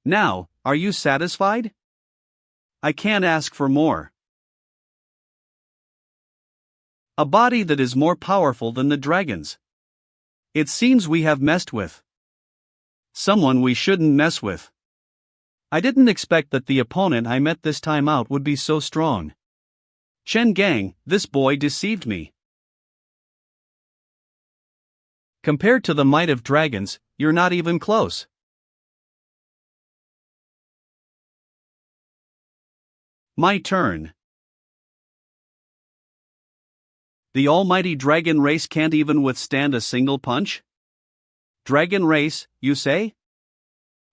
Now, are you satisfied? I can't ask for more. A body that is more powerful than the dragons. It seems we have messed with someone we shouldn't mess with. I didn't expect that the opponent I met this time out would be so strong. Chen Gang, this boy deceived me. Compared to the might of dragons, you're not even close. My turn. The almighty dragon race can't even withstand a single punch? Dragon race, you say?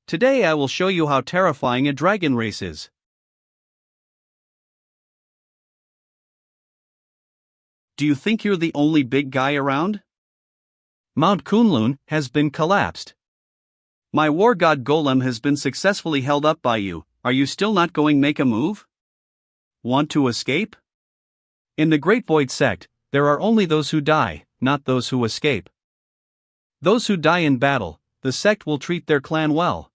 Today I will show you how terrifying a dragon race is. Do you think you're the only big guy around? Mount Kunlun has been collapsed. My war god golem has been successfully held up by you. Are you still not going to make a move? Want to escape? In the Great Void Sect, there are only those who die, not those who escape. Those who die in battle, the sect will treat their clan well.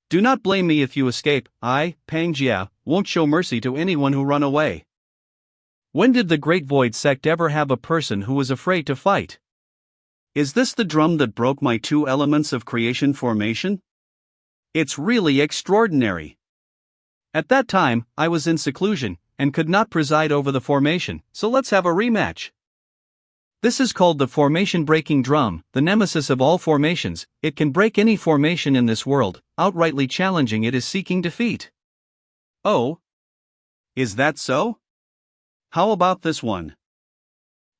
Do not blame me if you escape. I, Pangjia, won't show mercy to anyone who run away. When did the Great Void Sect ever have a person who was afraid to fight? Is this the drum that broke my 2 elements of creation formation? It's really extraordinary. At that time, I was in seclusion, and could not preside over the formation, so let's have a rematch. This is called the formation breaking drum, the nemesis of all formations. It can break any formation in this world, outrightly challenging it is seeking defeat. Oh? Is that so? How about this one?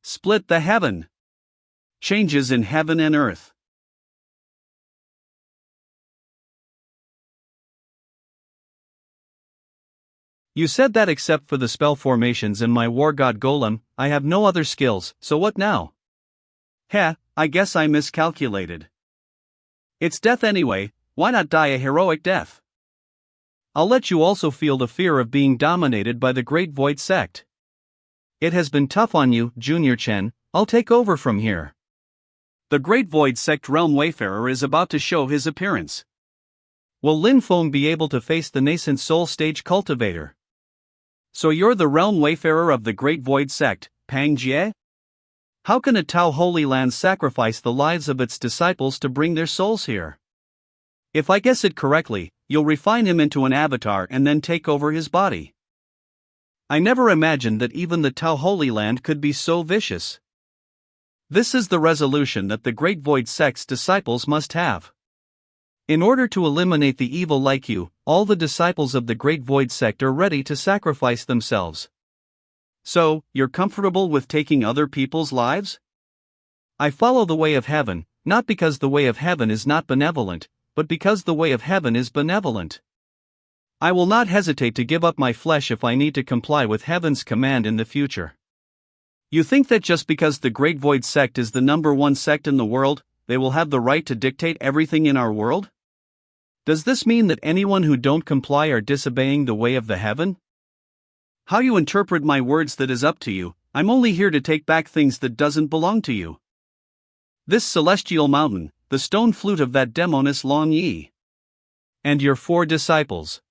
Split the heaven. Changes in heaven and earth. You said that except for the spell formations and my war god golem, I have no other skills, so what now? Heh, I guess I miscalculated. It's death anyway, why not die a heroic death? I'll let you also feel the fear of being dominated by the Great Void Sect. It has been tough on you, Junior Chen, I'll take over from here. The Great Void Sect Realm Wayfarer is about to show his appearance. Will Lin Feng be able to face the nascent Soul Stage Cultivator? So you're the Realm Wayfarer of the Great Void Sect, Pang Jie? How can a Tao Holy Land sacrifice the lives of its disciples to bring their souls here? If I guess it correctly, you'll refine him into an avatar and then take over his body. I never imagined that even the Tao Holy Land could be so vicious. This is the resolution that the Great Void Sect's disciples must have. In order to eliminate the evil like you, all the disciples of the Great Void Sect are ready to sacrifice themselves. So, you're comfortable with taking other people's lives? I follow the way of heaven, not because the way of heaven is not benevolent, but because the way of heaven is benevolent. I will not hesitate to give up my flesh if I need to comply with heaven's command in the future. You think that just because the Great Void Sect is the #1 sect in the world, they will have the right to dictate everything in our world? Does this mean that anyone who don't comply are disobeying the way of the heaven? How you interpret my words, that is up to you. I'm only here to take back things that doesn't belong to you. This celestial mountain, the stone flute of that demoness Long Yi. And your 4 disciples.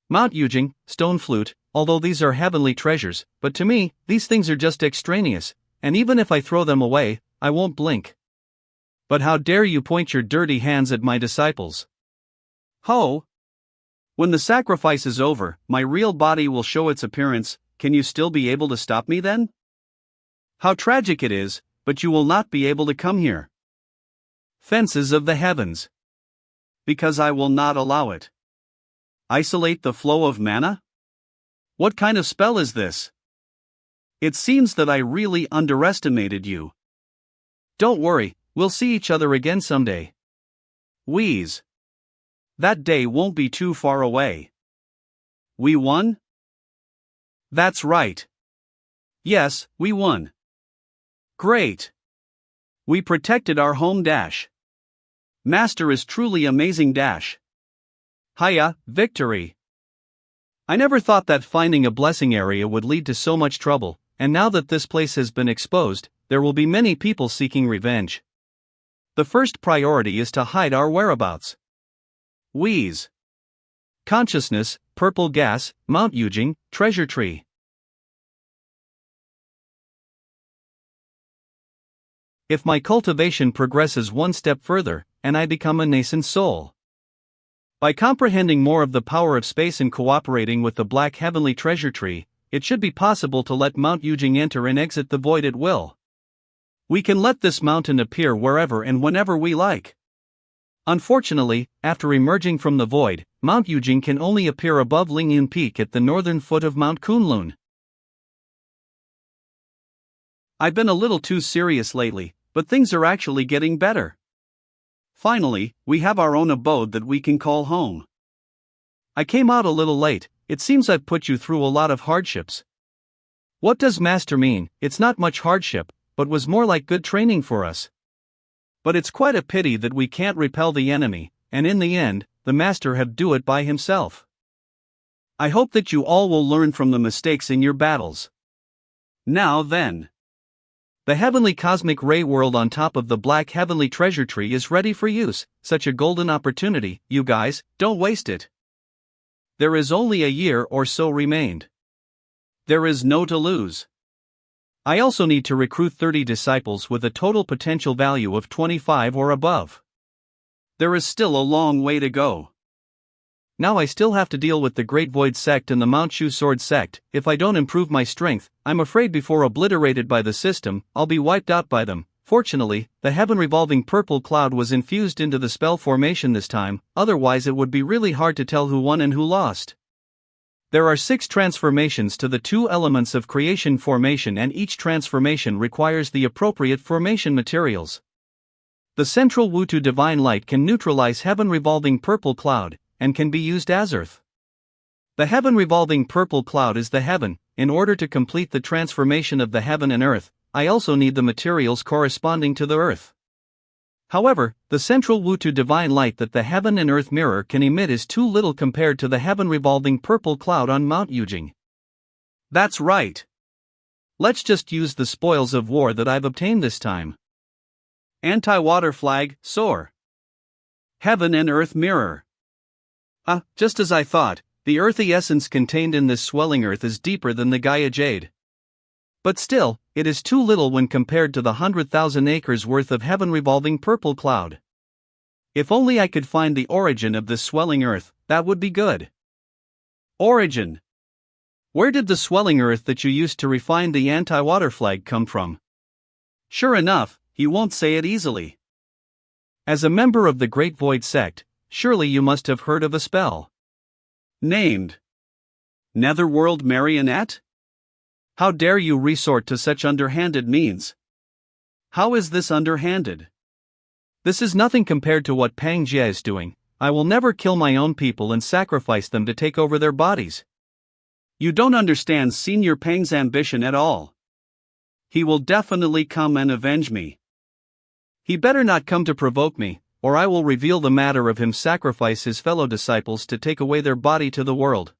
Mount Yujing, stone flute, although these are heavenly treasures, but to me, these things are just extraneous, and even if I throw them away, I won't blink. But how dare you point your dirty hands at my disciples? Ho! When the sacrifice is over, my real body will show its appearance. Can you still be able to stop me then? How tragic it is, but you will not be able to come here. Fences of the heavens. Because I will not allow it. Isolate the flow of mana? What kind of spell is this? It seems that I really underestimated you. Don't worry, we'll see each other again someday. Wheeze. That day won't be too far away. We won? That's right. Yes, we won. Great. We protected our home dash. Master is truly amazing dash. Hiya, victory. I never thought that finding a blessing area would lead to so much trouble, and now that this place has been exposed, there will be many people seeking revenge. The first priority is to hide our whereabouts. Wheeze. Consciousness, purple gas, Mount Yujing, treasure tree. If my cultivation progresses one step further, and I become a nascent soul. By comprehending more of the power of space and cooperating with the black heavenly treasure tree, it should be possible to let Mount Yujing enter and exit the void at will. We can let this mountain appear wherever and whenever we like. Unfortunately, after emerging from the void, Mount Yujing can only appear above Lingyun Peak at the northern foot of Mount Kunlun. I've been a little too serious lately, but things are actually getting better. Finally, we have our own abode that we can call home. I came out a little late. It seems I've put you through a lot of hardships. What does Master mean? It's not much hardship, but was more like good training for us. But it's quite a pity that we can't repel the enemy, and in the end, the Master have do it by himself. I hope that you all will learn from the mistakes in your battles. Now then. The heavenly cosmic ray world on top of the black heavenly treasure tree is ready for use. Such a golden opportunity, you guys, don't waste it. There is only a year or so remained. There is no to lose. I also need to recruit 30 disciples with a total potential value of 25 or above. There is still a long way to go. Now I still have to deal with the Great Void Sect and the Mount Shu Sword Sect. If I don't improve my strength, I'm afraid before obliterated by the system, I'll be wiped out by them. Fortunately, the heaven-revolving purple cloud was infused into the spell formation this time, otherwise it would be really hard to tell who won and who lost. There are 6 transformations to the 2 elements of creation formation, and each transformation requires the appropriate formation materials. The central Wutu divine light can neutralize heaven-revolving purple cloud, and can be used as earth. The heaven-revolving purple cloud is the heaven. In order to complete the transformation of the heaven and earth, I also need the materials corresponding to the earth. However, the central Wutu divine light that the heaven and earth mirror can emit is too little compared to the heaven-revolving purple cloud on Mount Yujing. That's right. Let's just use the spoils of war that I've obtained this time. Anti-water flag, soar. Heaven and earth mirror. Just as I thought, the earthy essence contained in this swelling earth is deeper than the Gaia jade. But still, it is too little when compared to the 100,000 acres worth of heaven-revolving purple cloud. If only I could find the origin of this swelling earth, that would be good. Origin. Where did the swelling earth that you used to refine the anti-water flag come from? Sure enough, he won't say it easily. As a member of the Great Void Sect, surely you must have heard of a spell. Named Netherworld Marionette? How dare you resort to such underhanded means? How is this underhanded? This is nothing compared to what Pang Jie is doing. I will never kill my own people and sacrifice them to take over their bodies. You don't understand Senior Pang's ambition at all. He will definitely come and avenge me. He better not come to provoke me, or I will reveal the matter of him sacrifice his fellow disciples to take away their body to the world.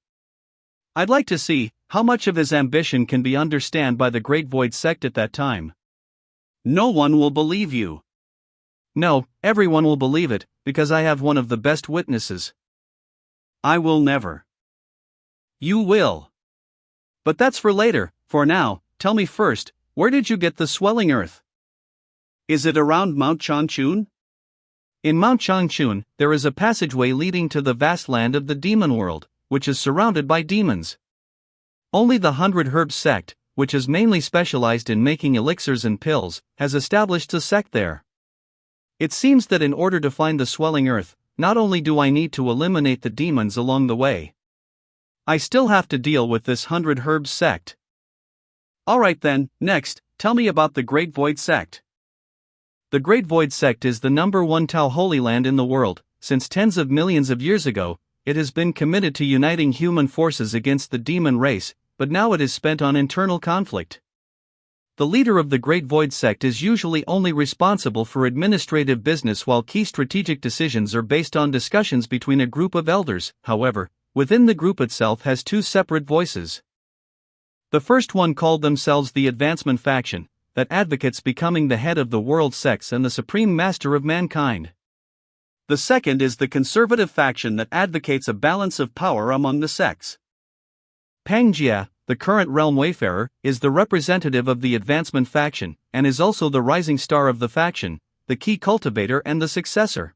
I'd like to see how much of his ambition can be understood by the Great Void Sect at that time. No one will believe you. No, everyone will believe it, because I have one of the best witnesses. I will never. You will. But that's for later. For now, tell me first, where did you get the swelling earth? Is it around Mount Changchun? In Mount Changchun, there is a passageway leading to the vast land of the demon world, which is surrounded by demons. Only the 100 Herbs Sect, which is mainly specialized in making elixirs and pills, has established a sect there. It seems that in order to find the swelling earth, not only do I need to eliminate the demons along the way, I still have to deal with this 100 Herbs Sect. Alright then, next, tell me about the Great Void Sect. The Great Void Sect is the #1 Tao Holy Land in the world. Since tens of millions of years ago, it has been committed to uniting human forces against the demon race, but now it is spent on internal conflict. The leader of the Great Void Sect is usually only responsible for administrative business, while key strategic decisions are based on discussions between a group of elders. However, within the group itself has two separate voices. The first one called themselves the Advancement Faction, that advocates becoming the head of the world sects and the supreme master of mankind. The second is the Conservative Faction that advocates a balance of power among the sects. Pang Jie, the current realm wayfarer, is the representative of the Advancement Faction, and is also the rising star of the faction, the key cultivator and the successor.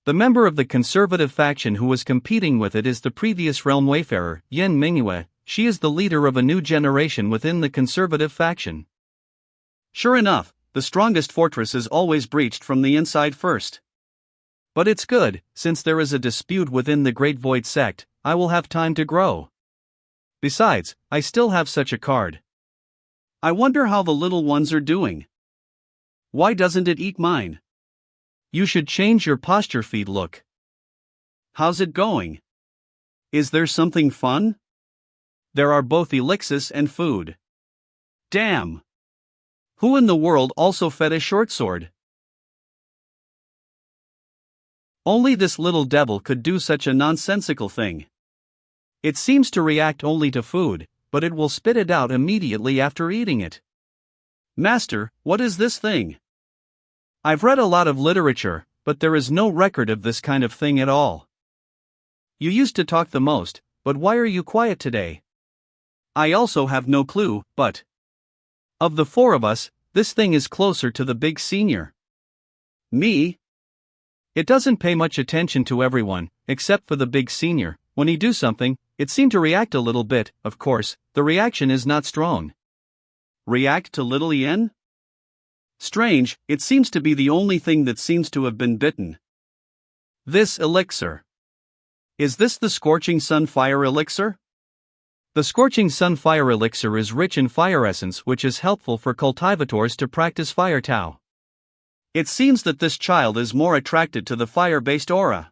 The member of the Conservative Faction who was competing with it is the previous realm wayfarer, Yin Mingyue. She is the leader of a new generation within the Conservative Faction. Sure enough, the strongest fortress is always breached from the inside first. But it's good, since there is a dispute within the Great Void Sect, I will have time to grow. Besides, I still have such a card. I wonder how the little ones are doing. Why doesn't it eat mine? You should change your posture feed look. How's it going? Is there something fun? There are both elixirs and food. Damn! Who in the world also fed a short sword? Only this little devil could do such a nonsensical thing. It seems to react only to food, but it will spit it out immediately after eating it. Master, what is this thing? I've read a lot of literature, but there is no record of this kind of thing at all. You used to talk the most, but why are you quiet today? I also have no clue, but of the four of us, this thing is closer to the big senior. Me? It doesn't pay much attention to everyone, except for the big senior. When he do something, it seemed to react a little bit. Of course, the reaction is not strong. React to little Yen? Strange, it seems to be the only thing that seems to have been bitten. This elixir. Is this the Scorching Sun Fire Elixir? The Scorching Sun Fire Elixir is rich in fire essence, which is helpful for cultivators to practice fire Tao. It seems that this child is more attracted to the fire-based aura.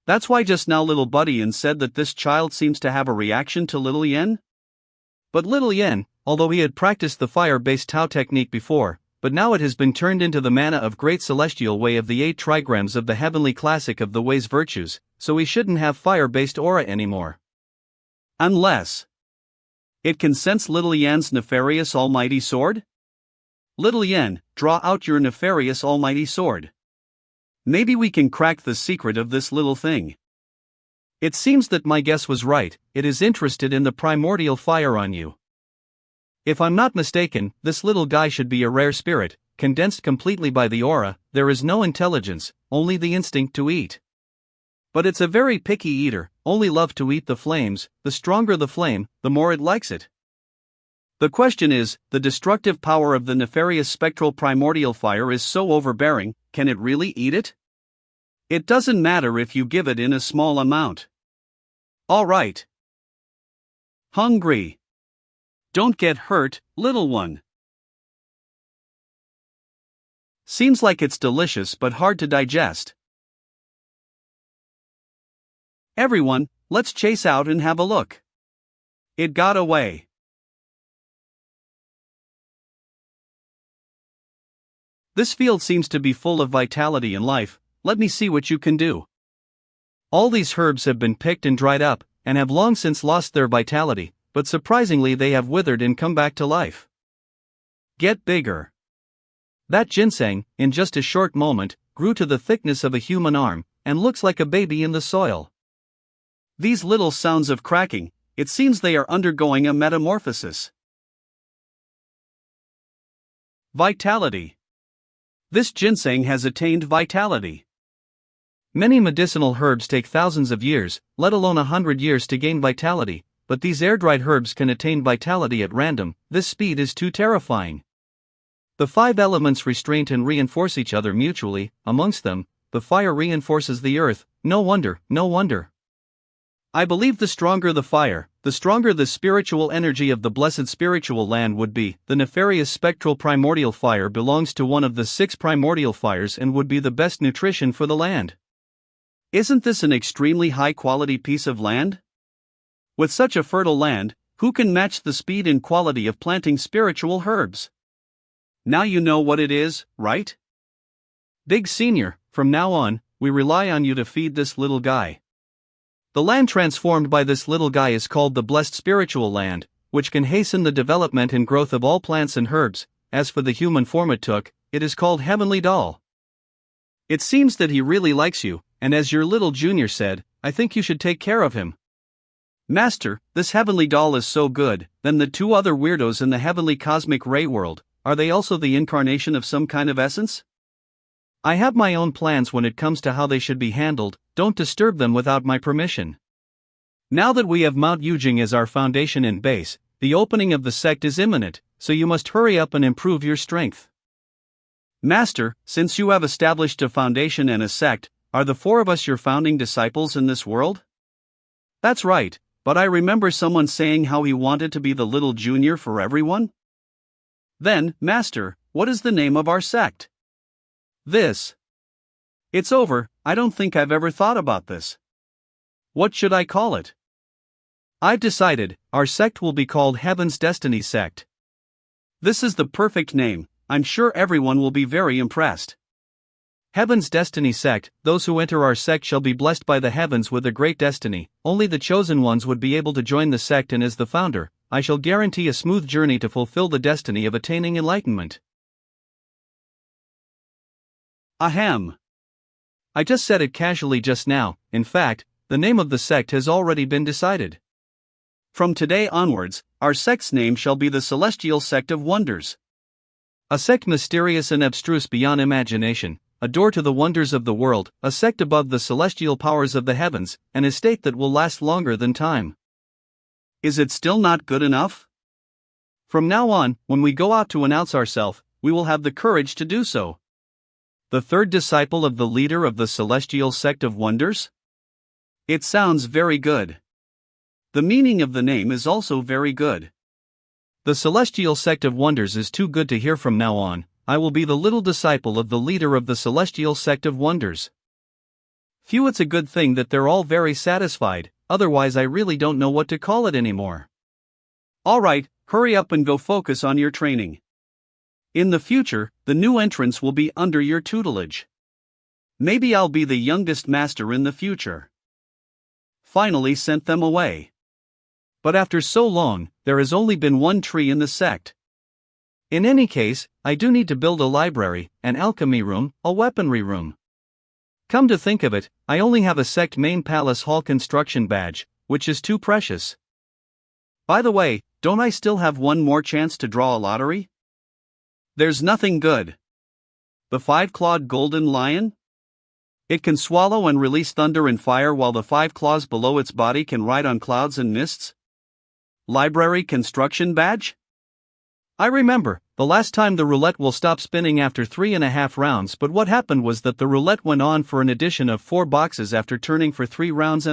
That's why just now little Buddy Yen said that this child seems to have a reaction to little Yen. But little Yen, although he had practiced the fire-based Tao technique before, but now it has been turned into the mana of Great Celestial Way of the 8 trigrams of the Heavenly Classic of the Way's virtues, so he shouldn't have fire-based aura anymore. Unless it can sense little Yen's nefarious almighty sword? Little Yen, draw out your nefarious almighty sword. Maybe we can crack the secret of this little thing. It seems that my guess was right, it is interested in the primordial fire on you. If I'm not mistaken, this little guy should be a rare spirit, condensed completely by the aura. There is no intelligence, only the instinct to eat. But it's a very picky eater, only love to eat the flames. The stronger the flame, the more it likes it. The question is, the destructive power of the nefarious spectral primordial fire is so overbearing, can it really eat it? It doesn't matter if you give it in a small amount. Alright. Hungry. Don't get hurt, little one. Seems like it's delicious but hard to digest. Everyone, let's chase out and have a look. It got away. This field seems to be full of vitality and life. Let me see what you can do. All these herbs have been picked and dried up, and have long since lost their vitality, but surprisingly they have withered and come back to life. Get bigger. That ginseng, in just a short moment, grew to the thickness of a human arm, and looks like a baby in the soil. These little sounds of cracking, it seems they are undergoing a metamorphosis. Vitality. This ginseng has attained vitality. Many medicinal herbs take thousands of years, let alone 100 years to gain vitality, but these air-dried herbs can attain vitality at random. This speed is too terrifying. The 5 elements restrain and reinforce each other mutually. Amongst them, the fire reinforces the earth. No wonder, no wonder. I believe the stronger the fire, the stronger the spiritual energy of the blessed spiritual land would be. The nefarious spectral primordial fire belongs to one of the 6 primordial fires and would be the best nutrition for the land. Isn't this an extremely high-quality piece of land? With such a fertile land, who can match the speed and quality of planting spiritual herbs? Now you know what it is, right? Big Senior, from now on, we rely on you to feed this little guy. The land transformed by this little guy is called the blessed spiritual land, which can hasten the development and growth of all plants and herbs. As for the human form it took, it is called Heavenly Doll. It seems that he really likes you, and as your little junior said, I think you should take care of him. Master, this Heavenly Doll is so good. Then the 2 other weirdos in the heavenly cosmic ray world, are they also the incarnation of some kind of essence? I have my own plans when it comes to how they should be handled. Don't disturb them without my permission. Now that we have Mount Yujing as our foundation and base, the opening of the sect is imminent, so you must hurry up and improve your strength. Master, since you have established a foundation and a sect, are the 4 of us your founding disciples in this world? That's right, but I remember someone saying how he wanted to be the little junior for everyone. Then, Master, what is the name of our sect? This. It's over. I don't think I've ever thought about this. What should I call it? I've decided, our sect will be called Heaven's Destiny Sect. This is the perfect name. I'm sure everyone will be very impressed. Heaven's Destiny Sect. Those who enter our sect shall be blessed by the heavens with a great destiny. Only the chosen ones would be able to join the sect, and as the founder, I shall guarantee a smooth journey to fulfill the destiny of attaining enlightenment. Ahem. I just said it casually just now. In fact, the name of the sect has already been decided. From today onwards, our sect's name shall be the Celestial Sect of Wonders. A sect mysterious and abstruse beyond imagination, a door to the wonders of the world, a sect above the celestial powers of the heavens, an estate that will last longer than time. Is it still not good enough? From now on, when we go out to announce ourselves, we will have the courage to do so. The 3rd disciple of the leader of the Celestial Sect of Wonders? It sounds very good. The meaning of the name is also very good. The Celestial Sect of Wonders is too good to hear. From now on, I will be the little disciple of the leader of the Celestial Sect of Wonders. Phew, it's a good thing that they're all very satisfied, otherwise I really don't know what to call it anymore. Alright, hurry up and go focus on your training. In the future, the new entrants will be under your tutelage. Maybe I'll be the youngest master in the future. Finally sent them away. But after so long, there has only been one tree in the sect. In any case, I do need to build a library, an alchemy room, a weaponry room. Come to think of it, I only have a sect main palace hall construction badge, which is too precious. By the way, don't I still have one more chance to draw a lottery? There's nothing good. The 5-clawed golden lion? It can swallow and release thunder and fire while the 5 claws below its body can ride on clouds and mists. Library construction badge? I remember, the last time the roulette will stop spinning after 3.5 rounds, but what happened was that the roulette went on for an addition of 4 boxes after turning for 3.5 rounds.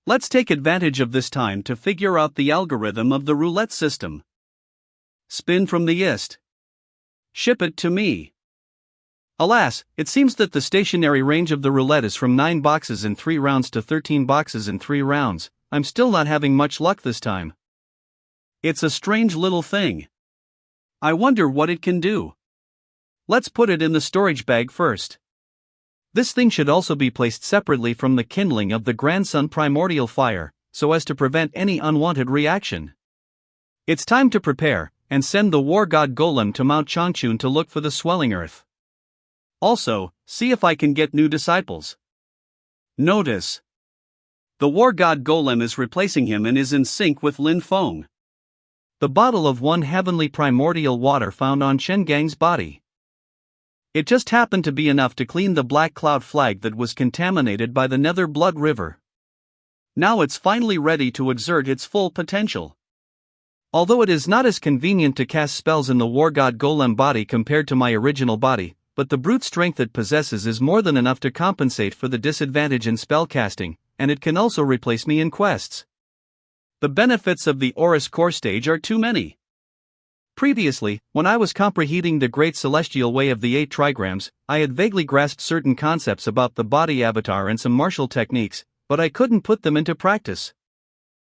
Let's take advantage of this time to figure out the algorithm of the roulette system. Spin from the east. Ship it to me. Alas, it seems that the stationary range of the roulette is from 9 boxes in 3 rounds to 13 boxes in 3 rounds. I'm still not having much luck this time. It's a strange little thing. I wonder what it can do. Let's put it in the storage bag first. This thing should also be placed separately from the kindling of the grandson primordial fire, so as to prevent any unwanted reaction. It's time to prepare, and send the war god golem to Mount Changchun to look for the swelling earth. Also, see if I can get new disciples. Notice. The war god golem is replacing him and is in sync with Lin Feng. The bottle of 1 heavenly primordial water found on Chen Gang's body. It just happened to be enough to clean the black cloud flag that was contaminated by the Nether Blood River. Now it's finally ready to exert its full potential. Although it is not as convenient to cast spells in the war god golem body compared to my original body, but the brute strength it possesses is more than enough to compensate for the disadvantage in spellcasting, and it can also replace me in quests. The benefits of the Aurus core stage are too many. Previously, when I was comprehending the great celestial way of the 8 trigrams, I had vaguely grasped certain concepts about the body avatar and some martial techniques, but I couldn't put them into practice.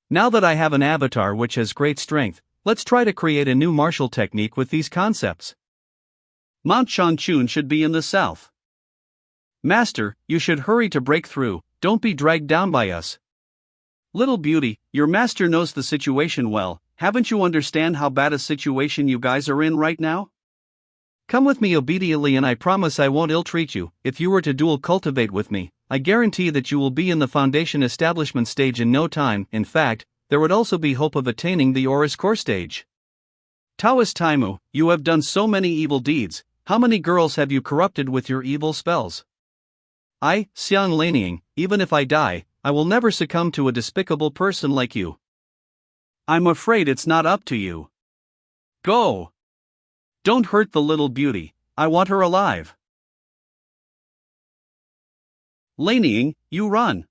Now that I have an avatar which has great strength, let's try to create a new martial technique with these concepts. Mount Changchun should be in the south. Master, you should hurry to break through, don't be dragged down by us. Little beauty, your master knows the situation well. Haven't you understand how bad a situation you guys are in right now? Come with me obediently and I promise I won't ill-treat you. If you were to dual cultivate with me, I guarantee that you will be in the foundation establishment stage in no time. In fact, there would also be hope of attaining the Aurus core stage. Taoist Taimu, you have done so many evil deeds. How many girls have you corrupted with your evil spells? I, Xiang Laning, even if I die, I will never succumb to a despicable person like you. I'm afraid it's not up to you. Go! Don't hurt the little beauty, I want her alive. Laning, you run.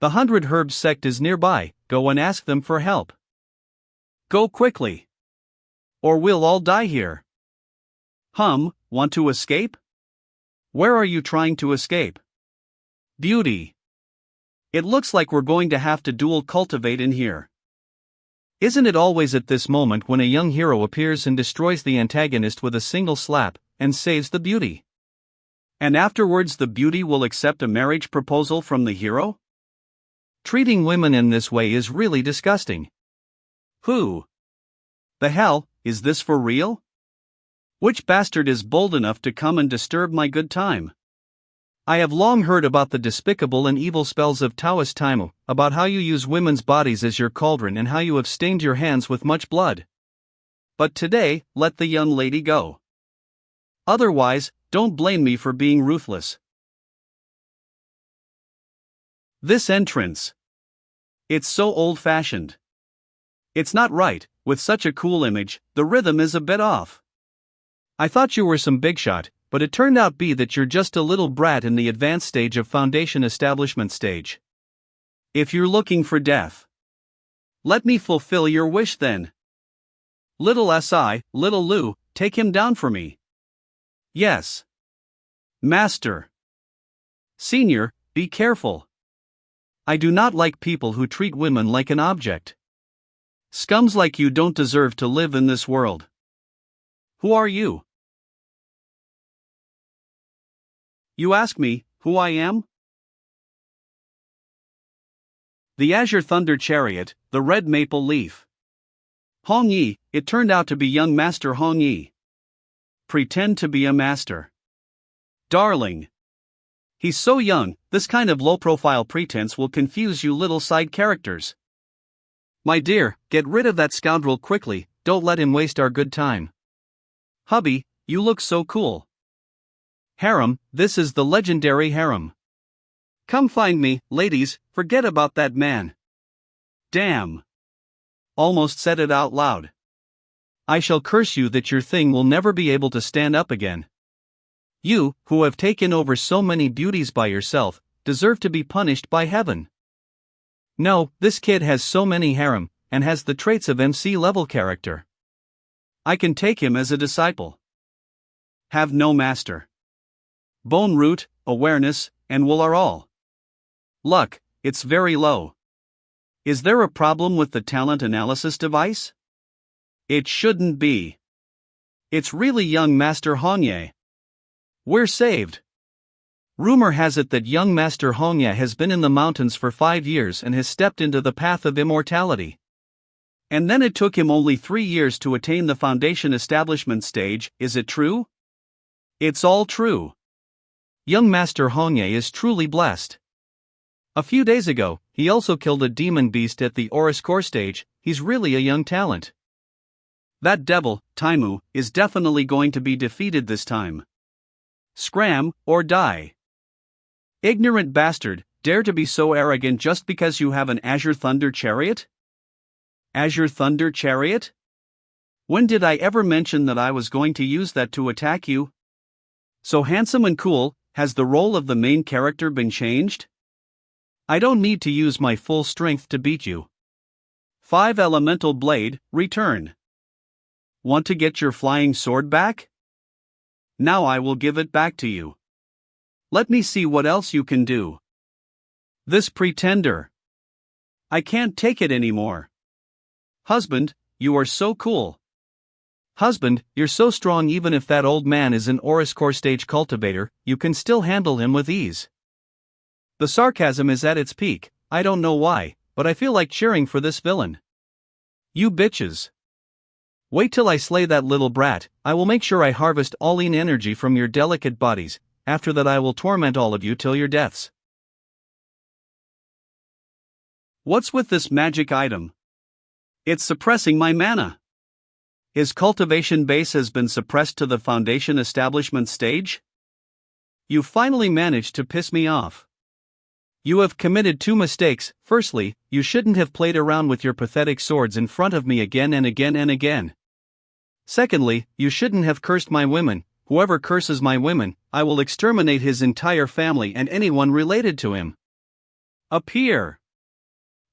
The 100 Herbs sect is nearby, go and ask them for help. Go quickly. Or we'll all die here. Want to escape? Where are you trying to escape? Beauty. It looks like we're going to have to dual cultivate in here. Isn't it always at this moment when a young hero appears and destroys the antagonist with a single slap, and saves the beauty? And afterwards the beauty will accept a marriage proposal from the hero? Treating women in this way is really disgusting. Who the hell is this for real? Which bastard is bold enough to come and disturb my good time? I have long heard about the despicable and evil spells of Taoist Taimu, about how you use women's bodies as your cauldron and how you have stained your hands with much blood. But today, let the young lady go. Otherwise, don't blame me for being ruthless. This entrance. It's so old-fashioned. It's not right, with such a cool image, the rhythm is a bit off. I thought you were some big shot, but it turned out that you're just a little brat in the advanced stage of foundation establishment stage. If you're looking for death, let me fulfill your wish then. Little Si, little Lu, take him down for me. Yes. Master. Senior, be careful. I do not like people who treat women like an object. Scums like you don't deserve to live in this world. Who are you? You ask me, who I am? The Azure Thunder Chariot, the Red Maple Leaf. Hong Yi, it turned out to be young Master Hong Yi. Pretend to be a master. Darling. He's so young, this kind of low-profile pretense will confuse you little side characters. My dear, get rid of that scoundrel quickly, don't let him waste our good time. Hubby, you look so cool. Harem, this is the legendary harem. Come find me, ladies, forget about that man. Damn. Almost said it out loud. I shall curse you that your thing will never be able to stand up again. You, who have taken over so many beauties by yourself, deserve to be punished by heaven. No, this kid has so many harem, and has the traits of MC level character. I can take him as a disciple. Have no master. Bone root, awareness, and will are all. Luck, it's very low. Is there a problem with the talent analysis device? It shouldn't be. It's really young Master Hongye. We're saved. Rumor has it that young Master Hongye has been in the mountains for 5 years and has stepped into the path of immortality. And then it took him only 3 years to attain the foundation establishment stage, is it true? It's all true. Young Master Hongye is truly blessed. A few days ago, he also killed a demon beast at the Oris core stage. He's really a young talent. That devil, Taimu, is definitely going to be defeated this time. Scram, or die. Ignorant bastard, dare to be so arrogant just because you have an Azure Thunder Chariot? Azure Thunder Chariot? When did I ever mention that I was going to use that to attack you? So handsome and cool, has the role of the main character been changed? I don't need to use my full strength to beat you. 5 Elemental Blade, return. Want to get your flying sword back? Now I will give it back to you. Let me see what else you can do. This pretender. I can't take it anymore. Husband, you are so cool. Husband, you're so strong even if that old man is an Oris core stage cultivator, you can still handle him with ease. The sarcasm is at its peak, I don't know why, but I feel like cheering for this villain. You bitches. Wait till I slay that little brat, I will make sure I harvest all energy from your delicate bodies, after that I will torment all of you till your deaths. What's with this magic item? It's suppressing my mana. His cultivation base has been suppressed to the foundation establishment stage? You finally managed to piss me off. You have committed 2 mistakes. Firstly, you shouldn't have played around with your pathetic swords in front of me again and again and again. Secondly, you shouldn't have cursed my women. Whoever curses my women, I will exterminate his entire family and anyone related to him. Appear.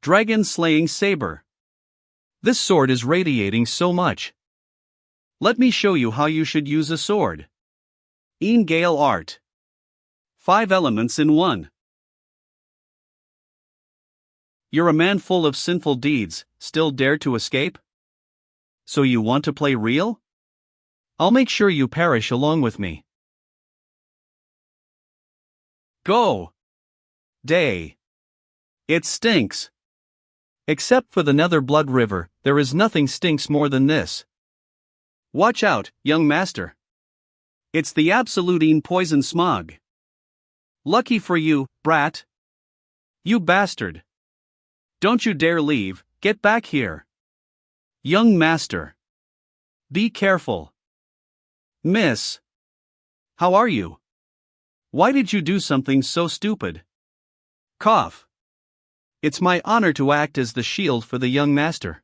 Dragon Slaying Saber. This sword is radiating so much. Let me show you how you should use a sword. Gale Art. 5 elements in 1. You're a man full of sinful deeds, still dare to escape? So you want to play real? I'll make sure you perish along with me. Go. Day. It stinks. Except for the Nether Blood River, there is nothing stinks more than this. Watch out, young master. It's the absolute poison smog. Lucky for you, brat. You bastard. Don't you dare leave, get back here. Young master. Be careful. Miss. How are you? Why did you do something so stupid? Cough. It's my honor to act as the shield for the young master.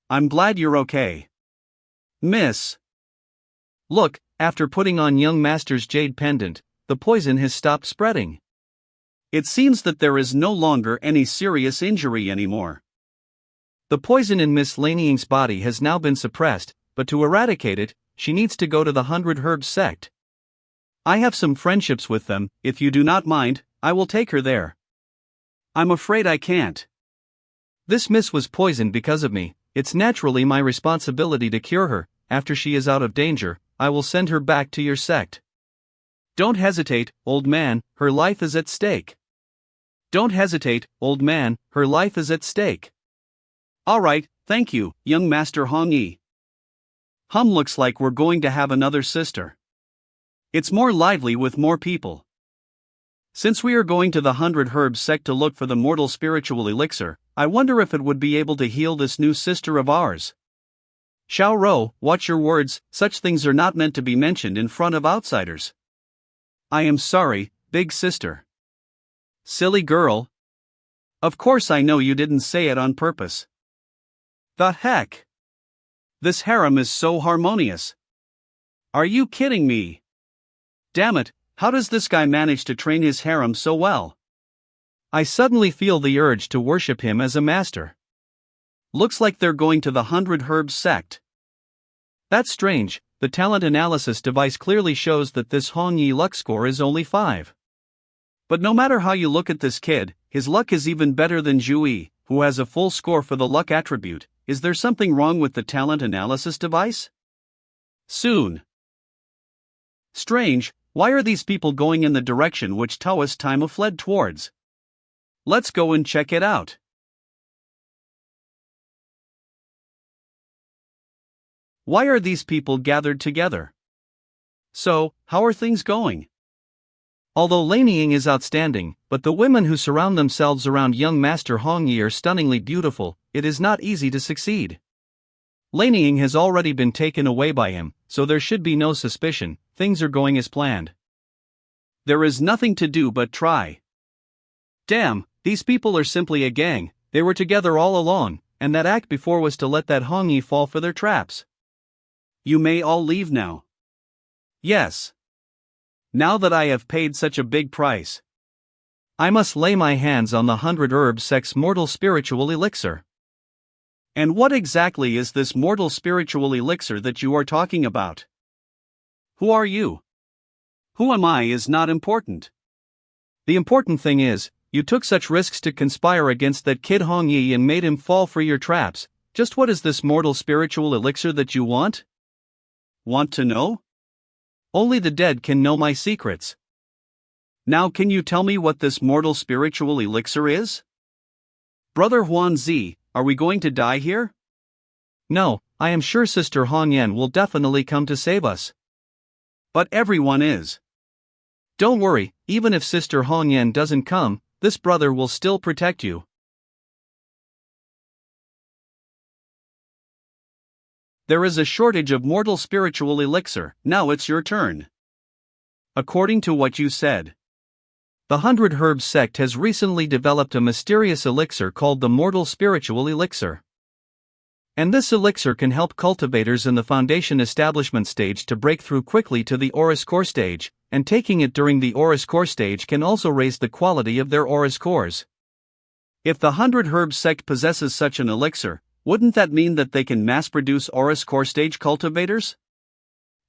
I'm glad you're okay. Miss. Look, after putting on young master's jade pendant, the poison has stopped spreading. It seems that there is no longer any serious injury anymore. The poison in Miss Laneying's body has now been suppressed, but to eradicate it, she needs to go to the 100 Herbs Sect. I have some friendships with them, if you do not mind, I will take her there. I'm afraid I can't. This miss was poisoned because of me, it's naturally my responsibility to cure her. After she is out of danger, I will send her back to your sect. Don't hesitate, old man, her life is at stake. Don't hesitate, old man, her life is at stake. Alright, thank you, young Master Hong Yi. Looks like we're going to have another sister. It's more lively with more people. Since we are going to the 100 Herbs Sect to look for the mortal spiritual elixir, I wonder if it would be able to heal this new sister of ours. Xiao Rou, watch your words, such things are not meant to be mentioned in front of outsiders. I am sorry, big sister. Silly girl. Of course I know you didn't say it on purpose. The heck? This harem is so harmonious. Are you kidding me? Damn it, how does this guy manage to train his harem so well? I suddenly feel the urge to worship him as a master. Looks like they're going to the 100 Herbs sect. That's strange, the talent analysis device clearly shows that this Hong Yi luck score is only 5. But no matter how you look at this kid, his luck is even better than Zhou, who has a full score for the luck attribute. Is there something wrong with the talent analysis device? Soon. Strange, why are these people going in the direction which Taoist Time fled towards? Let's go and check it out. Why are these people gathered together? So, how are things going? Although Laneying is outstanding, but the women who surround themselves around young Master Hong Yi are stunningly beautiful, it is not easy to succeed. Laneying has already been taken away by him, so there should be no suspicion, things are going as planned. There is nothing to do but try. Damn, these people are simply a gang, they were together all along, and that act before was to let that Hong Yi fall for their traps. You may all leave now. Yes. Now that I have paid such a big price, I must lay my hands on the 100 Herbs Sect's mortal spiritual elixir. And what exactly is this mortal spiritual elixir that you are talking about? Who are you? Who am I is not important. The important thing is, you took such risks to conspire against that kid Hong Yi and made him fall for your traps. Just what is this mortal spiritual elixir that you want? Want to know? Only the dead can know my secrets. Now can you tell me what this mortal spiritual elixir is? Brother Huanzi, are we going to die here? No, I am sure Sister Hong Yan will definitely come to save us. But everyone is. Don't worry, even if Sister Hong Yan doesn't come, this brother will still protect you. There is a shortage of mortal spiritual elixir, now it's your turn. According to what you said, the 100 Herbs sect has recently developed a mysterious elixir called the mortal spiritual elixir. And this elixir can help cultivators in the foundation establishment stage to break through quickly to the Aurus core stage, and taking it during the Aurus core stage can also raise the quality of their Aurus cores. If the 100 Herbs sect possesses such an elixir, wouldn't that mean that they can mass-produce Aurus core stage cultivators?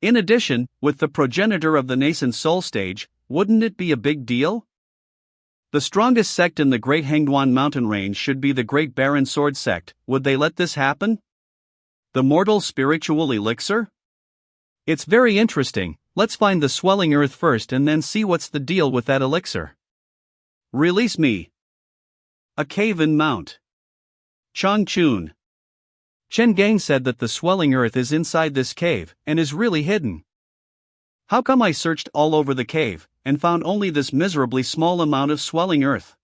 In addition, with the progenitor of the nascent soul stage, wouldn't it be a big deal? The strongest sect in the Great Hangduan mountain range should be the Great Barren Sword sect. Would they let this happen? The mortal spiritual elixir? It's very interesting, let's find the swelling earth first and then see what's the deal with that elixir. Release me. A cave in Mount Changchun. Chen Gang said that the swelling earth is inside this cave, and is really hidden. How come I searched all over the cave, and found only this miserably small amount of swelling earth?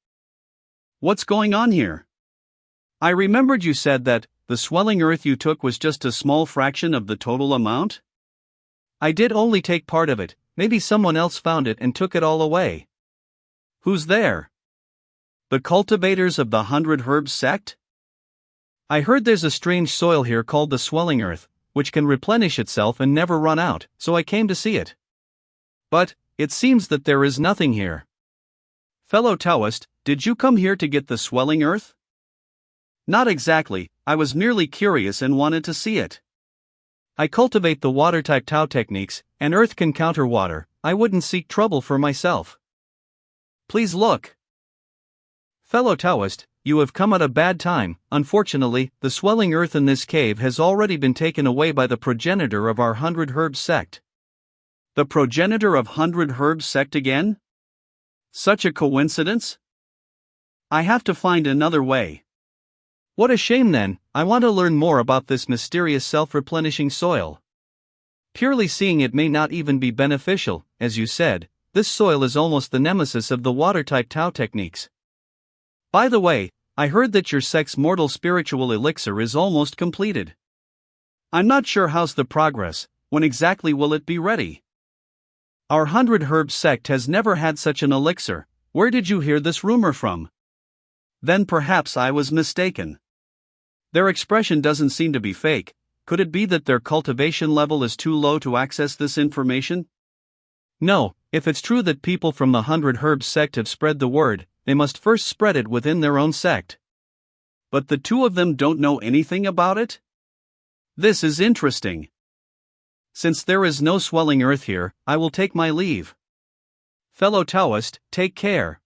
What's going on here? I remembered you said that, the swelling earth you took was just a small fraction of the total amount? I did only take part of it, maybe someone else found it and took it all away. Who's there? The cultivators of the 100 Herbs sect? I heard there's a strange soil here called the swelling earth, which can replenish itself and never run out, so I came to see it. But, it seems that there is nothing here. Fellow Taoist, did you come here to get the swelling earth? Not exactly, I was merely curious and wanted to see it. I cultivate the water-type Tao techniques, and earth can counter water, I wouldn't seek trouble for myself. Please look. Fellow Taoist, you have come at a bad time. Unfortunately, the swelling earth in this cave has already been taken away by the progenitor of our 100 Herbs sect. The progenitor of 100 Herbs sect again? Such a coincidence? I have to find another way. What a shame then, I want to learn more about this mysterious self-replenishing soil. Purely seeing it may not even be beneficial, as you said, this soil is almost the nemesis of the water-type Tao techniques. By the way, I heard that your sect's mortal spiritual elixir is almost completed. I'm not sure how's the progress, when exactly will it be ready? Our 100 Herbs sect has never had such an elixir, where did you hear this rumor from? Then perhaps I was mistaken. Their expression doesn't seem to be fake, could it be that their cultivation level is too low to access this information? No, if it's true that people from the 100 Herbs sect have spread the word, they must first spread it within their own sect. But the two of them don't know anything about it? This is interesting. Since there is no swelling earth here, I will take my leave. Fellow Taoist, take care.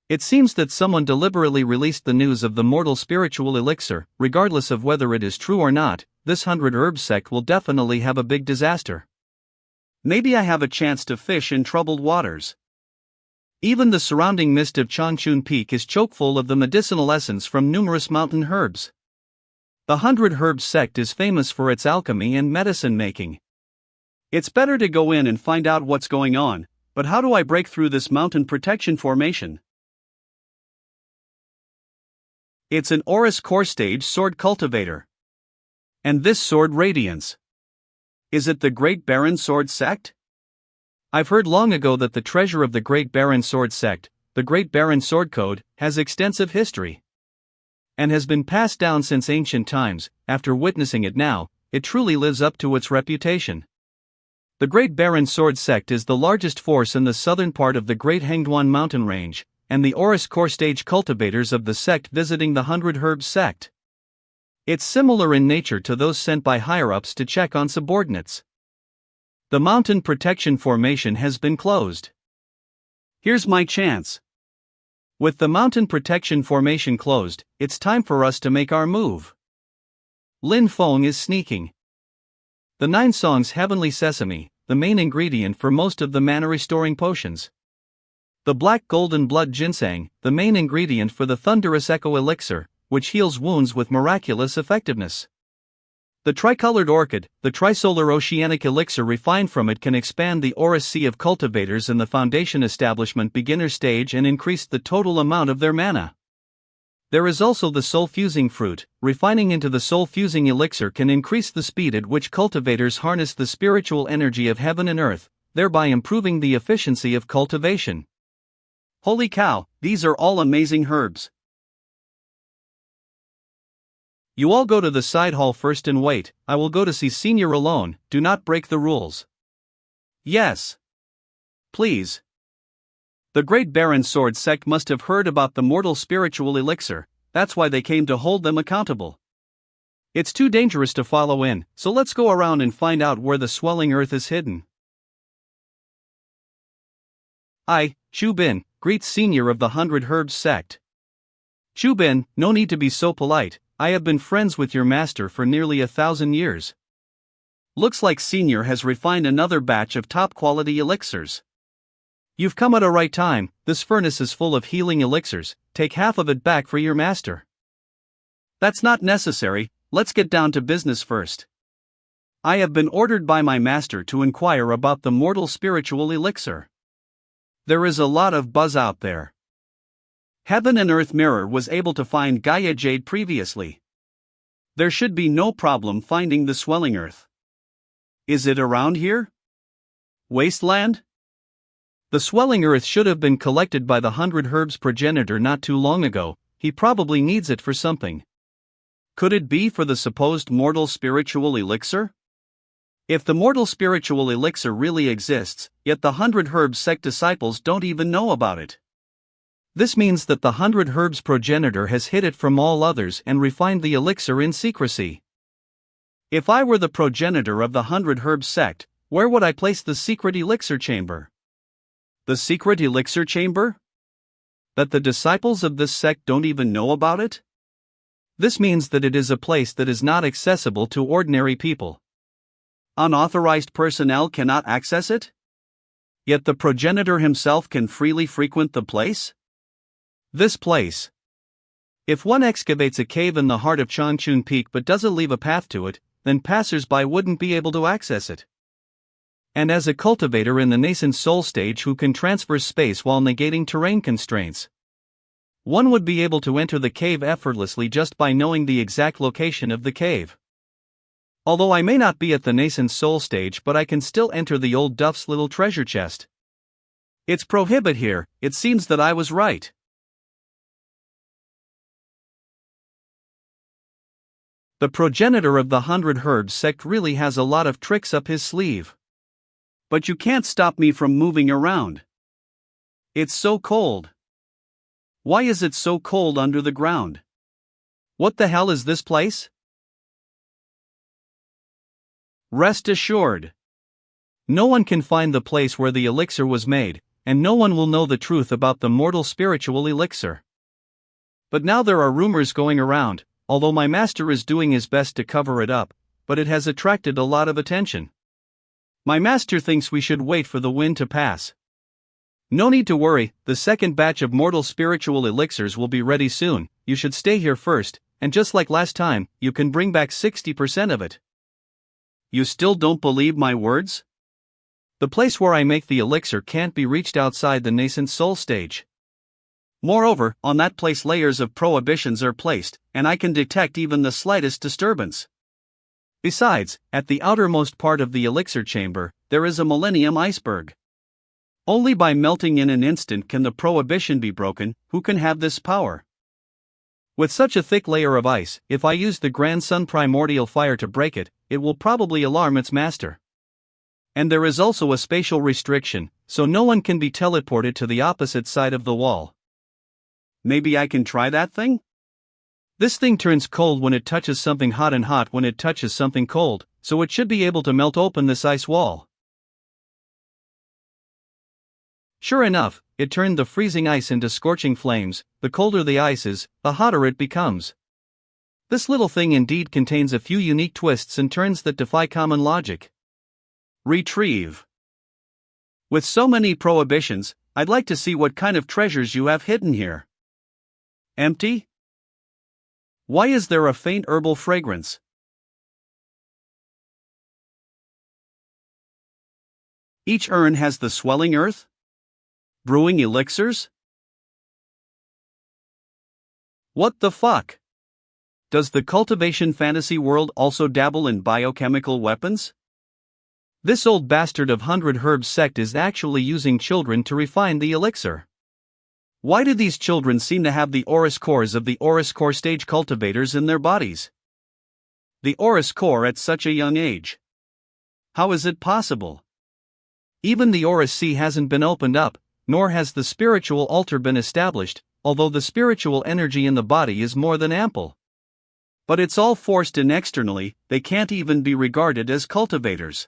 It seems that someone deliberately released the news of the mortal spiritual elixir. Regardless of whether it is true or not, this 100 Herbs sect will definitely have a big disaster. Maybe I have a chance to fish in troubled waters. Even the surrounding mist of Changchun Peak is choke-full of the medicinal essence from numerous mountain herbs. The 100 Herbs sect is famous for its alchemy and medicine making. It's better to go in and find out what's going on, but how do I break through this mountain protection formation? It's an Aurus core stage sword cultivator. And this sword radiance. Is it the Great Baron Sword Sect? I've heard long ago that the treasure of the Great Baron Sword Sect, the Great Baron Sword Code, has extensive history and has been passed down since ancient times. After witnessing it now, it truly lives up to its reputation. The Great Baron Sword Sect is the largest force in the southern part of the Great Hengduan mountain range, and the Aurus core stage cultivators of the sect visiting the 100 Herbs sect. It's similar in nature to those sent by higher-ups to check on subordinates. The mountain protection formation has been closed. Here's my chance. With the mountain protection formation closed, it's time for us to make our move. Lin Feng is sneaking. The 9 songs Heavenly Sesame, the main ingredient for most of the mana-restoring potions. The black golden blood ginseng, the main ingredient for the thunderous echo elixir, which heals wounds with miraculous effectiveness. The tricolored orchid, the trisolar oceanic elixir refined from it, can expand the Aurus sea of cultivators in the foundation establishment beginner stage and increase the total amount of their mana. There is also the soul-fusing fruit. Refining into the soul-fusing elixir can increase the speed at which cultivators harness the spiritual energy of heaven and earth, thereby improving the efficiency of cultivation. Holy cow, these are all amazing herbs. You all go to the side hall first and wait. I will go to see Senior alone. Do not break the rules. Yes. Please. The Great Baron Sword Sect must have heard about the mortal spiritual elixir, that's why they came to hold them accountable. It's too dangerous to follow in, so let's go around and find out where the swelling earth is hidden. I, Chu Bin, greets Senior of the 100 Herbs sect. Chu Bin, no need to be so polite. I have been friends with your master for nearly 1,000 years. Looks like Senior has refined another batch of top-quality elixirs. You've come at a right time. This furnace is full of healing elixirs. Take half of it back for your master. That's not necessary. Let's get down to business first. I have been ordered by my master to inquire about the mortal spiritual elixir. There is a lot of buzz out there. Heaven and Earth Mirror was able to find Gaia Jade previously. There should be no problem finding the swelling earth. Is it around here? Wasteland? The swelling earth should have been collected by the 100 Herbs progenitor not too long ago. He probably needs it for something. Could it be for the supposed mortal spiritual elixir? If the mortal spiritual elixir really exists, yet the 100 Herbs sect disciples don't even know about it. This means that the 100 Herbs progenitor has hid it from all others and refined the elixir in secrecy. If I were the progenitor of the 100 Herbs sect, where would I place the secret elixir chamber? The secret elixir chamber? That the disciples of this sect don't even know about it? This means that it is a place that is not accessible to ordinary people. Unauthorized personnel cannot access it? Yet the progenitor himself can freely frequent the place? This place. If one excavates a cave in the heart of Changchun Peak but doesn't leave a path to it, then passers-by wouldn't be able to access it. And as a cultivator in the nascent soul stage who can transfer space while negating terrain constraints, one would be able to enter the cave effortlessly just by knowing the exact location of the cave. Although I may not be at the nascent soul stage, but I can still enter the old Duff's little treasure chest. It's prohibit here. It seems that I was right. The progenitor of the 100 Herbs sect really has a lot of tricks up his sleeve. But you can't stop me from moving around. It's so cold. Why is it so cold under the ground? What the hell is this place? Rest assured, no one can find the place where the elixir was made, and no one will know the truth about the mortal spiritual elixir. But now there are rumors going around, although my master is doing his best to cover it up, but it has attracted a lot of attention. My master thinks we should wait for the wind to pass. No need to worry, the second batch of mortal spiritual elixirs will be ready soon. You should stay here first, and just like last time, you can bring back 60% of it. You still don't believe my words? The place where I make the elixir can't be reached outside the nascent soul stage. Moreover, on that place layers of prohibitions are placed, and I can detect even the slightest disturbance. Besides, at the outermost part of the elixir chamber, there is a millennium iceberg. Only by melting in an instant can the prohibition be broken. Who can have this power? With such a thick layer of ice, if I use the Grand Sun primordial fire to break it, it will probably alarm its master. And there is also a spatial restriction, so no one can be teleported to the opposite side of the wall. Maybe I can try that thing? This thing turns cold when it touches something hot and hot when it touches something cold, so it should be able to melt open this ice wall. Sure enough, it turned the freezing ice into scorching flames. The colder the ice is, the hotter it becomes. This little thing indeed contains a few unique twists and turns that defy common logic. Retrieve. With so many prohibitions, I'd like to see what kind of treasures you have hidden here. Empty? Why is there a faint herbal fragrance? Each urn has the swelling earth? Brewing elixirs? What the fuck? Does the cultivation fantasy world also dabble in biochemical weapons? This old bastard of 100 Herbs sect is actually using children to refine the elixir. Why do these children seem to have the Aurus cores of the Aurus core stage cultivators in their bodies? The Aurus core at such a young age. How is it possible? Even the Aurus sea hasn't been opened up, nor has the spiritual altar been established, although the spiritual energy in the body is more than ample. But it's all forced in externally, they can't even be regarded as cultivators.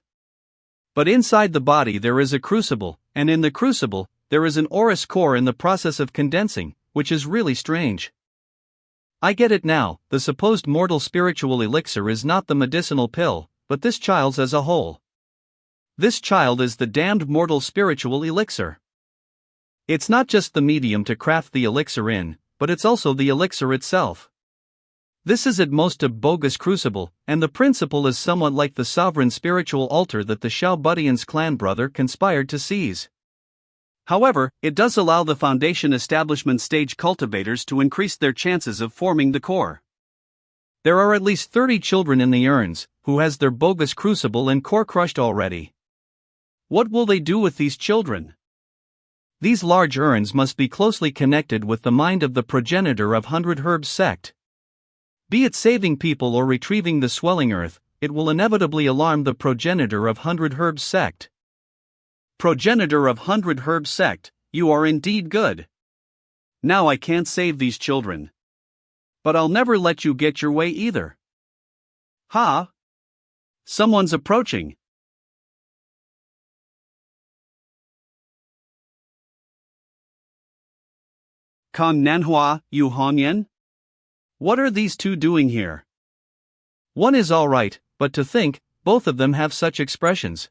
But inside the body there is a crucible, and in the crucible, there is an Aurus core in the process of condensing, which is really strange. I get it now, the supposed mortal spiritual elixir is not the medicinal pill, but this child's as a whole. This child is the damned mortal spiritual elixir. It's not just the medium to craft the elixir in, but it's also the elixir itself. This is at most a bogus crucible, and the principle is somewhat like the sovereign spiritual altar that the Shao Budian's clan brother conspired to seize. However, it does allow the foundation establishment stage cultivators to increase their chances of forming the core. There are at least 30 children in the urns, who has their bogus crucible and core crushed already. What will they do with these children? These large urns must be closely connected with the mind of the progenitor of 100 Herbs sect. Be it saving people or retrieving the swelling earth, it will inevitably alarm the progenitor of 100 Herbs sect. Progenitor of 100 Herbs sect, you are indeed good. Now I can't save these children. But I'll never let you get your way either. Ha! Someone's approaching. Kan Manhwa, Yu Hongyan? What are these two doing here? One is alright, but to think, both of them have such expressions.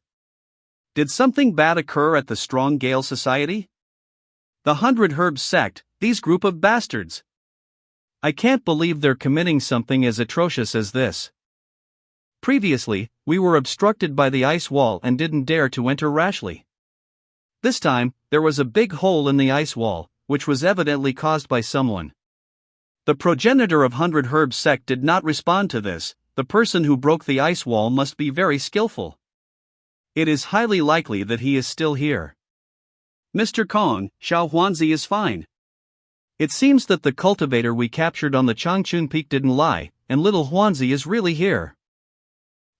Did something bad occur at the Strong Gale Society? The 100 Herbs sect, these group of bastards. I can't believe they're committing something as atrocious as this. Previously, we were obstructed by the ice wall and didn't dare to enter rashly. This time, there was a big hole in the ice wall, which was evidently caused by someone. The progenitor of 100 Herbs sect did not respond to this. The person who broke the ice wall must be very skillful. It is highly likely that he is still here. Mr. Kong, Xiao Huanzi is fine. It seems that the cultivator we captured on the Changchun Peak didn't lie, and little Huanzi is really here.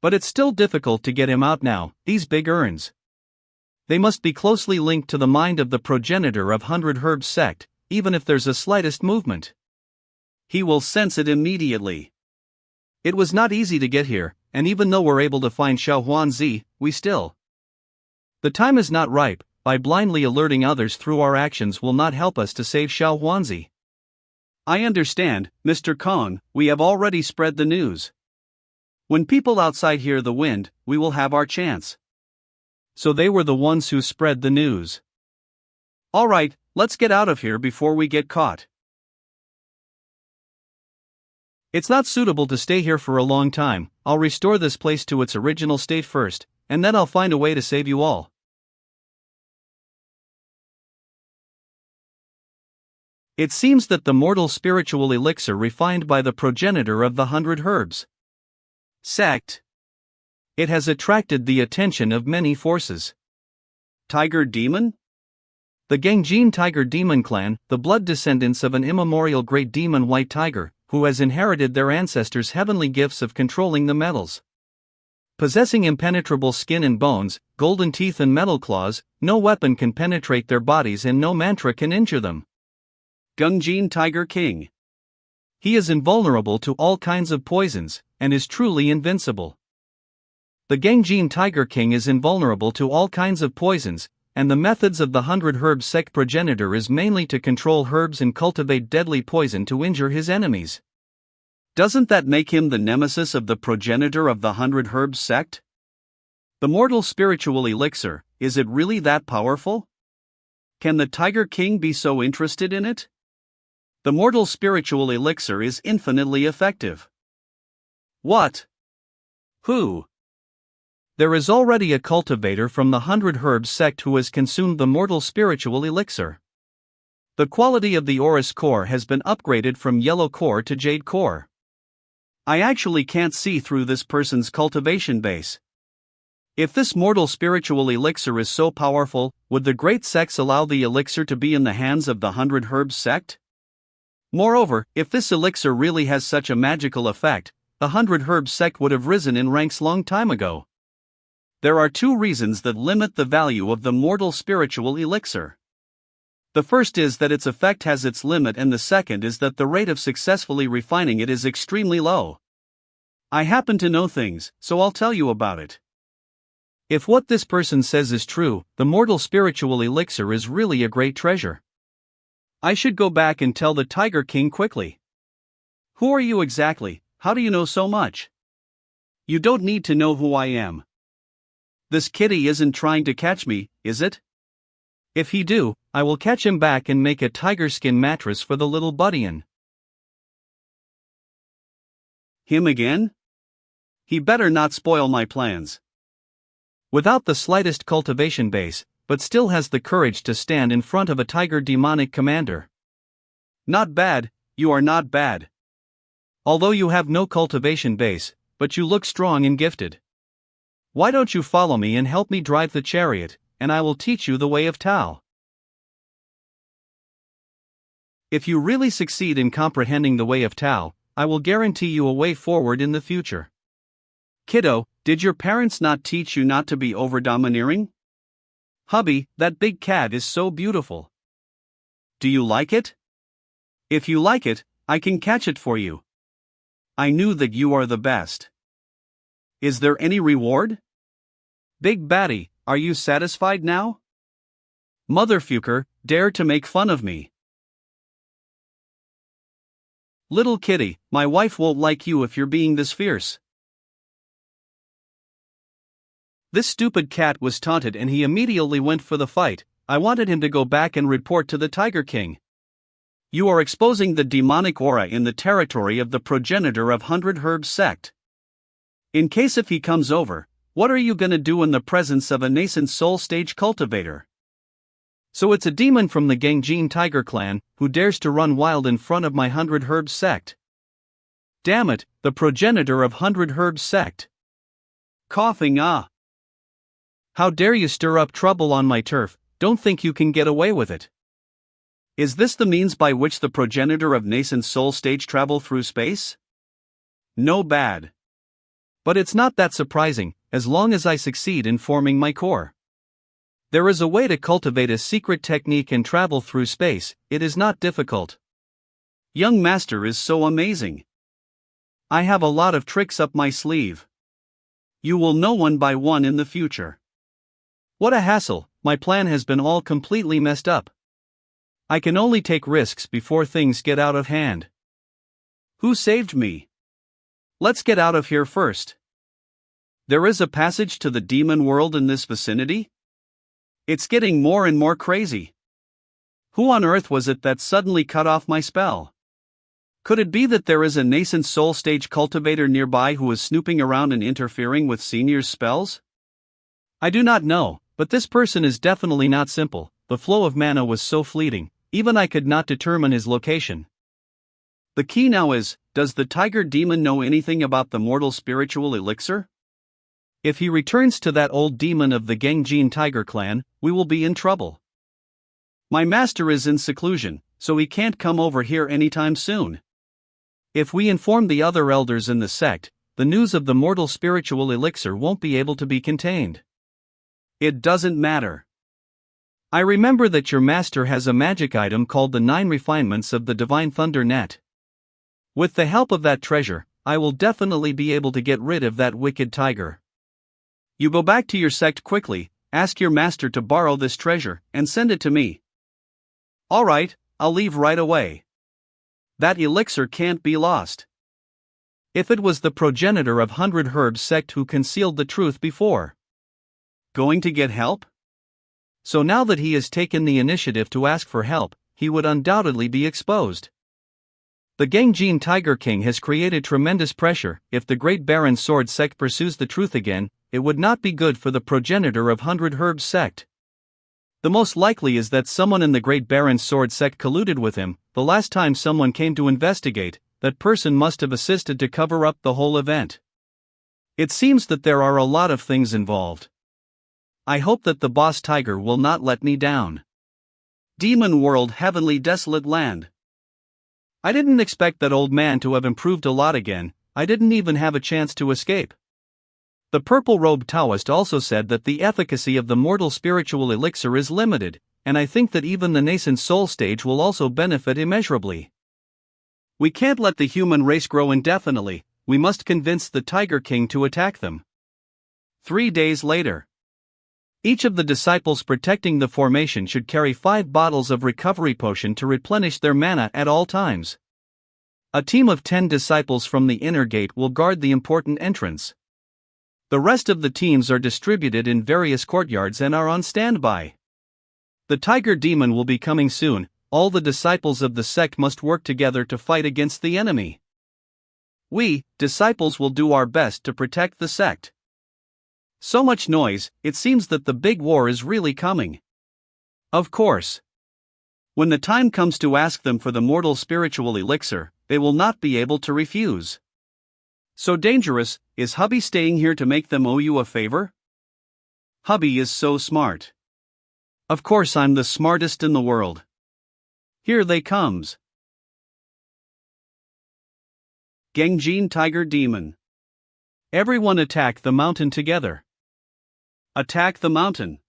But it's still difficult to get him out now, these big urns. They must be closely linked to the mind of the progenitor of 100 Herbs sect, even if there's a slightest movement. He will sense it immediately. It was not easy to get here, and even though we're able to find Xiao Huanzi, we still. The time is not ripe. By blindly alerting others through our actions will not help us to save Xiao Huanzi. I understand, Mr. Kong, we have already spread the news. When people outside hear the wind, we will have our chance. So they were the ones who spread the news. Alright, let's get out of here before we get caught. It's not suitable to stay here for a long time. I'll restore this place to its original state first, and then I'll find a way to save you all. It seems that the mortal spiritual elixir refined by the progenitor of the 100 herbs Sect. It has attracted the attention of many forces. Tiger Demon? The Gangjin Tiger Demon clan, the blood descendants of an immemorial great demon White Tiger, who has inherited their ancestors' heavenly gifts of controlling the metals. Possessing impenetrable skin and bones, golden teeth and metal claws, no weapon can penetrate their bodies and no mantra can injure them. Gangjin Tiger King. He is invulnerable to all kinds of poisons, and is truly invincible. The Gangjin Tiger King is invulnerable to all kinds of poisons, and the methods of the 100 Herbs Sect progenitor is mainly to control herbs and cultivate deadly poison to injure his enemies. Doesn't that make him the nemesis of the progenitor of the 100 Herbs Sect? The mortal spiritual elixir, is it really that powerful? Can the Tiger King be so interested in it? The mortal spiritual elixir is infinitely effective. What? Who? There is already a cultivator from the 100 Herbs Sect who has consumed the mortal spiritual elixir. The quality of the Aurus core has been upgraded from yellow core to jade core. I actually can't see through this person's cultivation base. If this mortal spiritual elixir is so powerful, would the great sects allow the elixir to be in the hands of the 100 Herbs Sect? Moreover, if this elixir really has such a magical effect, the 100 Herbs Sect would have risen in ranks long time ago. There are two reasons that limit the value of the mortal spiritual elixir. The first is that its effect has its limit, and the second is that the rate of successfully refining it is extremely low. I happen to know things, so I'll tell you about it. If what this person says is true, the mortal spiritual elixir is really a great treasure. I should go back and tell the Tiger King quickly. Who are you exactly? How do you know so much? You don't need to know who I am. This kitty isn't trying to catch me, is it? If he do, I will catch him back and make a tiger skin mattress for the little buddyin. Him again? He better not spoil my plans. Without the slightest cultivation base, but still has the courage to stand in front of a tiger demonic commander. Not bad, you are not bad. Although you have no cultivation base, but you look strong and gifted. Why don't you follow me and help me drive the chariot, and I will teach you the way of Tao. If you really succeed in comprehending the way of Tao, I will guarantee you a way forward in the future. Kiddo, did your parents not teach you not to be over-domineering? Hubby, that big cat is so beautiful. Do you like it? If you like it, I can catch it for you. I knew that you are the best. Is there any reward? Big Batty, are you satisfied now? Motherfucker, dare to make fun of me. Little kitty, my wife won't like you if you're being this fierce. This stupid cat was taunted and he immediately went for the fight. I wanted him to go back and report to the Tiger King. You are exposing the demonic aura in the territory of the progenitor of 100 Herbs Sect. In case if he comes over, what are you gonna do in the presence of a nascent soul stage cultivator? So it's a demon from the Gangjin Tiger clan, who dares to run wild in front of my 100 Herbs Sect. Damn it, the progenitor of 100 Herbs Sect. Coughing ah. How dare you stir up trouble on my turf, don't think you can get away with it. Is this the means by which the progenitor of nascent soul stage travel through space? No bad. But it's not that surprising, as long as I succeed in forming my core. There is a way to cultivate a secret technique and travel through space. It is not difficult. Young master is so amazing. I have a lot of tricks up my sleeve. You will know one by one in the future. What a hassle, my plan has been all completely messed up. I can only take risks before things get out of hand. Who saved me? Let's get out of here first. There is a passage to the demon world in this vicinity? It's getting more and more crazy. Who on earth was it that suddenly cut off my spell? Could it be that there is a nascent soul stage cultivator nearby who is snooping around and interfering with seniors' spells? I do not know, but this person is definitely not simple. The flow of mana was so fleeting, even I could not determine his location. The key now is, does the tiger demon know anything about the mortal spiritual elixir? If he returns to that old demon of the Gengjin tiger clan, we will be in trouble. My master is in seclusion, so he can't come over here anytime soon. If we inform the other elders in the sect, the news of the mortal spiritual elixir won't be able to be contained. It doesn't matter. I remember that your master has a magic item called the 9 Refinements of the Divine Thunder Net. With the help of that treasure, I will definitely be able to get rid of that wicked tiger. You go back to your sect quickly, ask your master to borrow this treasure, and send it to me. Alright, I'll leave right away. That elixir can't be lost. If it was the progenitor of 100 Herbs sect who concealed the truth before. Going to get help? So now that he has taken the initiative to ask for help, he would undoubtedly be exposed. The Gengjin Tiger King has created tremendous pressure. If the Great Baron Sword sect pursues the truth again, it would not be good for the progenitor of 100 Herbs sect. The most likely is that someone in the Great Baron Sword sect colluded with him. The last time someone came to investigate, that person must have assisted to cover up the whole event. It seems that there are a lot of things involved. I hope that the boss tiger will not let me down. Demon World, Heavenly Desolate Land. I didn't expect that old man to have improved a lot again. I didn't even have a chance to escape. The purple-robed Taoist also said that the efficacy of the mortal spiritual elixir is limited, and I think that even the nascent soul stage will also benefit immeasurably. We can't let the human race grow indefinitely. We must convince the Tiger King to attack them. 3 days later. Each of the disciples protecting the formation should carry 5 bottles of recovery potion to replenish their mana at all times. A team of 10 disciples from the inner gate will guard the important entrance. The rest of the teams are distributed in various courtyards and are on standby. The tiger demon will be coming soon. All the disciples of the sect must work together to fight against the enemy. We, disciples, will do our best to protect the sect. So much noise, it seems that the big war is really coming. Of course. When the time comes to ask them for the mortal spiritual elixir, they will not be able to refuse. So dangerous, is hubby staying here to make them owe you a favor? Hubby is so smart. Of course I'm the smartest in the world. Here they comes. Gengjin Tiger Demon. Everyone attack the mountain together. Attack the mountain.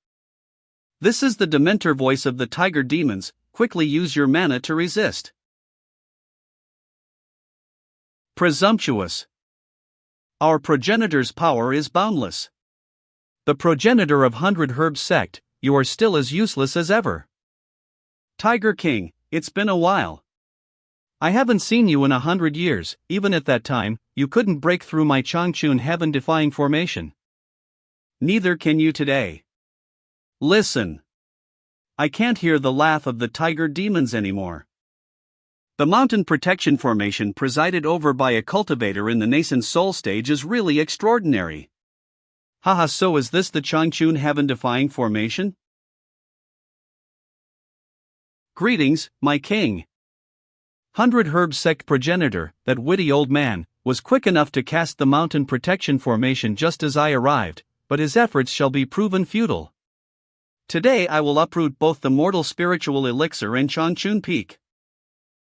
This is the Dementor voice of the tiger demons. Quickly use your mana to resist. Presumptuous. Our progenitor's power is boundless. The progenitor of 100 Herbs sect, you are still as useless as ever. Tiger King, it's been a while. I haven't seen you in 100 years. Even at that time, you couldn't break through my Changchun heaven-defying formation. Neither can you today. Listen. I can't hear the laugh of the tiger demons anymore. The mountain protection formation presided over by a cultivator in the nascent soul stage is really extraordinary. Haha, so is this the Changchun heaven-defying formation? Greetings, my king. 100 Herbs sect progenitor, that witty old man, was quick enough to cast the mountain protection formation just as I arrived, but his efforts shall be proven futile. Today I will uproot both the mortal spiritual elixir and Changchun Peak.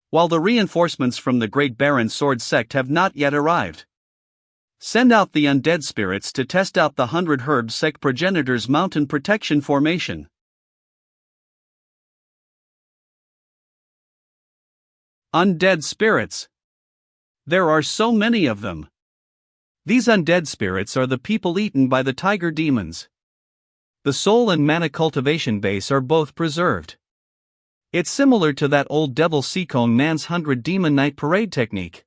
While the reinforcements from the Great Baron Sword sect have not yet arrived. Send out the undead spirits to test out the 100 Herb Sect progenitors' mountain protection formation. Undead spirits. There are so many of them. These undead spirits are the people eaten by the tiger demons. The soul and mana cultivation base are both preserved. It's similar to that old devil Seacone man's 100 demon night parade technique.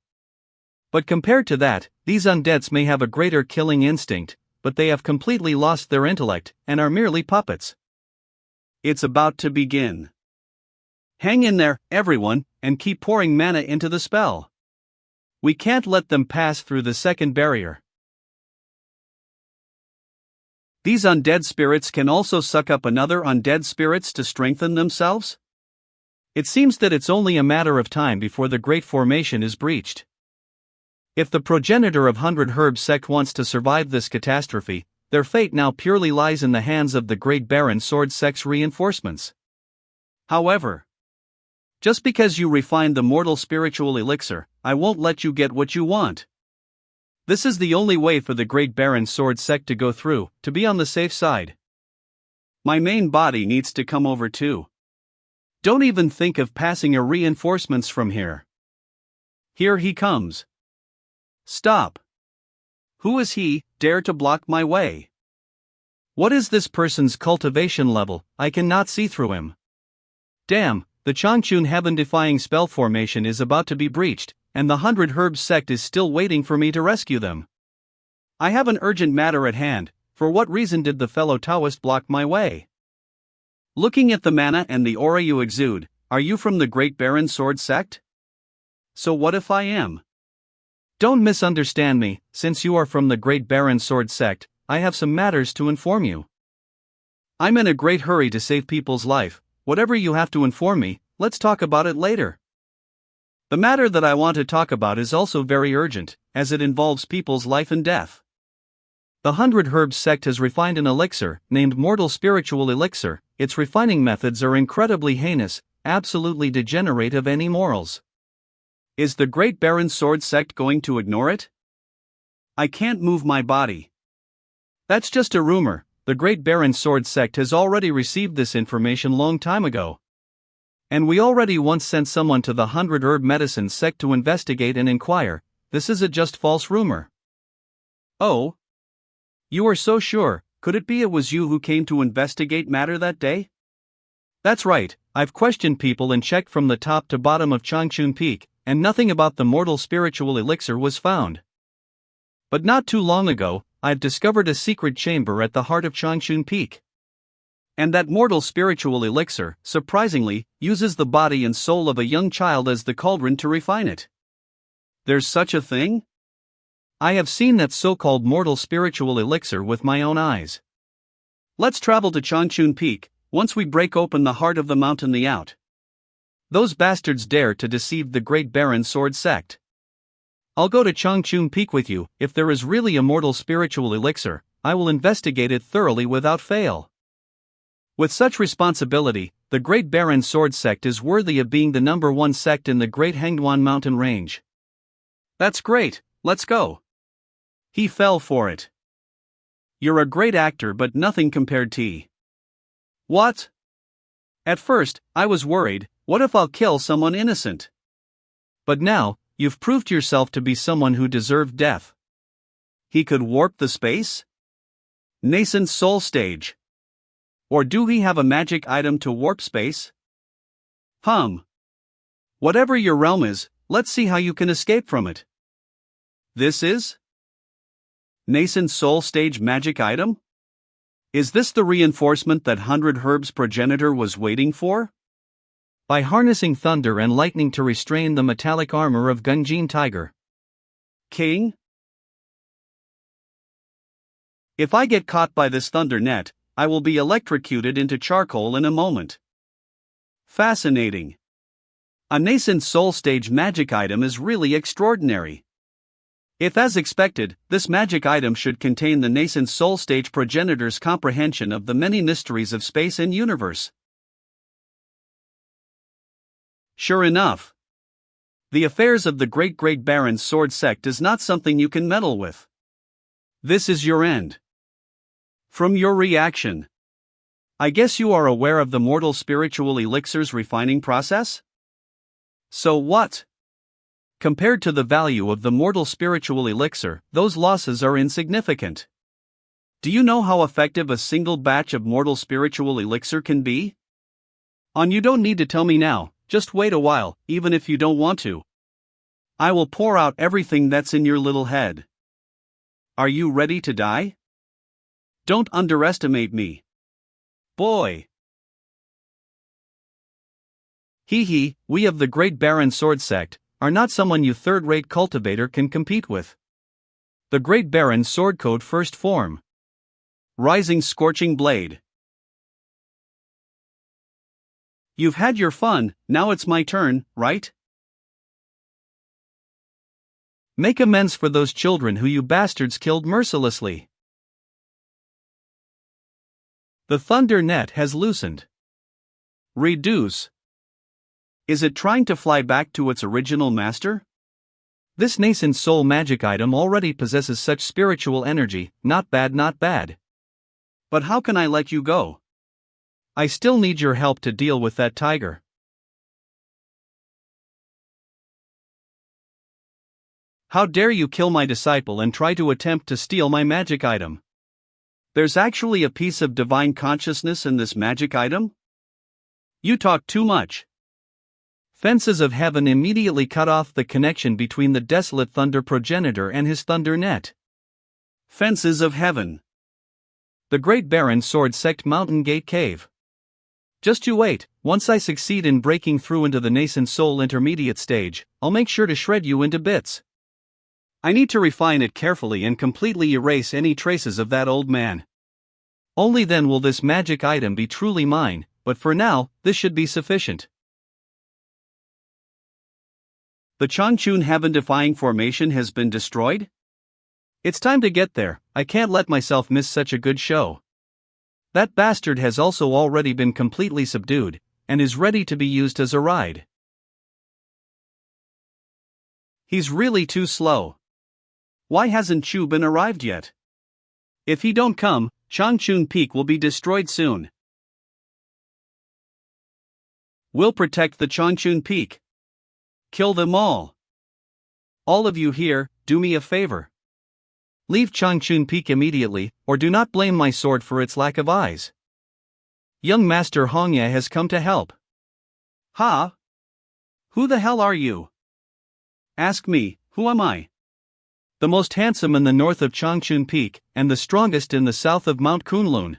But compared to that, these undeads may have a greater killing instinct, but they have completely lost their intellect and are merely puppets. It's about to begin. Hang in there, everyone, and keep pouring mana into the spell. We can't let them pass through the second barrier. These undead spirits can also suck up another undead spirits to strengthen themselves? It seems that it's only a matter of time before the Great Formation is breached. If the progenitor of 100 Herb Sect wants to survive this catastrophe, their fate now purely lies in the hands of the Great Baron Sword Sect's reinforcements. However, just because you refined the mortal spiritual elixir, I won't let you get what you want. This is the only way for the Great Baron Sword Sect to go through, to be on the safe side. My main body needs to come over too. Don't even think of passing a reinforcements from here. Here he comes. Stop. Who is he, dare to block my way? What is this person's cultivation level? I cannot see through him. Damn, the Changchun heaven-defying spell formation is about to be breached, and the 100 Herb Sect is still waiting for me to rescue them. I have an urgent matter at hand. For what reason did the fellow Taoist block my way? Looking at the mana and the aura you exude, are you from the Great Baron Sword Sect? So what if I am? Don't misunderstand me, since you are from the Great Baron Sword Sect, I have some matters to inform you. I'm in a great hurry to save people's life. Whatever you have to inform me, let's talk about it later. The matter that I want to talk about is also very urgent, as it involves people's life and death. The 100 Herb Sect has refined an elixir, named Mortal Spiritual Elixir. Its refining methods are incredibly heinous, absolutely degenerate of any morals. Is the Great Baron Sword Sect going to ignore it? I can't move my body. That's just a rumor. The Great Baron Sword Sect has already received this information long time ago. And we already once sent someone to the 100 Herb Medicine Sect to investigate and inquire. This is a just false rumor. Oh? You are so sure? Could it be it was you who came to investigate matter that day? That's right, I've questioned people and checked from the top to bottom of Changchun Peak, and nothing about the mortal spiritual elixir was found. But not too long ago, I've discovered a secret chamber at the heart of Changchun Peak. And that mortal spiritual elixir, surprisingly, uses the body and soul of a young child as the cauldron to refine it. There's such a thing? I have seen that so-called mortal spiritual elixir with my own eyes. Let's travel to Changchun Peak. Once we break open the heart of the mountain out. Those bastards dare to deceive the Great Baron Sword Sect. I'll go to Changchun Peak with you. If there is really a mortal spiritual elixir, I will investigate it thoroughly without fail. With such responsibility, the Great Baron Sword Sect is worthy of being the #1 sect in the Great Hangduan Mountain Range. That's great, let's go. He fell for it. You're a great actor but nothing compared to. What? At first, I was worried, what if I'll kill someone innocent? But now, you've proved yourself to be someone who deserved death. He could warp the space? Nascent soul stage. Or do we have a magic item to warp space? Whatever your realm is, let's see how you can escape from it. This is? Nascent soul stage magic item? Is this the reinforcement that 100 Herb's progenitor was waiting for? By harnessing thunder and lightning to restrain the metallic armor of Gunjin Tiger. King? If I get caught by this thunder net, I will be electrocuted into charcoal in a moment. Fascinating. A nascent soul stage magic item is really extraordinary. If as expected, this magic item should contain the nascent soul stage progenitor's comprehension of the many mysteries of space and universe. Sure enough. The affairs of the Great Baron's Sword Sect is not something you can meddle with. This is your end. From your reaction, I guess you are aware of the mortal spiritual elixir's refining process? So what? Compared to the value of the mortal spiritual elixir, those losses are insignificant. Do you know how effective a single batch of mortal spiritual elixir can be? You don't need to tell me now, just wait a while, even if you don't want to. I will pour out everything that's in your little head. Are you ready to die? Don't underestimate me. Boy. Hee, we of the Great Baron Sword Sect are not someone you third-rate cultivator can compete with. The Great Baron Sword Code First Form. Rising Scorching Blade. You've had your fun, now it's my turn, right? Make amends for those children who you bastards killed mercilessly. The thunder net has loosened. Reduce. Is it trying to fly back to its original master? This nascent soul magic item already possesses such spiritual energy, not bad, not bad. But how can I let you go? I still need your help to deal with that tiger. How dare you kill my disciple and try to attempt to steal my magic item? There's actually a piece of divine consciousness in this magic item? You talk too much. Fences of heaven immediately cut off the connection between the desolate thunder progenitor and his thunder net. Fences of heaven. The Great Baron Sword Sect Mountain Gate Cave. Just you wait, once I succeed in breaking through into the nascent soul intermediate stage, I'll make sure to shred you into bits. I need to refine it carefully and completely erase any traces of that old man. Only then will this magic item be truly mine, but for now, this should be sufficient. The Changchun heaven-defying formation has been destroyed? It's time to get there, I can't let myself miss such a good show. That bastard has also already been completely subdued, and is ready to be used as a ride. He's really too slow. Why hasn't Chu Bin arrived yet? If he don't come, Changchun Peak will be destroyed soon. We'll protect the Changchun Peak. Kill them all. All of you here, do me a favor. Leave Changchun Peak immediately, or do not blame my sword for its lack of eyes. Young Master Hongye has come to help. Ha? Who the hell are you? Ask me, who am I? The most handsome in the north of Changchun Peak, and the strongest in the south of Mount Kunlun.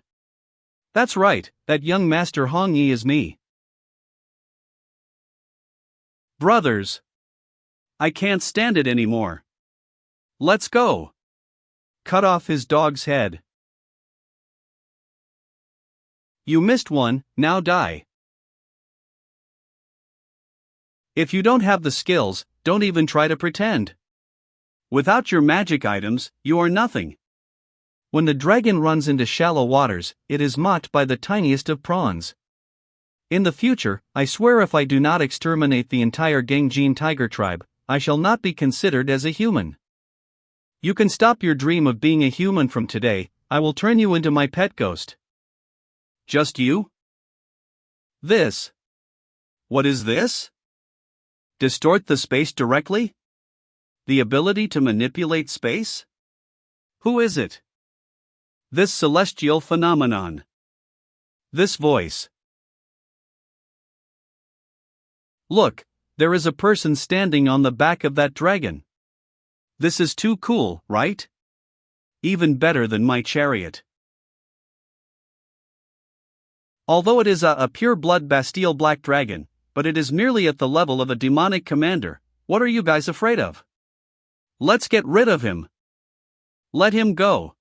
That's right, that young Master Hongye is me. Brothers. I can't stand it anymore. Let's go. Cut off his dog's head. You missed one, now die. If you don't have the skills, don't even try to pretend. Without your magic items, you are nothing. When the dragon runs into shallow waters, it is mocked by the tiniest of prawns. In the future, I swear if I do not exterminate the entire Gangjin tiger tribe, I shall not be considered as a human. You can stop your dream of being a human from today, I will turn you into my pet ghost. Just you? This. What is this? Distort the space directly? The ability to manipulate space? Who is it? This celestial phenomenon. This voice. Look, there is a person standing on the back of that dragon. This is too cool, right? Even better than my chariot. Although it is a pure-blood Bastille black dragon, but it is merely at the level of a demonic commander, what are you guys afraid of? Let's get rid of him. Let him go.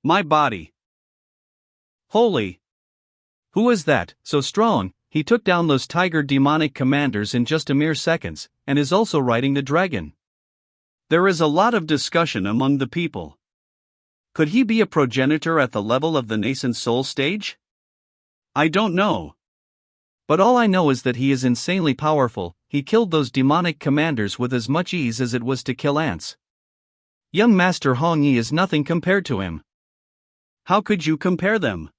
My body. Holy. Who is that, so strong? He took down those tiger demonic commanders in just a mere seconds, and is also riding the dragon. There is a lot of discussion among the people. Could he be a progenitor at the level of the nascent soul stage? I don't know. But all I know is that he is insanely powerful. He killed those demonic commanders with as much ease as it was to kill ants. Young Master Hong Yi is nothing compared to him. How could you compare them?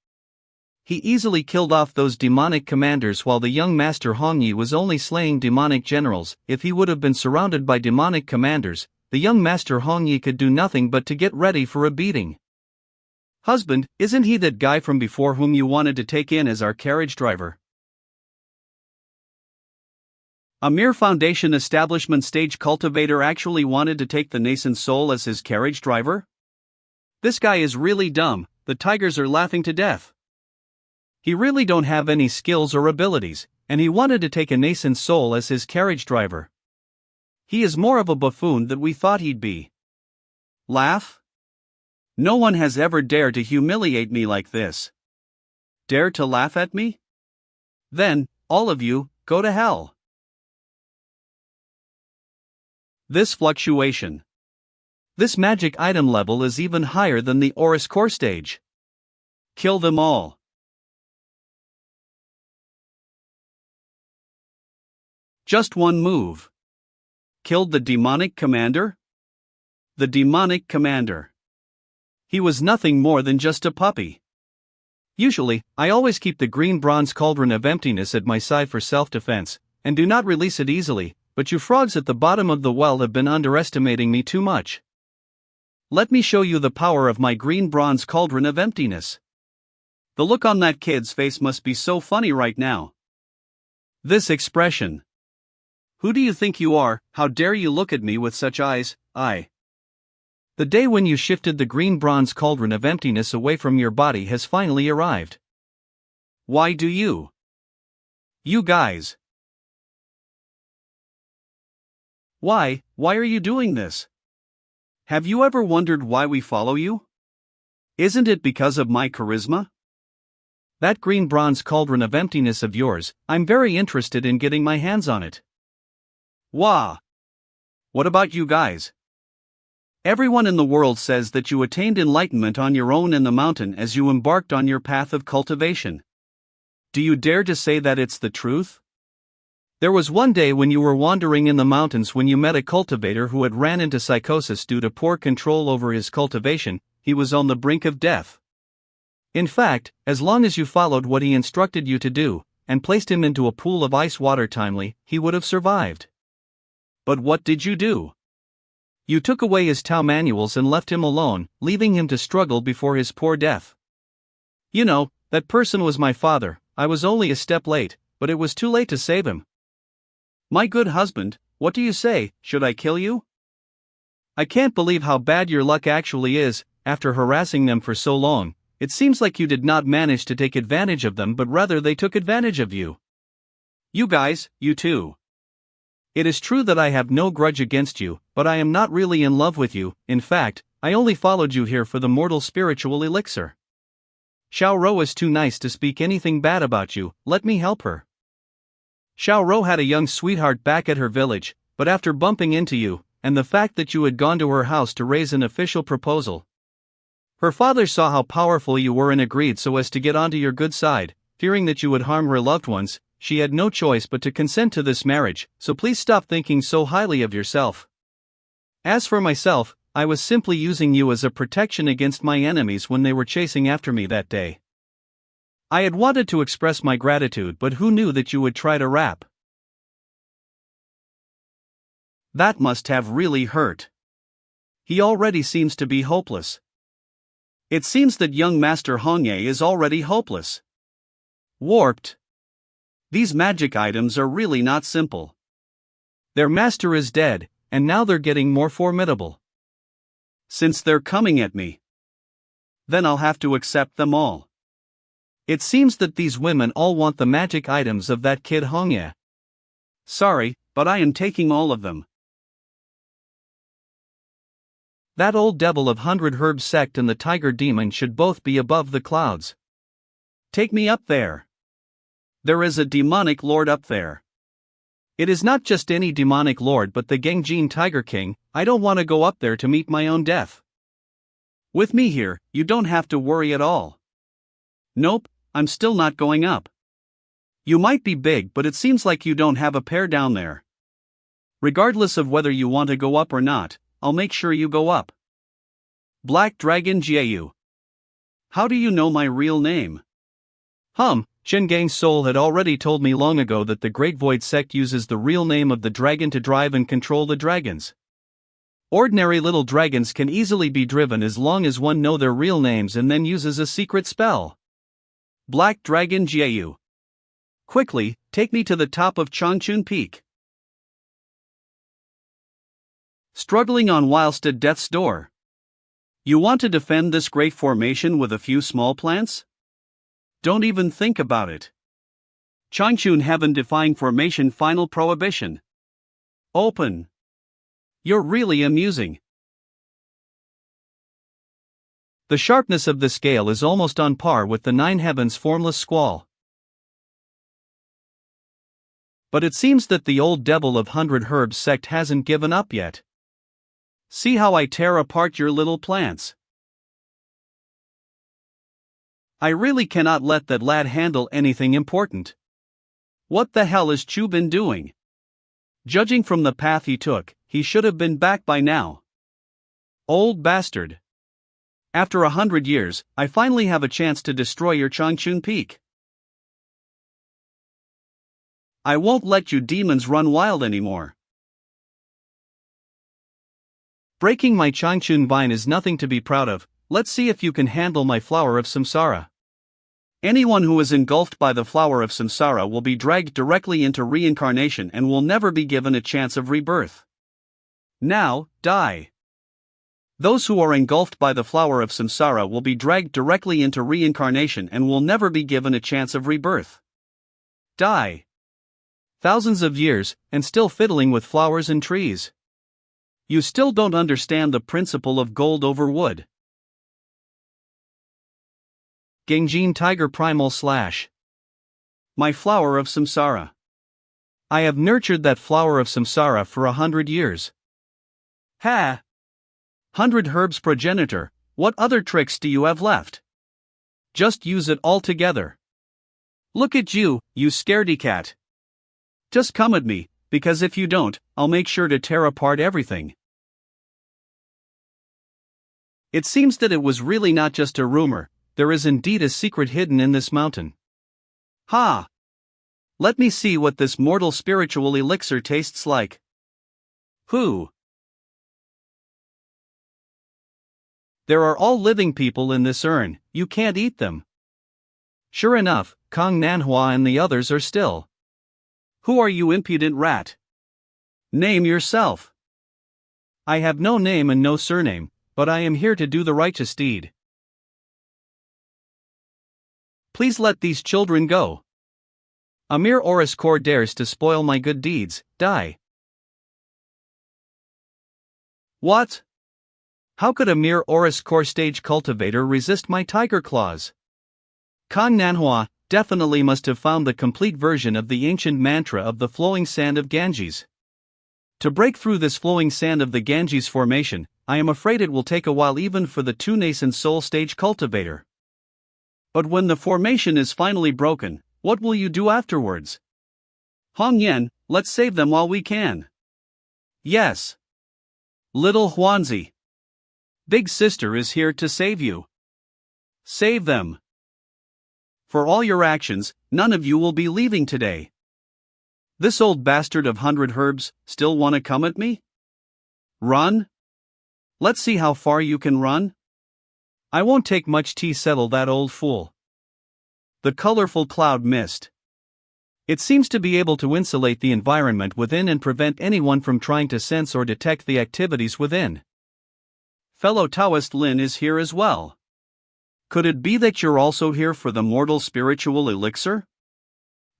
He easily killed off those demonic commanders while the young Master Hong Yi was only slaying demonic generals. If he would have been surrounded by demonic commanders, the young Master Hong Yi could do nothing but to get ready for a beating. Husband, isn't he that guy from before whom you wanted to take in as our carriage driver? A mere foundation establishment stage cultivator actually wanted to take the nascent soul as his carriage driver? This guy is really dumb, the tigers are laughing to death. He really don't have any skills or abilities, and he wanted to take a nascent soul as his carriage driver. He is more of a buffoon than we thought he'd be. Laugh? No one has ever dared to humiliate me like this. Dare to laugh at me? Then, all of you, go to hell. This fluctuation. This magic item level is even higher than the Oris core stage. Kill them all. Just one move. Killed the demonic commander? The demonic commander. He was nothing more than just a puppy. Usually, I always keep the green bronze cauldron of emptiness at my side for self-defense, and do not release it easily, but you frogs at the bottom of the well have been underestimating me too much. Let me show you the power of my green bronze cauldron of emptiness. The look on that kid's face must be so funny right now. This expression. Who do you think you are? How dare you look at me with such eyes? The day when you shifted the green bronze cauldron of emptiness away from your body has finally arrived. Why do you? You guys. Why are you doing this? Have you ever wondered why we follow you? Isn't it because of my charisma? That green bronze cauldron of emptiness of yours, I'm very interested in getting my hands on it. Wah! What about you guys? Everyone in the world says that you attained enlightenment on your own in the mountain as you embarked on your path of cultivation. Do you dare to say that it's the truth? There was one day when you were wandering in the mountains when you met a cultivator who had ran into psychosis due to poor control over his cultivation. He was on the brink of death. In fact, as long as you followed what he instructed you to do, and placed him into a pool of ice water timely, he would have survived. But what did you do? You took away his Tao manuals and left him alone, leaving him to struggle before his poor death. You know, that person was my father. I was only a step late, but it was too late to save him. My good husband, what do you say? Should I kill you? I can't believe how bad your luck actually is. After harassing them for so long, it seems like you did not manage to take advantage of them, but rather they took advantage of you. You guys, you too. It is true that I have no grudge against you, but I am not really in love with you. In fact, I only followed you here for the mortal spiritual elixir. Xiao Rou is too nice to speak anything bad about you. Let me help her. Xiao Rou had a young sweetheart back at her village, but after bumping into you, and the fact that you had gone to her house to raise an official proposal, her father saw how powerful you were and agreed so as to get onto your good side. Fearing that you would harm her loved ones, she had no choice but to consent to this marriage, so please stop thinking so highly of yourself. As for myself, I was simply using you as a protection against my enemies when they were chasing after me that day. I had wanted to express my gratitude, but who knew that you would try to rap? That must have really hurt. He already seems to be hopeless. It seems that young Master Hongye is already hopeless. Warped. These magic items are really not simple. Their master is dead, and now they're getting more formidable. Since they're coming at me, then I'll have to accept them all. It seems that these women all want the magic items of that kid Hongye. Sorry, but I am taking all of them. That old devil of 100 Herb Sect and the tiger demon should both be above the clouds. Take me up there. There is a demonic lord up there. It is not just any demonic lord but the Gengjin Tiger King. I don't want to go up there to meet my own death. With me here, you don't have to worry at all. Nope, I'm still not going up. You might be big, but it seems like you don't have a pair down there. Regardless of whether you want to go up or not, I'll make sure you go up. Black Dragon Jiu. How do you know my real name? Shengang's soul had already told me long ago that the Great Void Sect uses the real name of the dragon to drive and control the dragons. Ordinary little dragons can easily be driven as long as one know their real names and then uses a secret spell. Black Dragon Jiu. Quickly, take me to the top of Changchun Peak. Struggling on whilst at death's door. You want to defend this great formation with a few small plants? Don't even think about it. Changchun heaven-defying formation final prohibition. Open. You're really amusing. The sharpness of the scale is almost on par with the nine heavens' formless squall. But it seems that the old devil of 100 Herbs sect hasn't given up yet. See how I tear apart your little plants. I really cannot let that lad handle anything important. What the hell is Chu been doing? Judging from the path he took, he should have been back by now. Old bastard. After 100 years, I finally have a chance to destroy your Changchun Peak. I won't let you demons run wild anymore. Breaking my Changchun vine is nothing to be proud of. Let's see if you can handle my flower of samsara. Anyone who is engulfed by the flower of samsara will be dragged directly into reincarnation and will never be given a chance of rebirth. Now, die. Those who are engulfed by the flower of samsara will be dragged directly into reincarnation and will never be given a chance of rebirth. Die. Thousands of years, and still fiddling with flowers and trees. You still don't understand the principle of gold over wood. Gengjin Tiger Primal Slash. My flower of samsara. I have nurtured that flower of samsara for 100 years. 100 Herbs progenitor, what other tricks do you have left? Just use it all together. Look at you, you scaredy cat. Just come at me, because if you don't, I'll make sure to tear apart everything. It seems that it was really not just a rumor, there is indeed a secret hidden in this mountain. Let me see what this mortal spiritual elixir tastes like. There are all living people in this urn, you can't eat them. Sure enough, Kong Nanhua and the others are still. Who are you, impudent rat? Name yourself. I have no name and no surname, but I am here to do the righteous deed. Please let these children go. A mere Oris Core dares to spoil my good deeds, die. What? How could a mere Oris Core stage cultivator resist my tiger claws? Kong Nanhua definitely must have found the complete version of the ancient mantra of the flowing sand of Ganges. To break through this flowing sand of the Ganges formation, I am afraid it will take a while even for the too nascent soul stage cultivator. But when the formation is finally broken, what will you do afterwards? Hong Yen, let's save them while we can. Yes. Little Huanzi. Big sister is here to save you. Save them. For all your actions, none of you will be leaving today. This old bastard of 100 Herbs, still wanna come at me? Run? Let's see how far you can run. I won't take much to settle that old fool. The colorful cloud mist. It seems to be able to insulate the environment within and prevent anyone from trying to sense or detect the activities within. Fellow Taoist Lin is here as well. Could it be that you're also here for the mortal spiritual elixir?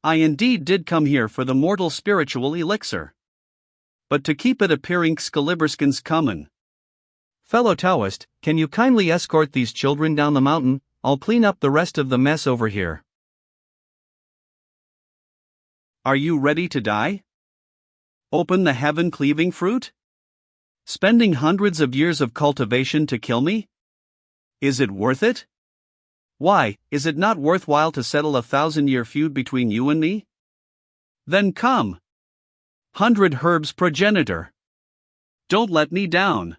I indeed did come here for the mortal spiritual elixir. But to keep it appearing Skaliberskins common. Fellow Taoist, can you kindly escort these children down the mountain? I'll clean up the rest of the mess over here. Are you ready to die? Open the heaven-cleaving fruit? Spending hundreds of years of cultivation to kill me? Is it worth it? Why, is it not worthwhile to settle a 1,000-year feud between you and me? Then come. 100 Herbs progenitor. Don't let me down.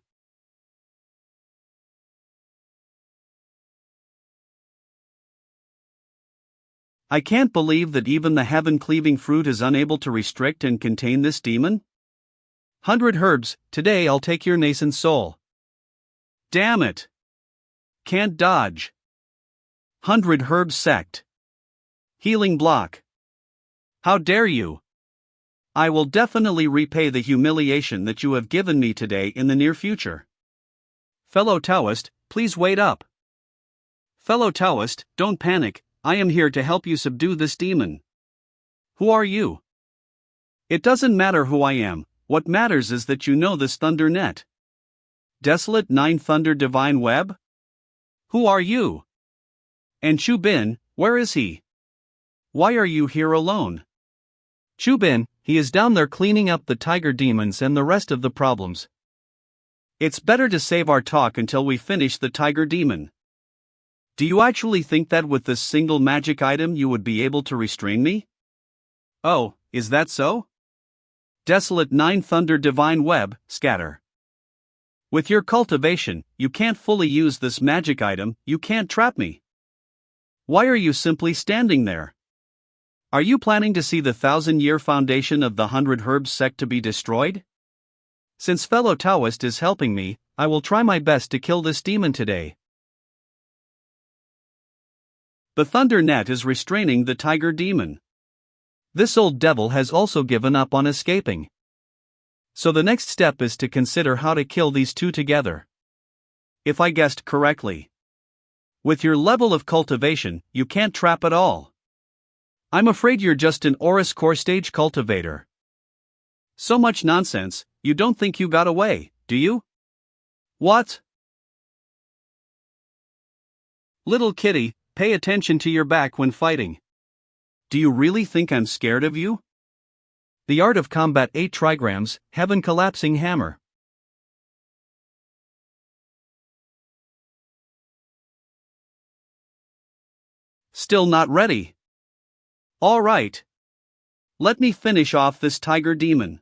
I can't believe that even the heaven-cleaving fruit is unable to restrict and contain this demon. 100 herbs, today I'll take your nascent soul. Damn it! Can't dodge. 100 herbs sect. Healing block. How dare you! I will definitely repay the humiliation that you have given me today in the near future. Fellow Taoist, please wait up. Fellow Taoist, don't panic, I am here to help you subdue this demon. Who are you? It doesn't matter who I am, what matters is that you know this thunder net. Desolate 9 Thunder Divine Web? Who are you? And Chu Bin, where is he? Why are you here alone? Chu Bin, he is down there cleaning up the tiger demons and the rest of the problems. It's better to save our talk until we finish the tiger demon. Do you actually think that with this single magic item you would be able to restrain me? Oh, is that so? Desolate 9 Thunder Divine Web, scatter. With your cultivation, you can't fully use this magic item, you can't trap me. Why are you simply standing there? Are you planning to see the 1,000-year foundation of the 100 Herbs sect to be destroyed? Since fellow Taoist is helping me, I will try my best to kill this demon today. The thunder net is restraining the tiger demon. This old devil has also given up on escaping. So the next step is to consider how to kill these two together. If I guessed correctly. With your level of cultivation, you can't trap at all. I'm afraid you're just an Oris core stage cultivator. So much nonsense, you don't think you got away, do you? What? Little kitty, pay attention to your back when fighting. Do you really think I'm scared of you? The Art of Combat 8 Trigrams, Heaven Collapsing Hammer. Still not ready. All right. Let me finish off this tiger demon.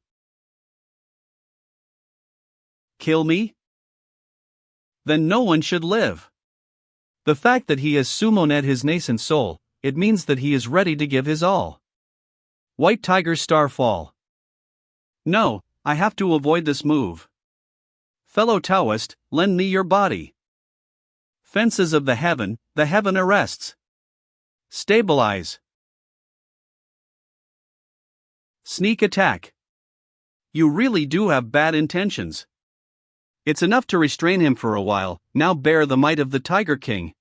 Kill me? Then no one should live. The fact that he has summoned his nascent soul, it means that he is ready to give his all. White Tiger Starfall. No, I have to avoid this move. Fellow Taoist, lend me your body. Fences of the heaven arrests. Stabilize. Sneak attack. You really do have bad intentions. It's enough to restrain him for a while, now bear the might of the Tiger King.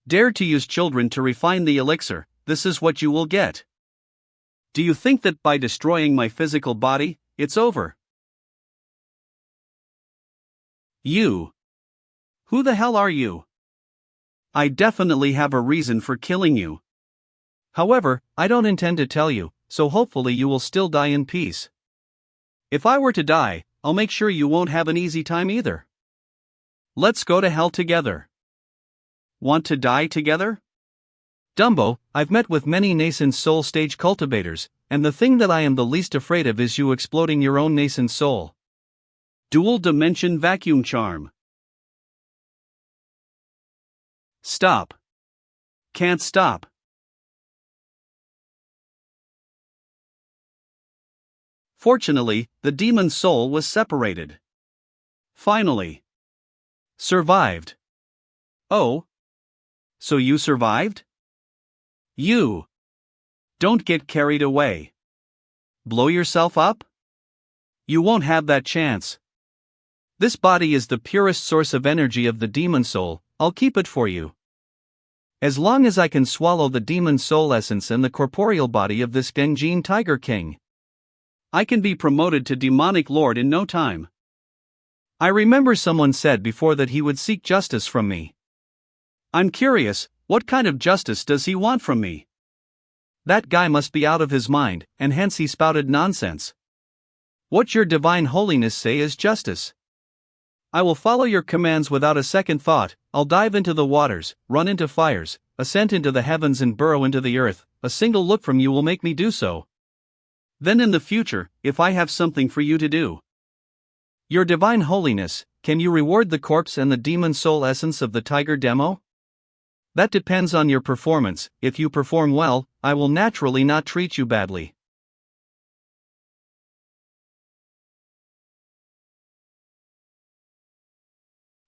Dare to use children to refine the elixir, this is what you will get. Do you think that by destroying my physical body, it's over? You. Who the hell are you? I definitely have a reason for killing you. However, I don't intend to tell you, so hopefully you will still die in peace. If I were to die, I'll make sure you won't have an easy time either. Let's go to hell together. Want to die together? Dumbo, I've met with many nascent soul stage cultivators, and the thing that I am the least afraid of is you exploding your own nascent soul. Dual Dimension Vacuum Charm. Stop. Can't stop. Fortunately, the demon's soul was separated. Finally. Survived. Oh. So you survived? You. Don't get carried away. Blow yourself up? You won't have that chance. This body is the purest source of energy of the demon soul, I'll keep it for you. As long as I can swallow the demon soul essence and the corporeal body of this Genjin Tiger King, I can be promoted to demonic lord in no time. I remember someone said before that he would seek justice from me. I'm curious, what kind of justice does he want from me? That guy must be out of his mind, and hence he spouted nonsense. What your divine holiness say is justice. I will follow your commands without a second thought. I'll dive into the waters, run into fires, ascend into the heavens and burrow into the earth. A single look from you will make me do so. Then in the future, if I have something for you to do, Your divine holiness, can you reward the corpse and the demon soul essence of the tiger demo? That depends on your performance. If you perform well, I will naturally not treat you badly.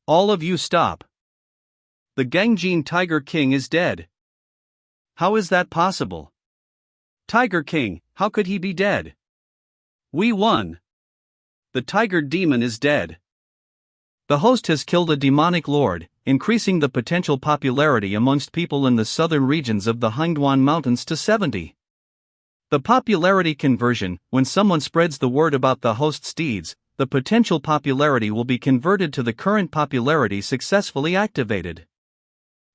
All of you stop. The Gangjin Tiger King is dead. How is that possible? Tiger King, how could he be dead? We won. The tiger demon is dead. The host has killed a demonic lord, increasing the potential popularity amongst people in the southern regions of the Hangduan Mountains to 70. The popularity conversion: when someone spreads the word about the host's deeds, the potential popularity will be converted to the current popularity successfully activated.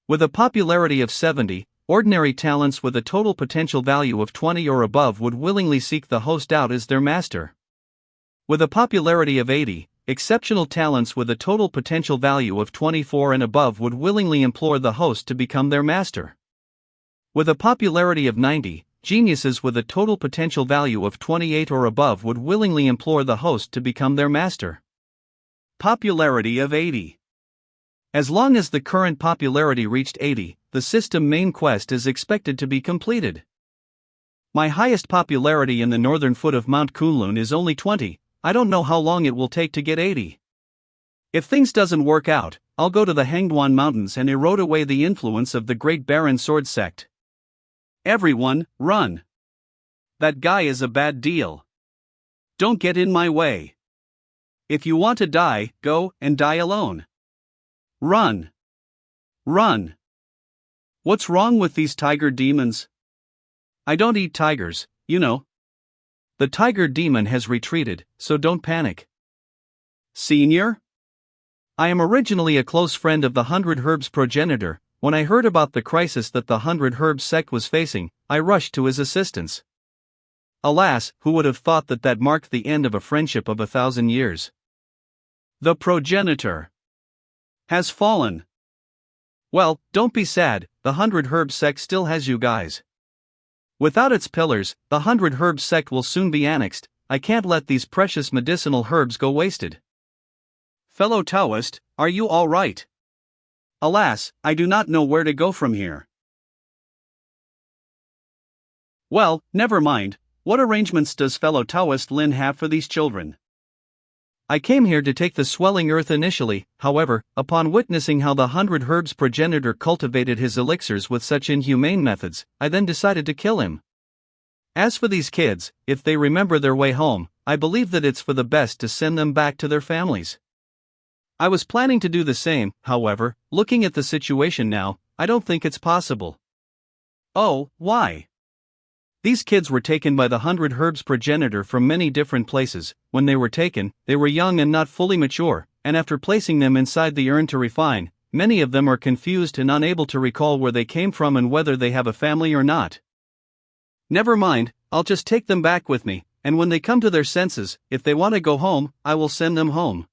With a popularity of 70, ordinary talents with a total potential value of 20 or above would willingly seek the host out as their master. With a popularity of 80, exceptional talents with a total potential value of 24 and above would willingly implore the host to become their master. With a popularity of 90, geniuses with a total potential value of 28 or above would willingly implore the host to become their master. Popularity of 80. As long as the current popularity reached 80, the system main quest is expected to be completed. My highest popularity in the northern foot of Mount Kunlun is only 20. I don't know how long it will take to get 80. If things doesn't work out, I'll go to the Hangduan Mountains and erode away the influence of the Great Baron Sword Sect. Everyone, run. That guy is a bad deal. Don't get in my way. If you want to die, go and die alone. Run. Run. What's wrong with these tiger demons? I don't eat tigers, you know. The tiger demon has retreated, so don't panic. Senior? I am originally a close friend of the 100 Herbs progenitor. When I heard about the crisis that the 100 Herbs sect was facing, I rushed to his assistance. Alas, who would have thought that that marked the end of a friendship of 1,000 years? The progenitor has fallen. Well, don't be sad, the 100 Herbs sect still has you guys. Without its pillars, the 100 Herbs sect will soon be annexed. I can't let these precious medicinal herbs go wasted. Fellow Taoist, are you all right? Alas, I do not know where to go from here. Well, never mind. What arrangements does fellow Taoist Lin have for these children? I came here to take the swelling earth initially. However, upon witnessing how the 100 Herbs progenitor cultivated his elixirs with such inhumane methods, I then decided to kill him. As for these kids, if they remember their way home, I believe that it's for the best to send them back to their families. I was planning to do the same, however, looking at the situation now, I don't think it's possible. Oh, why? These kids were taken by the 100 Herbs progenitor from many different places. When they were taken, they were young and not fully mature, and after placing them inside the urn to refine, many of them are confused and unable to recall where they came from and whether they have a family or not. Never mind, I'll just take them back with me, and when they come to their senses, if they want to go home, I will send them home.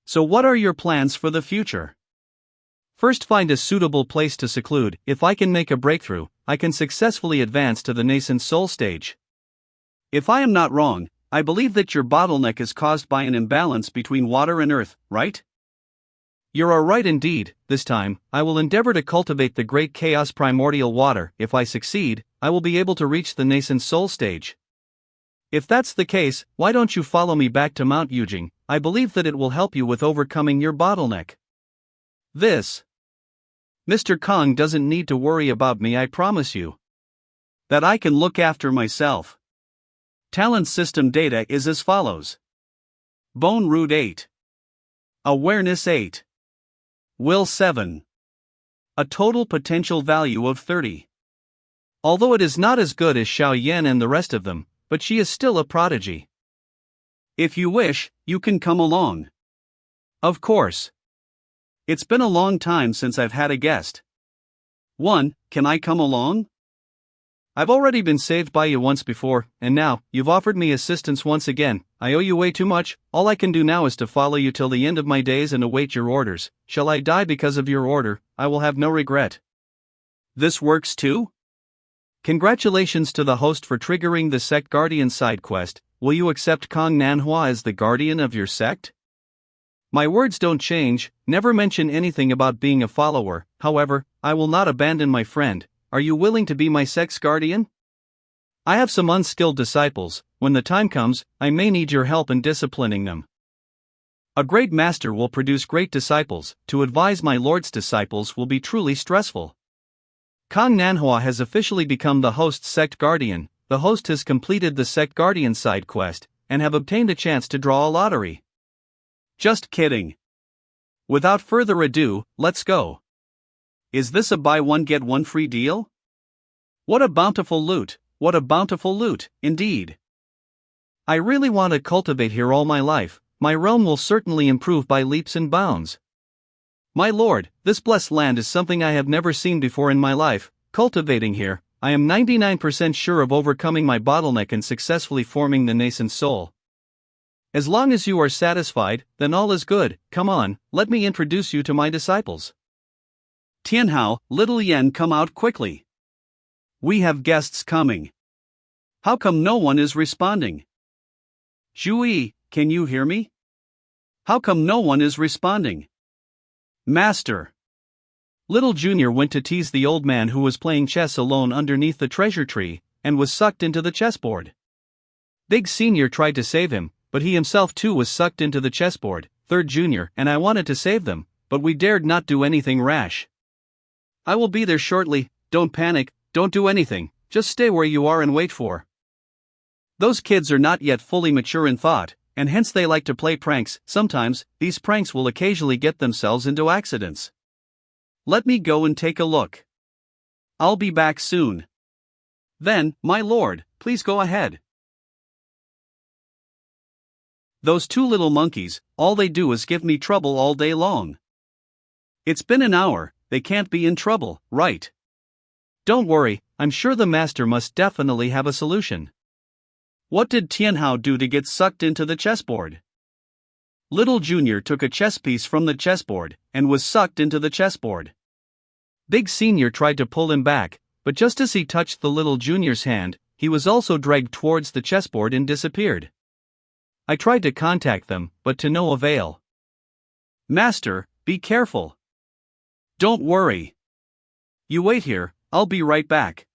So what are your plans for the future? First, find a suitable place to seclude. If I can make a breakthrough, I can successfully advance to the nascent soul stage. If I am not wrong, I believe that your bottleneck is caused by an imbalance between water and earth, right? You are right indeed. This time, I will endeavor to cultivate the great chaos primordial water. If I succeed, I will be able to reach the nascent soul stage. If that's the case, why don't you follow me back to Mount Yujing? I believe that it will help you with overcoming your bottleneck. Mr. Kong doesn't need to worry about me, I promise you. That I can look after myself. Talent system data is as follows. Bone root 8. Awareness 8. Will 7. A total potential value of 30. Although it is not as good as Xiao Yan and the rest of them, but she is still a prodigy. If you wish, you can come along. Of course. It's been a long time since I've had a guest. 1. Can I come along? I've already been saved by you once before, and now, you've offered me assistance once again. I owe you way too much. All I can do now is to follow you till the end of my days and await your orders. Shall I die because of your order, I will have no regret. This works too? Congratulations to the host for triggering the Sect Guardian side quest. Will you accept Kong Nanhua as the guardian of your sect? My words don't change, never mention anything about being a follower. However, I will not abandon my friend. Are you willing to be my sect's guardian? I have some unskilled disciples. When the time comes, I may need your help in disciplining them. A great master will produce great disciples. To advise my lord's disciples will be truly stressful. Kong Nanhua has officially become the host's sect guardian. The host has completed the sect guardian side quest, and have obtained a chance to draw a lottery. Just kidding. Without further ado, let's go. Is this a buy one get one free deal? What a bountiful loot, what a bountiful loot, indeed. I really want to cultivate here all my life. My realm will certainly improve by leaps and bounds. My lord, this blessed land is something I have never seen before in my life. Cultivating here, I am 99% sure of overcoming my bottleneck and successfully forming the nascent soul. As long as you are satisfied, then all is good. Come on, let me introduce you to my disciples. Tianhao, little Yen, come out quickly. We have guests coming. How come no one is responding? Zhou, can you hear me? How come no one is responding? Master. Little Junior went to tease the old man who was playing chess alone underneath the treasure tree, and was sucked into the chessboard. Big Senior tried to save him, but he himself too was sucked into the chessboard. Third Junior and I wanted to save them, but we dared not do anything rash. I will be there shortly, don't panic, don't do anything, just stay where you are and wait for. Those kids are not yet fully mature in thought, and hence they like to play pranks. Sometimes, these pranks will occasionally get themselves into accidents. Let me go and take a look. I'll be back soon. Then, my lord, please go ahead. Those two little monkeys, all they do is give me trouble all day long. It's been an hour, they can't be in trouble, right? Don't worry, I'm sure the master must definitely have a solution. What did Tianhao do to get sucked into the chessboard? Little Junior took a chess piece from the chessboard, and was sucked into the chessboard. Big Senior tried to pull him back, but just as he touched the little Junior's hand, he was also dragged towards the chessboard and disappeared. I tried to contact them, but to no avail. Master, be careful. Don't worry. You wait here, I'll be right back.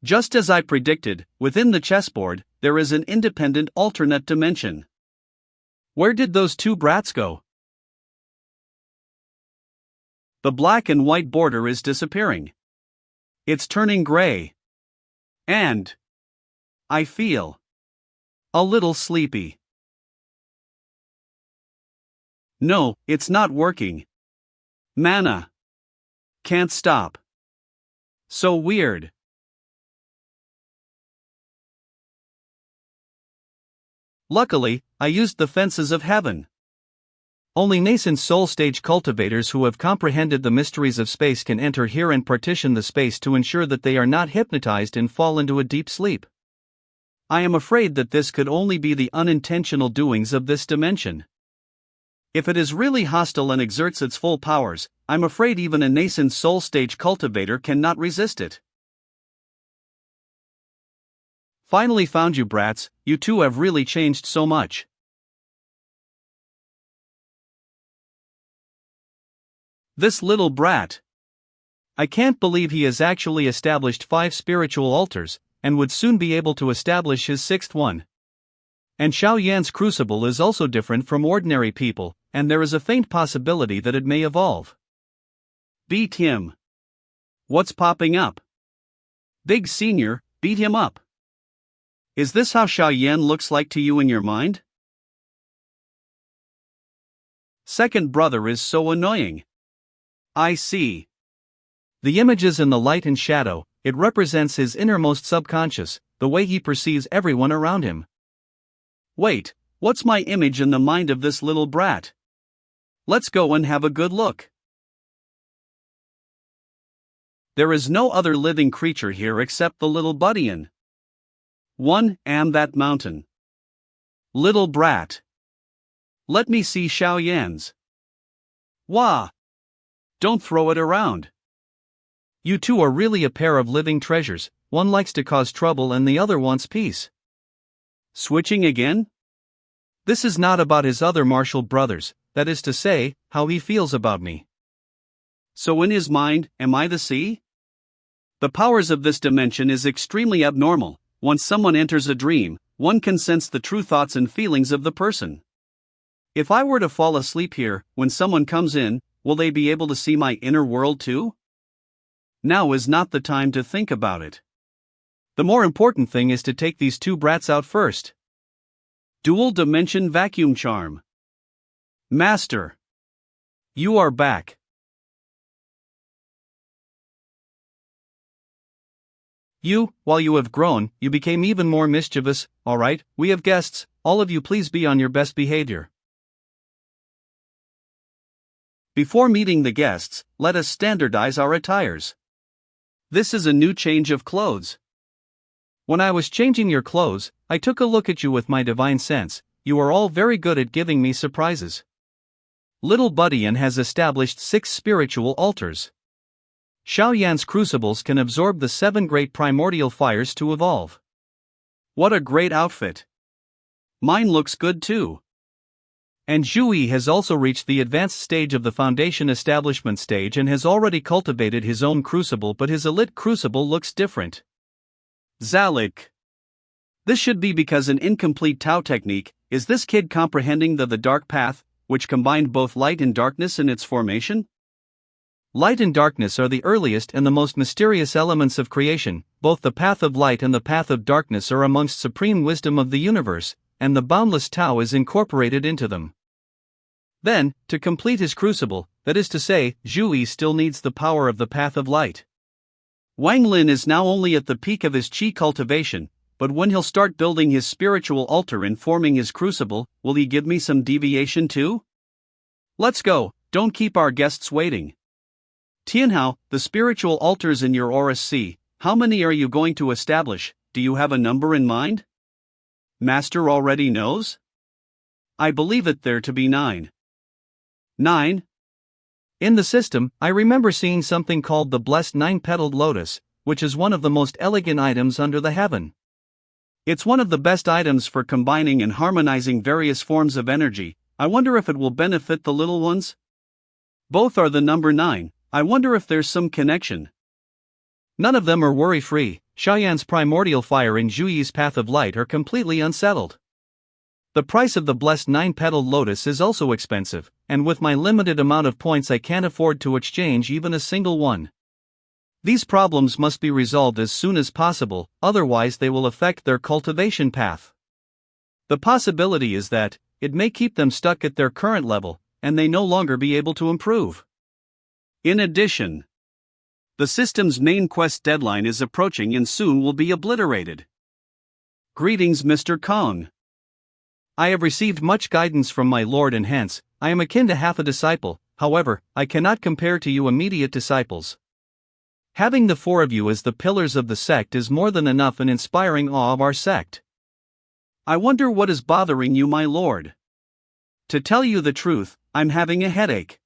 Just as I predicted, within the chessboard, there is an independent alternate dimension. Where did those two brats go? The black and white border is disappearing. It's turning gray. And I feel a little sleepy. No, it's not working. Mana. Can't stop. So weird. Luckily, I used the fences of heaven. Only nascent soul stage cultivators who have comprehended the mysteries of space can enter here and partition the space to ensure that they are not hypnotized and fall into a deep sleep. I am afraid that this could only be the unintentional doings of this dimension. If it is really hostile and exerts its full powers, I'm afraid even a nascent soul stage cultivator cannot resist it. Finally found you, brats. You two have really changed so much. This little brat. I can't believe he has actually established 5 spiritual altars, and would soon be able to establish his 6th one. And Xiao Yan's crucible is also different from ordinary people, and there is a faint possibility that it may evolve. Beat him. What's popping up? Big Senior, beat him up. Is this how Xiao Yan looks like to you in your mind? Second brother is so annoying. I see. The images in the light and shadow, it represents his innermost subconscious, the way he perceives everyone around him. Wait, what's my image in the mind of this little brat? Let's go and have a good look. There is no other living creature here except the little Buddhian. Am that mountain. Little brat. Let me see Xiao Yan's. Wah! Don't throw it around. You two are really a pair of living treasures, one likes to cause trouble and the other wants peace. Switching again? This is not about his other martial brothers, that is to say, how he feels about me. So in his mind, am I the sea? The powers of this dimension is extremely abnormal. Once someone enters a dream, one can sense the true thoughts and feelings of the person. If I were to fall asleep here, when someone comes in, will they be able to see my inner world too? Now is not the time to think about it. The more important thing is to take these two brats out first. Dual Dimension Vacuum Charm. Master. You are back. While you have grown, you became even more mischievous. Alright, we have guests, all of you please be on your best behavior. Before meeting the guests, let us standardize our attires. This is a new change of clothes. When I was changing your clothes, I took a look at you with my divine sense. You are all very good at giving me surprises. Little Buddyan has established 6 spiritual altars. Xiaoyan's crucibles can absorb the 7 great primordial fires to evolve. What a great outfit! Mine looks good too. And Zhou has also reached the advanced stage of the foundation establishment stage and has already cultivated his own crucible, but his elite crucible looks different. Zalik. This should be because an incomplete Tao technique. Is this kid comprehending the dark path, which combined both light and darkness in its formation? Light and darkness are the earliest and the most mysterious elements of creation. Both the path of light and the path of darkness are amongst supreme wisdom of the universe, and the boundless Tao is incorporated into them. Then, to complete his crucible, that is to say, Zhou still needs the power of the path of light. Wang Lin is now only at the peak of his qi cultivation, but when he'll start building his spiritual altar and forming his crucible, will he give me some deviation too? Let's go, don't keep our guests waiting. Tianhao, the spiritual altars in your Aurus C, how many are you going to establish? Do you have a number in mind? Master already knows? I believe it there to be 9. 9? In the system, I remember seeing something called the blessed 9-petaled lotus, which is one of the most elegant items under the heaven. It's one of the best items for combining and harmonizing various forms of energy. I wonder if it will benefit the little ones? Both are the number 9. I wonder if there's some connection. None of them are worry-free. Xiaoyan's primordial fire and Zhuyi's path of light are completely unsettled. The price of the blessed 9-petaled lotus is also expensive, and with my limited amount of points I can't afford to exchange even a single one. These problems must be resolved as soon as possible, otherwise they will affect their cultivation path. The possibility is that it may keep them stuck at their current level, and they no longer be able to improve. In addition, the system's main quest deadline is approaching and soon will be obliterated. Greetings, Mr. Kong. I have received much guidance from my lord and hence, I am akin to half a disciple. However, I cannot compare to you immediate disciples. Having the 4 of you as the pillars of the sect is more than enough in inspiring awe of our sect. I wonder what is bothering you, my lord. To tell you the truth, I'm having a headache.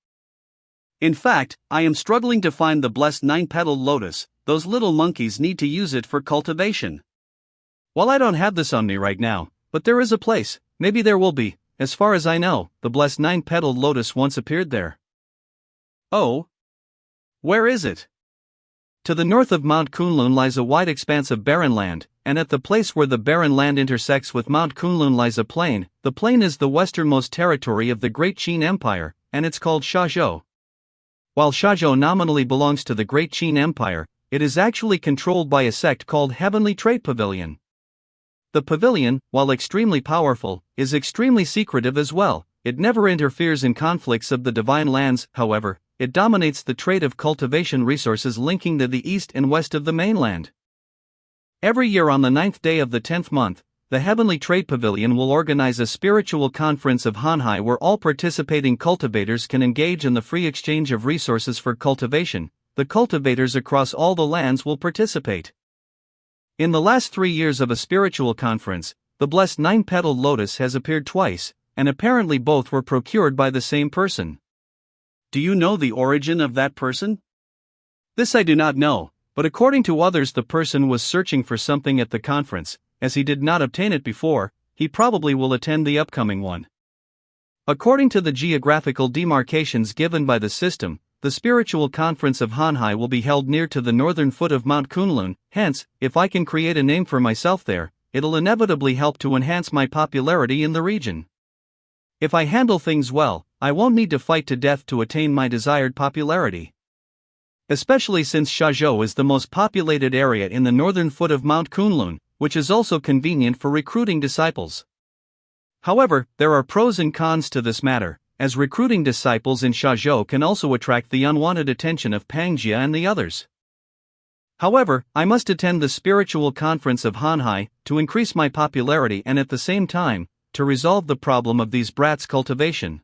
In fact, I am struggling to find the blessed 9-petaled lotus. Those little monkeys need to use it for cultivation. Well, I don't have this on me right now, but there is a place, maybe there will be. As far as I know, the blessed 9-petaled lotus once appeared there. Oh? Where is it? To the north of Mount Kunlun lies a wide expanse of barren land, and at the place where the barren land intersects with Mount Kunlun lies a plain. The plain is the westernmost territory of the Great Qin Empire, and it's called Shazhou. While Shazhou nominally belongs to the Great Qin Empire, it is actually controlled by a sect called Heavenly Trade Pavilion. The pavilion, while extremely powerful, is extremely secretive as well. It never interferes in conflicts of the divine lands, however, it dominates the trade of cultivation resources linking to the east and west of the mainland. Every year on the 9th day of the 10th month, the Heavenly Trade Pavilion will organize a spiritual conference of Hanhai where all participating cultivators can engage in the free exchange of resources for cultivation. The cultivators across all the lands will participate. In the last 3 years of a spiritual conference, the blessed 9-petaled lotus has appeared twice, and apparently both were procured by the same person. Do you know the origin of that person? This I do not know, but according to others the person was searching for something at the conference. As he did not obtain it before, he probably will attend the upcoming one. According to the geographical demarcations given by the system, the spiritual conference of Hanhai will be held near to the northern foot of Mount Kunlun. Hence, if I can create a name for myself there, it'll inevitably help to enhance my popularity in the region. If I handle things well, I won't need to fight to death to attain my desired popularity. Especially since Zhou is the most populated area in the northern foot of Mount Kunlun, which is also convenient for recruiting disciples. However, there are pros and cons to this matter, as recruiting disciples in Zhou can also attract the unwanted attention of Pangjia and the others. However, I must attend the spiritual conference of Hanhai to increase my popularity and at the same time, to resolve the problem of these brats' cultivation.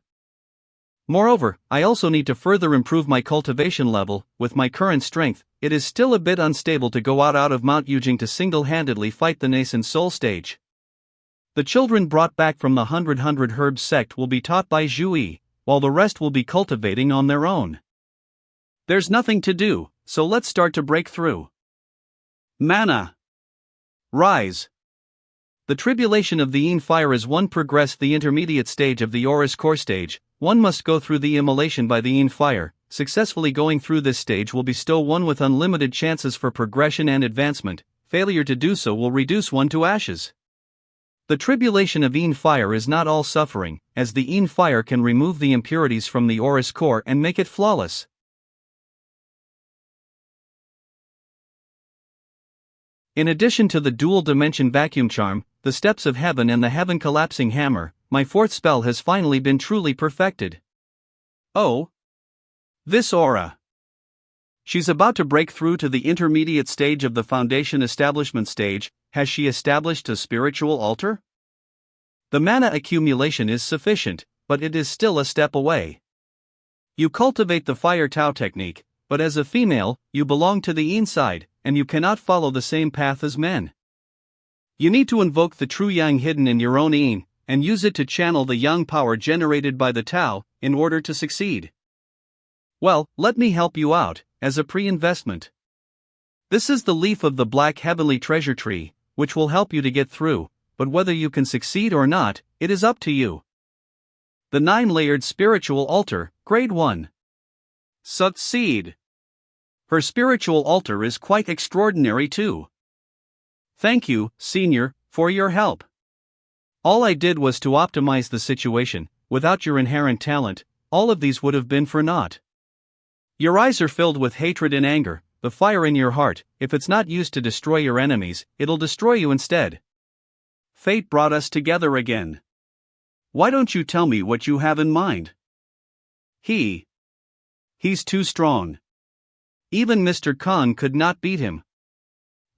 Moreover, I also need to further improve my cultivation level. With my current strength, it is still a bit unstable to go out of Mount Yujing to single-handedly fight the nascent soul stage. The children brought back from the 100 Herbs sect will be taught by Zhou, while the rest will be cultivating on their own. There's nothing to do, so let's start to break through. Mana. Rise. The tribulation of the Yin fire as one progressed the intermediate stage of the Aurous core stage. One must go through the immolation by the Yin fire. Successfully going through this stage will bestow one with unlimited chances for progression and advancement. Failure to do so will reduce one to ashes. The tribulation of Yin fire is not all suffering, as the Yin fire can remove the impurities from the Aurous core and make it flawless. In addition to the dual dimension vacuum charm, the steps of heaven and the heaven collapsing hammer, my fourth spell has finally been truly perfected. Oh! This aura! She's about to break through to the intermediate stage of the foundation establishment stage. Has she established a spiritual altar? The mana accumulation is sufficient, but it is still a step away. You cultivate the fire Tao technique, but as a female, you belong to the Yin side, and you cannot follow the same path as men. You need to invoke the true Yang hidden in your own Yin, and use it to channel the Yang power generated by the Tao, in order to succeed. Well, let me help you out, as a pre-investment. This is the leaf of the black heavenly treasure tree, which will help you to get through, but whether you can succeed or not, it is up to you. The 9-layered spiritual altar, grade 1. Succeed. Her spiritual altar is quite extraordinary too. Thank you, Senior, for your help. All I did was to optimize the situation. Without your inherent talent, all of these would have been for naught. Your eyes are filled with hatred and anger, the fire in your heart. If it's not used to destroy your enemies, it'll destroy you instead. Fate brought us together again. Why don't you tell me what you have in mind? He's too strong. Even Mr. Khan could not beat him.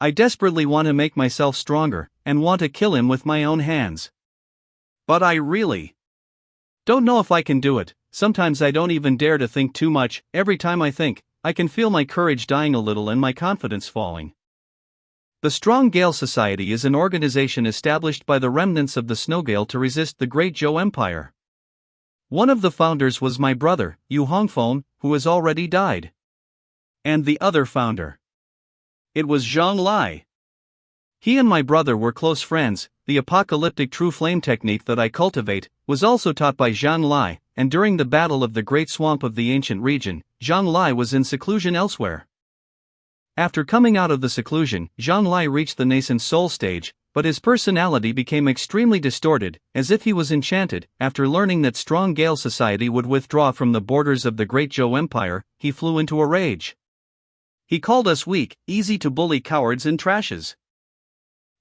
I desperately want to make myself stronger, and want to kill him with my own hands. But I really don't know if I can do it. Sometimes I don't even dare to think too much. Every time I think, I can feel my courage dying a little and my confidence falling. The Strong Gale Society is an organization established by the remnants of the Snowgale to resist the Great Zhou Empire. One of the founders was my brother, Yu Hongfeng, who has already died. And the other founder, it was Zhang Lai. He and my brother were close friends. The apocalyptic true flame technique that I cultivate was also taught by Zhang Lai, and during the battle of the Great Swamp of the ancient region, Zhang Lai was in seclusion elsewhere. After coming out of the seclusion, Zhang Lai reached the nascent soul stage, but his personality became extremely distorted, as if he was enchanted. After learning that Strong Gale Society would withdraw from the borders of the Great Zhou Empire, he flew into a rage. He called us weak, easy to bully cowards and trashes.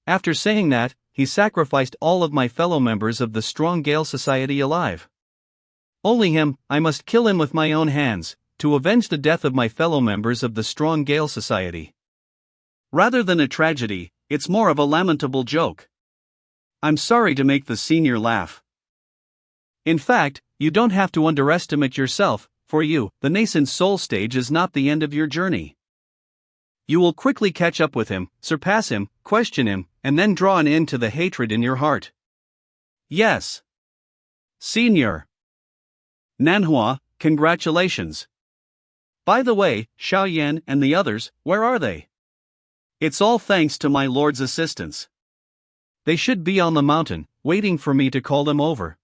After saying that, he sacrificed all of my fellow members of the Strong Gale Society alive. Only him, I must kill him with my own hands, to avenge the death of my fellow members of the Strong Gale Society. Rather than a tragedy, it's more of a lamentable joke. I'm sorry to make the senior laugh. In fact, you don't have to underestimate yourself. For you, the nascent soul stage is not the end of your journey. You will quickly catch up with him, surpass him, question him, and then draw an end to the hatred in your heart. Yes. Senior. Manhwa, congratulations. By the way, Xiao Yan and the others, where are they? It's all thanks to my lord's assistance. They should be on the mountain, waiting for me to call them over.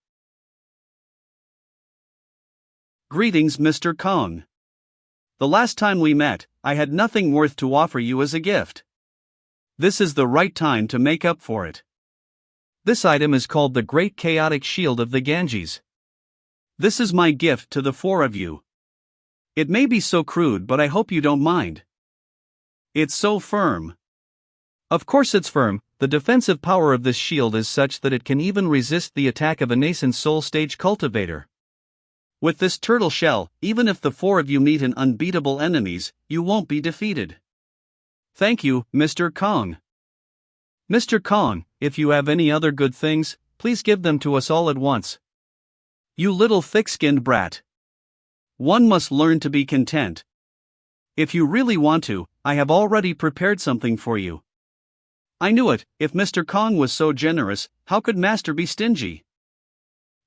Greetings, Mr. Kong. The last time we met, I had nothing worth to offer you as a gift. This is the right time to make up for it. This item is called the Great Chaotic Shield of the Ganges. This is my gift to the four of you. It may be so crude, but I hope you don't mind. It's so firm. Of course it's firm. The defensive power of this shield is such that it can even resist the attack of a nascent soul stage cultivator. With this turtle shell, even if the four of you meet an unbeatable enemies, you won't be defeated. Thank you, Mr. Kong. Mr. Kong, if you have any other good things, please give them to us all at once. You little thick-skinned brat. One must learn to be content. If you really want to, I have already prepared something for you. I knew it. If Mr. Kong was so generous, how could Master be stingy?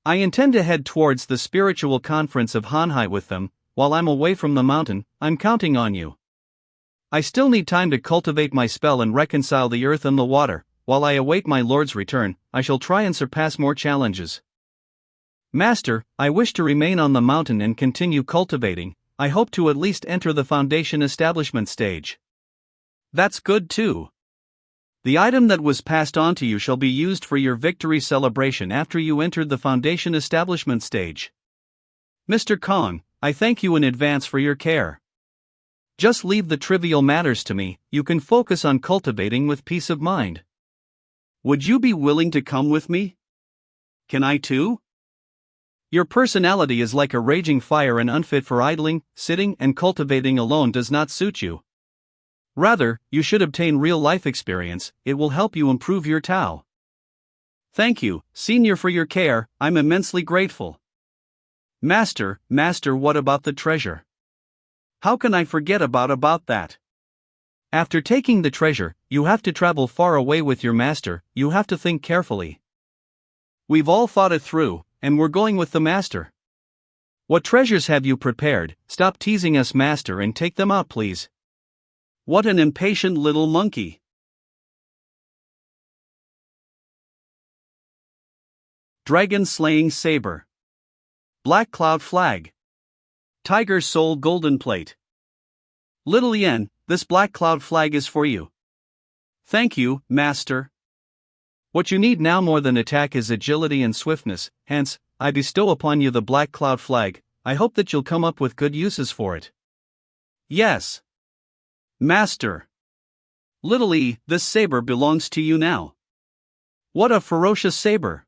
I intend to head towards the spiritual conference of Hanhai with them. While I'm away from the mountain, I'm counting on you. I still need time to cultivate my spell and reconcile the earth and the water. While I await my lord's return, I shall try and surpass more challenges. Master, I wish to remain on the mountain and continue cultivating. I hope to at least enter the foundation establishment stage. That's good too. The item that was passed on to you shall be used for your victory celebration after you entered the foundation establishment stage. Mr. Kong, I thank you in advance for your care. Just leave the trivial matters to me. You can focus on cultivating with peace of mind. Would you be willing to come with me? Can I too? Your personality is like a raging fire and unfit for idling, sitting, and cultivating alone does not suit you. Rather, you should obtain real-life experience. It will help you improve your Tao. Thank you, Senior, for your care. I'm immensely grateful. Master, what about the treasure? How can I forget about that? After taking the treasure, you have to travel far away with your master. You have to think carefully. We've all thought it through, and we're going with the master. What treasures have you prepared? Stop teasing us, master, and take them out, please. What an impatient little monkey. Dragon Slaying Saber. Black Cloud Flag. Tiger Soul Golden Plate. Little Yen, this Black Cloud Flag is for you. Thank you, Master. What you need now more than attack is agility and swiftness, hence, I bestow upon you the Black Cloud Flag. I hope that you'll come up with good uses for it. Yes. Master. Little E, this saber belongs to you now. What a ferocious saber.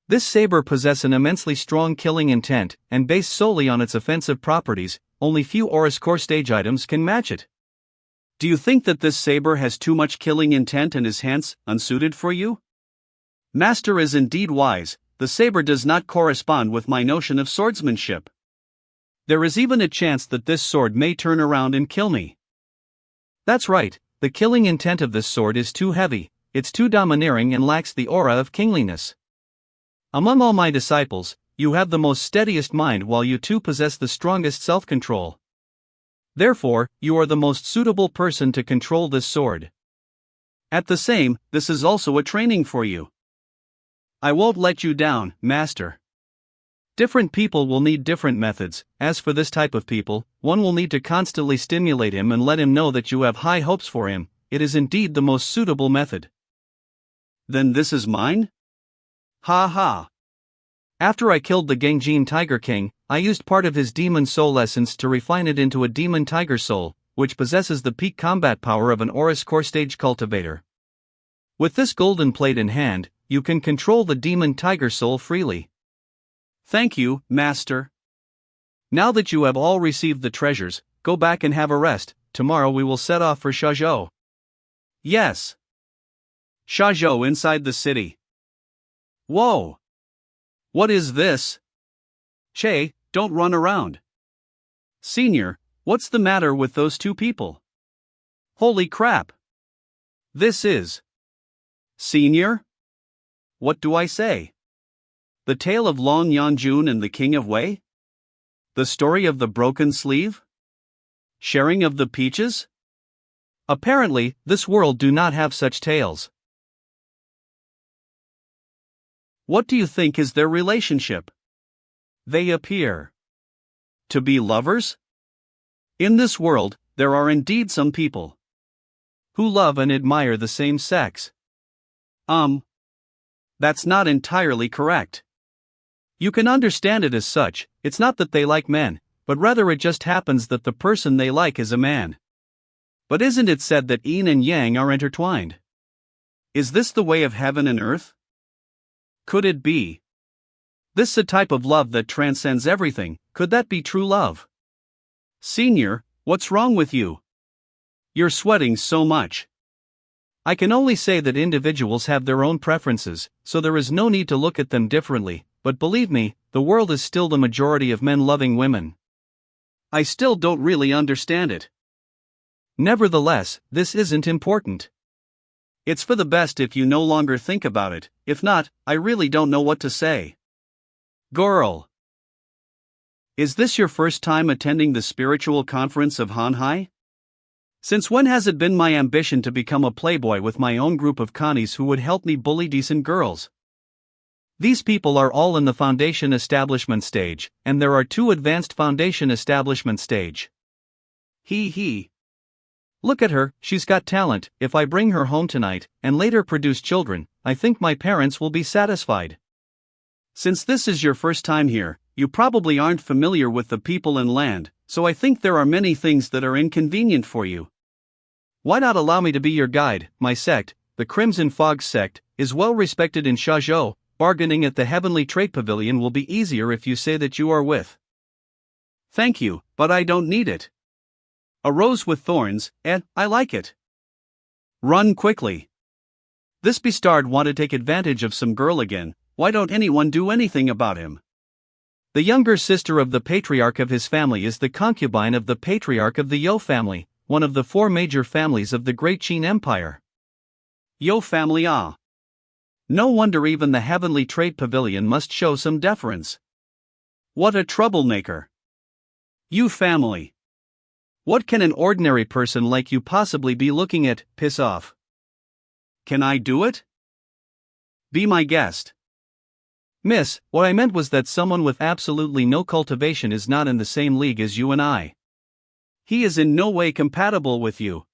This saber possesses an immensely strong killing intent, and based solely on its offensive properties, only few Aurus core stage items can match it. Do you think that this saber has too much killing intent and is hence unsuited for you? Master is indeed wise. The saber does not correspond with my notion of swordsmanship. There is even a chance that this sword may turn around and kill me. That's right, the killing intent of this sword is too heavy, it's too domineering and lacks the aura of kingliness. Among all my disciples, you have the most steadiest mind while you too possess the strongest self-control. Therefore, you are the most suitable person to control this sword. At the same, this is also a training for you. I won't let you down, Master. Different people will need different methods. As for this type of people, one will need to constantly stimulate him and let him know that you have high hopes for him. It is indeed the most suitable method. Then this is mine? Ha ha. After I killed the Gengjin Tiger King, I used part of his demon soul essence to refine it into a demon tiger soul, which possesses the peak combat power of an Aurus core stage cultivator. With this golden plate in hand, you can control the demon tiger soul freely. Thank you, Master. Now that you have all received the treasures, go back and have a rest. Tomorrow we will set off for Zhou. Yes. Zhou inside the city. Whoa! What is this? Che, don't run around. Senior, what's the matter with those two people? Holy crap! This is... Senior? What do I say? The tale of Long Yanjun and the King of Wei? The story of the broken sleeve? Sharing of the peaches? Apparently, this world do not have such tales. What do you think is their relationship? They appear to be lovers? In this world, there are indeed some people who love and admire the same sex. That's not entirely correct. You can understand it as such. It's not that they like men, but rather it just happens that the person they like is a man. But isn't it said that yin and yang are intertwined? Is this the way of heaven and earth? Could it be? This a type of love that transcends everything. Could that be true love? Senior, what's wrong with you? You're sweating so much. I can only say that individuals have their own preferences, so there is no need to look at them differently, but believe me, the world is still the majority of men loving women. I still don't really understand it. Nevertheless, this isn't important. It's for the best if you no longer think about it. If not, I really don't know what to say. Girl. Is this your first time attending the spiritual conference of Hanhai? Since when has it been my ambition to become a playboy with my own group of connies who would help me bully decent girls? These people are all in the foundation establishment stage, and there are 2 advanced foundation establishment stage. He. Look at her, she's got talent. If I bring her home tonight, and later produce children, I think my parents will be satisfied. Since this is your first time here, you probably aren't familiar with the people and land, so I think there are many things that are inconvenient for you. Why not allow me to be your guide? My sect, the Crimson Fog sect, is well respected in Zhou. Bargaining at the Heavenly Trade Pavilion will be easier if you say that you are with. Thank you, but I don't need it. A rose with thorns, I like it. Run quickly. This bastard want to take advantage of some girl again. Why don't anyone do anything about him? The younger sister of the patriarch of his family is the concubine of the patriarch of the Zhou family, one of the 4 major families of the Great Qin Empire. Zhou family. No wonder even the Heavenly Trade Pavilion must show some deference. What a troublemaker. You family. What can an ordinary person like you possibly be looking at? Piss off. Can I do it? Be my guest. Miss, what I meant was that someone with absolutely no cultivation is not in the same league as you and I. He is in no way compatible with you.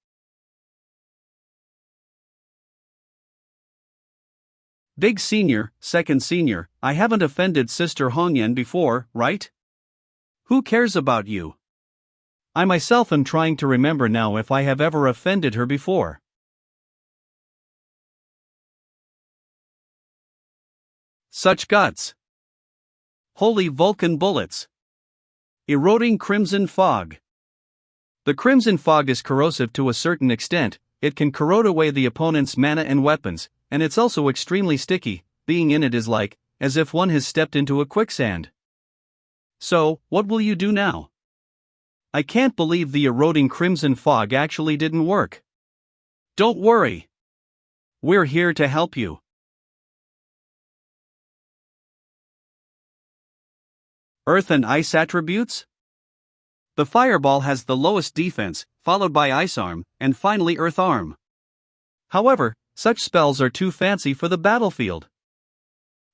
Big senior, second senior, I haven't offended Sister Hongyan before, right? Who cares about you? I myself am trying to remember now if I have ever offended her before. Such guts. Holy Vulcan bullets. Eroding crimson fog. The crimson fog is corrosive to a certain extent. It can corrode away the opponent's mana and weapons, and it's also extremely sticky. Being in it is like, as if one has stepped into a quicksand. So, what will you do now? I can't believe the eroding crimson fog actually didn't work. Don't worry. We're here to help you. Earth and ice attributes? The fireball has the lowest defense, followed by ice arm, and finally earth arm. However, such spells are too fancy for the battlefield.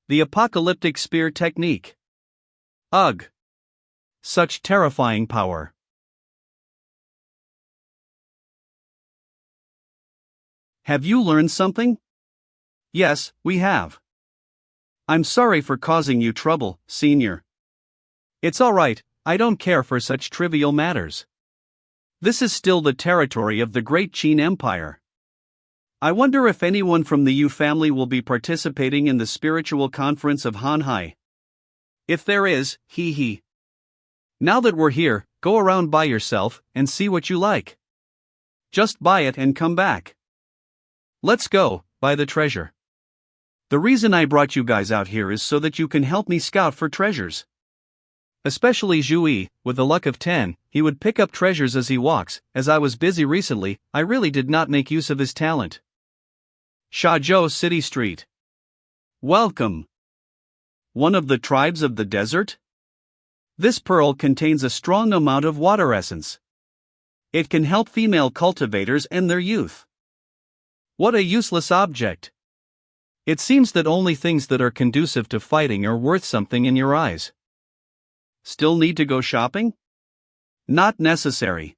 The apocalyptic spear technique. Ugh. Such terrifying power. Have you learned something? Yes, we have. I'm sorry for causing you trouble, senior. It's alright, I don't care for such trivial matters. This is still the territory of the Great Qin Empire. I wonder if anyone from the Yu family will be participating in the spiritual conference of Hanhai. If there is, hee. Now that we're here, go around by yourself and see what you like. Just buy it and come back. Let's go, buy the treasure. The reason I brought you guys out here is so that you can help me scout for treasures. Especially Zhou, with the luck of 10, he would pick up treasures as he walks. As I was busy recently, I really did not make use of his talent. Shazhou City Street. Welcome. One of the tribes of the desert? This pearl contains a strong amount of water essence. It can help female cultivators end their youth. What a useless object. It seems that only things that are conducive to fighting are worth something in your eyes. Still need to go shopping? Not necessary.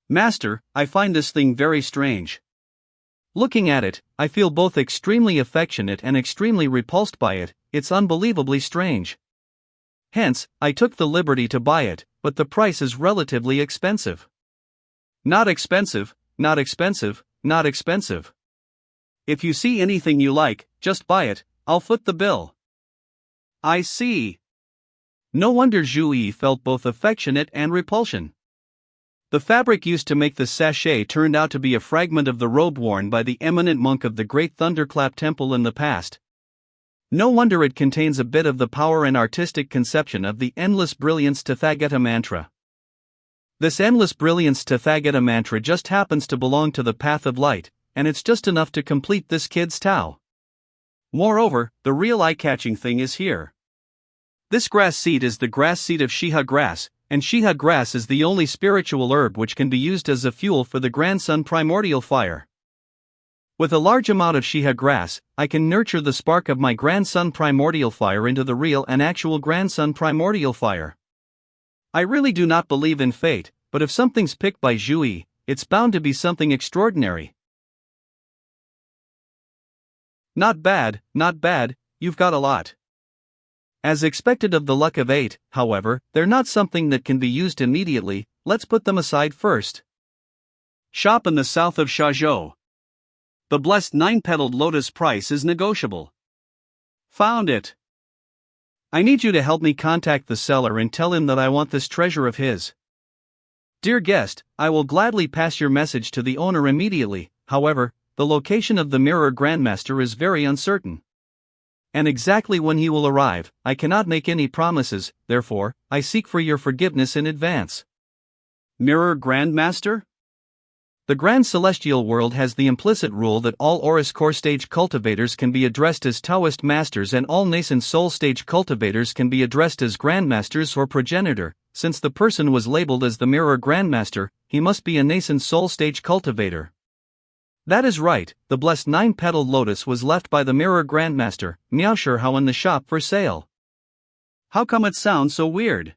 Master, I find this thing very strange. Looking at it, I feel both extremely affectionate and extremely repulsed by it. It's unbelievably strange. Hence, I took the liberty to buy it, but the price is relatively expensive. Not expensive, not expensive, not expensive. If you see anything you like, just buy it, I'll foot the bill. I see. No wonder Zhou felt both affectionate and repulsion. The fabric used to make the sachet turned out to be a fragment of the robe worn by the eminent monk of the Great Thunderclap Temple in the past. No wonder it contains a bit of the power and artistic conception of the endless brilliance Tathagata mantra. This endless brilliance Tathagata mantra just happens to belong to the path of light, and it's just enough to complete this kid's Tao. Moreover, the real eye-catching thing is here. This grass seed is the grass seed of Shiha grass, and Shiha grass is the only spiritual herb which can be used as a fuel for the grandson primordial fire. With a large amount of Shiha grass, I can nurture the spark of my grandson primordial fire into the real and actual grandson primordial fire. I really do not believe in fate, but if something's picked by Zhou, it's bound to be something extraordinary. Not bad, you've got a lot. As expected of the luck of 8, however, they're not something that can be used immediately. Let's put them aside first. Shop in the south of Shazhou. The blessed 9-petaled lotus price is negotiable. Found it. I need you to help me contact the seller and tell him that I want this treasure of his. Dear guest, I will gladly pass your message to the owner immediately. However, the location of the Mirror Grandmaster is very uncertain. And exactly when he will arrive, I cannot make any promises, therefore, I seek for your forgiveness in advance. Mirror Grandmaster? The Grand Celestial World has the implicit rule that all Aurus Core Stage cultivators can be addressed as Taoist Masters and all Nascent Soul Stage cultivators can be addressed as Grandmasters or Progenitor. Since the person was labeled as the Mirror Grandmaster, he must be a Nascent Soul Stage cultivator. That is right, the blessed 9-petaled lotus was left by the Mirror Grandmaster, Miaoshihao, in the shop for sale. How come it sounds so weird?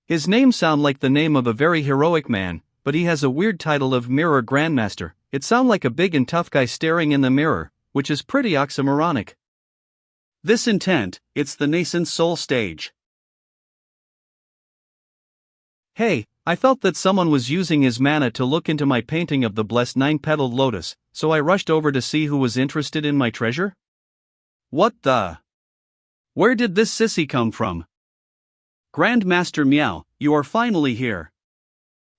His name sounds like the name of a very heroic man, but he has a weird title of Mirror Grandmaster. It sounds like a big and tough guy staring in the mirror, which is pretty oxymoronic. This intent, it's the Nascent Soul Stage. Hey, I felt that someone was using his mana to look into my painting of the blessed 9-petaled lotus, so I rushed over to see who was interested in my treasure. What the? Where did this sissy come from? Grandmaster Miao, you are finally here.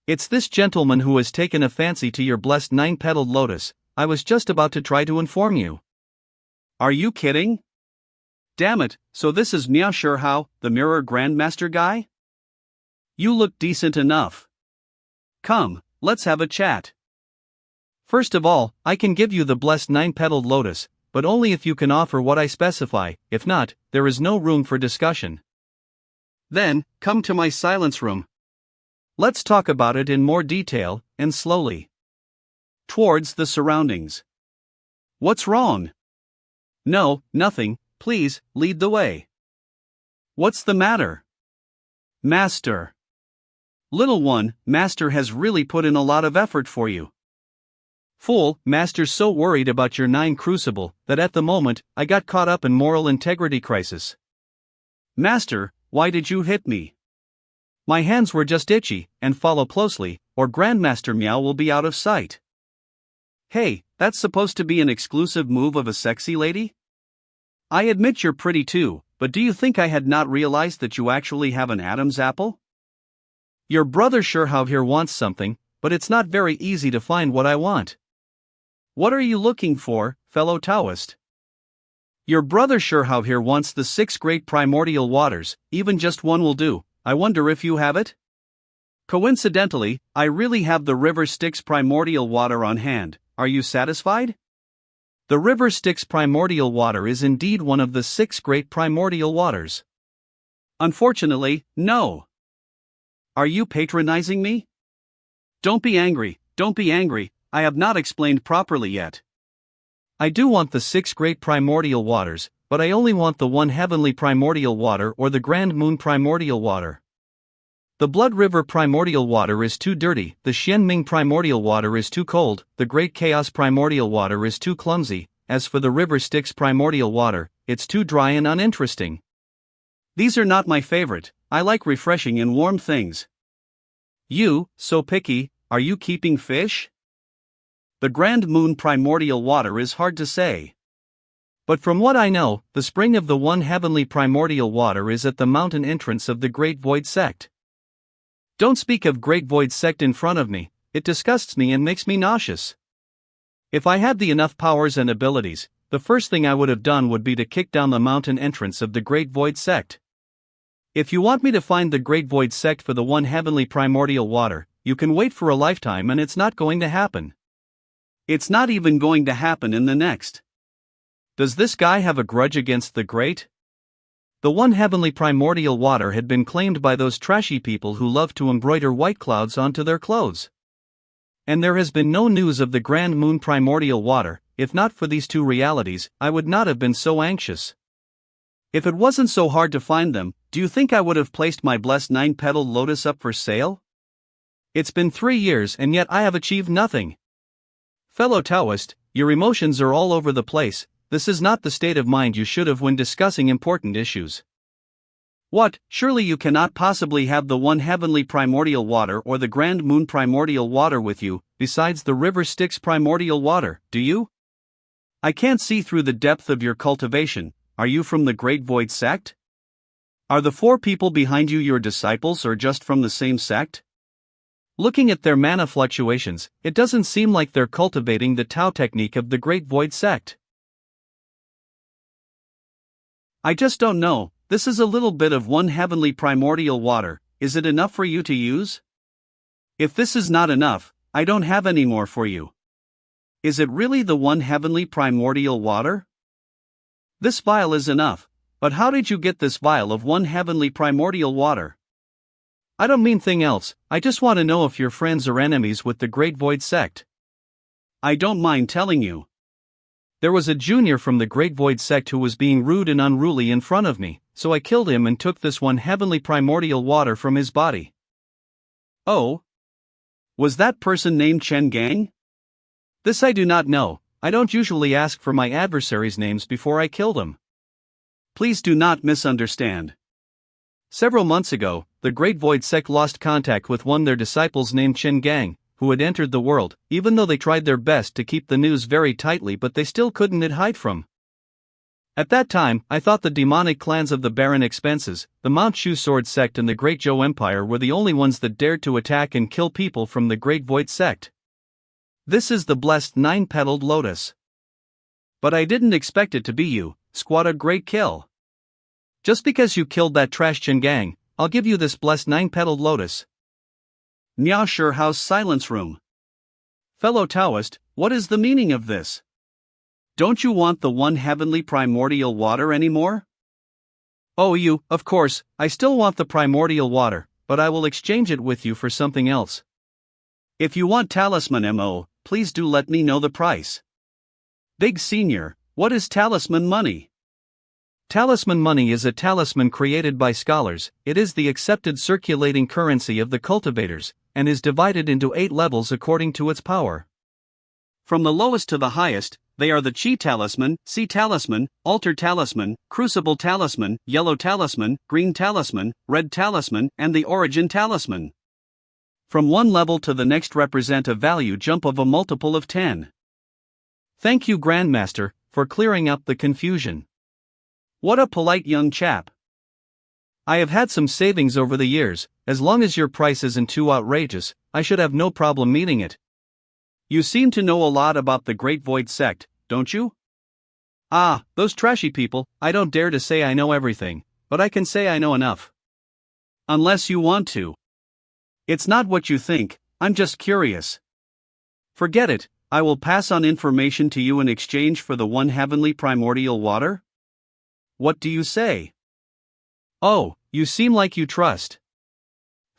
It's this gentleman who has taken a fancy to your blessed 9-petaled lotus. I was just about to try to inform you. Are you kidding? Damn it, so this is Miaoshihao, the Mirror Grandmaster guy? You look decent enough. Come, let's have a chat. First of all, I can give you the blessed 9-petaled lotus, but only if you can offer what I specify. If not, there is no room for discussion. Then, come to my silence room. Let's talk about it in more detail, and slowly. Towards the surroundings. What's wrong? No, nothing, please, lead the way. What's the matter? Master. Little one, Master has really put in a lot of effort for you. Fool, Master's so worried about your 9 crucible, that at the moment, I got caught up in moral integrity crisis. Master, why did you hit me? My hands were just itchy, and follow closely, or Grandmaster Miao will be out of sight. Hey, that's supposed to be an exclusive move of a sexy lady? I admit you're pretty too, but do you think I had not realized that you actually have an Adam's apple? Your brother Shihao here wants something, but it's not very easy to find what I want. What are you looking for, fellow Taoist? Your brother Shihao here wants the 6 great primordial waters, even just one will do. I wonder if you have it? Coincidentally, I really have the River Styx primordial water on hand. Are you satisfied? The River Styx primordial water is indeed one of the 6 great primordial waters. Unfortunately, no. Are you patronizing me? Don't be angry, I have not explained properly yet. I do want the 6 great primordial waters, but I only want the 1 heavenly primordial water or the Grand Moon primordial water. The Blood River primordial water is too dirty, the Xianming primordial water is too cold, the Great Chaos primordial water is too clumsy, as for the River Styx primordial water, it's too dry and uninteresting. These are not my favorite, I like refreshing and warm things. You, so picky, are you keeping fish? The Grand Moon primordial water is hard to say. But from what I know, the spring of the 1 heavenly primordial water is at the mountain entrance of the Great Void Sect. Don't speak of Great Void Sect in front of me, it disgusts me and makes me nauseous. If I had the enough powers and abilities, the first thing I would have done would be to kick down the mountain entrance of the Great Void Sect. If you want me to find the Great Void Sect for the 1 heavenly primordial water, you can wait for a lifetime and it's not going to happen. It's not even going to happen in the next. Does this guy have a grudge against the Great? The 1 heavenly primordial water had been claimed by those trashy people who love to embroider white clouds onto their clothes. And there has been no news of the Grand Moon primordial water. If not for these 2 realities, I would not have been so anxious. If it wasn't so hard to find them, do you think I would have placed my blessed 9-petaled lotus up for sale? It's been 3 years and yet I have achieved nothing. Fellow Taoist, your emotions are all over the place. This is not the state of mind you should have when discussing important issues. What, surely you cannot possibly have the 1 heavenly primordial water or the Grand Moon primordial water with you, besides the River Styx primordial water, do you? I can't see through the depth of your cultivation. Are you from the Great Void Sect? Are the 4 people behind you your disciples or just from the same sect? Looking at their mana fluctuations, it doesn't seem like they're cultivating the Tao technique of the Great Void Sect. I just don't know, this is a little bit of 1 heavenly primordial water, is it enough for you to use? If this is not enough, I don't have any more for you. Is it really the 1 heavenly primordial water? This vial is enough, but how did you get this vial of 1 heavenly primordial water? I don't mean thing else, I just want to know if you're friends or enemies with the Great Void Sect. I don't mind telling you. There was a junior from the Great Void Sect who was being rude and unruly in front of me, so I killed him and took this 1 heavenly primordial water from his body. Oh? Was that person named Chen Gang? This I do not know, I don't usually ask for my adversaries' names before I kill them. Please do not misunderstand. Several months ago, the Great Void Sect lost contact with one of their disciples named Chen Gang, who had entered the world, even though they tried their best to keep the news very tightly, but they still couldn't hide from. At that time, I thought the demonic clans of the Baron Expenses, the Mount Shu Sword Sect and the Great Zhou Empire were the only ones that dared to attack and kill people from the Great Void Sect. This is the blessed 9-petaled lotus. But I didn't expect it to be you, squad. A great kill. Just because you killed that trash Chen Gang, I'll give you this blessed 9-petaled lotus. Nya Sure House Silence Room. Fellow Taoist, what is the meaning of this? Don't you want the 1 heavenly primordial water anymore? Oh, of course, I still want the primordial water, but I will exchange it with you for something else. If you want talisman MO, please do let me know the price. Big Senior, what is talisman money? Talisman money is a talisman created by scholars. It is the accepted circulating currency of the cultivators, and is divided into 8 levels according to its power. From the lowest to the highest, they are the Chi Talisman, Sea Talisman, Altar Talisman, Crucible Talisman, Yellow Talisman, Green Talisman, Red Talisman, and the Origin Talisman. From one level to the next represent a value jump of a multiple of 10. Thank you, Grandmaster, for clearing up the confusion. What a polite young chap. I have had some savings over the years. As long as your price isn't too outrageous, I should have no problem meeting it. You seem to know a lot about the Great Void Sect, don't you? Ah, those trashy people. I don't dare to say I know everything, but I can say I know enough. Unless you want to. It's not what you think, I'm just curious. Forget it, I will pass on information to you in exchange for the 1 heavenly primordial water? What do you say? Oh, you seem like you trust.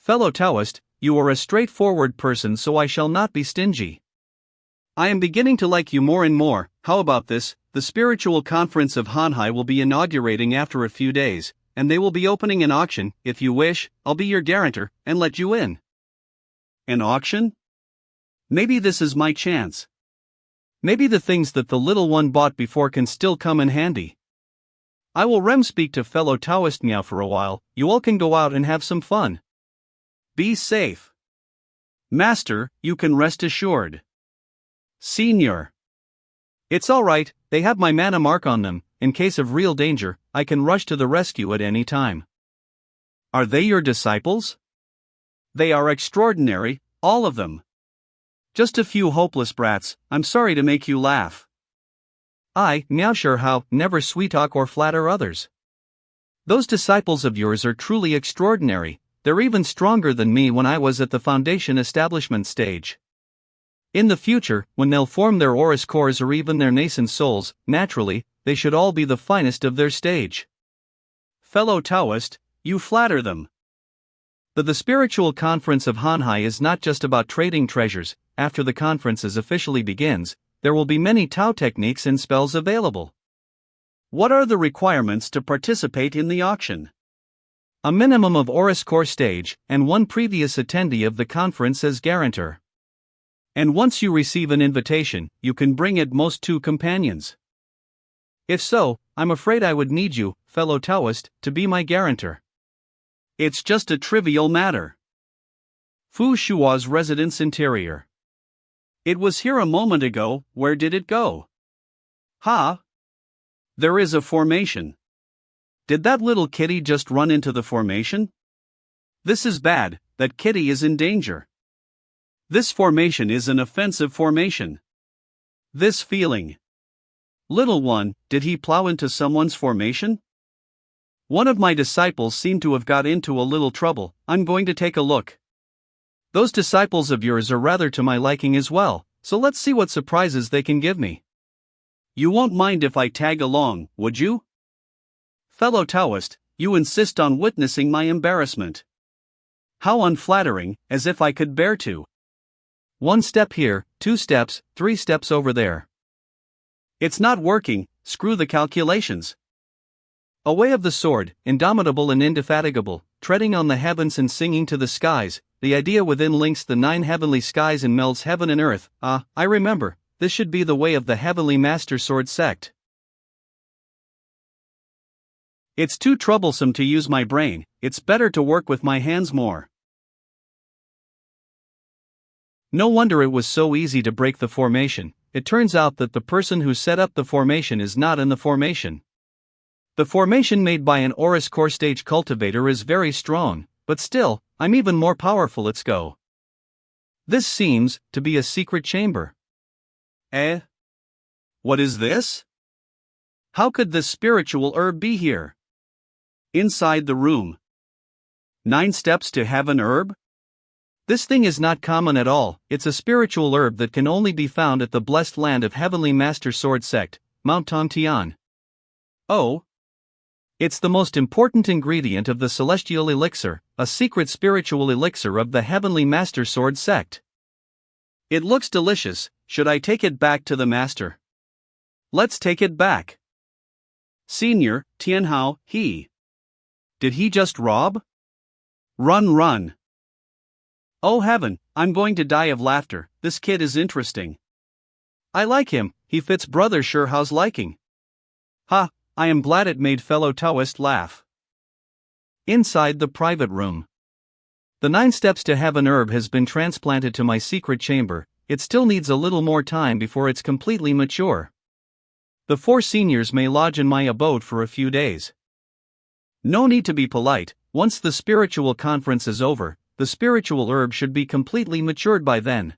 Fellow Taoist, you are a straightforward person, so I shall not be stingy. I am beginning to like you more and more. How about this? The spiritual conference of Hanhai will be inaugurating after a few days, and they will be opening an auction. If you wish, I'll be your guarantor and let you in. An auction? Maybe this is my chance. Maybe the things that the little one bought before can still come in handy. I will speak to fellow Taoist now for a while. You all can go out and have some fun. Be safe. Master, you can rest assured. Senior. It's all right, they have my mana mark on them. In case of real danger, I can rush to the rescue at any time. Are they your disciples? They are extraordinary, all of them. Just a few hopeless brats. I'm sorry to make you laugh. I, meow sure how, never sweet talk or flatter others. Those disciples of yours are truly extraordinary. They're even stronger than me when I was at the foundation establishment stage. In the future, when they'll form their Oris cores or even their nascent souls, naturally, they should all be the finest of their stage. Fellow Taoist, you flatter them. The spiritual conference of Hanhai is not just about trading treasures. After the conference officially begins, there will be many Tao techniques and spells available. What are the requirements to participate in the auction? A minimum of Oris core stage, and one previous attendee of the conference as guarantor. And once you receive an invitation, you can bring at most 2 companions. If so, I'm afraid I would need you, fellow Taoist, to be my guarantor. It's just a trivial matter. Fu Shua's residence interior. It was here a moment ago. Where did it go? Ha! There is a formation. Did that little kitty just run into the formation? This is bad, that kitty is in danger. This formation is an offensive formation. This feeling. Little one, did he plow into someone's formation? One of my disciples seemed to have got into a little trouble. I'm going to take a look. Those disciples of yours are rather to my liking as well, so let's see what surprises they can give me. You won't mind if I tag along, would you? Fellow Taoist, you insist on witnessing my embarrassment. How unflattering, as if I could bear to. 1 step here, 2 steps, 3 steps over there. It's not working, screw the calculations. A way of the sword, indomitable and indefatigable, treading on the heavens and singing to the skies, the idea within links the 9 heavenly skies and melds heaven and earth. I remember, this should be the way of the heavenly master sword sect. It's too troublesome to use my brain, it's better to work with my hands more. No wonder it was so easy to break the formation. It turns out that the person who set up the formation is not in the formation. The formation made by an Oris core stage cultivator is very strong, but still, I'm even more powerful. Let's go. This seems to be a secret chamber. What is this? How could this spiritual herb be here? Inside the room. 9 steps to have an herb? This thing is not common at all. It's a spiritual herb that can only be found at the blessed land of Heavenly Master Sword Sect, Mount Tongtian. Oh. It's the most important ingredient of the celestial elixir, a secret spiritual elixir of the Heavenly Master Sword Sect. It looks delicious. Should I take it back to the master? Let's take it back. Senior, Tianhao, he. Did he just rob? Run. Oh heaven, I'm going to die of laughter. This kid is interesting. I like him, he fits brother Shuhao's liking. Ha, I am glad it made fellow Taoist laugh. Inside the private room. The 9 steps to have an herb has been transplanted to my secret chamber. It still needs a little more time before it's completely mature. The 4 seniors may lodge in my abode for a few days. No need to be polite. Once the spiritual conference is over, the spiritual herb should be completely matured by then.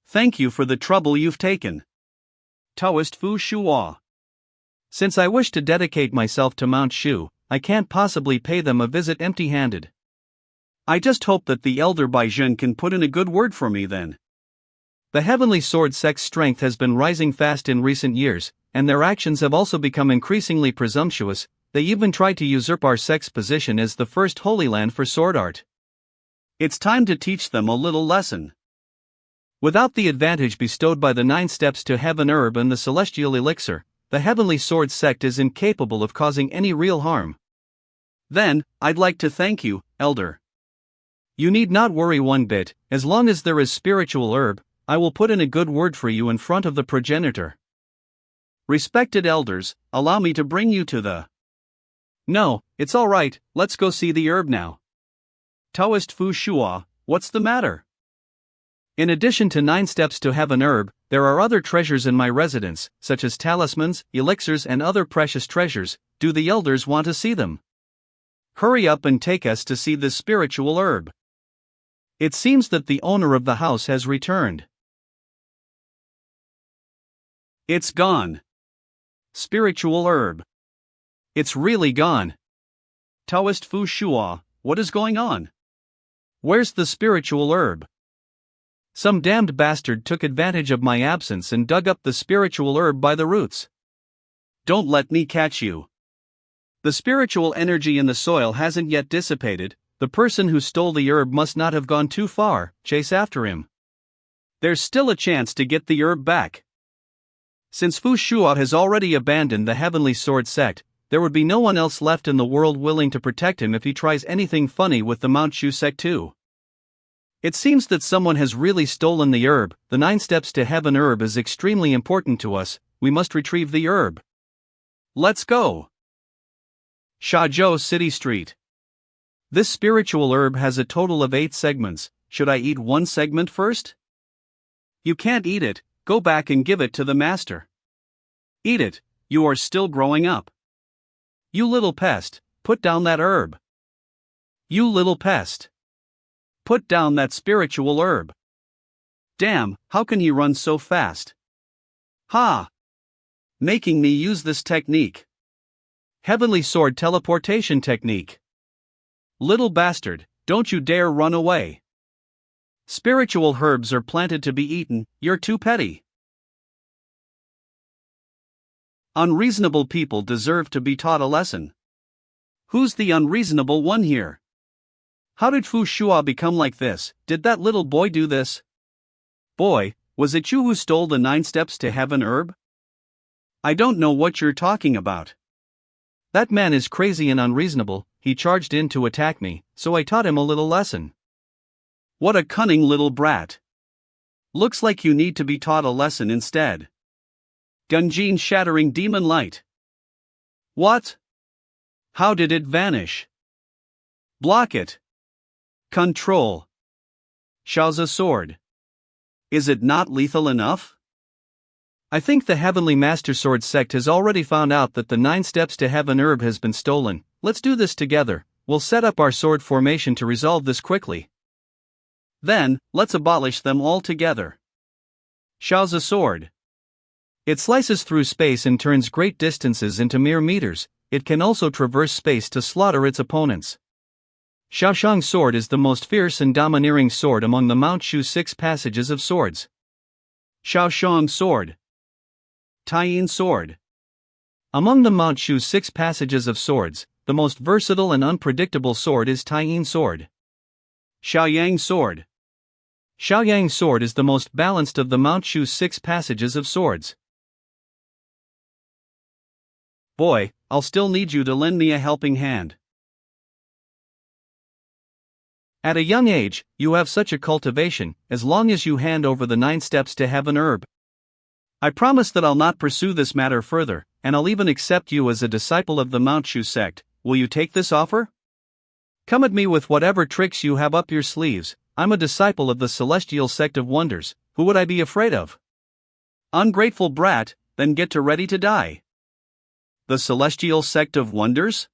Thank you for the trouble you've taken. Taoist Fu Shua. Since I wish to dedicate myself to Mount Shu, I can't possibly pay them a visit empty-handed. I just hope that the elder Baizhen can put in a good word for me then. The Heavenly Sword Sect's strength has been rising fast in recent years, and their actions have also become increasingly presumptuous. They even tried to usurp our sect's position as the first holy land for sword art. It's time to teach them a little lesson. Without the advantage bestowed by the 9 steps to heaven herb and the celestial elixir, the Heavenly Sword sect is incapable of causing any real harm. Then, I'd like to thank you, Elder. You need not worry one bit, as long as there is spiritual herb, I will put in a good word for you in front of the progenitor. Respected elders, allow me to bring you to the... No, it's alright, let's go see the herb now. Taoist Fu Shua, what's the matter? In addition to 9 steps to heaven herb, there are other treasures in my residence, such as talismans, elixirs and other precious treasures. Do the elders want to see them? Hurry up and take us to see this spiritual herb. It seems that the owner of the house has returned. It's gone. Spiritual herb. It's really gone. Taoist Fu Shua, what is going on? Where's the spiritual herb? Some damned bastard took advantage of my absence and dug up the spiritual herb by the roots. Don't let me catch you. The spiritual energy in the soil hasn't yet dissipated. The person who stole the herb must not have gone too far. Chase after him. There's still a chance to get the herb back. Since Fu Shua has already abandoned the Heavenly Sword sect, there would be no one else left in the world willing to protect him if he tries anything funny with the Mount Shu sect too. It seems that someone has really stolen the herb. The 9 steps to heaven herb is extremely important to us. We must retrieve the herb. Let's go. Zhou City Street. This spiritual herb has a total of 8 segments. Should I eat one segment first? You can't eat it. Go back and give it to the master. Eat it. You are still growing up. You little pest, put down that herb. You little pest. Put down that spiritual herb. Damn, how can he run so fast? Ha! Making me use this technique. Heavenly Sword teleportation technique. Little bastard, don't you dare run away. Spiritual herbs are planted to be eaten, you're too petty. Unreasonable people deserve to be taught a lesson. Who's the unreasonable one here? How did Fu Shua become like this? Did that little boy do this? Boy, was it you who stole the 9 steps to heaven herb? I don't know what you're talking about. That man is crazy and unreasonable. He charged in to attack me, so I taught him a little lesson. What a cunning little brat. Looks like you need to be taught a lesson instead. Gunjin shattering demon light. What? How did it vanish? Block it. Control. Shao's sword. Is it not lethal enough? I think the Heavenly Master Sword sect has already found out that the 9 steps to heaven herb has been stolen. Let's do this together. We'll set up our sword formation to resolve this quickly. Then, let's abolish them all together. Shao's sword. It slices through space and turns great distances into mere meters. It can also traverse space to slaughter its opponents. Shaoshang's sword is the most fierce and domineering sword among the Mount Shu 6 passages of swords. Shaoshang sword. Taiyin sword. Among the Mount Shu 6 passages of swords, the most versatile and unpredictable sword is Taiyin sword. Xiaoyang sword. Xiaoyang sword is the most balanced of the Mount Shu 6 passages of swords. Boy, I'll still need you to lend me a helping hand. At a young age, you have such a cultivation, as long as you hand over the 9 steps to heaven herb. I promise that I'll not pursue this matter further, and I'll even accept you as a disciple of the Mount Shu sect. Will you take this offer? Come at me with whatever tricks you have up your sleeves. I'm a disciple of the Celestial Sect of Wonders. Who would I be afraid of? Ungrateful brat, then get ready to die. The Celestial Sect of Wonders?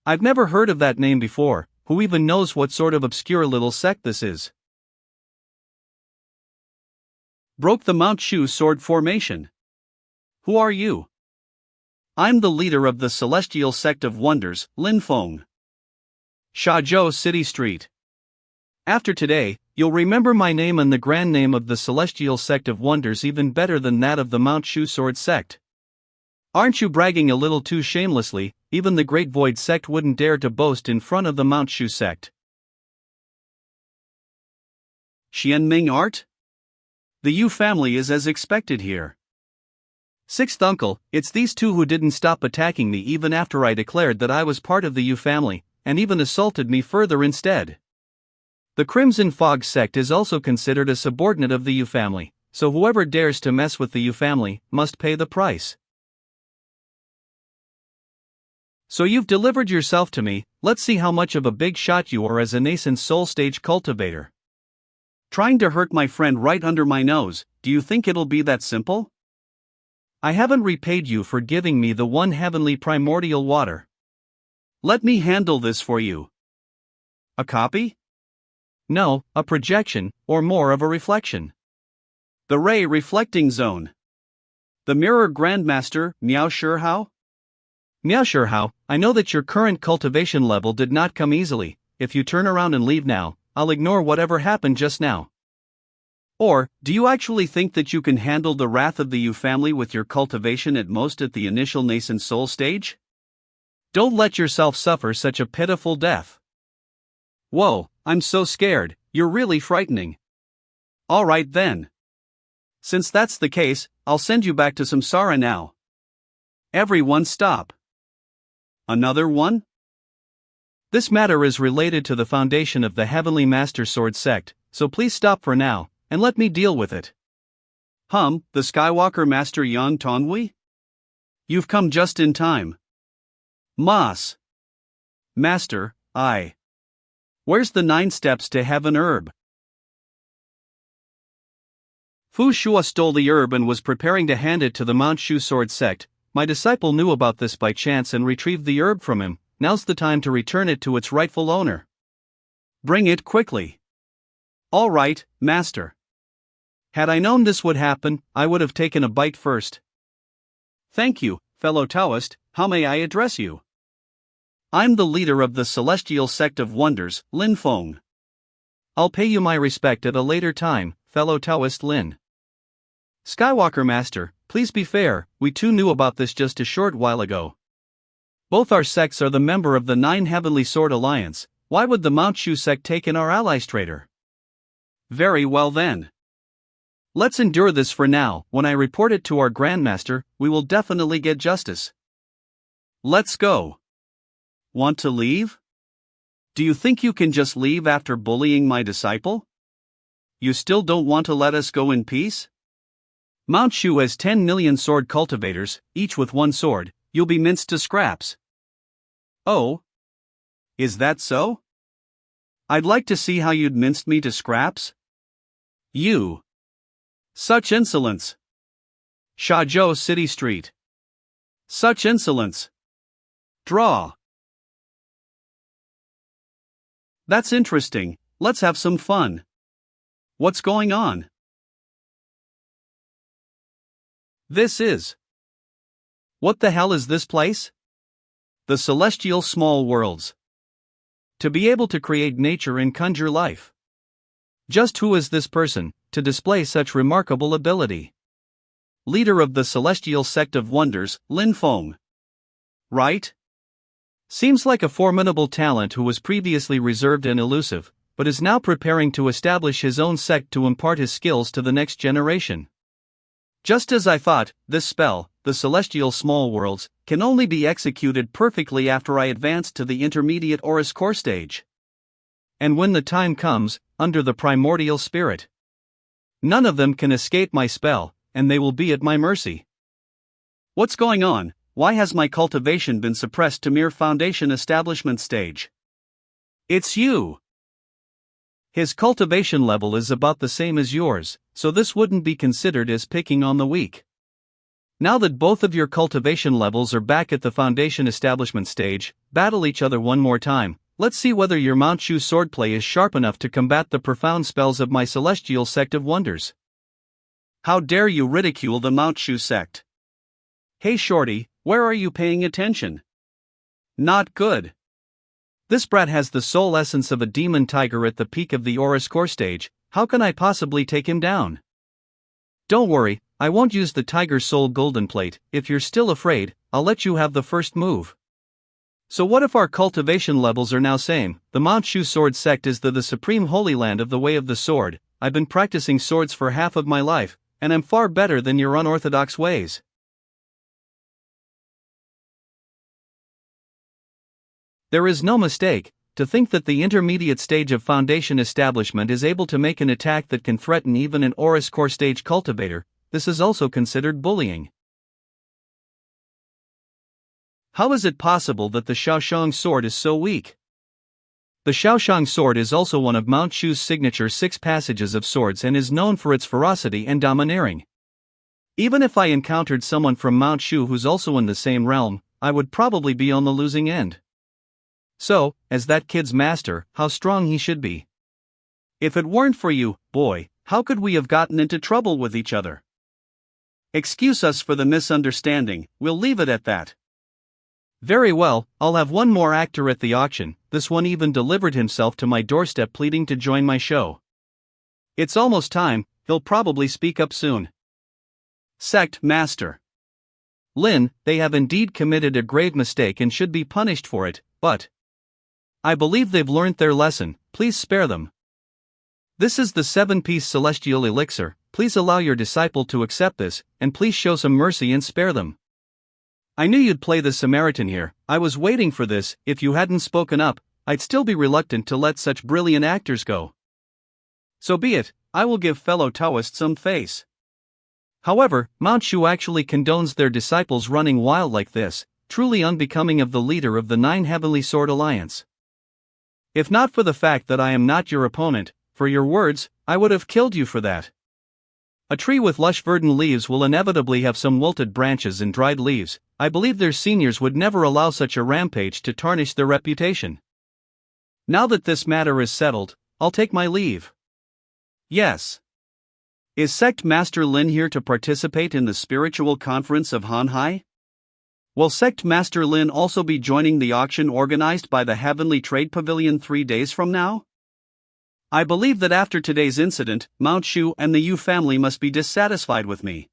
I've never heard of that name before. Who even knows what sort of obscure little sect this is? Broke the Mount Shu sword formation. Who are you? I'm the leader of the Celestial Sect of Wonders, Lin Feng. Zhou City Street. After today, you'll remember my name and the grand name of the Celestial Sect of Wonders even better than that of the Mount Shu sword sect. Aren't you bragging a little too shamelessly? Even the Great Void sect wouldn't dare to boast in front of the Mount Shu sect. Xianming art? The Yu family is as expected here. Sixth uncle, it's these two who didn't stop attacking me even after I declared that I was part of the Yu family, and even assaulted me further instead. The Crimson Fog sect is also considered a subordinate of the Yu family, so whoever dares to mess with the Yu family must pay the price. So you've delivered yourself to me. Let's see how much of a big shot you are as a nascent soul stage cultivator. Trying to hurt my friend right under my nose, do you think it'll be that simple? I haven't repaid you for giving me the one heavenly primordial water. Let me handle this for you. A copy? No, a projection, or more of a reflection. The ray reflecting zone. The mirror grandmaster, Miao Shihao? Miao Shihao, I know that your current cultivation level did not come easily. If you turn around and leave now, I'll ignore whatever happened just now. Or, do you actually think that you can handle the wrath of the Yu family with your cultivation at most at the initial nascent soul stage? Don't let yourself suffer such a pitiful death. Whoa, I'm so scared, you're really frightening. Alright then. Since that's the case, I'll send you back to Samsara now. Everyone stop. Another one? This matter is related to the foundation of the Heavenly Master Sword sect, so please stop for now, and let me deal with it. The Skywalker Master Yang Tongwei? You've come just in time. Mas. Master, Where's the 9 steps to heaven herb? Fu Shua stole the herb and was preparing to hand it to the Mount Shu Sword sect. My disciple knew about this by chance and retrieved the herb from him. Now's the time to return it to its rightful owner. Bring it quickly. All right, Master. Had I known this would happen, I would have taken a bite first. Thank you, fellow Taoist. How may I address you? I'm the leader of the Celestial Sect of Wonders, Lin Feng. I'll pay you my respect at a later time, fellow Taoist Lin. Skywalker Master, please be fair, we too knew about this just a short while ago. Both our sects are the member of the 9 Heavenly Sword Alliance. Why would the Mount Shu sect take in our allies, traitor? Very well then. Let's endure this for now. When I report it to our Grandmaster, we will definitely get justice. Let's go. Want to leave? Do you think you can just leave after bullying my disciple? You still don't want to let us go in peace? Mount Shu has 10 million sword cultivators, each with 1 sword. You'll be minced to scraps. Oh? Is that so? I'd like to see how you'd mince me to scraps. You. Such insolence. Shazhou City Street. Such insolence. Draw. That's interesting, let's have some fun. What's going on? This is. What the hell is this place? The Celestial Small Worlds. To be able to create nature and conjure life. Just who is this person, to display such remarkable ability? Leader of the Celestial Sect of Wonders, Lin Feng. Right? Seems like a formidable talent who was previously reserved and elusive, but is now preparing to establish his own sect to impart his skills to the next generation. Just as I thought, this spell, the Celestial Small Worlds, can only be executed perfectly after I advance to the intermediate Aurus Core stage. And when the time comes, under the primordial spirit. None of them can escape my spell, and they will be at my mercy. What's going on? Why has my cultivation been suppressed to mere foundation establishment stage? It's you! His cultivation level is about the same as yours, so this wouldn't be considered as picking on the weak. Now that both of your cultivation levels are back at the foundation establishment stage, battle each other one more time. Let's see whether your Mount Shu swordplay is sharp enough to combat the profound spells of my Celestial Sect of Wonders. How dare you ridicule the Mount Shu sect? Hey shorty, where are you paying attention? Not good. This brat has the soul essence of a demon tiger at the peak of the Aurus Core stage. How can I possibly take him down? Don't worry, I won't use the Tiger Soul Golden Plate. If you're still afraid, I'll let you have the first move. So what if our cultivation levels are now same? The Mount Shu Sword Sect is the supreme holy land of the Way of the Sword. I've been practicing swords for half of my life, and I'm far better than your unorthodox ways. There is no mistake to think that the intermediate stage of foundation establishment is able to make an attack that can threaten even an Aurus core stage cultivator. This is also considered bullying. How is it possible that the Shaoshang sword is so weak? The Shaoshang sword is also one of Mount Shu's signature 6 passages of swords and is known for its ferocity and domineering. Even if I encountered someone from Mount Shu who's also in the same realm, I would probably be on the losing end. So, as that kid's master, how strong he should be. If it weren't for you, boy, how could we have gotten into trouble with each other? Excuse us for the misunderstanding, we'll leave it at that. Very well, I'll have one more actor at the auction. This one even delivered himself to my doorstep pleading to join my show. It's almost time, he'll probably speak up soon. Sect Master Lin, they have indeed committed a grave mistake and should be punished for it, but I believe they've learned their lesson, please spare them. This is the 7-piece celestial elixir, please allow your disciple to accept this, and please show some mercy and spare them. I knew you'd play the Samaritan here, I was waiting for this. If you hadn't spoken up, I'd still be reluctant to let such brilliant actors go. So be it, I will give fellow Taoists some face. However, Mount Shu actually condones their disciples running wild like this, truly unbecoming of the leader of the 9 Heavenly Sword Alliance. If not for the fact that I am not your opponent, for your words, I would have killed you for that. A tree with lush verdant leaves will inevitably have some wilted branches and dried leaves. I believe their seniors would never allow such a rampage to tarnish their reputation. Now that this matter is settled, I'll take my leave. Yes. Is Sect Master Lin here to participate in the spiritual conference of Hanhai? Will Sect Master Lin also be joining the auction organized by the Heavenly Trade Pavilion 3 days from now? I believe that after today's incident, Mount Shu and the Yu family must be dissatisfied with me.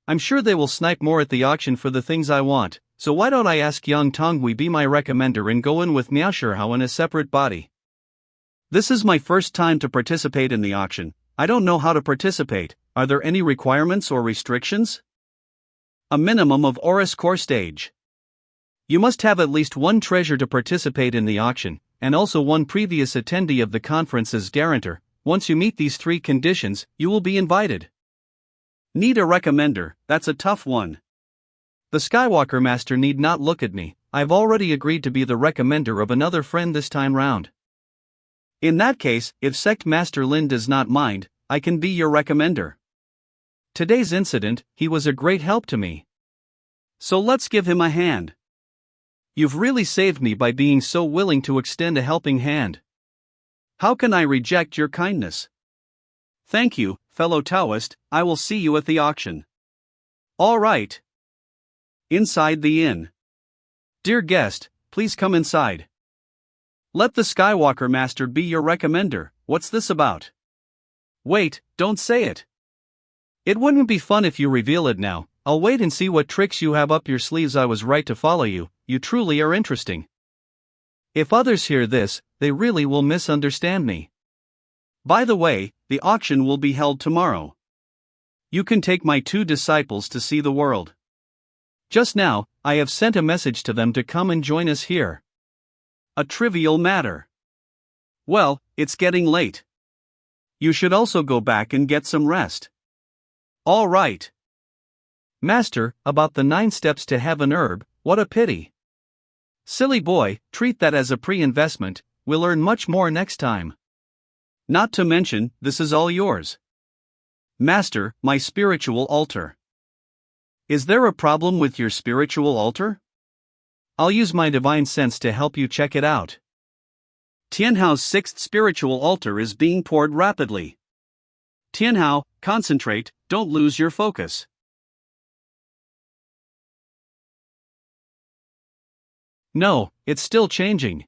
I'm sure they will snipe more at the auction for the things I want, so why don't I ask Yang Tongwei be my recommender and go in with Miao Shihao in a separate body? This is my first time to participate in the auction. I don't know how to participate. Are there any requirements or restrictions? A minimum of Aurus core stage. You must have at least 1 treasure to participate in the auction, and also 1 previous attendee of the conference as guarantor. Once you meet these 3 conditions, you will be invited. Need a recommender, that's a tough one. The Skywalker Master need not look at me, I've already agreed to be the recommender of another friend this time round. In that case, if Sect Master Lin does not mind, I can be your recommender. Today's incident, he was a great help to me. So let's give him a hand. You've really saved me by being so willing to extend a helping hand. How can I reject your kindness? Thank you, fellow Taoist, I will see you at the auction. All right. Inside the inn. Dear guest, please come inside. Let the Skywalker Master be your recommender. What's this about? Wait, don't say it. It wouldn't be fun if you reveal it now. I'll wait and see what tricks you have up your sleeves. I was right to follow you, you truly are interesting. If others hear this, they really will misunderstand me. By the way, the auction will be held tomorrow. You can take my 2 disciples to see the world. Just now, I have sent a message to them to come and join us here. A trivial matter. Well, it's getting late. You should also go back and get some rest. All right. Master, about the 9 steps to heaven herb, what a pity. Silly boy, treat that as a pre-investment, we'll earn much more next time. Not to mention, this is all yours. Master, my spiritual altar. Is there a problem with your spiritual altar? I'll use my divine sense to help you check it out. Tianhao's 6th spiritual altar is being poured rapidly. Tianhao, concentrate, don't lose your focus. No, it's still changing.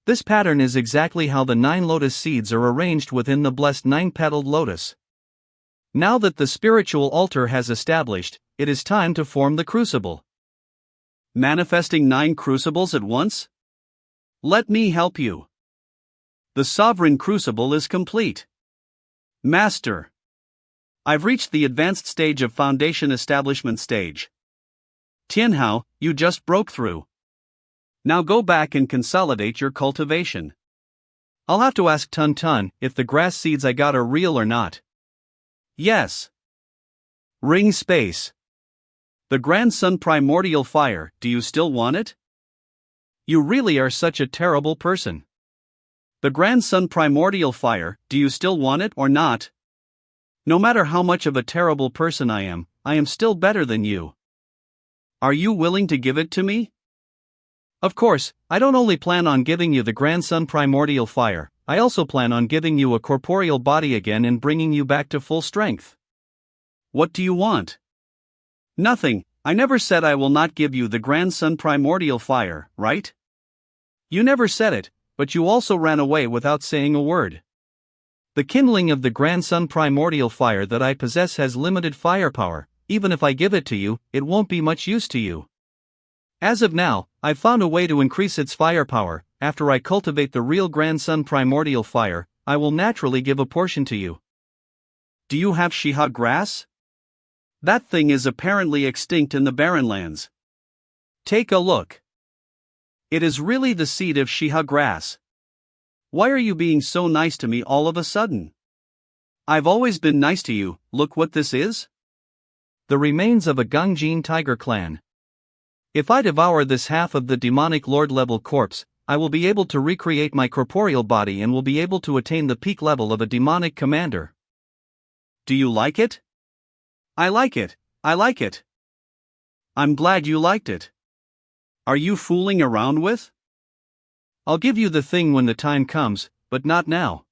This pattern is exactly how the 9 lotus seeds are arranged within the blessed 9-petaled lotus. Now that the spiritual altar has established, it is time to form the crucible. Manifesting 9 crucibles at once? Let me help you. The sovereign crucible is complete. Master. I've reached the advanced stage of foundation establishment stage. Tianhao, you just broke through. Now go back and consolidate your cultivation. I'll have to ask Tun Tun if the grass seeds I got are real or not. Yes. Ring space. The grandson primordial fire, do you still want it? You really are such a terrible person. The grandson primordial fire, do you still want it or not? No matter how much of a terrible person I am still better than you. Are you willing to give it to me? Of course, I don't only plan on giving you the grandson primordial fire, I also plan on giving you a corporeal body again and bringing you back to full strength. What do you want? Nothing, I never said I will not give you the grandson primordial fire, right? You never said it, but you also ran away without saying a word. The kindling of the grandson primordial fire that I possess has limited firepower. Even if I give it to you, it won't be much use to you. As of now, I've found a way to increase its firepower. After I cultivate the real grandson primordial fire, I will naturally give a portion to you. Do you have Shiha grass? That thing is apparently extinct in the barren lands. Take a look. It is really the seed of Shiha grass. Why are you being so nice to me all of a sudden? I've always been nice to you. Look what this is. The remains of a Gungjin tiger clan. If I devour this half of the demonic lord level corpse, I will be able to recreate my corporeal body and will be able to attain the peak level of a demonic commander. Do you like it? I like it, I like it. I'm glad you liked it. Are you fooling around with? I'll give you the thing when the time comes, but not now.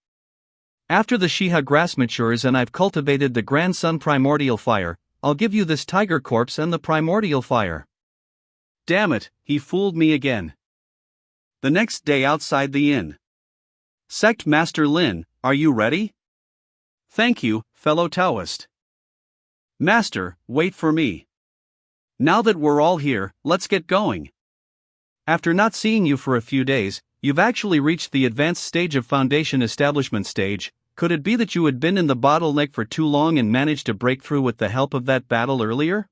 After the Shiha grass matures and I've cultivated the grandson primordial fire, I'll give you this tiger corpse and the primordial fire. Damn it, he fooled me again. The next day outside the inn. Sect Master Lin, are you ready? Thank you, fellow Taoist. Master, wait for me. Now that we're all here, let's get going. After not seeing you for a few days, you've actually reached the advanced stage of foundation establishment stage. Could it be that you had been in the bottleneck for too long and managed to break through with the help of that battle earlier?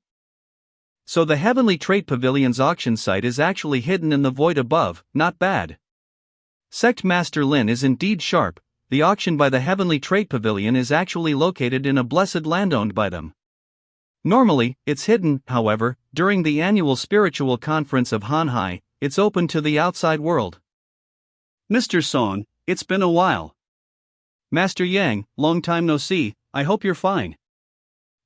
So the Heavenly Trade Pavilion's auction site is actually hidden in the void above, not bad. Sect Master Lin is indeed sharp. The auction by the Heavenly Trade Pavilion is actually located in a blessed land owned by them. Normally, it's hidden, however, during the annual spiritual conference of Hanhai, it's open to the outside world. Mr. Song, it's been a while. Master Yang, long time no see, I hope you're fine.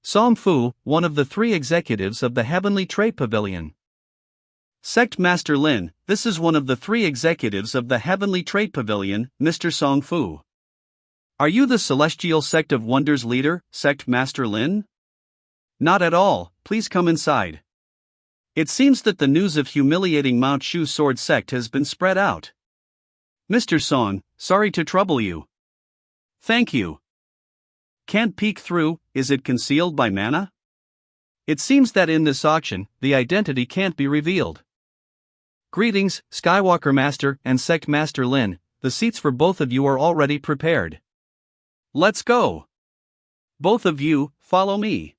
Song Fu, one of the 3 executives of the Heavenly Trade Pavilion. Sect Master Lin, this is one of the 3 executives of the Heavenly Trade Pavilion, Mr. Song Fu. Are you the Celestial Sect of Wonders leader, Sect Master Lin? Not at all, please come inside. It seems that the news of humiliating Mount Shu Sword Sect has been spread out. Mr. Song, sorry to trouble you. Thank you. Can't peek through, is it concealed by mana? It seems that in this auction, the identity can't be revealed. Greetings, Skywalker Master and Sect Master Lin, the seats for both of you are already prepared. Let's go. Both of you, follow me.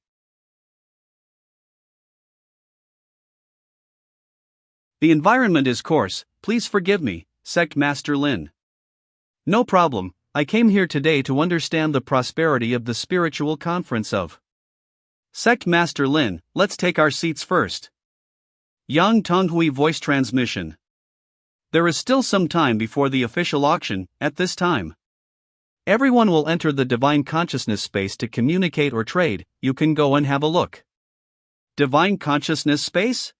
The environment is coarse, please forgive me, Sect Master Lin. No problem, I came here today to understand the prosperity of the spiritual conference of Sect Master Lin. Let's take our seats first. Yang Tonghui voice transmission. There is still some time before the official auction. At this time, everyone will enter the divine consciousness space to communicate or trade. You can go and have a look. Divine consciousness space?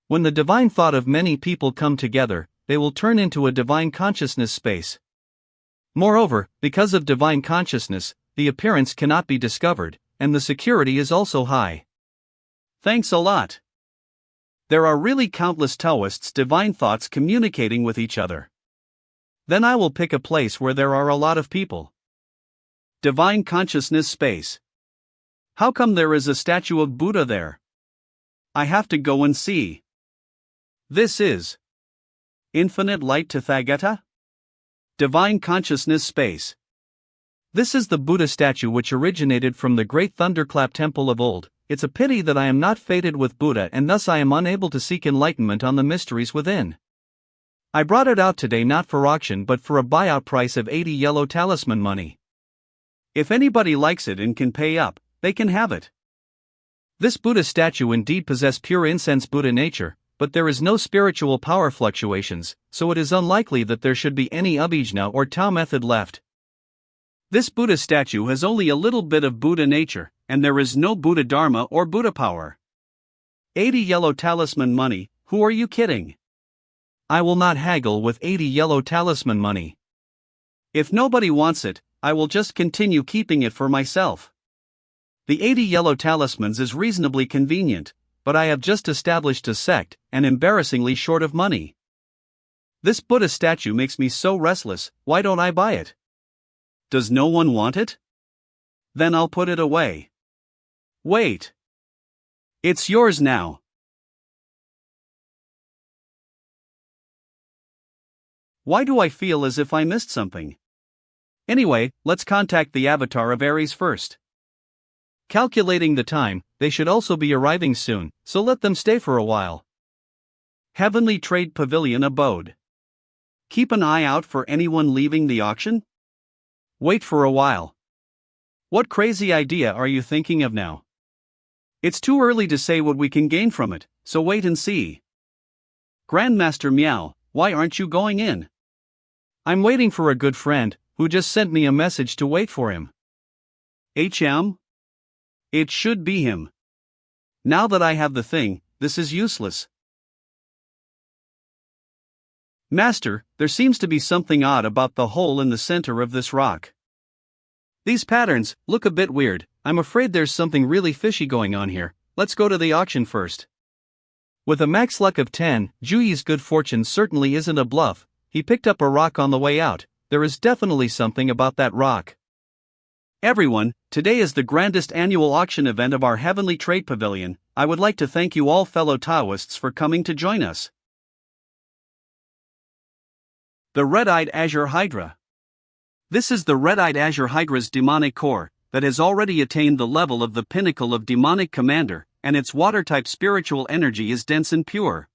When the divine thought of many people come together, they will turn into a divine consciousness space. Moreover, because of divine consciousness, the appearance cannot be discovered, and the security is also high. Thanks a lot. There are really countless Taoists' divine thoughts communicating with each other. Then I will pick a place where there are a lot of people. Divine consciousness space. How come there is a statue of Buddha there? I have to go and see. This is Infinite Light Tathagata? Divine Consciousness Space. This is the Buddha statue which originated from the great thunderclap temple of old. It's a pity that I am not fated with Buddha and thus I am unable to seek enlightenment on the mysteries within. I brought it out today not for auction but for a buyout price of 80 yellow talisman money. If anybody likes it and can pay up, they can have it. This Buddha statue indeed possesses pure incense Buddha nature, but there is no spiritual power fluctuations, so it is unlikely that there should be any abhijna or Tao method left. This Buddha statue has only a little bit of Buddha nature, and there is no Buddha Dharma or Buddha power. 80 yellow talisman money, who are you kidding? I will not haggle with 80 yellow talisman money. If nobody wants it, I will just continue keeping it for myself. The 80 yellow talismans is reasonably convenient, but I have just established a sect, and embarrassingly short of money. This Buddha statue makes me so restless, why don't I buy it? Does no one want it? Then I'll put it away. Wait. It's yours now. Why do I feel as if I missed something? Anyway, let's contact the avatar of Aries first. Calculating the time, they should also be arriving soon, so let them stay for a while. Heavenly Trade Pavilion abode. Keep an eye out for anyone leaving the auction? Wait for a while. What crazy idea are you thinking of now? It's too early to say what we can gain from it, so wait and see. Grandmaster Meow, why aren't you going in? I'm waiting for a good friend, who just sent me a message to wait for him. HM? It should be him. Now that I have the thing, this is useless. Master, there seems to be something odd about the hole in the center of this rock. These patterns look a bit weird. I'm afraid there's something really fishy going on here. Let's go to the auction first. With a max luck of 10, Zhou's good fortune certainly isn't a bluff. He picked up a rock on the way out. There is definitely something about that rock. Everyone, today is the grandest annual auction event of our Heavenly Trade Pavilion. I would like to thank you all fellow Taoists for coming to join us. The Red-Eyed Azure Hydra. This is the Red-Eyed Azure Hydra's demonic core, that has already attained the level of the pinnacle of demonic commander, and its water-type spiritual energy is dense and pure.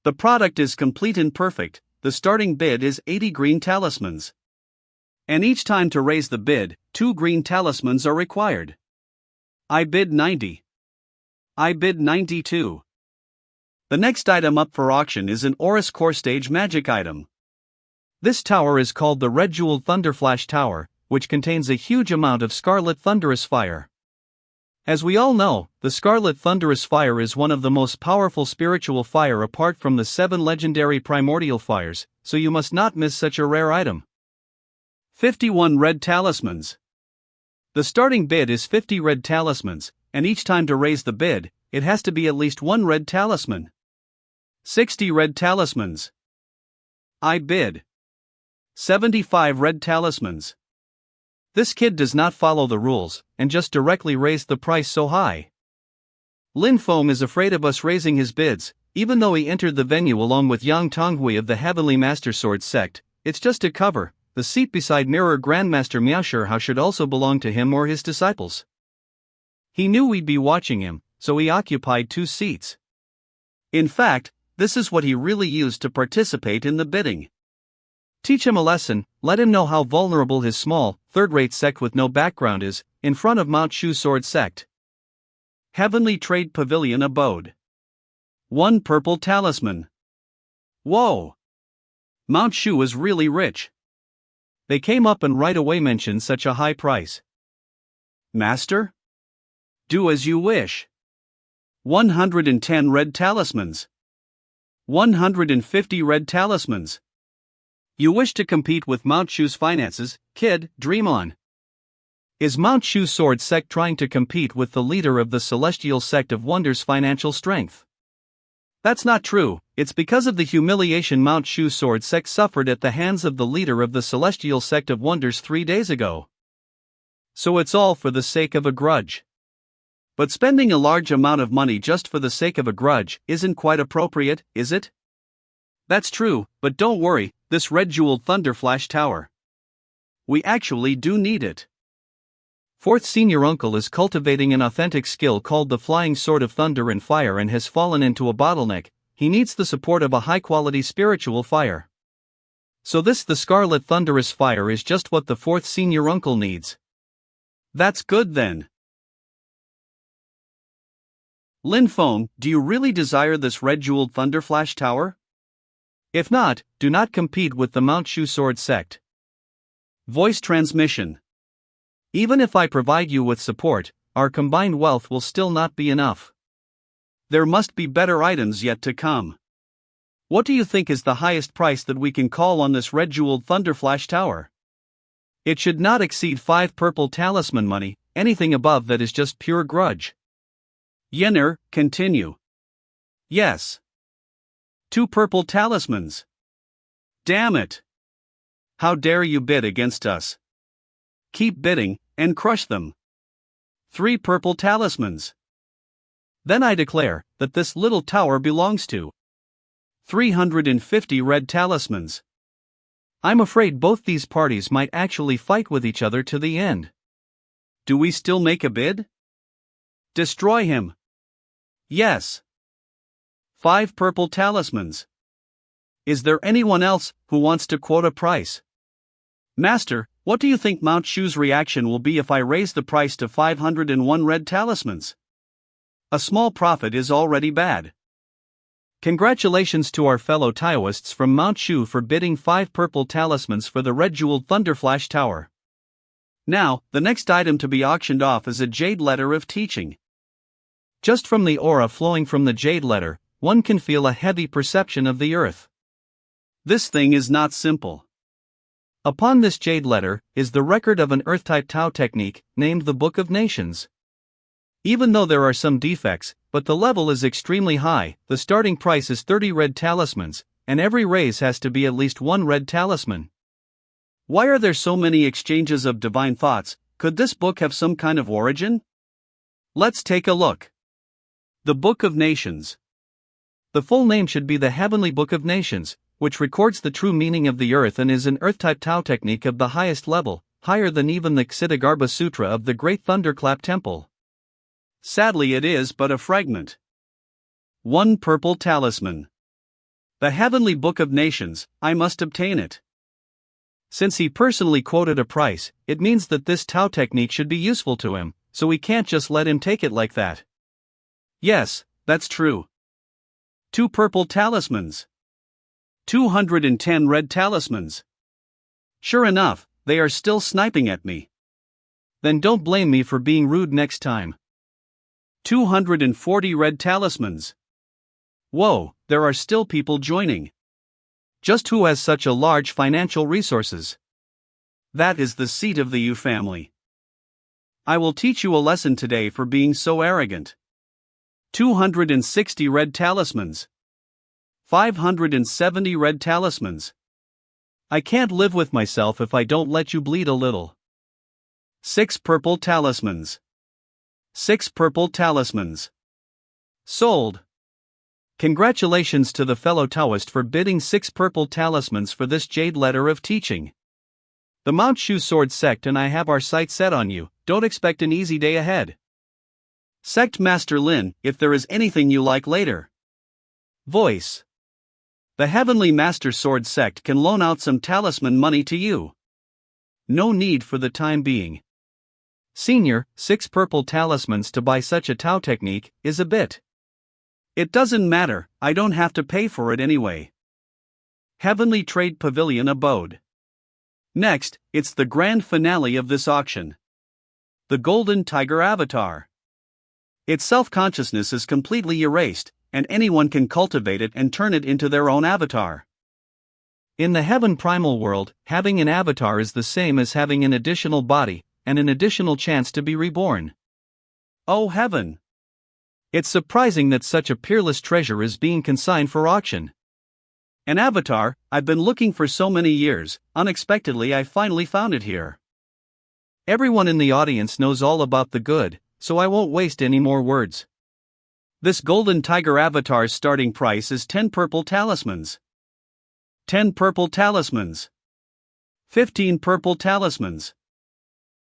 The product is complete and perfect. The starting bid is 80 green talismans. And each time to raise the bid, 2 green talismans are required. I bid 90. I bid 92. The next item up for auction is an Oris Core Stage magic item. This tower is called the Red Jeweled Thunderflash Tower, which contains a huge amount of scarlet thunderous fire. As we all know, the scarlet thunderous fire is one of the most powerful spiritual fire apart from the 7 legendary primordial fires, so you must not miss such a rare item. 51 red talismans. The starting bid is 50 red talismans, and each time to raise the bid, it has to be at least 1 red talisman. 60 red talismans. I bid 75 red talismans. This kid does not follow the rules, and just directly raised the price so high. Lin Feng is afraid of us raising his bids, even though he entered the venue along with Yang Tonghui of the Heavenly Master Sword Sect. It's just a cover. The seat beside Mirror Grandmaster Miaoshirhao should also belong to him or his disciples. He knew we'd be watching him, so he occupied 2 seats. In fact, this is what he really used to participate in the bidding. Teach him a lesson, let him know how vulnerable his small, third-rate sect with no background is, in front of Mount Shu Sword Sect. Heavenly Trade Pavilion abode. 1 purple talisman. Whoa! Mount Shu is really rich. They came up and right away mentioned such a high price. Master? Do as you wish. 110 red talismans. 150 red talismans. You wish to compete with Mount Shu's finances, kid, dream on. Is Mount Shu Sword Sect trying to compete with the leader of the Celestial Sect of Wonder's financial strength? That's not true. It's because of the humiliation Mount Shu Sword Sect suffered at the hands of the leader of the Celestial Sect of Wonders 3 days ago. So it's all for the sake of a grudge. But spending a large amount of money just for the sake of a grudge isn't quite appropriate, is it? That's true, but don't worry, this Red Jeweled Thunderflash Tower. We actually do need it. Fourth senior uncle is cultivating an authentic skill called the Flying Sword of Thunder and Fire and has fallen into a bottleneck. He needs the support of a high-quality spiritual fire. So the Scarlet Thunderous Fire is just what the fourth senior uncle needs. That's good then. Lin Feng, do you really desire this red jeweled Thunderflash Tower? If not, do not compete with the Mount Shu Sword Sect. Voice transmission. Even if I provide you with support, our combined wealth will still not be enough. There must be better items yet to come. What do you think is the highest price that we can call on this red jeweled Thunderflash Tower? It should not exceed 5 purple talisman money, anything above that is just pure grudge. Yenner, continue. Yes. 2 purple talismans. Damn it. How dare you bid against us? Keep bidding, and crush them. 3 purple talismans. Then I declare that this little tower belongs to 350 red talismans. I'm afraid both these parties might actually fight with each other to the end. Do we still make a bid? Destroy him. Yes. 5 purple talismans. Is there anyone else who wants to quote a price? Master, what do you think Mount Shu's reaction will be if I raise the price to 501 red talismans? A small profit is already bad. Congratulations to our fellow Taoists from Mount Shu for bidding 5 purple talismans for the red jeweled Thunderflash Tower. Now, the next item to be auctioned off is a jade letter of teaching. Just from the aura flowing from the jade letter, one can feel a heavy perception of the earth. This thing is not simple. Upon this jade letter is the record of an earth-type Tao technique named the Book of Nations. Even though there are some defects, but the level is extremely high, the starting price is 30 red talismans, and every raise has to be at least 1 red talisman. Why are there so many exchanges of divine thoughts? Could this book have some kind of origin? Let's take a look. The Book of Nations. The full name should be the Heavenly Book of Nations, which records the true meaning of the earth and is an earth-type Tao technique of the highest level, higher than even the Ksitigarbha Sutra of the Great Thunderclap Temple. Sadly, it is but a fragment. 1 purple talisman. The Heavenly Book of Nations, I must obtain it. Since he personally quoted a price, it means that this Tao technique should be useful to him, so we can't just let him take it like that. Yes, that's true. 2 purple talismans. 210 red talismans. Sure enough, they are still sniping at me. Then don't blame me for being rude next time. 240 red talismans. Whoa, there are still people joining. Just who has such a large financial resources? That is the seat of the Yu family. I will teach you a lesson today for being so arrogant. 260 red talismans. 570 red talismans. I can't live with myself if I don't let you bleed a little. 6 purple talismans. 6 purple talismans. Sold. Congratulations to the fellow Taoist for bidding 6 purple talismans for this jade letter of teaching. The Mount Shu Sword Sect and I have our sights set on you, don't expect an easy day ahead. Sect Master Lin, if there is anything you like later. Voice. The Heavenly Master Sword Sect can loan out some talisman money to you. No need for the time being. Senior, 6 purple talismans to buy such a Tao technique is a bit. It doesn't matter, I don't have to pay for it anyway. Heavenly Trade Pavilion Abode. Next, it's the grand finale of this auction. The Golden Tiger Avatar. Its self-consciousness is completely erased, and anyone can cultivate it and turn it into their own avatar. In the Heaven Primal world, having an avatar is the same as having an additional body, and an additional chance to be reborn. Oh heaven! It's surprising that such a peerless treasure is being consigned for auction. An avatar I've been looking for so many years, unexpectedly I finally found it here. Everyone in the audience knows all about the good, so I won't waste any more words. This Golden Tiger Avatar's starting price is 10 purple talismans. 10 purple talismans. 15 purple talismans.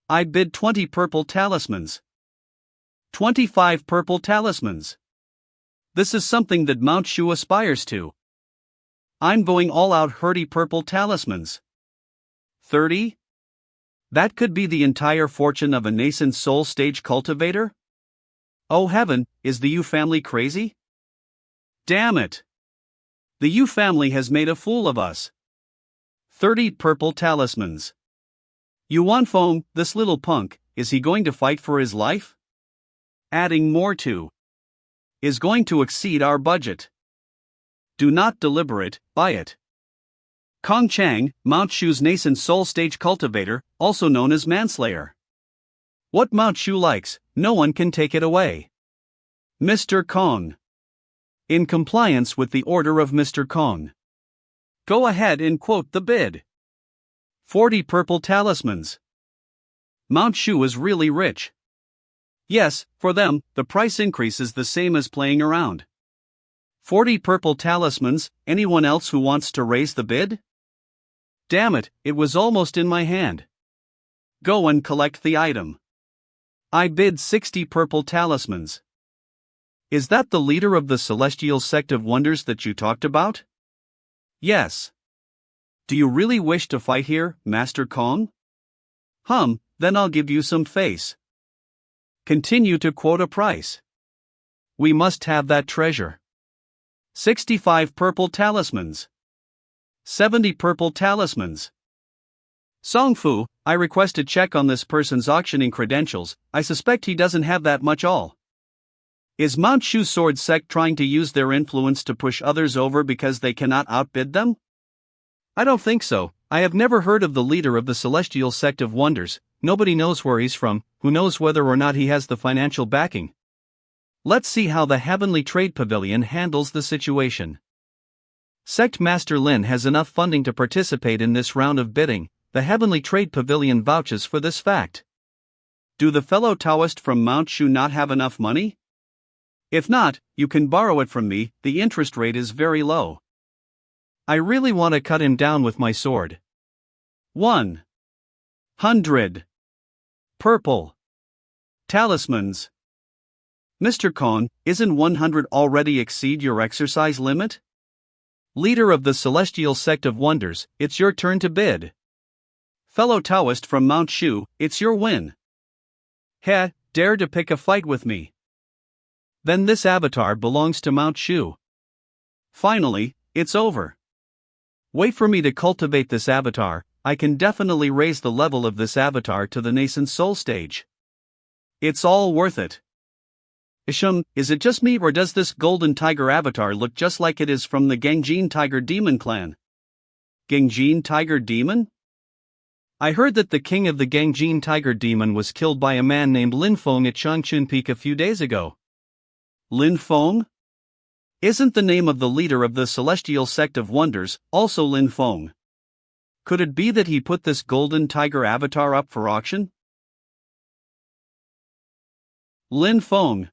I bid 20 purple talismans. 25 purple talismans. This is something that Mount Shu aspires to. I'm going all out 30 purple talismans. 30? That could be the entire fortune of a nascent soul stage cultivator? Oh heaven, is the Yu family crazy? Damn it! The Yu family has made a fool of us. 30 purple talismans. Yuan Feng, this little punk, is he going to fight for his life? Adding more to is going to exceed our budget. Do not deliberate, buy it. Kong Chang, Mount Shu's nascent soul stage cultivator, also known as Manslayer. What Mount Shu likes, no one can take it away. Mr. Kong. In compliance with the order of Mr. Kong. Go ahead and quote the bid. 40 purple talismans. Mount Shu is really rich. Yes, for them, the price increase is the same as playing around. 40 purple talismans, anyone else who wants to raise the bid? Damn it, it was almost in my hand. Go and collect the item. I bid 60 purple talismans. Is that the leader of the celestial sect of wonders that you talked about? Yes. Do you really wish to fight here, Master Kong? Then I'll give you some face. Continue to quote a price. We must have that treasure. 65 purple talismans. 70 purple talismans. Song Fu, I request a check on this person's auctioning credentials. I suspect he doesn't have that much all. Is Mount Shu Sword Sect trying to use their influence to push others over because they cannot outbid them? I don't think so. I have never heard of the leader of the Celestial Sect of Wonders. Nobody knows where he's from. Who knows whether or not he has the financial backing? Let's see how the Heavenly Trade Pavilion handles the situation. Sect Master Lin has enough funding to participate in this round of bidding. The Heavenly Trade Pavilion vouches for this fact. Do the fellow Taoist from Mount Shu not have enough money? If not, you can borrow it from me. The interest rate is very low. I really want to cut him down with my sword. 100 purple talismans. Mr. Kong, isn't 100 already exceed your exercise limit? Leader of the Celestial Sect of Wonders, it's your turn to bid. Fellow Taoist from Mount Shu, it's your win. Heh, dare to pick a fight with me? Then this avatar belongs to Mount Shu. Finally, it's over. Wait for me to cultivate this avatar. I can definitely raise the level of this avatar to the nascent soul stage. It's all worth it. Isham, is it just me or does this golden tiger avatar look just like it is from the Gangjin Tiger Demon clan? Gangjin Tiger Demon? I heard that the king of the Gangjin Tiger Demon was killed by a man named Lin Feng at Changchun Peak a few days ago. Lin Feng? Isn't the name of the leader of the Celestial Sect of Wonders also Lin Feng? Could it be that he put this golden tiger avatar up for auction? Lin Feng.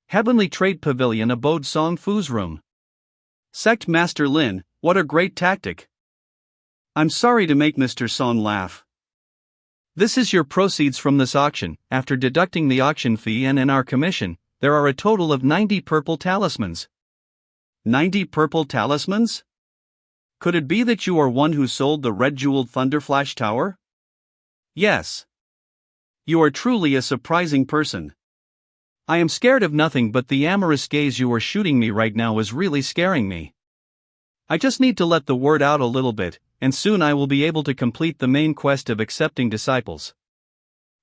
Heavenly Trade Pavilion abode Song Fu's room. Sect Master Lin, what a great tactic. I'm sorry to make Mr. Song laugh. This is your proceeds from this auction. After deducting the auction fee and in our commission, there are a total of 90 purple talismans. 90 purple talismans? Could it be that you are one who sold the red jeweled Thunderflash Tower? Yes. You are truly a surprising person. I am scared of nothing but the amorous gaze you are shooting me right now is really scaring me. I just need to let the word out a little bit, and soon I will be able to complete the main quest of accepting disciples.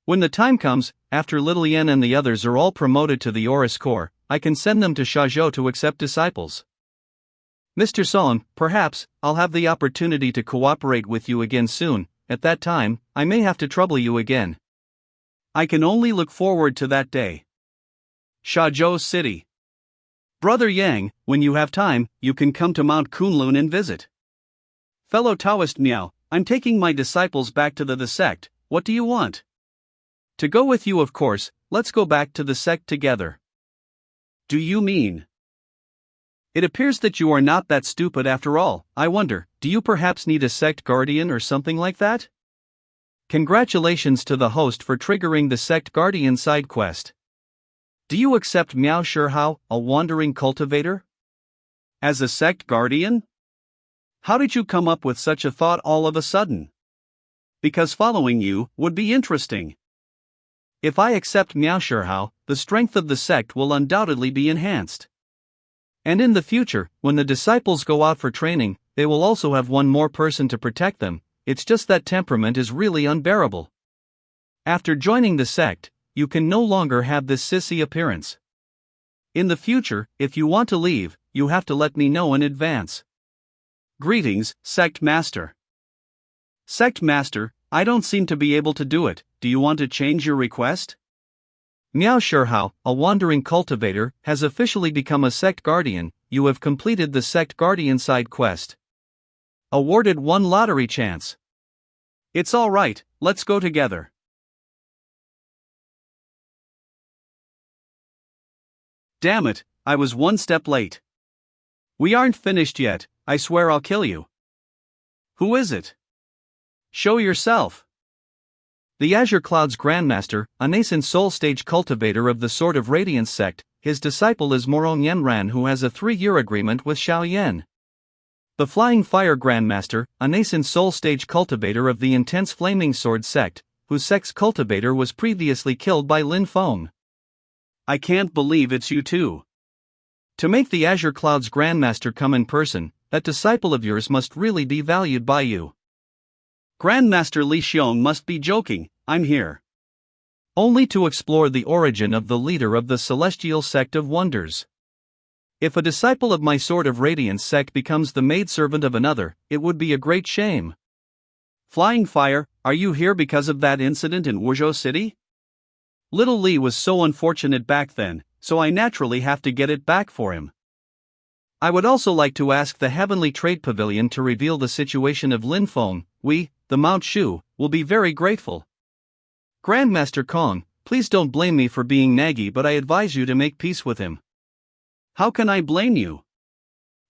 When the time comes, after Little Yen and the others are all promoted to the Oris Corps, I can send them to Shazhou to accept disciples. Mr. Song, perhaps, I'll have the opportunity to cooperate with you again soon. At that time, I may have to trouble you again. I can only look forward to that day. Shazhou City. Brother Yang, when you have time, you can come to Mount Kunlun and visit. Fellow Taoist Miao, I'm taking my disciples back to the sect. What do you want? To go with you, of course. Let's go back to the sect together. Do you mean? It appears that you are not that stupid after all. I wonder, do you perhaps need a sect guardian or something like that? Congratulations to the host for triggering the sect guardian side quest. Do you accept Miao Shihao, a wandering cultivator, as a sect guardian? How did you come up with such a thought all of a sudden? Because following you would be interesting. If I accept Miao Shihao, the strength of the sect will undoubtedly be enhanced. And in the future, when the disciples go out for training, they will also have one more person to protect them. It's just that temperament is really unbearable. After joining the sect, you can no longer have this sissy appearance. In the future, if you want to leave, you have to let me know in advance. Greetings, Sect Master. Sect Master, I don't seem to be able to do it. Do you want to change your request? Miao Shihao, a wandering cultivator, has officially become a sect guardian. You have completed the sect guardian side quest. Awarded 1 lottery chance. It's alright, let's go together. Damn it, I was 1 step late. We aren't finished yet, I swear I'll kill you. Who is it? Show yourself. The Azure Cloud's Grandmaster, a nascent soul stage cultivator of the Sword of Radiance sect, his disciple is Morong Yenran, who has a 3-year agreement with Xiao Yan. The Flying Fire Grandmaster, a nascent soul stage cultivator of the Intense Flaming Sword sect, whose sect's cultivator was previously killed by Lin Feng. I can't believe it's you two. To make the Azure Cloud's Grandmaster come in person, that disciple of yours must really be valued by you. Grandmaster Li Xiong must be joking. I'm here only to explore the origin of the leader of the Celestial Sect of Wonders. If a disciple of my Sword of Radiance sect becomes the maidservant of another, it would be a great shame. Flying Fire, are you here because of that incident in Wuzhou City? Little Li was so unfortunate back then, so I naturally have to get it back for him. I would also like to ask the Heavenly Trade Pavilion to reveal the situation of Lin Feng. We, the Mount Shu, will be very grateful. Grandmaster Kong, please don't blame me for being naggy, but I advise you to make peace with him. How can I blame you?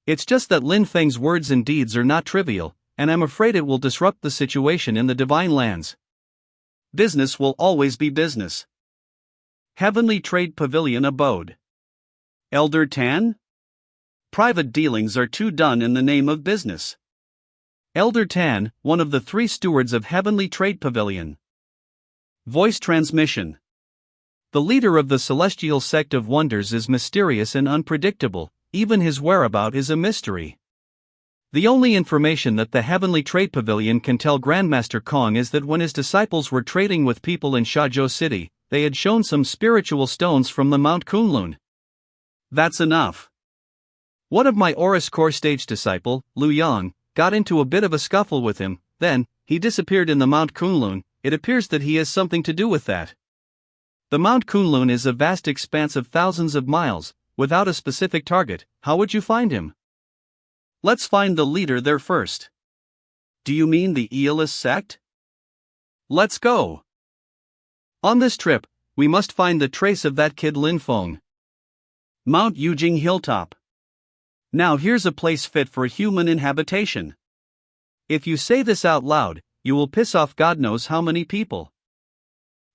It's just that Lin Feng's words and deeds are not trivial, and I'm afraid it will disrupt the situation in the Divine Lands. Business will always be business. Heavenly Trade Pavilion Abode. Elder Tan? Private dealings are too done in the name of business. Elder Tan, one of the 3 stewards of Heavenly Trade Pavilion. Voice transmission. The leader of the Celestial Sect of Wonders is mysterious and unpredictable, even his whereabout is a mystery. The only information that the Heavenly Trade Pavilion can tell Grandmaster Kong is that when his disciples were trading with people in Shazhou City, they had shown some spiritual stones from the Mount Kunlun. That's enough. One of my Oris Core stage disciple, Lu Yang, got into a bit of a scuffle with him, then he disappeared in the Mount Kunlun. It appears that he has something to do with that. The Mount Kunlun is a vast expanse of thousands of miles, without a specific target. How would you find him? Let's find the leader there first. Do you mean the Aeolus sect? Let's go. On this trip, we must find the trace of that kid Lin Feng. Mount Yujing Hilltop. Now here's a place fit for human inhabitation. If you say this out loud, you will piss off God knows how many people.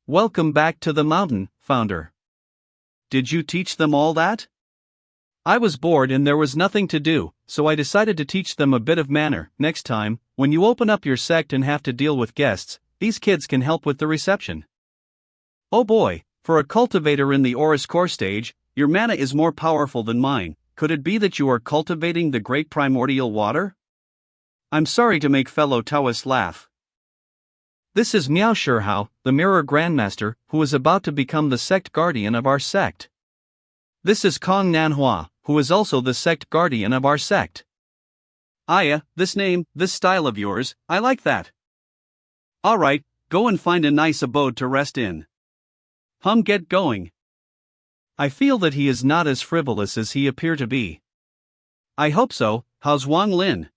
Welcome back to the mountain, Founder. Did you teach them all that? I was bored and there was nothing to do, so I decided to teach them a bit of manner. Next time, when you open up your sect and have to deal with guests, these kids can help with the reception. Oh boy, for a cultivator in the Oris Core stage, your mana is more powerful than mine. Could it be that you are cultivating the great primordial water? I'm sorry to make fellow Taoists laugh. This is Miao Shihao, the Mirror Grandmaster, who is about to become the sect guardian of our sect. This is Kong Nanhua, who is also the sect guardian of our sect. Aya, this name, this style of yours, I like that. Alright, go and find a nice abode to rest in. Get going. I feel that he is not as frivolous as he appear to be. I hope so. How's Wang Lin?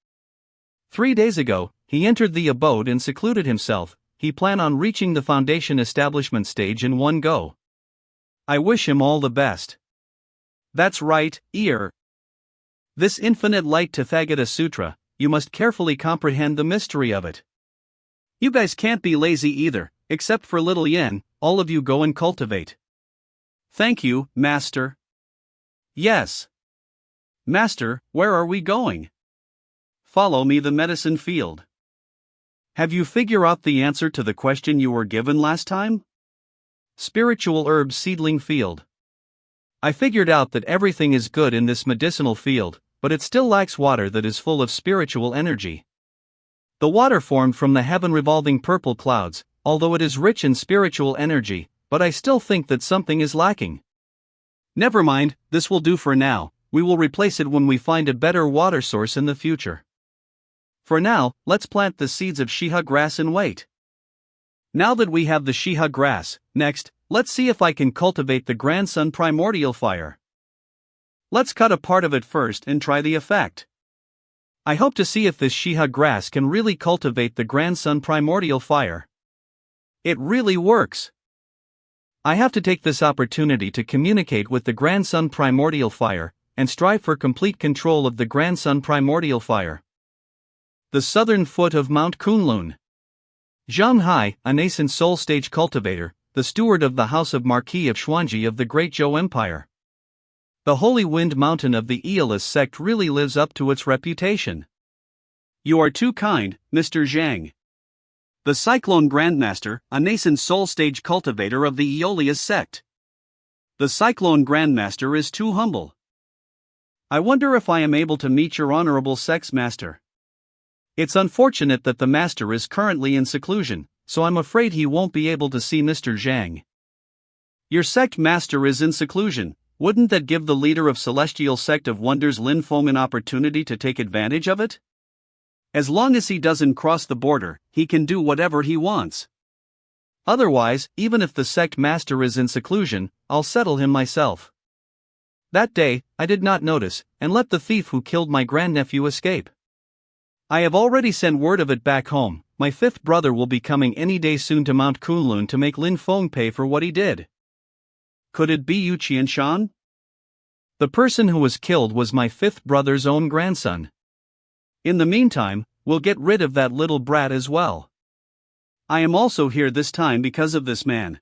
3 days ago, he entered the abode and secluded himself. He planned on reaching the foundation establishment stage in one go. I wish him all the best. That's right, ear. This infinite light Tathagata Sutra, you must carefully comprehend the mystery of it. You guys can't be lazy either, except for little Yen, all of you go and cultivate. Thank you, Master. Yes. Master, where are we going? Follow me the medicine field. Have you figured out the answer to the question you were given last time? Spiritual herb seedling field. I figured out that everything is good in this medicinal field, but it still lacks water that is full of spiritual energy. The water formed from the heaven-revolving purple clouds, although it is rich in spiritual energy, but I still think that something is lacking. Never mind, this will do for now, we will replace it when we find a better water source in the future. For now, let's plant the seeds of Shiha grass and wait. Now that we have the Shiha grass, next, let's see if I can cultivate the grandson primordial fire. Let's cut a part of it first and try the effect. I hope to see if this Shiha grass can really cultivate the grandson primordial fire. It really works. I have to take this opportunity to communicate with the grandson primordial fire, and strive for complete control of the grandson primordial fire. The southern foot of Mount Kunlun. Zhang Hai, a nascent soul stage cultivator, the steward of the House of Marquis of Xuanji of the Great Zhou Empire. The Holy Wind Mountain of the Aeolus sect really lives up to its reputation. You are too kind, Mr. Zhang. The Cyclone Grandmaster, a nascent soul stage cultivator of the Aeolus sect. The Cyclone Grandmaster is too humble. I wonder if I am able to meet your honorable sex master. It's unfortunate that the master is currently in seclusion, so I'm afraid he won't be able to see Mr. Zhang. Your sect master is in seclusion, wouldn't that give the leader of Celestial Sect of Wonders Lin Feng an opportunity to take advantage of it? As long as he doesn't cross the border, he can do whatever he wants. Otherwise, even if the sect master is in seclusion, I'll settle him myself. That day, I did not notice, and let the thief who killed my grandnephew escape. I have already sent word of it back home. My fifth brother will be coming any day soon to Mount Kunlun to make Lin Feng pay for what he did. Could it be Yu Qianshan? The person who was killed was my fifth brother's own grandson. In the meantime, we'll get rid of that little brat as well. I am also here this time because of this man.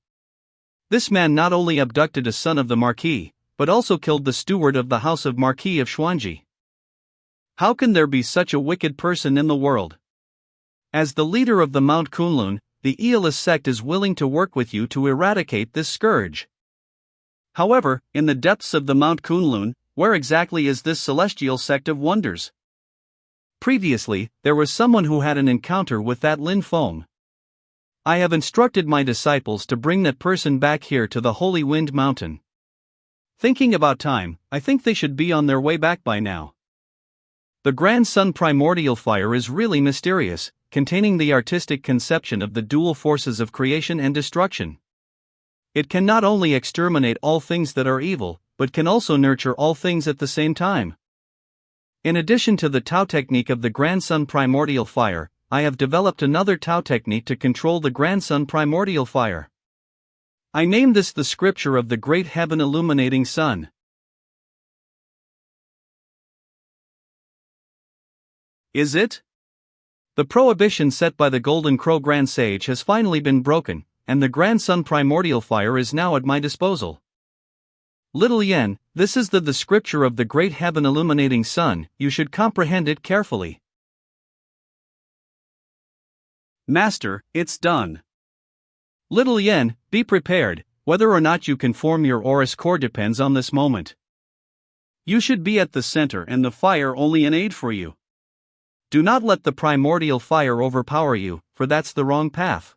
This man not only abducted a son of the Marquis, but also killed the steward of the House of Marquis of Xuanji. How can there be such a wicked person in the world? As the leader of the Mount Kunlun, the Aeolus sect is willing to work with you to eradicate this scourge. However, in the depths of the Mount Kunlun, where exactly is this celestial sect of wonders? Previously, there was someone who had an encounter with that Lin Feng. I have instructed my disciples to bring that person back here to the Holy Wind Mountain. Thinking about time, I think they should be on their way back by now. The grandson primordial fire is really mysterious, containing the artistic conception of the dual forces of creation and destruction. It can not only exterminate all things that are evil, but can also nurture all things at the same time. In addition to the Tao technique of the grandson primordial fire, I have developed another Tao technique to control the grandson primordial fire. I name this the scripture of the great heaven illuminating sun. Is it? The prohibition set by the Golden Crow Grand Sage has finally been broken, and the grandson primordial fire is now at my disposal. Little Yen, this is the scripture of the great heaven illuminating sun, you should comprehend it carefully. Master, it's done. Little Yen, be prepared, whether or not you can form your Oris core depends on this moment. You should be at the center and the fire only an aid for you. Do not let the primordial fire overpower you, for that's the wrong path.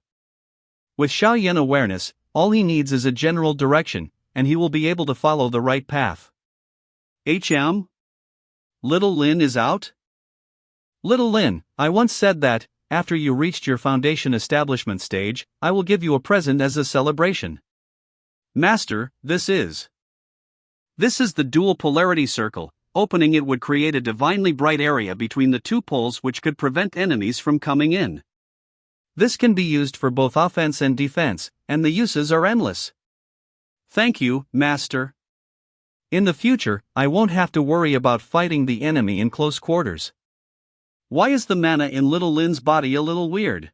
With Xiaoyan awareness, all he needs is a general direction, and he will be able to follow the right path. Little Lin is out? Little Lin, I once said that, after you reached your foundation establishment stage, I will give you a present as a celebration. Master, this is the dual polarity circle. Opening it would create a divinely bright area between the two poles which could prevent enemies from coming in. This can be used for both offense and defense, and the uses are endless. Thank you, Master. In the future, I won't have to worry about fighting the enemy in close quarters. Why is the mana in Little Lin's body a little weird?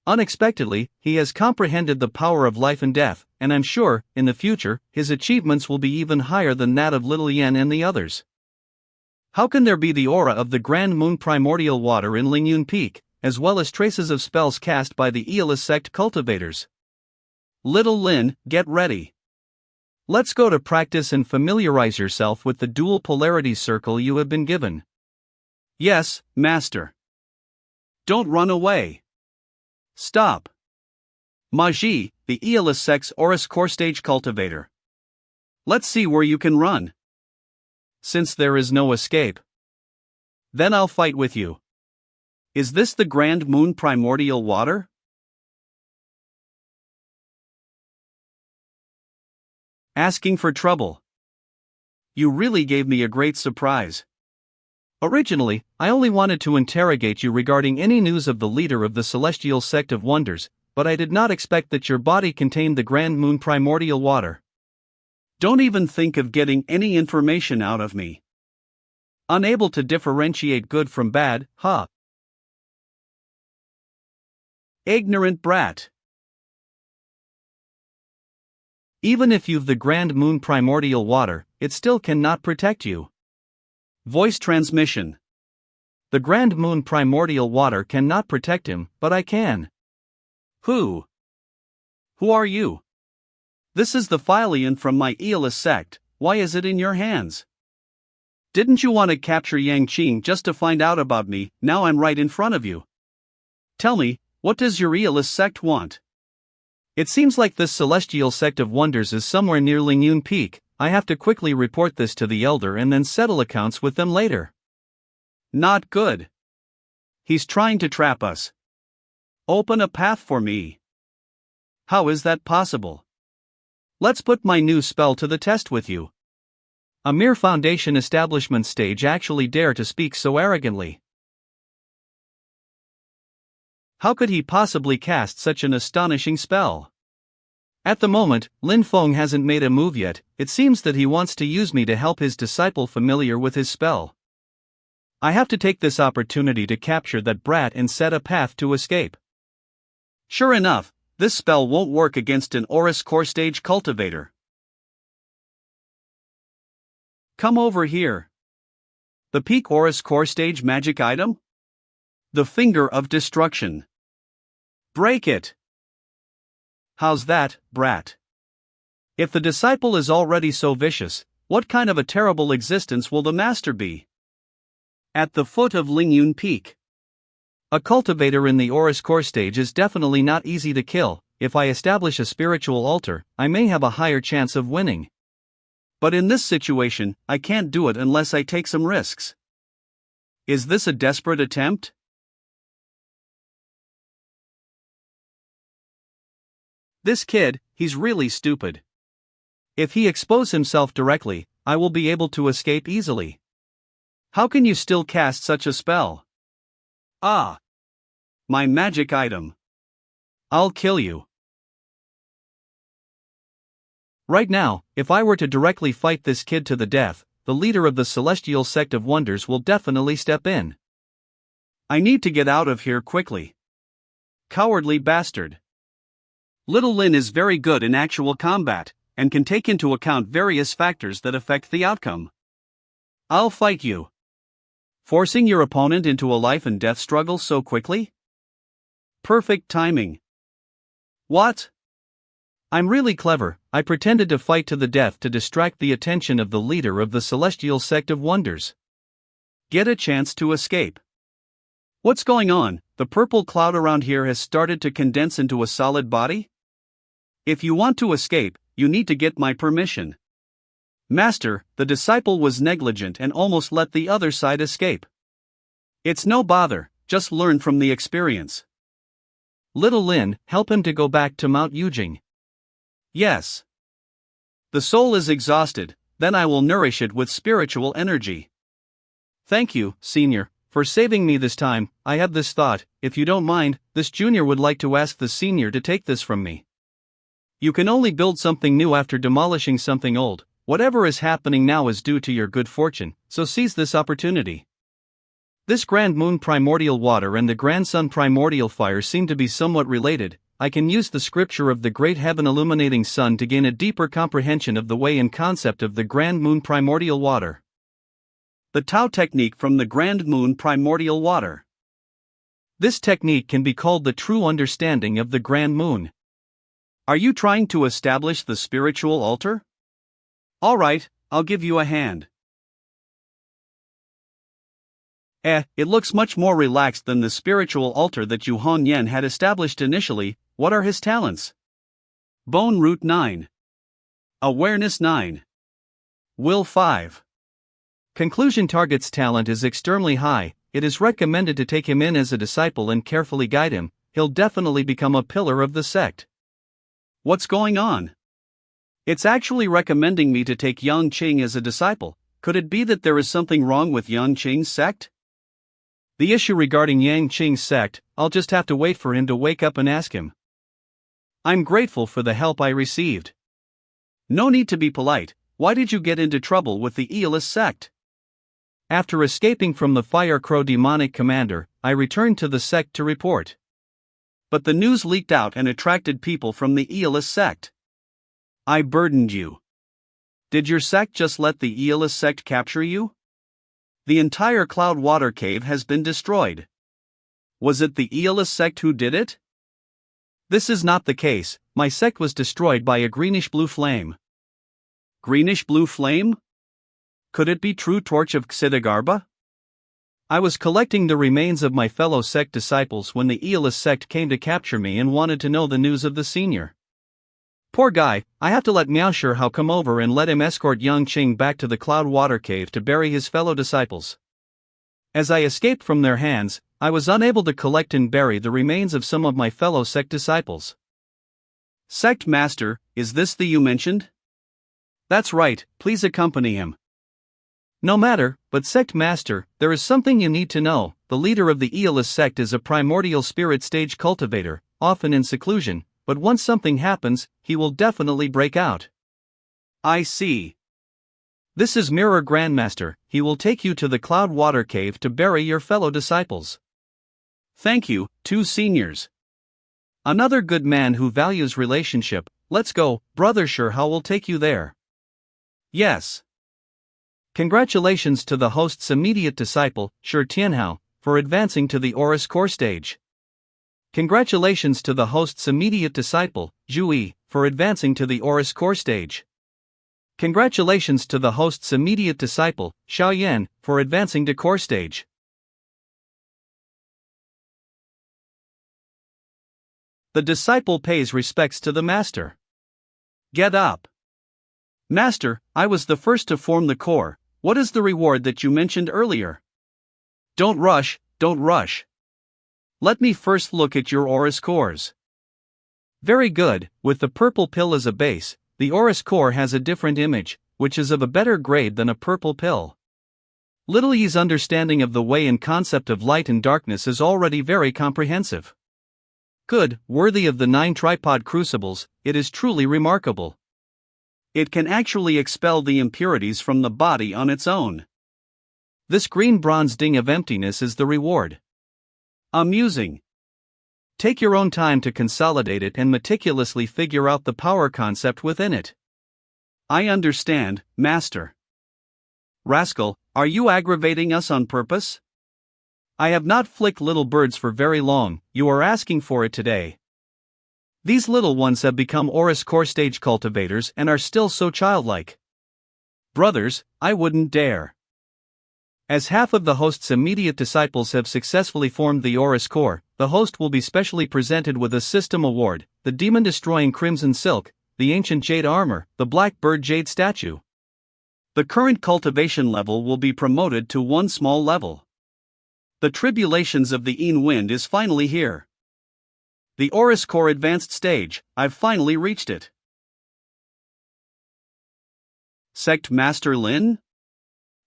Unexpectedly, he has comprehended the power of life and death, and I'm sure, in the future, his achievements will be even higher than that of Little Yen and the others. How can there be the aura of the Grand Moon Primordial Water in Lingyun Peak, as well as traces of spells cast by the Aeolus Sect cultivators? Little Lin, get ready. Let's go to practice and familiarize yourself with the dual polarity circle you have been given. Yes, Master. Don't run away. Stop. Maji, the Aeolus Sect's Aurus Core Stage cultivator. Let's see where you can run. Since there is no escape, then I'll fight with you. Is this the Grand Moon Primordial Water? Asking for trouble. You really gave me a great surprise. Originally, I only wanted to interrogate you regarding any news of the leader of the Celestial Sect of Wonders, but I did not expect that your body contained the Grand Moon Primordial Water. Don't even think of getting any information out of me. Unable to differentiate good from bad, huh? Ignorant brat. Even if you've the Grand Moon Primordial Water, it still cannot protect you. Voice transmission. The Grand Moon Primordial Water cannot protect him, but I can. Who? Who are you? This is the Philion from my Aeolus sect. Why is it in your hands? Didn't you want to capture Yang Qing just to find out about me? Now I'm right in front of you. Tell me, what does your Aeolus sect want? It seems like this Celestial Sect of Wonders is somewhere near Lingyun Peak. I have to quickly report this to the Elder and then settle accounts with them later. Not good. He's trying to trap us. Open a path for me. How is that possible? Let's put my new spell to the test with you. A mere foundation establishment stage actually dare to speak so arrogantly. How could he possibly cast such an astonishing spell? At the moment, Lin Feng hasn't made a move yet. It seems that he wants to use me to help his disciple familiar with his spell. I have to take this opportunity to capture that brat and set a path to escape. Sure enough, this spell won't work against an Aurus Core Stage cultivator. Come over here. The Peak Aurus Core Stage magic item? The Finger of Destruction. Break it. How's that, brat? If the disciple is already so vicious, what kind of a terrible existence will the master be? At the foot of Lingyun Peak. A cultivator in the Aurus Core stage is definitely not easy to kill. If I establish a spiritual altar, I may have a higher chance of winning. But in this situation, I can't do it unless I take some risks. Is this a desperate attempt? This kid, he's really stupid. If he exposes himself directly, I will be able to escape easily. How can you still cast such a spell? Ah! My magic item. I'll kill you. Right now, if I were to directly fight this kid to the death, the leader of the Celestial Sect of Wonders will definitely step in. I need to get out of here quickly. Cowardly bastard. Little Lin is very good in actual combat, and can take into account various factors that affect the outcome. I'll fight you. Forcing your opponent into a life and death struggle so quickly? Perfect timing. What? I'm really clever. I pretended to fight to the death to distract the attention of the leader of the Celestial Sect of Wonders. Get a chance to escape. What's going on? The purple cloud around here has started to condense into a solid body? If you want to escape, you need to get my permission. Master, the disciple was negligent and almost let the other side escape. It's no bother, just learn from the experience. Little Lin, help him to go back to Mount Yujing. Yes. The soul is exhausted, then I will nourish it with spiritual energy. Thank you, Senior, for saving me this time. I have this thought, if you don't mind, this junior would like to ask the senior to take this from me. You can only build something new after demolishing something old. Whatever is happening now is due to your good fortune, so seize this opportunity. This grand moon primordial water and the grand sun primordial fire seem to be somewhat related. I can use the scripture of the great heaven illuminating sun to gain a deeper comprehension of the way and concept of the grand moon primordial water. The Tao technique from the grand moon primordial water. This technique can be called the true understanding of the grand moon. Are you trying to establish the spiritual altar? Alright, I'll give you a hand. It looks much more relaxed than the spiritual altar that Yu Hongyan had established initially. What are his talents? Bone root 9. Awareness 9. Will 5. Conclusion target's talent is extremely high. It is recommended to take him in as a disciple and carefully guide him. He'll definitely become a pillar of the sect. What's going on? It's actually recommending me to take Yang Qing as a disciple. Could it be that there is something wrong with Yang Qing's sect? The issue regarding Yang Qing's sect, I'll just have to wait for him to wake up and ask him. I'm grateful for the help I received. No need to be polite. Why did you get into trouble with the Aeolus sect? After escaping from the Fire Crow demonic commander, I returned to the sect to report. But the news leaked out and attracted people from the Aeolus sect. I burdened you. Did your sect just let the Aeolus sect capture you? The entire Cloud Water Cave has been destroyed. Was it the Aeolus sect who did it? This is not the case. My sect was destroyed by a greenish-blue flame. Greenish-blue flame? Could it be true torch of Xidigarbha? I was collecting the remains of my fellow sect disciples when the Aeolus sect came to capture me and wanted to know the news of the senior. Poor guy, I have to let Miao Shihao come over and let him escort Yang Qing back to the Cloud Water Cave to bury his fellow disciples. As I escaped from their hands, I was unable to collect and bury the remains of some of my fellow sect disciples. Sect Master, is this the you mentioned? That's right, please accompany him. No matter, but Sect Master, there is something you need to know. The leader of the Aeolus sect is a primordial spirit stage cultivator, often in seclusion, but once something happens, he will definitely break out. I see. This is Mirror Grandmaster. He will take you to the Cloud Water Cave to bury your fellow disciples. Thank you, two seniors. Another good man who values relationship. Let's go, Brother Shihao will take you there. Yes. Congratulations to the host's immediate disciple, Shi Tianhao, for advancing to the Oris core stage. Congratulations to the host's immediate disciple, Zhou, for advancing to the Oris core stage. Congratulations to the host's immediate disciple, Xiaoyan, for advancing to core stage. The disciple pays respects to the master. Get up. Master, I was the first to form the core. What is the reward that you mentioned earlier? Don't rush, don't rush. Let me first look at your Oris cores. Very good, with the purple pill as a base, the Oris core has a different image, which is of a better grade than a purple pill. Little Yi's understanding of the way and concept of light and darkness is already very comprehensive. Good, worthy of the 9 tripod crucibles, it is truly remarkable. It can actually expel the impurities from the body on its own. This green bronze ding of emptiness is the reward. Amusing. Take your own time to consolidate it and meticulously figure out the power concept within it. I understand, Master. Rascal, are you aggravating us on purpose? I have not flicked little birds for very long. You are asking for it today. These little ones have become Oris core stage cultivators and are still so childlike. Brothers, I wouldn't dare. As half of the host's immediate disciples have successfully formed the Oris core, the host will be specially presented with a system award, the demon-destroying crimson silk, the ancient jade armor, the black bird jade statue. The current cultivation level will be promoted to one small level. The tribulations of the Yin wind is finally here. The Oris core advanced stage, I've finally reached it. Sect Master Lin?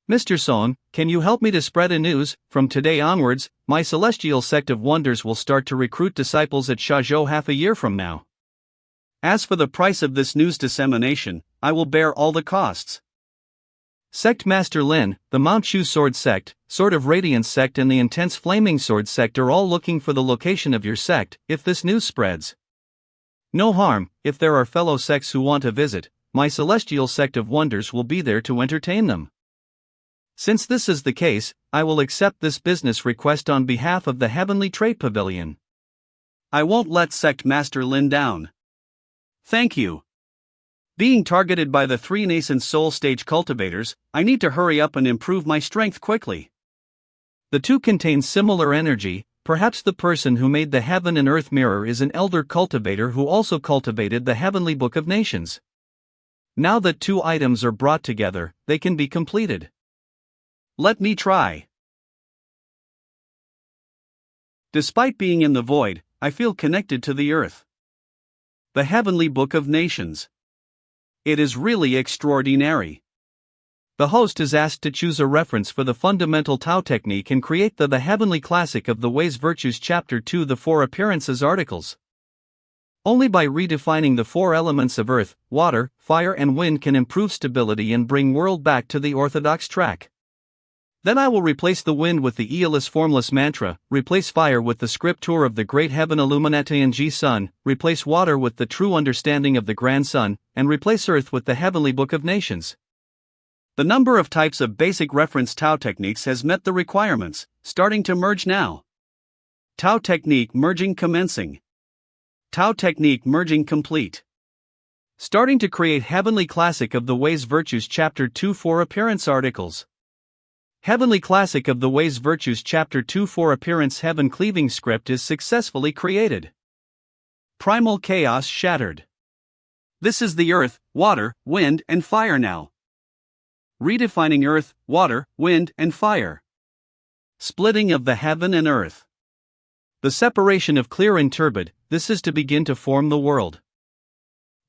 Mr. Song, can you help me to spread a news? From today onwards, my celestial sect of wonders will start to recruit disciples at Shazhou half a year from now. As for the price of this news dissemination, I will bear all the costs. Sect Master Lin, the Mount Shu Sword Sect, Sword of Radiance Sect and the Intense Flaming Sword Sect are all looking for the location of your sect if this news spreads. No harm, if there are fellow sects who want to visit, my celestial sect of wonders will be there to entertain them. Since this is the case, I will accept this business request on behalf of the Heavenly Trade Pavilion. I won't let Sect Master Lin down. Thank you. Being targeted by the 3 nascent soul stage cultivators, I need to hurry up and improve my strength quickly. The two contain similar energy. Perhaps the person who made the heaven and earth mirror is an elder cultivator who also cultivated the heavenly book of nations. Now that 2 items are brought together, they can be completed. Let me try. Despite being in the void, I feel connected to the earth. The heavenly book of nations. It is really extraordinary. The host is asked to choose a reference for the fundamental Tao technique and create the Heavenly Classic of the Ways Virtues Chapter 2 The 4 Appearances articles. Only by redefining the 4 elements of earth, water, fire and wind can improve stability and bring world back to the orthodox track. Then I will replace the wind with the Aeolus formless mantra, replace fire with the scripture of the great heaven Illuminati G Sun, replace water with the true understanding of the Grand Sun, and replace earth with the heavenly book of nations. The number of types of basic reference Tao techniques has met the requirements, starting to merge now. Tao technique merging commencing. Tao technique merging complete. Starting to create Heavenly Classic of the Ways Virtues Chapter 2 4 Appearance articles. Heavenly Classic of the Ways Virtues Chapter 2 4 Appearance Heaven Cleaving script is successfully created. Primal chaos shattered. This is the earth, water, wind, and fire now. Redefining earth, water, wind, and fire. Splitting of the heaven and earth. The separation of clear and turbid, this is to begin to form the world.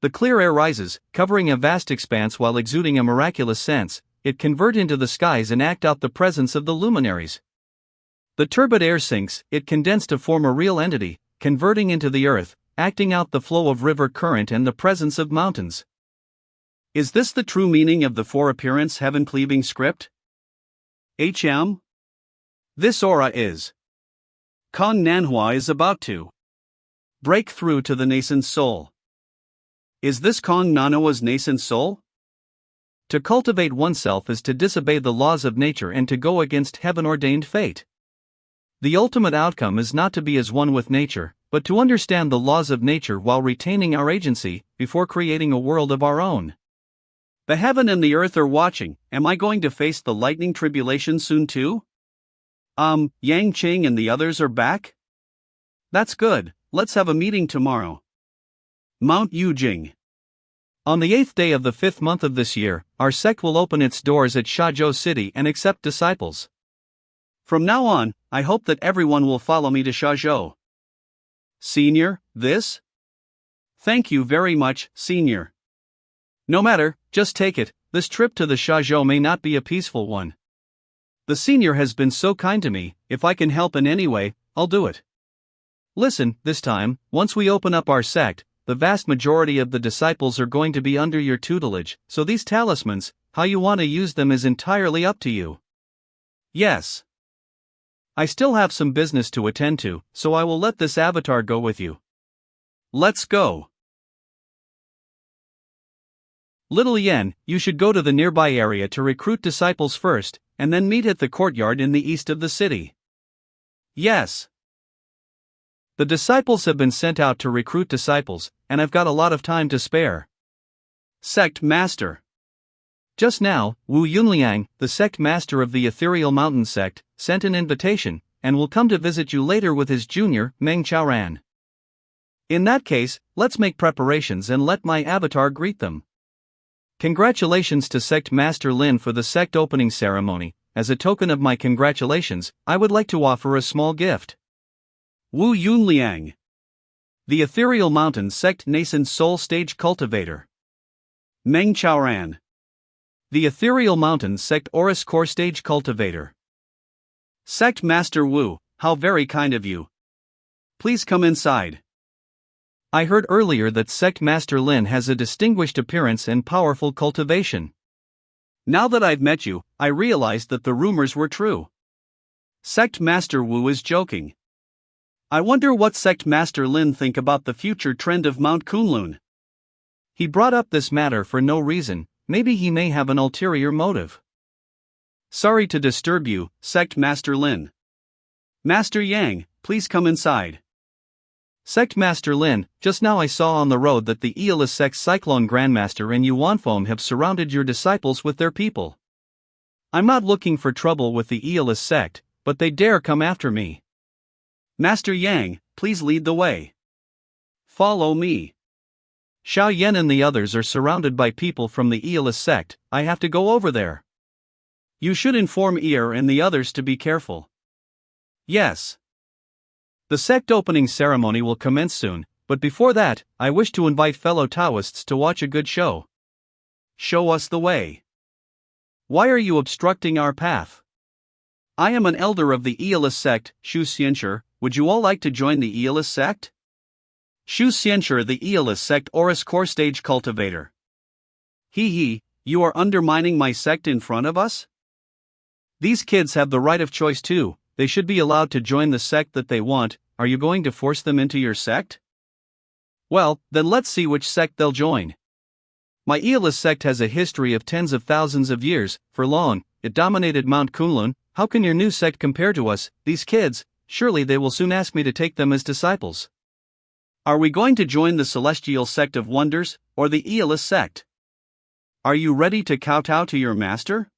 The clear air rises, covering a vast expanse while exuding a miraculous sense. It convert into the skies and act out the presence of the luminaries. The turbid air sinks, it condense to form a real entity, converting into the earth, acting out the flow of river current and the presence of mountains. Is this the true meaning of the 4 appearance heaven cleaving script? This aura is. Con Manhwa is about to break through to the nascent soul. Is this Con Manhwa's nascent soul? To cultivate oneself is to disobey the laws of nature and to go against heaven-ordained fate. The ultimate outcome is not to be as one with nature, but to understand the laws of nature while retaining our agency, before creating a world of our own. The heaven and the earth are watching. Am I going to face the lightning tribulation soon too? Yang Qing and the others are back? That's good, let's have a meeting tomorrow. Mount Yujing. On the 8th day of the 5th month of this year, our sect will open its doors at Zhou City and accept disciples. From now on, I hope that everyone will follow me to Zhou. Senior, this? Thank you very much, Senior. No matter, just take it, this trip to the Zhou may not be a peaceful one. The Senior has been so kind to me, if I can help in any way, I'll do it. Listen, this time, once we open up our sect, the vast majority of the disciples are going to be under your tutelage, so these talismans, how you want to use them is entirely up to you. Yes. I still have some business to attend to, so I will let this avatar go with you. Let's go. Little Yen, you should go to the nearby area to recruit disciples first, and then meet at the courtyard in the east of the city. Yes. The disciples have been sent out to recruit disciples, and I've got a lot of time to spare. Sect Master. Just now, Wu Yunliang, the Sect Master of the Ethereal Mountain Sect, sent an invitation, and will come to visit you later with his junior, Meng Chaoran. In that case, let's make preparations and let my avatar greet them. Congratulations to Sect Master Lin for the sect opening ceremony. As a token of my congratulations, I would like to offer a small gift. Wu Yunliang. The Ethereal Mountain Sect Nascent Soul Stage Cultivator. Meng Chaoran. The Ethereal Mountain Sect Oris Core Stage Cultivator. Sect Master Wu, how very kind of you. Please come inside. I heard earlier that Sect Master Lin has a distinguished appearance and powerful cultivation. Now that I've met you, I realized that the rumors were true. Sect Master Wu is joking. I wonder what Sect Master Lin think about the future trend of Mount Kunlun. He brought up this matter for no reason, maybe he may have an ulterior motive. Sorry to disturb you, Sect Master Lin. Master Yang, please come inside. Sect Master Lin, just now I saw on the road that the Aeolus Sect Cyclone Grandmaster and Yuanfeng have surrounded your disciples with their people. I'm not looking for trouble with the Aeolus Sect, but they dare come after me. Master Yang, please lead the way. Follow me. Xiao Yan and the others are surrounded by people from the Aeolus Sect, I have to go over there. You should inform Ear and the others to be careful. Yes. The sect opening ceremony will commence soon, but before that, I wish to invite fellow Taoists to watch a good show. Show us the way. Why are you obstructing our path? I am an elder of the Aeolus Sect, Shu Xianshi. Would you all like to join the Aeolus Sect? Shu Xianshi, the Aeolus Sect Oris Core Stage Cultivator. You are undermining my sect in front of us? These kids have the right of choice too, they should be allowed to join the sect that they want. Are you going to force them into your sect? Well, then let's see which sect they'll join. My Aeolus Sect has a history of tens of thousands of years, for long, it dominated Mount Kunlun. How can your new sect compare to us, these kids? Surely they will soon ask me to take them as disciples. Are we going to join the Celestial Sect of Wonders, or the Aeolus Sect? Are you ready to kowtow to your master?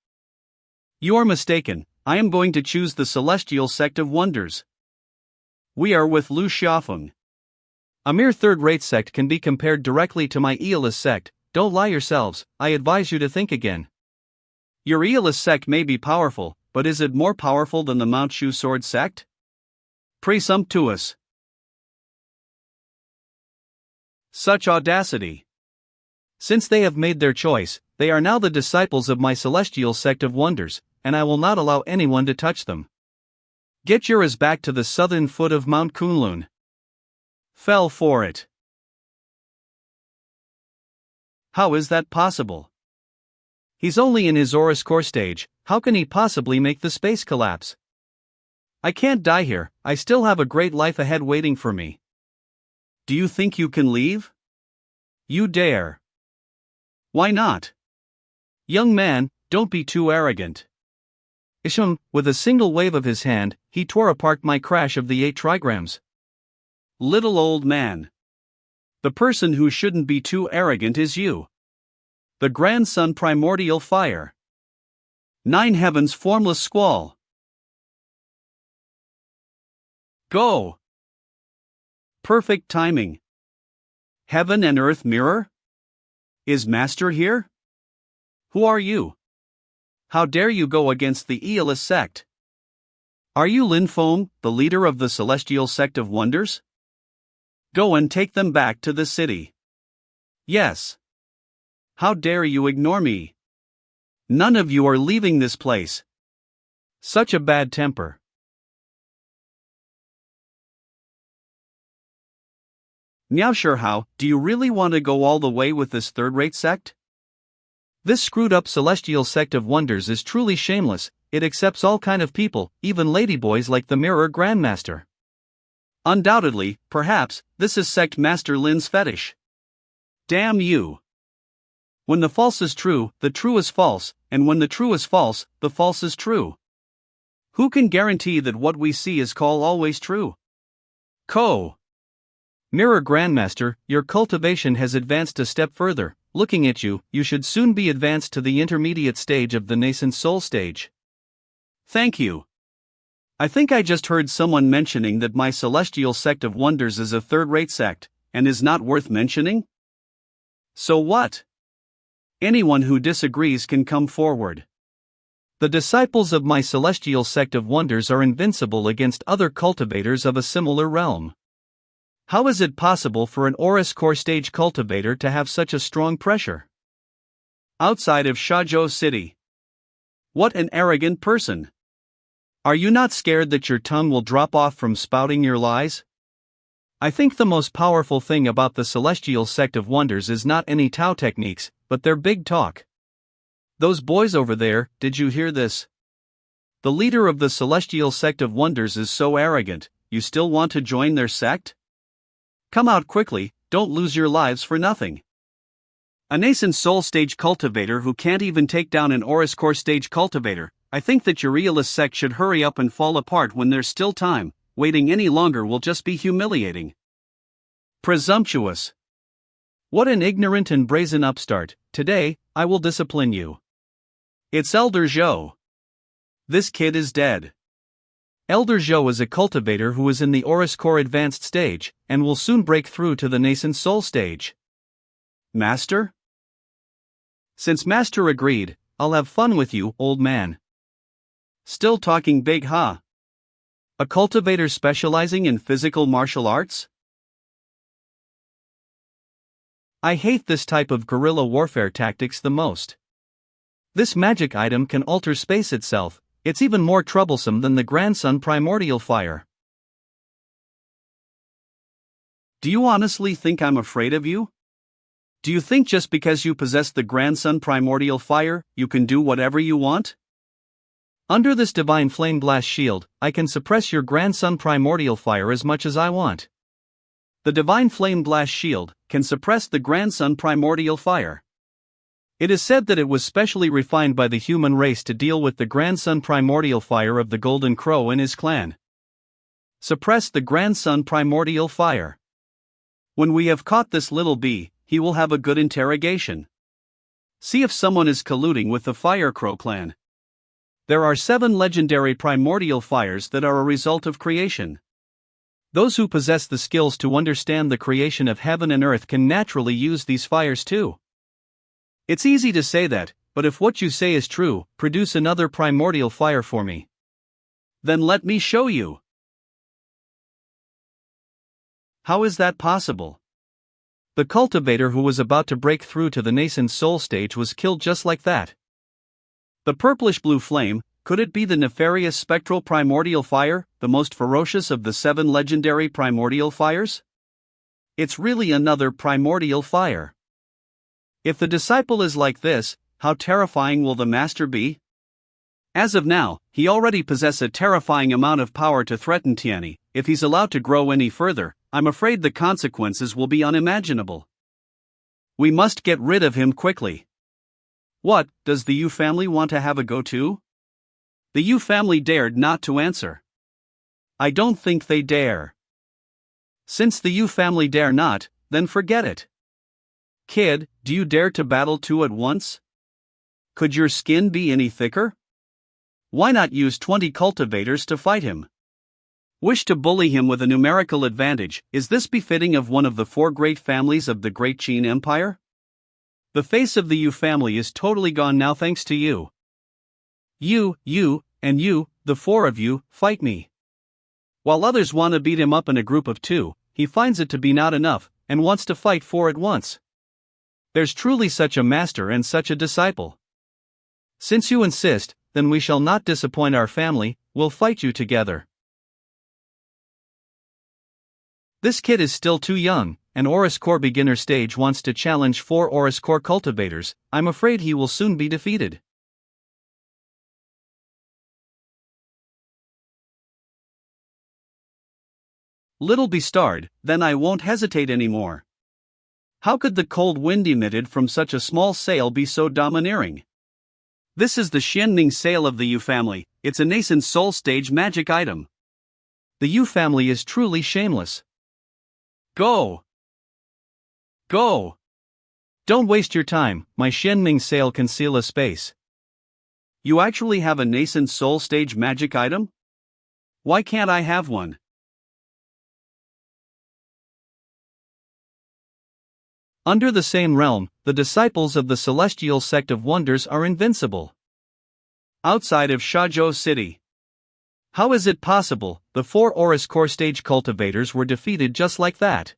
You are mistaken, I am going to choose the Celestial Sect of Wonders. We are with Lu Xiaofeng. A mere third-rate sect can be compared directly to my Aeolus Sect. Don't lie yourselves, I advise you to think again. Your Aeolus Sect may be powerful, but is it more powerful than the Mount Shu Sword Sect? Presumptuous. Such audacity. Since they have made their choice, they are now the disciples of my Celestial Sect of Wonders, and I will not allow anyone to touch them. Get yours back to the southern foot of Mount Kunlun. Fell for it. How is that possible? He's only in his Oris Core stage, how can he possibly make the space collapse? I can't die here, I still have a great life ahead waiting for me. Do you think you can leave? You dare. Why not? Young man, don't be too arrogant. Isham, with a single wave of his hand, he tore apart my crash of the 8 trigrams. Little old man. The person who shouldn't be too arrogant is you. The grandson primordial fire. 9 heavens formless squall. Go. Perfect timing. Heaven and earth mirror? Is Master here? Who are you? How dare you go against the Aeolus Sect? Are you Lin Feng, the leader of the Celestial Sect of Wonders? Go and take them back to the city. Yes. How dare you ignore me? None of you are leaving this place. Such a bad temper. Miao Shihao, do you really want to go all the way with this third-rate sect? This screwed-up Celestial Sect of Wonders is truly shameless, it accepts all kind of people, even ladyboys like the Mirror Grandmaster. Undoubtedly, perhaps, this is Sect Master Lin's fetish. Damn you! When the false is true, the true is false, and when the true is false, the false is true. Who can guarantee that what we see is always true? Mirror Grandmaster, your cultivation has advanced a step further. Looking at you, you should soon be advanced to the intermediate stage of the nascent soul stage. Thank you. I think I just heard someone mentioning that my Celestial Sect of Wonders is a third-rate sect, and is not worth mentioning? So what? Anyone who disagrees can come forward. The disciples of my Celestial Sect of Wonders are invincible against other cultivators of a similar realm. How is it possible for an Oris Core stage cultivator to have such a strong pressure? Outside of Shazhou City. What an arrogant person. Are you not scared that your tongue will drop off from spouting your lies? I think the most powerful thing about the Celestial Sect of Wonders is not any Tao techniques, but their big talk. Those boys over there, did you hear this? The leader of the Celestial Sect of Wonders is so arrogant, you still want to join their sect? Come out quickly, don't lose your lives for nothing. A nascent soul stage cultivator who can't even take down an Aurus core stage cultivator. I think that your realist sect should hurry up and fall apart when there's still time. Waiting any longer will just be humiliating. Presumptuous. What an ignorant and brazen upstart. Today, I will discipline you. It's Elder Zhou. This kid is dead. Elder Zhou is a cultivator who is in the Aurus core advanced stage, and will soon break through to the nascent soul stage. Master? Since Master agreed, I'll have fun with you, old man. Still talking big, huh? A cultivator specializing in physical martial arts? I hate this type of guerrilla warfare tactics the most. This magic item can alter space itself. It's even more troublesome than the grandson primordial fire. Do you honestly think I'm afraid of you? Do you think just because you possess the grandson primordial fire, you can do whatever you want? Under this divine flame blast shield, I can suppress your grandson primordial fire as much as I want. The divine flame blast shield can suppress the grandson primordial fire. It is said that it was specially refined by the human race to deal with the grandson primordial fire of the Golden Crow and his clan. Suppress the grandson primordial fire. When we have caught this little bee, he will have a good interrogation. See if someone is colluding with the Fire Crow clan. There are 7 legendary primordial fires that are a result of creation. Those who possess the skills to understand the creation of heaven and earth can naturally use these fires too. It's easy to say that, but if what you say is true, produce another primordial fire for me. Then let me show you. How is that possible? The cultivator who was about to break through to the nascent soul stage was killed just like that. The purplish-blue flame, could it be the nefarious spectral primordial fire, the most ferocious of the 7 legendary primordial fires? It's really another primordial fire. If the disciple is like this, how terrifying will the master be? As of now, he already possesses a terrifying amount of power to threaten Tianyi. If he's allowed to grow any further, I'm afraid the consequences will be unimaginable. We must get rid of him quickly. What, does the Yu family want to have a go too? The Yu family dared not to answer. I don't think they dare. Since the Yu family dare not, then forget it. Kid, do you dare to battle 2 at once? Could your skin be any thicker? Why not use 20 cultivators to fight him? Wish to bully him with a numerical advantage, is this befitting of one of the 4 great families of the Great Qin Empire? The face of the Yu family is totally gone now thanks to you. You, and you, the 4 of you, fight me. While others want to beat him up in a group of 2, he finds it to be not enough, and wants to fight 4 at once. There's truly such a master and such a disciple. Since you insist, then we shall not disappoint our family, we'll fight you together. This kid is still too young, and Aurus Core beginner stage wants to challenge 4 Aurus Core cultivators. I'm afraid he will soon be defeated. Little bestard, then I won't hesitate anymore. How could the cold wind emitted from such a small sail be so domineering? This is the Xianming sail of the Yu family. It's a nascent soul stage magic item. The Yu family is truly shameless. Go! Go! Don't waste your time, my Xianming sail can seal a space. You actually have a nascent soul stage magic item? Why can't I have one? Under the same realm, the disciples of the Celestial Sect of Wonders are invincible. Outside of Shazhou City. How is it possible the 4 Aurus Core stage cultivators were defeated just like that?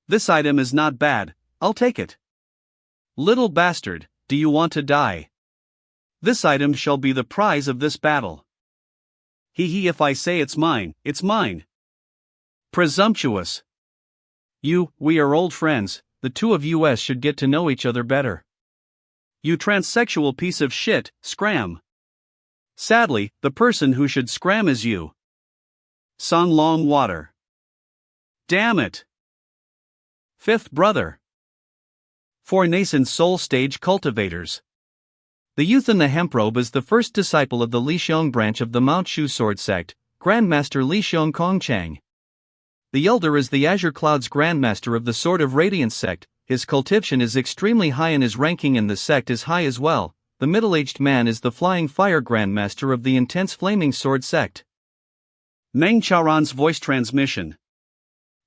This item is not bad, I'll take it. Little bastard, do you want to die? This item shall be the prize of this battle. Hee hee, if I say it's mine, it's mine. Presumptuous. We are old friends, the two of us should get to know each other better. You transsexual piece of shit, scram. Sadly, the person who should scram is you. Sun Long Water. Damn it. Fifth brother. For nascent soul stage cultivators. The youth in the hemprobe is the first disciple of the Lixiong branch of the Mount Shu Sword Sect, Grandmaster Lixiong Kongchang. The elder is the Azure Cloud's Grandmaster of the Sword of Radiance Sect. His cultivation is extremely high and his ranking in the sect is high as well. The middle-aged man is the Flying Fire Grandmaster of the Intense Flaming Sword Sect. Meng Charan's voice transmission.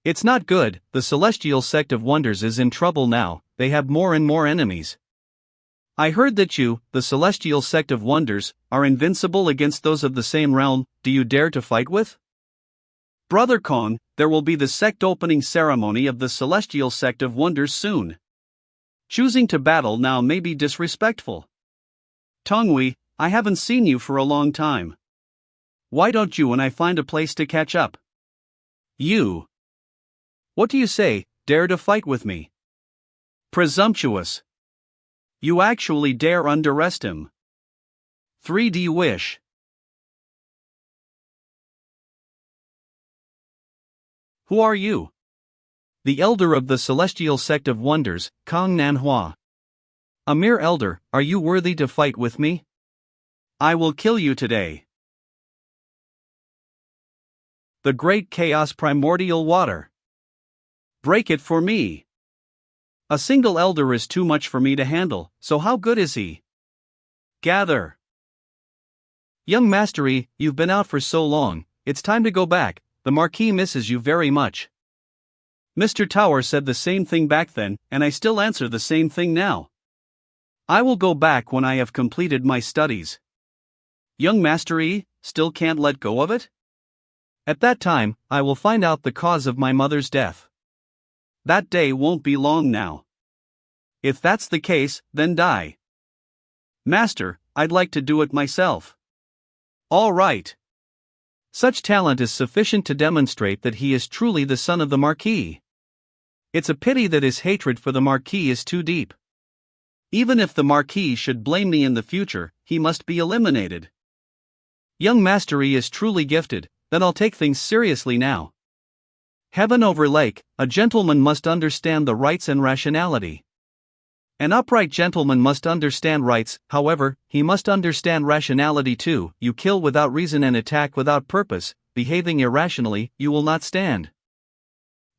It's not good, the Celestial Sect of Wonders is in trouble now, they have more and more enemies. I heard that you, the Celestial Sect of Wonders, are invincible against those of the same realm. Do you dare to fight with? Brother Kong, there will be the sect opening ceremony of the Celestial Sect of Wonders soon. Choosing to battle now may be disrespectful. Tongwei, I haven't seen you for a long time. Why don't you and I find a place to catch up? You. What do you say, dare to fight with me? Presumptuous. You actually dare underestimate him. 3D wish. Who are you? The elder of the Celestial Sect of Wonders, Kong Nanhua. A mere elder, are you worthy to fight with me? I will kill you today. The Great Chaos Primordial Water. Break it for me. A single elder is too much for me to handle, so how good is he? Gather. Young Mastery, you've been out for so long, it's time to go back, the Marquis misses you very much. Mr. Tower said the same thing back then, and I still answer the same thing now. I will go back when I have completed my studies. Young Mastery, still can't let go of it? At that time, I will find out the cause of my mother's death. That day won't be long now. If that's the case, then die. Master, I'd like to do it myself. All right. Such talent is sufficient to demonstrate that he is truly the son of the Marquis. It's a pity that his hatred for the Marquis is too deep. Even if the Marquis should blame me in the future, he must be eliminated. Young Mastery is truly gifted, then I'll take things seriously now. Heaven over lake, a gentleman must understand the rights and rationality. An upright gentleman must understand rights, however, he must understand rationality too. You kill without reason and attack without purpose, behaving irrationally, you will not stand.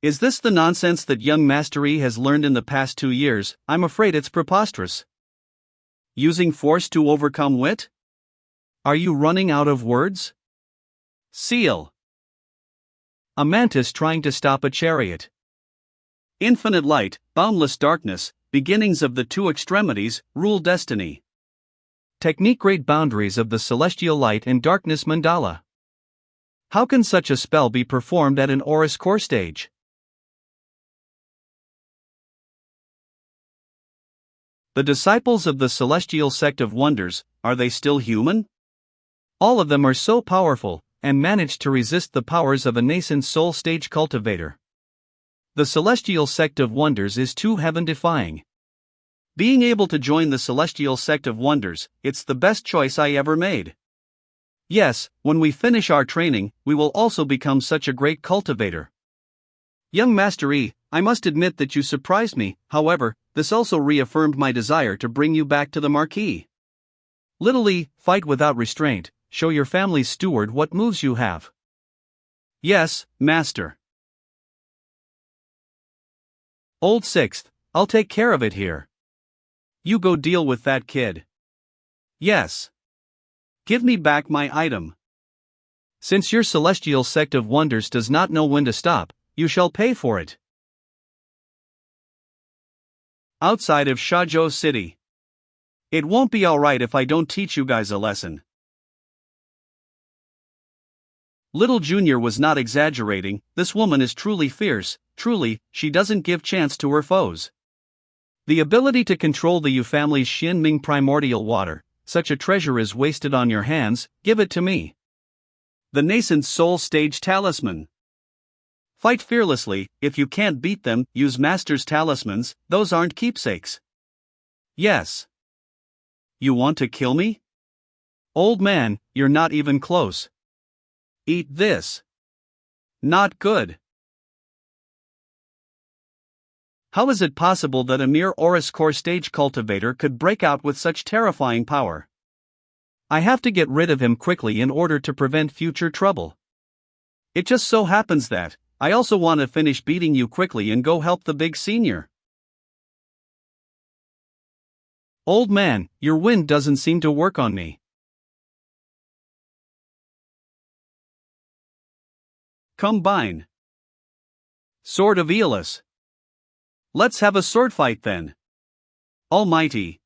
Is this the nonsense that young Mastery has learned in the past 2 years? I'm afraid it's preposterous. Using force to overcome wit? Are you running out of words? Seal. A mantis trying to stop a chariot. Infinite light, boundless darkness, beginnings of the two extremities, rule destiny. Technique great boundaries of the celestial light and darkness mandala. How can such a spell be performed at an Oris core stage? The disciples of the Celestial Sect of Wonders, are they still human? All of them are so powerful, and manage to resist the powers of a nascent soul stage cultivator. The Celestial Sect of Wonders is too heaven-defying. Being able to join the Celestial Sect of Wonders, it's the best choice I ever made. Yes, when we finish our training, we will also become such a great cultivator. Young Master E, I must admit that you surprised me, however, this also reaffirmed my desire to bring you back to the Marquis. Little E, fight without restraint, show your family's steward what moves you have. Yes, Master. Old Sixth, I'll take care of it here. You go deal with that kid. Yes. Give me back my item. Since your Celestial Sect of Wonders does not know when to stop, you shall pay for it. Outside of Shazhou City. It won't be alright if I don't teach you guys a lesson. Little Junior was not exaggerating, this woman is truly fierce, truly, she doesn't give chance to her foes. The ability to control the Yu family's Xin Ming primordial water, such a treasure is wasted on your hands, give it to me. The nascent soul stage talisman. Fight fearlessly. If you can't beat them, use Master's talismans, those aren't keepsakes. Yes. You want to kill me? Old man, you're not even close. Eat this. Not good. How is it possible that a mere Aurus core stage cultivator could break out with such terrifying power? I have to get rid of him quickly in order to prevent future trouble. It just so happens that I also want to finish beating you quickly and go help the big senior. Old man, your wind doesn't seem to work on me. Combine. Sword of Aeolus. Let's have a sword fight then. Almighty.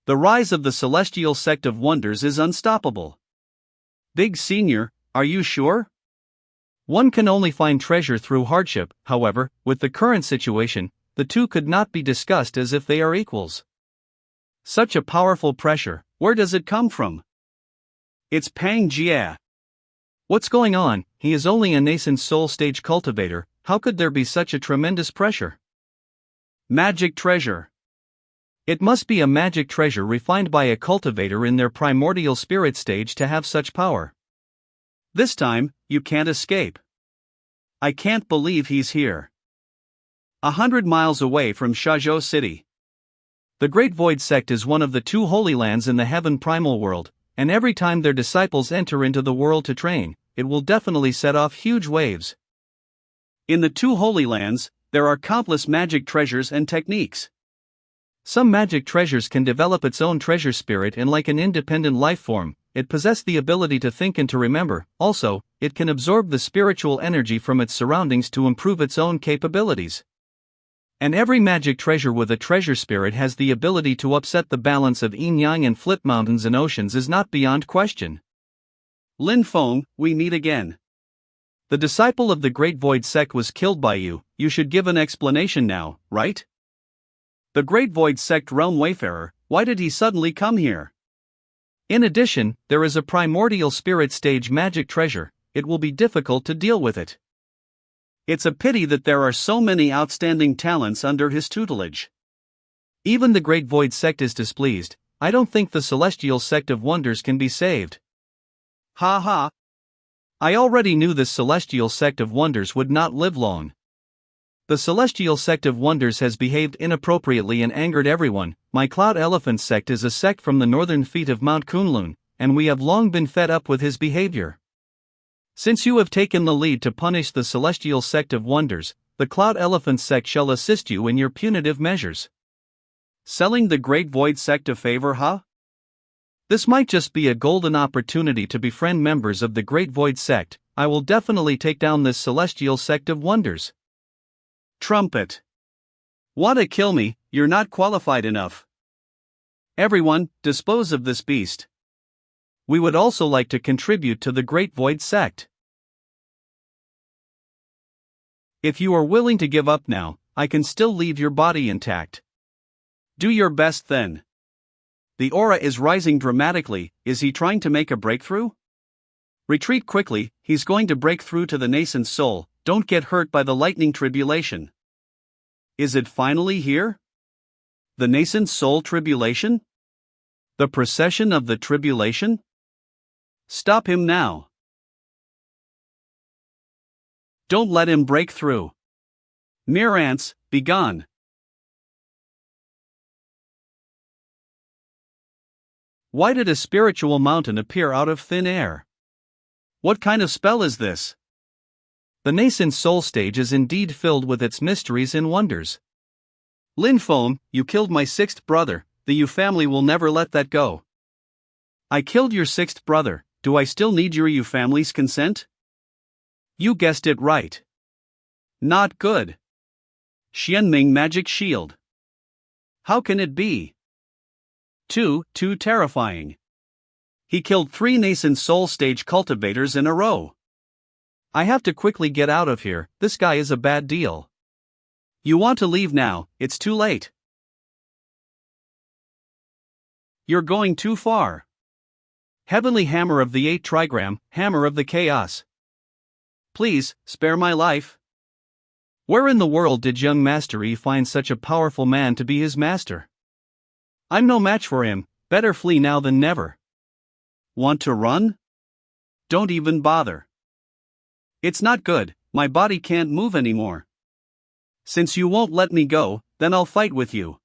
The rise of the celestial sect of wonders is unstoppable. Big Senior, are you sure? One can only find treasure through hardship. However, with the current situation, the two could not be discussed as if they are equals. Such a powerful pressure, where does it come from? It's Pang Jia. What's going on? He is only a nascent soul stage cultivator. How could there be such a tremendous pressure? Magic treasure. It must be a magic treasure refined by a cultivator in their primordial spirit stage to have such power. This time, you can't escape. I can't believe he's here. 100 miles away from Shazhou City. The Great Void Sect is one of the two holy lands in the heaven primal world, and every time their disciples enter into the world to train, it will definitely set off huge waves. In the two holy lands, there are countless magic treasures and techniques. Some magic treasures can develop its own treasure spirit, and like an independent life form, it possesses the ability to think and to remember. Also, it can absorb the spiritual energy from its surroundings to improve its own capabilities. And every magic treasure with a treasure spirit has the ability to upset the balance of yin-yang and flip mountains and oceans is not beyond question. Lin Feng, we meet again. The disciple of the Great Void Sect was killed by you. You should give an explanation now, right? The Great Void Sect realm wayfarer, why did he suddenly come here? In addition, there is a primordial spirit stage magic treasure. It will be difficult to deal with it. It's a pity that there are so many outstanding talents under his tutelage. Even the Great Void Sect is displeased. I don't think the Celestial Sect of Wonders can be saved. Ha ha. I already knew this Celestial Sect of Wonders would not live long. The Celestial Sect of Wonders has behaved inappropriately and angered everyone. My Cloud Elephant Sect is a sect from the northern feet of Mount Kunlun, and we have long been fed up with his behavior. Since you have taken the lead to punish the Celestial Sect of Wonders, the Cloud Elephant Sect shall assist you in your punitive measures. Selling the Great Void Sect a favor, huh? This might just be a golden opportunity to befriend members of the Great Void Sect. I will definitely take down this Celestial Sect of Wonders. Trumpet. Want to kill me? You're not qualified enough. Everyone, dispose of this beast. We would also like to contribute to the Great Void Sect. If you are willing to give up now, I can still leave your body intact. Do your best then. The aura is rising dramatically. Is he trying to make a breakthrough? Retreat quickly, he's going to break through to the nascent soul. Don't get hurt by the lightning tribulation. Is it finally here? The nascent soul tribulation? The procession of the tribulation? Stop him now. Don't let him break through. Mere ants, be gone. Why did a spiritual mountain appear out of thin air? What kind of spell is this? The nascent soul stage is indeed filled with its mysteries and wonders. Lin Feng, you killed my sixth brother. The Yu family will never let that go. I killed your sixth brother. Do I still need your Yu family's consent? You guessed it right. Not good. Xianming magic shield. How can it be? Too terrifying. He killed 3 nascent soul stage cultivators in a row. I have to quickly get out of here. This guy is a bad deal. You want to leave now, it's too late. You're going too far. Heavenly Hammer of the 8 Trigram, Hammer of the Chaos. Please, spare my life. Where in the world did young Master Yi find such a powerful man to be his master? I'm no match for him, better flee now than never. Want to run? Don't even bother. It's not good, my body can't move anymore. Since you won't let me go, then I'll fight with you.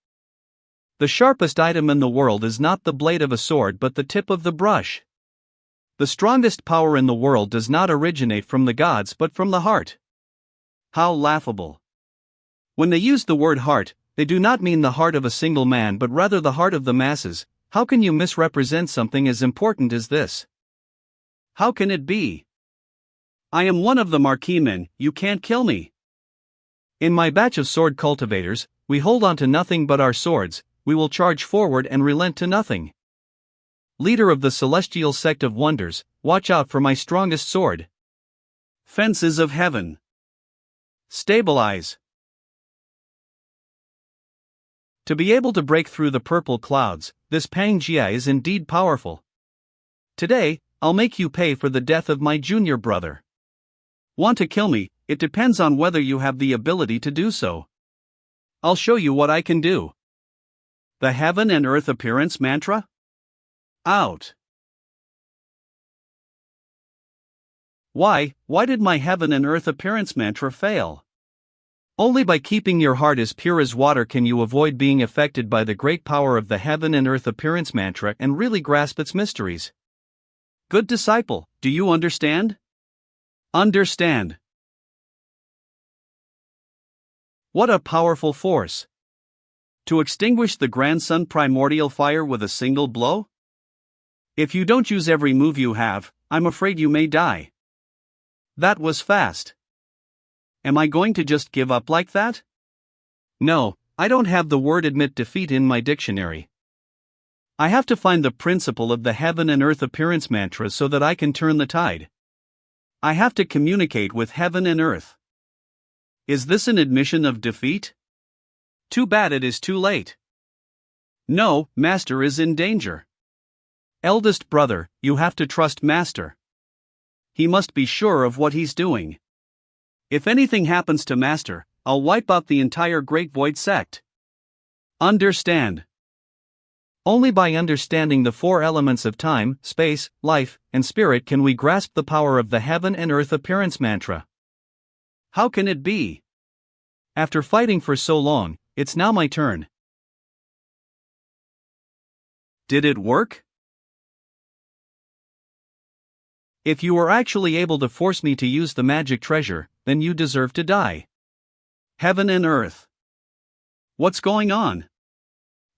The sharpest item in the world is not the blade of a sword but the tip of the brush. The strongest power in the world does not originate from the gods but from the heart. How laughable. When they use the word heart, they do not mean the heart of a single man but rather the heart of the masses. How can you misrepresent something as important as this? How can it be? I am one of the marquee men, you can't kill me. In my batch of sword cultivators, we hold on to nothing but our swords, we will charge forward and relent to nothing. Leader of the celestial sect of wonders, watch out for my strongest sword. Fences of heaven. Stabilize. To be able to break through the purple clouds, this Pang Jia is indeed powerful. Today, I'll make you pay for the death of my junior brother. Want to kill me? It depends on whether you have the ability to do so. I'll show you what I can do. The Heaven and Earth Appearance Mantra? Out. Why did my Heaven and Earth Appearance Mantra fail? Only by keeping your heart as pure as water can you avoid being affected by the great power of the Heaven and Earth Appearance Mantra and really grasp its mysteries. Good disciple, do you understand? Understand. What a powerful force! To extinguish the grandson primordial fire with a single blow? If you don't use every move you have, I'm afraid you may die. That was fast. Am I going to just give up like that? No, I don't have the word admit defeat in my dictionary. I have to find the principle of the Heaven and Earth Appearance Mantra so that I can turn the tide. I have to communicate with Heaven and Earth. Is this an admission of defeat? Too bad it is too late. No, Master is in danger. Eldest brother, you have to trust Master. He must be sure of what he's doing. If anything happens to Master, I'll wipe out the entire Great Void Sect. Understand. Only by understanding the four elements of time, space, life, and spirit can we grasp the power of the Heaven and Earth Appearance Mantra. How can it be? After fighting for so long, it's now my turn. Did it work? If you were actually able to force me to use the magic treasure, then you deserve to die. Heaven and Earth. What's going on?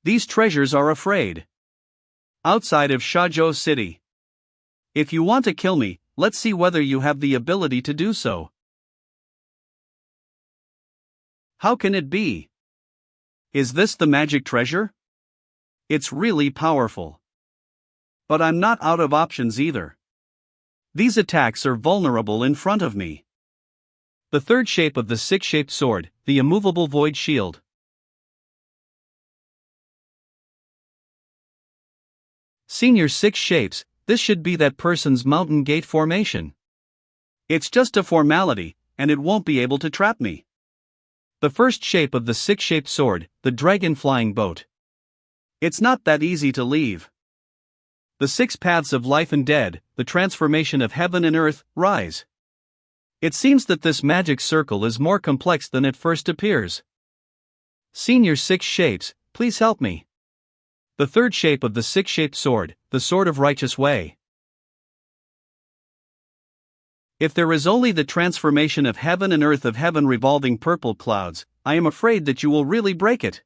These treasures are afraid. Outside of Shazhou City. If you want to kill me, let's see whether you have the ability to do so. How can it be? Is this the magic treasure? It's really powerful. But I'm not out of options either. These attacks are vulnerable in front of me. The third shape of the six-shaped sword, the immovable void shield. Senior six shapes, this should be that person's mountain gate formation. It's just a formality, and it won't be able to trap me. The first shape of the six-shaped sword, the dragon flying boat. It's not that easy to leave. The six paths of life and dead, the transformation of heaven and earth, rise. It seems that this magic circle is more complex than it first appears. Senior six shapes, please help me. The third shape of the six-shaped sword, the sword of righteous way. If there is only the transformation of heaven and earth of heaven revolving purple clouds, I am afraid that you will really break it.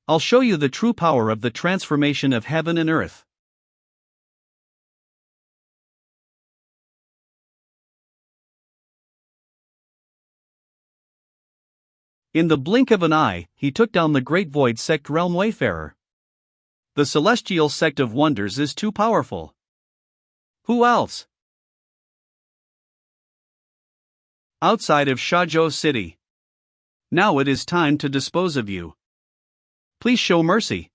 I'll show you the true power of the transformation of heaven and earth. In the blink of an eye, he took down the Great Void Sect Realm Wayfarer. The Celestial Sect of Wonders is too powerful. Who else? Outside of Shazhou City. Now it is time to dispose of you. Please show mercy.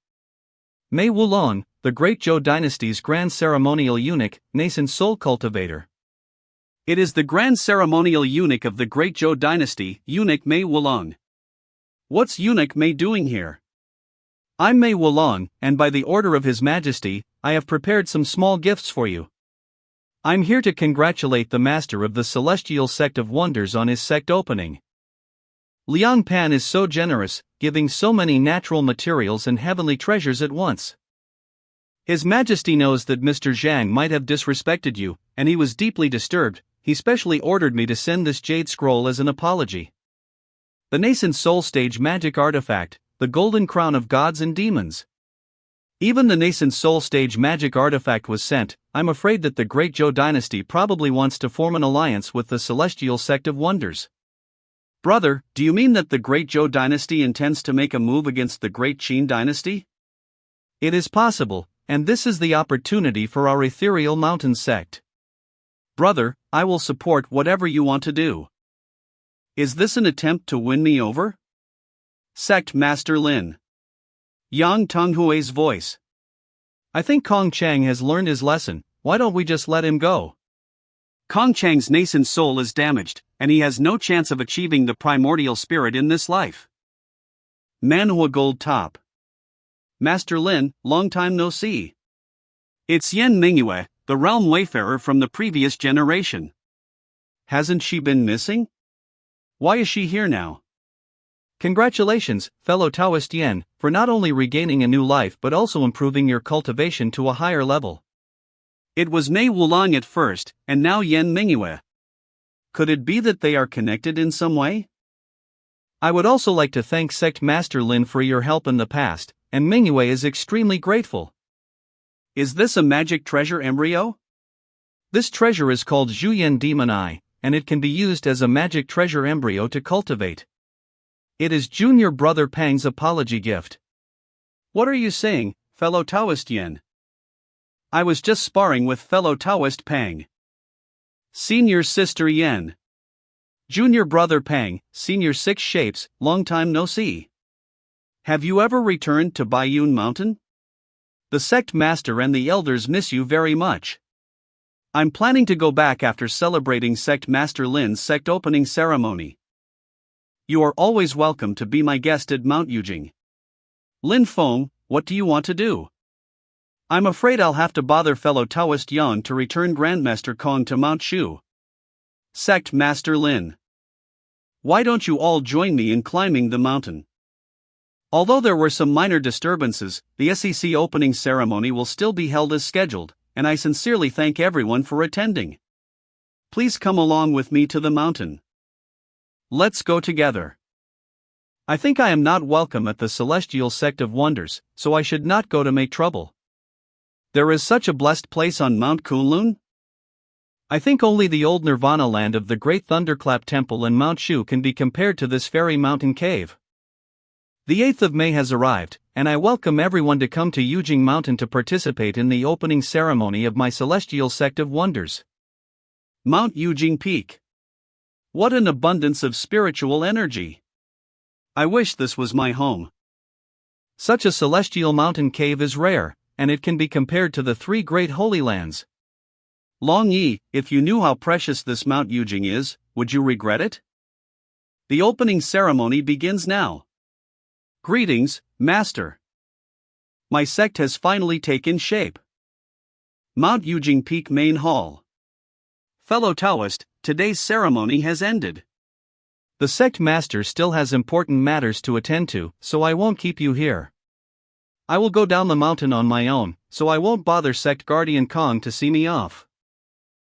Mei Wulong, the great Zhou dynasty's grand ceremonial eunuch, nascent soul cultivator. It is the grand ceremonial eunuch of the great Zhou dynasty, Eunuch Mei Wulong. What's Eunuch Mei doing here? I'm Mei Wulong, and by the order of His Majesty, I have prepared some small gifts for you. I'm here to congratulate the master of the celestial sect of wonders on his sect opening. Liang Pan is so generous, giving so many natural materials and heavenly treasures at once. His Majesty knows that Mr. Zhang might have disrespected you, and he was deeply disturbed. He specially ordered me to send this jade scroll as an apology. The nascent soul stage magic artifact, the golden crown of gods and demons. Even the nascent soul stage magic artifact was sent. I'm afraid that the great Zhou dynasty probably wants to form an alliance with the celestial sect of wonders. Brother, do you mean that the great Zhou dynasty intends to make a move against the great Qin dynasty? It is possible, and this is the opportunity for our ethereal mountain sect. Brother, I will support whatever you want to do. Is this an attempt to win me over? Sect Master Lin. Yang Tonghui's voice. I think Kong Chang has learned his lesson. Why don't we just let him go? Kong Chang's nascent soul is damaged, and he has no chance of achieving the primordial spirit in this life. Manhua Gold Top. Master Lin, long time no see. It's Yen Mingyue, the realm wayfarer from the previous generation. Hasn't she been missing? Why is she here now? Congratulations, fellow Taoist Yen, for not only regaining a new life but also improving your cultivation to a higher level. It was Mei Wulong at first, and now Yen Mingyue. Could it be that they are connected in some way? I would also like to thank Sect Master Lin for your help in the past, and Mingyue is extremely grateful. Is this a magic treasure embryo? This treasure is called Zhuyan Demon Eye, and it can be used as a magic treasure embryo to cultivate. It is Junior Brother Pang's apology gift. What are you saying, fellow Taoist Yen? I was just sparring with fellow Taoist Pang. Senior Sister Yen. Junior Brother Pang, Senior Six Shapes, long time no see. Have you ever returned to Baiyun Mountain? The sect master and the elders miss you very much. I'm planning to go back after celebrating Sect Master Lin's sect opening ceremony. You are always welcome to be my guest at Mount Yujing. Lin Feng, what do you want to do? I'm afraid I'll have to bother fellow Taoist Yang to return Grandmaster Kong to Mount Shu. Sect Master Lin. Why don't you all join me in climbing the mountain? Although there were some minor disturbances, the SEC opening ceremony will still be held as scheduled, and I sincerely thank everyone for attending. Please come along with me to the mountain. Let's go together. I think I am not welcome at the celestial sect of wonders, so I should not go to make trouble. There is such a blessed place on Mount Kunlun? I think only the old Nirvana land of the Great Thunderclap Temple in Mount Shu can be compared to this fairy mountain cave. The 8th of May has arrived, and I welcome everyone to come to Yujing Mountain to participate in the opening ceremony of my celestial sect of wonders. Mount Yujing Peak. What an abundance of spiritual energy! I wish this was my home. Such a celestial mountain cave is rare, and it can be compared to the 3 great holy lands. Long Yi, if you knew how precious this Mount Yujing is, would you regret it? The opening ceremony begins now. Greetings, Master. My sect has finally taken shape. Mount Yujing Peak Main Hall. Fellow Taoist, today's ceremony has ended. The sect master still has important matters to attend to, so I won't keep you here. I will go down the mountain on my own, so I won't bother Sect Guardian Kong to see me off.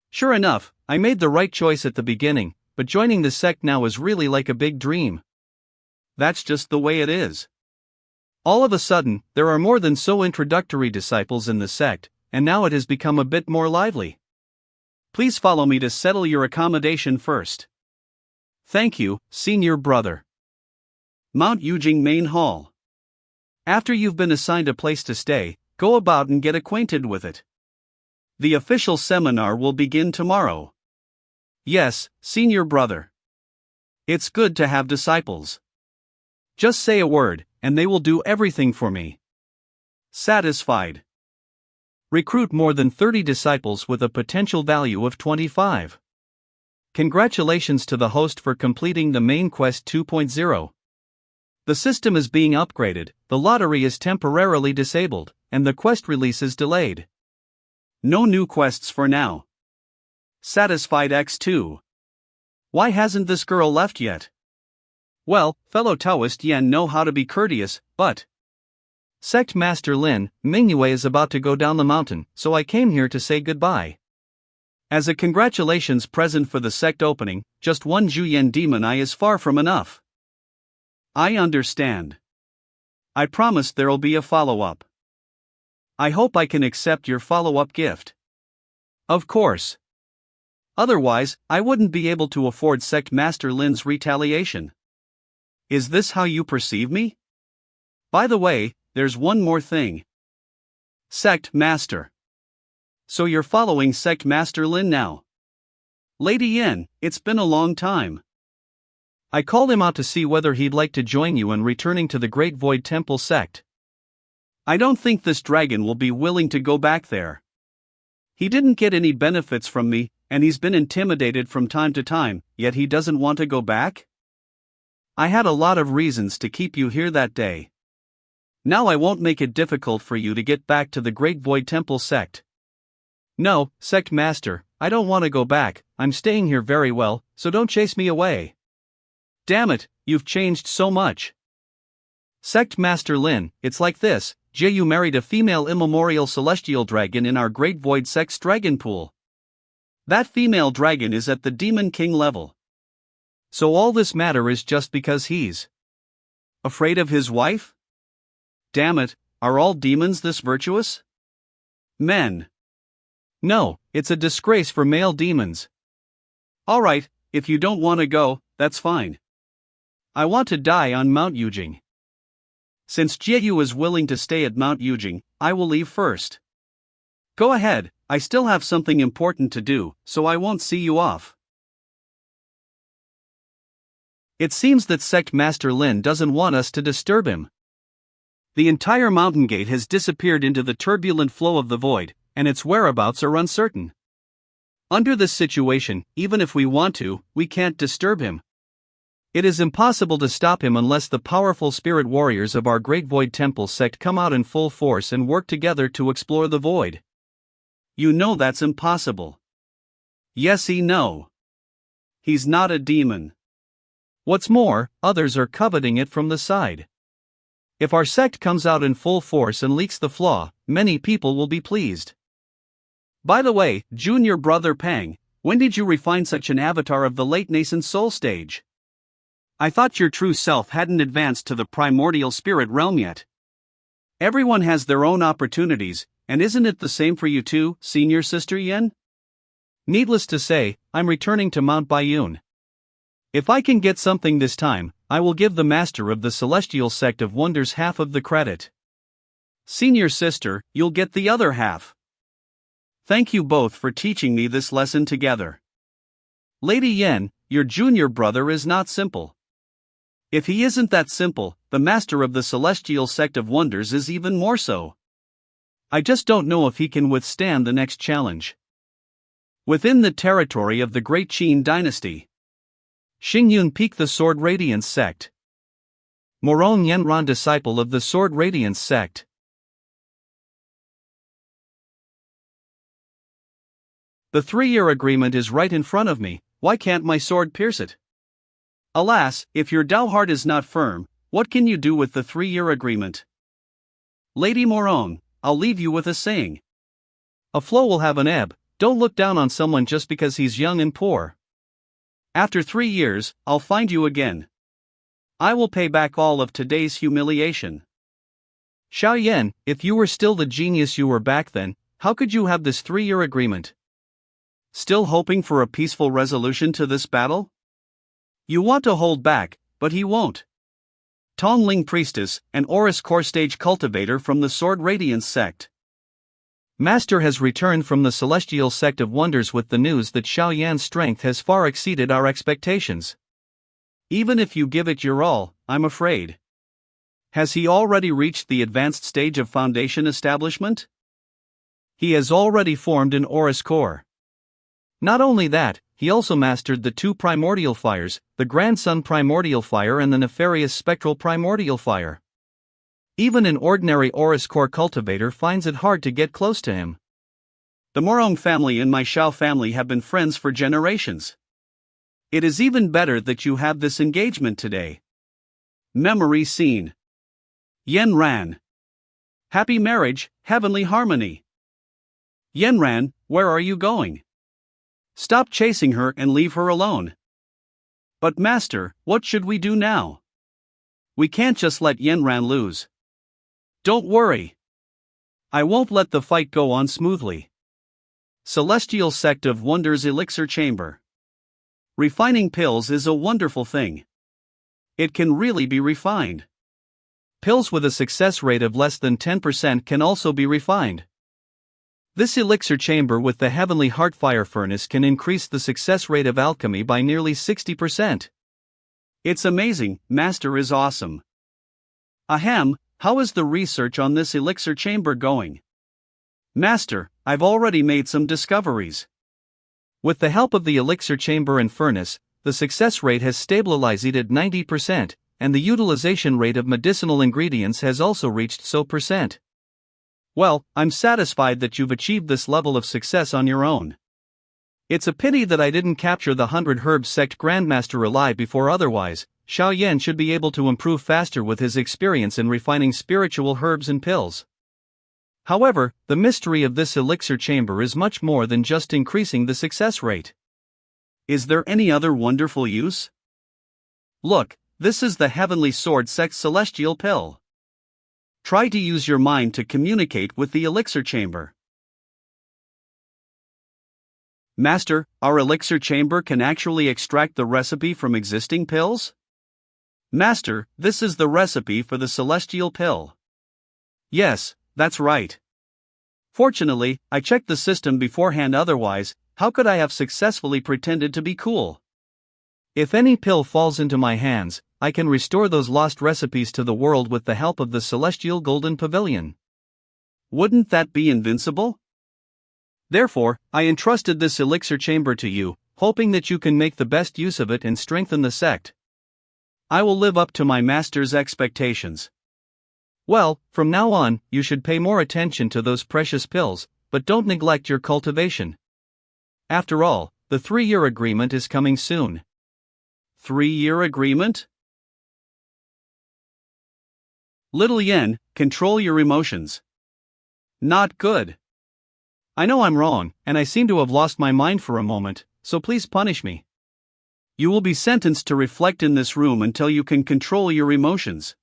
Sure enough, I made the right choice at the beginning, but joining the sect now is really like a big dream. That's just the way it is. All of a sudden, there are more than so introductory disciples in the sect, and now it has become a bit more lively. Please follow me to settle your accommodation first. Thank you, Senior Brother. Mount Yujing Main Hall. After you've been assigned a place to stay, go about and get acquainted with it. The official seminar will begin tomorrow. Yes, Senior Brother. It's good to have disciples. Just say a word, and they will do everything for me. Satisfied. Recruit more than 30 disciples with a potential value of 25. Congratulations to the host for completing the main quest 2.0. The system is being upgraded, the lottery is temporarily disabled, and the quest release is delayed. No new quests for now. Satisfied X2. Why hasn't this girl left yet? Well, fellow Taoist Yen know how to be courteous, but Sect Master Lin, Manhwa is about to go down the mountain, so I came here to say goodbye. As a congratulations present for the sect opening, just one Juyen demon eye is far from enough. I understand. I promise there'll be a follow-up. I hope I can accept your follow-up gift. Of course. Otherwise, I wouldn't be able to afford Sect Master Lin's retaliation. Is this how you perceive me? By the way, there's one more thing. Sect Master. So you're following Sect Master Lin now? Lady Yen, it's been a long time. I called him out to see whether he'd like to join you in returning to the Great Void Temple sect. I don't think this dragon will be willing to go back there. He didn't get any benefits from me, and he's been intimidated from time to time, yet he doesn't want to go back? I had a lot of reasons to keep you here that day. Now I won't make it difficult for you to get back to the Great Void Temple sect. No, Sect Master, I don't want to go back, I'm staying here very well, so don't chase me away. Damn it, you've changed so much. Sect Master Lin, it's like this, Zhou married a female immemorial celestial dragon in our Great Void Sect's dragon pool. That female dragon is at the Demon King level. So all this matter is just because he's afraid of his wife? Damn it, are all demons this virtuous? Men. No, it's a disgrace for male demons. Alright, if you don't want to go, that's fine. I want to die on Mount Yujing. Since Zhou is willing to stay at Mount Yujing, I will leave first. Go ahead, I still have something important to do, so I won't see you off. It seems that Sect Master Lin doesn't want us to disturb him. The entire mountain gate has disappeared into the turbulent flow of the void, and its whereabouts are uncertain. Under this situation, even if we want to, we can't disturb him. It is impossible to stop him unless the powerful spirit warriors of our Great Void Temple sect come out in full force and work together to explore the void. You know that's impossible. Yes, he know. He's not a demon. What's more, others are coveting it from the side. If our sect comes out in full force and leaks the flaw, many people will be pleased. By the way, Junior Brother Pang, when did you refine such an avatar of the late nascent soul stage? I thought your true self hadn't advanced to the primordial spirit realm yet. Everyone has their own opportunities, and isn't it the same for you too, Senior Sister Yen? Needless to say, I'm returning to Mount Baiyun. If I can get something this time, I will give the master of the Celestial Sect of Wonders half of the credit. Senior Sister, you'll get the other half. Thank you both for teaching me this lesson together. Lady Yen, your junior brother is not simple. If he isn't that simple, the master of the Celestial Sect of Wonders is even more so. I just don't know if he can withstand the next challenge. Within the territory of the Great Qin Dynasty, Xingyun Peak, the Sword Radiance Sect. Morong Yenran, disciple of the Sword Radiance Sect. The 3-year agreement is right in front of me, why can't my sword pierce it? Alas, if your Dao heart is not firm, what can you do with the 3-year agreement? Lady Morong, I'll leave you with a saying. A flow will have an ebb, don't look down on someone just because he's young and poor. After 3 years, I'll find you again. I will pay back all of today's humiliation. Xiao Yan, if you were still the genius you were back then, how could you have this 3-year agreement? Still hoping for a peaceful resolution to this battle? You want to hold back, but he won't. Tongling Priestess, an Oris Core Stage cultivator from the Sword Radiance Sect. Master has returned from the Celestial Sect of Wonders with the news that Xiao Yan's strength has far exceeded our expectations. Even if you give it your all, I'm afraid. Has he already reached the advanced stage of foundation establishment? He has already formed an Oris Core. Not only that, he also mastered the two primordial fires, the grandson primordial fire and the nefarious spectral primordial fire. Even an ordinary Aurus core cultivator finds it hard to get close to him. The Morong family and my Shao family have been friends for generations. It is even better that you have this engagement today. Memory scene. Yenran. Happy marriage, heavenly harmony. Yenran, where are you going? Stop chasing her and leave her alone. But master, what should we do now? We can't just let Yenran lose. Don't worry. I won't let the fight go on smoothly. Celestial Sect of Wonders Elixir Chamber. Refining pills is a wonderful thing. It can really be refined. Pills with a success rate of less than 10% can also be refined. This elixir chamber with the heavenly heartfire furnace can increase the success rate of alchemy by nearly 60%. It's amazing, Master is awesome. Ahem, how is the research on this elixir chamber going? Master, I've already made some discoveries. With the help of the elixir chamber and furnace, the success rate has stabilized at 90%, and the utilization rate of medicinal ingredients has also reached so percent. Well, I'm satisfied that you've achieved this level of success on your own. It's a pity that I didn't capture the 100 Herbs Sect Grandmaster alive before, otherwise, Xiao Yan should be able to improve faster with his experience in refining spiritual herbs and pills. However, the mystery of this elixir chamber is much more than just increasing the success rate. Is there any other wonderful use? Look, this is the Heavenly Sword Sect Celestial Pill. Try to use your mind to communicate with the elixir chamber. Master, our elixir chamber can actually extract the recipe from existing pills? Master, this is the recipe for the celestial pill. Yes, that's right. Fortunately, I checked the system beforehand, otherwise, how could I have successfully pretended to be cool? If any pill falls into my hands, I can restore those lost recipes to the world with the help of the celestial golden pavilion. Wouldn't that be invincible? Therefore, I entrusted this elixir chamber to you, hoping that you can make the best use of it and strengthen the sect. I will live up to my master's expectations. Well, from now on, you should pay more attention to those precious pills, but don't neglect your cultivation. After all, the 3-year agreement is coming soon. 3-year agreement? Little Yen, control your emotions. Not good. I know I'm wrong, and I seem to have lost my mind for a moment, so please punish me. You will be sentenced to reflect in this room until you can control your emotions.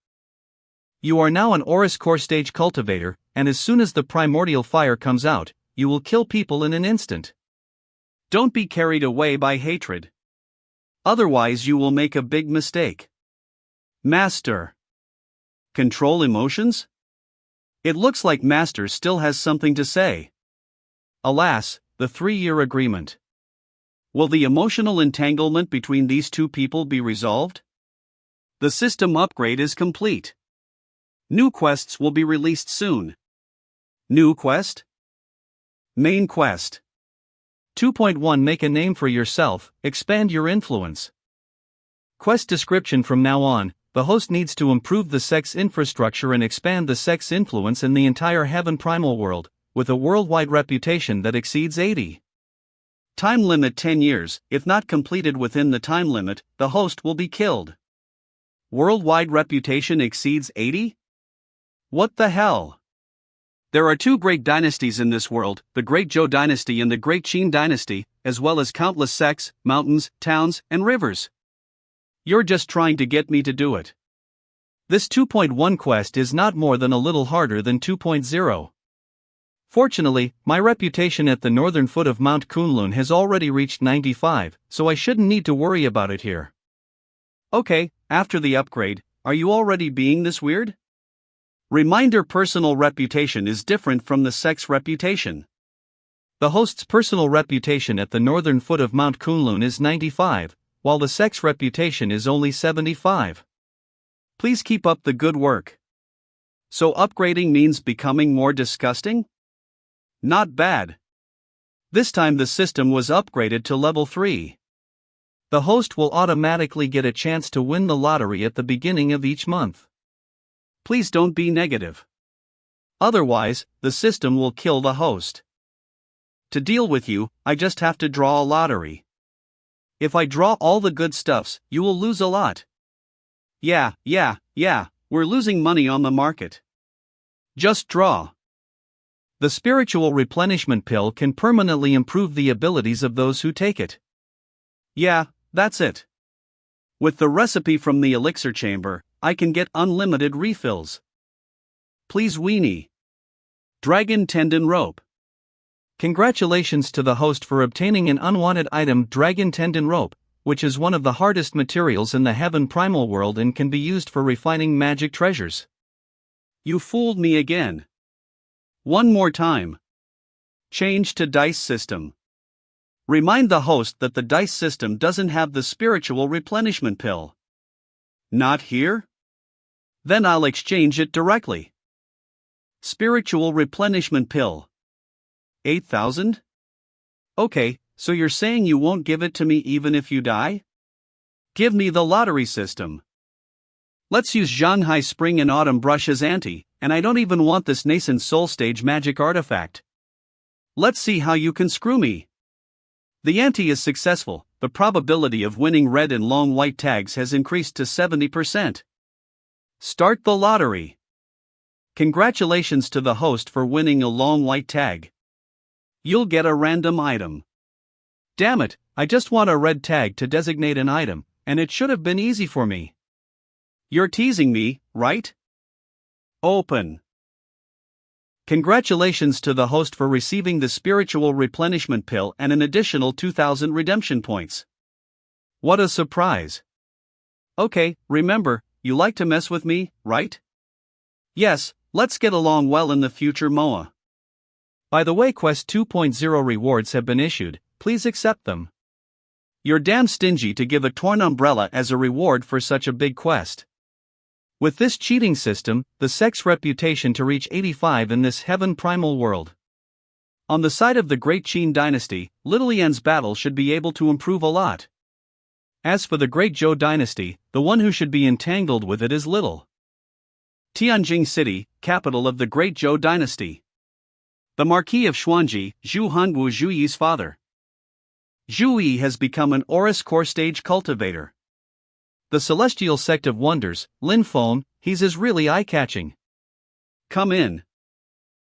You are now an Aurus Core stage cultivator, and as soon as the primordial fire comes out, you will kill people in an instant. Don't be carried away by hatred. Otherwise you will make a big mistake. Master. Control emotions? It looks like Master still has something to say. Alas, the 3-year agreement. Will the emotional entanglement between these two people be resolved? The system upgrade is complete. New quests will be released soon. New quest? Main quest. 2.1 Make a name for yourself, expand your influence. Quest description: from now on, the host needs to improve the sect's infrastructure and expand the sect's influence in the entire Heaven Primal world, with a worldwide reputation that exceeds 80. Time limit 10 years, if not completed within the time limit, the host will be killed. Worldwide reputation exceeds 80? What the hell? There are 2 great dynasties in this world, the Great Zhou dynasty and the Great Qin dynasty, as well as countless sects, mountains, towns, and rivers. You're just trying to get me to do it. This 2.1 quest is not more than a little harder than 2.0. Fortunately, my reputation at the northern foot of Mount Kunlun has already reached 95, so I shouldn't need to worry about it here. Okay, after the upgrade, are you already being this weird? Reminder: personal reputation is different from the sect's reputation. The host's personal reputation at the northern foot of Mount Kunlun is 95, while the sect's reputation is only 75. Please keep up the good work. So upgrading means becoming more disgusting? Not bad. This time the system was upgraded to level 3. The host will automatically get a chance to win the lottery at the beginning of each month. Please don't be negative. Otherwise, the system will kill the host. To deal with you, I just have to draw a lottery. If I draw all the good stuffs, you will lose a lot. Yeah, we're losing money on the market. Just draw. The spiritual replenishment pill can permanently improve the abilities of those who take it. Yeah, that's it. With the recipe from the elixir chamber, I can get unlimited refills. Please weenie. Dragon tendon rope. Congratulations to the host for obtaining an unwanted item, dragon tendon rope, which is one of the hardest materials in the heaven primal world and can be used for refining magic treasures. You fooled me again. One more time. Change to dice system. Remind the host that the dice system doesn't have the spiritual replenishment pill. Not here? Then I'll exchange it directly. Spiritual replenishment pill. 8,000? Okay, so you're saying you won't give it to me even if you die? Give me the lottery system. Let's use Shanghai Spring and Autumn Brush as ante, and I don't even want this nascent soul stage magic artifact. Let's see how you can screw me. The ante is successful. The probability of winning red and long white tags has increased to 70%. Start the lottery. Congratulations to the host for winning a long white tag. You'll get a random item. Damn it, I just want a red tag to designate an item, and it should have been easy for me. You're teasing me, right? Open. Congratulations to the host for receiving the spiritual replenishment pill and an additional 2,000 redemption points. What a surprise. Okay, remember, you like to mess with me, right? Yes, let's get along well in the future, Moa. By the way, Quest 2.0 rewards have been issued, please accept them. You're damn stingy to give a torn umbrella as a reward for such a big quest. With this cheating system, the sect's reputation to reach 85 in this heaven primal world. On the side of the Great Qin dynasty, Little Yan's battle should be able to improve a lot. As for the Great Zhou dynasty, the one who should be entangled with it is Little Tianjing City, capital of the Great Zhou dynasty. The Marquis of Xuanji, Zhu Hanwu Zhu Yi's father. Zhu Yi has become an Oris core stage cultivator. The Celestial Sect of Wonders, Lin Feng, is really eye-catching. Come in.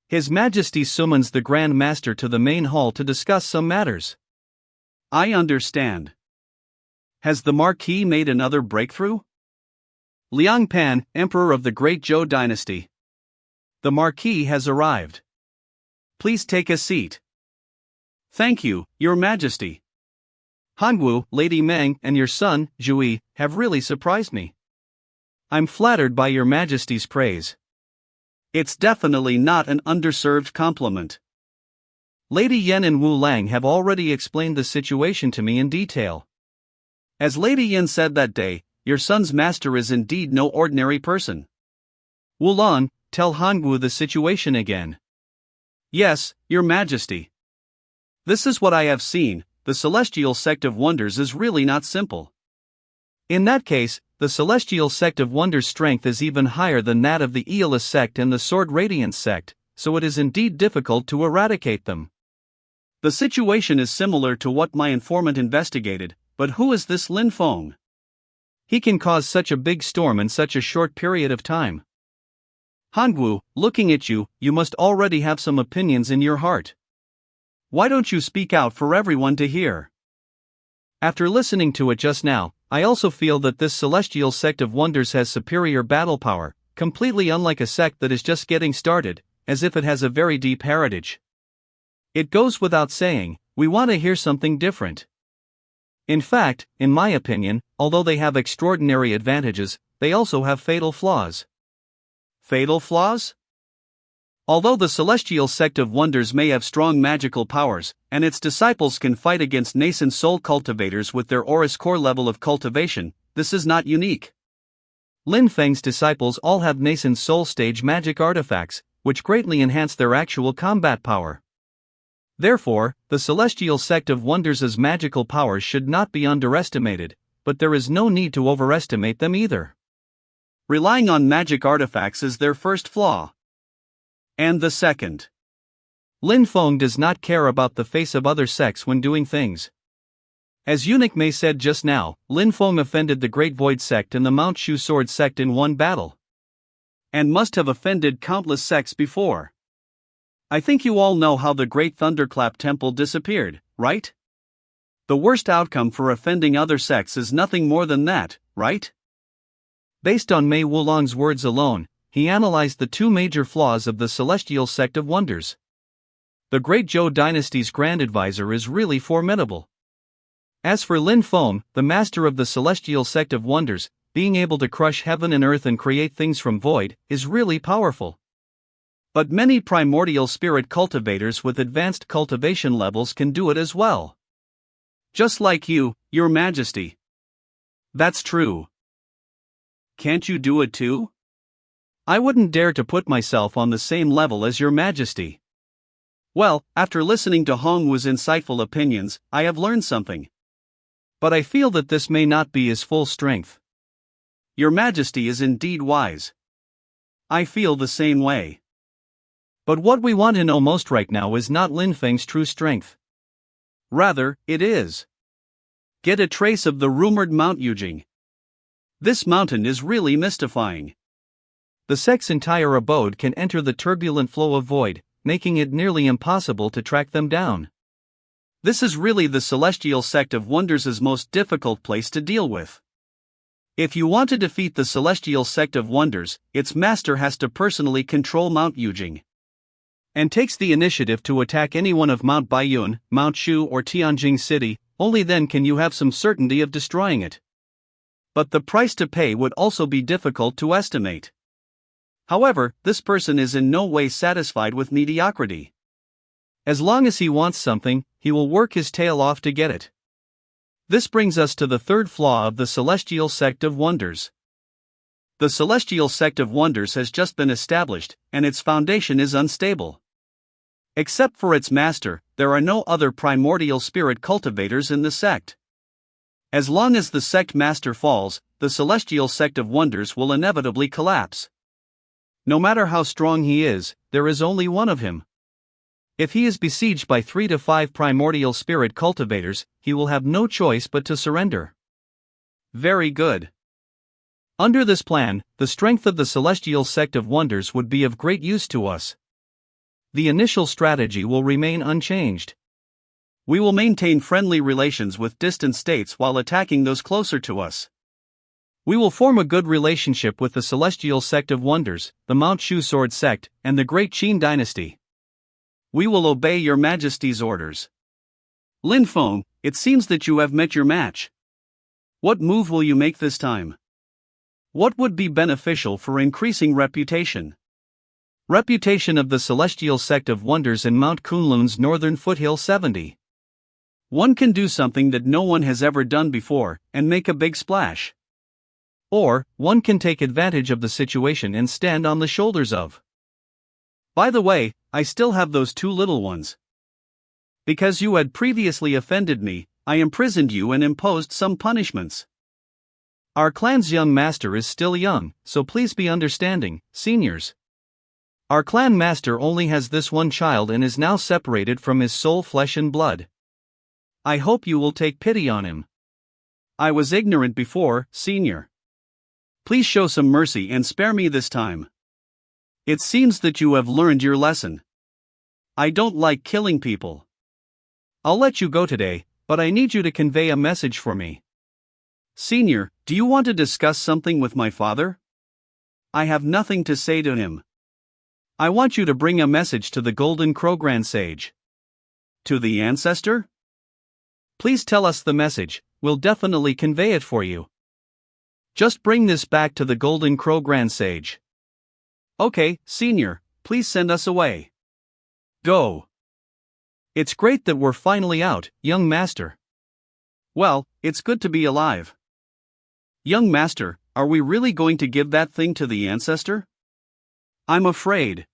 His Majesty summons the Grand Master to the main hall to discuss some matters. I understand. Has the Marquis made another breakthrough? Liang Pan, Emperor of the Great Zhou dynasty. The Marquis has arrived. Please take a seat. Thank you, Your Majesty. Hanwu, Lady Meng, and your son, Zhu Yi, have really surprised me. I'm flattered by Your Majesty's praise. It's definitely not an underserved compliment. Lady Yan and Wu Lang have already explained the situation to me in detail. As Lady Yan said that day, your son's master is indeed no ordinary person. Wu Lan, tell Hanwu the situation again. Yes, Your Majesty. This is what I have seen. The Celestial Sect of Wonders is really not simple. In that case, the Celestial Sect of Wonders' strength is even higher than that of the Aeolus Sect and the Sword Radiance Sect, so it is indeed difficult to eradicate them. The situation is similar to what my informant investigated, but who is this Lin Feng? He can cause such a big storm in such a short period of time. Hanwu, looking at you, you must already have some opinions in your heart. Why don't you speak out for everyone to hear? After listening to it just now, I also feel that this Celestial Sect of Wonders has superior battle power, completely unlike a sect that is just getting started, as if it has a very deep heritage. It goes without saying, we want to hear something different. In fact, in my opinion, although they have extraordinary advantages, they also have fatal flaws. Fatal flaws? Although the Celestial Sect of Wonders may have strong magical powers, and its disciples can fight against nascent soul cultivators with their Oris core level of cultivation, this is not unique. Lin Feng's disciples all have nascent soul stage magic artifacts, which greatly enhance their actual combat power. Therefore, the celestial sect of Wonders' magical powers should not be underestimated, but there is no need to overestimate them either. Relying on magic artifacts is their first flaw. And the second. Lin Feng does not care about the face of other sects when doing things. As Eunuch Mei said just now, Lin Feng offended the Great Void Sect and the Mount Shu Sword Sect in one battle. And must have offended countless sects before. I think you all know how the Great Thunderclap Temple disappeared, right? The worst outcome for offending other sects is nothing more than that, right? Based on Mei Wulong's words alone, he analyzed the two major flaws of the Celestial Sect of Wonders. The Great Zhou Dynasty's Grand Advisor is really formidable. As for Lin Feng, the master of the Celestial Sect of Wonders, being able to crush heaven and earth and create things from void, is really powerful. But many primordial spirit cultivators with advanced cultivation levels can do it as well. Just like you, Your Majesty. That's true. Can't you do it too? I wouldn't dare to put myself on the same level as Your Majesty. Well, after listening to Hongwu's insightful opinions, I have learned something. But I feel that this may not be his full strength. Your Majesty is indeed wise. I feel the same way. But what we want to know most right now is not Lin Feng's true strength. Rather, it is. Get a trace of the rumored Mount Yujing. This mountain is really mystifying. The sect's entire abode can enter the turbulent flow of void, making it nearly impossible to track them down. This is really the Celestial Sect of Wonders' most difficult place to deal with. If you want to defeat the Celestial Sect of Wonders, its master has to personally control Mount Yujing. And takes the initiative to attack any one of Mount Baiyun, Mount Shu or Tianjing City, only then can you have some certainty of destroying it. But the price to pay would also be difficult to estimate. However, this person is in no way satisfied with mediocrity. As long as he wants something, he will work his tail off to get it. This brings us to the third flaw of the Celestial Sect of Wonders. The Celestial Sect of Wonders has just been established, and its foundation is unstable. Except for its master, there are no other primordial spirit cultivators in the sect. As long as the sect master falls, the Celestial Sect of Wonders will inevitably collapse. No matter how strong he is, there is only one of him. If he is besieged by 3 to 5 primordial spirit cultivators, he will have no choice but to surrender. Very good. Under this plan, the strength of the Celestial Sect of Wonders would be of great use to us. The initial strategy will remain unchanged. We will maintain friendly relations with distant states while attacking those closer to us. We will form a good relationship with the Celestial Sect of Wonders, the Mount Shu Sword Sect, and the Great Qin Dynasty. We will obey Your Majesty's orders. Lin Feng, it seems that you have met your match. What move will you make this time? What would be beneficial for increasing reputation? Reputation of the Celestial Sect of Wonders in Mount Kunlun's northern foothill 70. One can do something that no one has ever done before, and make a big splash. Or, one can take advantage of the situation and stand on the shoulders of. By the way, I still have those 2 little ones. Because you had previously offended me, I imprisoned you and imposed some punishments. Our clan's young master is still young, so please be understanding, seniors. Our clan master only has this one child and is now separated from his soul, flesh and blood. I hope you will take pity on him. I was ignorant before, senior. Please show some mercy and spare me this time. It seems that you have learned your lesson. I don't like killing people. I'll let you go today, but I need you to convey a message for me. Senior, do you want to discuss something with my father? I have nothing to say to him. I want you to bring a message to the Golden Crow Grand Sage. To the ancestor? Please tell us the message, we'll definitely convey it for you. Just bring this back to the Golden Crow Grand Sage. Okay, senior, please send us away. Go. It's great that we're finally out, young master. Well, it's good to be alive. Young master, are we really going to give that thing to the ancestor? I'm afraid.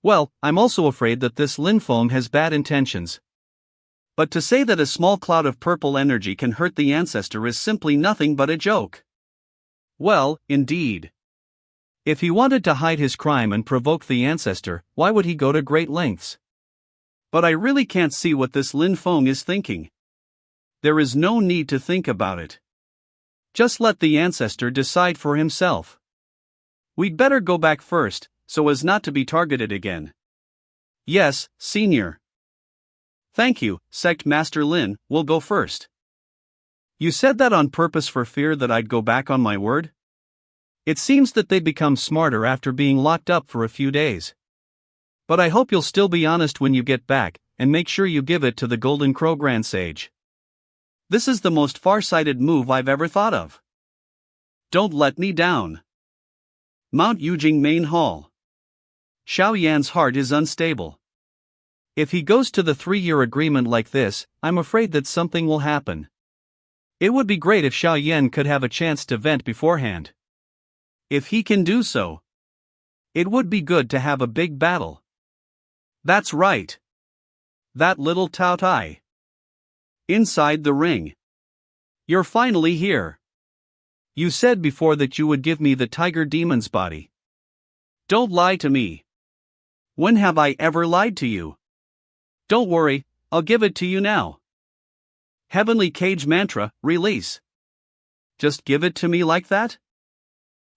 Well, I'm also afraid that this linfome has bad intentions. But to say that a small cloud of purple energy can hurt the ancestor is simply nothing but a joke. Well, indeed. If he wanted to hide his crime and provoke the ancestor, why would he go to great lengths? But I really can't see what this Lin Feng is thinking. There is no need to think about it. Just let the ancestor decide for himself. We'd better go back first, so as not to be targeted again. Yes, Senior. Thank you, Sect Master Lin, we'll go first. You said that on purpose for fear that I'd go back on my word? It seems that they become smarter after being locked up for a few days. But I hope you'll still be honest when you get back, and make sure you give it to the Golden Crow Grand Sage. This is the most far-sighted move I've ever thought of. Don't let me down. Mount Yujing Main Hall. Xiao Yan's heart is unstable. If he goes to the 3-year agreement like this, I'm afraid that something will happen. It would be great if Xiao Yan could have a chance to vent beforehand. If he can do so, it would be good to have a big battle. That's right. That little Tao Tai. Inside the ring. You're finally here. You said before that you would give me the tiger demon's body. Don't lie to me. When have I ever lied to you? Don't worry, I'll give it to you now. Heavenly Cage Mantra, release. Just give it to me like that?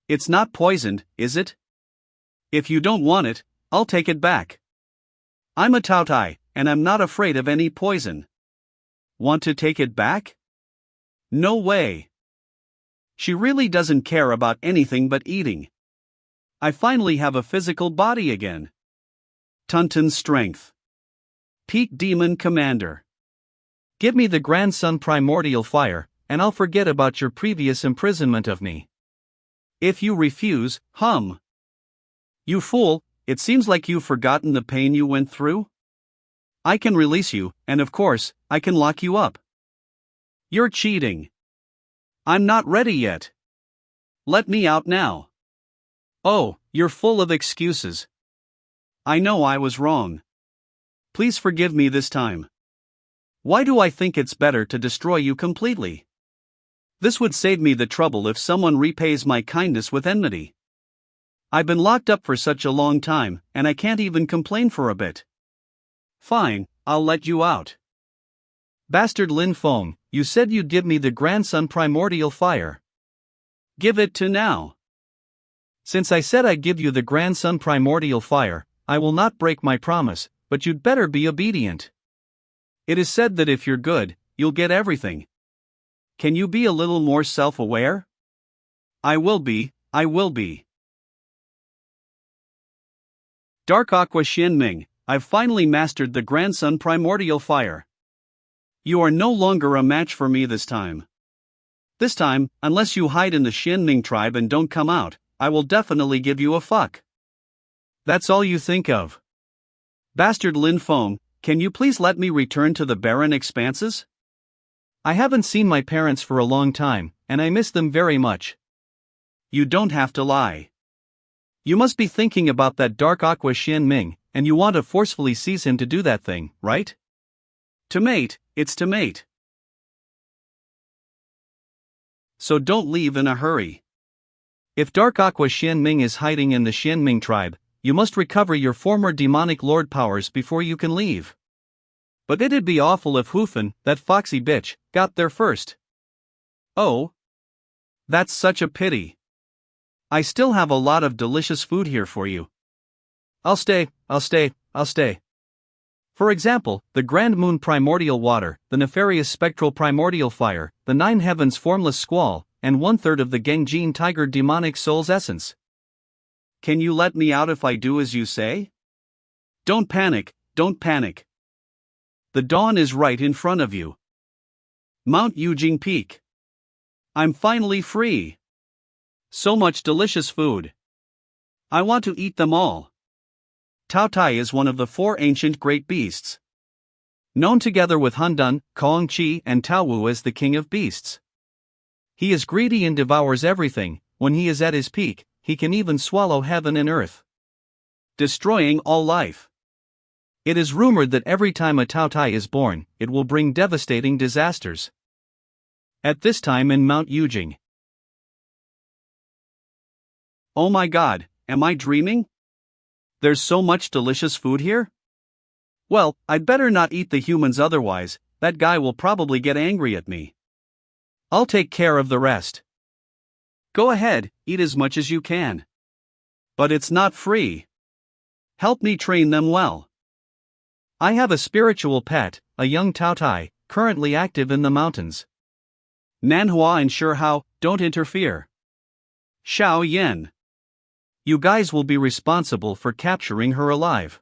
It's not poisoned, is it? If you don't want it, I'll take it back. I'm a Tao Tai, and I'm not afraid of any poison. Want to take it back? No way. She really doesn't care about anything but eating. I finally have a physical body again. Tuntun's strength. Peak Demon Commander. Give me the Grandson Primordial Fire, and I'll forget about your previous imprisonment of me. If you refuse, hum. You fool, it seems like you've forgotten the pain you went through. I can release you, and of course, I can lock you up. You're cheating. I'm not ready yet. Let me out now. Oh, you're full of excuses. I know I was wrong. Please forgive me this time. Why do I think it's better to destroy you completely? This would save me the trouble if someone repays my kindness with enmity. I've been locked up for such a long time, and I can't even complain for a bit. Fine, I'll let you out. Bastard Lin Feng, you said you'd give me the Grandson Primordial Fire. Give it to now. Since I said I'd give you the Grandson Primordial Fire, I will not break my promise, but you'd better be obedient. It is said that if you're good, you'll get everything. Can you be a little more self-aware? I will be. Dark Aqua Xianming, I've finally mastered the Grandson Primordial Fire. You are no longer a match for me this time. This time, unless you hide in the Xianming tribe and don't come out, I will definitely give you a fuck. That's all you think of. Bastard Lin Feng, can you please let me return to the barren expanses? I haven't seen my parents for a long time, and I miss them very much. You don't have to lie. You must be thinking about that Dark Aqua Xianming, and you want to forcefully seize him to do that thing, right? To mate, it's to mate. So don't leave in a hurry. If Dark Aqua Xianming is hiding in the Xianming tribe, you must recover your former demonic lord powers before you can leave. But it'd be awful if Hufen, that foxy bitch, got there first. Oh? That's such a pity. I still have a lot of delicious food here for you. I'll stay. For example, the Grand Moon Primordial Water, the Nefarious Spectral Primordial Fire, the 9 Heavens Formless Squall, and 1/3 of the Gengjin Tiger Demonic Soul's Essence. Can you let me out if I do as you say? Don't panic. The dawn is right in front of you. Mount Yujing Peak. I'm finally free. So much delicious food. I want to eat them all. Tao Tai is one of the 4 ancient great beasts. Known together with Hundun, Kong Qi, and Tao Wu as the king of beasts. He is greedy and devours everything. When he is at his peak, he can even swallow heaven and earth. destroying all life. It is rumored that every time a Tao Tai is born, it will bring devastating disasters. At this time in Mount Yujing. Oh my god, am I dreaming? There's so much delicious food here? Well, I'd better not eat the humans, otherwise, that guy will probably get angry at me. I'll take care of the rest. Go ahead, eat as much as you can. But it's not free. Help me train them well. I have a spiritual pet, a young Tao Tai, currently active in the mountains. Manhua and Shihao, don't interfere. Xiao Yen. You guys will be responsible for capturing her alive.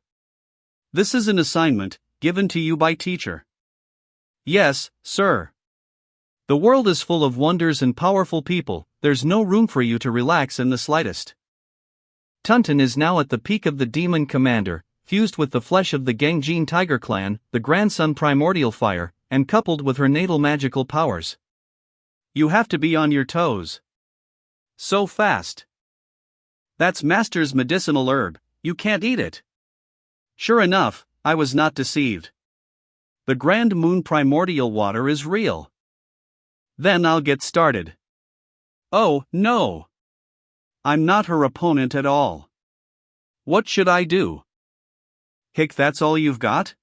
This is an assignment, given to you by teacher. Yes, sir. The world is full of wonders and powerful people, there's no room for you to relax in the slightest. Tunton is now at the peak of the demon commander, fused with the flesh of the Gangjin tiger clan, the grandson primordial fire, and coupled with her natal magical powers. You have to be on your toes. So fast. That's Master's medicinal herb, you can't eat it. Sure enough, I was not deceived. The Grand Moon primordial water is real. Then I'll get started. Oh, no. I'm not her opponent at all. What should I do? Hick, that's all you've got?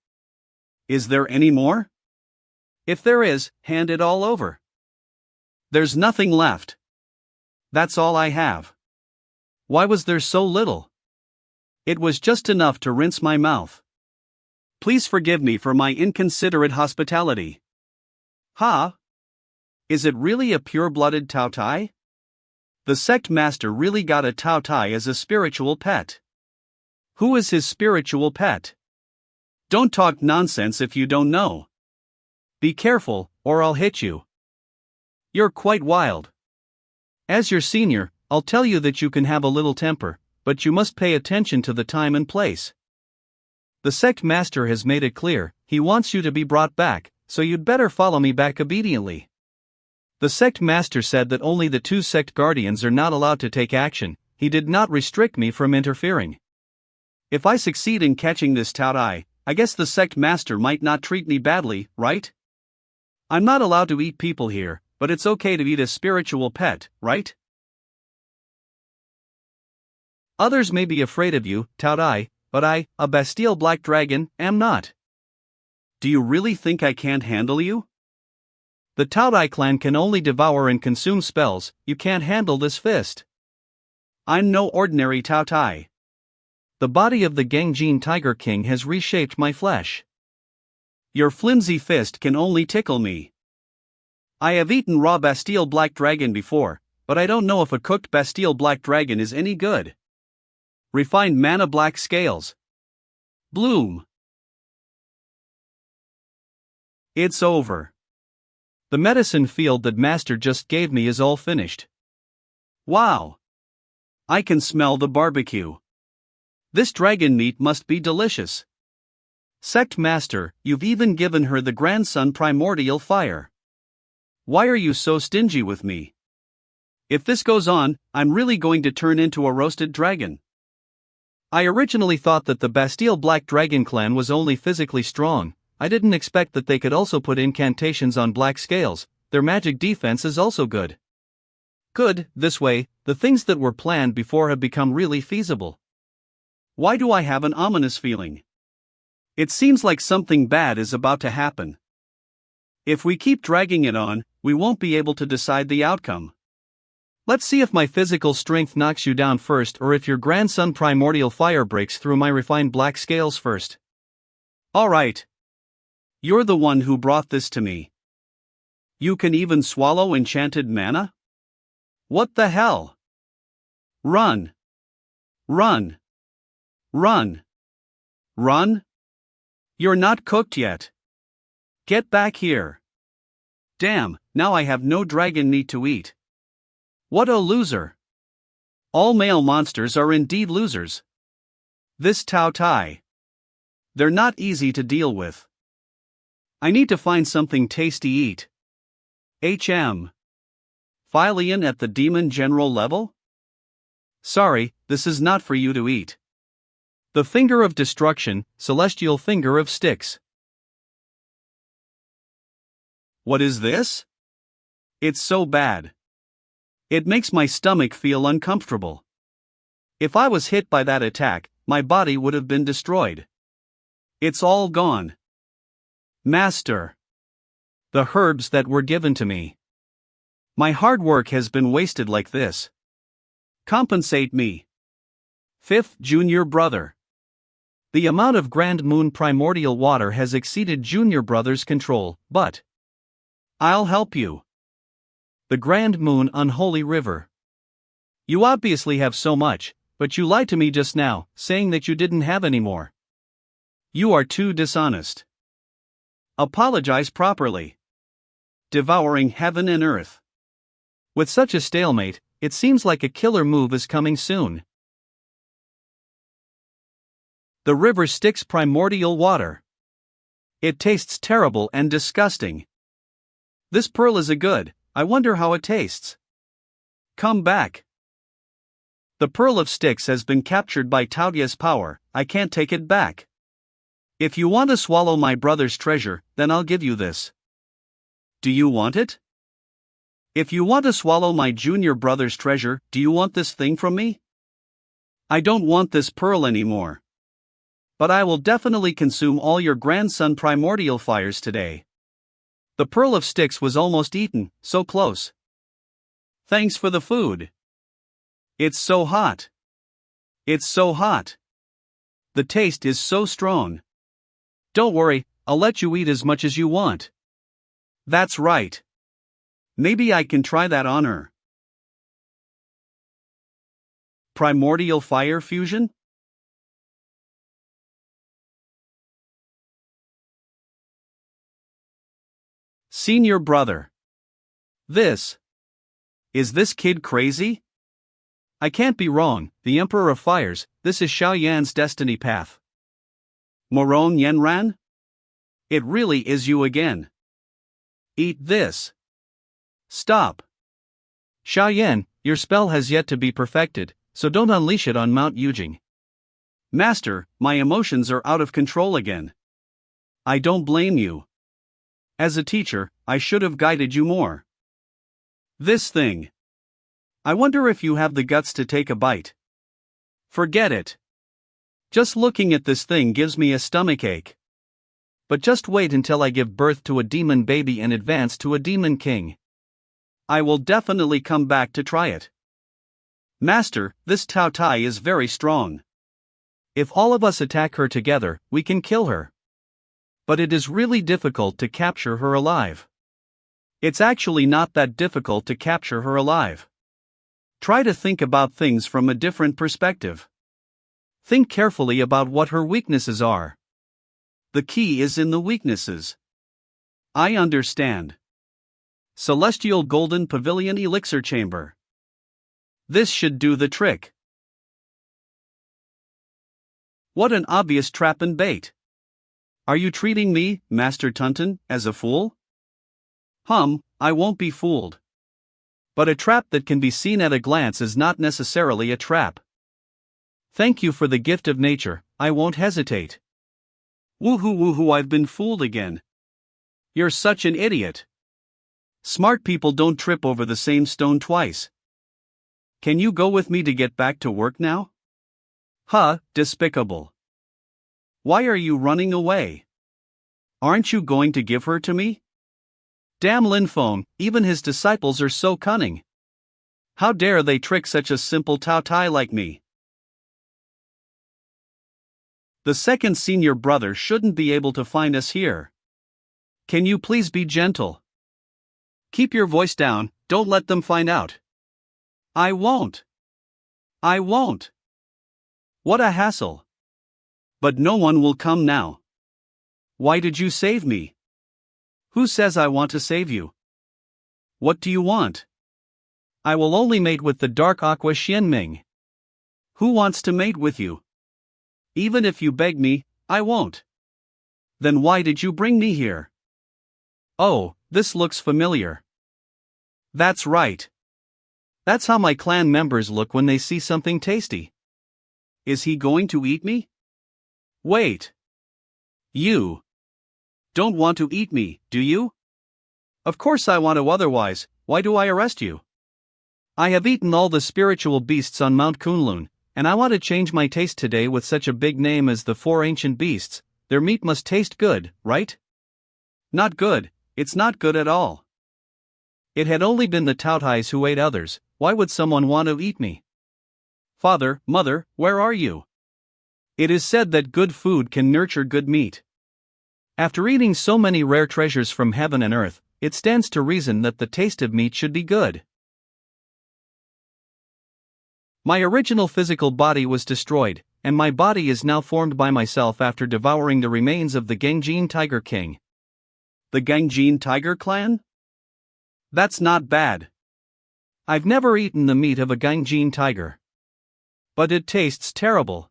Is there any more? If there is, hand it all over. There's nothing left. That's all I have. Why was there so little? It was just enough to rinse my mouth. Please forgive me for my inconsiderate hospitality. Ha! Is it really a pure-blooded Tao Tai? The sect master really got a Tao Tai as a spiritual pet. Who is his spiritual pet? Don't talk nonsense if you don't know. Be careful, or I'll hit you. You're quite wild. As your senior, I'll tell you that you can have a little temper, but you must pay attention to the time and place. The sect master has made it clear, he wants you to be brought back, so you'd better follow me back obediently. The sect master said that only the 2 sect guardians are not allowed to take action, he did not restrict me from interfering. If I succeed in catching this Tao Tai, I guess the sect master might not treat me badly, right? I'm not allowed to eat people here, but it's okay to eat a spiritual pet, right? Others may be afraid of you, Tao Tai, but I, a Bastille Black Dragon, am not. Do you really think I can't handle you? The Tao Tai clan can only devour and consume spells, you can't handle this fist. I'm no ordinary Tao Tai. The body of the Gangjin Tiger King has reshaped my flesh. Your flimsy fist can only tickle me. I have eaten raw Bastille Black Dragon before, but I don't know if a cooked Bastille Black Dragon is any good. Refined Mana Black Scales. Bloom. It's over. The medicine field that Master just gave me is all finished. Wow! I can smell the barbecue. This dragon meat must be delicious. Sect Master, you've even given her the grandson primordial fire. Why are you so stingy with me? If this goes on, I'm really going to turn into a roasted dragon. I originally thought that the Bastille Black Dragon clan was only physically strong. I didn't expect that they could also put incantations on black scales, their magic defense is also good. Good, this way, the things that were planned before have become really feasible. Why do I have an ominous feeling? It seems like something bad is about to happen. If we keep dragging it on, we won't be able to decide the outcome. Let's see if my physical strength knocks you down first or if your grandson primordial fire breaks through my refined black scales first. Alright. You're the one who brought this to me. You can even swallow enchanted mana? What the hell? Run! Run! Run! Run? You're not cooked yet. Get back here. Damn, now I have no dragon meat to eat. What a loser. All male monsters are indeed losers. This Tao Tai. They're not easy to deal with. I need to find something tasty eat. Philian at the demon general level? Sorry, this is not for you to eat. The finger of destruction, celestial finger of sticks. What is this? It's so bad. It makes my stomach feel uncomfortable. If I was hit by that attack, my body would have been destroyed. It's all gone. Master. The herbs that were given to me. My hard work has been wasted like this. Compensate me. Fifth junior brother. The amount of Grand Moon primordial water has exceeded junior brother's control, but I'll help you. The Grand Moon unholy river. You obviously have so much, but you lied to me just now, saying that you didn't have any more. You are too dishonest. Apologize properly. Devouring heaven and earth. With such a stalemate, it seems like a killer move is coming soon. The river Styx primordial water. It tastes terrible and disgusting. This pearl is a good, I wonder how it tastes. Come back. The pearl of Styx has been captured by Taotia's power, I can't take it back. If you want to swallow my brother's treasure, then I'll give you this. Do you want it? If you want to swallow my junior brother's treasure, do you want this thing from me? I don't want this pearl anymore. But I will definitely consume all your grandson primordial fires today. The pearl of Styx was almost eaten, so close. Thanks for the food. It's so hot. It's so hot. The taste is so strong. Don't worry, I'll let you eat as much as you want. That's right. Maybe I can try that on her. Primordial fire fusion? Senior brother. Is this kid crazy? I can't be wrong, the Emperor of Fires, this is Xiao Yan's destiny path. Moron Yenran? It really is you again. Eat this. Stop. Xiao Yan, your spell has yet to be perfected, so don't unleash it on Mount Yujing. Master, my emotions are out of control again. I don't blame you. As a teacher, I should have guided you more. This thing. I wonder if you have the guts to take a bite. Forget it. Just looking at this thing gives me a stomachache. But just wait until I give birth to a demon baby and advance to a demon king. I will definitely come back to try it. Master, this Tao Tai is very strong. If all of us attack her together, we can kill her. But it is really difficult to capture her alive. It's actually not that difficult to capture her alive. Try to think about things from a different perspective. Think carefully about what her weaknesses are. The key is in the weaknesses. I understand. Celestial Golden Pavilion Elixir Chamber. This should do the trick. What an obvious trap and bait. Are you treating me, Master Tunton, as a fool? I won't be fooled. But a trap that can be seen at a glance is not necessarily a trap. Thank you for the gift of nature, I won't hesitate. Woohoo, I've been fooled again. You're such an idiot. Smart people don't trip over the same stone twice. Can you go with me to get back to work now? Despicable. Why are you running away? Aren't you going to give her to me? Damn Linfeng, even his disciples are so cunning. How dare they trick such a simple Tao Tai like me? The second senior brother shouldn't be able to find us here. Can you please be gentle? Keep your voice down, don't let them find out. I won't. What a hassle. But no one will come now. Why did you save me? Who says I want to save you? What do you want? I will only mate with the dark Aqua Xianming. Who wants to mate with you? Even if you beg me, I won't. Then why did you bring me here? Oh, this looks familiar. That's right. That's how my clan members look when they see something tasty. Is he going to eat me? Wait. You don't want to eat me, do you? Of course I want to, otherwise, why do I arrest you? I have eaten all the spiritual beasts on Mount Kunlun, and I want to change my taste today with such a big name as the four ancient beasts. Their meat must taste good, right? Not good, it's not good at all. It had only been the Tautais who ate others, why would someone want to eat me? Father, mother, where are you? It is said that good food can nurture good meat. After eating so many rare treasures from heaven and earth, it stands to reason that the taste of meat should be good. My original physical body was destroyed, and my body is now formed by myself after devouring the remains of the Gangjin Tiger King. The Gangjin Tiger Clan? That's not bad. I've never eaten the meat of a Gangjin tiger. But it tastes terrible.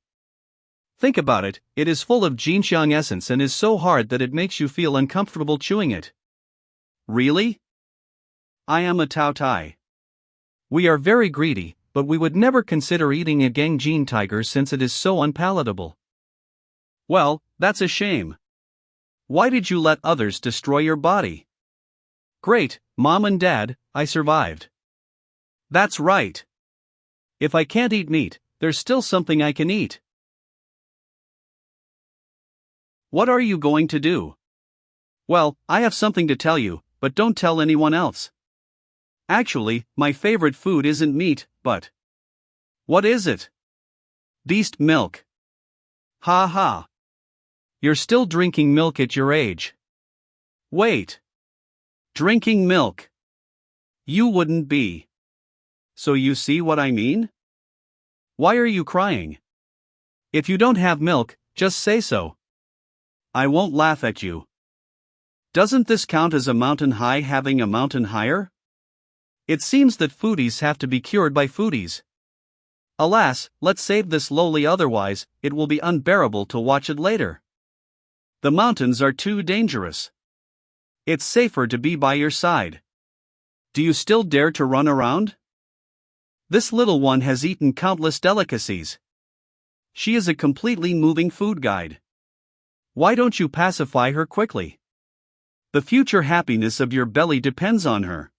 Think about it, it is full of Jinxiang essence and is so hard that it makes you feel uncomfortable chewing it. Really? I am a Tautai. We are very greedy, but we would never consider eating a Gangjin tiger since it is so unpalatable. Well, that's a shame. Why did you let others destroy your body? Great, Mom and Dad, I survived. That's right. If I can't eat meat, there's still something I can eat. What are you going to do? Well, I have something to tell you, but don't tell anyone else. Actually, my favorite food isn't meat, but... What is it? Beast milk. Ha ha. You're still drinking milk at your age. Wait. Drinking milk. You wouldn't be. So you see what I mean? Why are you crying? If you don't have milk, just say so. I won't laugh at you. Doesn't this count as a mountain high having a mountain higher? It seems that foodies have to be cured by foodies. Alas, let's save this lowly, otherwise, it will be unbearable to watch it later. The mountains are too dangerous. It's safer to be by your side. Do you still dare to run around? This little one has eaten countless delicacies. She is a completely moving food guide. Why don't you pacify her quickly? The future happiness of your belly depends on her.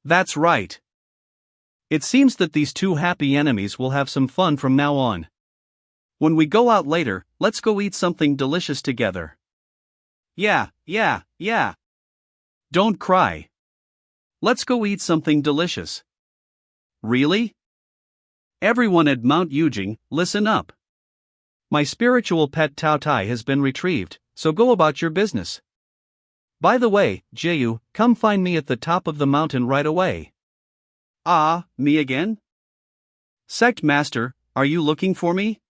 That's right. It seems that these two happy enemies will have some fun from now on. When we go out later, let's go eat something delicious together. Yeah. Don't cry. Let's go eat something delicious. Really? Everyone at Mount Yujing, listen up. My spiritual pet Tautai has been retrieved, so go about your business. By the way, Zhou, come find me at the top of the mountain right away. Ah, me again? Sect Master, are you looking for me?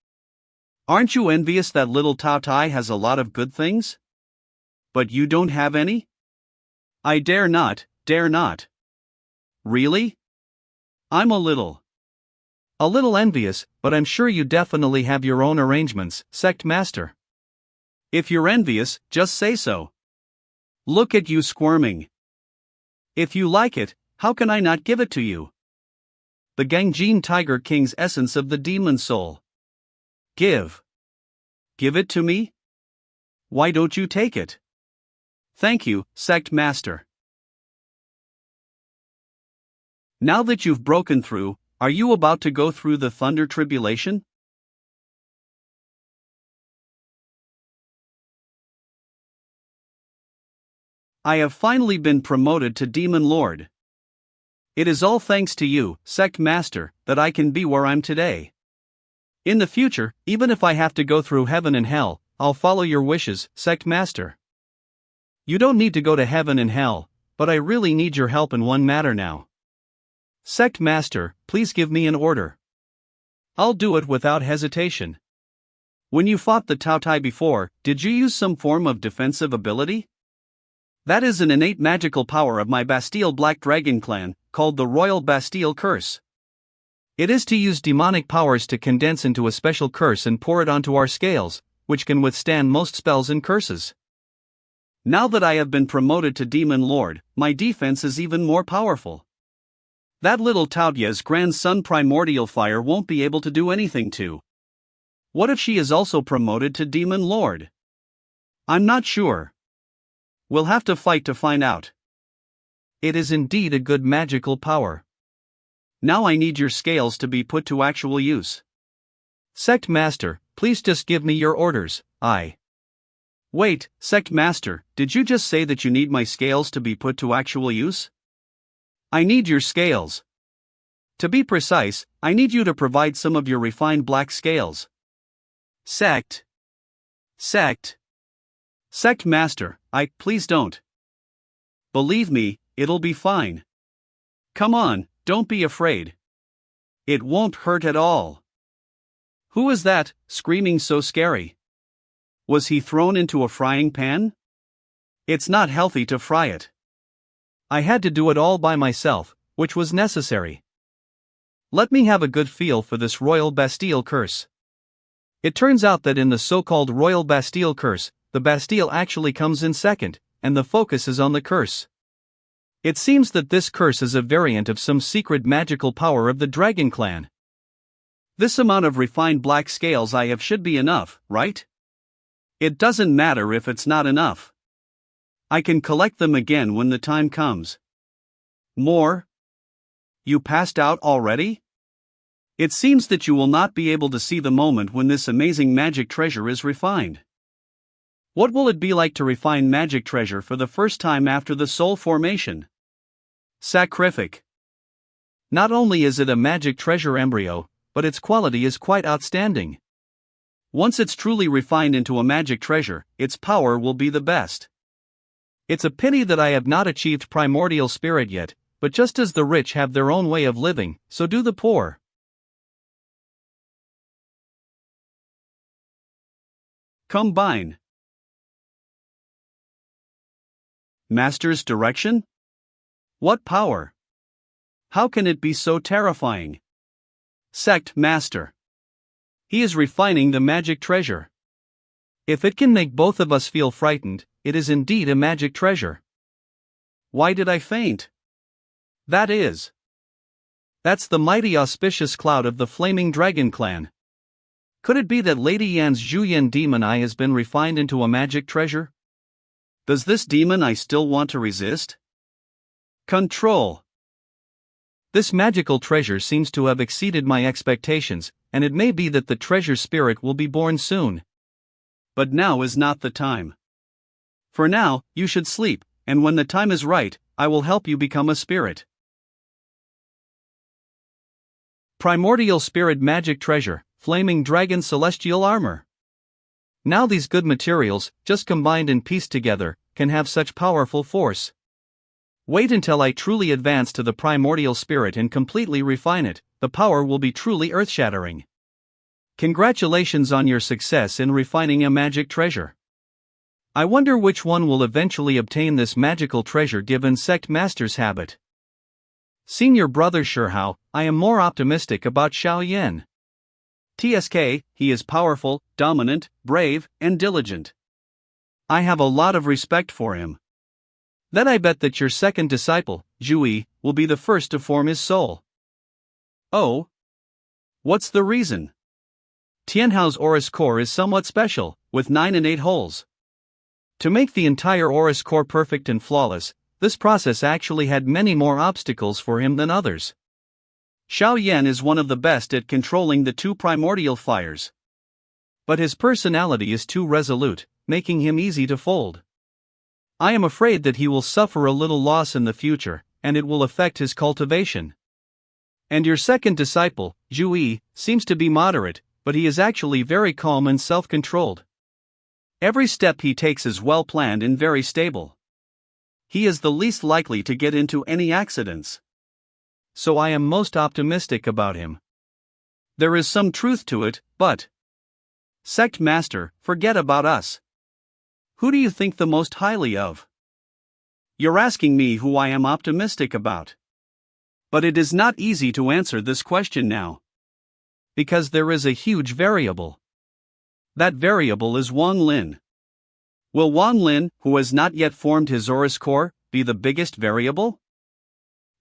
Aren't you envious that little Tautai has a lot of good things? But you don't have any? I dare not. Really? I'm a little envious, but I'm sure you definitely have your own arrangements, Sect Master. If you're envious, just say so. Look at you squirming. If you like it, how can I not give it to you? The Gangjin Tiger King's essence of the demon soul. Give it to me? Why don't you take it? Thank you, Sect Master. Now that you've broken through, are you about to go through the thunder tribulation? I have finally been promoted to Demon Lord. It is all thanks to you, Sect Master, that I can be where I'm today. In the future, even if I have to go through heaven and hell, I'll follow your wishes, Sect Master. You don't need to go to heaven and hell, but I really need your help in one matter now. Sect Master, please give me an order. I'll do it without hesitation. When you fought the Tautai before, did you use some form of defensive ability? That is an innate magical power of my Bastille Black Dragon clan, called the Royal Bastille Curse. It is to use demonic powers to condense into a special curse and pour it onto our scales, which can withstand most spells and curses. Now that I have been promoted to Demon Lord, my defense is even more powerful. That little Taotia's grandson Primordial Fire won't be able to do anything to What if she is also promoted to Demon Lord? I'm not sure. We'll have to fight to find out. It is indeed a good magical power. Now I need your scales to be put to actual use. Sect Master, please just give me your orders. Wait, Sect Master, did you just say that you need my scales to be put to actual use? I need your scales. To be precise, I need you to provide some of your refined black scales. Sect Master, please don't. Believe me, it'll be fine. Come on, don't be afraid. It won't hurt at all. Who is that, screaming so scary? Was he thrown into a frying pan? It's not healthy to fry it. I had to do it all by myself, which was necessary. Let me have a good feel for this Royal Bastille curse. It turns out that in the so-called Royal Bastille curse, the Bastille actually comes in second, and the focus is on the curse. It seems that this curse is a variant of some secret magical power of the Dragon Clan. This amount of refined black scales I have should be enough, right? It doesn't matter if it's not enough. I can collect them again when the time comes. More? You passed out already? It seems that you will not be able to see the moment when this amazing magic treasure is refined. What will it be like to refine magic treasure for the first time after the soul formation? Sacrific. Not only is it a magic treasure embryo, but its quality is quite outstanding. Once it's truly refined into a magic treasure, its power will be the best. It's a pity that I have not achieved primordial spirit yet, but just as the rich have their own way of living, so do the poor. Combine. Master's direction? What power? How can it be so terrifying? Sect Master. He is refining the magic treasure. If it can make both of us feel frightened, it is indeed a magic treasure. Why did I faint? That's the mighty auspicious cloud of the Flaming Dragon Clan. Could it be that Lady Yan's Zhuyan demon eye has been refined into a magic treasure? Does this demon eye still want to resist? Control. This magical treasure seems to have exceeded my expectations, and it may be that the treasure spirit will be born soon. But now is not the time. For now, you should sleep, and when the time is right, I will help you become a spirit. Primordial Spirit Magic Treasure, Flaming Dragon Celestial Armor. Now these good materials, just combined and pieced together, can have such powerful force. Wait until I truly advance to the primordial spirit and completely refine it, the power will be truly earth-shattering. Congratulations on your success in refining a magic treasure. I wonder which one will eventually obtain this magical treasure given Sect Master's habit. Senior brother Shihao, I am more optimistic about Xiao Yan. TSK, he is powerful, dominant, brave, and diligent. I have a lot of respect for him. Then I bet that your second disciple, Zhou, will be the first to form his soul. Oh? What's the reason? Tianhao's Aurus core is somewhat special, with 9 and 8 holes. To make the entire Aurus core perfect and flawless, this process actually had many more obstacles for him than others. Xiao Yan is one of the best at controlling the 2 primordial fires. But his personality is too resolute, making him easy to fold. I am afraid that he will suffer a little loss in the future, and it will affect his cultivation. And your second disciple, Zhou, seems to be moderate, but he is actually very calm and self-controlled. Every step he takes is well planned and very stable. He is the least likely to get into any accidents. So I am most optimistic about him. There is some truth to it, but... Sect Master, forget about us. Who do you think the most highly of? You're asking me who I am optimistic about. But it is not easy to answer this question now. Because there is a huge variable. That variable is Wang Lin. Will Wang Lin, who has not yet formed his Aurus core, be the biggest variable?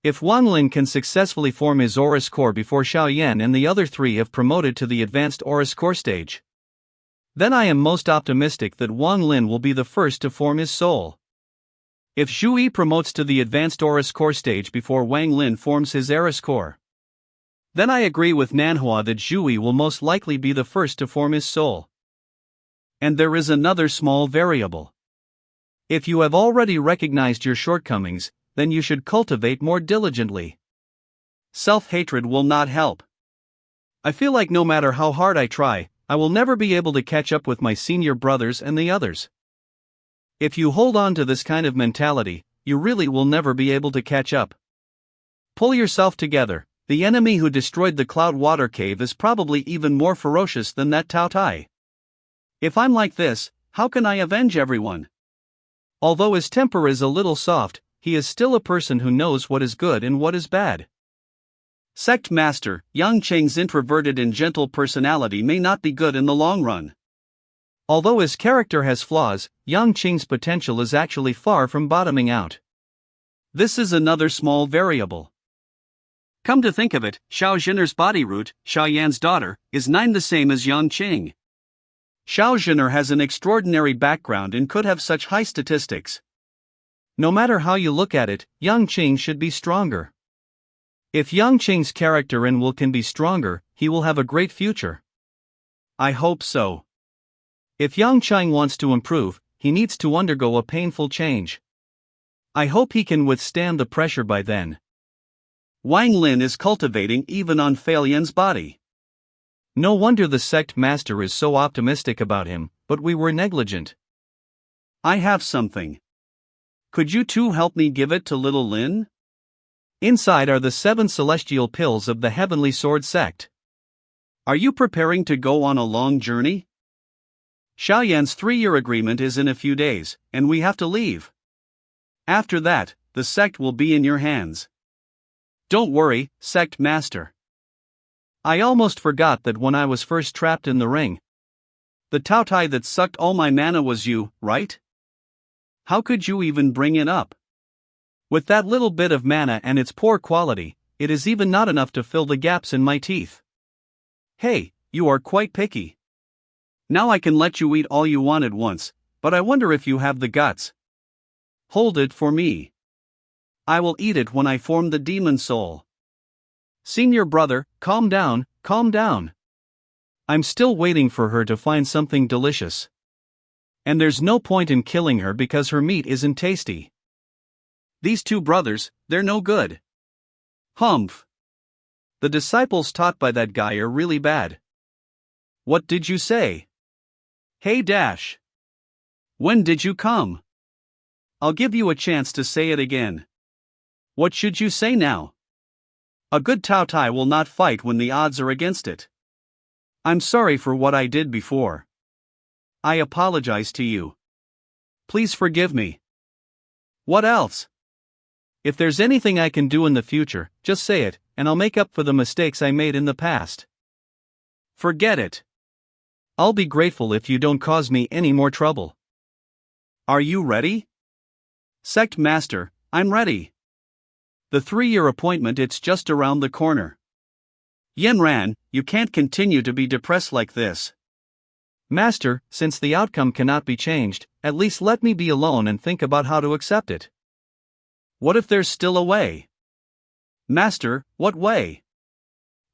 If Wang Lin can successfully form his Aura's core before Xiao Yan and the other three have promoted to the advanced Aura's core stage, then I am most optimistic that Wang Lin will be the first to form his soul. If Zhu Yi promotes to the advanced Aura's core stage before Wang Lin forms his Aura's core, then I agree with Manhua that Zhu Yi will most likely be the first to form his soul. And there is another small variable. If you have already recognized your shortcomings, then you should cultivate more diligently. Self-hatred will not help. I feel like no matter how hard I try, I will never be able to catch up with my senior brothers and the others. If you hold on to this kind of mentality, you really will never be able to catch up. Pull yourself together. The enemy who destroyed the Cloud Water Cave is probably even more ferocious than that Tao Tai. If I'm like this, how can I avenge everyone? Although his temper is a little soft, he is still a person who knows what is good and what is bad. Sect Master, Yang Cheng's introverted and gentle personality may not be good in the long run. Although his character has flaws, Yang Cheng's potential is actually far from bottoming out. This is another small variable. Come to think of it, Xiao Zhiner's body root, Xiao Yan's daughter, is 9 the same as Yang Cheng. Xiao Zhiner has an extraordinary background and could have such high statistics. No matter how you look at it, Yang Cheng should be stronger. If Yang Cheng's character and will can be stronger, he will have a great future. I hope so. If Yang Cheng wants to improve, he needs to undergo a painful change. I hope he can withstand the pressure by then. Wang Lin is cultivating even on Fail Yan's body. No wonder the sect master is so optimistic about him, but we were negligent. I have something. Could you two help me give it to little Lin? Inside are the 7 celestial pills of the Heavenly Sword sect. Are you preparing to go on a long journey? Xiao Yan's 3-year agreement is in a few days, and we have to leave. After that, the sect will be in your hands. Don't worry, sect master. I almost forgot that when I was first trapped in the ring, the Tao Tai that sucked all my mana was you, right? How could you even bring it up? With that little bit of mana and its poor quality, it is even not enough to fill the gaps in my teeth. Hey, you are quite picky. Now I can let you eat all you want at once, but I wonder if you have the guts. Hold it for me. I will eat it when I form the demon soul. Senior brother, calm down, calm down. I'm still waiting for her to find something delicious. And there's no point in killing her because her meat isn't tasty. These two brothers, they're no good. Humph. The disciples taught by that guy are really bad. What did you say? Hey Dash. When did you come? I'll give you a chance to say it again. What should you say now? A good Tao Tai will not fight when the odds are against it. I'm sorry for what I did before. I apologize to you. Please forgive me. What else? If there's anything I can do in the future, just say it, and I'll make up for the mistakes I made in the past. Forget it. I'll be grateful if you don't cause me any more trouble. Are you ready? Sect Master, I'm ready. The 3-year appointment, it's just around the corner. Yenran, you can't continue to be depressed like this. Master, since the outcome cannot be changed, at least let me be alone and think about how to accept it. What if there's still a way? Master, what way?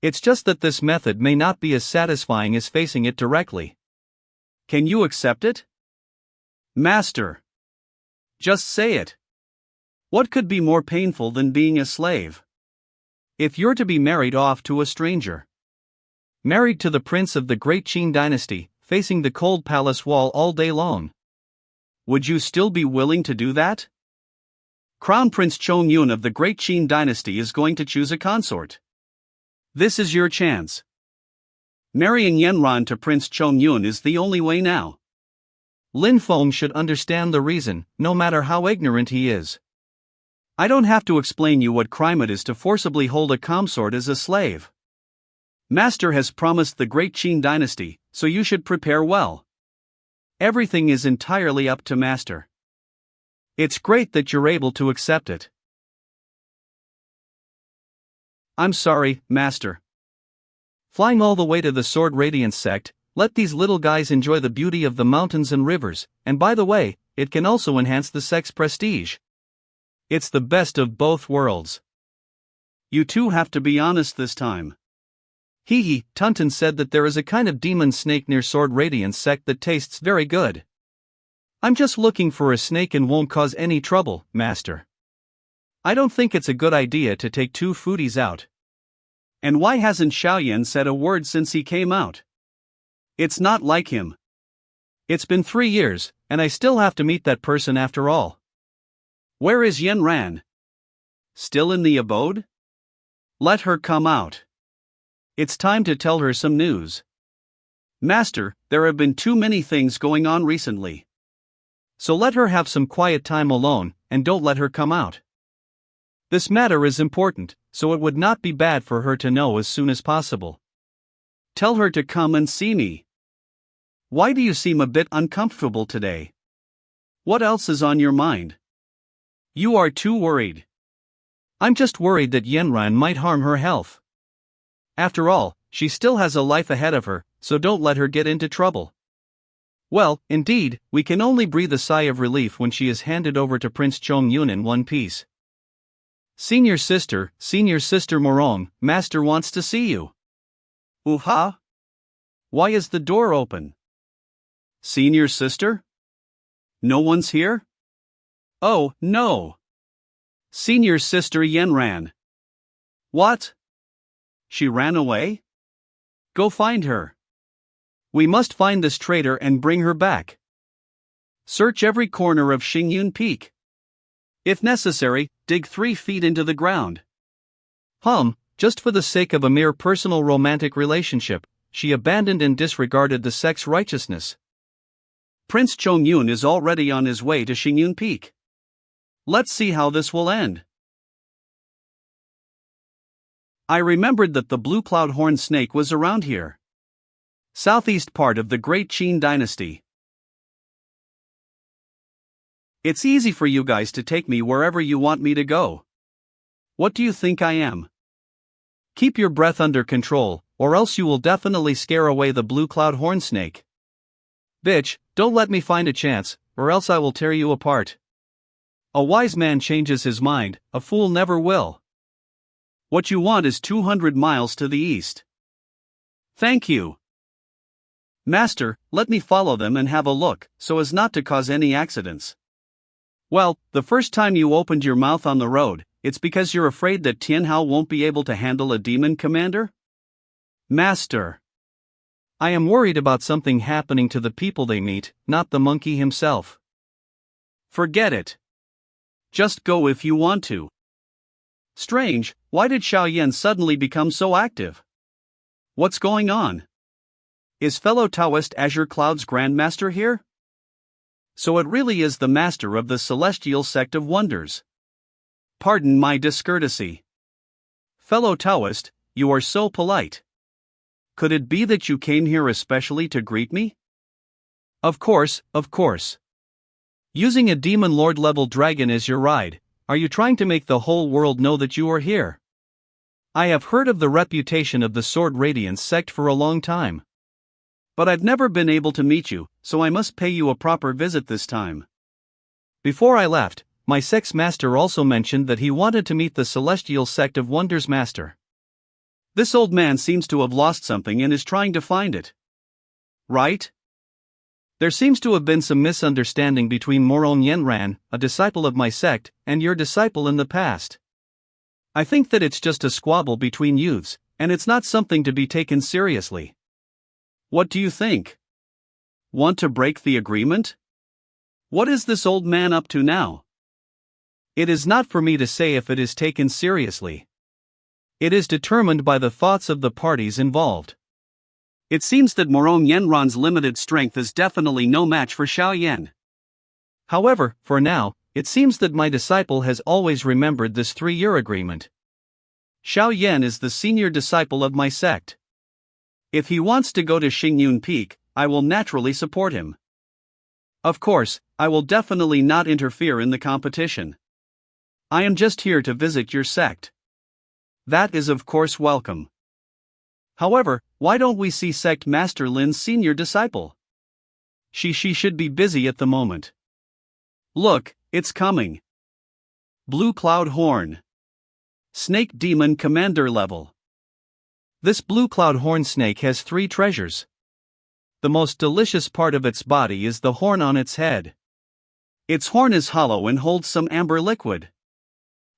It's just that this method may not be as satisfying as facing it directly. Can you accept it? Master. Just say it. What could be more painful than being a slave? If you're to be married off to a stranger, married to the prince of the great Qin dynasty, facing the cold palace wall all day long, would you still be willing to do that? Crown Prince Chongyun of the great Qin dynasty is going to choose a consort. This is your chance. Marrying Yenran to Prince Chongyun is the only way now. Lin Feng should understand the reason, no matter how ignorant he is. I don't have to explain you what crime it is to forcibly hold a consort as a slave. Master has promised the great Qin dynasty, so you should prepare well. Everything is entirely up to Master. It's great that you're able to accept it. I'm sorry, Master. Flying all the way to the Sword Radiance sect, let these little guys enjoy the beauty of the mountains and rivers, and by the way, it can also enhance the sect's prestige. It's the best of both worlds. You two have to be honest this time. Hee hee, Tunton said that there is a kind of demon snake near Sword Radiance sect that tastes very good. I'm just looking for a snake and won't cause any trouble, Master. I don't think it's a good idea to take two foodies out. And why hasn't Xiaoyan said a word since he came out? It's not like him. It's been 3 years, and I still have to meet that person after all. Where is Yen Ran? Still in the abode? Let her come out. It's time to tell her some news. Master, there have been too many things going on recently. So let her have some quiet time alone, and don't let her come out. This matter is important, so it would not be bad for her to know as soon as possible. Tell her to come and see me. Why do you seem a bit uncomfortable today? What else is on your mind? You are too worried. I'm just worried that Yenran might harm her health. After all, she still has a life ahead of her, so don't let her get into trouble. Well, indeed, we can only breathe a sigh of relief when she is handed over to Prince Chongyun in one piece. Senior sister Morong, Master wants to see you. Ooh-ha? Why is the door open? Senior sister? No one's here? Oh, no. Senior sister Yenran. What? She ran away? Go find her. We must find this traitor and bring her back. Search every corner of Xingyun Peak. If necessary, dig 3 feet into the ground. Just for the sake of a mere personal romantic relationship, she abandoned and disregarded the sect's righteousness. Prince Chongyun is already on his way to Xingyun Peak. Let's see how this will end. I remembered that the blue cloud horn snake was around here. Southeast part of the Great Qin dynasty. It's easy for you guys to take me wherever you want me to go. What do you think I am? Keep your breath under control, or else you will definitely scare away the blue cloud horn snake. Bitch, don't let me find a chance, or else I will tear you apart. A wise man changes his mind, a fool never will. What you want is 200 miles to the east. Thank you. Master, let me follow them and have a look, so as not to cause any accidents. Well, the first time you opened your mouth on the road, it's because you're afraid that Tianhao won't be able to handle a demon commander? Master. I am worried about something happening to the people they meet, not the monkey himself. Forget it. Just go if you want to. Strange, why did Xiaoyan suddenly become so active? What's going on? Is fellow Taoist Azure Cloud's Grandmaster here? So it really is the master of the celestial sect of wonders. Pardon my discourtesy. Fellow Taoist, you are so polite. Could it be that you came here especially to greet me? Of course. Using a demon lord level dragon as your ride, are you trying to make the whole world know that you are here? I have heard of the reputation of the Sword Radiance sect for a long time. But I've never been able to meet you, so I must pay you a proper visit this time. Before I left, my sect's master also mentioned that he wanted to meet the celestial sect of wonders master. This old man seems to have lost something and is trying to find it. Right? There seems to have been some misunderstanding between Moron Yenran, a disciple of my sect, and your disciple in the past. I think that it's just a squabble between youths, and it's not something to be taken seriously. What do you think? Want to break the agreement? What is this old man up to now? It is not for me to say if it is taken seriously. It is determined by the thoughts of the parties involved. It seems that Morong Yenran's limited strength is definitely no match for Xiaoyan. However, for now, it seems that my disciple has always remembered this 3-year agreement. Xiaoyan is the senior disciple of my sect. If he wants to go to Xingyun Peak, I will naturally support him. Of course, I will definitely not interfere in the competition. I am just here to visit your sect. That is of course welcome. However, why don't we see Sect Master Lin's senior disciple? She should be busy at the moment. Look, it's coming. Blue Cloud Horn. Snake Demon Commander level. This Blue Cloud Horn snake has 3 treasures. The most delicious part of its body is the horn on its head. Its horn is hollow and holds some amber liquid.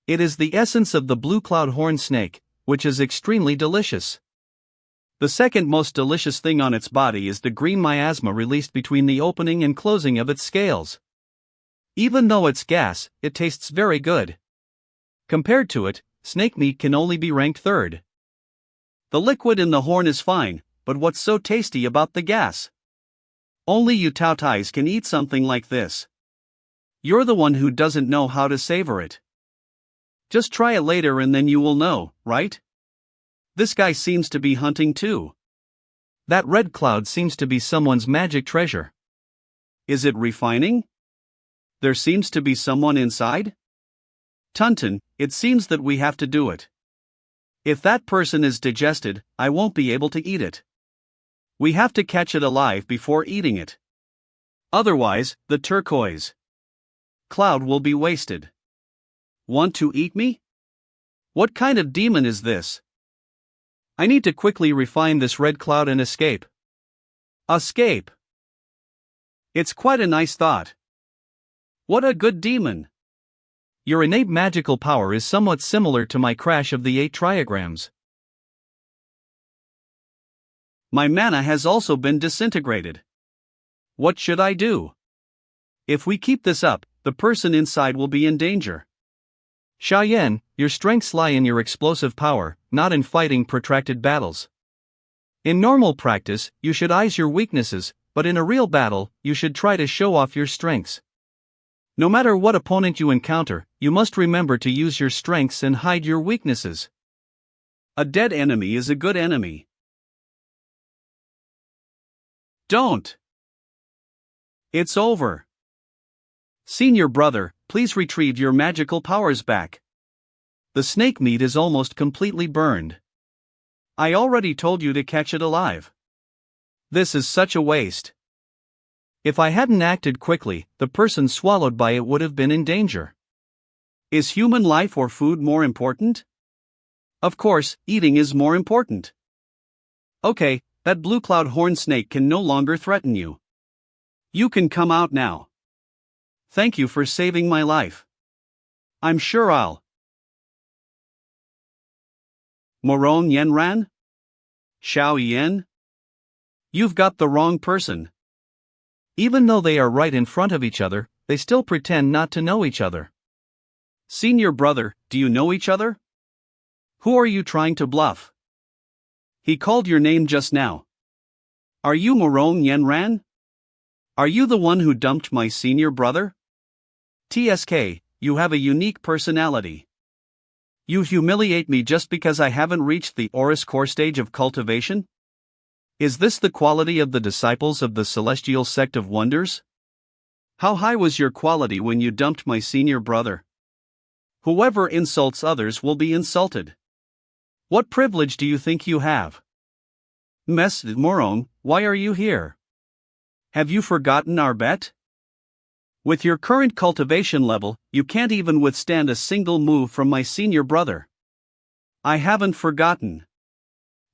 It is the essence of the Blue Cloud Horn snake, which is extremely delicious. The second most delicious thing on its body is the green miasma released between the opening and closing of its scales. Even though it's gas, it tastes very good. Compared to it, snake meat can only be ranked 3rd. The liquid in the horn is fine, but what's so tasty about the gas? Only you Tautais can eat something like this. You're the one who doesn't know how to savor it. Just try it later and then you will know, right? This guy seems to be hunting too. That red cloud seems to be someone's magic treasure. Is it refining? There seems to be someone inside? Tunton, it seems that we have to do it. If that person is digested, I won't be able to eat it. We have to catch it alive before eating it. Otherwise, the turquoise cloud will be wasted. Want to eat me? What kind of demon is this? I need to quickly refine this red cloud and escape. Escape. It's quite a nice thought. What a good demon. Your innate magical power is somewhat similar to my crash of the 8 trigrams. My mana has also been disintegrated. What should I do? If we keep this up, the person inside will be in danger. Xiaoyan, your strengths lie in your explosive power, not in fighting protracted battles. In normal practice, you should eyes your weaknesses, but in a real battle, you should try to show off your strengths. No matter what opponent you encounter, you must remember to use your strengths and hide your weaknesses. A dead enemy is a good enemy. Don't. It's over. Senior brother, please retrieve your magical powers back. The snake meat is almost completely burned. I already told you to catch it alive. This is such a waste. If I hadn't acted quickly, the person swallowed by it would have been in danger. Is human life or food more important? Of course, eating is more important. Okay, that blue cloud horn snake can no longer threaten you. You can come out now. Thank you for saving my life. I'm sure I'll. Moron Yenran? Xiao Yen? You've got the wrong person. Even though they are right in front of each other, they still pretend not to know each other. Senior brother, do you know each other? Who are you trying to bluff? He called your name just now. Are you Moron Yenran? Are you the one who dumped my senior brother? TSK, you have a unique personality. You humiliate me just because I haven't reached the Oris core stage of cultivation? Is this the quality of the disciples of the Celestial Sect of Wonders? How high was your quality when you dumped my senior brother? Whoever insults others will be insulted. What privilege do you think you have? Mess Moron, why are you here? Have you forgotten our bet? With your current cultivation level, you can't even withstand a single move from my senior brother. I haven't forgotten.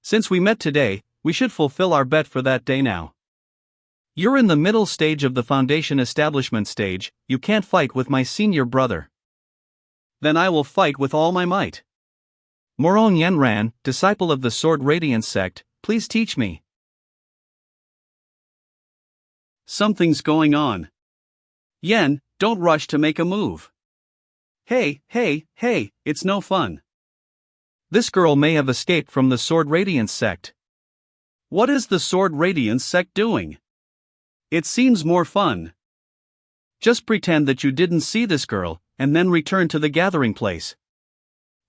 Since we met today, we should fulfill our bet for that day now. You're in the middle stage of the foundation establishment stage, you can't fight with my senior brother. Then I will fight with all my might. Moron Yenran, disciple of the Sword Radiance Sect, please teach me. Something's going on. Yen, don't rush to make a move. Hey, it's no fun. This girl may have escaped from the Sword Radiance Sect. What is the Sword Radiance Sect doing? It seems more fun. Just pretend that you didn't see this girl, and then return to the gathering place.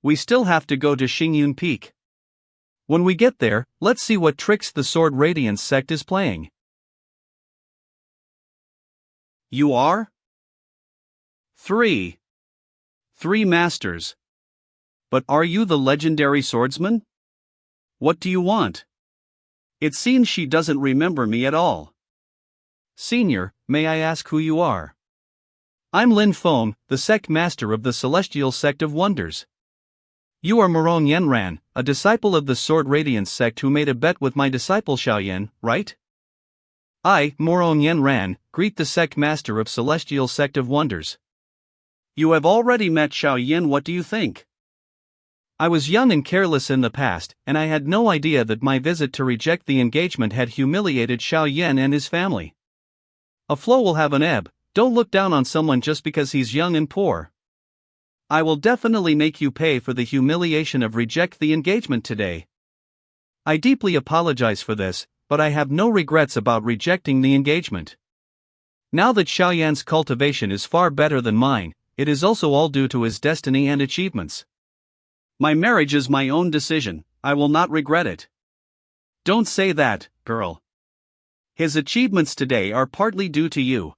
We still have to go to Xingyun Peak. When we get there, let's see what tricks the Sword Radiance Sect is playing. You are? 3 masters. But are you the legendary swordsman? What do you want? It seems she doesn't remember me at all. Senior, may I ask who you are? I'm Lin Feng, the sect master of the Celestial Sect of Wonders. You are Morong Yenran, a disciple of the Sword Radiance sect who made a bet with my disciple Xiaoyan, right? I, Morong Yenran, greet the sect master of Celestial Sect of Wonders. You have already met Xiaoyan. What do you think? I was young and careless in the past, and I had no idea that my visit to reject the engagement had humiliated Xiaoyan and his family. A flow will have an ebb. Don't look down on someone just because he's young and poor. I will definitely make you pay for the humiliation of reject the engagement today. I deeply apologize for this, but I have no regrets about rejecting the engagement. Now that Xiaoyan's cultivation is far better than mine, it is also all due to his destiny and achievements. My marriage is my own decision, I will not regret it. Don't say that, girl. His achievements today are partly due to you.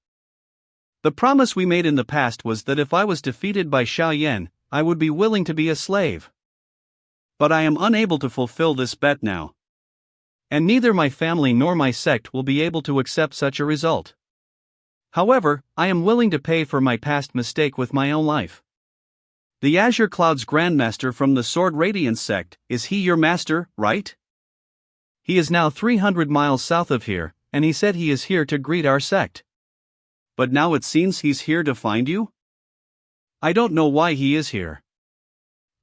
The promise we made in the past was that if I was defeated by Xiaoyan, I would be willing to be a slave. But I am unable to fulfill this bet now. And neither my family nor my sect will be able to accept such a result. However, I am willing to pay for my past mistake with my own life. The Azure Cloud's Grandmaster from the Sword Radiance sect, is he your master, right? He is now 300 miles south of here, and he said he is here to greet our sect. But now it seems he's here to find you? I don't know why he is here.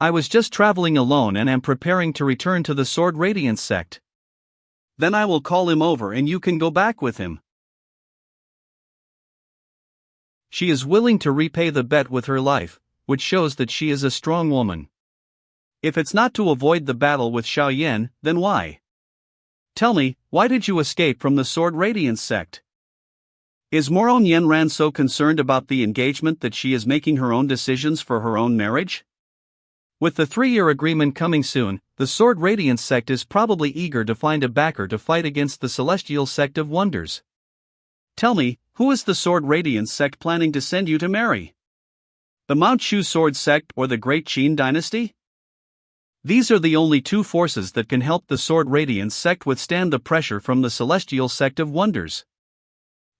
I was just traveling alone and am preparing to return to the Sword Radiance sect. Then I will call him over and you can go back with him. She is willing to repay the bet with her life, which shows that she is a strong woman. If it's not to avoid the battle with Xiaoyan, then why? Tell me, why did you escape from the Sword Radiance sect? Is Morong Yenran so concerned about the engagement that she is making her own decisions for her own marriage? With the 3-year agreement coming soon, the Sword Radiance sect is probably eager to find a backer to fight against the Celestial Sect of Wonders. Tell me, who is the Sword Radiance sect planning to send you to marry? The Mount Shu Sword sect or the Great Qin dynasty? These are the only two forces that can help the Sword Radiance sect withstand the pressure from the Celestial Sect of Wonders.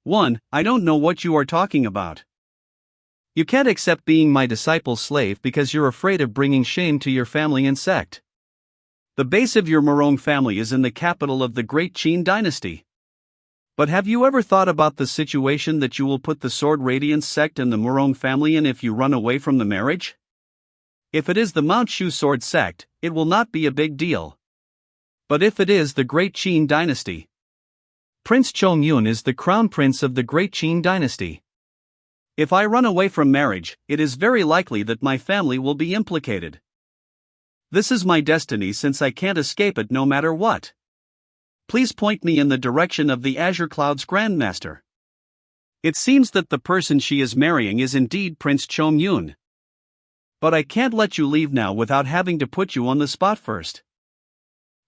1. I don't know what you are talking about. You can't accept being my disciple's slave because you're afraid of bringing shame to your family and sect. The base of your Morong family is in the capital of the Great Qin dynasty. But have you ever thought about the situation that you will put the Sword Radiance sect and the Morong family in if you run away from the marriage? If it is the Mount Shu Sword sect, it will not be a big deal. But if it is the Great Qin dynasty, Prince Chongyun is the crown prince of the Great Qin dynasty. If I run away from marriage, it is very likely that my family will be implicated. This is my destiny since I can't escape it no matter what. Please point me in the direction of the Azure Cloud's Grandmaster. It seems that the person she is marrying is indeed Prince Chongyun. But I can't let you leave now without having to put you on the spot first.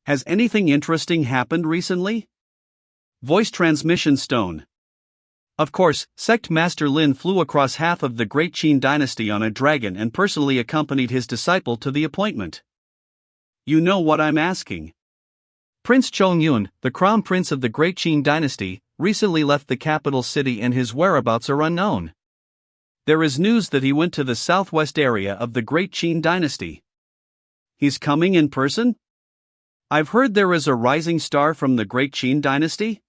Has anything interesting happened recently? Voice transmission stone. Of course, Sect Master Lin flew across half of the Great Qin dynasty on a dragon and personally accompanied his disciple to the appointment. You know what I'm asking. Prince Chongyun, the crown prince of the Great Qin dynasty, recently left the capital city and his whereabouts are unknown. There is news that he went to the southwest area of the Great Qin dynasty. He's coming in person? I've heard there is a rising star from the Great Qin dynasty?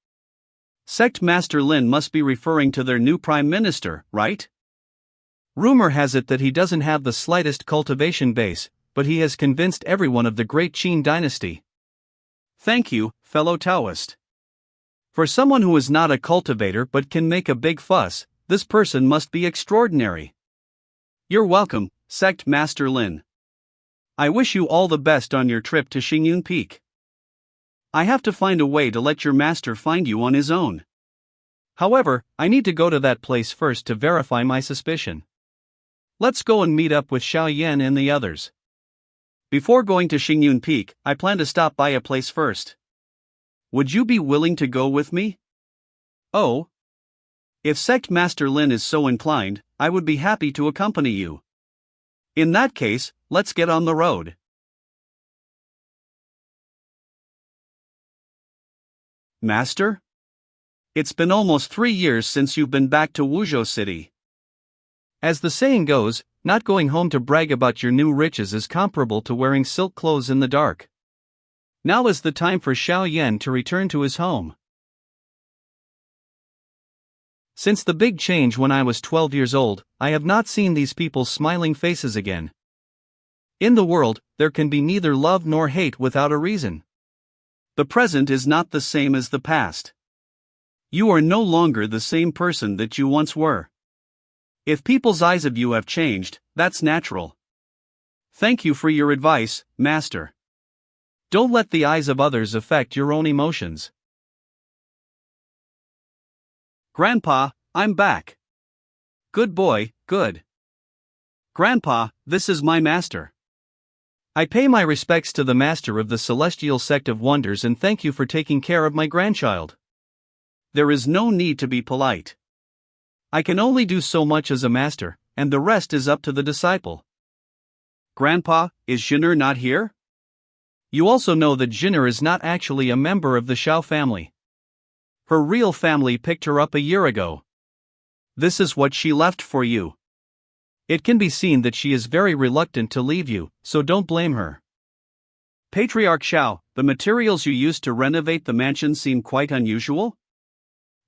Sect Master Lin must be referring to their new prime minister, right? Rumor has it that he doesn't have the slightest cultivation base, but he has convinced everyone of the Great Qin dynasty. Thank you, fellow Taoist. For someone who is not a cultivator but can make a big fuss, this person must be extraordinary. You're welcome, Sect Master Lin. I wish you all the best on your trip to Xingyun Peak. I have to find a way to let your master find you on his own. However, I need to go to that place first to verify my suspicion. Let's go and meet up with Xiaoyan and the others. Before going to Xingyun Peak, I plan to stop by a place first. Would you be willing to go with me? Oh? If Sect Master Lin is so inclined, I would be happy to accompany you. In that case, let's get on the road. Master? It's been almost 3 years since you've been back to Wuzhou City. As the saying goes, not going home to brag about your new riches is comparable to wearing silk clothes in the dark. Now is the time for Xiao Yan to return to his home. Since the big change when I was 12 years old, I have not seen these people's smiling faces again. In the world, there can be neither love nor hate without a reason. The present is not the same as the past. You are no longer the same person that you once were. If people's eyes of you have changed, that's natural. Thank you for your advice, Master. Don't let the eyes of others affect your own emotions. Grandpa, I'm back. Good boy, good. Grandpa, this is my master. I pay my respects to the master of the celestial sect of wonders and thank you for taking care of my grandchild. There is no need to be polite. I can only do so much as a master, and the rest is up to the disciple. Grandpa, is Jinner not here? You also know that Jinner is not actually a member of the Shao family. Her real family picked her up a year ago. This is what she left for you. It can be seen that she is very reluctant to leave you, so don't blame her. Patriarch Shao, the materials you used to renovate the mansion seem quite unusual?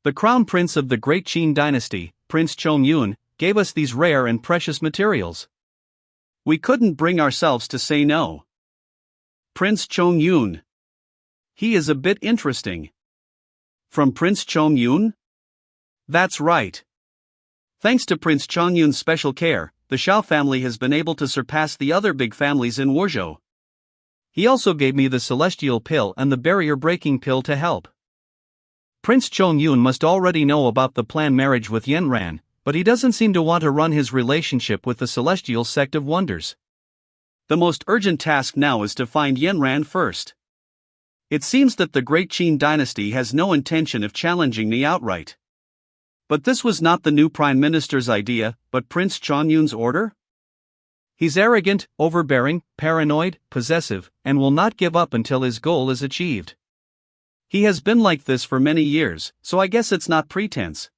The crown prince of the Great Qin dynasty, Prince Chongyun, gave us these rare and precious materials. We couldn't bring ourselves to say no. Prince Chongyun. He is a bit interesting. From Prince Chongyun? That's right. Thanks to Prince Chongyun's special care, the Shao family has been able to surpass the other big families in Wuzhou. He also gave me the celestial pill and the barrier-breaking pill to help. Prince Chongyun must already know about the planned marriage with Yanran, but he doesn't seem to want to run his relationship with the celestial sect of wonders. The most urgent task now is to find Yanran first. It seems that the Great Qin dynasty has no intention of challenging me outright. But this was not the new prime minister's idea, but Prince Chongyun's order? He's arrogant, overbearing, paranoid, possessive, and will not give up until his goal is achieved. He has been like this for many years, so I guess it's not pretense.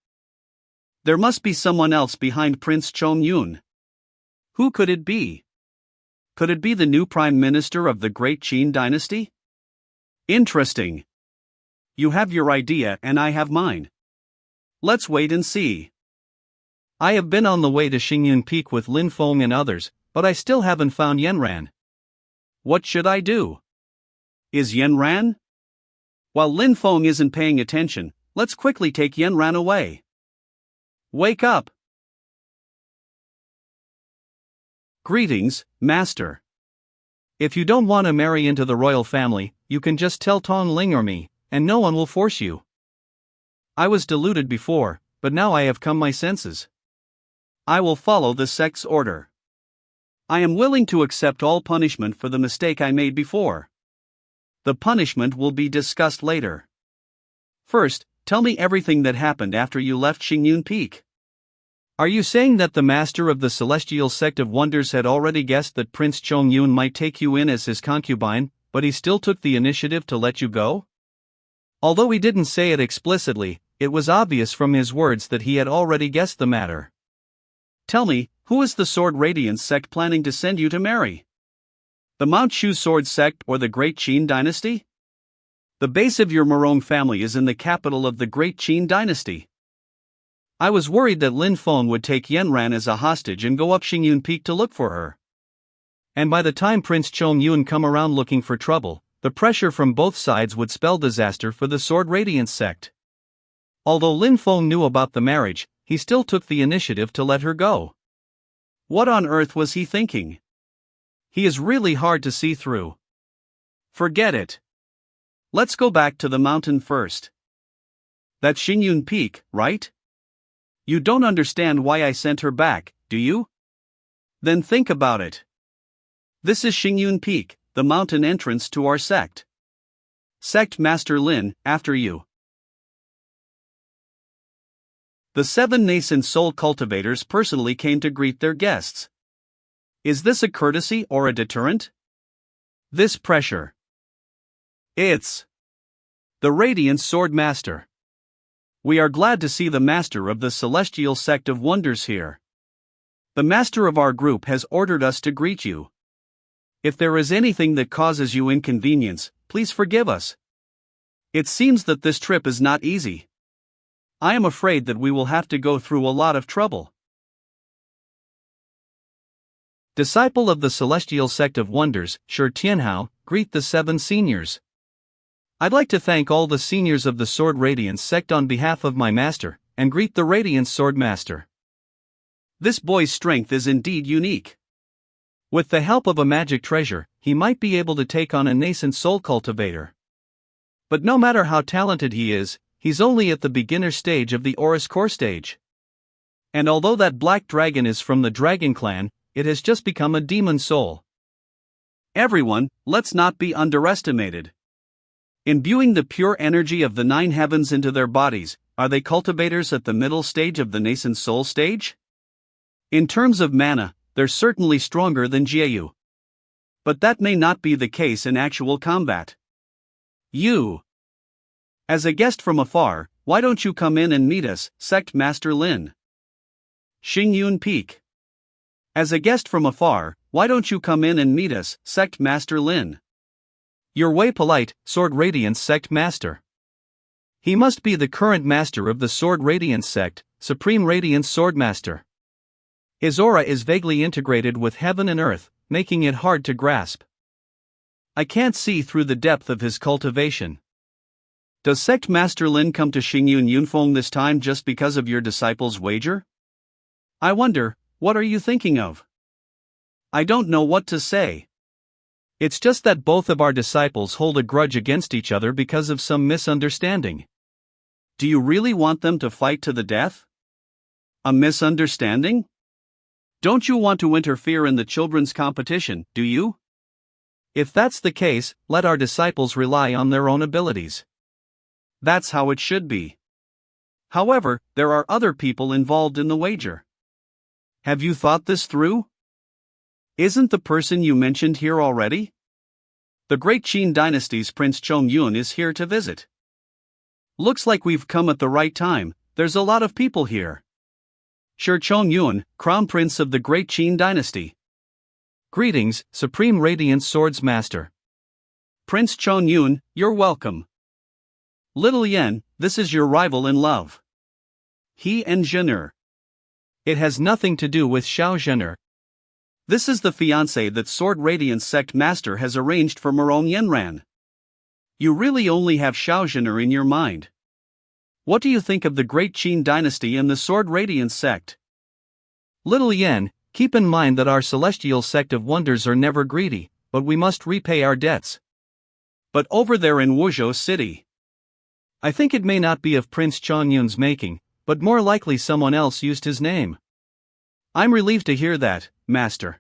There must be someone else behind Prince Chongyun. Who could it be? Could it be the new prime minister of the Great Qin dynasty? Interesting. You have your idea and I have mine. Let's wait and see. I have been on the way to Xingyun Peak with Lin Feng and others, but I still haven't found Yanran. What should I do? Is Yanran? While Lin Feng isn't paying attention, let's quickly take Yanran away. Wake up! Greetings, Master. If you don't want to marry into the royal family, you can just tell Tong Ling or me, and no one will force you. I was deluded before, but now I have come my senses. I will follow the sect's order. I am willing to accept all punishment for the mistake I made before. The punishment will be discussed later. First, tell me everything that happened after you left Xingyun Peak. Are you saying that the master of the celestial sect of wonders had already guessed that Prince Chongyun might take you in as his concubine, but he still took the initiative to let you go? Although he didn't say it explicitly, it was obvious from his words that he had already guessed the matter. Tell me, who is the Sword Radiance sect planning to send you to marry? The Mount Shu Sword sect or the Great Qin dynasty? The base of your Morong family is in the capital of the Great Qin dynasty. I was worried that Lin Feng would take Yanran as a hostage and go up Xingyun Peak to look for her. And by the time Prince Chongyun come around looking for trouble, the pressure from both sides would spell disaster for the Sword Radiance sect. Although Lin Feng knew about the marriage, he still took the initiative to let her go. What on earth was he thinking? He is really hard to see through. Forget it. Let's go back to the mountain first. That's Xingyun Peak, right? You don't understand why I sent her back, do you? Then think about it. This is Xingyun Peak, the mountain entrance to our sect. Sect Master Lin, after you. The 7 nascent soul cultivators personally came to greet their guests. Is this a courtesy or a deterrent? This pressure. It's the Radiant Sword Master. We are glad to see the master of the Celestial Sect of Wonders here. The master of our group has ordered us to greet you. If there is anything that causes you inconvenience, please forgive us. It seems that this trip is not easy. I am afraid that we will have to go through a lot of trouble. Disciple of the Celestial Sect of Wonders, Shi Tianhao, greet the 7 seniors. I'd like to thank all the seniors of the Sword Radiance Sect on behalf of my master, and greet the Radiance Sword Master. This boy's strength is indeed unique. With the help of a magic treasure, he might be able to take on a nascent soul cultivator. But no matter how talented he is, he's only at the beginner stage of the Aurus core stage. And although that black dragon is from the Dragon Clan, it has just become a demon soul. Everyone, let's not be underestimated. Imbuing the pure energy of the 9 heavens into their bodies, are they cultivators at the middle stage of the nascent soul stage? In terms of mana, they're certainly stronger than Jiayu. But that may not be the case in actual combat. You. As a guest from afar, why don't you come in and meet us, Sect Master Lin? Xingyun Peak. As a guest from afar, why don't you come in and meet us, Sect Master Lin? Your way polite, Sword Radiance Sect Master. He must be the current master of the Sword Radiance Sect, Supreme Radiance Sword Master. His aura is vaguely integrated with heaven and earth, making it hard to grasp. I can't see through the depth of his cultivation. Does Sect Master Lin come to Xingyun Yunfeng this time just because of your disciple's wager? I wonder, what are you thinking of? I don't know what to say. It's just that both of our disciples hold a grudge against each other because of some misunderstanding. Do you really want them to fight to the death? A misunderstanding? Don't you want to interfere in the children's competition, do you? If that's the case, let our disciples rely on their own abilities. That's how it should be. However, there are other people involved in the wager. Have you thought this through? Isn't the person you mentioned here already? The Great Qin Dynasty's Prince Chongyun is here to visit. Looks like we've come at the right time, there's a lot of people here. Shi Chongyun, Crown Prince of the Great Qin Dynasty. Greetings, Supreme Radiance Swords Master. Prince Chongyun, you're welcome. Little Yen, this is your rival in love. He and Zhener. It has nothing to do with Xiao Zhener. This is the fiancé that Sword Radiance Sect Master has arranged for Morong Yenran. You really only have Xiao Zhener in your mind. What do you think of the Great Qin Dynasty and the Sword Radiance Sect? Little Yen, keep in mind that our Celestial Sect of Wonders are never greedy, but we must repay our debts. But over there in Wuzhou City, I think it may not be of Prince Chongyun's making, but more likely someone else used his name. I'm relieved to hear that, Master.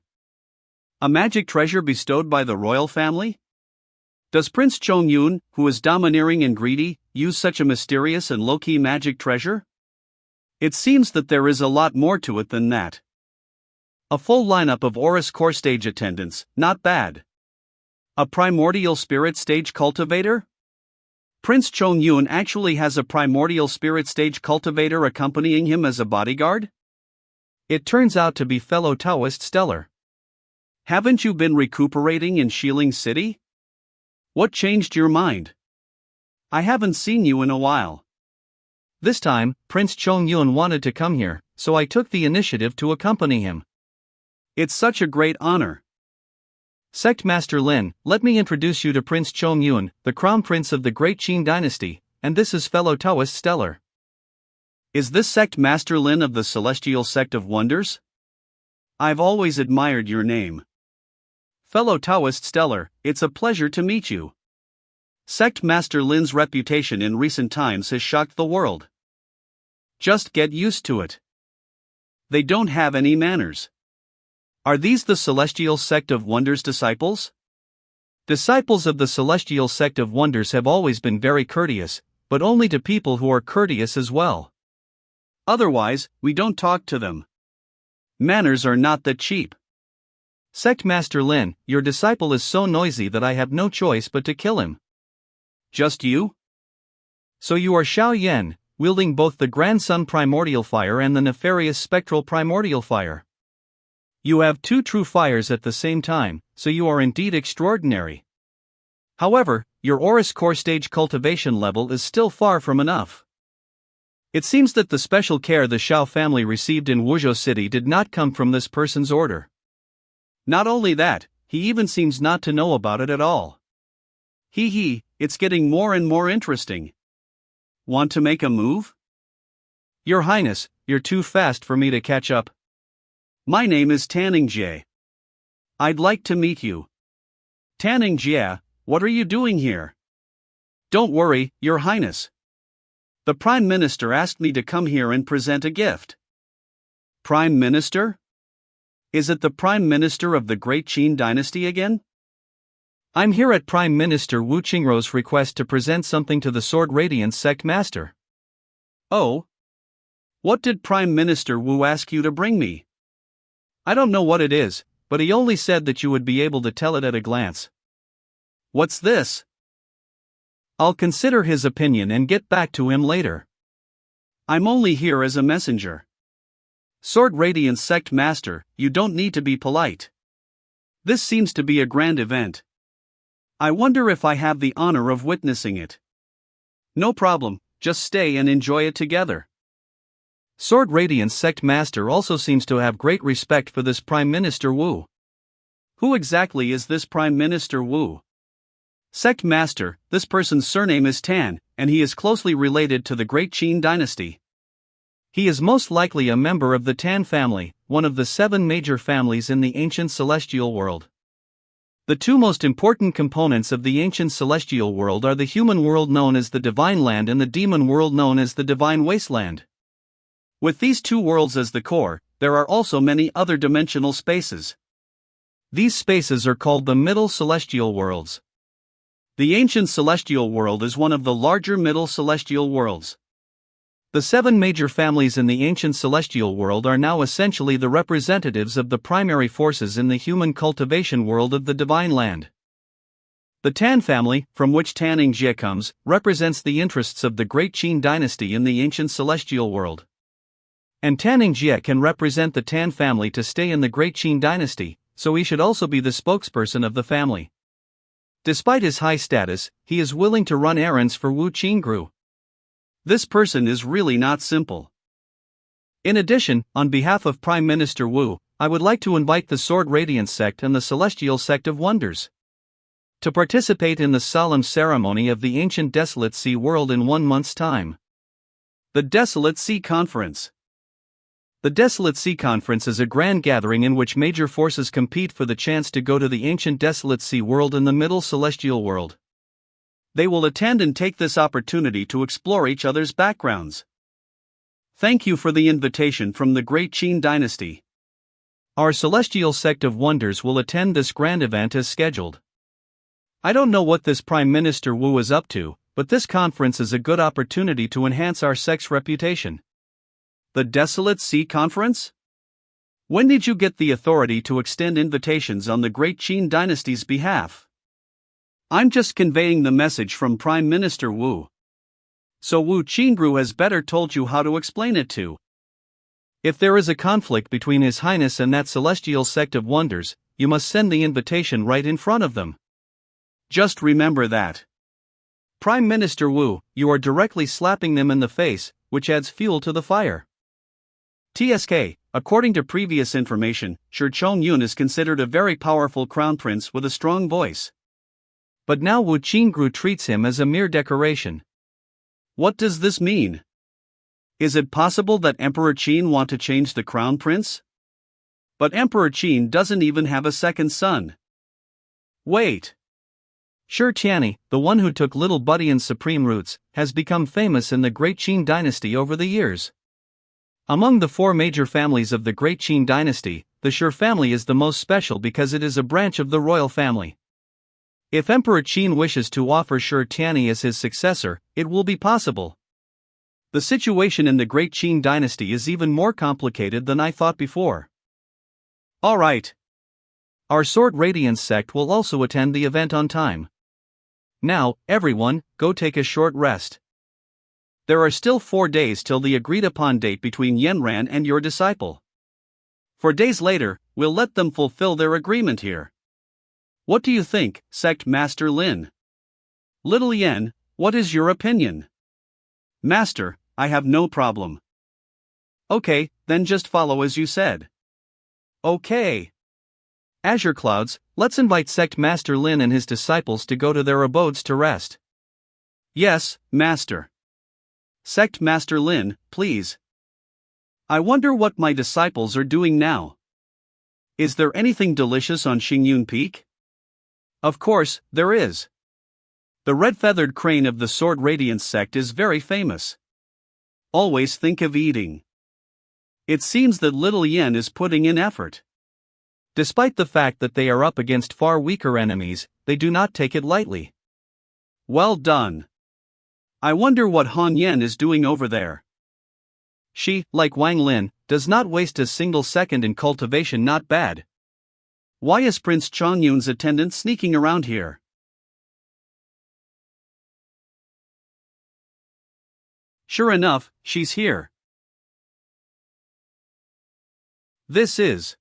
A magic treasure bestowed by the royal family? Does Prince Chongyun, who is domineering and greedy, use such a mysterious and low-key magic treasure? It seems that there is a lot more to it than that. A full lineup of Aurus core stage attendants, not bad. A primordial spirit stage cultivator? Prince Chongyun actually has a primordial spirit stage cultivator accompanying him as a bodyguard? It turns out to be fellow Taoist Stellar. Haven't you been recuperating in Xiling City? What changed your mind? I haven't seen you in a while. This time, Prince Chongyun wanted to come here, so I took the initiative to accompany him. It's such a great honor. Sect Master Lin, let me introduce you to Prince Chongyun, the Crown Prince of the Great Qin Dynasty, and this is fellow Taoist Stellar. Is this Sect Master Lin of the Celestial Sect of Wonders? I've always admired your name. Fellow Taoist Stellar, it's a pleasure to meet you. Sect Master Lin's reputation in recent times has shocked the world. Just get used to it. They don't have any manners. Are these the Celestial Sect of Wonders disciples? Disciples of the Celestial Sect of Wonders have always been very courteous, but only to people who are courteous as well. Otherwise, we don't talk to them. Manners are not that cheap. Sect Master Lin, your disciple is so noisy that I have no choice but to kill him. Just you? So you are Xiao Yan, wielding both the Grandson Primordial Fire and the nefarious Spectral Primordial Fire. You have two true fires at the same time, so you are indeed extraordinary. However, your Aurus Core stage cultivation level is still far from enough. It seems that the special care the Xiao family received in Wuzhou City did not come from this person's order. Not only that, he even seems not to know about it at all. It's getting more and more interesting. Want to make a move? Your Highness, you're too fast for me to catch up. My name is Tanning Jie. I'd like to meet you. Tanning Jie, what are you doing here? Don't worry, Your Highness. The Prime Minister asked me to come here and present a gift. Prime Minister? Is it the Prime Minister of the Great Qin Dynasty again? I'm here at Prime Minister Wu Qingrou's request to present something to the Sword Radiance Sect Master. Oh? What did Prime Minister Wu ask you to bring me? I don't know what it is, but he only said that you would be able to tell it at a glance. What's this? I'll consider his opinion and get back to him later. I'm only here as a messenger. Sword Radiance Sect Master, you don't need to be polite. This seems to be a grand event. I wonder if I have the honor of witnessing it. No problem, just stay and enjoy it together. Sword Radiance Sect Master also seems to have great respect for this Prime Minister Wu. Who exactly is this Prime Minister Wu? Sect Master, this person's surname is Tan, and he is closely related to the Great Qin Dynasty. He is most likely a member of the Tan family, one of the 7 major families in the ancient celestial world. The two most important components of the ancient celestial world are the human world known as the Divine Land and the demon world known as the Divine Wasteland. With these two worlds as the core, there are also many other dimensional spaces. These spaces are called the Middle Celestial Worlds. The ancient celestial world is one of the larger Middle Celestial Worlds. The 7 major families in the ancient celestial world are now essentially the representatives of the primary forces in the human cultivation world of the Divine Land. The Tan family, from which Tanning Jie comes, represents the interests of the Great Qin Dynasty in the ancient celestial world. And Tanning Jie can represent the Tan family to stay in the Great Qin Dynasty, so he should also be the spokesperson of the family. Despite his high status, he is willing to run errands for Wu Qingru. This person is really not simple. In addition, on behalf of Prime Minister Wu, I would like to invite the Sword Radiance Sect and the Celestial Sect of Wonders to participate in the solemn ceremony of the ancient Desolate Sea world in 1 month's time. The Desolate Sea Conference. The Desolate Sea Conference is a grand gathering in which major forces compete for the chance to go to the ancient Desolate Sea world in the Middle Celestial world. They will attend and take this opportunity to explore each other's backgrounds. Thank you for the invitation from the Great Qin Dynasty. Our Celestial Sect of Wonders will attend this grand event as scheduled. I don't know what this Prime Minister Wu is up to, but this conference is a good opportunity to enhance our sect's reputation. The Desolate Sea Conference? When did you get the authority to extend invitations on the Great Qin Dynasty's behalf? I'm just conveying the message from Prime Minister Wu. So Wu Qingru has better told you how to explain it to. If there is a conflict between His Highness and that Celestial Sect of Wonders, you must send the invitation right in front of them. Just remember that. Prime Minister Wu, you are directly slapping them in the face, which adds fuel to the fire. TSK, according to previous information, Shi Chongyun is considered a very powerful crown prince with a strong voice. But now Wu Qingru treats him as a mere decoration. What does this mean? Is it possible that Emperor Qin want to change the crown prince? But Emperor Qin doesn't even have a second son. Wait. Shi Tianyi, the one who took little Buddy and Supreme Roots, has become famous in the Great Qin Dynasty over the years. Among the 4 major families of the Great Qin Dynasty, the Shi family is the most special because it is a branch of the royal family. If Emperor Qin wishes to offer Shi Tianyi as his successor, it will be possible. The situation in the Great Qin Dynasty is even more complicated than I thought before. Alright. Our Sword Radiance sect will also attend the event on time. Now, everyone, go take a short rest. There are still 4 days till the agreed upon date between Yenran and your disciple. 4 days later, we'll let them fulfill their agreement here. What do you think, Sect Master Lin? Little Yen, what is your opinion? Master, I have no problem. Okay, then just follow as you said. Okay. Azure Clouds, let's invite Sect Master Lin and his disciples to go to their abodes to rest. Yes, Master. Sect Master Lin, please. I wonder what my disciples are doing now. Is there anything delicious on Xingyun Peak? Of course, there is. The red-feathered crane of the Sword Radiance sect is very famous. Always think of eating. It seems that Little Yen is putting in effort. Despite the fact that they are up against far weaker enemies, they do not take it lightly. Well done. I wonder what Han Yen is doing over there. She, like Wang Lin, does not waste a single second in cultivation. Not bad. Why is Prince Chongyun's attendant sneaking around here? Sure enough, she's here. This is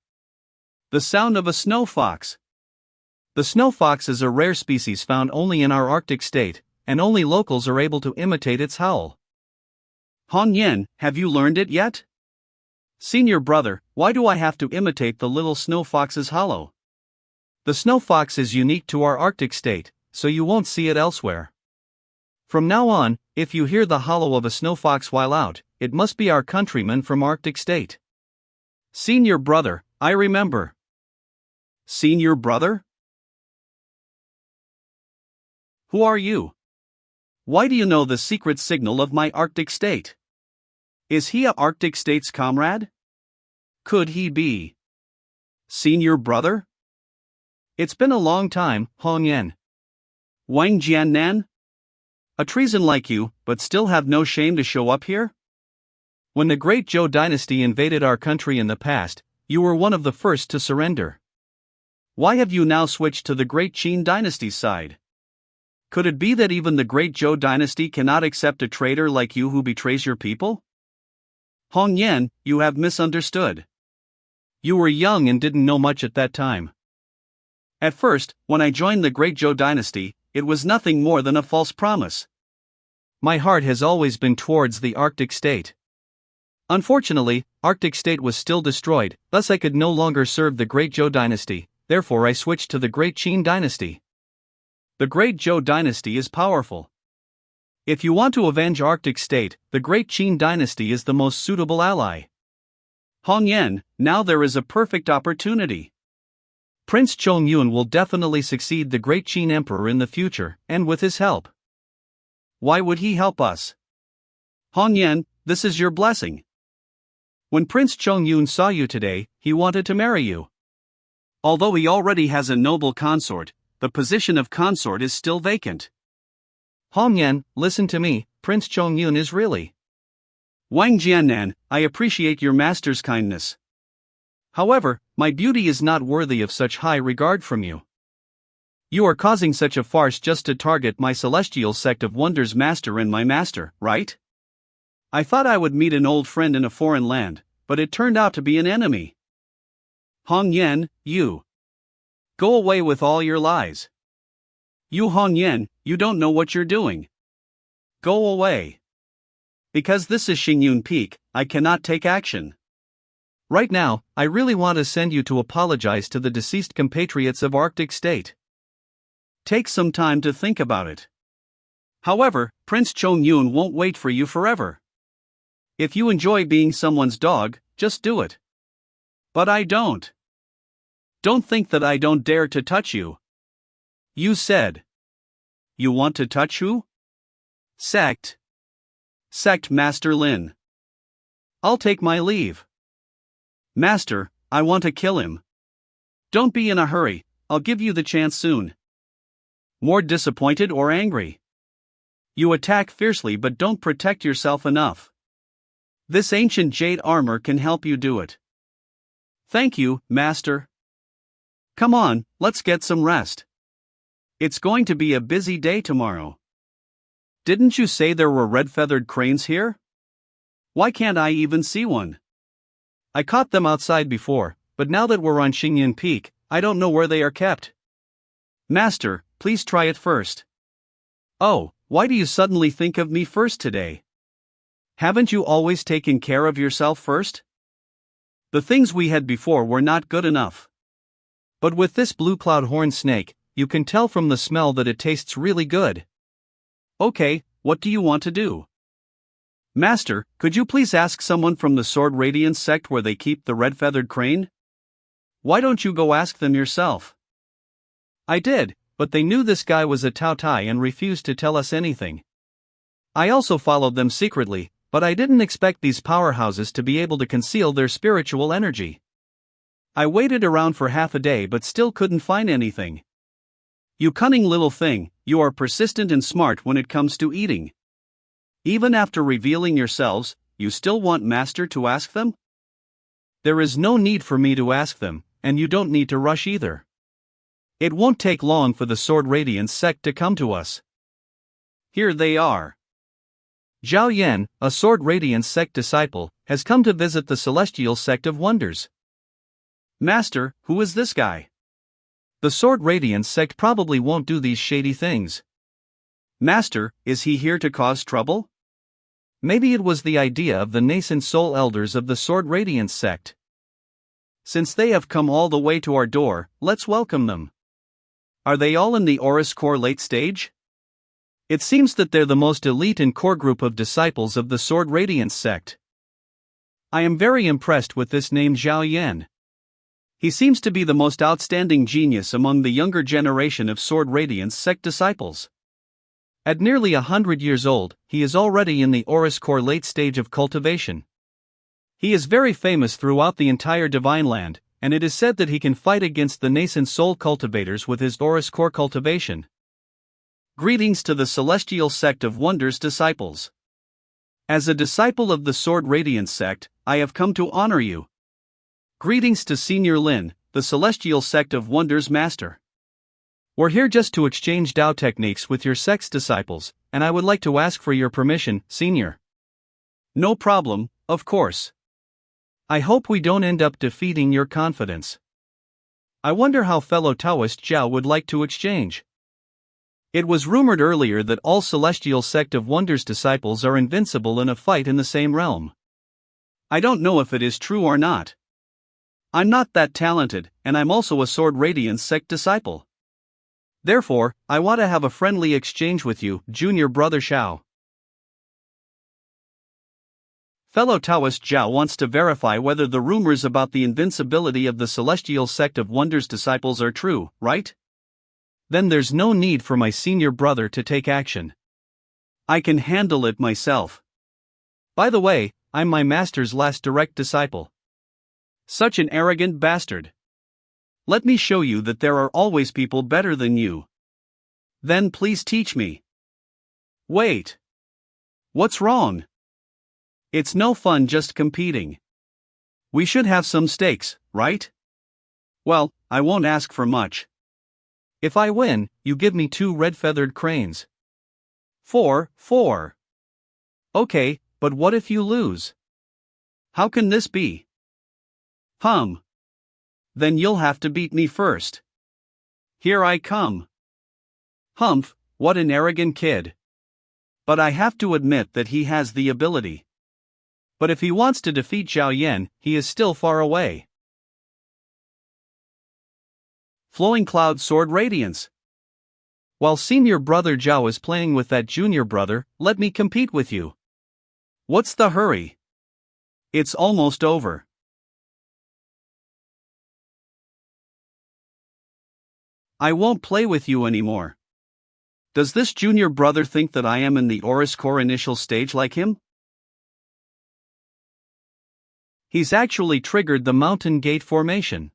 the sound of a snow fox. The snow fox is a rare species found only in our Arctic state, and only locals are able to imitate its howl. Han Yen, have you learned it yet? Senior brother, why do I have to imitate the little snow fox's howl? The snow fox is unique to our Arctic state, so you won't see it elsewhere. From now on, if you hear the howl of a snow fox while out, it must be our countryman from Arctic state. Senior brother, I remember. Senior brother? Who are you? Why do you know the secret signal of my Arctic state? Is he a Arctic state's comrade? Could he be senior brother? It's been a long time, Hong Yen. Wang Jiannan? A treason like you, but still have no shame to show up here? When the great Zhou dynasty invaded our country in the past, you were one of the first to surrender. Why have you now switched to the great Qin dynasty's side? Could it be that even the great Zhou dynasty cannot accept a traitor like you who betrays your people? Hong Yen, you have misunderstood. You were young and didn't know much at that time. At first, when I joined the great Zhou dynasty, it was nothing more than a false promise. My heart has always been towards the Arctic state. Unfortunately, Arctic state was still destroyed, thus I could no longer serve the great Zhou dynasty, therefore I switched to the great Qin dynasty. The great Zhou dynasty is powerful. If you want to avenge Arctic state, the great Qin dynasty is the most suitable ally. Hong Yen, now there is a perfect opportunity. Prince Chongyun will definitely succeed the great Qin emperor in the future, and with his help. Why would he help us? Hong Yen, this is your blessing. When Prince Chongyun saw you today, he wanted to marry you. Although he already has a noble consort, the position of consort is still vacant. Hong Yen, listen to me, Prince Chongyun is really. Wang Jiannan, I appreciate your master's kindness. However, my beauty is not worthy of such high regard from you. You are causing such a farce just to target my celestial sect of wonders master and my master, right? I thought I would meet an old friend in a foreign land, but it turned out to be an enemy. Hong Yen, you. Go away with all your lies. You Hong Yen, you don't know what you're doing. Go away. Because this is Xingyun Peak, I cannot take action. Right now, I really want to send you to apologize to the deceased compatriots of Arctic state. Take some time to think about it. However, Prince Chongyun won't wait for you forever. If you enjoy being someone's dog, just do it. But I don't. Don't think that I don't dare to touch you. You said. You want to touch who? Sect. Sect Master Lin. I'll take my leave. Master, I want to kill him. Don't be in a hurry, I'll give you the chance soon. More disappointed or angry? You attack fiercely but don't protect yourself enough. This ancient jade armor can help you do it. Thank you, Master. Come on, let's get some rest. It's going to be a busy day tomorrow. Didn't you say there were red-feathered cranes here? Why can't I even see one? I caught them outside before, but now that we're on Xingyan Peak, I don't know where they are kept. Master, please try it first. Oh, why do you suddenly think of me first today? Haven't you always taken care of yourself first? The things we had before were not good enough. But with this blue cloud horn snake, you can tell from the smell that it tastes really good. Okay, what do you want to do? Master, could you please ask someone from the Sword Radiance sect where they keep the red-feathered crane? Why don't you go ask them yourself? I did, but they knew this guy was a Tao Tai and refused to tell us anything. I also followed them secretly, but I didn't expect these powerhouses to be able to conceal their spiritual energy. I waited around for half a day but still couldn't find anything. You cunning little thing, you are persistent and smart when it comes to eating. Even after revealing yourselves, you still want Master to ask them? There is no need for me to ask them, and you don't need to rush either. It won't take long for the Sword Radiance sect to come to us. Here they are. Zhao Yan, a Sword Radiance sect disciple, has come to visit the Celestial Sect of Wonders. Master, who is this guy? The Sword Radiance sect probably won't do these shady things. Master, is he here to cause trouble? Maybe it was the idea of the nascent soul elders of the Sword Radiance sect. Since they have come all the way to our door, let's welcome them. Are they all in the Aurus Core late stage? It seems that they're the most elite and core group of disciples of the Sword Radiance sect. I am very impressed with this name Zhao Yan. He seems to be the most outstanding genius among the younger generation of Sword Radiance sect disciples. At nearly 100 years old, he is already in the Aurus Core late stage of cultivation. He is very famous throughout the entire Divine Land, and it is said that he can fight against the nascent soul cultivators with his Aurus Core cultivation. Greetings to the Celestial Sect of Wonders disciples. As a disciple of the Sword Radiance sect, I have come to honor you. Greetings to Senior Lin, the Celestial Sect of Wonders Master. We're here just to exchange Dao techniques with your sect's disciples, and I would like to ask for your permission, Senior. No problem, of course. I hope we don't end up defeating your confidence. I wonder how fellow Taoist Zhao would like to exchange. It was rumored earlier that all Celestial Sect of Wonders disciples are invincible in a fight in the same realm. I don't know if it is true or not. I'm not that talented, and I'm also a Sword Radiance sect disciple. Therefore, I want to have a friendly exchange with you, Junior Brother Xiao. Fellow Taoist Zhao wants to verify whether the rumors about the invincibility of the Celestial Sect of Wonders disciples are true, right? Then there's no need for my senior brother to take action. I can handle it myself. By the way, I'm my master's last direct disciple. Such an arrogant bastard. Let me show you that there are always people better than you. Then please teach me. Wait. What's wrong? It's no fun just competing. We should have some stakes, right? Well, I won't ask for much. If I win, you give me 2 red-feathered cranes. 4. Okay, but what if you lose? How can this be? Then you'll have to beat me first. Here I come. Humph, what an arrogant kid. But I have to admit that he has the ability. But if he wants to defeat Zhao Yan, he is still far away. Flowing Cloud Sword Radiance. While senior brother Zhao is playing with that junior brother, let me compete with you. What's the hurry? It's almost over. I won't play with you anymore. Does this junior brother think that I am in the Aurus Core initial stage like him? He's actually triggered the mountain gate formation.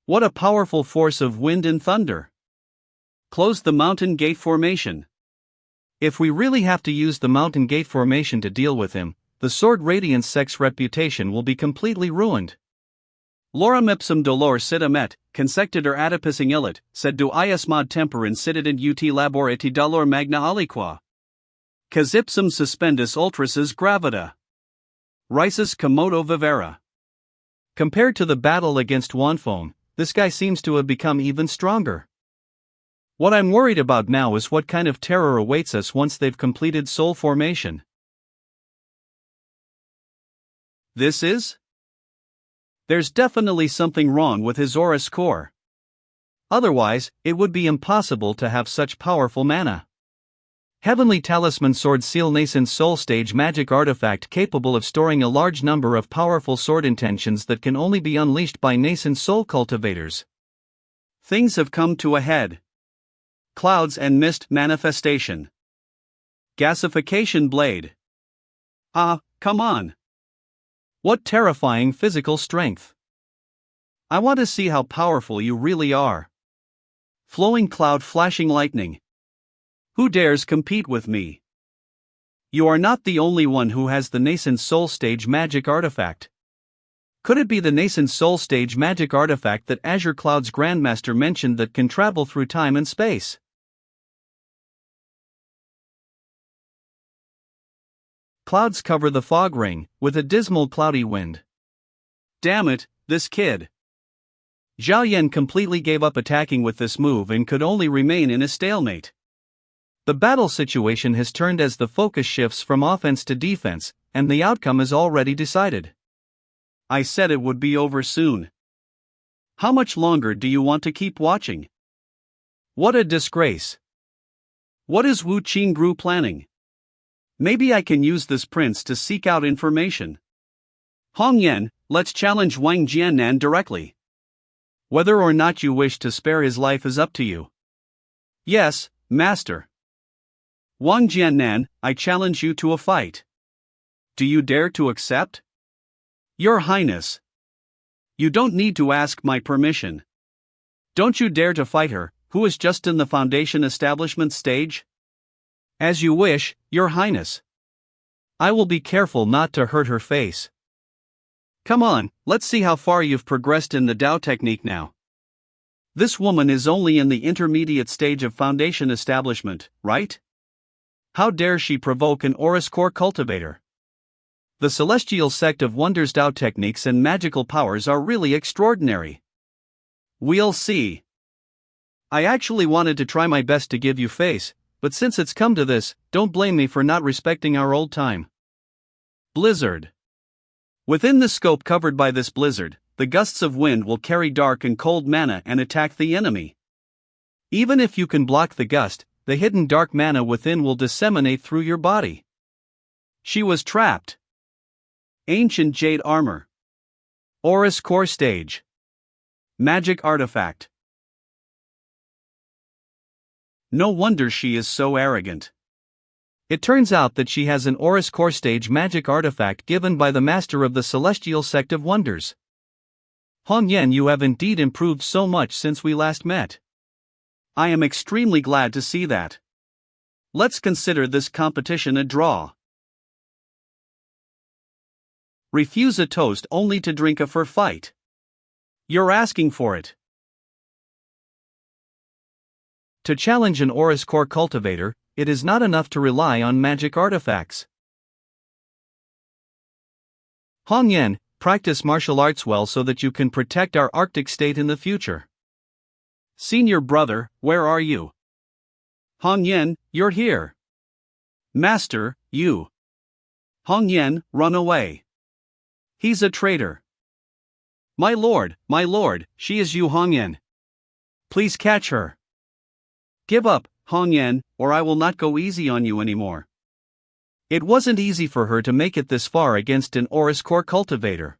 What a powerful force of wind and thunder. Close the mountain gate formation. If we really have to use the mountain gate formation to deal with him, the Sword Radiance sect's reputation will be completely ruined. Lorem ipsum dolor sit amet, consecteter adipissing illit, sed do ius mod temper incidit ut labor iti dolor magna aliqua. Cas ipsum suspendus ultrasis gravida. Risus commodo vivera. Compared to the battle against Wanfeng, this guy seems to have become even stronger. What I'm worried about now is what kind of terror awaits us once they've completed soul formation. This is? There's definitely something wrong with his aura's core. Otherwise, it would be impossible to have such powerful mana. Heavenly Talisman Sword Seal Nascent Soul Stage magic artifact capable of storing a large number of powerful sword intentions that can only be unleashed by nascent soul cultivators. Things have come to a head. Clouds and mist manifestation. Gasification blade. Ah, come on. What terrifying physical strength. I want to see how powerful you really are. Flowing cloud flashing lightning. Who dares compete with me? You are not the only one who has the nascent soul stage magic artifact. Could it be the nascent soul stage magic artifact that Azure Cloud's Grandmaster mentioned that can travel through time and space? Clouds cover the fog ring, with a dismal cloudy wind. Damn it, this kid. Zhao Yan completely gave up attacking with this move and could only remain in a stalemate. The battle situation has turned as the focus shifts from offense to defense, and the outcome is already decided. I said it would be over soon. How much longer do you want to keep watching? What a disgrace. What is Wu Qingru planning? Maybe I can use this prince to seek out information. Hong Yan, let's challenge Wang Jiannan directly. Whether or not you wish to spare his life is up to you. Yes, master. Wang Jiannan, I challenge you to a fight. Do you dare to accept? Your Highness. You don't need to ask my permission. Don't you dare to fight her, who is just in the foundation establishment stage? As you wish, Your Highness. I will be careful not to hurt her face. Come on, let's see how far you've progressed in the Dao technique now. This woman is only in the intermediate stage of foundation establishment, right? How dare she provoke an Aura's core cultivator? The celestial sect of Wonders Dao techniques and magical powers are really extraordinary. We'll see. I actually wanted to try my best to give you face, but since it's come to this, don't blame me for not respecting our old time. Blizzard. Within the scope covered by this blizzard, the gusts of wind will carry dark and cold mana and attack the enemy. Even if you can block the gust, the hidden dark mana within will disseminate through your body. She was trapped. Ancient jade armor. Aura's core stage. Magic artifact. No wonder she is so arrogant. It turns out that she has an Aura's core stage magic artifact given by the master of the celestial sect of wonders. Hong Yan, you have indeed improved so much since we last met. I am extremely glad to see that. Let's consider this competition a draw. Refuse a toast only to drink a for fight. You're asking for it. To challenge an Aura's core cultivator, it is not enough to rely on magic artifacts. Hong Yan, practice martial arts well so that you can protect our Arctic state in the future. Senior brother, where are you? Hong Yan, you're here. Master, you. Hong Yan, run away. He's a traitor. My lord, she is Yu Hong Yan. Please catch her. Give up, Hong Yan, or I will not go easy on you anymore. It wasn't easy for her to make it this far against an Aura's core cultivator.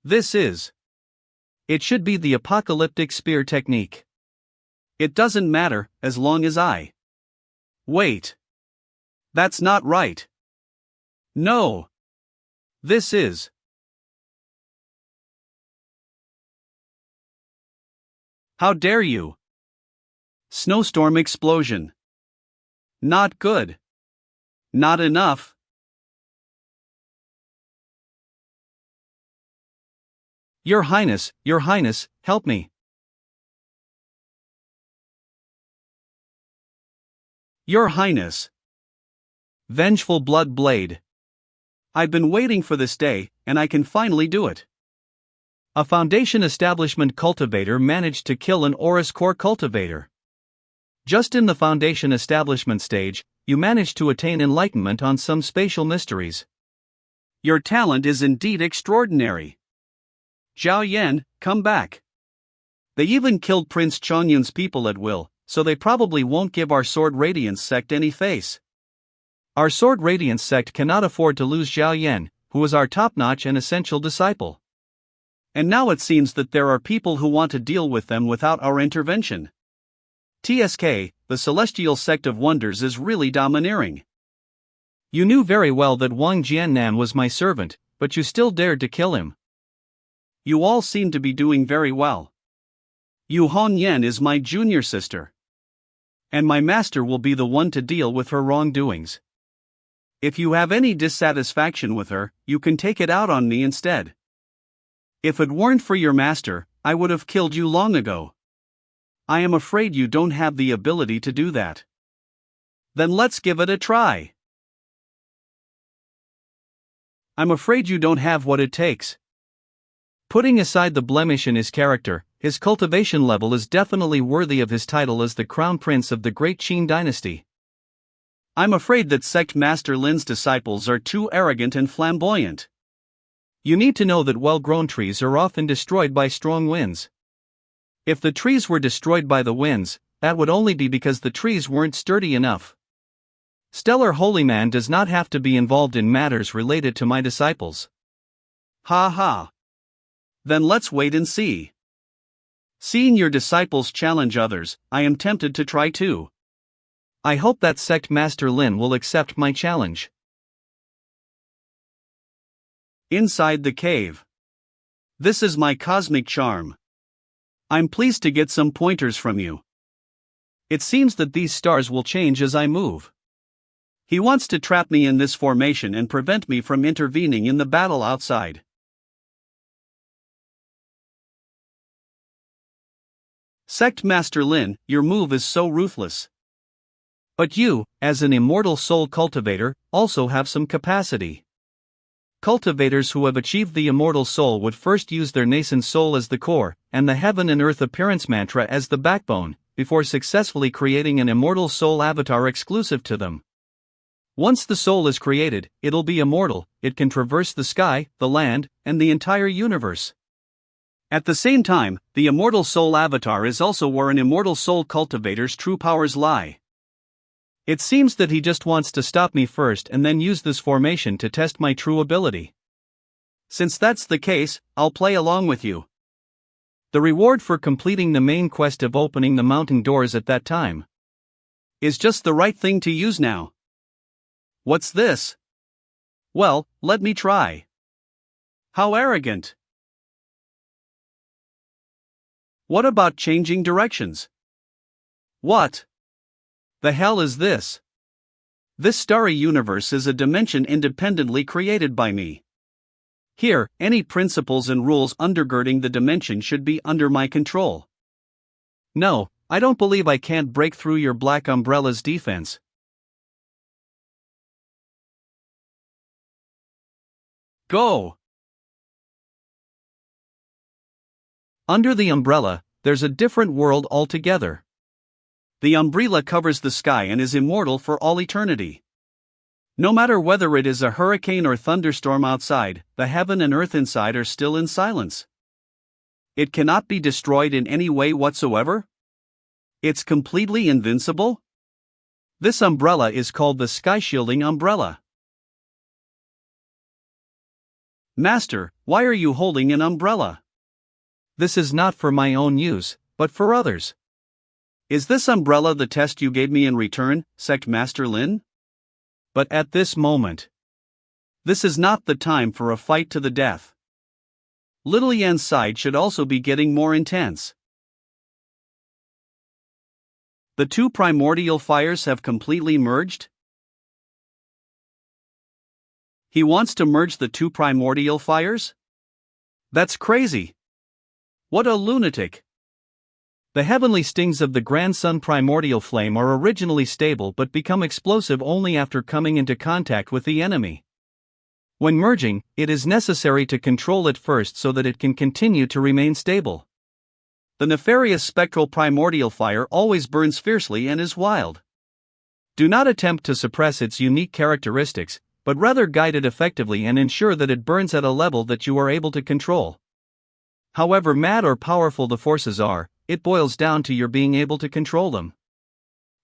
It should be the apocalyptic spear technique. It doesn't matter, as long as I. Wait. That's not right. No. This is. How dare you? Snowstorm explosion. Not good. Not enough. Your Highness, help me. Your Highness. Vengeful Blood Blade. I've been waiting for this day, and I can finally do it. A Foundation Establishment cultivator managed to kill an Aurus Core cultivator. Just in the Foundation Establishment stage, you managed to attain enlightenment on some spatial mysteries. Your talent is indeed extraordinary. Zhao Yan, come back. They even killed Prince Chongyun's people at will, so they probably won't give our Sword Radiance sect any face. Our Sword Radiance sect cannot afford to lose Zhao Yan, who is our top-notch and essential disciple. And now it seems that there are people who want to deal with them without our intervention. TSK, the Celestial Sect of Wonders, is really domineering. You knew very well that Wang Jiannan was my servant, but you still dared to kill him. You all seem to be doing very well. Yu Hongyan is my junior sister. And my master will be the one to deal with her wrongdoings. If you have any dissatisfaction with her, you can take it out on me instead. If it weren't for your master, I would have killed you long ago. I am afraid you don't have the ability to do that. Then let's give it a try. I'm afraid you don't have what it takes. Putting aside the blemish in his character, his cultivation level is definitely worthy of his title as the crown prince of the great Qin dynasty. I'm afraid that Sect Master Lin's disciples are too arrogant and flamboyant. You need to know that well-grown trees are often destroyed by strong winds. If the trees were destroyed by the winds, that would only be because the trees weren't sturdy enough. Stellar Holy Man does not have to be involved in matters related to my disciples. Ha ha. Then let's wait and see. Seeing your disciples challenge others, I am tempted to try too. I hope that Sect Master Lin will accept my challenge. Inside the cave. This is my cosmic charm. I'm pleased to get some pointers from you. It seems that these stars will change as I move. He wants to trap me in this formation and prevent me from intervening in the battle outside. Sect Master Lin, your move is so ruthless. But you, as an immortal soul cultivator, also have some capacity. Cultivators who have achieved the immortal soul would first use their nascent soul as the core, and the heaven and earth appearance mantra as the backbone, before successfully creating an immortal soul avatar exclusive to them. Once the soul is created, it'll be immortal, it can traverse the sky, the land, and the entire universe. At the same time, the immortal soul avatar is also where an immortal soul cultivator's true powers lie. It seems that he just wants to stop me first and then use this formation to test my true ability. Since that's the case, I'll play along with you. The reward for completing the main quest of opening the mountain doors at that time is just the right thing to use now. What's this? Well, let me try. How arrogant. What about changing directions? What the hell is this? This starry universe is a dimension independently created by me. Here, any principles and rules undergirding the dimension should be under my control. No, I don't believe I can't break through your black umbrella's defense. Go! Under the umbrella, there's a different world altogether. The umbrella covers the sky and is immortal for all eternity. No matter whether it is a hurricane or thunderstorm outside, the heaven and earth inside are still in silence. It cannot be destroyed in any way whatsoever? It's completely invincible? This umbrella is called the Sky Shielding Umbrella. Master, why are you holding an umbrella? This is not for my own use, but for others. Is this umbrella the test you gave me in return, Sect Master Lin? But at this moment, this is not the time for a fight to the death. Little Yan's side should also be getting more intense. The two primordial fires have completely merged? He wants to merge the two primordial fires? That's crazy. What a lunatic! The heavenly stings of the Grand Sun primordial flame are originally stable but become explosive only after coming into contact with the enemy. When merging, it is necessary to control it first so that it can continue to remain stable. The nefarious spectral primordial fire always burns fiercely and is wild. Do not attempt to suppress its unique characteristics, but rather guide it effectively and ensure that it burns at a level that you are able to control. However mad or powerful the forces are, it boils down to your being able to control them.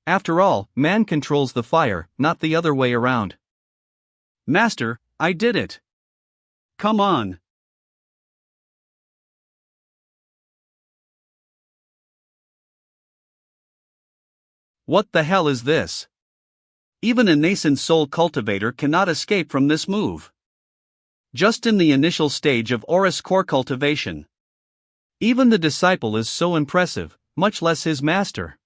After all, man controls the fire, not the other way around. Master, I did it. Come on. What the hell is this? Even a nascent soul cultivator cannot escape from this move. Just in the initial stage of Aura's core cultivation. Even the disciple is so impressive, much less his master.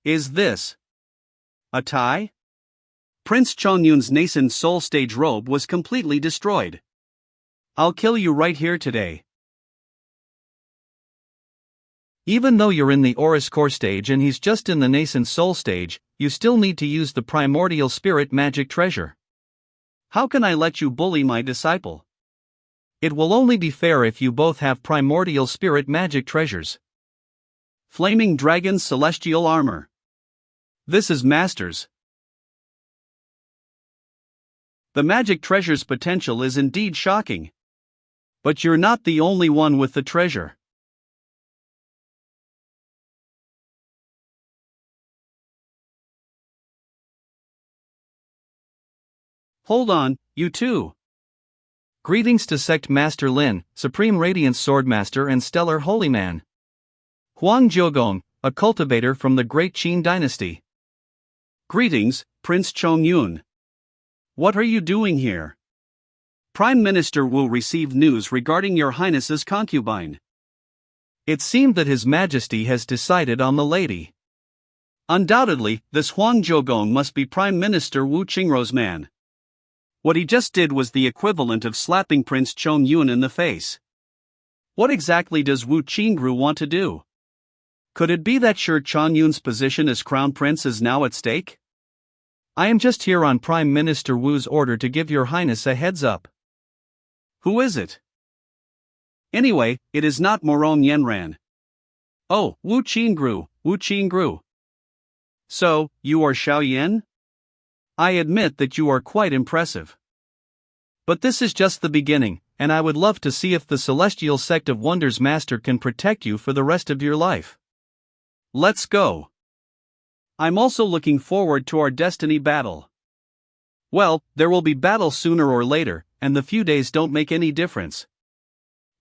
Is this a tie? Prince Chongyun's nascent soul stage robe was completely destroyed. I'll kill you right here today. Even though you're in the Aura's core stage and he's just in the nascent soul stage, you still need to use the primordial spirit magic treasure. How can I let you bully my disciple? It will only be fair if you both have primordial spirit magic treasures. Flaming Dragon's Celestial Armor. This is Masters. The magic treasure's potential is indeed shocking. But you're not the only one with the treasure. Hold on, you two. Greetings to Sect Master Lin, Supreme Radiance Swordmaster and Stellar Holy Man. Huang Jiogong, a cultivator from the Great Qin Dynasty. Greetings, Prince Chongyun. What are you doing here? Prime Minister Wu received news regarding your Highness's concubine. It seemed that His Majesty has decided on the lady. Undoubtedly, this Huang Jiogong must be Prime Minister Wu Qingrou's man. What he just did was the equivalent of slapping Prince Chongyun in the face. What exactly does Wu Qingrou want to do? Could it be that Shi Chongyun's position as Crown Prince is now at stake? I am just here on Prime Minister Wu's order to give your Highness a heads up. Who is it? Anyway, it is not Morong Yenran. Oh, Wu Qingrou. So, you are Xiao Yan? I admit that you are quite impressive. But this is just the beginning, and I would love to see if the Celestial Sect of Wonders Master can protect you for the rest of your life. Let's go. I'm also looking forward to our destiny battle. Well, there will be battle sooner or later, and the few days don't make any difference.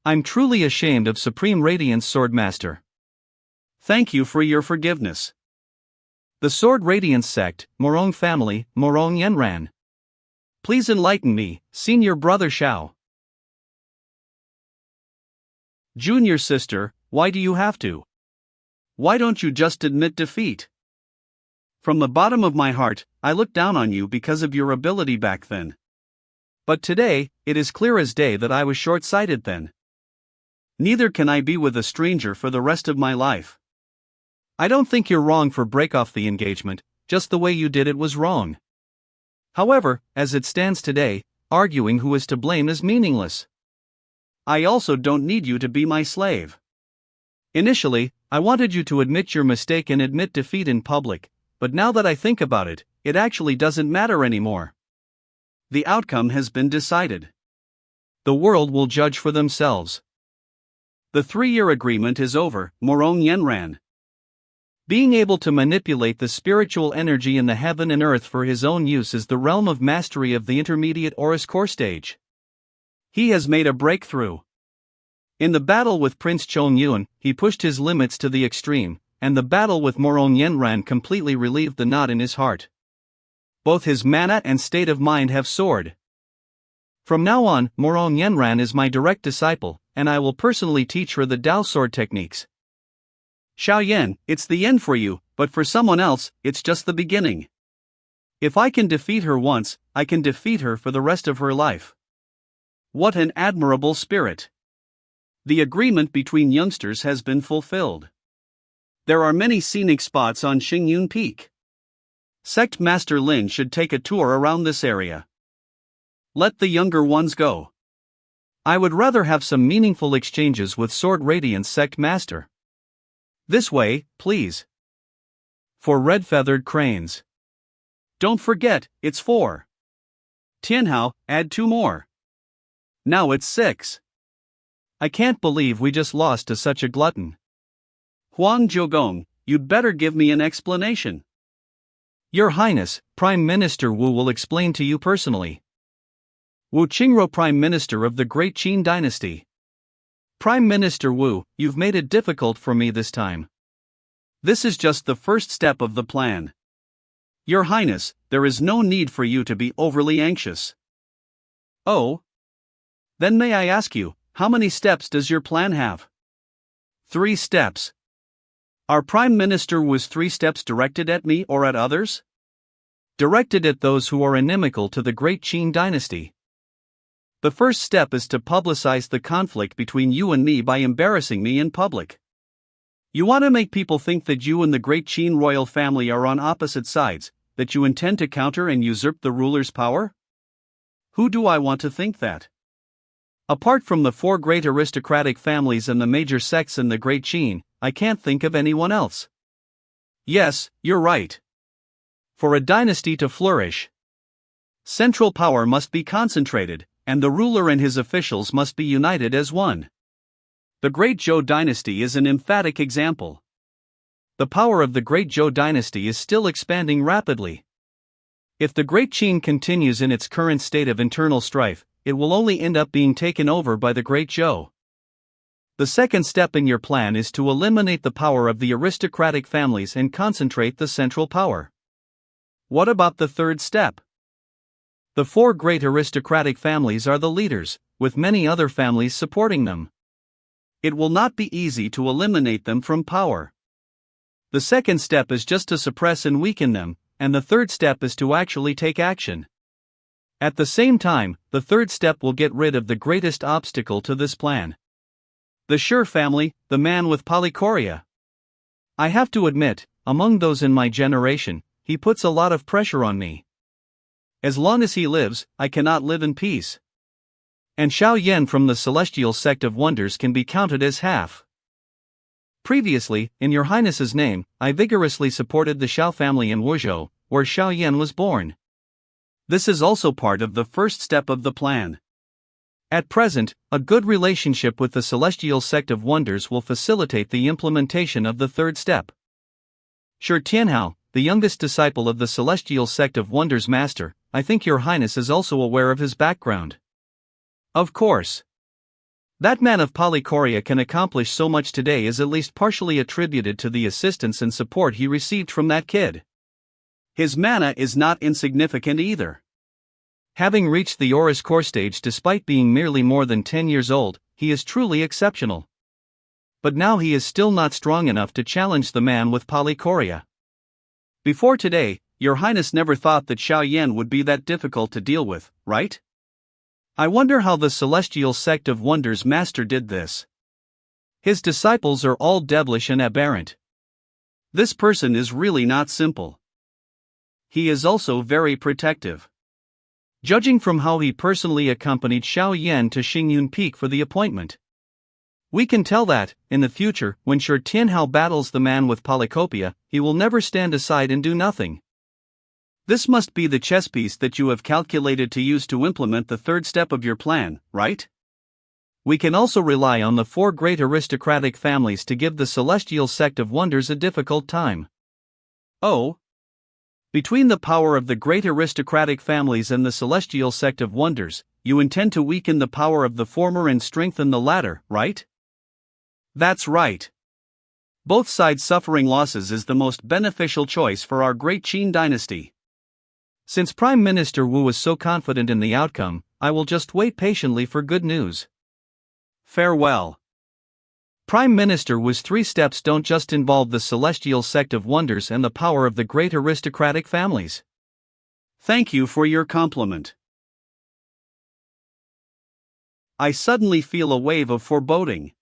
I'm truly ashamed of Supreme Radiance Swordmaster. Thank you for your forgiveness. The Sword Radiance Sect, Morong Family, Morong Yenran. Please enlighten me, Senior Brother Xiao. Junior sister, why do you have to? Why don't you just admit defeat? From the bottom of my heart, I looked down on you because of your ability back then. But today, it is clear as day that I was short-sighted then. Neither can I be with a stranger for the rest of my life. I don't think you're wrong for break off the engagement, just the way you did it was wrong. However, as it stands today, arguing who is to blame is meaningless. I also don't need you to be my slave. Initially, I wanted you to admit your mistake and admit defeat in public, but now that I think about it, it actually doesn't matter anymore. The outcome has been decided. The world will judge for themselves. The 3-year agreement is over, Morong Yenran. Being able to manipulate the spiritual energy in the heaven and earth for his own use is the realm of mastery of the intermediate Aura's core stage. He has made a breakthrough. In the battle with Prince Chongyun, he pushed his limits to the extreme, and the battle with Morong Yenran completely relieved the knot in his heart. Both his mana and state of mind have soared. From now on, Morong Yenran is my direct disciple, and I will personally teach her the Dao sword techniques. Xiao Yan, it's the end for you, but for someone else, it's just the beginning. If I can defeat her once, I can defeat her for the rest of her life. What an admirable spirit! The agreement between youngsters has been fulfilled. There are many scenic spots on Xingyun Peak. Sect Master Lin should take a tour around this area. Let the younger ones go. I would rather have some meaningful exchanges with Sword Radiance Sect Master. This way, please. For red-feathered cranes. Don't forget, it's 4. Tianhao, add 2 more. Now it's 6. I can't believe we just lost to such a glutton. Huang Jiugong, you'd better give me an explanation. Your Highness, Prime Minister Wu will explain to you personally. Wu Qingro, Prime Minister of the Great Qin Dynasty. Prime Minister Wu, you've made it difficult for me this time. This is just the first step of the plan. Your Highness, there is no need for you to be overly anxious. Oh? Then may I ask you, how many steps does your plan have? 3 steps. Our Prime Minister Wu's 3 steps directed at me or at others? Directed at those who are inimical to the Great Qin Dynasty. The first step is to publicize the conflict between you and me by embarrassing me in public. You want to make people think that you and the Great Qin royal family are on opposite sides, that you intend to counter and usurp the ruler's power? Who do I want to think that? Apart from the 4 great aristocratic families and the major sects in the Great Qin, I can't think of anyone else. Yes, you're right. For a dynasty to flourish, central power must be concentrated, and the ruler and his officials must be united as one. The Great Zhou dynasty is an emphatic example. The power of the Great Zhou dynasty is still expanding rapidly. If the Great Qin continues in its current state of internal strife, it will only end up being taken over by the Great Zhou. The second step in your plan is to eliminate the power of the aristocratic families and concentrate the central power. What about the third step? The 4 great aristocratic families are the leaders, with many other families supporting them. It will not be easy to eliminate them from power. The second step is just to suppress and weaken them, and the third step is to actually take action. At the same time, the third step will get rid of the greatest obstacle to this plan. The Shi family, the man with polychoria. I have to admit, among those in my generation, he puts a lot of pressure on me. As long as he lives, I cannot live in peace. And Xiao Yan from the Celestial Sect of Wonders can be counted as half. Previously, in your Highness's name, I vigorously supported the Xiao family in Wuzhou, where Xiao Yan was born. This is also part of the first step of the plan. At present, a good relationship with the Celestial Sect of Wonders will facilitate the implementation of the third step. Shi Tianhao, the youngest disciple of the Celestial Sect of Wonders Master, I think your Highness is also aware of his background. Of course. That man of polychoria can accomplish so much today is at least partially attributed to the assistance and support he received from that kid. His mana is not insignificant either. Having reached the Oris core stage despite being merely more than 10 years old, he is truly exceptional. But now he is still not strong enough to challenge the man with polychoria. Before today, your Highness never thought that Xiao Yan would be that difficult to deal with, right? I wonder how the Celestial Sect of Wonders Master did this. His disciples are all devilish and aberrant. This person is really not simple. He is also very protective. Judging from how he personally accompanied Xiao Yan to Xingyun Peak for the appointment, we can tell that, in the future, when Shi Tianhao battles the man with polycopia, he will never stand aside and do nothing. This must be the chess piece that you have calculated to use to implement the third step of your plan, right? We can also rely on the 4 great aristocratic families to give the Celestial Sect of Wonders a difficult time. Oh? Between the power of the great aristocratic families and the Celestial Sect of Wonders, you intend to weaken the power of the former and strengthen the latter, right? That's right. Both sides suffering losses is the most beneficial choice for our Great Qin dynasty. Since Prime Minister Wu is so confident in the outcome, I will just wait patiently for good news. Farewell. Prime Minister Wu's 3 steps don't just involve the Celestial Sect of Wonders and the power of the great aristocratic families. Thank you for your compliment. I suddenly feel a wave of foreboding.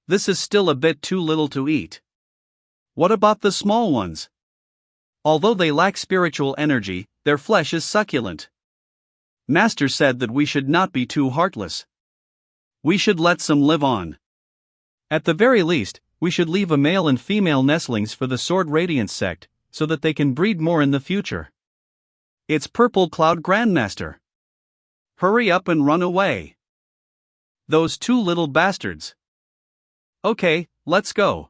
This is still a bit too little to eat. What about the small ones? Although they lack spiritual energy, their flesh is succulent. Master said that we should not be too heartless. We should let some live on. At the very least, we should leave a male and female nestlings for the Sword Radiance sect, so that they can breed more in the future. It's Purple Cloud Grandmaster. Hurry up and run away. Those two little bastards. Okay, let's go.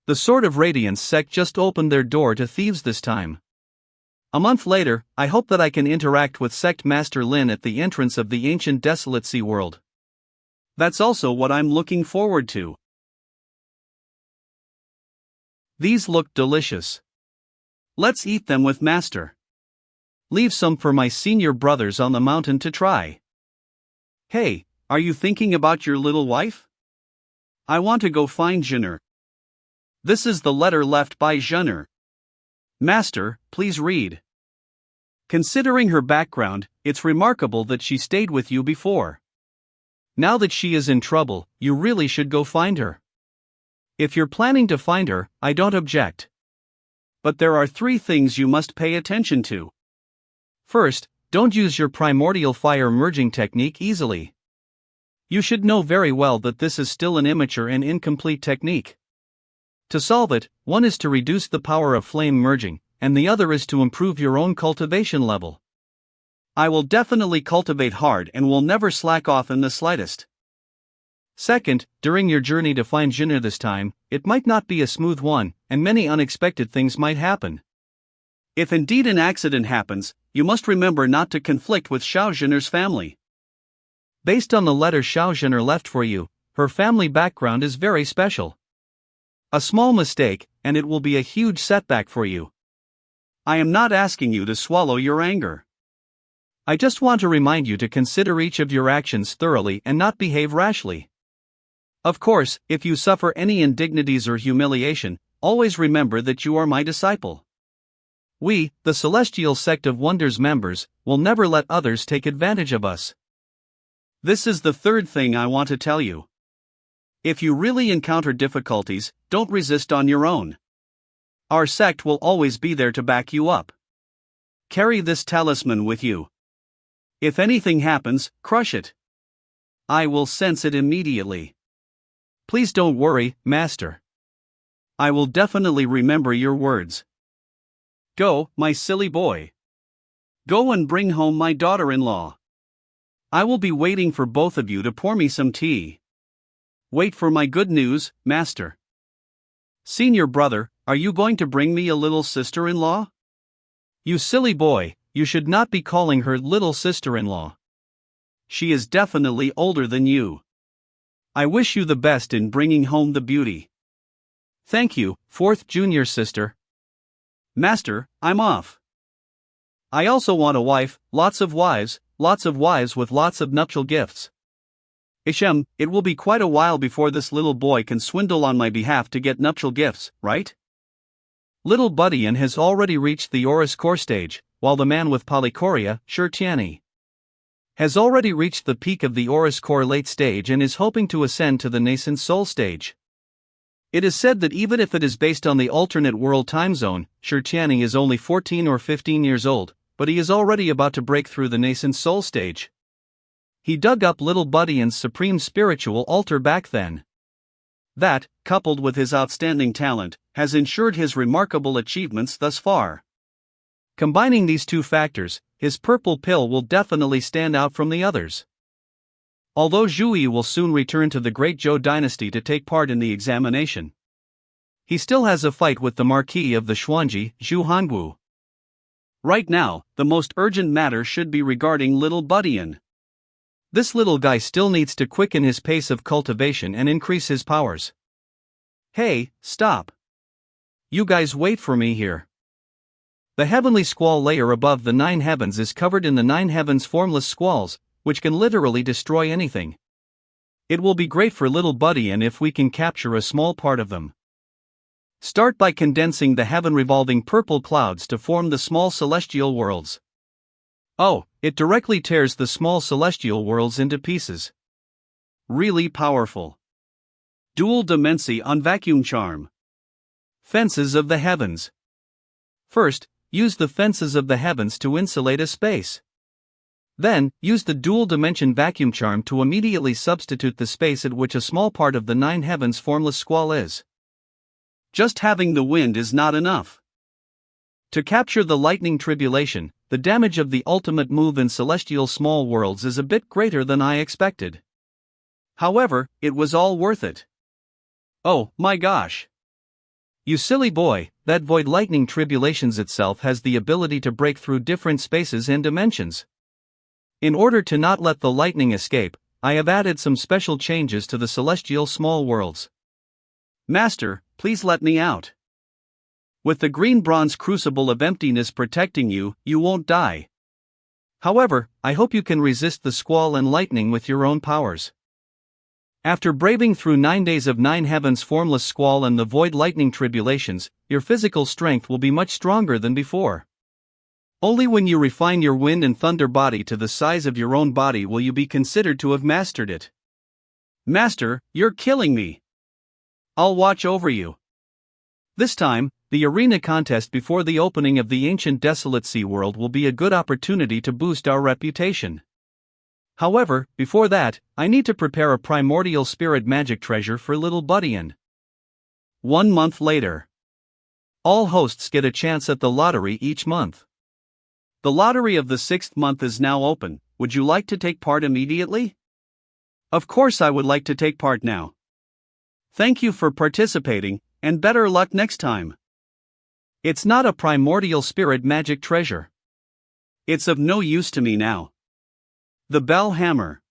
The Sword of Radiance sect just opened their door to thieves this time. A month later, I hope that I can interact with Sect Master Lin at the entrance of the ancient desolate sea world. That's also what I'm looking forward to. These look delicious. Let's eat them with Master. Leave some for my senior brothers on the mountain to try. Hey, are you thinking about your little wife? I want to go find Jenner. This is the letter left by Jenner. Master, please read. Considering her background, it's remarkable that she stayed with you before. Now that she is in trouble, you really should go find her. If you're planning to find her, I don't object. But there are 3 things you must pay attention to. First, don't use your primordial fire merging technique easily. You should know very well that this is still an immature and incomplete technique. To solve it, one is to reduce the power of flame merging, and the other is to improve your own cultivation level. I will definitely cultivate hard and will never slack off in the slightest. Second, during your journey to find Jinner this time, it might not be a smooth one, and many unexpected things might happen. If indeed an accident happens, you must remember not to conflict with Xiao Jinner's family. Based on the letter Xiao Jinner left for you, her family background is very special. A small mistake, and it will be a huge setback for you. I am not asking you to swallow your anger. I just want to remind you to consider each of your actions thoroughly and not behave rashly. Of course, if you suffer any indignities or humiliation, always remember that you are my disciple. We, the Celestial Sect of Wonders members, will never let others take advantage of us. This is the 3rd thing I want to tell you. If you really encounter difficulties, don't resist on your own. Our sect will always be there to back you up. Carry this talisman with you. If anything happens, crush it. I will sense it immediately. Please don't worry, Master. I will definitely remember your words. Go, my silly boy. Go and bring home my daughter-in-law. I will be waiting for both of you to pour me some tea. Wait for my good news, Master. Senior brother, are you going to bring me a little sister-in-law? You silly boy, you should not be calling her little sister-in-law. She is definitely older than you. I wish you the best in bringing home the beauty. Thank you, 4th junior sister. Master, I'm off. I also want a wife, lots of wives with lots of nuptial gifts. Ishem, it will be quite a while before this little boy can swindle on my behalf to get nuptial gifts, right? Little Buddyan has already reached the Oris core stage, while the man with polychoria, Shirtiani, has already reached the peak of the Oris core late stage and is hoping to ascend to the nascent soul stage. It is said that even if it is based on the alternate world time zone, Shirtiani is only 14 or 15 years old, but he is already about to break through the nascent soul stage. He dug up Little Buddyan's supreme spiritual altar back then. That, coupled with his outstanding talent, has ensured his remarkable achievements thus far. Combining these 2 factors, his purple pill will definitely stand out from the others. Although Zhou will soon return to the Great Zhou dynasty to take part in the examination, he still has a fight with the Marquis of the Xuanji, Zhu Hangu. Right now, the most urgent matter should be regarding Little Buddyan. This little guy still needs to quicken his pace of cultivation and increase his powers. Hey, stop. You guys wait for me here. The heavenly squall layer above the 9 heavens is covered in the 9 heavens formless squalls, which can literally destroy anything. It will be great for Little Buddyan if we can capture a small part of them. Start by condensing the heaven-revolving purple clouds to form the small celestial worlds. Oh, it directly tears the small celestial worlds into pieces. Really powerful. Dual Dimensi on Vacuum Charm. Fences of the Heavens. First, use the fences of the heavens to insulate a space. Then, use the dual dimension vacuum charm to immediately substitute the space at which a small part of the 9 heavens formless squall is. Just having the wind is not enough. To capture the lightning tribulation, the damage of the ultimate move in celestial small worlds is a bit greater than I expected. However, it was all worth it. Oh, my gosh. You silly boy, that void lightning tribulations itself has the ability to break through different spaces and dimensions. In order to not let the lightning escape, I have added some special changes to the celestial small worlds. Master, please let me out. With the green bronze crucible of emptiness protecting you, you won't die. However, I hope you can resist the squall and lightning with your own powers. After braving through 9 days of 9 heavens formless squall and the void lightning tribulations, your physical strength will be much stronger than before. Only when you refine your wind and thunder body to the size of your own body will you be considered to have mastered it. Master, you're killing me. I'll watch over you. This time, the arena contest before the opening of the ancient desolate sea world will be a good opportunity to boost our reputation. However, before that, I need to prepare a primordial spirit magic treasure for little Buddyan. 1 month later. All hosts get a chance at the lottery each month. The lottery of the 6th month is now open. Would you like to take part immediately? Of course I would like to take part now. Thank you for participating, and better luck next time. It's not a primordial spirit magic treasure. It's of no use to me now. The Bell Hammer.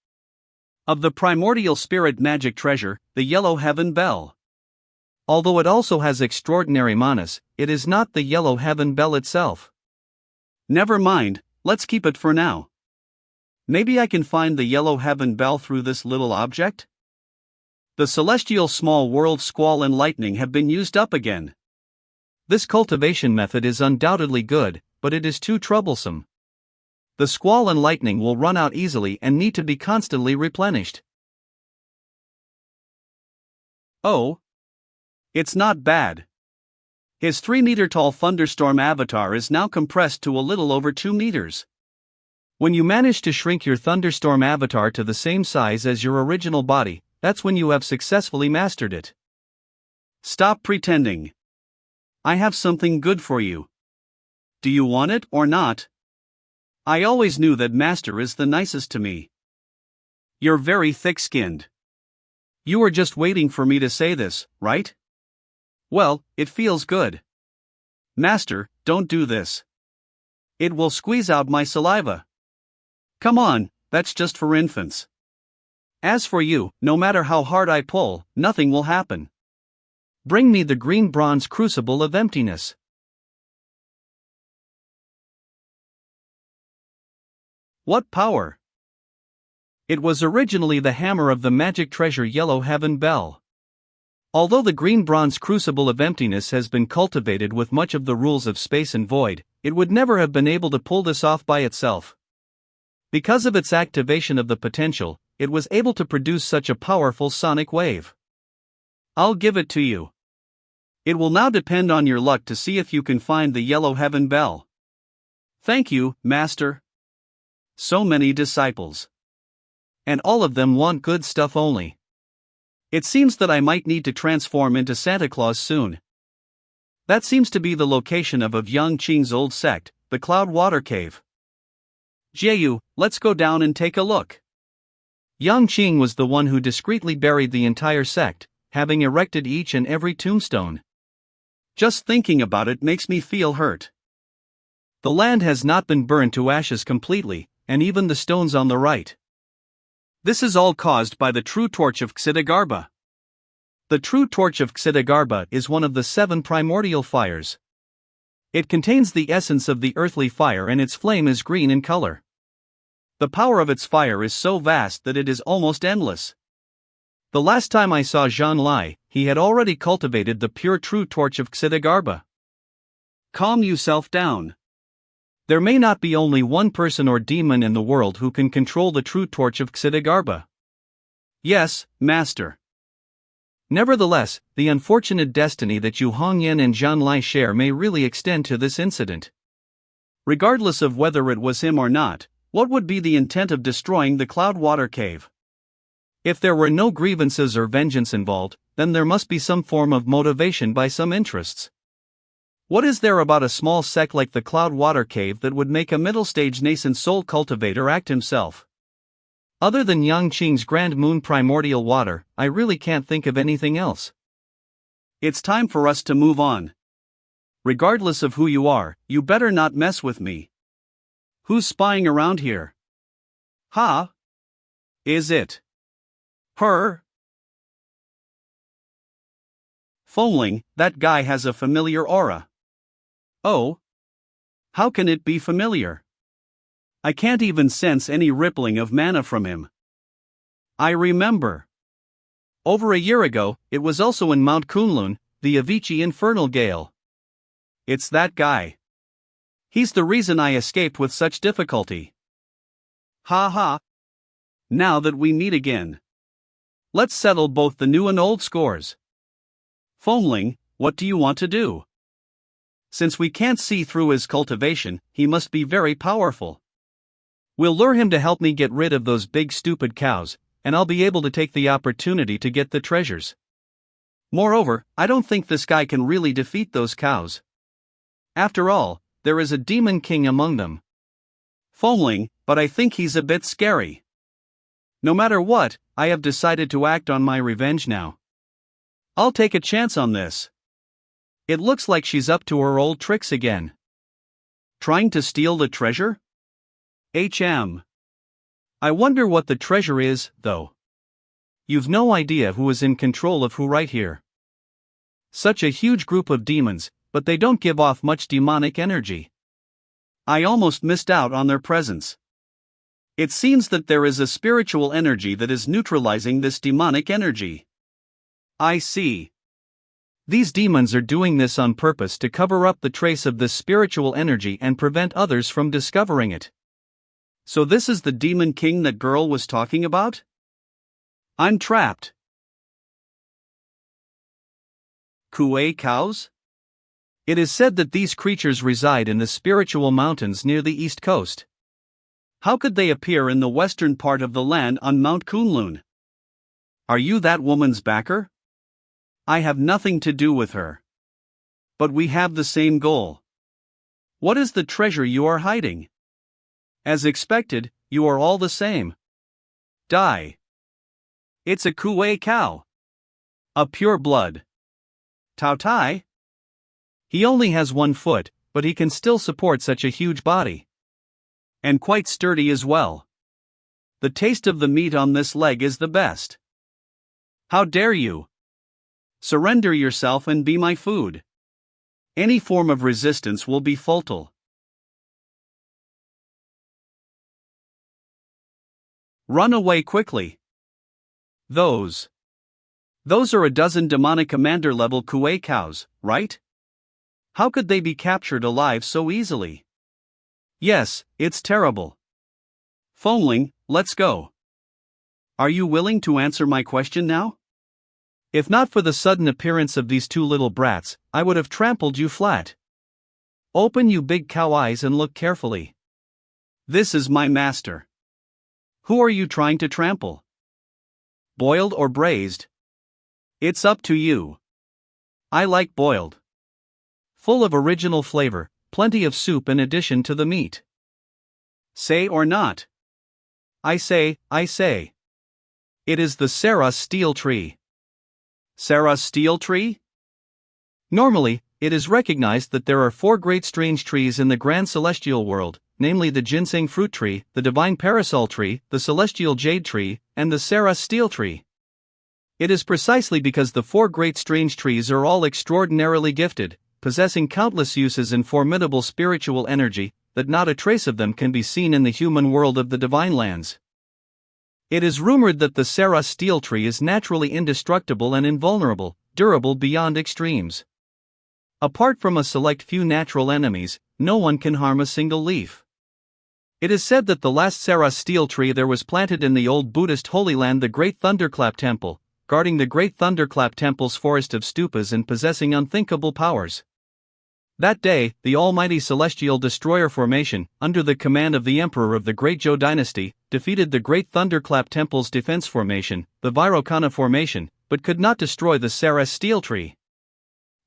Of the primordial spirit magic treasure, the Yellow Heaven Bell. Although it also has extraordinary manas, it is not the Yellow Heaven Bell itself. Never mind, let's keep it for now. Maybe I can find the Yellow Heaven Bell through this little object? The celestial small world squall and lightning have been used up again. This cultivation method is undoubtedly good, but it is too troublesome. The squall and lightning will run out easily and need to be constantly replenished. Oh. It's not bad. His 3-meter-tall thunderstorm avatar is now compressed to a little over 2 meters. When you manage to shrink your thunderstorm avatar to the same size as your original body, that's when you have successfully mastered it. Stop pretending. I have something good for you. Do you want it or not? I always knew that Master is the nicest to me. You're very thick-skinned. You were just waiting for me to say this, right? Well, it feels good. Master, don't do this. It will squeeze out my saliva. Come on, that's just for infants. As for you, no matter how hard I pull, nothing will happen. Bring me the green bronze crucible of emptiness. What power! It was originally the hammer of the magic treasure Yellow Heaven Bell. Although the green bronze crucible of emptiness has been cultivated with much of the rules of space and void, it would never have been able to pull this off by itself. Because of its activation of the potential, it was able to produce such a powerful sonic wave. I'll give it to you. It will now depend on your luck to see if you can find the Yellow Heaven Bell. Thank you, Master. So many disciples. And all of them want good stuff only. It seems that I might need to transform into Santa Claus soon. That seems to be the location of Yang Qing's old sect, the Cloud Water Cave. Zhou, let's go down and take a look. Yang Qing was the one who discreetly buried the entire sect, having erected each and every tombstone. Just thinking about it makes me feel hurt. The land has not been burned to ashes completely, and even the stones on the right. This is all caused by the true torch of Ksitigarbha. The true torch of Ksitigarbha is one of the 7 primordial fires. It contains the essence of the earthly fire and its flame is green in color. The power of its fire is so vast that it is almost endless. The last time I saw Zhang Lai, he had already cultivated the pure true torch of Xidagarba. Calm yourself down. There may not be only one person or demon in the world who can control the true torch of Xidagarba. Yes, Master. Nevertheless, the unfortunate destiny that Yu Hongyan and Zhang Lai share may really extend to this incident. Regardless of whether it was him or not, what would be the intent of destroying the Cloudwater Cave? If there were no grievances or vengeance involved, then there must be some form of motivation by some interests. What is there about a small sect like the Cloudwater Cave that would make a middle-stage nascent soul cultivator act himself? Other than Yangqing's Grand Moon Primordial Water, I really can't think of anything else. It's time for us to move on. Regardless of who you are, you better not mess with me. Who's spying around here? Ha? Is it her? Foamling, that guy has a familiar aura. Oh? How can it be familiar? I can't even sense any rippling of mana from him. I remember. Over a year ago, it was also in Mount Kunlun, the Avicii Infernal Gale. It's that guy. He's the reason I escaped with such difficulty. Ha ha. Now that we meet again, let's settle both the new and old scores. Foamling, what do you want to do? Since we can't see through his cultivation, he must be very powerful. We'll lure him to help me get rid of those big stupid cows, and I'll be able to take the opportunity to get the treasures. Moreover, I don't think this guy can really defeat those cows. After all, there is a demon king among them. Foamling, but I think he's a bit scary. No matter what, I have decided to act on my revenge now. I'll take a chance on this. It looks like she's up to her old tricks again. Trying to steal the treasure? I wonder what the treasure is, though. You've no idea who is in control of who right here. Such a huge group of demons, but they don't give off much demonic energy. I almost missed out on their presence. It seems that there is a spiritual energy that is neutralizing this demonic energy. I see. These demons are doing this on purpose to cover up the trace of this spiritual energy and prevent others from discovering it. So this is the demon king that girl was talking about? I'm trapped. Kuei cows? It is said that these creatures reside in the spiritual mountains near the east coast. How could they appear in the western part of the land on Mount Kunlun? Are you that woman's backer? I have nothing to do with her. But we have the same goal. What is the treasure you are hiding? As expected, you are all the same. Die. It's a Kuei cow. A pure blood. Tao Tai? He only has 1 foot, but he can still support such a huge body. And quite sturdy as well. The taste of the meat on this leg is the best. How dare you? Surrender yourself and be my food. Any form of resistance will be futile. Run away quickly. Those are a dozen demonic commander-level Kuei cows, right? How could they be captured alive so easily? Yes, it's terrible. Foamling, let's go. Are you willing to answer my question now? If not for the sudden appearance of these 2 little brats, I would have trampled you flat. Open you big cow eyes and look carefully. This is my master. Who are you trying to trample? Boiled or braised? It's up to you. I like boiled. Full of original flavor, plenty of soup in addition to the meat. Say or not? I say. It is the Sarah steel tree. Sarah steel tree? Normally, it is recognized that there are 4 great strange trees in the grand celestial world, namely the ginseng fruit tree, the divine parasol tree, the celestial jade tree, and the Sarah steel tree. It is precisely because the 4 great strange trees are all extraordinarily gifted, possessing countless uses and formidable spiritual energy, that not a trace of them can be seen in the human world of the divine lands. It is rumored that the Sarah steel tree is naturally indestructible and invulnerable, durable beyond extremes. Apart from a select few natural enemies, no one can harm a single leaf. It is said that the last Sarah steel tree there was planted in the old Buddhist Holy Land, the Great Thunderclap Temple, guarding the Great Thunderclap Temple's forest of stupas and possessing unthinkable powers. That day, the almighty celestial destroyer formation, under the command of the emperor of the Great Zhou dynasty, defeated the Great Thunderclap Temple's defense formation, the Vairocana formation, but could not destroy the Sarah steel tree.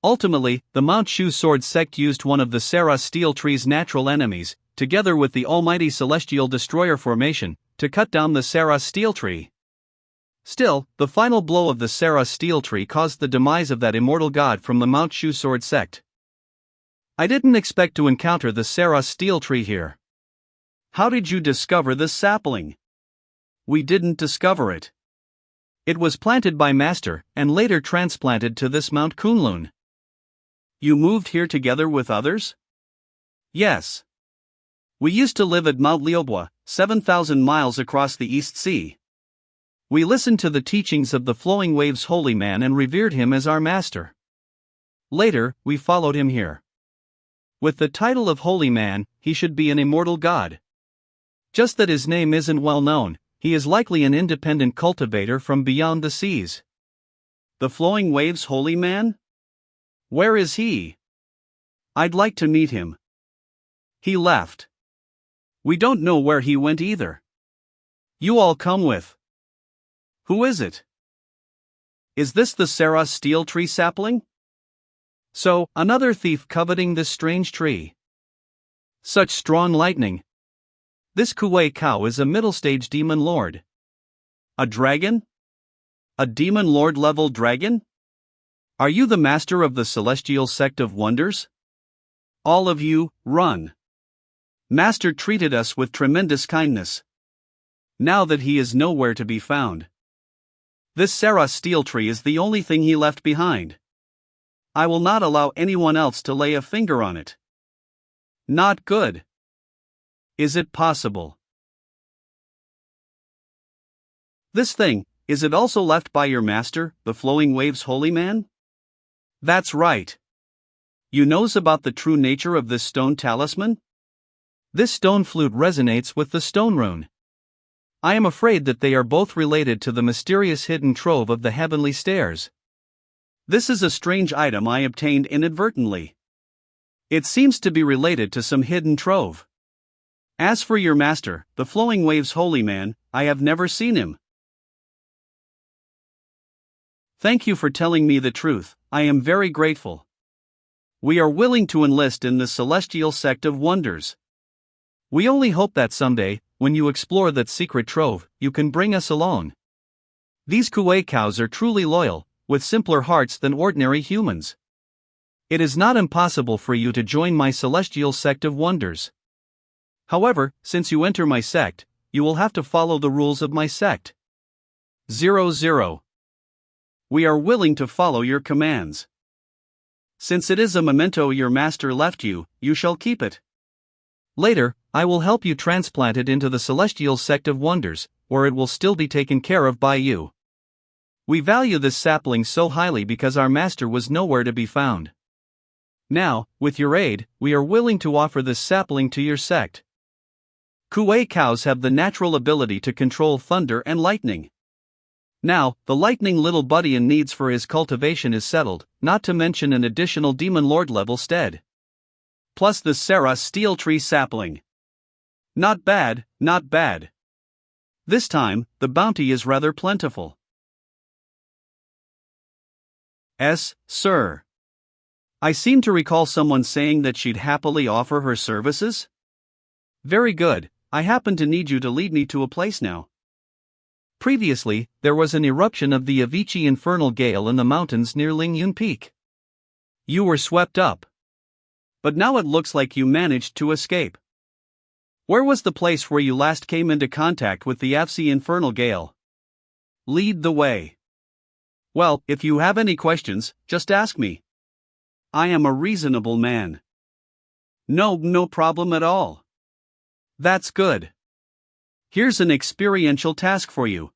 Ultimately, the Mount Shu sword sect used one of the Sarah steel tree's natural enemies, together with the almighty celestial destroyer formation, to cut down the Sarah steel tree. Still, the final blow of the Sarah steel tree caused the demise of that immortal god from the Mount Shu sword sect. I didn't expect to encounter the Sarah steel tree here. How did you discover this sapling? We didn't discover it. It was planted by Master, and later transplanted to this Mount Kunlun. You moved here together with others? Yes. We used to live at Mount Liuobua, 7,000 miles across the East Sea. We listened to the teachings of the Flowing Waves holy man and revered him as our master. Later, we followed him here. With the title of holy man, he should be an immortal god. Just that his name isn't well known, he is likely an independent cultivator from beyond the seas. The Flowing Waves holy man? Where is he? I'd like to meet him. He left. We don't know where he went either. You all come with. Who is it? Is this the Sarah steel tree sapling? So, another thief coveting this strange tree. Such strong lightning. This Kuei cow is a middle-stage demon lord. A dragon? A demon lord level dragon? Are you the master of the celestial sect of wonders? All of you, run. Master treated us with tremendous kindness. Now that he is nowhere to be found. This Sarah steel tree is the only thing he left behind. I will not allow anyone else to lay a finger on it. Not good. Is it possible? This thing, is it also left by your master, the Flowing Waves holy man? That's right. You knows about the true nature of this stone talisman? This stone flute resonates with the stone rune. I am afraid that they are both related to the mysterious hidden trove of the heavenly stairs. This is a strange item I obtained inadvertently. It seems to be related to some hidden trove. As for your master, the Flowing Waves holy man, I have never seen him. Thank you for telling me the truth, I am very grateful. We are willing to enlist in the celestial sect of wonders. We only hope that someday, when you explore that secret trove, you can bring us along. These Kuei cows are truly loyal, with simpler hearts than ordinary humans. It is not impossible for you to join my celestial sect of wonders. However, since you enter my sect, you will have to follow the rules of my sect. 00. We are willing to follow your commands. Since it is a memento your master left you, you shall keep it. Later, I will help you transplant it into the celestial sect of wonders, where it will still be taken care of by you. We value this sapling so highly because our master was nowhere to be found. Now, with your aid, we are willing to offer this sapling to your sect. Kuei cows have the natural ability to control thunder and lightning. Now, the lightning little buddy in needs for his cultivation is settled, not to mention an additional demon lord level stead. Plus the Sarah steel tree sapling. Not bad, not bad. This time, the bounty is rather plentiful. Sir. I seem to recall someone saying that she'd happily offer her services? Very good, I happen to need you to lead me to a place now. Previously, there was an eruption of the Avicii infernal gale in the mountains near Lingyun Peak. You were swept up. But now it looks like you managed to escape. Where was the place where you last came into contact with the Avicii infernal gale? Lead the way. Well, if you have any questions, just ask me. I am a reasonable man. No problem at all. That's good. Here's an experiential task for you.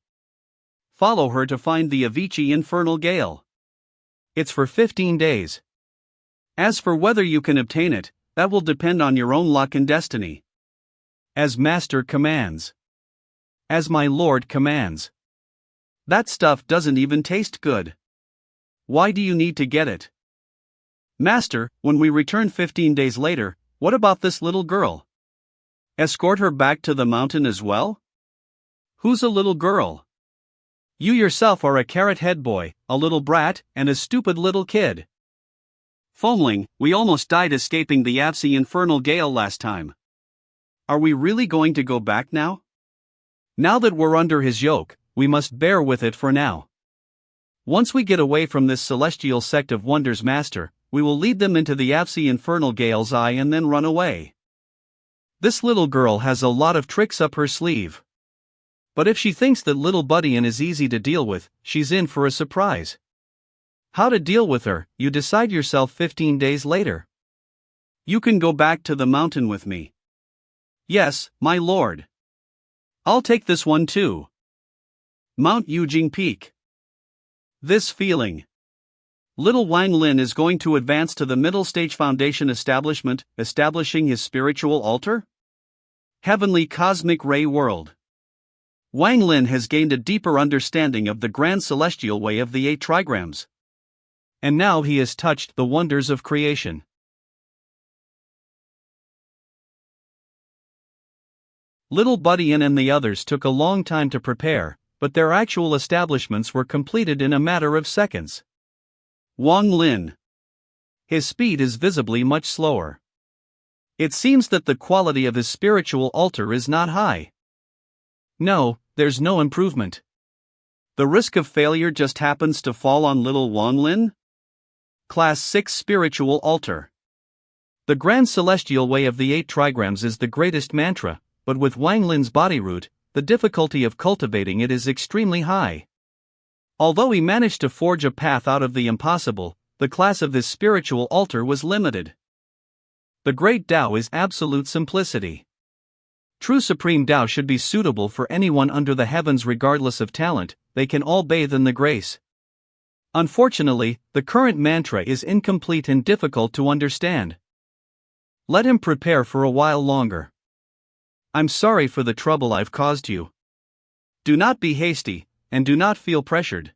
Follow her to find the Avicii Infernal Gale. It's for 15 days. As for whether you can obtain it, that will depend on your own luck and destiny. As Master commands. As my Lord commands. That stuff doesn't even taste good. Why do you need to get it? Master, when we return 15 days later, what about this little girl? Escort her back to the mountain as well? Who's a little girl? You yourself are a carrot-head boy, a little brat, and a stupid little kid. Foamling, we almost died escaping the Avicii Infernal Gale last time. Are we really going to go back now? Now that we're under his yoke, we must bear with it for now. Once we get away from this celestial sect of wonders, Master, we will lead them into the Avicii Infernal Gale's eye and then run away. This little girl has a lot of tricks up her sleeve. But if she thinks that little Buddyin is easy to deal with, she's in for a surprise. How to deal with her, you decide yourself 15 days later. You can go back to the mountain with me. Yes, my lord. I'll take this one too. Mount Yujing Peak. This feeling. Little Wang Lin is going to advance to the middle stage foundation establishment, establishing his spiritual altar? Heavenly Cosmic Ray World. Wang Lin has gained a deeper understanding of the grand celestial way of the 8 trigrams. And now he has touched the wonders of creation. Little Buddyin and the others took a long time to prepare, but their actual establishments were completed in a matter of seconds. Wang Lin. His speed is visibly much slower. It seems that the quality of his spiritual altar is not high. No, there's no improvement. The risk of failure just happens to fall on little Wang Lin? Class 6 Spiritual Altar. The Grand Celestial Way of the 8 Trigrams is the greatest mantra, but with Wang Lin's body root, the difficulty of cultivating it is extremely high. Although he managed to forge a path out of the impossible, the class of this spiritual altar was limited. The Great Tao is absolute simplicity. True Supreme Tao should be suitable for anyone under the heavens regardless of talent, they can all bathe in the grace. Unfortunately, the current mantra is incomplete and difficult to understand. Let him prepare for a while longer. I'm sorry for the trouble I've caused you. Do not be hasty, and do not feel pressured.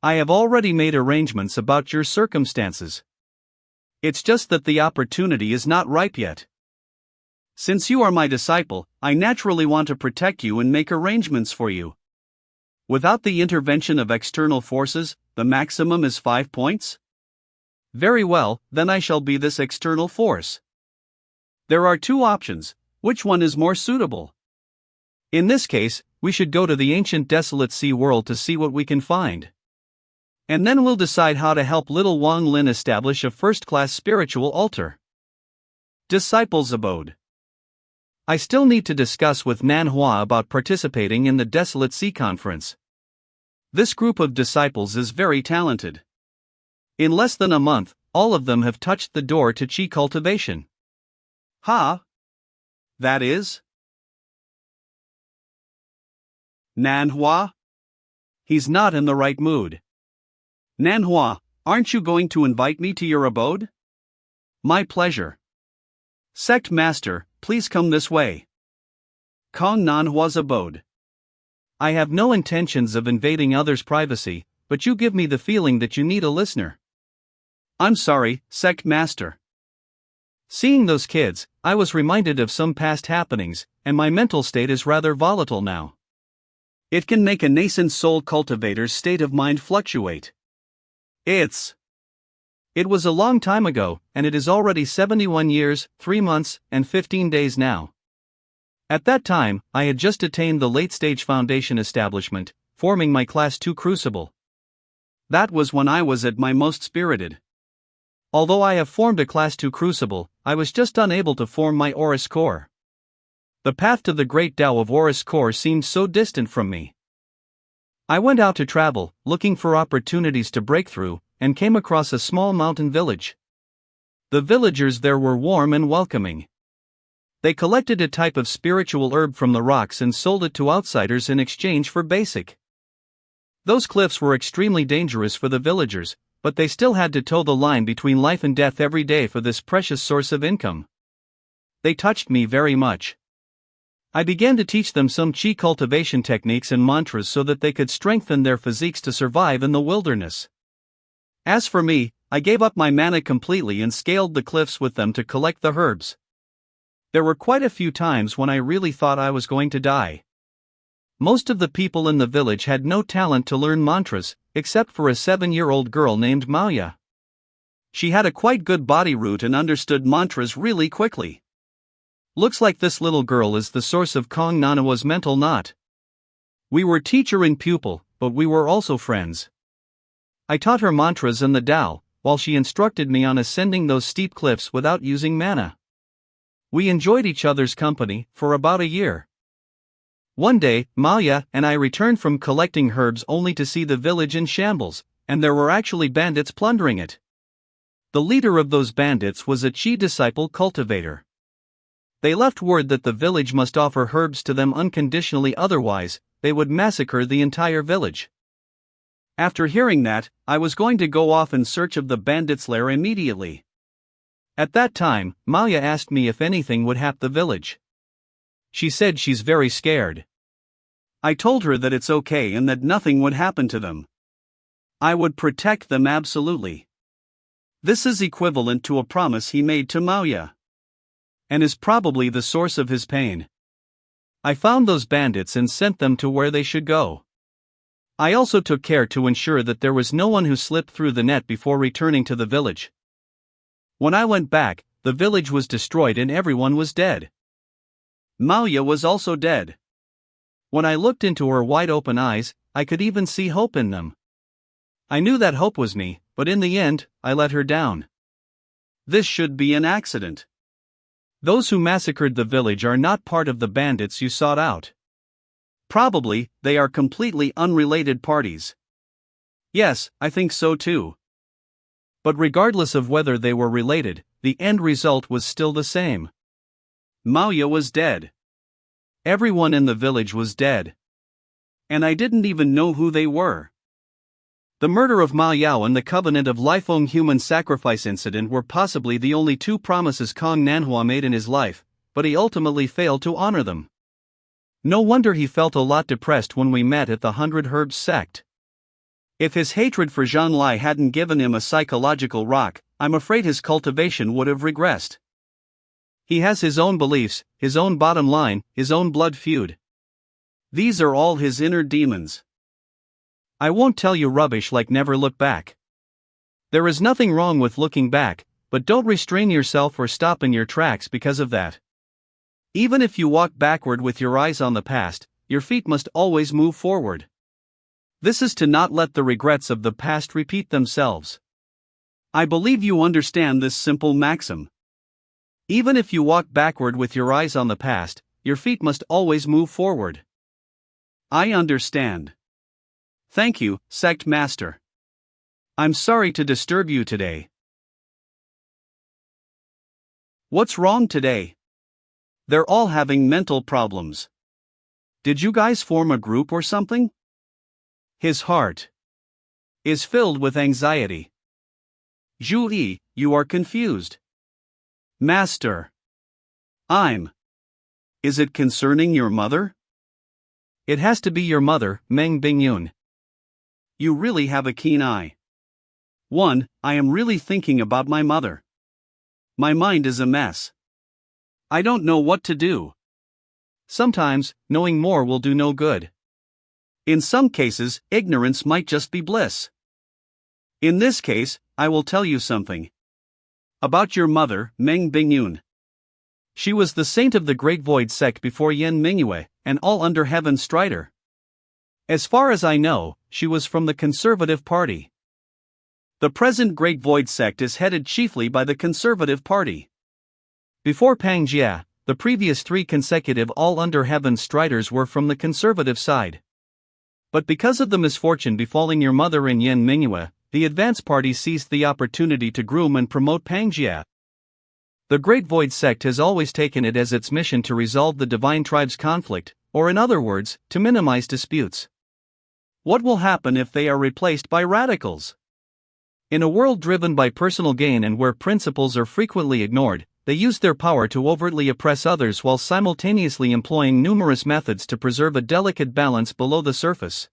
I have already made arrangements about your circumstances. It's just that the opportunity is not ripe yet. Since you are my disciple, I naturally want to protect you and make arrangements for you. Without the intervention of external forces, the maximum is 5 points? Very well, then I shall be this external force. There are 2 options, which one is more suitable? In this case, we should go to the ancient desolate sea world to see what we can find. And then we'll decide how to help little Wang Lin establish a first-class spiritual altar. Disciples' Abode. I still need to discuss with Manhua about participating in the Desolate Sea Conference. This group of disciples is very talented. In less than a month, all of them have touched the door to chi cultivation. Ha! That is? Manhua? He's not in the right mood. Manhua, aren't you going to invite me to your abode? My pleasure. Sect Master, please come this way. Kong Nanhua's abode. I have no intentions of invading others' privacy, but you give me the feeling that you need a listener. I'm sorry, Sect Master. Seeing those kids, I was reminded of some past happenings, and my mental state is rather volatile now. It can make a nascent soul cultivator's state of mind fluctuate. It was a long time ago, and it is already 71 years, 3 months, and 15 days now. At that time, I had just attained the late-stage foundation establishment, forming my Class 2 crucible. That was when I was at my most spirited. Although I have formed a Class 2 crucible, I was just unable to form my Aurus core. The path to the great Tao of Aurus core seemed so distant from me. I went out to travel, looking for opportunities to break through, and came across a small mountain village. The villagers there were warm and welcoming. They collected a type of spiritual herb from the rocks and sold it to outsiders in exchange for basic. Those cliffs were extremely dangerous for the villagers, but they still had to toe the line between life and death every day for this precious source of income. They touched me very much. I began to teach them some chi cultivation techniques and mantras so that they could strengthen their physiques to survive in the wilderness. As for me, I gave up my mana completely and scaled the cliffs with them to collect the herbs. There were quite a few times when I really thought I was going to die. Most of the people in the village had no talent to learn mantras, except for a 7-year-old girl named Maya. She had a quite good body root and understood mantras really quickly. Looks like this little girl is the source of Kong Nanawa's mental knot. We were teacher and pupil, but we were also friends. I taught her mantras and the Tao, while she instructed me on ascending those steep cliffs without using mana. We enjoyed each other's company for about a year. One day, Maya and I returned from collecting herbs only to see the village in shambles, and there were actually bandits plundering it. The leader of those bandits was a Chi disciple cultivator. They left word that the village must offer herbs to them unconditionally, otherwise, they would massacre the entire village. After hearing that, I was going to go off in search of the bandits' lair immediately. At that time, Maya asked me if anything would happen to the village. She said she's very scared. I told her that it's okay and that nothing would happen to them. I would protect them absolutely. This is equivalent to a promise he made to Maya, and is probably the source of his pain. I found those bandits and sent them to where they should go. I also took care to ensure that there was no one who slipped through the net before returning to the village. When I went back, the village was destroyed and everyone was dead. Maya was also dead. When I looked into her wide-open eyes, I could even see hope in them. I knew that hope was me, but in the end, I let her down. This should be an accident. Those who massacred the village are not part of the bandits you sought out. Probably, they are completely unrelated parties. Yes, I think so too. But regardless of whether they were related, the end result was still the same. Maya was dead. Everyone in the village was dead. And I didn't even know who they were. The murder of Ma Yao and the Covenant of Lifelong Human Sacrifice incident were possibly the only two promises Kong Nanhua made in his life, but he ultimately failed to honor them. No wonder he felt a lot depressed when we met at the 100 Herbs Sect. If his hatred for Zhang Lai hadn't given him a psychological rock, I'm afraid his cultivation would have regressed. He has his own beliefs, his own bottom line, his own blood feud. These are all his inner demons. I won't tell you rubbish like never look back. There is nothing wrong with looking back, but don't restrain yourself or stop in your tracks because of that. Even if you walk backward with your eyes on the past, your feet must always move forward. This is to not let the regrets of the past repeat themselves. I believe you understand this simple maxim. Even if you walk backward with your eyes on the past, your feet must always move forward. I understand. Thank you, Sect Master. I'm sorry to disturb you today. What's wrong today? They're all having mental problems. Did you guys form a group or something? His heart is filled with anxiety. Zhou, you are confused. Master. Is it concerning your mother? It has to be your mother, Meng Bingyun. You really have a keen eye. 1. I am really thinking about my mother. My mind is a mess. I don't know what to do. Sometimes, knowing more will do no good. In some cases, ignorance might just be bliss. In this case, I will tell you something. About your mother, Meng Bingyun. She was the saint of the Great Void sect before Yan Mingyue, and all under heaven strider. As far as I know, she was from the Conservative Party. The present Great Void sect is headed chiefly by the Conservative Party. Before Pang Jia, the previous 3 consecutive all under heaven striders were from the conservative side. But because of the misfortune befalling your mother and Yan Mingyue, the advance party seized the opportunity to groom and promote Pang Jia. The Great Void Sect has always taken it as its mission to resolve the Divine Tribe's conflict, or in other words, to minimize disputes. What will happen if they are replaced by radicals? In a world driven by personal gain and where principles are frequently ignored, they use their power to overtly oppress others while simultaneously employing numerous methods to preserve a delicate balance below the surface.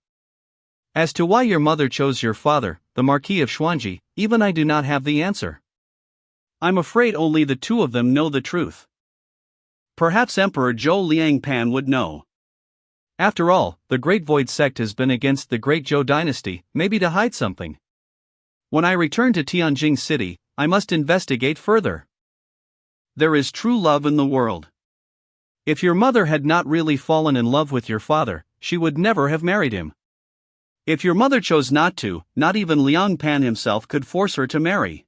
As to why your mother chose your father, the Marquis of Xuanji, even I do not have the answer. I'm afraid only the two of them know the truth. Perhaps Emperor Zhou Liangpan would know. After all, the Great Void Sect has been against the Great Zhou dynasty, maybe to hide something. When I return to Tianjing City, I must investigate further. There is true love in the world. If your mother had not really fallen in love with your father, she would never have married him. If your mother chose not to, not even Liang Pan himself could force her to marry.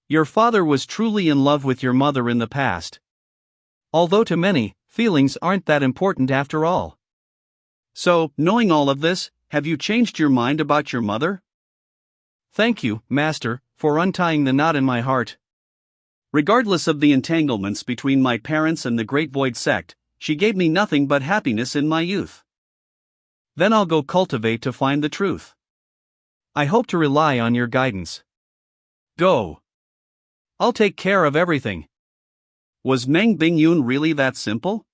Your father was truly in love with your mother in the past. Although to many, feelings aren't that important after all. So, knowing all of this, have you changed your mind about your mother? Thank you, Master, for untying the knot in my heart. Regardless of the entanglements between my parents and the Great Void Sect, she gave me nothing but happiness in my youth. Then I'll go cultivate to find the truth. I hope to rely on your guidance. Go. I'll take care of everything. Was Meng Bingyun really that simple?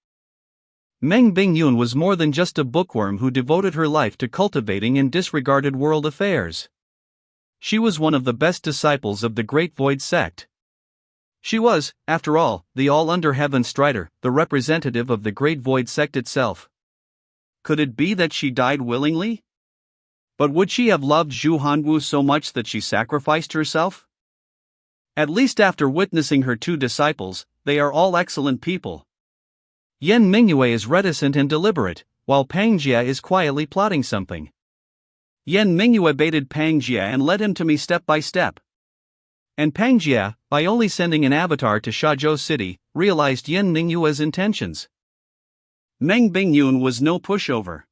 Meng Bingyun was more than just a bookworm who devoted her life to cultivating and disregarded world affairs. She was one of the best disciples of the Great Void Sect. She was, after all, the all-under-heaven strider, the representative of the Great Void Sect itself. Could it be that she died willingly? But would she have loved Zhu Hanwu so much that she sacrificed herself? At least after witnessing her two disciples, they are all excellent people. Yan Mingyue is reticent and deliberate, while Pang Jia is quietly plotting something. Yan Mingyue baited Pang Jia and led him to me step by step. And Pang Jia, by only sending an avatar to Shazhou City, realized Yan Mingyue's intentions. Meng Bingyun was no pushover.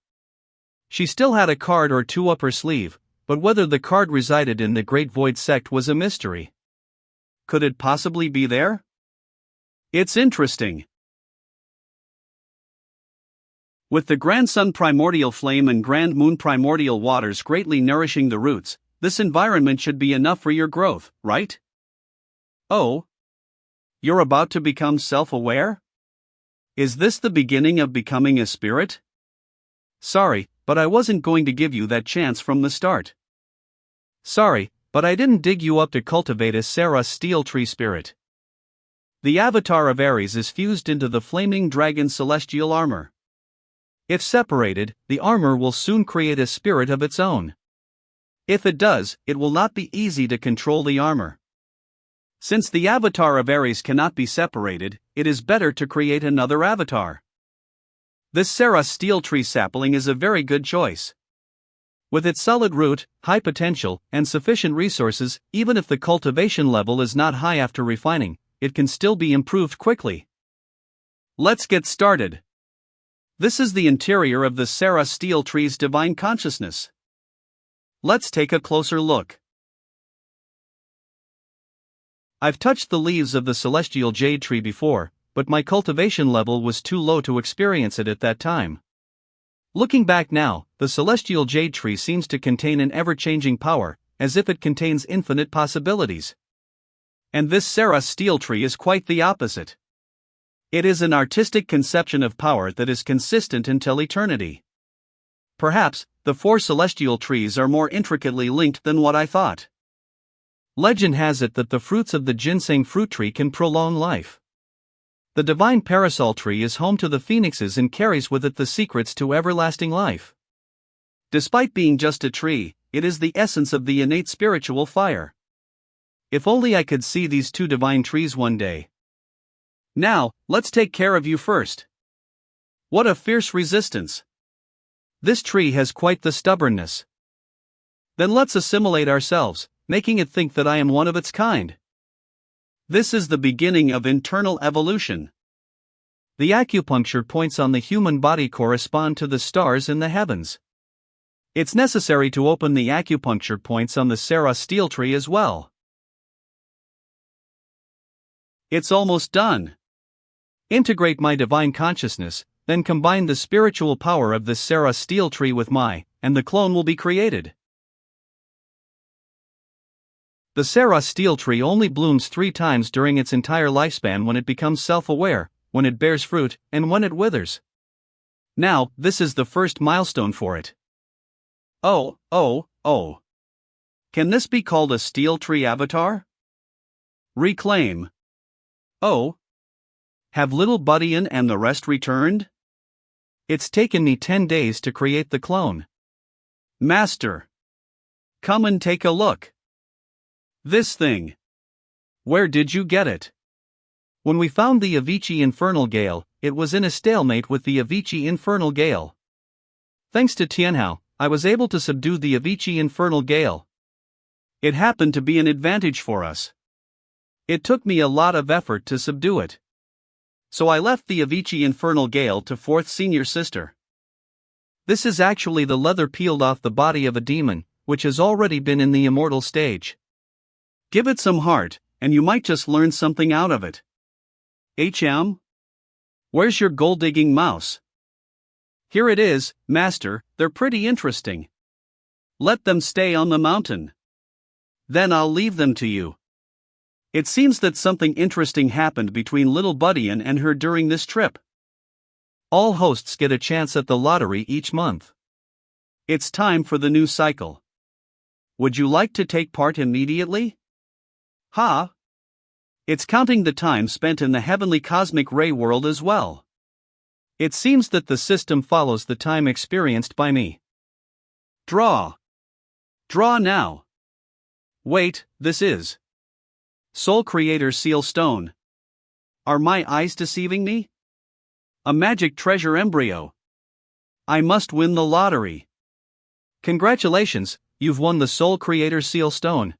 She still had a card or two up her sleeve, but whether the card resided in the Great Void Sect was a mystery. Could it possibly be there? It's interesting. With the Grand Sun primordial flame and Grand Moon primordial waters greatly nourishing the roots, this environment should be enough for your growth, right? Oh? You're about to become self-aware? Is this the beginning of becoming a spirit? Sorry, but I wasn't going to give you that chance from the start. Sorry, but I didn't dig you up to cultivate a Sarah steel tree spirit. The avatar of Ares is fused into the flaming dragon celestial armor. If separated, the armor will soon create a spirit of its own. If it does, it will not be easy to control the armor. Since the avatar of Ares cannot be separated, it is better to create another avatar. This Sarah steel tree sapling is a very good choice. With its solid root, high potential, and sufficient resources, even if the cultivation level is not high after refining, it can still be improved quickly. Let's get started. This is the interior of the Sarah steel tree's divine consciousness. Let's take a closer look. I've touched the leaves of the celestial jade tree before, but my cultivation level was too low to experience it at that time. Looking back now, the celestial jade tree seems to contain an ever-changing power, as if it contains infinite possibilities. And this Sarah steel tree is quite the opposite. It is an artistic conception of power that is consistent until eternity. Perhaps, the four celestial trees are more intricately linked than what I thought. Legend has it that the fruits of the ginseng fruit tree can prolong life. The divine parasol tree is home to the phoenixes and carries with it the secrets to everlasting life. Despite being just a tree, it is the essence of the innate spiritual fire. If only I could see these two divine trees one day. Now, let's take care of you first. What a fierce resistance! This tree has quite the stubbornness. Then let's assimilate ourselves, making it think that I am one of its kind. This is the beginning of internal evolution. The acupuncture points on the human body correspond to the stars in the heavens. It's necessary to open the acupuncture points on the Sarah steel tree as well. It's almost done. Integrate my divine consciousness, then combine the spiritual power of this Sarah steel tree with and the clone will be created. The Sarah steel tree only blooms 3 times during its entire lifespan: when it becomes self-aware, when it bears fruit, and when it withers. Now, this is the first milestone for it. Oh. Can this be called a steel tree avatar? Reclaim. Oh. Have little Buddyan and the rest returned? It's taken me 10 days to create the clone. Master. Come and take a look. This thing. Where did you get it? When we found the Avicii Infernal Gale, it was in a stalemate with the Avicii Infernal Gale. Thanks to Tianhao, I was able to subdue the Avicii Infernal Gale. It happened to be an advantage for us. It took me a lot of effort to subdue it. So I left the Avicii Infernal Gale to 4th senior sister. This is actually the leather peeled off the body of a demon, which has already been in the immortal stage. Give it some heart, and you might just learn something out of it. Where's your gold-digging mouse? Here it is, Master. They're pretty interesting. Let them stay on the mountain. Then I'll leave them to you. It seems that something interesting happened between little Buddyan and her during this trip. All hosts get a chance at the lottery each month. It's time for the new cycle. Would you like to take part immediately? Ha! It's counting the time spent in the heavenly cosmic ray world as well. It seems that the system follows the time experienced by me. Draw. Draw now. Wait, this is Soul Creator Seal Stone. Are my eyes deceiving me? A magic treasure embryo. I must win the lottery. Congratulations, you've won the Soul Creator Seal Stone.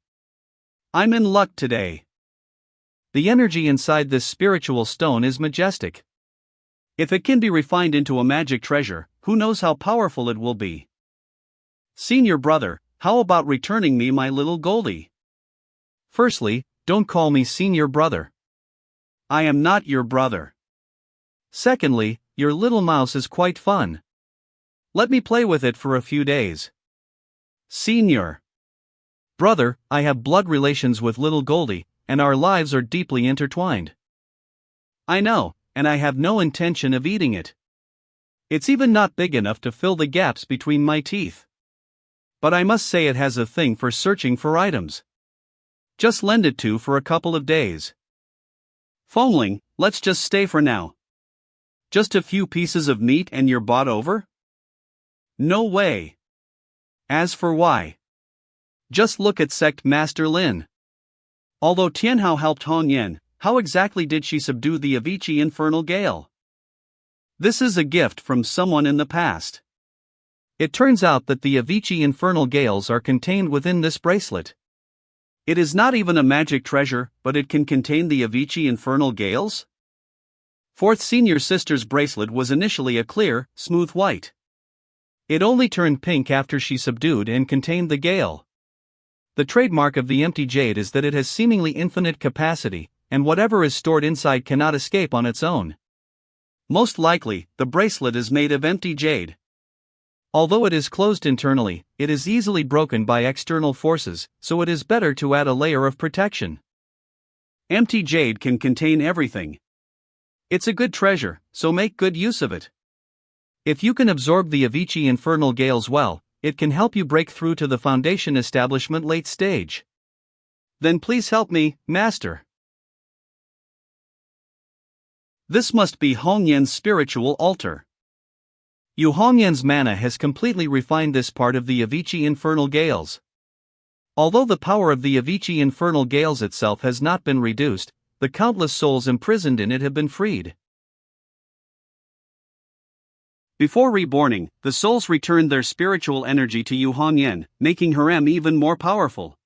I'm in luck today. The energy inside this spiritual stone is majestic. If it can be refined into a magic treasure, who knows how powerful it will be. Senior brother, how about returning me my little Goldie? Firstly, don't call me senior brother. I am not your brother. Secondly, your little mouse is quite fun. Let me play with it for a few days. Senior brother, I have blood relations with little Goldie, and our lives are deeply intertwined. I know, and I have no intention of eating it. It's even not big enough to fill the gaps between my teeth. But I must say it has a thing for searching for items. Just lend it to for a couple of days. Foamling, let's just stay for now. Just a few pieces of meat and you're bought over? No way. As for why? Just look at Sect Master Lin. Although Tianhao helped Hong Yan, how exactly did she subdue the Avicii Infernal Gale? This is a gift from someone in the past. It turns out that the Avicii Infernal Gales are contained within this bracelet. It is not even a magic treasure, but it can contain the Avicii Infernal Gales? 4th senior sister's bracelet was initially a clear, smooth white. It only turned pink after she subdued and contained the gale. The trademark of the empty jade is that it has seemingly infinite capacity, and whatever is stored inside cannot escape on its own. Most likely, the bracelet is made of empty jade. Although it is closed internally, it is easily broken by external forces, so it is better to add a layer of protection. Empty jade can contain everything. It's a good treasure, so make good use of it. If you can absorb the Avicii Infernal Gales well, it can help you break through to the Foundation establishment late stage. Then please help me, Master. This must be Hongyan's spiritual altar. Yu Hongyan's mana has completely refined this part of the Avicii Infernal Gales. Although the power of the Avicii Infernal Gales itself has not been reduced, the countless souls imprisoned in it have been freed. Before reborning, the souls returned their spiritual energy to Yu Hongyan, making her even more powerful.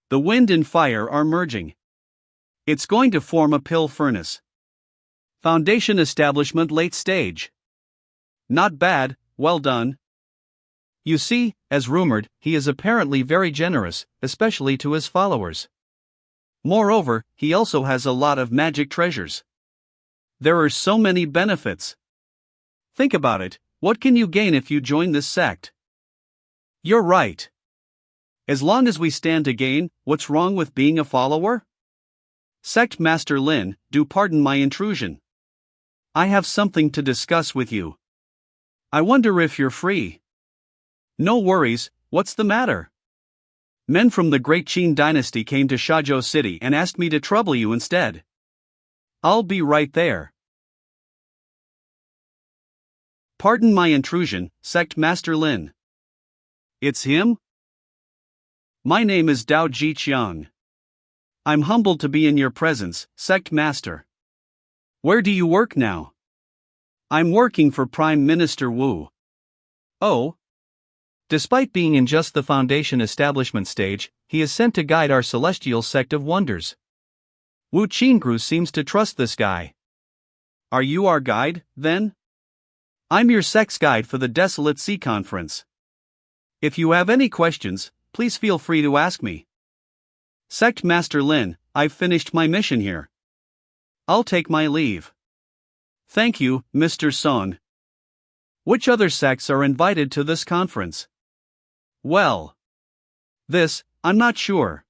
The wind and fire are merging. It's going to form a pill furnace. Foundation establishment late stage. Not bad, well done. You see, as rumored, he is apparently very generous, especially to his followers. Moreover, he also has a lot of magic treasures. There are so many benefits. Think about it, what can you gain if you join this sect? You're right. As long as we stand to gain, what's wrong with being a follower? Sect Master Lin, do pardon my intrusion. I have something to discuss with you. I wonder if you're free. No worries, what's the matter? Men from the Great Qin dynasty came to Shazhou City and asked me to trouble you instead. I'll be right there. Pardon my intrusion, Sect Master Lin. It's him? My name is Dao Jiqiang. I'm humbled to be in your presence, Sect Master. Where do you work now? I'm working for Prime Minister Wu. Oh? Despite being in just the foundation establishment stage, he is sent to guide our celestial sect of wonders. Wu Qingru seems to trust this guy. Are you our guide, then? I'm your sect's guide for the Desolate Sea Conference. If you have any questions, please feel free to ask me. Sect Master Lin, I've finished my mission here. I'll take my leave. Thank you, Mr. Song. Which other sects are invited to this conference? Well, I'm not sure.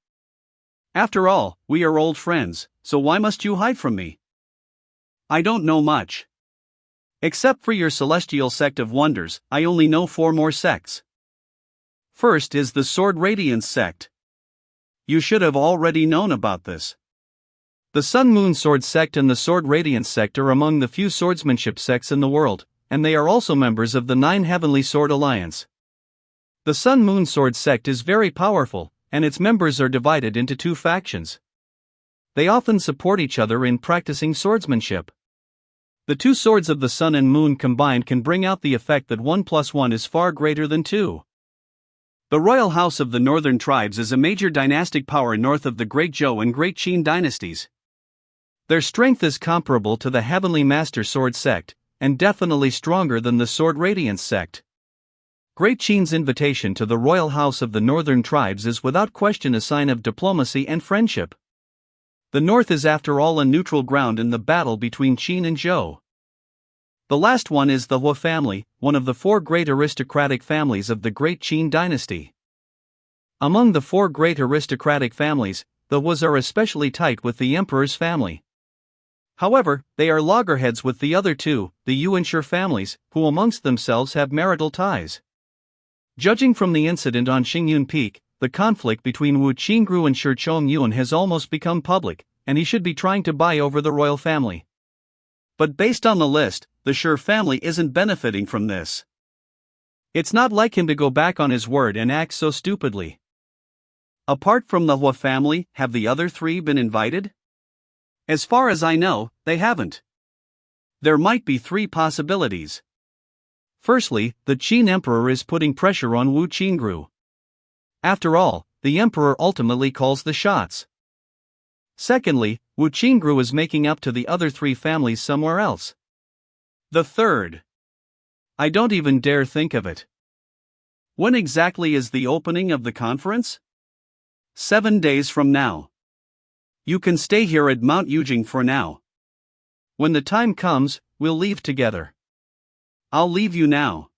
After all, we are old friends, so why must you hide from me? I don't know much. Except for your celestial sect of wonders, I only know 4 more sects. First is the Sword Radiance sect. You should have already known about this. The Sun Moon Sword sect and the Sword Radiance sect are among the few swordsmanship sects in the world, and they are also members of the 9 Heavenly Sword Alliance. The Sun Moon Sword sect is very powerful, and its members are divided into 2 factions. They often support each other in practicing swordsmanship. The 2 swords of the Sun and Moon combined can bring out the effect that 1 + 1 is far greater than 2. The Royal House of the Northern Tribes is a major dynastic power north of the Great Zhou and Great Qin dynasties. Their strength is comparable to the Heavenly Master Sword sect, and definitely stronger than the Sword Radiance sect. Great Qin's invitation to the Royal House of the Northern Tribes is without question a sign of diplomacy and friendship. The North is after all a neutral ground in the battle between Qin and Zhou. The last one is the Hua family, one of the 4 great aristocratic families of the Great Qin dynasty. Among the 4 great aristocratic families, the Huas are especially tight with the emperor's family. However, they are loggerheads with the other 2, the Yuanshi families, who amongst themselves have marital ties. Judging from the incident on Xingyun Peak, the conflict between Wu Qingru and Shi Chongyun has almost become public, and he should be trying to buy over the royal family. But based on the list, the Shi family isn't benefiting from this. It's not like him to go back on his word and act so stupidly. Apart from the Hua family, have the other 3 been invited? As far as I know, they haven't. There might be 3 possibilities. Firstly, the Qin emperor is putting pressure on Wu Qingru. After all, the emperor ultimately calls the shots. Secondly, Wu Qingru is making up to the other 3 families somewhere else. The third. I don't even dare think of it. When exactly is the opening of the conference? 7 days from now. You can stay here at Mount Yujing for now. When the time comes, we'll leave together. I'll leave you now.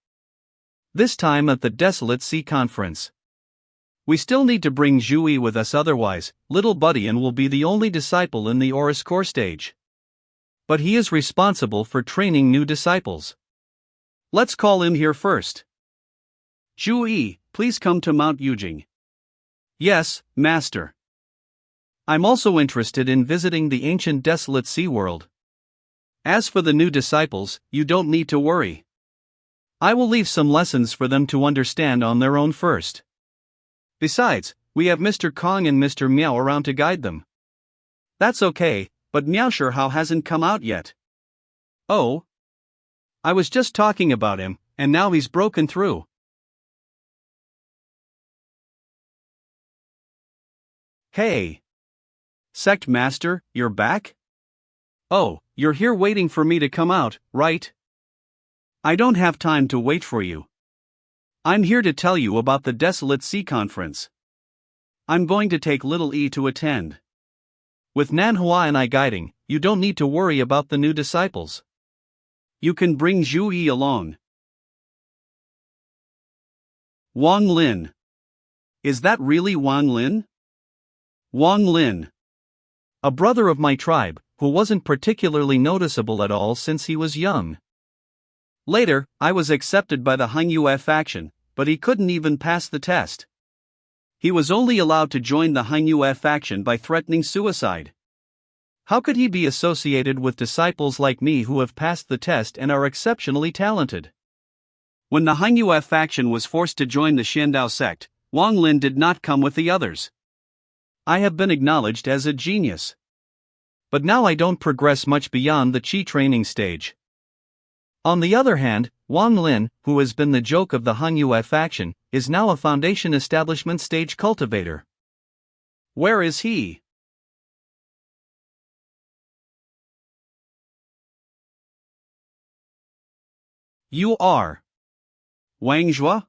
This time at the Desolate Sea Conference. We still need to bring Zhou with us, otherwise, little Buddy will be the only disciple in the Oris core stage. But he is responsible for training new disciples. Let's call him here first. Zhou, please come to Mount Yujing. Yes, Master. I'm also interested in visiting the ancient Desolate Sea world. As for the new disciples, you don't need to worry. I will leave some lessons for them to understand on their own first. Besides, we have Mr. Kong and Mr. Miao around to guide them. That's okay, but Miao Shihao hasn't come out yet. Oh? I was just talking about him, and now he's broken through. Hey! Sect Master, you're back? Oh, you're here waiting for me to come out, right? I don't have time to wait for you. I'm here to tell you about the Desolate Sea Conference. I'm going to take little E to attend. With Manhua and I guiding, you don't need to worry about the new disciples. You can bring Zhou along. Wang Lin. Is that really Wang Lin? Wang Lin. A brother of my tribe, who wasn't particularly noticeable at all since he was young. Later, I was accepted by the Hangyue faction, but he couldn't even pass the test. He was only allowed to join the Hangyue faction by threatening suicide. How could he be associated with disciples like me who have passed the test and are exceptionally talented? When the Hangyue faction was forced to join the Shindao sect, Wang Lin did not come with the others. I have been acknowledged as a genius. But now I don't progress much beyond the Qi training stage. On the other hand, Wang Lin, who has been the joke of the Hangyue faction, is now a foundation establishment stage cultivator. Where is he? You are Wang Zhou?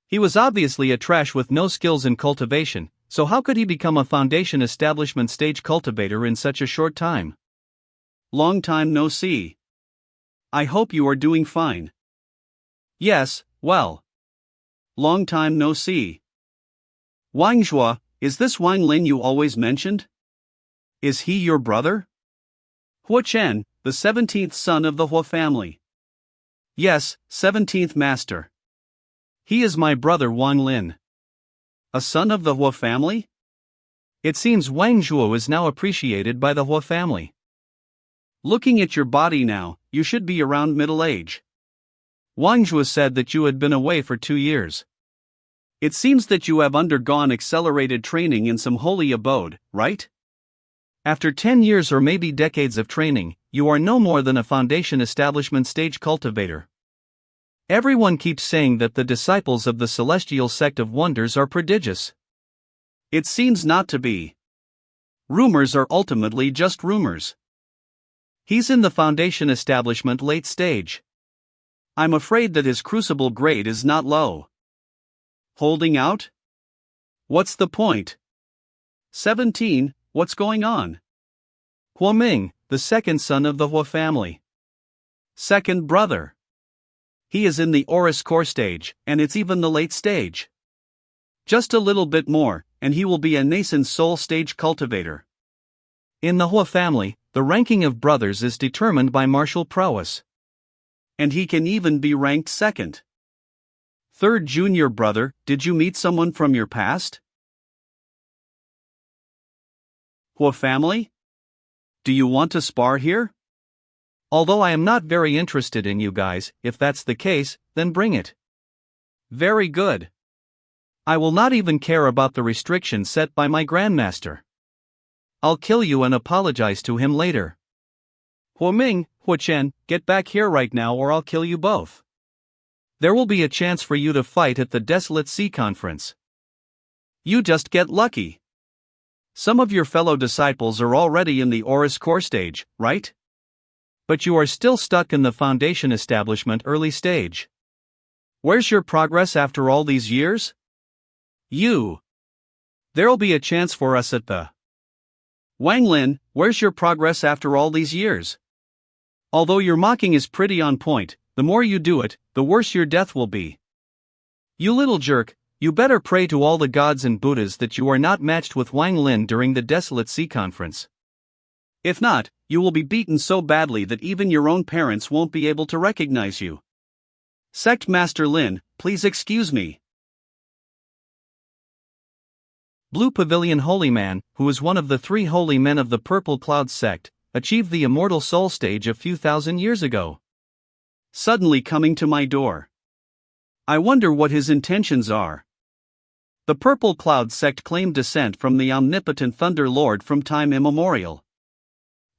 He was obviously a trash with no skills in cultivation, so how could he become a foundation establishment stage cultivator in such a short time? Long time no see. I hope you are doing fine. Yes, well. Long time no see. Wang Zhou, is this Wang Lin you always mentioned? Is he your brother? Hua Chen, the 17th son of the Hua family. Yes, 17th master. He is my brother Wang Lin. A son of the Hua family? It seems Wang Zhou is now appreciated by the Hua family. Looking at your body now, you should be around middle age. Wang Zhou said that you had been away for 2 years. It seems that you have undergone accelerated training in some holy abode, right? After 10 years or maybe decades of training, you are no more than a foundation establishment stage cultivator. Everyone keeps saying that the disciples of the celestial sect of wonders are prodigious. It seems not to be. Rumors are ultimately just rumors. He's in the foundation establishment late stage. I'm afraid that his crucible grade is not low. Holding out? What's the point? 17, what's going on? Hua Ming, the second son of the Hua family. Second brother. He is in the Oris core stage, and it's even the late stage. Just a little bit more, and he will be a nascent soul stage cultivator. In the Hua family, the ranking of brothers is determined by martial prowess. And he can even be ranked second. Third junior brother, did you meet someone from your past? Hua family? Do you want to spar here? Although I am not very interested in you guys, if that's the case, then bring it. Very good. I will not even care about the restrictions set by my grandmaster. I'll kill you and apologize to him later. Hua Ming, Hua Chen, get back here right now or I'll kill you both. There will be a chance for you to fight at the Desolate Sea Conference. You just get lucky. Some of your fellow disciples are already in the Oris core stage, right? But you are still stuck in the foundation establishment early stage. Where's your progress after all these years? There'll be a chance for us at the Wang Lin, where's your progress after all these years? Although your mocking is pretty on point, the more you do it, the worse your death will be. You little jerk, you better pray to all the gods and Buddhas that you are not matched with Wang Lin during the Desolate Sea Conference. If not, you will be beaten so badly that even your own parents won't be able to recognize you. Sect Master Lin, please excuse me. Blue Pavilion Holy Man, who is one of the 3 holy men of the Purple Cloud sect, achieved the immortal soul stage a few thousand years ago. Suddenly coming to my door. I wonder what his intentions are. The Purple Cloud sect claimed descent from the omnipotent Thunder Lord from time immemorial.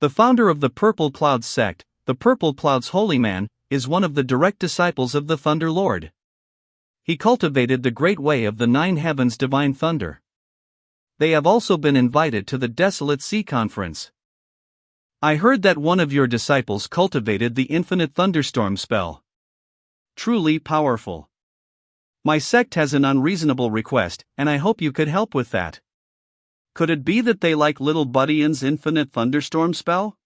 The founder of the Purple Cloud sect, the Purple Cloud's holy man, is one of the direct disciples of the Thunder Lord. He cultivated the great way of the 9 heavens divine thunder. They have also been invited to the Desolate Sea Conference. I heard that one of your disciples cultivated the infinite thunderstorm spell. Truly powerful. My sect has an unreasonable request, and I hope you could help with that. Could it be that they like little Buddian's infinite thunderstorm spell?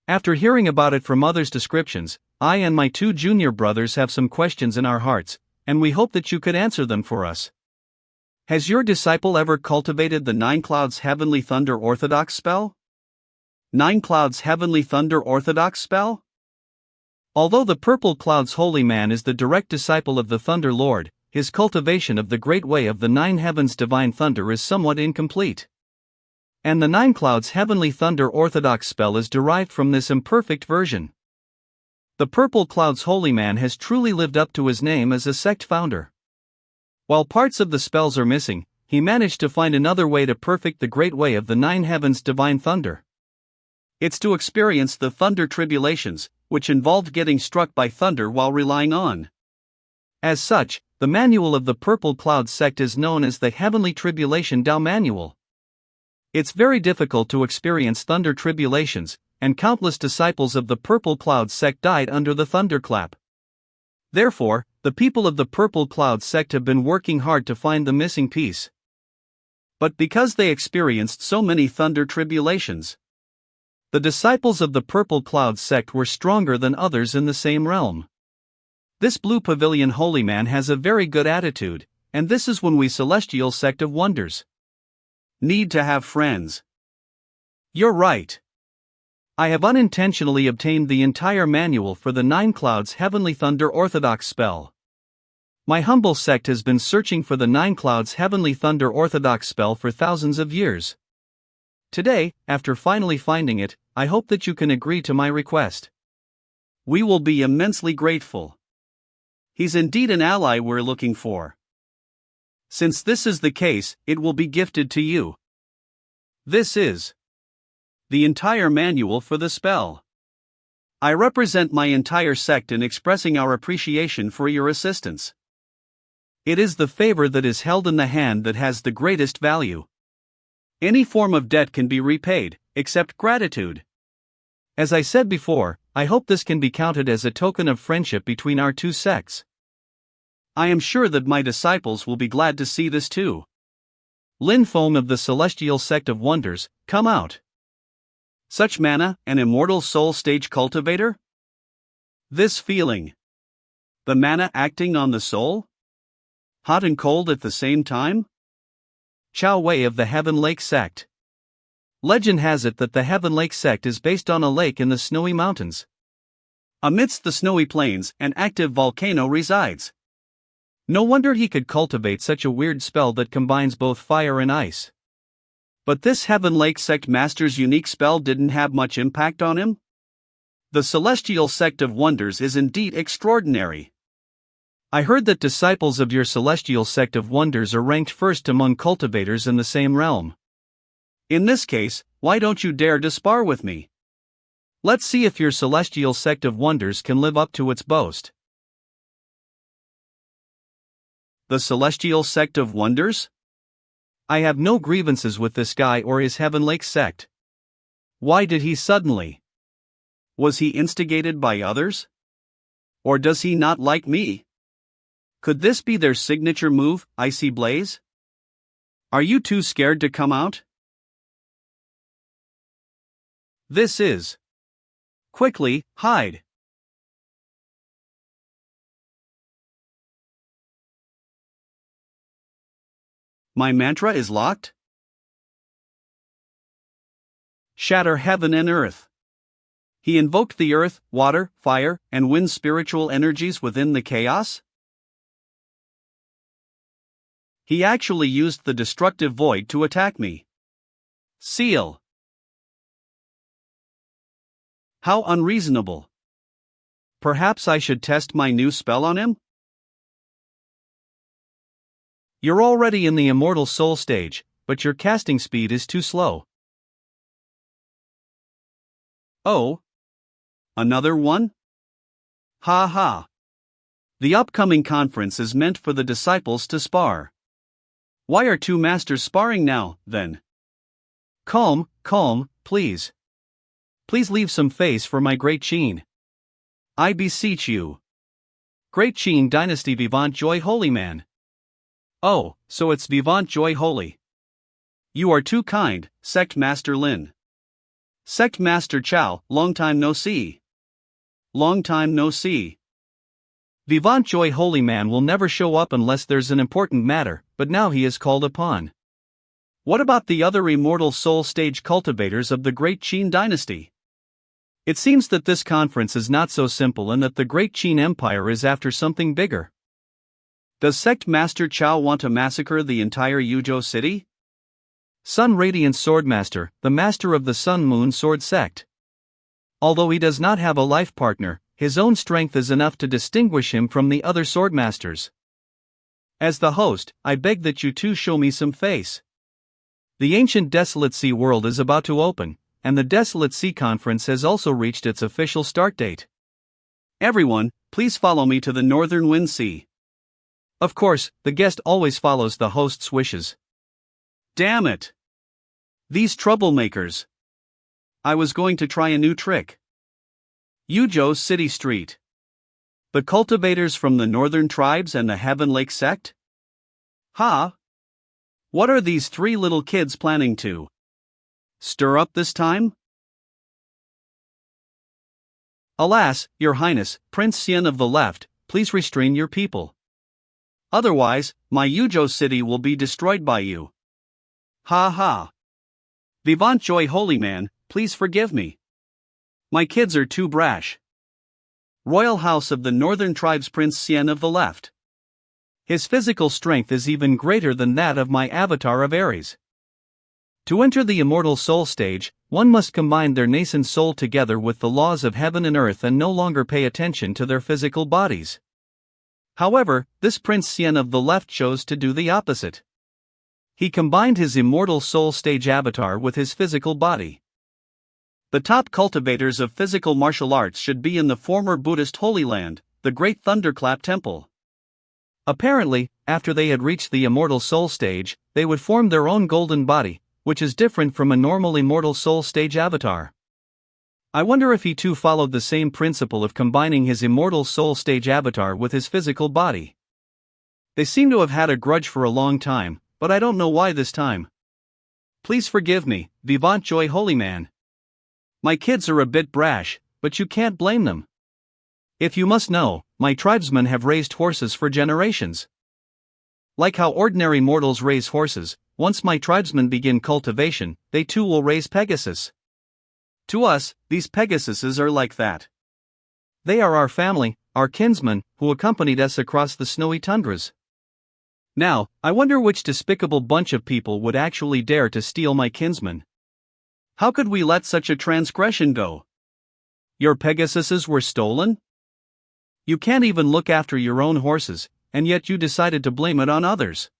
After hearing about it from others' descriptions, I and my 2 junior brothers have some questions in our hearts, and we hope that you could answer them for us. Has your disciple ever cultivated the 9 Clouds Heavenly Thunder Orthodox spell? 9 Clouds Heavenly Thunder Orthodox spell? Although the Purple Cloud's holy man is the direct disciple of the Thunder Lord, his cultivation of the great way of the 9 heavens divine thunder is somewhat incomplete. And the 9 Clouds Heavenly Thunder Orthodox spell is derived from this imperfect version. The Purple Cloud's holy man has truly lived up to his name as a sect founder. While parts of the spells are missing, he managed to find another way to perfect the great way of the 9 heavens divine thunder. It's to experience the thunder tribulations, which involved getting struck by thunder while relying on. As such, the manual of the Purple Cloud sect is known as the Heavenly Tribulation Tao Manual. It's very difficult to experience thunder tribulations, and countless disciples of the Purple Cloud sect died under the thunderclap. Therefore, the people of the Purple Cloud sect have been working hard to find the missing piece. But because they experienced so many thunder tribulations, the disciples of the Purple Cloud sect were stronger than others in the same realm. This Blue Pavilion holy man has a very good attitude, and this is when we Celestial Sect of Wonders need to have friends. You're right. I have unintentionally obtained the entire manual for the 9 Clouds Heavenly Thunder Orthodox spell. My humble sect has been searching for the 9 Clouds Heavenly Thunder Orthodox spell for thousands of years. Today, after finally finding it, I hope that you can agree to my request. We will be immensely grateful. He's indeed an ally we're looking for. Since this is the case, it will be gifted to you. This is the entire manual for the spell. I represent my entire sect in expressing our appreciation for your assistance. It is the favor that is held in the hand that has the greatest value. Any form of debt can be repaid, except gratitude. As I said before, I hope this can be counted as a token of friendship between our 2 sects. I am sure that my disciples will be glad to see this too. Lin Foam of the Celestial Sect of Wonders, come out. Such mana, an immortal soul stage cultivator? This feeling. The mana acting on the soul? Hot and cold at the same time? Chao Wei of the Heaven Lake Sect. Legend has it that the Heaven Lake Sect is based on a lake in the snowy mountains. Amidst the snowy plains, an active volcano resides. No wonder he could cultivate such a weird spell that combines both fire and ice. But this Heaven Lake Sect master's unique spell didn't have much impact on him? The Celestial Sect of Wonders is indeed extraordinary. I heard that disciples of your Celestial Sect of Wonders are ranked first among cultivators in the same realm. In this case, why don't you dare to spar with me? Let's see if your Celestial Sect of Wonders can live up to its boast. The Celestial Sect of Wonders? I have no grievances with this guy or his Heaven Lake Sect. Why did he suddenly? Was he instigated by others? Or does he not like me? Could this be their signature move, Icy Blaze? Are you too scared to come out? This is. Quickly, hide. My mantra is locked? Shatter heaven and earth. He invoked the earth, water, fire, and wind spiritual energies within the chaos? He actually used the destructive void to attack me. Seal. How unreasonable. Perhaps I should test my new spell on him? You're already in the Immortal Soul stage, but your casting speed is too slow. Oh? Another one? Ha ha. The upcoming conference is meant for the disciples to spar. Why are 2 masters sparring now, then? Calm, please. Please leave some face for my great Qin. I beseech you. Great Qin Dynasty Vivant Joy Holy Man. Oh, so it's Vivant Joy Holy. You are too kind, Sect Master Lin. Sect Master Chow, long time no see. Long time no see. Vivant Joy Holy Man will never show up unless there's an important matter, but now he is called upon. What about the other immortal soul stage cultivators of the Great Qin dynasty? It seems that this conference is not so simple and that the Great Qin Empire is after something bigger. Does Sect Master Chow want to massacre the entire Yuzhou city? Sun Radiant Swordmaster, the master of the Sun Moon Sword Sect. Although he does not have a life partner, his own strength is enough to distinguish him from the other swordmasters. As the host, I beg that you two show me some face. The ancient Desolate Sea world is about to open, and the Desolate Sea Conference has also reached its official start date. Everyone, please follow me to the Northern Wind Sea. Of course, the guest always follows the host's wishes. Damn it! These troublemakers! I was going to try a new trick. Yuzhou City Street. The cultivators from the Northern Tribes and the Heaven Lake Sect? Ha! What are these three little kids planning to stir up this time? Alas, Your Highness, Prince Xian of the Left, please restrain your people. Otherwise, my Yuzhou city will be destroyed by you. Ha ha. Vivant Joy Holy Man, please forgive me. My kids are too brash. Royal House of the Northern Tribes Prince Xian of the Left. His physical strength is even greater than that of my avatar of Aries. To enter the immortal soul stage, one must combine their nascent soul together with the laws of heaven and earth and no longer pay attention to their physical bodies. However, this Prince Xian of the Left chose to do the opposite. He combined his immortal soul stage avatar with his physical body. The top cultivators of physical martial arts should be in the former Buddhist Holy Land, the Great Thunderclap Temple. Apparently, after they had reached the immortal soul stage, they would form their own golden body, which is different from a normal immortal soul stage avatar. I wonder if he too followed the same principle of combining his immortal soul stage avatar with his physical body. They seem to have had a grudge for a long time, but I don't know why this time. Please forgive me, Vivant Joy Holy Man. My kids are a bit brash, but you can't blame them. If you must know, my tribesmen have raised horses for generations. Like how ordinary mortals raise horses, once my tribesmen begin cultivation, they too will raise Pegasus. To us, these Pegasuses are like that. They are our family, our kinsmen, who accompanied us across the snowy tundras. Now, I wonder which despicable bunch of people would actually dare to steal my kinsmen. How could we let such a transgression go? Your Pegasuses were stolen? You can't even look after your own horses, and yet you decided to blame it on others.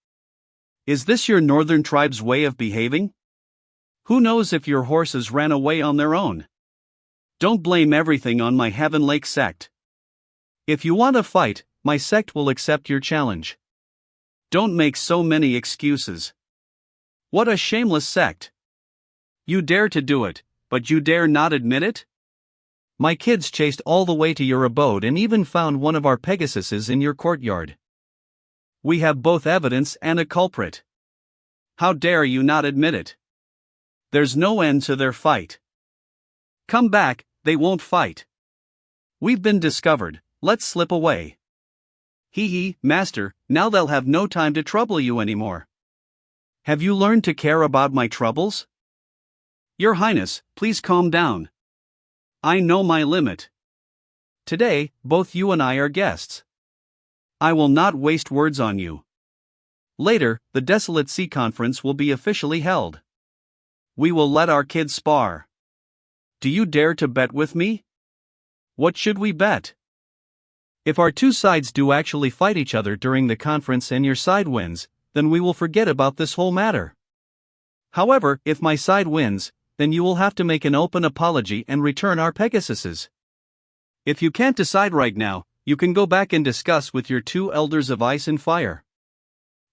Is this your Northern Tribe's way of behaving? Who knows if your horses ran away on their own? Don't blame everything on my Heaven Lake Sect. If you want a fight, my sect will accept your challenge. Don't make so many excuses. What a shameless sect. You dare to do it, but you dare not admit it? My kids chased all the way to your abode and even found one of our Pegasuses in your courtyard. We have both evidence and a culprit. How dare you not admit it? There's no end to their fight. Come back, they won't fight. We've been discovered, let's slip away. Hee hee, Master, now they'll have no time to trouble you anymore. Have you learned to care about my troubles? Your Highness, please calm down. I know my limit. Today, both you and I are guests. I will not waste words on you. Later, the Desolate Sea Conference will be officially held. We will let our kids spar. Do you dare to bet with me? What should we bet? If our two sides do actually fight each other during the conference and your side wins, then we will forget about this whole matter. However, if my side wins, then you will have to make an open apology and return our Pegasuses. If you can't decide right now, you can go back and discuss with your two elders of ice and fire.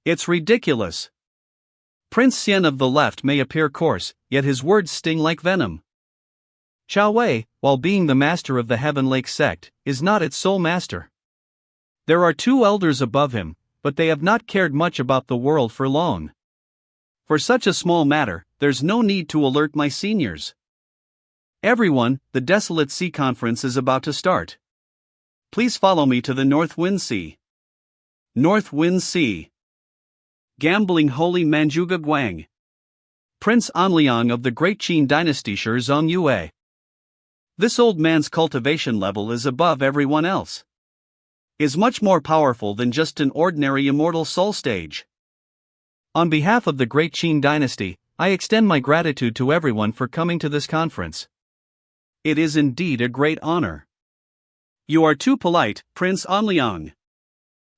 It's ridiculous. Prince Xian of the Left may appear coarse, yet his words sting like venom. Chao Wei, while being the master of the Heaven Lake Sect, is not its sole master. There are two elders above him, but they have not cared much about the world for long. For such a small matter, there's no need to alert my seniors. Everyone, the Desolate Sea Conference is about to start. Please follow me to the North Wind Sea. North Wind Sea. Gambling Holy Manjuga Guang. Prince Anliang of the Great Qin Dynasty Zhou Yue. This old man's cultivation level is above everyone else. Is much more powerful than just an ordinary immortal soul stage. On behalf of the Great Qin Dynasty, I extend my gratitude to everyone for coming to this conference. It is indeed a great honor. You are too polite, Prince Anliang.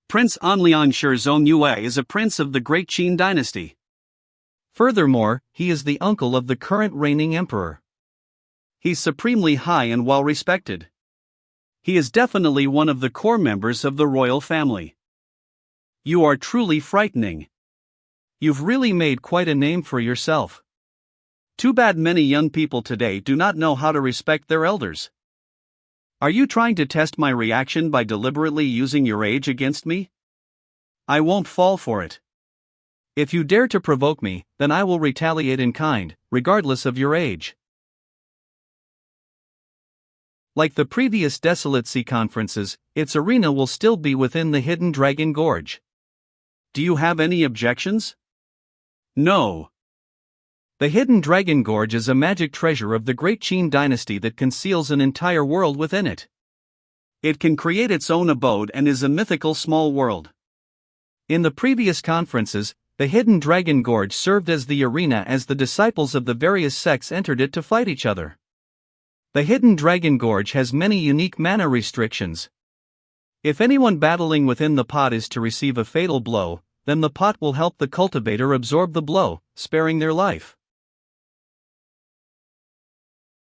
Prince Anliang Zhou Yue is a prince of the Great Qin Dynasty. Furthermore, he is the uncle of the current reigning emperor. He's supremely high and well respected. He is definitely one of the core members of the royal family. You are truly frightening. You've really made quite a name for yourself. Too bad many young people today do not know how to respect their elders. Are you trying to test my reaction by deliberately using your age against me? I won't fall for it. If you dare to provoke me, then I will retaliate in kind, regardless of your age. Like the previous Desolate Sea conferences, its arena will still be within the Hidden Dragon Gorge. Do you have any objections? No. The Hidden Dragon Gorge is a magic treasure of the Great Qin Dynasty that conceals an entire world within it. It can create its own abode and is a mythical small world. In the previous conferences, the Hidden Dragon Gorge served as the arena as the disciples of the various sects entered it to fight each other. The Hidden Dragon Gorge has many unique mana restrictions. If anyone battling within the pot is to receive a fatal blow, then the pot will help the cultivator absorb the blow, sparing their life.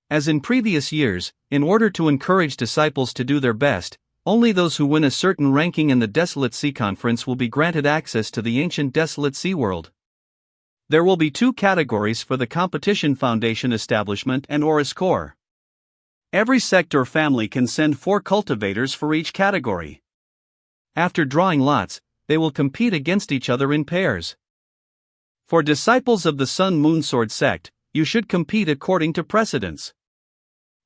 As in previous years, in order to encourage disciples to do their best, only those who win a certain ranking in the Desolate Sea Conference will be granted access to the ancient Desolate Sea world. There will be 2 categories for the Competition Foundation Establishment and Oris Core. Every sect or family can send 4 cultivators for each category. After drawing lots, they will compete against each other in pairs. For disciples of the Sun Moon Sword sect, you should compete according to precedence.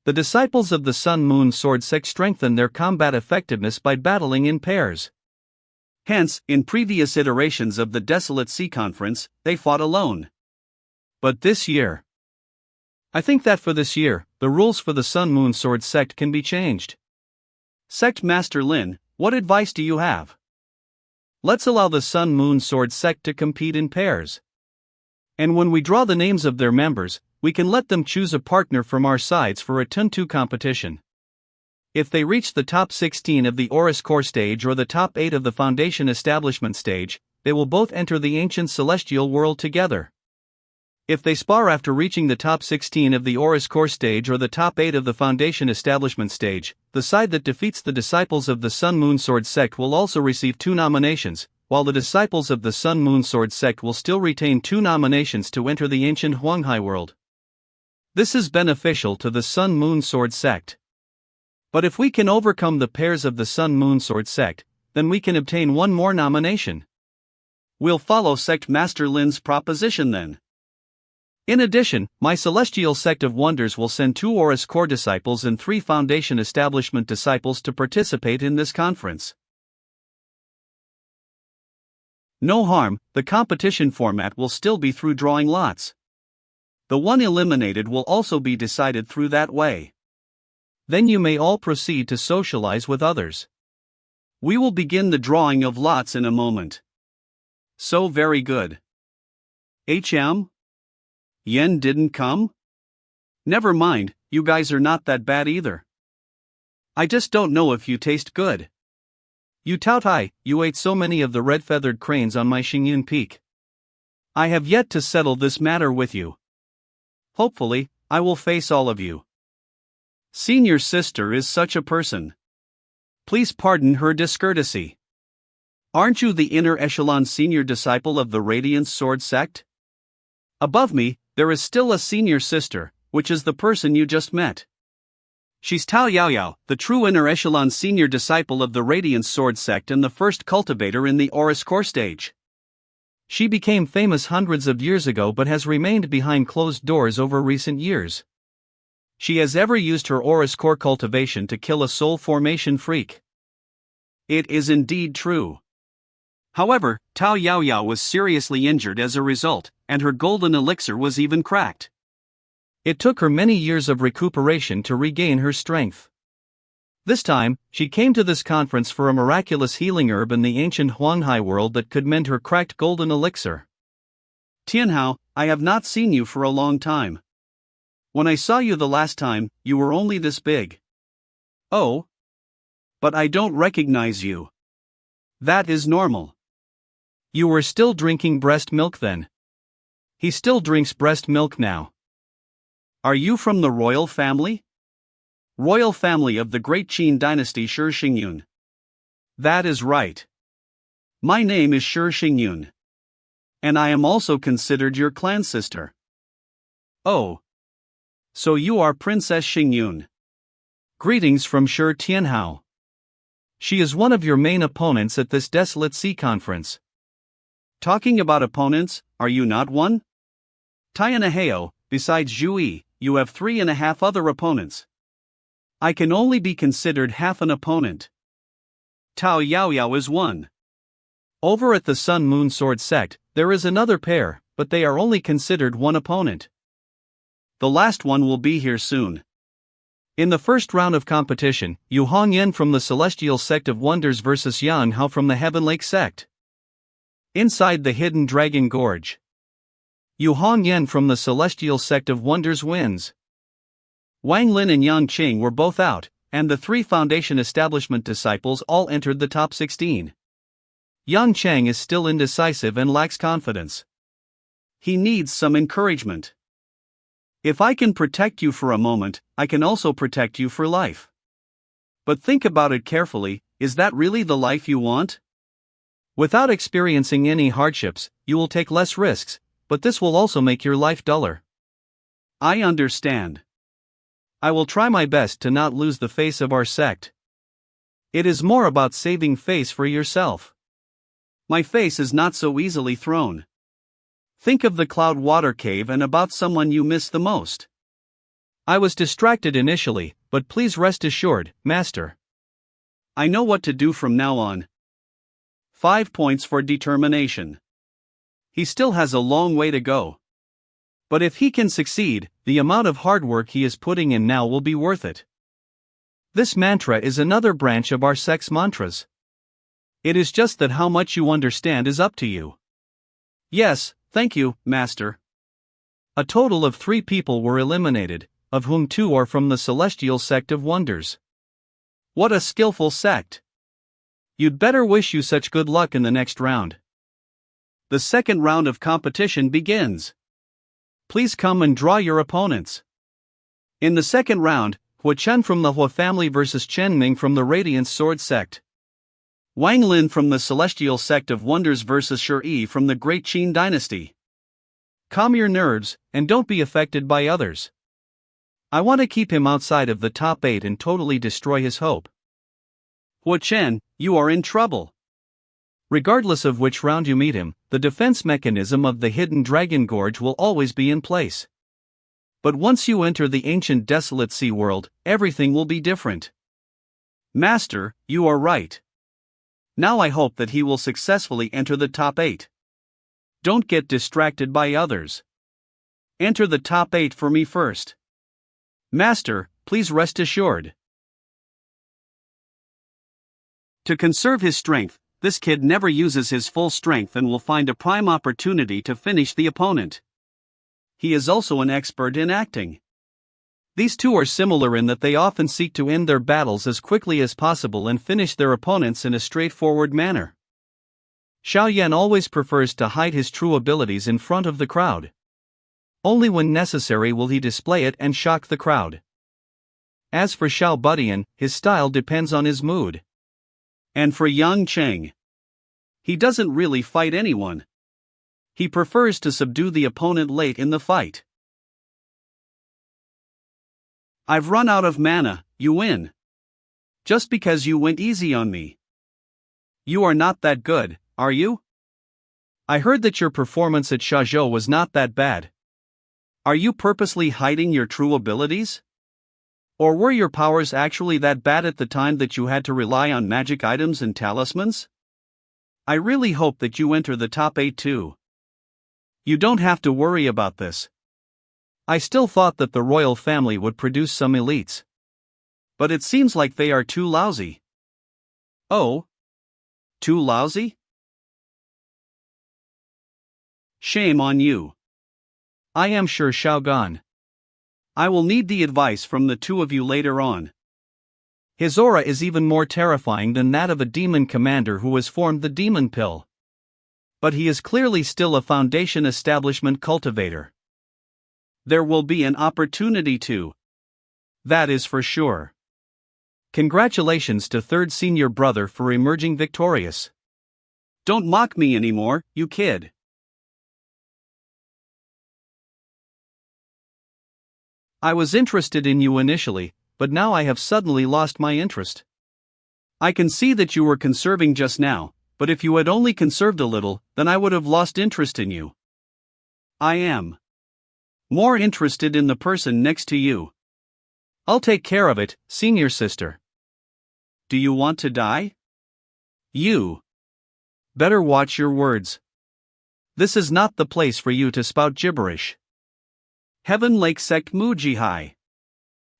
The disciples of the Sun Moon Sword sect strengthen their combat effectiveness by battling in pairs. Hence, in previous iterations of the Desolate Sea Conference, they fought alone. But this year, I think that for this year, the rules for the Sun Moon Sword sect can be changed. Sect Master Lin, what advice do you have? Let's allow the Sun Moon Sword sect to compete in pairs. And when we draw the names of their members, we can let them choose a partner from our sides for a Tun-2 competition. If they reach the top 16 of the Oris Core stage or the top 8 of the Foundation Establishment stage, they will both enter the ancient celestial world together. If they spar after reaching the top 16 of the Oris Core stage or the top 8 of the Foundation Establishment stage, the side that defeats the disciples of the Sun Moon Sword sect will also receive 2 nominations, while the disciples of the Sun Moon Sword sect will still retain 2 nominations to enter the ancient Huanghai world. This is beneficial to the Sun Moon Sword sect. But if we can overcome the pairs of the Sun Moon Sword sect, then we can obtain 1 more nomination. We'll follow Sect Master Lin's proposition then. In addition, my Celestial Sect of Wonders will send 2 Oris Core disciples and 3 Foundation Establishment disciples to participate in this conference. No harm, the competition format will still be through drawing lots. The one eliminated will also be decided through that way. Then you may all proceed to socialize with others. We will begin the drawing of lots in a moment. So very good. Yen didn't come? Never mind, you guys are not that bad either. I just don't know if you taste good. You tout high, you ate so many of the red-feathered cranes on my Xingyun Peak. I have yet to settle this matter with you. Hopefully, I will face all of you. Senior sister is such a person. Please pardon her discourtesy. Aren't you the inner echelon senior disciple of the Radiance Sword sect? Above me, there is still a senior sister, which is the person you just met. She's Tao Yaoyao, the true inner echelon senior disciple of the Radiance Sword sect and the first cultivator in the Oris Core stage. She became famous hundreds of years ago but has remained behind closed doors over recent years. She has ever used her aura's core cultivation to kill a soul formation freak. It is indeed true. However, Tao Yaoyao was seriously injured as a result, and her golden elixir was even cracked. It took her many years of recuperation to regain her strength. This time, she came to this conference for a miraculous healing herb in the ancient Huanghai world that could mend her cracked golden elixir. Tianhao, I have not seen you for a long time. When I saw you the last time, you were only this big. Oh? But I don't recognize you. That is normal. You were still drinking breast milk then. He still drinks breast milk now. Are you from the royal family? Royal family of the great Qin dynasty Shi Xingyun. That is right. My name is Shi Xingyun. And I am also considered your clan sister. Oh. So you are Princess Xingyun. Greetings from Shi Tianhao. She is one of your main opponents at this Desolate Sea conference. Talking about opponents, are you not one? Tianaheo, besides Zhou, you have 3.5 other opponents. I can only be considered half an opponent. Tao Yaoyao is one. Over at the Sun Moon Sword Sect, there is another pair, but they are only considered one opponent. The last one will be here soon. In the first round of competition, Yu Hongyan from the Celestial Sect of Wonders vs Yang Hao from the Heaven Lake Sect. Inside the Hidden Dragon Gorge. Yu Hongyan from the Celestial Sect of Wonders wins. Wang Lin and Yang Qing were both out, and the 3 Foundation Establishment disciples all entered the top 16. Yang Cheng is still indecisive and lacks confidence. He needs some encouragement. If I can protect you for a moment, I can also protect you for life. But think about it carefully, is that really the life you want? Without experiencing any hardships, you will take less risks, but this will also make your life duller. I understand. I will try my best to not lose the face of our sect. It is more about saving face for yourself. My face is not so easily thrown. Think of the Cloud Water Cave and about someone you miss the most. I was distracted initially, but please rest assured, Master. I know what to do from now on. 5 points for determination. He still has a long way to go. But if he can succeed, the amount of hard work he is putting in now will be worth it. This mantra is another branch of our sect's mantras. It is just that how much you understand is up to you. Yes, thank you, Master. A total of 3 people were eliminated, of whom 2 are from the Celestial Sect of Wonders. What a skillful sect! You'd better wish you such good luck in the next round. The second round of competition begins. Please come and draw your opponents. In the second round, Hua Chen from the Hua family vs Chen Ming from the Radiant Sword Sect. Wang Lin from the Celestial Sect of Wonders vs Shi Yi from the Great Qin Dynasty. Calm your nerves, and don't be affected by others. I want to keep him outside of the top 8 and totally destroy his hope. Hua Chen, you are in trouble. Regardless of which round you meet him, the defense mechanism of the Hidden Dragon Gorge will always be in place. But once you enter the ancient Desolate Sea world, everything will be different. Master, you are right. Now I hope that he will successfully enter the top 8. Don't get distracted by others. Enter the top 8 for me first. Master, please rest assured. To conserve his strength, this kid never uses his full strength and will find a prime opportunity to finish the opponent. He is also an expert in acting. These two are similar in that they often seek to end their battles as quickly as possible and finish their opponents in a straightforward manner. Xiao Yan always prefers to hide his true abilities in front of the crowd. Only when necessary will he display it and shock the crowd. As for Xiao Budian, his style depends on his mood. And for Yang Cheng, he doesn't really fight anyone. He prefers to subdue the opponent late in the fight. I've run out of mana, you win. Just because you went easy on me. You are not that good, are you? I heard that your performance at Showdown was not that bad. Are you purposely hiding your true abilities? Or were your powers actually that bad at the time that you had to rely on magic items and talismans? I really hope that you enter the top 8 too. You don't have to worry about this. I still thought that the royal family would produce some elites. But it seems like they are too lousy. Oh? Too lousy? Shame on you. I am sure Showdown. I will need the advice from the two of you later on. His aura is even more terrifying than that of a demon commander who has formed the demon pill. But he is clearly still a foundation establishment cultivator. There will be an opportunity to. That is for sure. Congratulations to third senior brother for emerging victorious. Don't mock me anymore, you kid. I was interested in you initially, but now I have suddenly lost my interest. I can see that you were conserving just now, but if you had only conserved a little, then I would have lost interest in you. I am more interested in the person next to you. I'll take care of it, senior sister. Do you want to die? You better watch your words. This is not the place for you to spout gibberish. Heaven Lake Sect Mujihai.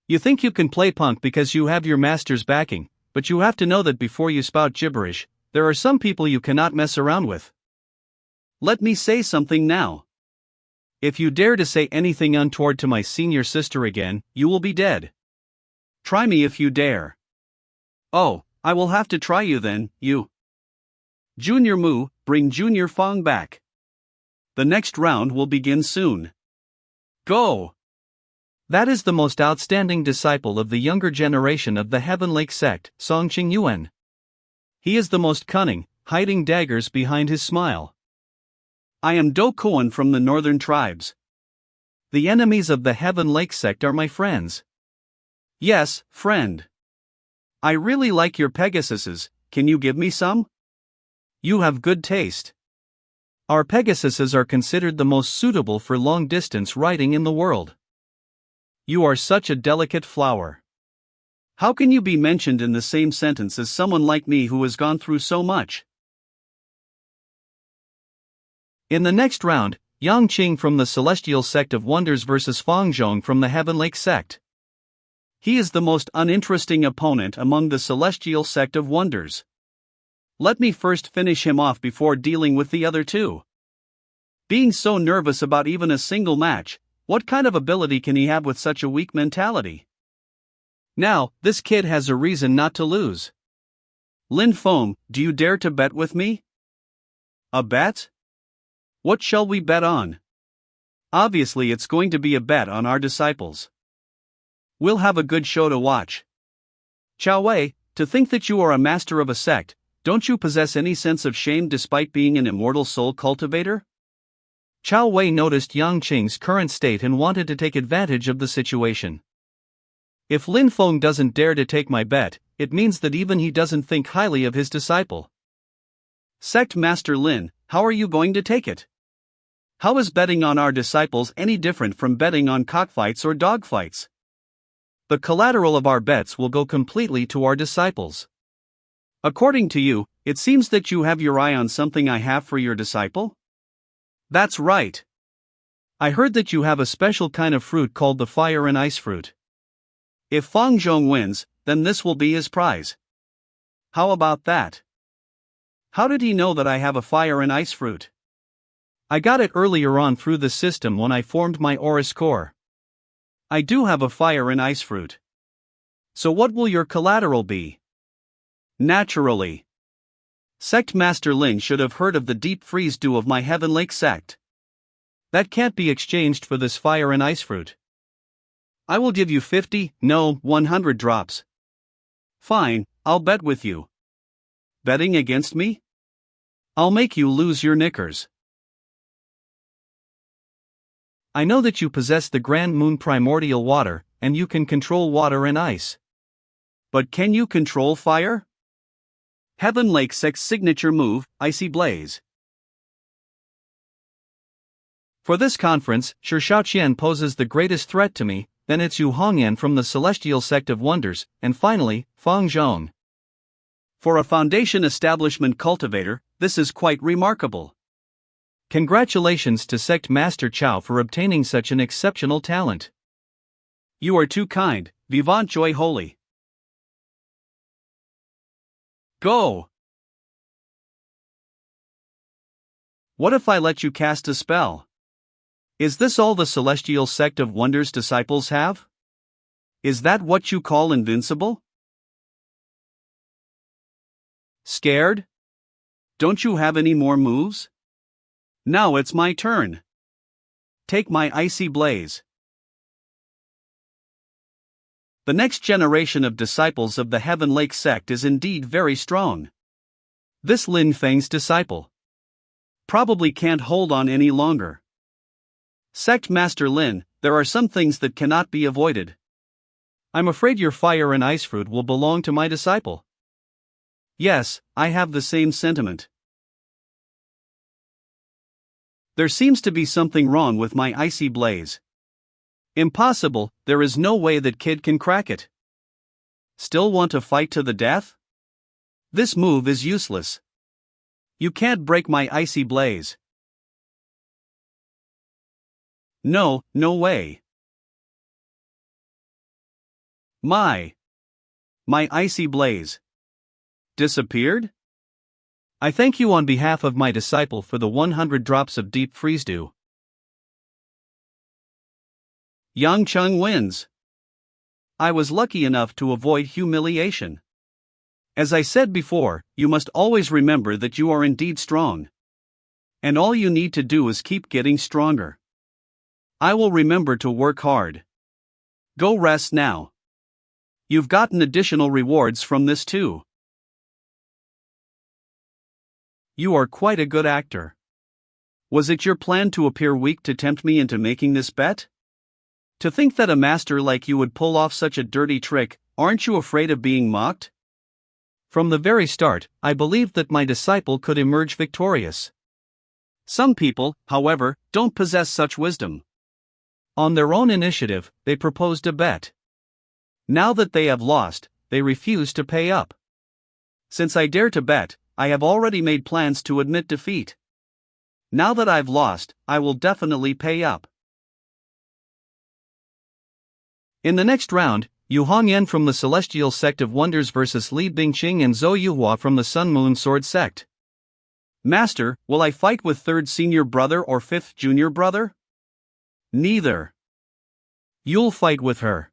You think you can play punk because you have your master's backing, but you have to know that before you spout gibberish, there are some people you cannot mess around with. Let me say something now. If you dare to say anything untoward to my senior sister again, you will be dead. Try me if you dare. Oh, I will have to try you then, you. Junior Mu, bring Junior Fong back. The next round will begin soon. Go! That is the most outstanding disciple of the younger generation of the Heaven Lake Sect, Songqing Yuan. He is the most cunning, hiding daggers behind his smile. I am Do Koan from the northern tribes. The enemies of the Heaven Lake Sect are my friends. Yes, friend. I really like your Pegasuses, can you give me some? You have good taste. Our Pegasuses are considered the most suitable for long-distance riding in the world. You are such a delicate flower. How can you be mentioned in the same sentence as someone like me who has gone through so much? In the next round, Yang Qing from the Celestial Sect of Wonders vs Fang Zhong from the Heaven Lake Sect. He is the most uninteresting opponent among the Celestial Sect of Wonders. Let me first finish him off before dealing with the other two. Being so nervous about even a single match, what kind of ability can he have with such a weak mentality? Now, this kid has a reason not to lose. Lin Feng, do you dare to bet with me? A bet? What shall we bet on? Obviously it's going to be a bet on our disciples. We'll have a good show to watch. Chao Wei, to think that you are a master of a sect, don't you possess any sense of shame despite being an immortal soul cultivator? Chao Wei noticed Yang Qing's current state and wanted to take advantage of the situation. If Lin Feng doesn't dare to take my bet, it means that even he doesn't think highly of his disciple. Sect Master Lin, how are you going to take it? How is betting on our disciples any different from betting on cockfights or dogfights? The collateral of our bets will go completely to our disciples. According to you, it seems that you have your eye on something I have for your disciple? That's right. I heard that you have a special kind of fruit called the fire and ice fruit. If Fang Zhong wins, then this will be his prize. How about that? How did he know that I have a fire and ice fruit? I got it earlier on through the system when I formed my Aurus core. I do have a fire and ice fruit. So what will your collateral be? Naturally. Sect Master Lin should have heard of the deep freeze dew of my Heaven Lake sect. That can't be exchanged for this fire and ice fruit. I will give you 50, no, 100 drops. Fine, I'll bet with you. Betting against me? I'll make you lose your knickers. I know that you possess the Grand Moon primordial water, and you can control water and ice. But can you control fire? Heaven Lake Sect's signature move, Icy Blaze. For this conference, Shi Shaoqian poses the greatest threat to me, then it's Yu Hongyan from the Celestial Sect of Wonders, and finally, Feng Zhong. For a foundation establishment cultivator, this is quite remarkable. Congratulations to Sect Master Chao for obtaining such an exceptional talent. You are too kind, Vivant Joy Holy. Go! What if I let you cast a spell? Is this all the Celestial Sect of Wonders disciples have? Is that what you call invincible? Scared? Don't you have any more moves? Now it's my turn. Take my icy blaze. The next generation of disciples of the Heaven Lake sect is indeed very strong. This Lin Feng's disciple probably can't hold on any longer. Sect Master Lin, there are some things that cannot be avoided. I'm afraid your fire and ice fruit will belong to my disciple. Yes, I have the same sentiment. There seems to be something wrong with my icy blaze. Impossible, there is no way that kid can crack it. Still want to fight to the death? This move is useless. You can't break my icy blaze. No, no way. My icy blaze disappeared? I thank you on behalf of my disciple for the 100 drops of deep freeze dew. Yang Chung wins. I was lucky enough to avoid humiliation. As I said before, you must always remember that you are indeed strong. And all you need to do is keep getting stronger. I will remember to work hard. Go rest now. You've gotten additional rewards from this too. You are quite a good actor. Was it your plan to appear weak to tempt me into making this bet? To think that a master like you would pull off such a dirty trick, aren't you afraid of being mocked? From the very start, I believed that my disciple could emerge victorious. Some people, however, don't possess such wisdom. On their own initiative, they proposed a bet. Now that they have lost, they refuse to pay up. Since I dare to bet, I have already made plans to admit defeat. Now that I've lost, I will definitely pay up. In the next round, Yu Hongyan from the Celestial Sect of Wonders vs Li Bingqing and Zhou Yuhua from the Sun Moon Sword Sect. Master, will I fight with 3rd senior brother or 5th junior brother? Neither. You'll fight with her.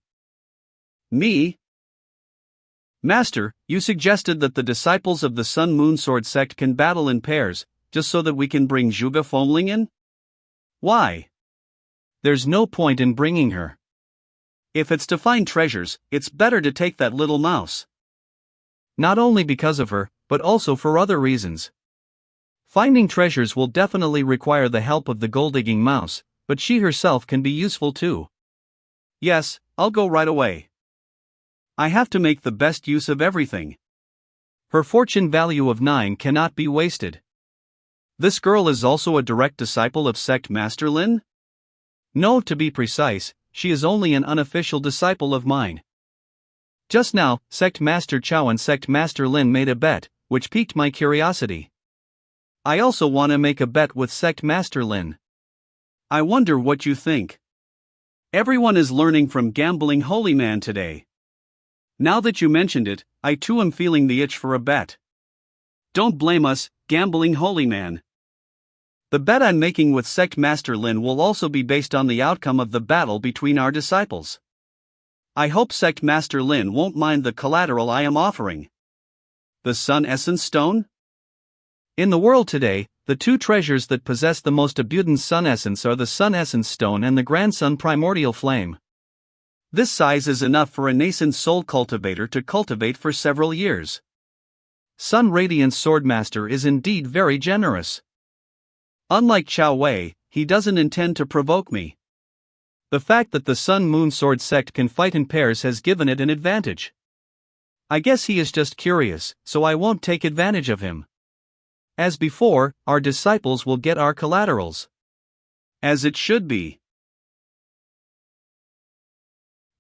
Me? Master, you suggested that the disciples of the Sun Moon Sword Sect can battle in pairs, just so that we can bring Zhuge Fengling in? Why? There's no point in bringing her. If it's to find treasures, it's better to take that little mouse. Not only because of her, but also for other reasons. Finding treasures will definitely require the help of the gold-digging mouse, but she herself can be useful too. Yes, I'll go right away. I have to make the best use of everything. Her fortune value of 9 cannot be wasted. This girl is also a direct disciple of Sect Master Lin? No, to be precise, she is only an unofficial disciple of mine. Just now, Sect Master Chao and Sect Master Lin made a bet, which piqued my curiosity. I also want to make a bet with Sect Master Lin. I wonder what you think. Everyone is learning from Gambling Holy Man today. Now that you mentioned it, I too am feeling the itch for a bet. Don't blame us, Gambling Holy Man. The bet I'm making with Sect Master Lin will also be based on the outcome of the battle between our disciples. I hope Sect Master Lin won't mind the collateral I am offering. The Sun Essence Stone? In the world today, the two treasures that possess the most abundant Sun Essence are the Sun Essence Stone and the Grand Sun Primordial Flame. This size is enough for a nascent soul cultivator to cultivate for several years. Sun Radiance Swordmaster is indeed very generous. Unlike Chao Wei, he doesn't intend to provoke me. The fact that the Sun Moon Sword Sect can fight in pairs has given it an advantage. I guess he is just curious, so I won't take advantage of him. As before, our disciples will get our collaterals. As it should be.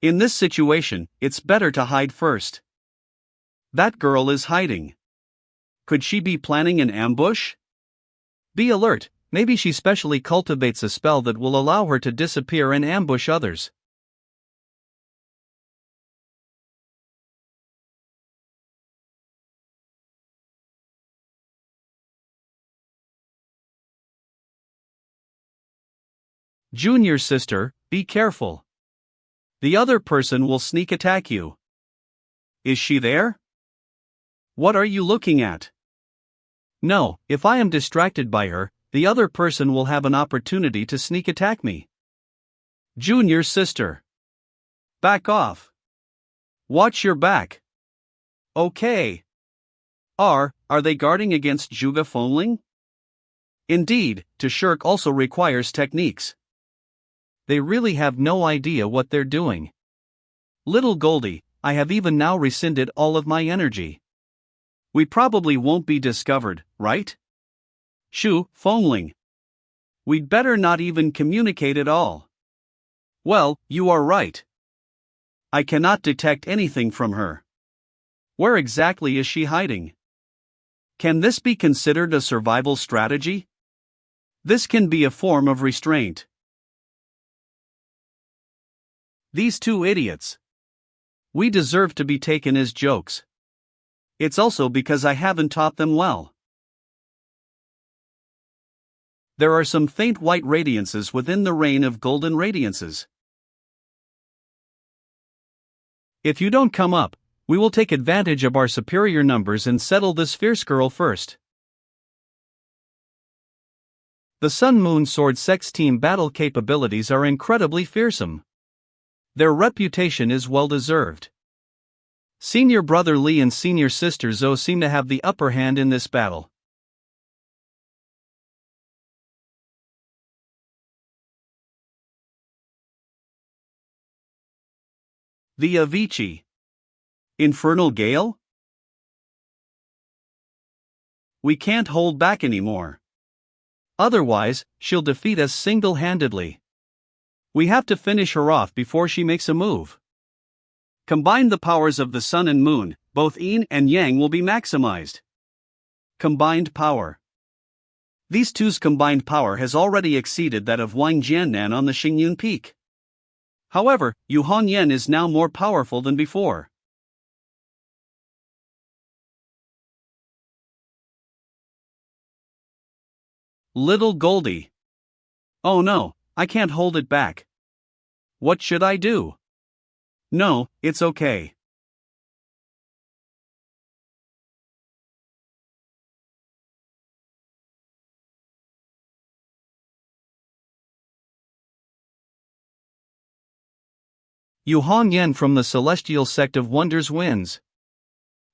In this situation, it's better to hide first. That girl is hiding. Could she be planning an ambush? Be alert, maybe she specially cultivates a spell that will allow her to disappear and ambush others. Junior sister, be careful. The other person will sneak attack you. Is she there? What are you looking at? No, if I am distracted by her, the other person will have an opportunity to sneak attack me. Junior sister. Back off. Watch your back. Okay. Are they guarding against Zhuge Fengling? Indeed, to shirk also requires techniques. They really have no idea what they're doing. Little Goldie, I have even now rescinded all of my energy. We probably won't be discovered, right? Zhu Fengling. We'd better not even communicate at all. Well, you are right. I cannot detect anything from her. Where exactly is she hiding? Can this be considered a survival strategy? This can be a form of restraint. These two idiots. We deserve to be taken as jokes. It's also because I haven't taught them well. There are some faint white radiances within the rain of golden radiances. If you don't come up, we will take advantage of our superior numbers and settle this fierce girl first. The Sun-Moon Sword Sects team battle capabilities are incredibly fearsome. Their reputation is well-deserved. Senior brother Li and senior sister Zhou seem to have the upper hand in this battle. The Avicii. Infernal Gale? We can't hold back anymore. Otherwise, she'll defeat us single-handedly. We have to finish her off before she makes a move. Combine the powers of the sun and moon, both yin and yang will be maximized. Combined power. These two's combined power has already exceeded that of Wang Jiannan on the Xingyun Peak. However, Yu Hongyan is now more powerful than before. Little Goldie. Oh no, I can't hold it back. What should I do? No, it's okay. Yu Hongyan from the Celestial Sect of Wonders wins.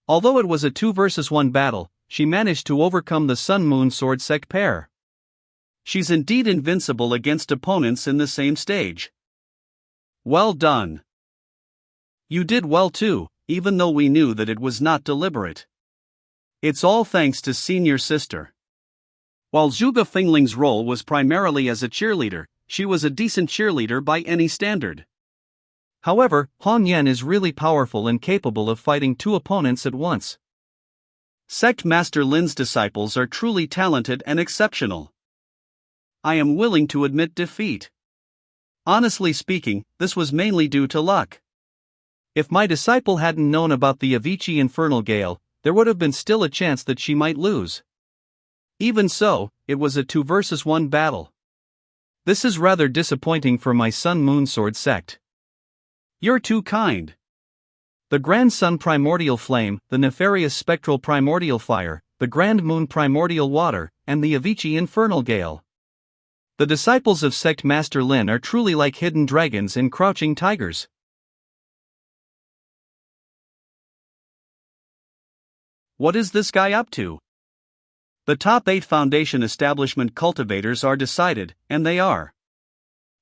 Although it was a 2 versus 1 battle, she managed to overcome the Sun-Moon Sword Sect pair. She's indeed invincible against opponents in the same stage. Well done. You did well too, even though we knew that it was not deliberate. It's all thanks to senior sister. While Zhuge Fengling's role was primarily as a cheerleader, she was a decent cheerleader by any standard. However, Hongyan is really powerful and capable of fighting 2 opponents at once. Sect Master Lin's disciples are truly talented and exceptional. I am willing to admit defeat. Honestly speaking, this was mainly due to luck. If my disciple hadn't known about the Avicii Infernal Gale, there would have been still a chance that she might lose. Even so, it was a 2 versus 1 battle. This is rather disappointing for my Sun-Moon Sword Sect. You're too kind. The Grand Sun Primordial Flame, the Nefarious Spectral Primordial Fire, the Grand Moon Primordial Water, and the Avicii Infernal Gale. The disciples of Sect Master Lin are truly like hidden dragons and crouching tigers. What is this guy up to? The top 8 Foundation establishment cultivators are decided, and they are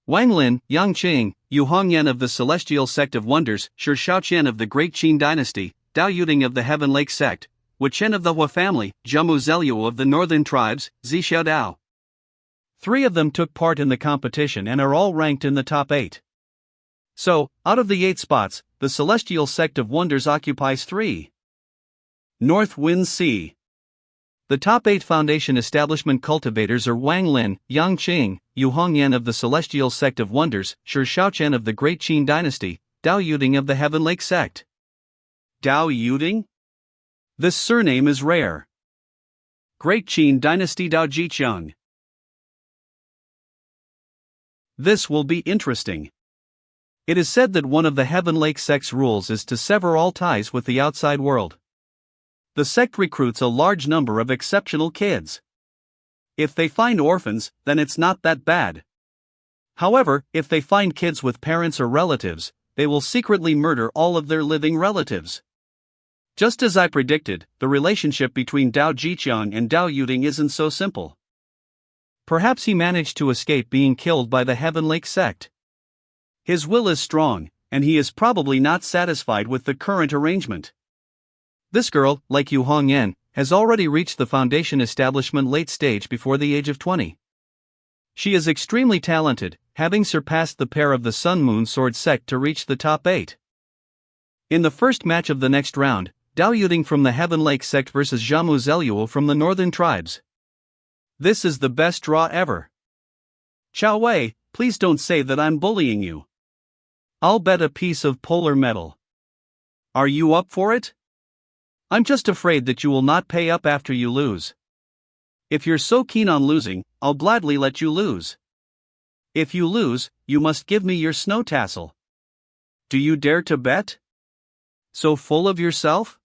Wang Lin, Yang Qing, Yu Hongyan of the Celestial Sect of Wonders, Shi Shaoqian of the Great Qin Dynasty, Dao Yuding of the Heaven Lake Sect, Wu Chen of the Hua family, Zhemu Zeliu of the Northern Tribes, Zi Xiaodao. 3 of them took part in the competition and are all ranked in the top 8. So, out of the 8 spots, the Celestial Sect of Wonders occupies 3. North Wind Sea. The top 8 Foundation Establishment cultivators are Wang Lin, Yang Qing, Yu Hongyan of the Celestial Sect of Wonders, Shi Shaoqian of the Great Qin Dynasty, Dao Yuding of the Heaven Lake Sect. Dao Yuding? This surname is rare. Great Qin Dynasty Dao Jiqiang. This will be interesting. It is said that one of the Heaven Lake Sect's rules is to sever all ties with the outside world. The sect recruits a large number of exceptional kids. If they find orphans, then it's not that bad. However, if they find kids with parents or relatives, they will secretly murder all of their living relatives. Just as I predicted, the relationship between Dao Jiqiang and Dao Yuding isn't so simple. Perhaps he managed to escape being killed by the Heaven Lake Sect. His will is strong, and he is probably not satisfied with the current arrangement. This girl, like Yu Hongyan, has already reached the Foundation Establishment late stage before the age of 20. She is extremely talented, having surpassed the pair of the Sun Moon Sword Sect to reach the top 8. In the first match of the next round, Dao Yuding from the Heaven Lake Sect vs Zhamu Zeluo from the Northern Tribes. This is the best draw ever. Chao Wei, please don't say that I'm bullying you. I'll bet a piece of polar metal. Are you up for it? I'm just afraid that you will not pay up after you lose. If you're so keen on losing, I'll gladly let you lose. If you lose, you must give me your snow tassel. Do you dare to bet? So full of yourself?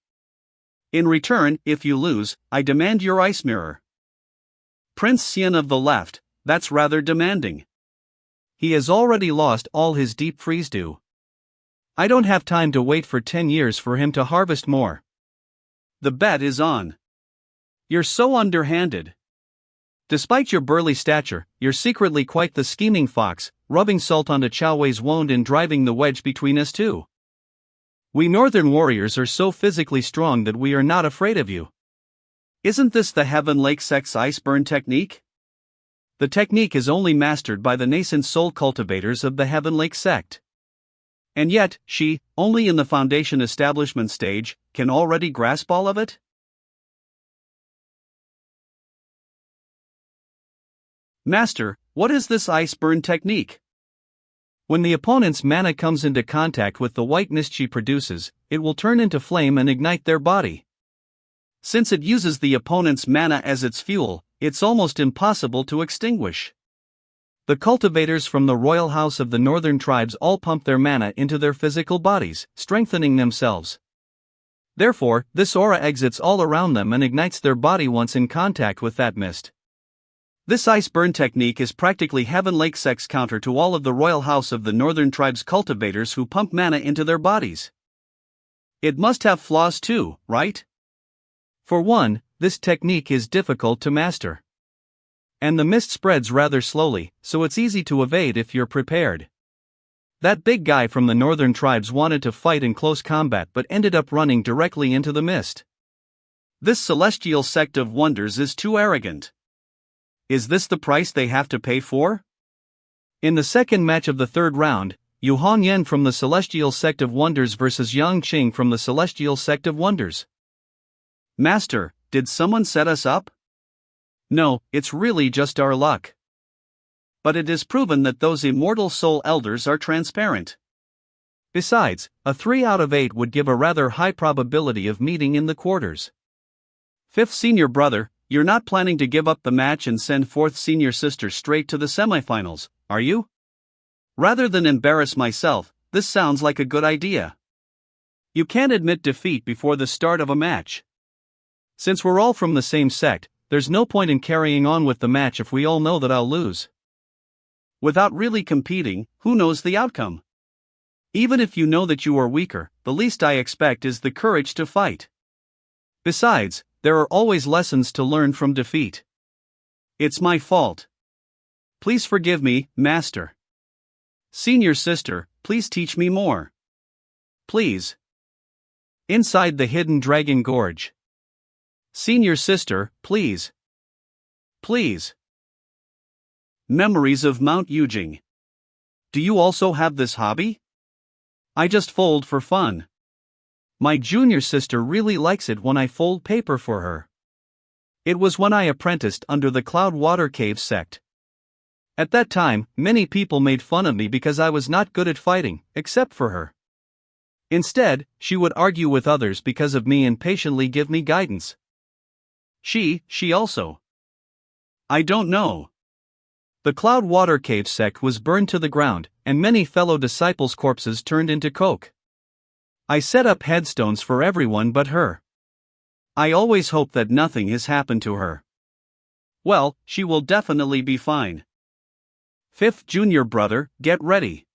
In return, if you lose, I demand your ice mirror. Prince Xian of the left, that's rather demanding. He has already lost all his deep freeze dew. I don't have time to wait for 10 years for him to harvest more. The bet is on. You're so underhanded. Despite your burly stature, you're secretly quite the scheming fox, rubbing salt onto Chao Wei's wound and driving the wedge between us two. We northern warriors are so physically strong that we are not afraid of you. Isn't this the Heaven Lake Sect's ice burn technique? The technique is only mastered by the nascent soul cultivators of the Heaven Lake Sect. And yet, she, only in the Foundation Establishment stage, can already grasp all of it? Master, what is this ice burn technique? When the opponent's mana comes into contact with the white mist she produces, it will turn into flame and ignite their body. Since it uses the opponent's mana as its fuel, it's almost impossible to extinguish. The cultivators from the royal house of the northern tribes all pump their mana into their physical bodies, strengthening themselves. Therefore, this aura exits all around them and ignites their body once in contact with that mist. This ice burn technique is practically Heaven Lake Sect's counter to all of the royal house of the northern tribes cultivators who pump mana into their bodies. It must have flaws too, right? For one, this technique is difficult to master. And the mist spreads rather slowly, so it's easy to evade if you're prepared. That big guy from the northern tribes wanted to fight in close combat but ended up running directly into the mist. This celestial sect of wonders is too arrogant. Is this the price they have to pay for? In the second match of the third round, Yu Hongyan from the Celestial Sect of Wonders vs Yang Qing from the Celestial Sect of Wonders. Master, did someone set us up? No, it's really just our luck. But it is proven that those immortal soul elders are transparent. Besides, a 3 out of 8 would give a rather high probability of meeting in the quarters. Fifth senior brother, you're not planning to give up the match and send fourth senior sister straight to the semifinals, are you? Rather than embarrass myself, this sounds like a good idea. You can't admit defeat before the start of a match. Since we're all from the same sect, there's no point in carrying on with the match if we all know that I'll lose. Without really competing, who knows the outcome? Even if you know that you are weaker, the least I expect is the courage to fight. Besides, there are always lessons to learn from defeat. It's my fault. Please forgive me, Master. Senior sister, please teach me more. Please. Inside the hidden dragon gorge. Senior sister, please. Please. Memories of Mount Yujing. Do you also have this hobby? I just fold for fun. My junior sister really likes it when I fold paper for her. It was when I apprenticed under the Cloud Water Cave sect. At that time, many people made fun of me because I was not good at fighting, except for her. Instead, she would argue with others because of me and patiently give me guidance. She also. I don't know. The Cloud Water Cave sect was burned to the ground, and many fellow disciples' corpses turned into coke. I set up headstones for everyone but her. I always hope that nothing has happened to her. Well, she will definitely be fine. Fifth junior brother, get ready.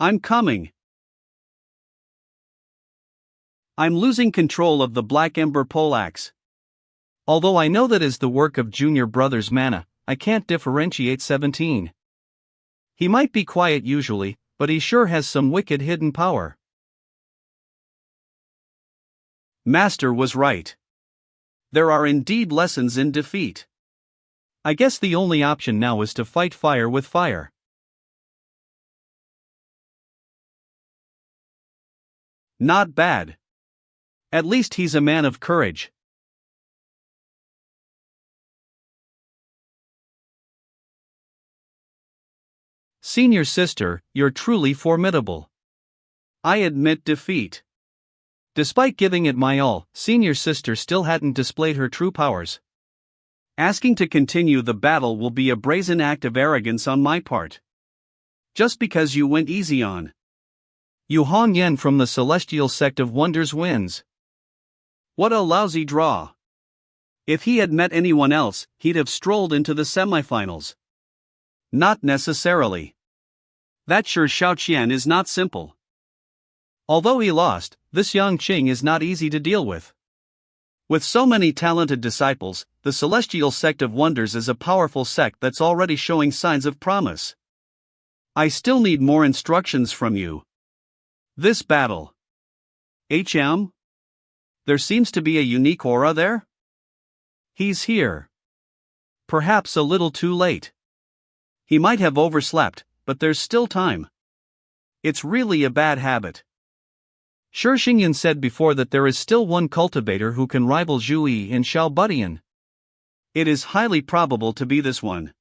I'm coming. I'm losing control of the Black Ember poleaxe. Although I know that is the work of junior brother's mana, I can't differentiate 17. He might be quiet usually, but he sure has some wicked hidden power. Master was right. There are indeed lessons in defeat. I guess the only option now is to fight fire with fire. Not bad. At least he's a man of courage. Senior sister, you're truly formidable. I admit defeat. Despite giving it my all, senior sister still hadn't displayed her true powers. Asking to continue the battle will be a brazen act of arrogance on my part. Just because you went easy on Yu Hong Yen from the Celestial Sect of Wonders wins. What a lousy draw. If he had met anyone else, he'd have strolled into the semifinals. Not necessarily. That sure Xiaoqian is not simple. Although he lost, this Yang Qing is not easy to deal with. With so many talented disciples, the Celestial Sect of Wonders is a powerful sect that's already showing signs of promise. I still need more instructions from you. This battle. There seems to be a unique aura there? He's here. Perhaps a little too late. He might have overslept, but there's still time. It's really a bad habit. Shi Xingyan said before that there is still one cultivator who can rival Zhou Yi in Xiaobudian. It is highly probable to be this one.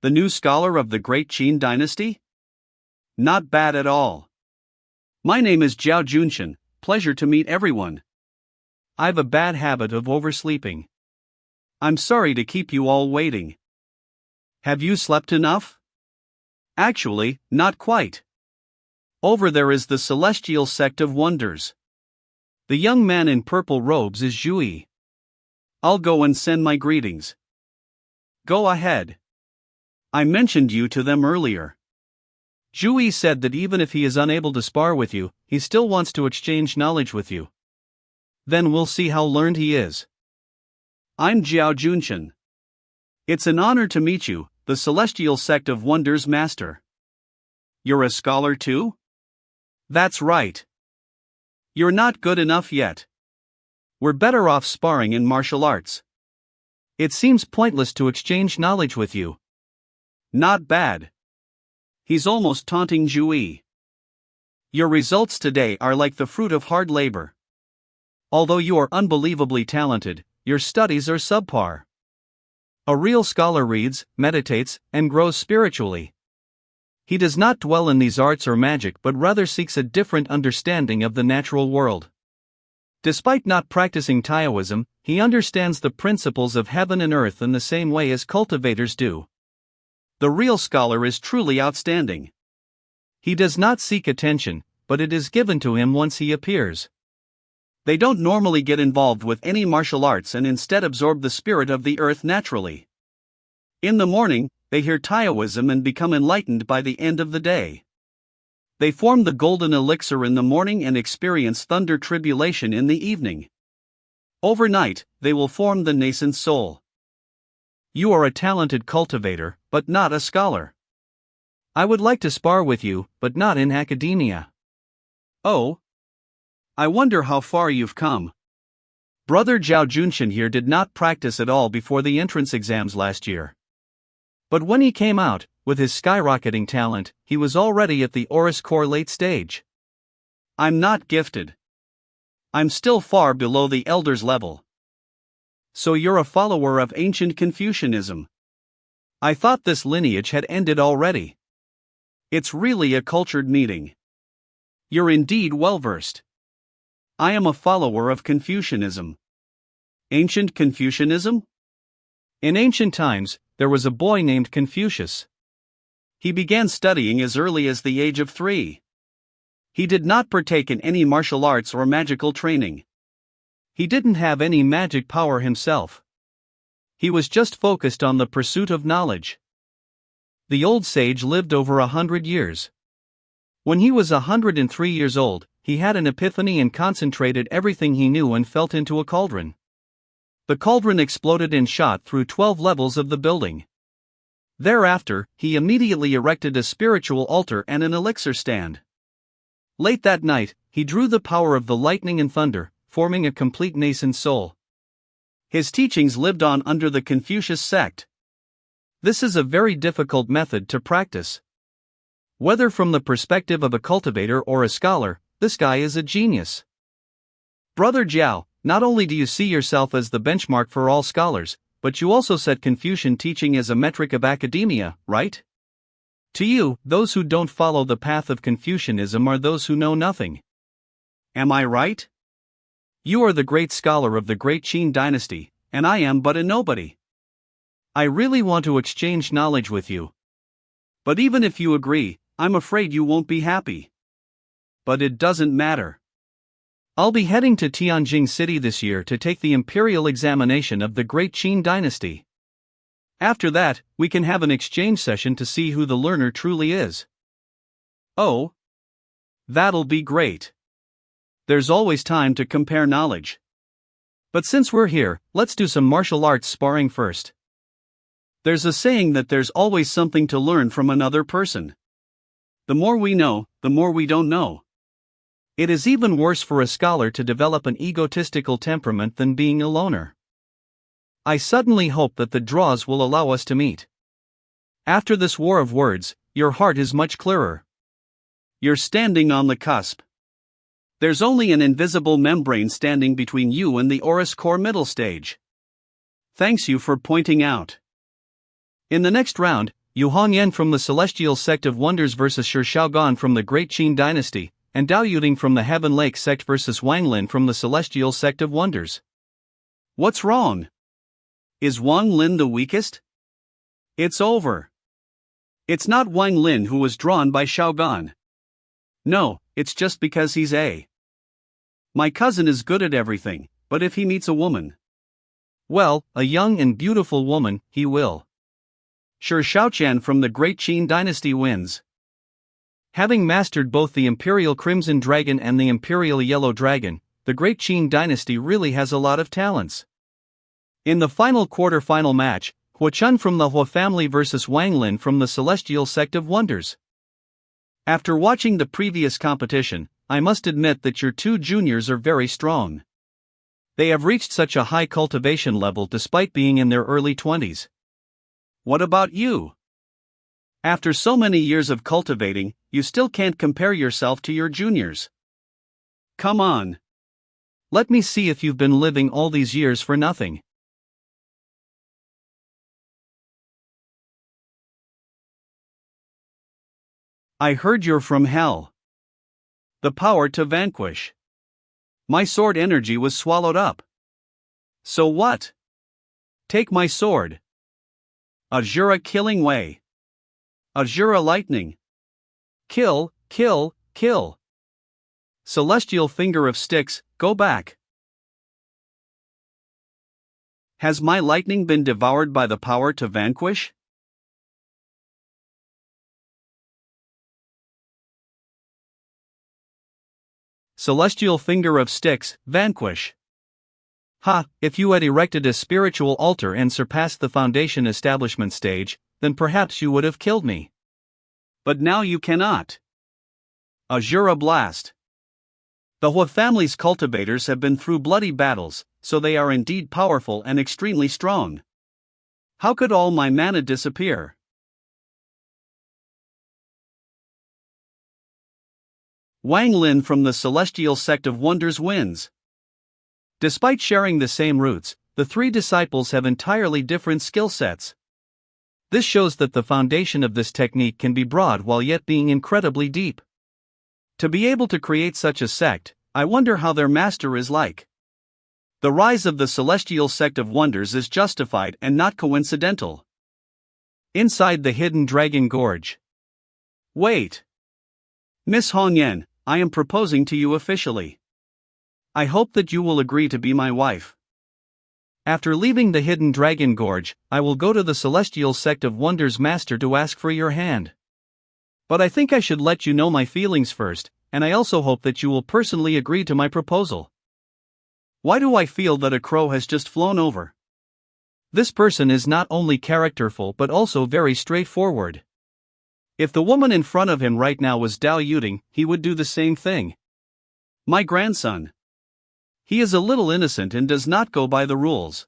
The new scholar of the Great Qin dynasty? Not bad at all. My name is Zhao Junshan, pleasure to meet everyone. I've a bad habit of oversleeping. I'm sorry to keep you all waiting. Have you slept enough? Actually, not quite. Over there is the Celestial Sect of Wonders. The young man in purple robes is Zhou Yi. I'll go and send my greetings. Go ahead. I mentioned you to them earlier. Zhou Yi said that even if he is unable to spar with you, he still wants to exchange knowledge with you. Then we'll see how learned he is. I'm Zhao Junshan. It's an honor to meet you, the Celestial Sect of Wonders Master. You're a scholar too? That's right. You're not good enough yet. We're better off sparring in martial arts. It seems pointless to exchange knowledge with you. Not bad. He's almost taunting Zhou Yi. Your results today are like the fruit of hard labor. Although you are unbelievably talented, your studies are subpar. A real scholar reads, meditates, and grows spiritually. He does not dwell in these arts or magic but rather seeks a different understanding of the natural world. Despite not practicing Taoism, he understands the principles of heaven and earth in the same way as cultivators do. The real scholar is truly outstanding. He does not seek attention, but it is given to him once he appears. They don't normally get involved with any martial arts and instead absorb the spirit of the earth naturally. In the morning, they hear Taoism and become enlightened by the end of the day. They form the golden elixir in the morning and experience thunder tribulation in the evening. Overnight, they will form the nascent soul. You are a talented cultivator, but not a scholar. I would like to spar with you, but not in academia. Oh? I wonder how far you've come. Brother Zhao Junshin here did not practice at all before the entrance exams last year. But when he came out, with his skyrocketing talent, he was already at the Aurus Core late stage. I'm not gifted. I'm still far below the elders level. So you're a follower of ancient Confucianism. I thought this lineage had ended already. It's really a cultured meeting. You're indeed well-versed. I am a follower of Confucianism. Ancient Confucianism? In ancient times, there was a boy named Confucius. He began studying as early as the age of 3. He did not partake in any martial arts or magical training. He didn't have any magic power himself. He was just focused on the pursuit of knowledge. The old sage lived over 100 years. When he was 103 years old, he had an epiphany and concentrated everything he knew and felt into a cauldron. The cauldron exploded and shot through 12 levels of the building. Thereafter, he immediately erected a spiritual altar and an elixir stand. Late that night, he drew the power of the lightning and thunder, forming a complete nascent soul. His teachings lived on under the Confucius sect. This is a very difficult method to practice. Whether from the perspective of a cultivator or a scholar, this guy is a genius. Brother Zhao, not only do you see yourself as the benchmark for all scholars, but you also set Confucian teaching as a metric of academia, right? To you, those who don't follow the path of Confucianism are those who know nothing. Am I right? You are the great scholar of the great Qin dynasty, and I am but a nobody. I really want to exchange knowledge with you. But even if you agree, I'm afraid you won't be happy. But it doesn't matter. I'll be heading to Tianjing City this year to take the imperial examination of the great Qin dynasty. After that, we can have an exchange session to see who the learner truly is. Oh? That'll be great. There's always time to compare knowledge. But since we're here, let's do some martial arts sparring first. There's a saying that there's always something to learn from another person. The more we know, the more we don't know. It is even worse for a scholar to develop an egotistical temperament than being a loner. I suddenly hope that the draws will allow us to meet. After this war of words, your heart is much clearer. You're standing on the cusp. There's only an invisible membrane standing between you and the Aurus Core middle stage. Thanks you for pointing out. In the next round, Yu Hongyan from the Celestial Sect of Wonders vs. Shi Shaogan from the Great Qin Dynasty, and Dao Yuding from the Heaven Lake Sect vs. Wang Lin from the Celestial Sect of Wonders. What's wrong? Is Wang Lin the weakest? It's over. It's not Wang Lin who was drawn by Shaogan. No, it's just because he's a. My cousin is good at everything, but if he meets a woman, well, a young and beautiful woman, he will. Shi Shaoqian from the Great Qin Dynasty wins. Having mastered both the Imperial Crimson Dragon and the Imperial Yellow Dragon, the Great Qin Dynasty really has a lot of talents. In the final quarter-final match, Hua Chun from the Hua family vs. Wang Lin from the Celestial Sect of Wonders. After watching the previous competition, I must admit that your two juniors are very strong. They have reached such a high cultivation level despite being in their early 20s. What about you? After so many years of cultivating, you still can't compare yourself to your juniors. Come on. Let me see if you've been living all these years for nothing. I heard you're from hell. The power to vanquish. My sword energy was swallowed up. So what? Take my sword. Azura killing way. Azura lightning. Kill, kill, kill. Celestial finger of sticks, go back. Has my lightning been devoured by the power to vanquish? Celestial finger of sticks, vanquish. Ha, if you had erected a spiritual altar and surpassed the foundation establishment stage, then perhaps you would have killed me. But now you cannot. Azura blast. The Hua family's cultivators have been through bloody battles, so they are indeed powerful and extremely strong. How could all my mana disappear? Wang Lin from the Celestial Sect of Wonders wins. Despite sharing the same roots, the three disciples have entirely different skill sets. This shows that the foundation of this technique can be broad while yet being incredibly deep. To be able to create such a sect, I wonder how their master is like. The rise of the Celestial Sect of Wonders is justified and not coincidental. Inside the hidden Dragon Gorge. Wait. Miss Hongyan, I am proposing to you officially. I hope that you will agree to be my wife. After leaving the hidden Dragon Gorge, I will go to the Celestial Sect of Wonders Master to ask for your hand. But I think I should let you know my feelings first, and I also hope that you will personally agree to my proposal. Why do I feel that a crow has just flown over? This person is not only characterful but also very straightforward. If the woman in front of him right now was Dao Yuding, he would do the same thing. My grandson. He is a little innocent and does not go by the rules.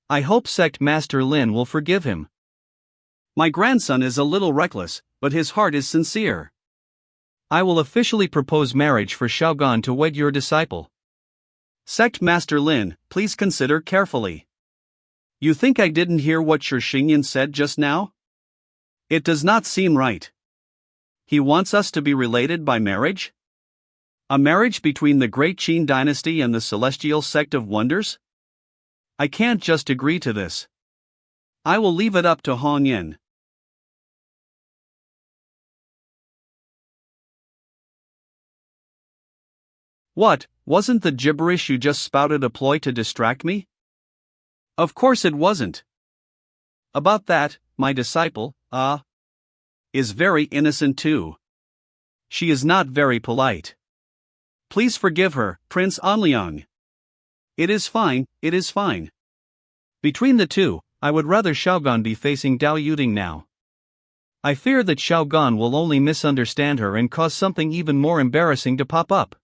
I hope Sect Master Lin will forgive him. My grandson is a little reckless, but his heart is sincere. I will officially propose marriage for Xiaogan to wed your disciple. Sect Master Lin, please consider carefully. You think I didn't hear what Shi Xingyan said just now? It does not seem right. He wants us to be related by marriage? A marriage between the Great Qin Dynasty and the Celestial Sect of Wonders? I can't just agree to this. I will leave it up to Hongyan. What, wasn't the gibberish you just spouted a ploy to distract me? Of course it wasn't. About that, my disciple, is very innocent too. She is not very polite. Please forgive her, Prince Anliang. It is fine, it is fine. Between the two, I would rather Xiaogan be facing Dao Yuding now. I fear that Xiaogan will only misunderstand her and cause something even more embarrassing to pop up.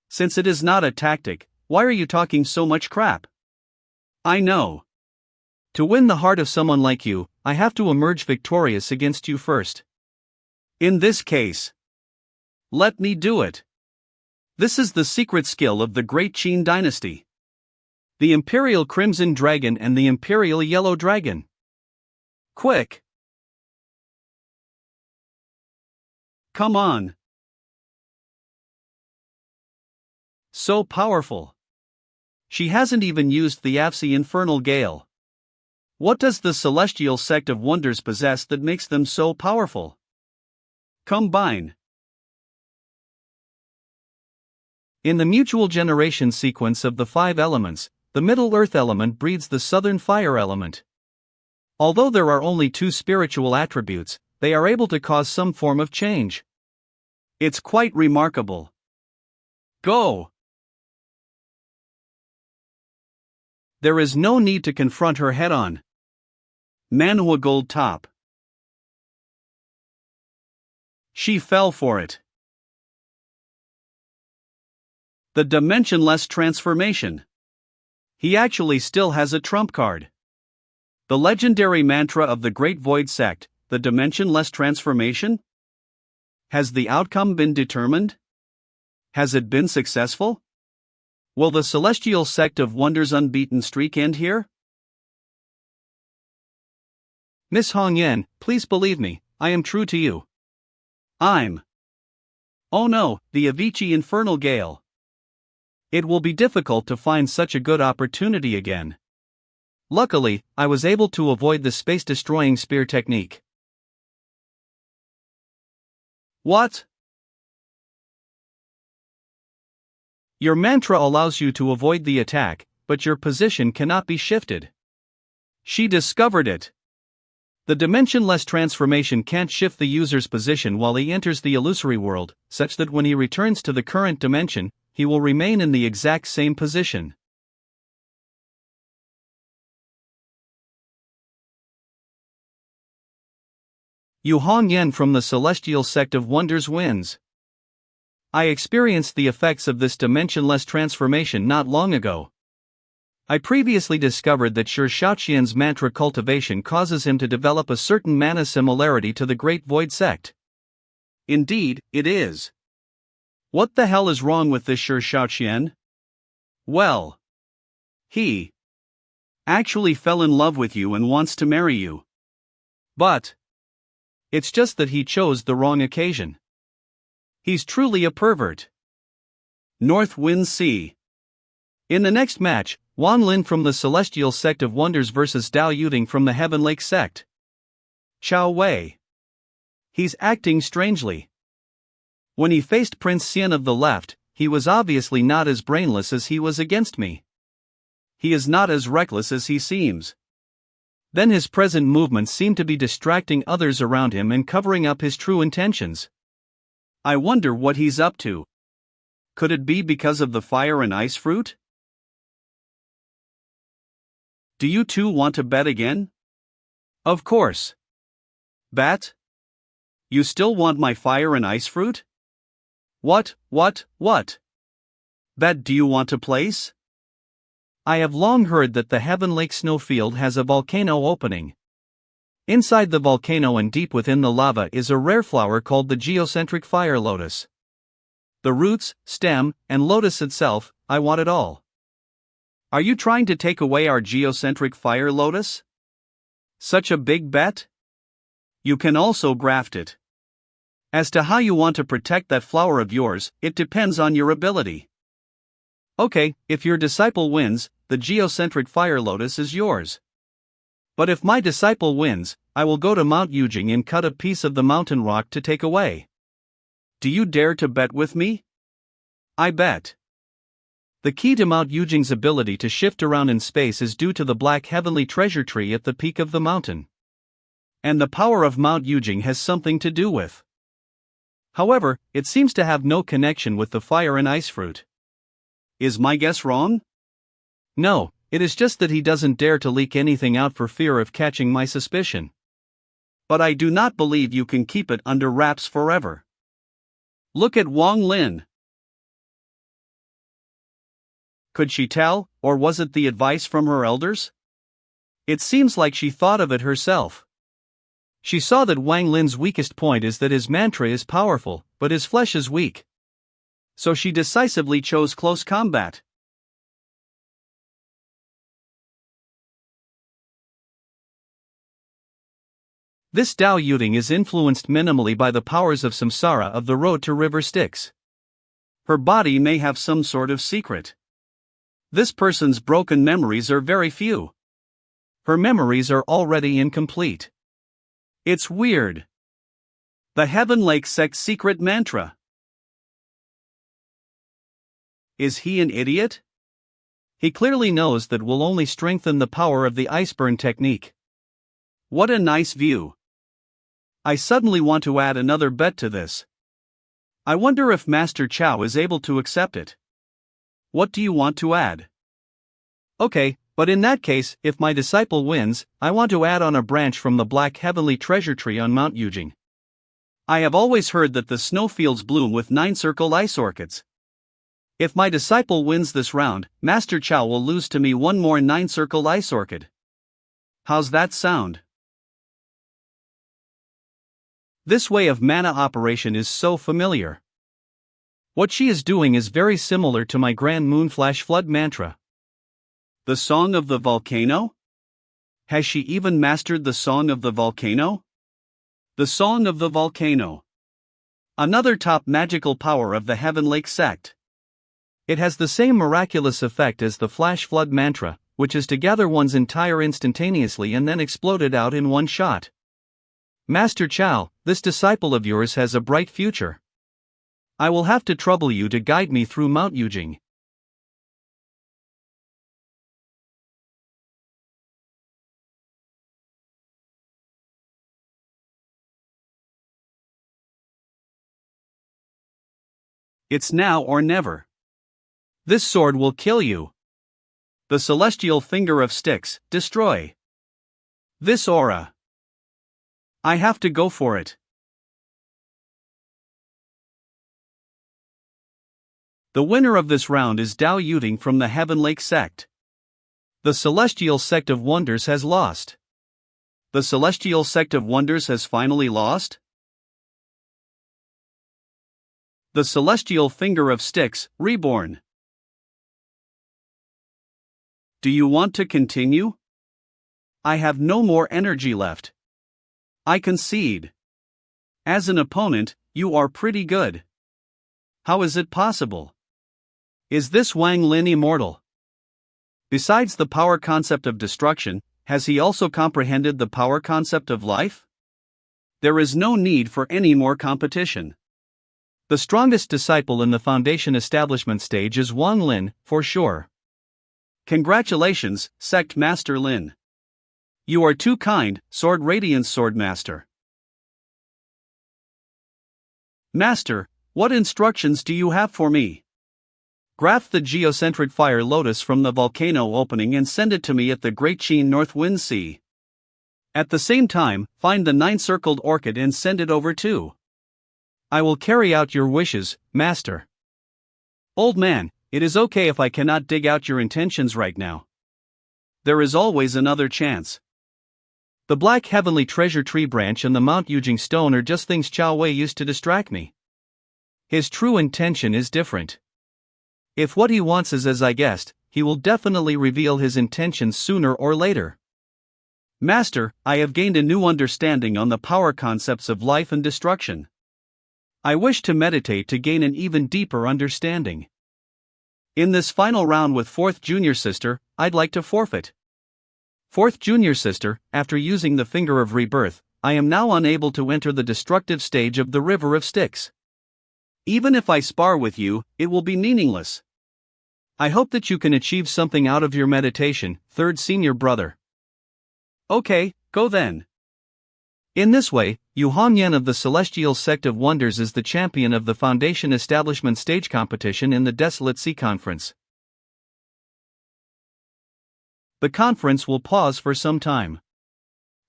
Since it is not a tactic, why are you talking so much crap? I know. To win the heart of someone like you, I have to emerge victorious against you first. In this case, let me do it. This is the secret skill of the Great Qin Dynasty. The Imperial Crimson Dragon and the Imperial Yellow Dragon. Quick! Come on! So powerful. She hasn't even used the Avsi Infernal Gale. What does the Celestial Sect of Wonders possess that makes them so powerful? Combine. In the mutual generation sequence of the 5 elements, the middle earth element breeds the southern fire element. Although there are only 2 spiritual attributes, they are able to cause some form of change. It's quite remarkable. Go! There is no need to confront her head-on. Manhwa Gold Top. She fell for it. The dimensionless transformation. He actually still has a trump card. The legendary mantra of the Great Void Sect, the dimensionless transformation? Has the outcome been determined? Has it been successful? Will the Celestial Sect of Wonders' unbeaten streak end here? Miss Hongyan, please believe me, I am true to you. Oh no, the Avicii Infernal Gale. It will be difficult to find such a good opportunity again. Luckily, I was able to avoid the space-destroying spear technique. What? Your mantra allows you to avoid the attack, but your position cannot be shifted. She discovered it. The dimensionless transformation can't shift the user's position while he enters the illusory world, such that when he returns to the current dimension, he will remain in the exact same position. Yu Hongyan from the Celestial Sect of Wonders wins. I experienced the effects of this dimensionless transformation not long ago. I previously discovered that Shi Shaoqian's mantra cultivation causes him to develop a certain mana similarity to the Great Void Sect. Indeed, it is. What the hell is wrong with this Shi Shaoqian? Well, he actually fell in love with you and wants to marry you. But it's just that he chose the wrong occasion. He's truly a pervert. North Wind Sea. In the next match, Wan Lin from the Celestial Sect of Wonders vs Dao Yuting from the Heaven Lake Sect. Chao Wei. He's acting strangely. When he faced Prince Xian of the left, he was obviously not as brainless as he was against me. He is not as reckless as he seems. Then his present movements seem to be distracting others around him and covering up his true intentions. I wonder what he's up to. Could it be because of the fire and ice fruit? Do you two want to bet again? Of course. Bet? You still want my fire and ice fruit? What? Bet do you want to place? I have long heard that the Heaven Lake Snowfield has a volcano opening. Inside the volcano and deep within the lava is a rare flower called the geocentric fire lotus. The roots, stem, and lotus itself, I want it all. Are you trying to take away our geocentric fire lotus? Such a big bet? You can also graft it. As to how you want to protect that flower of yours, it depends on your ability. Okay, if your disciple wins, the geocentric fire lotus is yours. But if my disciple wins, I will go to Mount Yujing and cut a piece of the mountain rock to take away. Do you dare to bet with me? I bet. The key to Mount Yujing's ability to shift around in space is due to the black heavenly treasure tree at the peak of the mountain. And the power of Mount Yujing has something to do with. However, it seems to have no connection with the fire and ice fruit. Is my guess wrong? No, it is just that he doesn't dare to leak anything out for fear of catching my suspicion. But I do not believe you can keep it under wraps forever. Look at Wang Lin. Could she tell, or was it the advice from her elders? It seems like she thought of it herself. She saw that Wang Lin's weakest point is that his mantra is powerful, but his flesh is weak. So she decisively chose close combat. This Dao Yuting is influenced minimally by the powers of samsara of the road to river Styx. Her body may have some sort of secret. This person's broken memories are very few. Her memories are already incomplete. It's weird. The Heaven Lake Sect's secret mantra. Is he an idiot? He clearly knows that will only strengthen the power of the iceburn technique. What a nice view. I suddenly want to add another bet to this. I wonder if Master Chao is able to accept it. What do you want to add? Okay, but in that case, if my disciple wins, I want to add on a branch from the black heavenly treasure tree on Mount Yujing. I have always heard that the snowfields bloom with 9-circled ice orchids. If my disciple wins this round, Master Chao will lose to me one more 9-circled ice orchid. How's that sound? This way of mana operation is so familiar. What she is doing is very similar to my Grand Moon Flash Flood mantra. The Song of the Volcano? Has she even mastered the Song of the Volcano? The Song of the Volcano. Another top magical power of the Heaven Lake Sect. It has the same miraculous effect as the Flash Flood mantra, which is to gather one's entire instantaneously and then explode it out in one shot. Master Chao, this disciple of yours has a bright future. I will have to trouble you to guide me through Mount Yujing. It's now or never. This sword will kill you. The celestial finger of Styx, destroy. This aura. I have to go for it. The winner of this round is Dao Yuting from the Heaven Lake Sect. The Celestial Sect of Wonders has lost. The Celestial Sect of Wonders has finally lost? The Celestial Finger of Sticks, reborn. Do you want to continue? I have no more energy left. I concede. As an opponent, you are pretty good. How is it possible? Is this Wang Lin immortal? Besides the power concept of destruction, has he also comprehended the power concept of life? There is no need for any more competition. The strongest disciple in the foundation establishment stage is Wang Lin, for sure. Congratulations, Sect Master Lin. You are too kind, Sword Radiance Sword Master. Master, what instructions do you have for me? Graph the geocentric fire lotus from the volcano opening and send it to me at the Great Qin North Wind Sea. At the same time, find the 9-circled orchid and send it over too. I will carry out your wishes, Master. Old man, it is okay if I cannot dig out your intentions right now. There is always another chance. The Black Heavenly Treasure Tree branch and the Mount Yujing Stone are just things Chao Wei used to distract me. His true intention is different. If what he wants is as I guessed, he will definitely reveal his intentions sooner or later. Master, I have gained a new understanding on the power concepts of life and destruction. I wish to meditate to gain an even deeper understanding. In this final round with 4th Junior Sister, I'd like to forfeit. 4th Junior Sister, after using the Finger of Rebirth, I am now unable to enter the destructive stage of the River of Sticks. Even if I spar with you, it will be meaningless. I hope that you can achieve something out of your meditation, 3rd Senior Brother. Okay, go then. In this way, Yu Hongyan of the Celestial Sect of Wonders is the champion of the Foundation Establishment Stage Competition in the Desolate Sea Conference. The conference will pause for some time.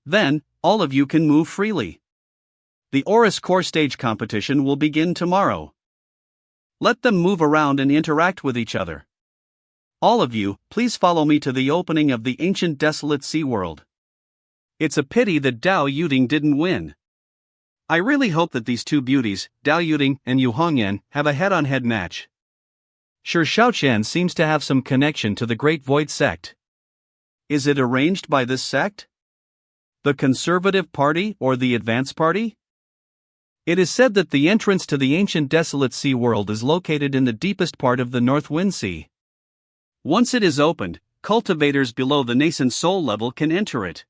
Then, all of you can move freely. The Oris Core Stage Competition will begin tomorrow. Let them move around and interact with each other. All of you, please follow me to the opening of the ancient desolate sea world. It's a pity that Dao Yuding didn't win. I really hope that these two beauties, Dao Yuding and Yu Hongyan, have a head-on-head match. Sure, Shaoqian seems to have some connection to the Great Void Sect. Is it arranged by this sect? The Conservative Party or the Advance Party? It is said that the entrance to the ancient desolate sea world is located in the deepest part of the North Wind Sea. Once it is opened, cultivators below the nascent soul level can enter it.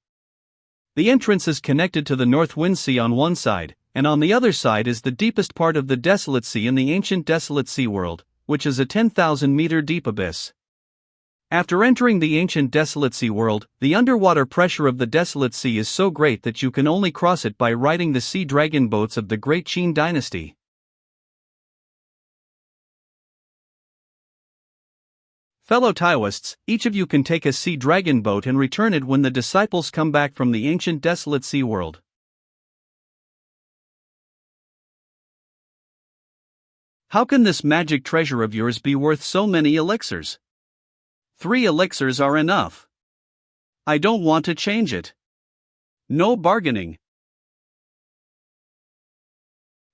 The entrance is connected to the North Wind Sea on one side, and on the other side is the deepest part of the desolate sea in the ancient desolate sea world, which is a 10,000-meter deep abyss. After entering the ancient desolate sea world, the underwater pressure of the desolate sea is so great that you can only cross it by riding the sea dragon boats of the Great Qin dynasty. Fellow Taoists, each of you can take a sea dragon boat and return it when the disciples come back from the ancient desolate sea world. How can this magic treasure of yours be worth so many elixirs? 3 elixirs are enough. I don't want to change it. No bargaining.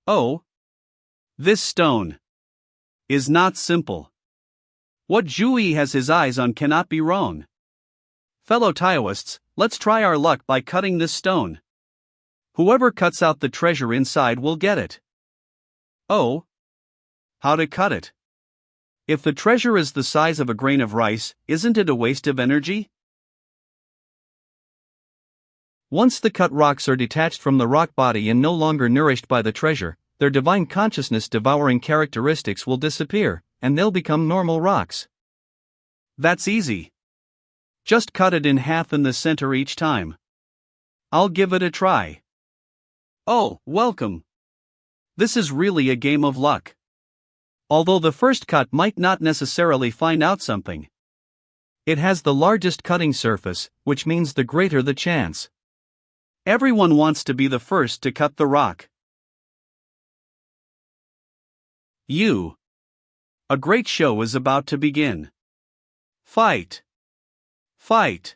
Oh. This stone is not simple. What Zhou has his eyes on cannot be wrong. Fellow Taoists, let's try our luck by cutting this stone. Whoever cuts out the treasure inside will get it. Oh. How to cut it? If the treasure is the size of a grain of rice, isn't it a waste of energy? Once the cut rocks are detached from the rock body and no longer nourished by the treasure, their divine consciousness devouring characteristics will disappear, and they'll become normal rocks. That's easy. Just cut it in half in the center each time. I'll give it a try. Oh, welcome. This is really a game of luck. Although the first cut might not necessarily find out something. It has the largest cutting surface, which means the greater the chance. Everyone wants to be the first to cut the rock. A great show is about to begin. Fight. Fight.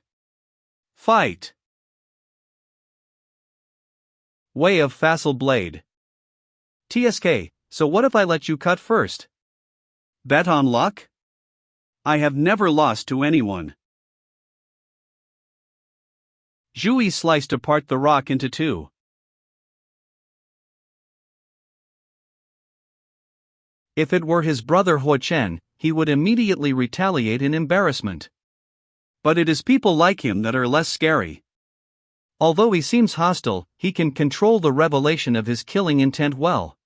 Fight. Way of Facile Blade. TSK, so what if I let you cut first? Bet on luck? I have never lost to anyone. Zhou sliced apart the rock into two. If it were his brother Huo Chen, he would immediately retaliate in embarrassment. But it is people like him that are less scary. Although he seems hostile, he can control the revelation of his killing intent well.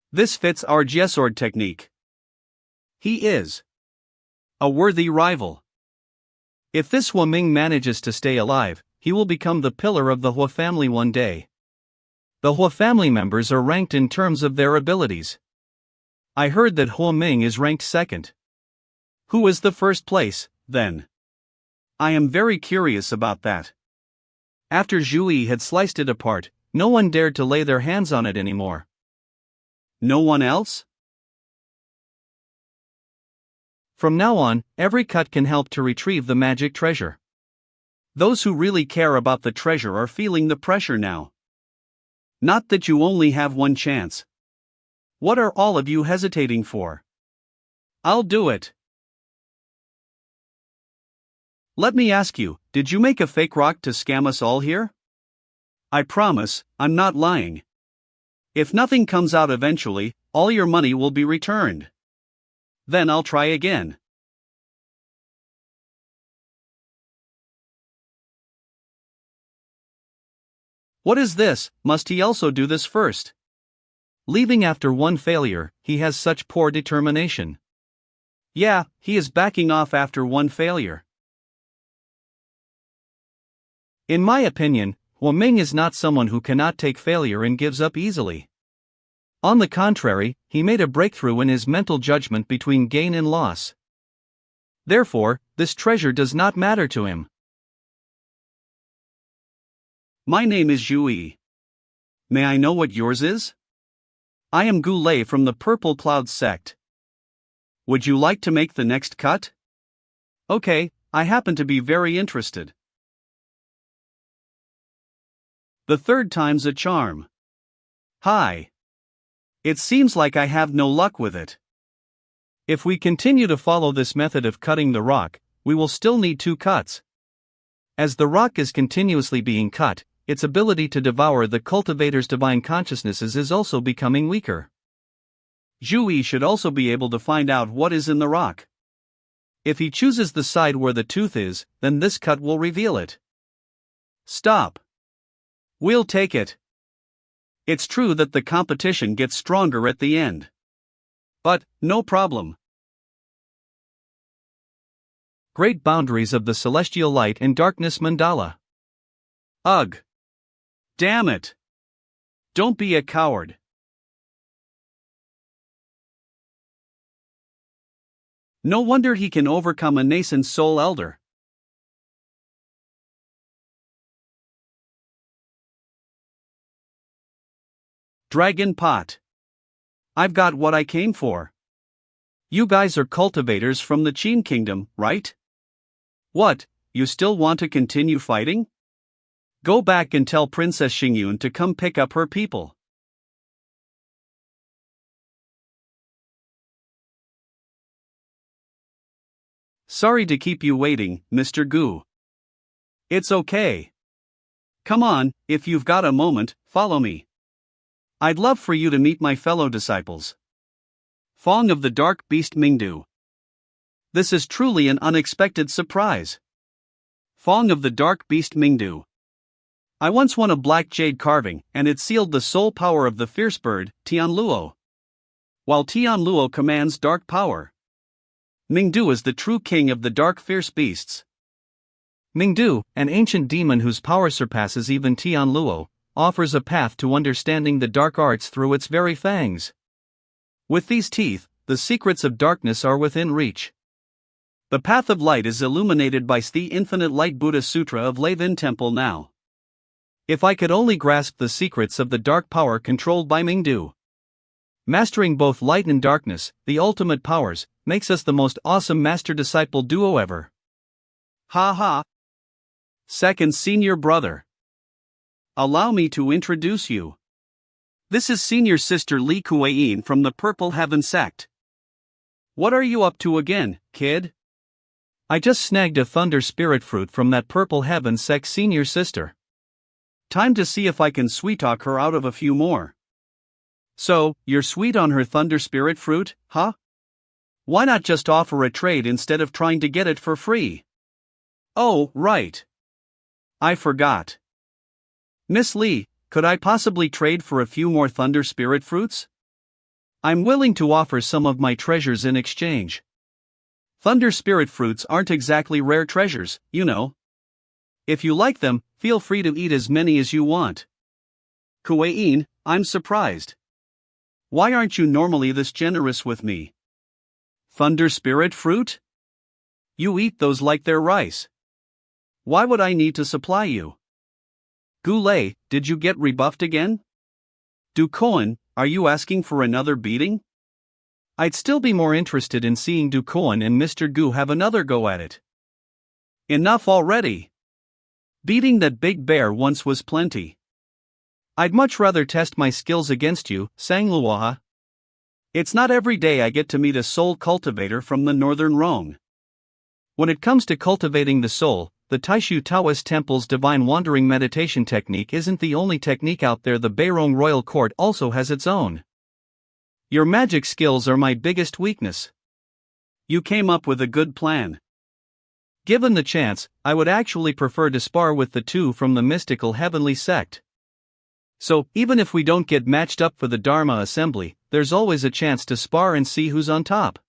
This fits our Jesword technique. He is a worthy rival. If this Hua Ming manages to stay alive, he will become the pillar of the Hua family one day. The Hua family members are ranked in terms of their abilities. I heard that Hua Ming is ranked second. Who is the first place, then? I am very curious about that. After Zhou had sliced it apart, no one dared to lay their hands on it anymore. No one else? From now on, every cut can help to retrieve the magic treasure. Those who really care about the treasure are feeling the pressure now. Not that you only have one chance. What are all of you hesitating for? I'll do it. Let me ask you, did you make a fake rock to scam us all here? I promise, I'm not lying. If nothing comes out eventually, all your money will be returned. Then I'll try again. What is this? Must he also do this first? Leaving after one failure, he has such poor determination. Yeah, he is backing off after one failure. In my opinion, Hua Ming is not someone who cannot take failure and gives up easily. On the contrary, he made a breakthrough in his mental judgment between gain and loss. Therefore, this treasure does not matter to him. My name is Zhou. May I know what yours is? I am Gu Lei from the Purple Cloud Sect. Would you like to make the next cut? Okay, I happen to be very interested. The third time's a charm. Hi. It seems like I have no luck with it. If we continue to follow this method of cutting the rock, we will still need 2 cuts. As the rock is continuously being cut, its ability to devour the cultivator's divine consciousnesses is also becoming weaker. Zhou should also be able to find out what is in the rock. If he chooses the side where the tooth is, then this cut will reveal it. Stop. We'll take it. It's true that the competition gets stronger at the end. But, no problem. Great boundaries of the celestial light and darkness mandala. Ugh. Damn it. Don't be a coward. No wonder he can overcome a nascent soul elder. Dragon Pot. I've got what I came for. You guys are cultivators from the Qin Kingdom, right? What, you still want to continue fighting? Go back and tell Princess Xingyun to come pick up her people. Sorry to keep you waiting, Mr. Gu. It's okay. Come on, if you've got a moment, follow me. I'd love for you to meet my fellow disciples. Fong of the Dark Beast Mingdu. This is truly an unexpected surprise. Fong of the Dark Beast Mingdu. I once won a black jade carving, and it sealed the soul power of the fierce bird, Tianluo. While Tianluo commands dark power, Mingdu is the true king of the dark fierce beasts. Mingdu, an ancient demon whose power surpasses even Tianluo, offers a path to understanding the dark arts through its very fangs. With these teeth, the secrets of darkness are within reach. The path of light is illuminated by the Infinite Light Buddha Sutra of Levin Temple now. If I could only grasp the secrets of the dark power controlled by Mingdu. Mastering both light and darkness, the ultimate powers, makes us the most awesome master-disciple duo ever. Ha ha. Second senior brother. Allow me to introduce you. This is senior sister Li Kuei-in from the Purple Heaven Sect. What are you up to again, kid? I just snagged a thunder spirit fruit from that Purple Heaven Sect senior sister. Time to see if I can sweet-talk her out of a few more. So, you're sweet on her thunder spirit fruit, huh? Why not just offer a trade instead of trying to get it for free? Oh, right. I forgot. Miss Lee, could I possibly trade for a few more thunder spirit fruits? I'm willing to offer some of my treasures in exchange. Thunder spirit fruits aren't exactly rare treasures, you know. If you like them, feel free to eat as many as you want. Kuei-in, I'm surprised. Why aren't you normally this generous with me? Thunder spirit fruit? You eat those like they're rice. Why would I need to supply you? Goulet, did you get rebuffed again? Ducoin, are you asking for another beating? I'd still be more interested in seeing Ducoin and Mr. Gu have another go at it. Enough already. Beating that big bear once was plenty. I'd much rather test my skills against you, Sangluaha. It's not every day I get to meet a soul cultivator from the northern Rhone. When it comes to cultivating the soul, the Taishu Taoist Temple's divine wandering meditation technique isn't the only technique out there. The Beirong Royal Court also has its own. Your magic skills are my biggest weakness. You came up with a good plan. Given the chance, I would actually prefer to spar with the two from the mystical heavenly sect. So, even if we don't get matched up for the Dharma assembly, there's always a chance to spar and see who's on top.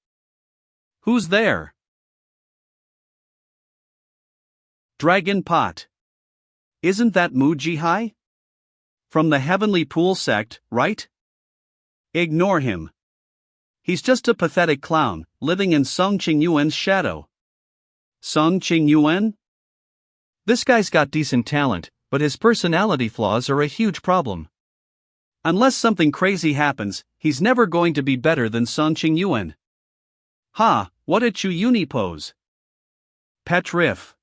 Who's there? Dragon Pot. Isn't that Mu Jihai? From the Heavenly Pool sect, right? Ignore him. He's just a pathetic clown, living in Song Qingyuan's shadow. Song Qingyuan? This guy's got decent talent, but his personality flaws are a huge problem. Unless something crazy happens, he's never going to be better than Song Qingyuan. Ha, what a Chu-Uni pose. Pet riff.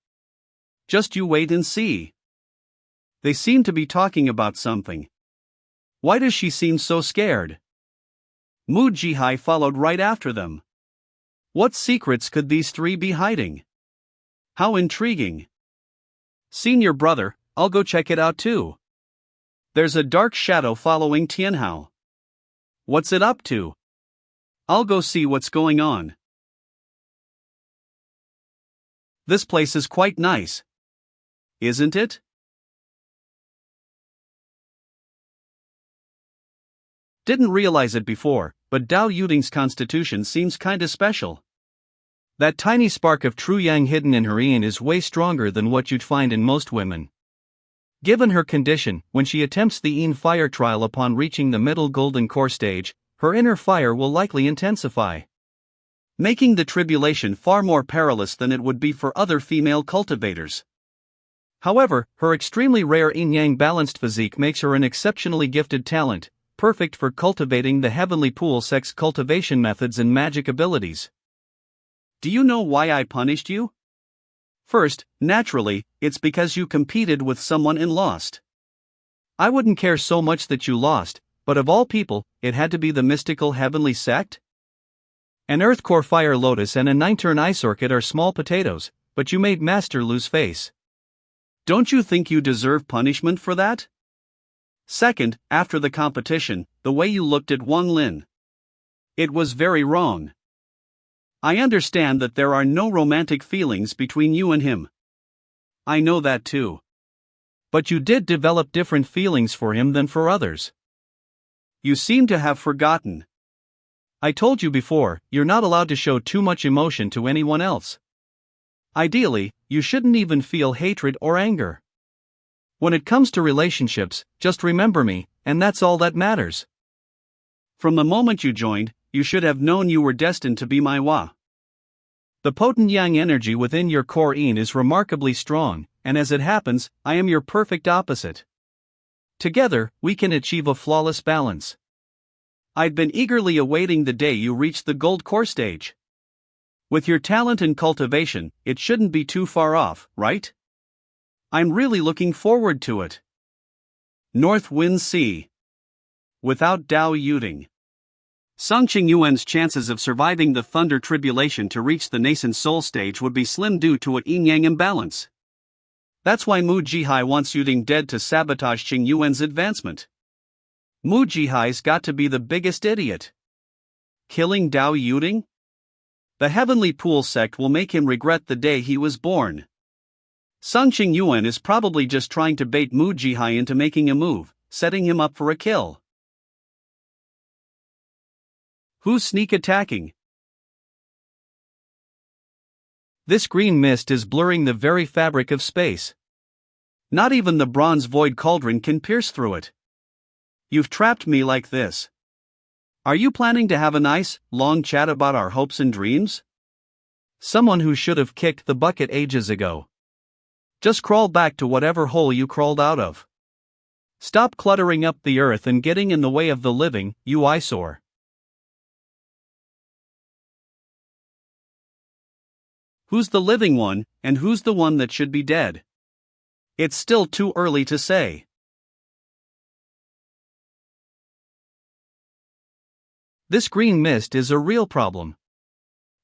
Just you wait and see. They seem to be talking about something. Why does she seem so scared? Mu Jihai followed right after them. What secrets could these three be hiding? How intriguing. Senior brother, I'll go check it out too. There's a dark shadow following Tianhao. What's it up to? I'll go see what's going on. This place is quite nice. Isn't it? Didn't realize it before, but Dao Yuding's constitution seems kinda special. That tiny spark of true yang hidden in her yin is way stronger than what you'd find in most women. Given her condition, when she attempts the yin fire trial upon reaching the middle golden core stage, her inner fire will likely intensify, making the tribulation far more perilous than it would be for other female cultivators. However, her extremely rare yin-yang balanced physique makes her an exceptionally gifted talent, perfect for cultivating the Heavenly Pool sect's cultivation methods and magic abilities. Do you know why I punished you? First, naturally, it's because you competed with someone and lost. I wouldn't care so much that you lost, but of all people, it had to be the mystical heavenly sect? An Earth Core Fire Lotus and a 9-turn Ice Orchid are small potatoes, but you made Master lose face. Don't you think you deserve punishment for that? Second, after the competition, the way you looked at Wang Lin. It was very wrong. I understand that there are no romantic feelings between you and him. I know that too. But you did develop different feelings for him than for others. You seem to have forgotten. I told you before, you're not allowed to show too much emotion to anyone else. Ideally, you shouldn't even feel hatred or anger. When it comes to relationships, just remember me, and that's all that matters. From the moment you joined, you should have known you were destined to be my Wa. The potent yang energy within your core yin is remarkably strong, and as it happens, I am your perfect opposite. Together, we can achieve a flawless balance. I'd been eagerly awaiting the day you reached the gold core stage. With your talent in cultivation, it shouldn't be too far off, right? I'm really looking forward to it. North Wind Sea. Without Dao Yuding, Sung Ching Yuan's chances of surviving the Thunder Tribulation to reach the nascent soul stage would be slim due to a yin-yang imbalance. That's why Mu Jihai wants Yuding dead to sabotage Ching Yuan's advancement. Mu Jihai's got to be the biggest idiot. Killing Dao Yuding? The Heavenly Pool sect will make him regret the day he was born. Sung Ching Yuan is probably just trying to bait Mu Jihai into making a move, setting him up for a kill. Who's sneak attacking? This green mist is blurring the very fabric of space. Not even the bronze void cauldron can pierce through it. You've trapped me like this. Are you planning to have a nice, long chat about our hopes and dreams? Someone who should have kicked the bucket ages ago. Just crawl back to whatever hole you crawled out of. Stop cluttering up the earth and getting in the way of the living, you eyesore. Who's the living one, and who's the one that should be dead? It's still too early to say. This green mist is a real problem.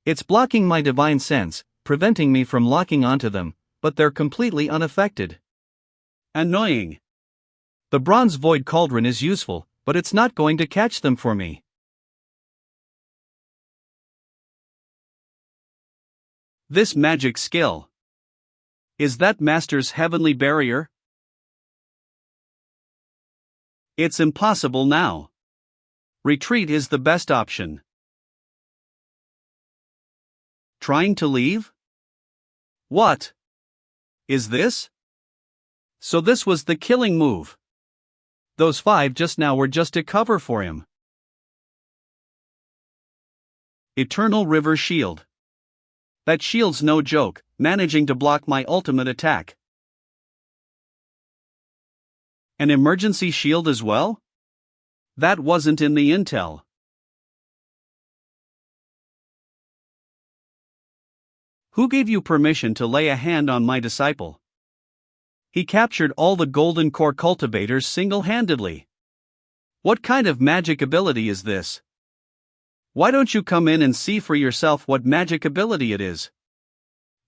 It's blocking my divine sense, preventing me from locking onto them, but they're completely unaffected. Annoying. The bronze void cauldron is useful, but it's not going to catch them for me. This magic skill. Is that Master's heavenly barrier? It's impossible now. Retreat is the best option. Trying to leave? What is this? So this was the killing move. Those 5 just now were just a cover for him. Eternal River Shield. That shield's no joke, managing to block my ultimate attack. An emergency shield as well? That wasn't in the intel. Who gave you permission to lay a hand on my disciple? He captured all the golden core cultivators single-handedly. What kind of magic ability is this? Why don't you come in and see for yourself what magic ability it is?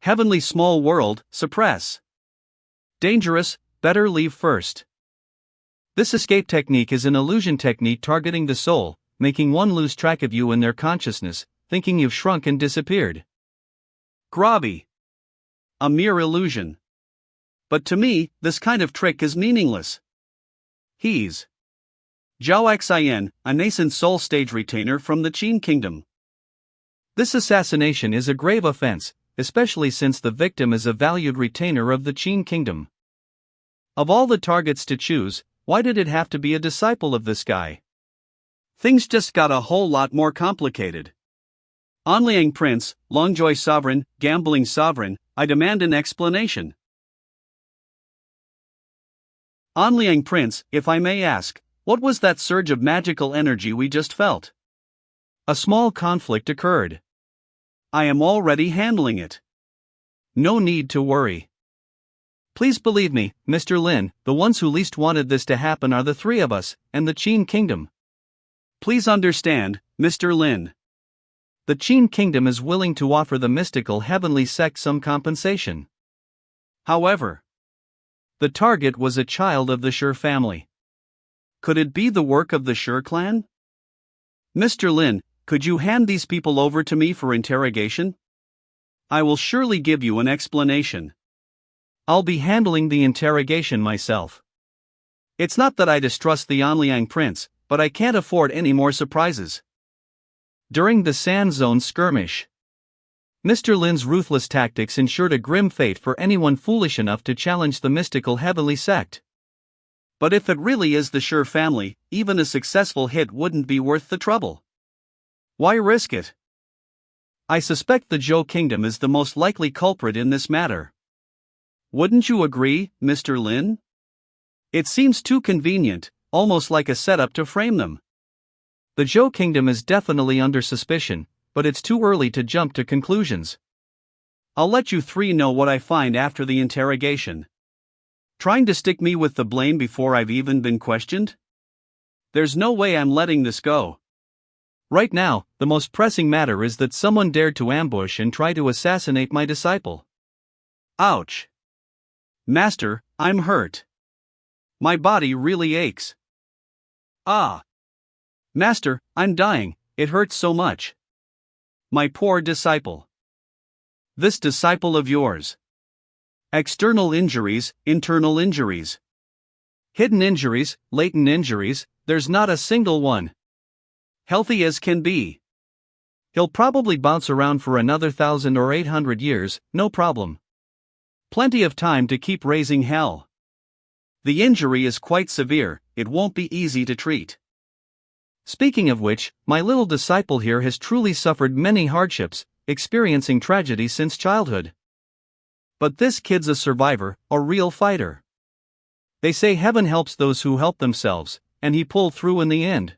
Heavenly small world, suppress. Dangerous, better leave first. This escape technique is an illusion technique targeting the soul, making one lose track of you in their consciousness, thinking you've shrunk and disappeared. Grobby. A mere illusion. But to me, this kind of trick is meaningless. He's Zhou Xian, a nascent soul stage retainer from the Qin Kingdom. This assassination is a grave offense, especially since the victim is a valued retainer of the Qin Kingdom. Of all the targets to choose, why did it have to be a disciple of this guy? Things just got a whole lot more complicated. Anliang Prince, Longjoy Sovereign, Gambling Sovereign, I demand an explanation. Anliang Prince, if I may ask, what was that surge of magical energy we just felt? A small conflict occurred. I am already handling it. No need to worry. Please believe me, Mr. Lin, the ones who least wanted this to happen are the 3 of us, and the Qin Kingdom. Please understand, Mr. Lin. The Qin Kingdom is willing to offer the mystical heavenly sect some compensation. However, the target was a child of the Shi family. Could it be the work of the Shi clan? Mr. Lin, could you hand these people over to me for interrogation? I will surely give you an explanation. I'll be handling the interrogation myself. It's not that I distrust the Anliang Prince, but I can't afford any more surprises. During the Sand Zone skirmish, Mr. Lin's ruthless tactics ensured a grim fate for anyone foolish enough to challenge the mystical heavenly sect. But if it really is the Shi family, even a successful hit wouldn't be worth the trouble. Why risk it? I suspect the Zhou Kingdom is the most likely culprit in this matter. Wouldn't you agree, Mr. Lin? It seems too convenient, almost like a setup to frame them. The Zhou Kingdom is definitely under suspicion, but it's too early to jump to conclusions. I'll let you three know what I find after the interrogation. Trying to stick me with the blame before I've even been questioned? There's no way I'm letting this go. Right now, the most pressing matter is that someone dared to ambush and try to assassinate my disciple. Ouch. Master, I'm hurt. My body really aches. Ah. Master, I'm dying, it hurts so much. My poor disciple. This disciple of yours. External injuries, internal injuries. Hidden injuries, latent injuries, there's not a single one. Healthy as can be. He'll probably bounce around for another 1,000 or 800 years, no problem. Plenty of time to keep raising hell. The injury is quite severe, it won't be easy to treat. Speaking of which, my little disciple here has truly suffered many hardships, experiencing tragedy since childhood. But this kid's a survivor, a real fighter. They say heaven helps those who help themselves, and he pulled through in the end.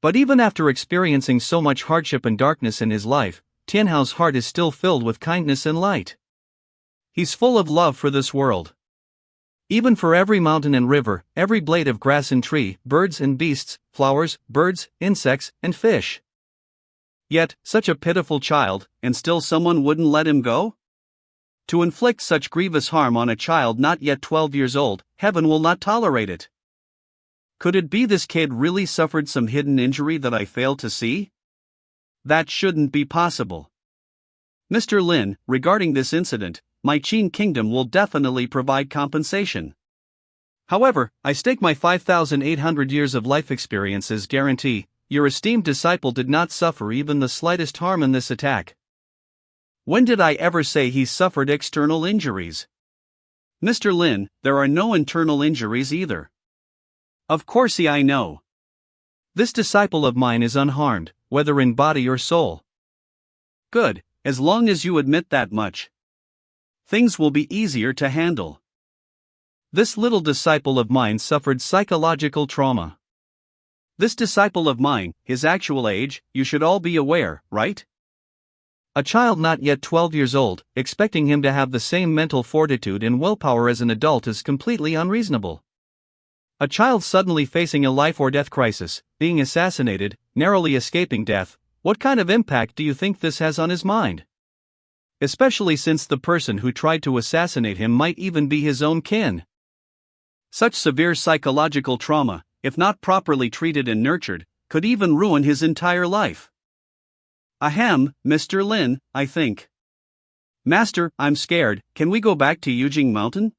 But even after experiencing so much hardship and darkness in his life, Tianhao's heart is still filled with kindness and light. He's full of love for this world. Even for every mountain and river, every blade of grass and tree, birds and beasts, flowers, birds, insects, and fish. Yet, such a pitiful child, and still someone wouldn't let him go? To inflict such grievous harm on a child not yet 12 years old, heaven will not tolerate it. Could it be this kid really suffered some hidden injury that I failed to see? That shouldn't be possible. Mr. Lin, regarding this incident, my Qin kingdom will definitely provide compensation. However, I stake my 5,800 years of life experiences guarantee, your esteemed disciple did not suffer even the slightest harm in this attack. When did I ever say he suffered external injuries? Mr. Lin, there are no internal injuries either. Of course I know. This disciple of mine is unharmed, whether in body or soul. Good, as long as you admit that much. Things will be easier to handle. This little disciple of mine suffered psychological trauma. This disciple of mine, his actual age, you should all be aware, right? A child not yet 12 years old, expecting him to have the same mental fortitude and willpower as an adult is completely unreasonable. A child suddenly facing a life or death crisis, being assassinated, narrowly escaping death, what kind of impact do you think this has on his mind? Especially since the person who tried to assassinate him might even be his own kin. Such severe psychological trauma, if not properly treated and nurtured, could even ruin his entire life. Ahem, Mr. Lin, I think. Master, I'm scared, can we go back to Yujing Mountain?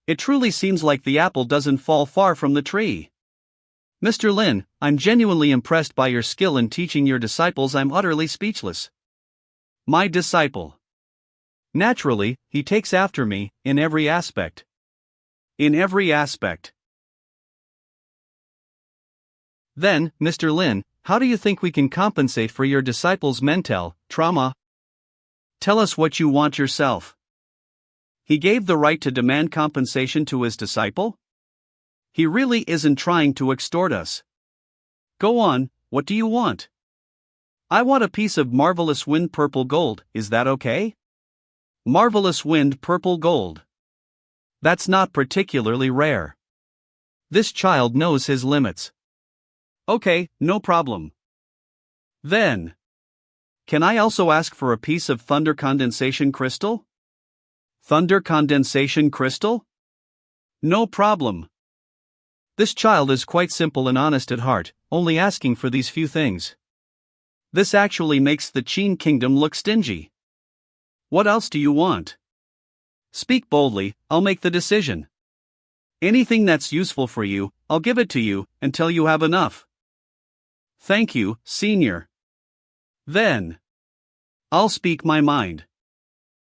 It truly seems like the apple doesn't fall far from the tree. Mr. Lin, I'm genuinely impressed by your skill in teaching your disciples. I'm utterly speechless. My disciple. Naturally, he takes after me, in every aspect. In every aspect. Then, Mr. Lin, how do you think we can compensate for your disciple's mental trauma? Tell us what you want yourself. He gave the right to demand compensation to his disciple? He really isn't trying to extort us. Go on, what do you want? I want a piece of marvelous wind purple gold, is that okay? Marvelous wind purple gold. That's not particularly rare. This child knows his limits. Okay, no problem. Then, can I also ask for a piece of thunder condensation crystal? Thunder condensation crystal? No problem. This child is quite simple and honest at heart, only asking for these few things. This actually makes the Qin kingdom look stingy. What else do you want? Speak boldly, I'll make the decision. Anything that's useful for you, I'll give it to you, until you have enough. Thank you, Senior. Then, I'll speak my mind.